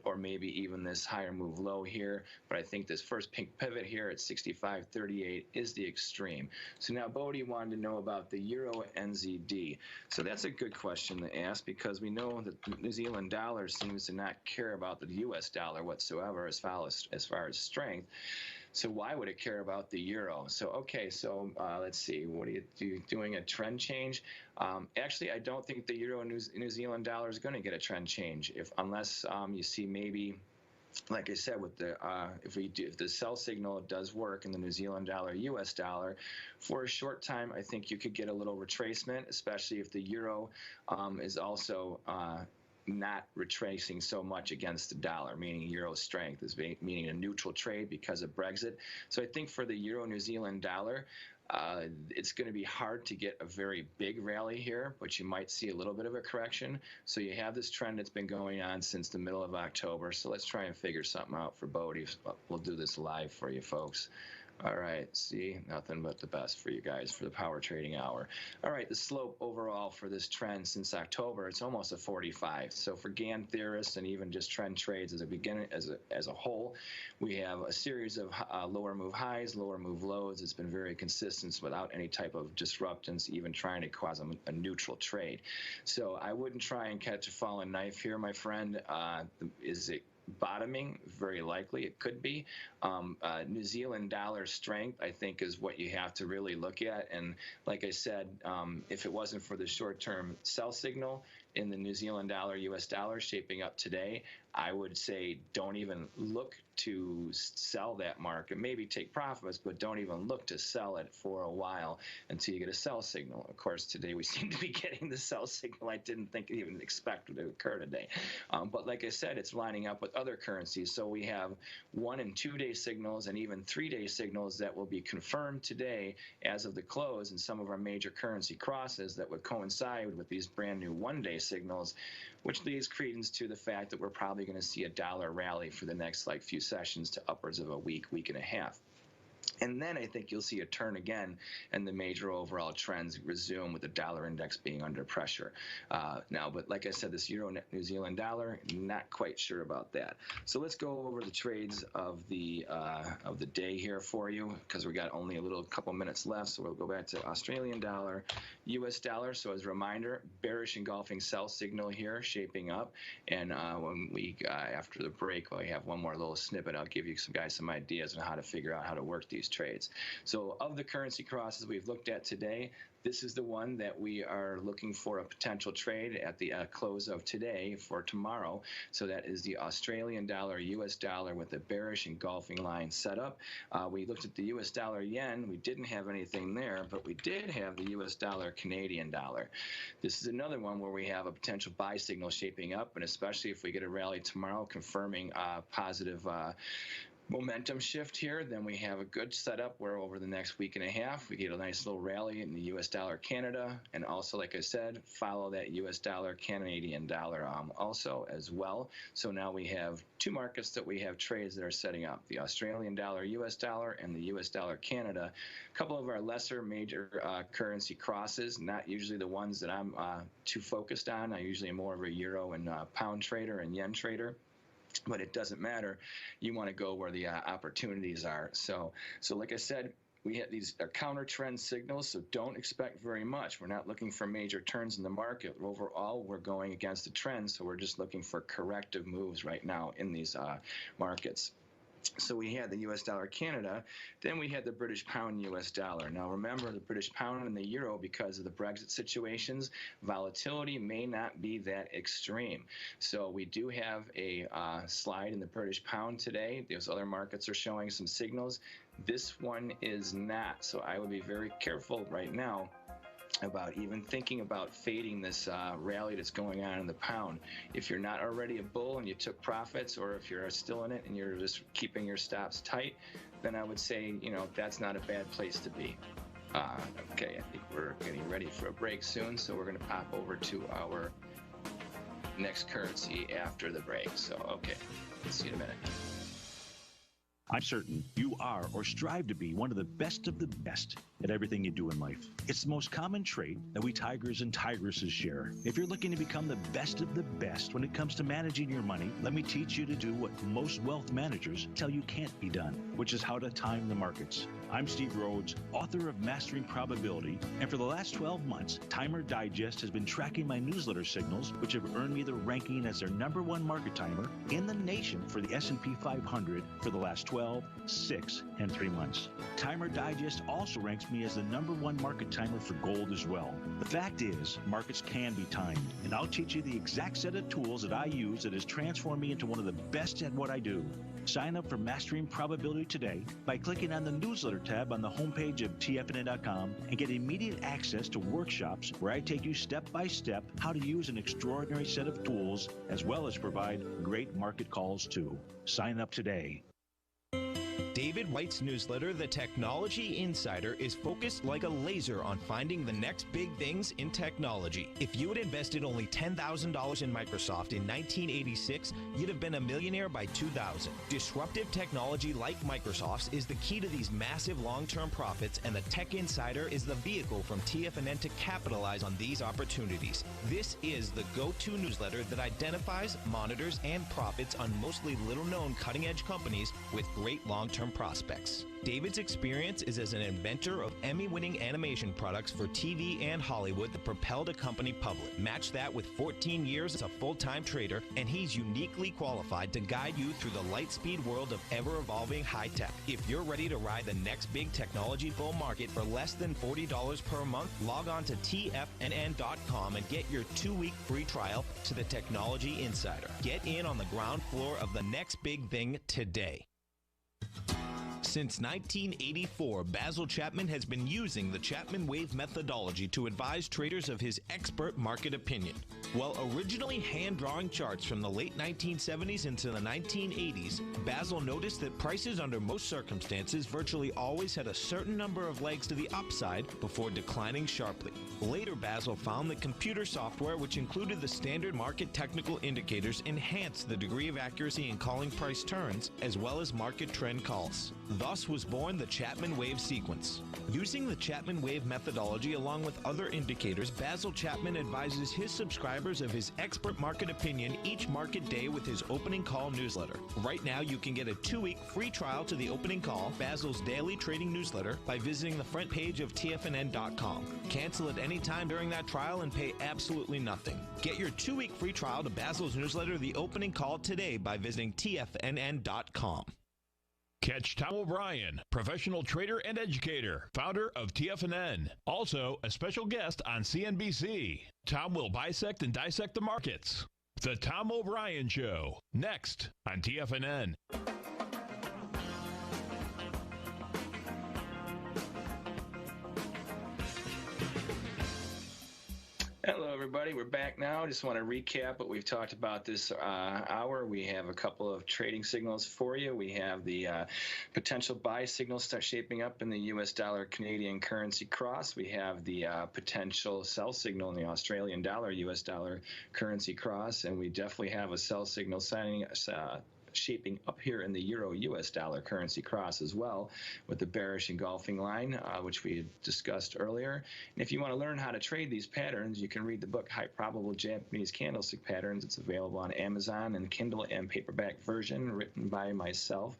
or maybe even this higher move low here. But I think this first pink pivot here at 65.38 is the extreme. So now Bodie wanted to know about the Euro NZD. So that's a good question to ask, because we know that the New Zealand dollar seems to not care about the U.S. dollar whatsoever as far as strength. So why would it care about the euro? So, okay, so let's see. What are you doing a trend change? Actually, I don't think the euro and New Zealand dollar is going to get a trend change unless you see maybe, like I said, with the if the sell signal does work in the New Zealand dollar, U.S. dollar, for a short time, I think you could get a little retracement, especially if the euro is also not retracing so much against the dollar, meaning euro strength is meaning a neutral trade because of Brexit. So I think for the euro New Zealand dollar, it's going to be hard to get a very big rally here, but you might see a little bit of a correction. So you have this trend that's been going on since the middle of October. So let's try and figure something out for Bodie. We'll do this live for you folks. All right, see, nothing but the best for you guys for the Power Trading Hour. All right, the slope overall for this trend since October, it's almost a 45. So for Gann theorists and even just trend trades as a whole, we have a series of lower move highs, lower move lows. It's been very consistent without any type of disruptance, even trying to cause a neutral trade. So I wouldn't try and catch a falling knife here, my friend. Is it bottoming? Very likely it could be. New Zealand dollar strength, I think, is what you have to really look at. And like I said, if it wasn't for the short-term sell signal in the New Zealand dollar, U.S. dollar shaping up today, I would say don't even look to sell that market. Maybe take profits, but don't even look to sell it for a while until you get a sell signal. Of course, today we seem to be getting the sell signal I didn't even expect to occur today. But like I said, it's lining up with other currencies. So we have 1- and 2-day signals and even 3-day signals that will be confirmed today as of the close in some of our major currency crosses that would coincide with these brand new 1-day signals, which leads credence to the fact that we're probably going to see a dollar rally for the next few sessions to upwards of a week and a half. And then I think you'll see a turn again and the major overall trends resume with the dollar index being under pressure now. But like I said, this euro New Zealand dollar, not quite sure about that. So let's go over the trades of the day here for you, because we got only a couple minutes left. So we'll go back to Australian dollar, US dollar. So as a reminder, bearish engulfing sell signal here shaping up. And when we after the break, I have one more little snippet. I'll give you some ideas on how to figure out how to work these trades. So of the currency crosses we've looked at today, this is the one that we are looking for a potential trade at the close of today for tomorrow. So that is the Australian dollar, US dollar with a bearish engulfing line set up. We looked at the US dollar yen. We didn't have anything there, but we did have the US dollar Canadian dollar. This is another one where we have a potential buy signal shaping up, and especially if we get a rally tomorrow confirming positive momentum shift here, then we have a good setup where over the next week and a half, we get a nice little rally in the U.S. dollar Canada. And also, like I said, follow that U.S. dollar Canadian dollar also as well. So now we have two markets that we have trades that are setting up, the Australian dollar U.S. dollar and the U.S. dollar Canada. A couple of our lesser major currency crosses, not usually the ones that I'm too focused on. I usually am more of a euro and pound trader and yen trader. But it doesn't matter. You want to go where the opportunities are. So like I said, we have these counter trend signals, so don't expect very much. We're not looking for major turns in the market. Overall, we're going against the trend, so we're just looking for corrective moves right now in these markets. So we had the U.S. dollar Canada, then we had the British pound U.S. dollar. Now remember, the British pound and the euro, because of the Brexit situations, volatility may not be that extreme. So we do have a slide in the British pound today. Those other markets are showing some signals. This one is not. So I would be very careful right now about even thinking about fading this rally that's going on in the pound. If you're not already a bull and you took profits, or if you're still in it and you're just keeping your stops tight, then I would say, that's not a bad place to be. Okay, I think we're getting ready for a break soon, so we're going to pop over to our next currency after the break. So, okay, let's see you in a minute. I'm certain you are or strive to be one of the best at everything you do in life. It's the most common trait that we tigers and tigresses share. If you're looking to become the best of the best when it comes to managing your money, let me teach you to do what most wealth managers tell you can't be done, which is how to time the markets. I'm Steve Rhodes, author of Mastering Probability, and for the last 12 months, Timer Digest has been tracking my newsletter signals, which have earned me the ranking as their #1 market timer in the nation for the S&P 500 for the last 12, 6, and 3 months. Timer Digest also ranks me as the #1 market timer for gold as well. The fact is, markets can be timed, and I'll teach you the exact set of tools that I use that has transformed me into one of the best at what I do. Sign up for Mastering Probability today by clicking on the newsletter tab on the homepage of tfnn.com and get immediate access to workshops where I take you step by step how to use an extraordinary set of tools, as well as provide great market calls too. Sign up today. David White's newsletter, The Technology Insider, is focused like a laser on finding the next big things in technology. If you had invested only $10,000 in Microsoft in 1986, you'd have been a millionaire by 2000. Disruptive technology like Microsoft's is the key to these massive long-term profits, and the Tech Insider is the vehicle from TFNN to capitalize on these opportunities. This is the go-to newsletter that identifies, monitors, and profits on mostly little-known cutting-edge companies with great long-term prospects. David's experience is as an inventor of Emmy-winning animation products for TV and Hollywood that propelled a company public. Match that with 14 years as a full-time trader, and he's uniquely qualified to guide you through the light-speed world of ever-evolving high-tech. If you're ready to ride the next big technology bull market for less than $40 per month, log on to tfnn.com and get your 2-week free trial to the Technology Insider. Get in on the ground floor of the next big thing today. Since 1984, Basil Chapman has been using the Chapman Wave methodology to advise traders of his expert market opinion. While originally hand-drawing charts from the late 1970s into the 1980s, Basil noticed that prices under most circumstances virtually always had a certain number of legs to the upside before declining sharply. Later, Basil found that computer software, which included the standard market technical indicators, enhanced the degree of accuracy in calling price turns, as well as market trend calls. Thus was born the Chapman Wave sequence. Using the Chapman Wave methodology along with other indicators, Basil Chapman advises his subscribers of his expert market opinion each market day with his opening call newsletter. Right now, you can get a 2-week free trial to the opening call, Basil's daily trading newsletter, by visiting the front page of tfnn.com. Cancel at any time during that trial and pay absolutely nothing. Get your 2-week free trial to Basil's newsletter, The Opening Call, today by visiting tfnn.com. Catch Tom O'Brien, professional trader and educator, founder of TFNN. Also, a special guest on CNBC. Tom will bisect and dissect the markets. The Tom O'Brien Show, next on TFNN. Hello, everybody. We're back now. Just want to recap what we've talked about this hour. We have a couple of trading signals for you. We have the potential buy signal start shaping up in the U.S. dollar Canadian currency cross. We have the potential sell signal in the Australian dollar U.S. dollar currency cross, and we definitely have a sell signal shaping up here in the euro US dollar currency cross as well, with the bearish engulfing line, which we had discussed earlier. And if you want to learn how to trade these patterns, you can read the book High Probable Japanese Candlestick Patterns. It's available on Amazon in Kindle and paperback version, written by myself,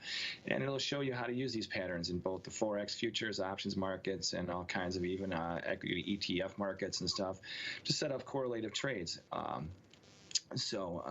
and it'll show you how to use these patterns in both the Forex futures, options markets, and all kinds of even equity ETF markets and stuff to set up correlative trades. So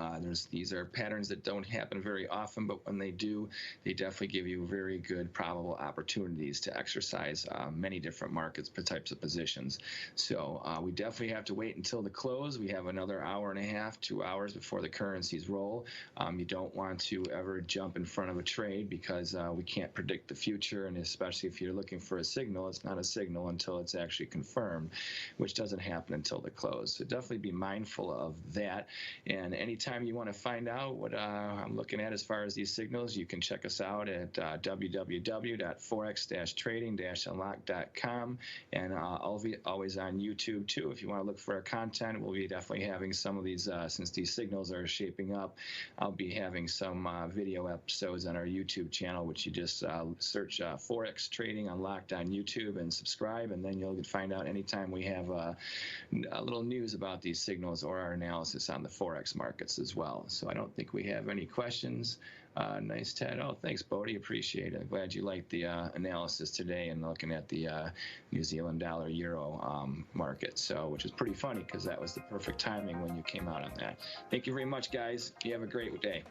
these are patterns that don't happen very often, but when they do, they definitely give you very good probable opportunities to exercise many different markets, types of positions. So we definitely have to wait until the close. We have another hour and a half, 2 hours before the currencies roll. You don't want to ever jump in front of a trade because we can't predict the future, and especially if you're looking for a signal, it's not a signal until it's actually confirmed, which doesn't happen until the close. So definitely be mindful of that. And anytime you want to find out what I'm looking at as far as these signals, you can check us out at www.forex-trading-unlock.com, and always on YouTube too. If you want to look for our content, we'll be definitely having some of these, since these signals are shaping up, I'll be having some video episodes on our YouTube channel, which you just search Forex Trading Unlocked on YouTube and subscribe, and then you'll find out anytime we have a little news about these signals or our analysis on the Forex markets as well. So I don't think we have any questions. Nice, Ted. Oh, thanks, Bodie. Appreciate it. I'm glad you liked the analysis today and looking at the New Zealand dollar euro market. So, which is pretty funny because that was the perfect timing when you came out on that. Thank you very much, guys. You have a great day.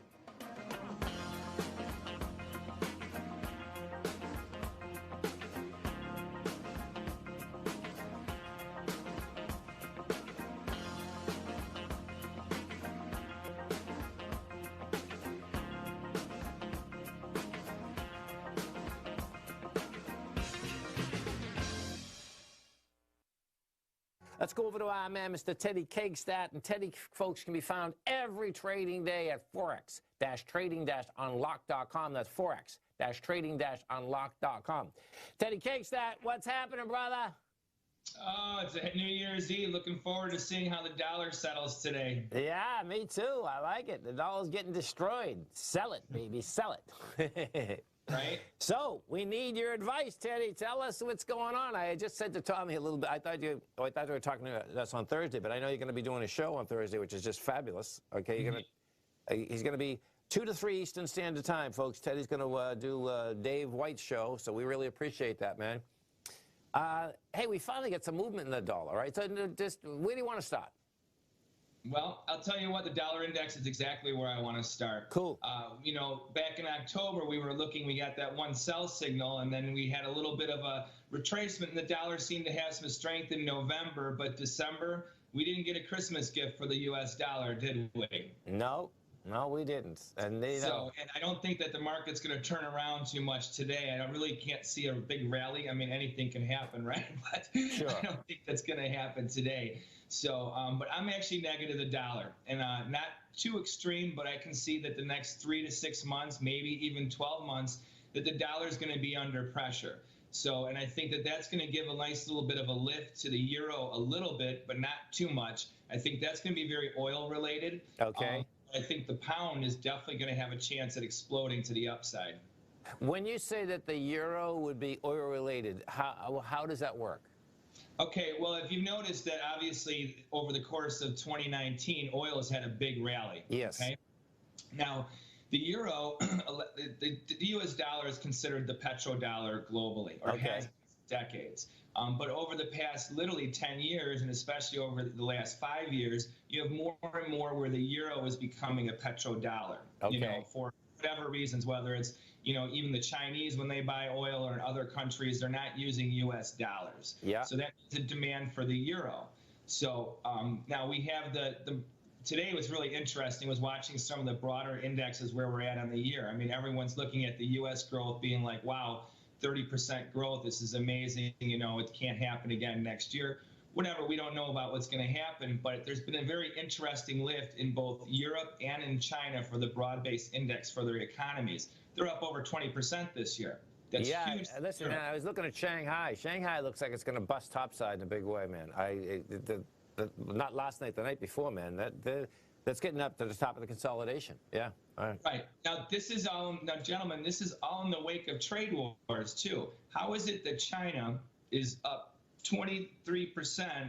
Let's go over to our man, Mr. Teddy Kegstad. And Teddy, folks, can be found every trading day at forex-trading-unlock.com. That's forex-trading-unlock.com. Teddy Kegstad, what's happening, brother? Oh, it's a New Year's Eve. Looking forward to seeing how the dollar settles today. Yeah, me too. I like it. The dollar's getting destroyed. Sell it, baby. Sell it. Right. So we need your advice, Teddy. Tell us what's going on. I just said to Tommy a little bit. I thought you were talking to us on Thursday, but I know you're going to be doing a show on Thursday, which is just fabulous. Okay, he's going to be 2 to 3 Eastern Standard Time, folks. Teddy's going to do Dave White's show, so we really appreciate that, man. Hey, we finally get some movement in the dollar, right? So just where do you want to start? Well, I'll tell you what, the dollar index is exactly where I want to start. Cool. You know, back in October, we got that one sell signal, and then we had a little bit of a retracement, and the dollar seemed to have some strength in November, but December, we didn't get a Christmas gift for the U.S. dollar, did we? No, we didn't. And and I don't think that the market's going to turn around too much today. I really can't see a big rally. I mean, anything can happen, right? But sure. I don't think that's going to happen today. So, but I'm actually negative the dollar, and not too extreme, but I can see that the next 3 to 6 months, maybe even 12 months, that the dollar is going to be under pressure. So, and I think that that's going to give a nice little bit of a lift to the euro a little bit, but not too much. I think that's going to be very oil related. Okay. I think the pound is definitely going to have a chance at exploding to the upside. When you say that the euro would be oil related, how does that work? Okay, well, if you've noticed that obviously over the course of 2019, oil has had a big rally. Yes. Okay. Now, the euro, the U.S. dollar is considered the petrodollar globally, or has been for decades. But over the past literally 10 years, and especially over the last 5 years, you have more and more where the euro is becoming a petrodollar. Okay. You know, for whatever reasons, whether it's, you know, even the Chinese, when they buy oil, or in other countries, they're not using U.S. dollars. Yeah. So that means a demand for the euro. So now we have today what's really interesting was watching some of the broader indexes where we're at on the year. I mean, everyone's looking at the U.S. growth being like, wow, 30% growth. This is amazing. You know, it can't happen again next year. whatever, we don't know about what's going to happen, but there's been a very interesting lift in both Europe and in China for the broad-based index for their economies. They're up over 20% this year. That's huge. Listen, man, I was looking at Shanghai. Shanghai looks like it's going to bust topside in a big way, man. Not last night, the night before, man. That's getting up to the top of the consolidation. Yeah. All right. Right. Now, gentlemen, this is all in the wake of trade wars, too. How is it that China is up 23%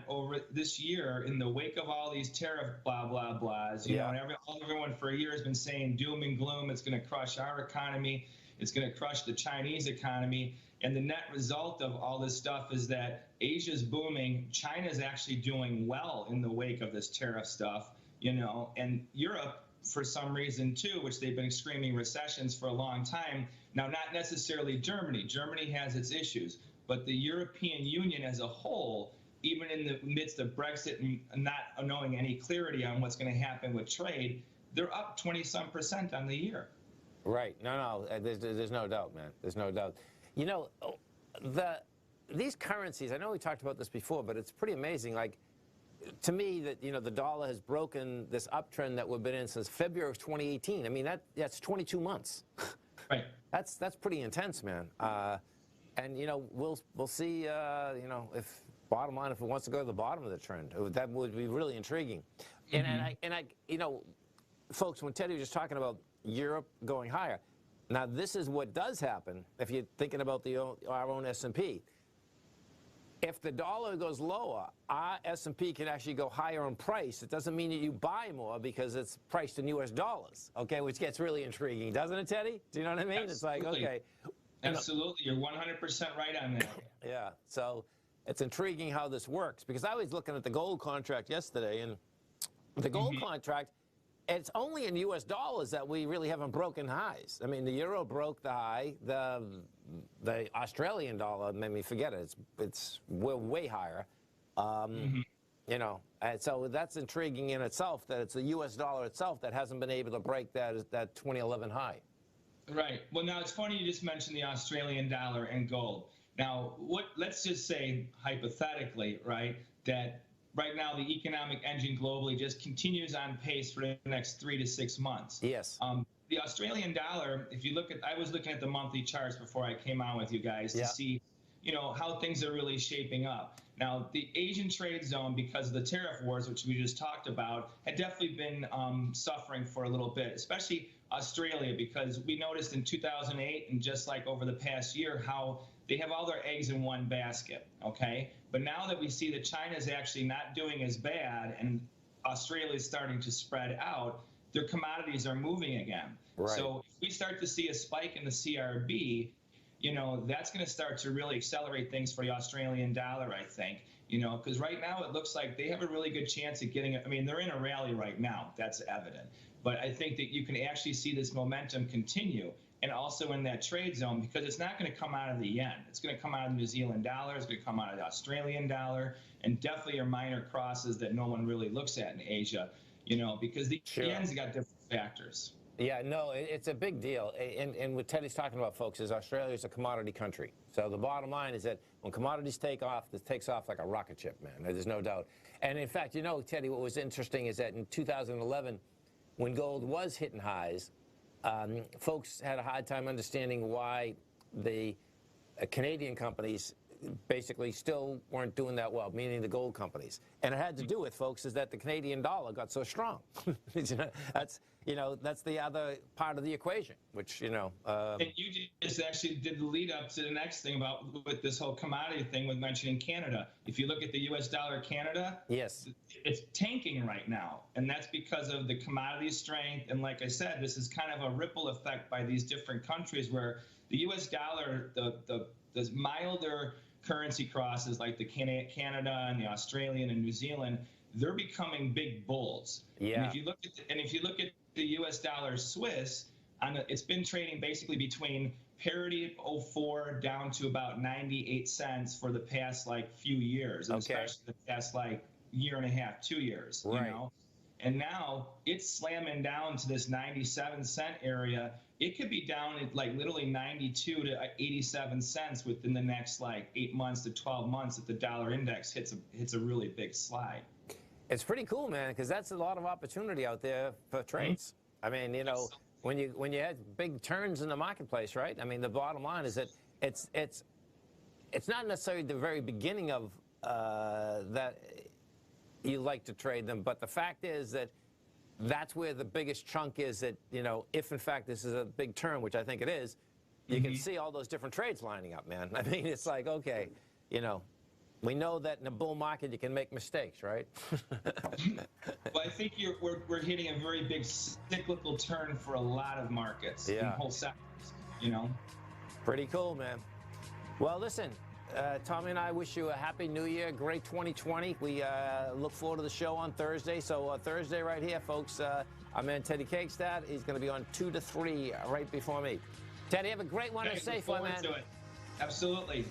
over this year in the wake of all these tariff blah, blah, blahs? You know, and everyone for a year has been saying doom and gloom. It's going to crush our economy. It's going to crush the Chinese economy. And the net result of all this stuff is that Asia's booming. China's actually doing well in the wake of this tariff stuff, you know, and Europe, for some reason, too, which they've been screaming recessions for a long time. Now, not necessarily Germany. Germany has its issues. But the European Union as a whole, even in the midst of Brexit and not knowing any clarity on what's going to happen with trade, they're up 20-some% on the year. Right. No, there's no doubt, man. There's no doubt. You know, these currencies, I know we talked about this before, but it's pretty amazing. Like, to me, that, you know, the dollar has broken this uptrend that we've been in since February of 2018. I mean, that's 22 months. Right. That's pretty intense, man. And, you know, we'll see, you know, if bottom line, if it wants to go to the bottom of the trend, that would be really intriguing. And I, you know, folks, when Teddy was just talking about Europe going higher, now this is what does happen if you're thinking about our own S&P. If the dollar goes lower, our S&P can actually go higher in price. It doesn't mean that you buy more because it's priced in U.S. dollars, okay, which gets really intriguing, doesn't it, Teddy? Do you know what I mean? Absolutely. It's like, okay. Absolutely. You're 100% right on that. Yeah. So it's intriguing how this works, because I was looking at the gold contract yesterday, and the gold contract, it's only in U.S. dollars that we really haven't broken highs. I mean, the euro broke the high. The Australian dollar made me forget it. We're way higher. You know, and so that's intriguing in itself, that it's the U.S. dollar itself that hasn't been able to break that 2011 high. Right. Well, now it's funny you just mentioned the Australian dollar and gold. Now, let's just say hypothetically, right, that right now the economic engine globally just continues on pace for the next 3 to 6 months. Yes. The Australian dollar, if you look at, I was looking at the monthly charts before I came on with you guys to see, you know, how things are really shaping up. Now, the Asian trade zone, because of the tariff wars, which we just talked about, had definitely been suffering for a little bit, especially Australia, because we noticed in 2008 and just like over the past year how they have all their eggs in one basket, okay? But now that we see that China is actually not doing as bad and Australia is starting to spread out, their commodities are moving again. Right. So if we start to see a spike in the CRB, you know, that's going to start to really accelerate things for the Australian dollar, I think, you know, because right now it looks like they have a really good chance of getting it. I mean, they're in a rally right now. That's evident. But I think that you can actually see this momentum continue, and also in that trade zone, because it's not going to come out of the yen. It's going to come out of the New Zealand dollar. It's going to come out of the Australian dollar, and definitely are minor crosses that no one really looks at in Asia, you know, because the yen's got different factors. Yeah, no, it's a big deal. And what Teddy's talking about, folks, is Australia's a commodity country. So the bottom line is that when commodities take off, this takes off like a rocket ship, man. There's no doubt. And in fact, you know, Teddy, what was interesting is that in 2011, when gold was hitting highs, folks had a hard time understanding why the Canadian companies basically still weren't doing that well, meaning the gold companies. And it had to do with, folks, is that the Canadian dollar got so strong. That's, you know, that's the other part of the equation, which, you know. And you just actually did the lead up to the next thing about with this whole commodity thing with mentioning Canada. If you look at the U.S. dollar Canada, yes, it's tanking right now. And that's because of the commodity strength. And like I said, this is kind of a ripple effect by these different countries where the U.S. dollar, the milder currency crosses like the Canada and the Australian and New Zealand, they're becoming big bulls. Yeah. And if you look at the U.S. dollar Swiss, it's been trading basically between parity of 04 down to about 98 cents for the past like few years, and especially the past like year and a half, 2 years. Right. You know. And now it's slamming down to this 97-cent area. It could be down at like literally 92 to 87 cents within the next like 8 months to 12 months if the dollar index hits a really big slide. It's pretty cool, man, because that's a lot of opportunity out there for trades. I mean, you know, when you had big turns in the marketplace, right? I mean, the bottom line is that it's not necessarily the very beginning of that you like to trade them, but the fact is that that's where the biggest chunk is. That, you know, if in fact this is a big turn, which I think it is, you can see all those different trades lining up, man. I mean, it's like, okay, you know, we know that in a bull market you can make mistakes, right? Well, I think we're hitting a very big cyclical turn for a lot of markets in whole sectors, you know. Pretty cool, man. Well, listen, Tommy and I wish you a happy new year, great 2020. We look forward to the show on Thursday. So Thursday right here, folks, our man Teddy Cakestad, he's going to be on 2 to 3 right before me. Teddy, have a great one and a safe one, man. Absolutely.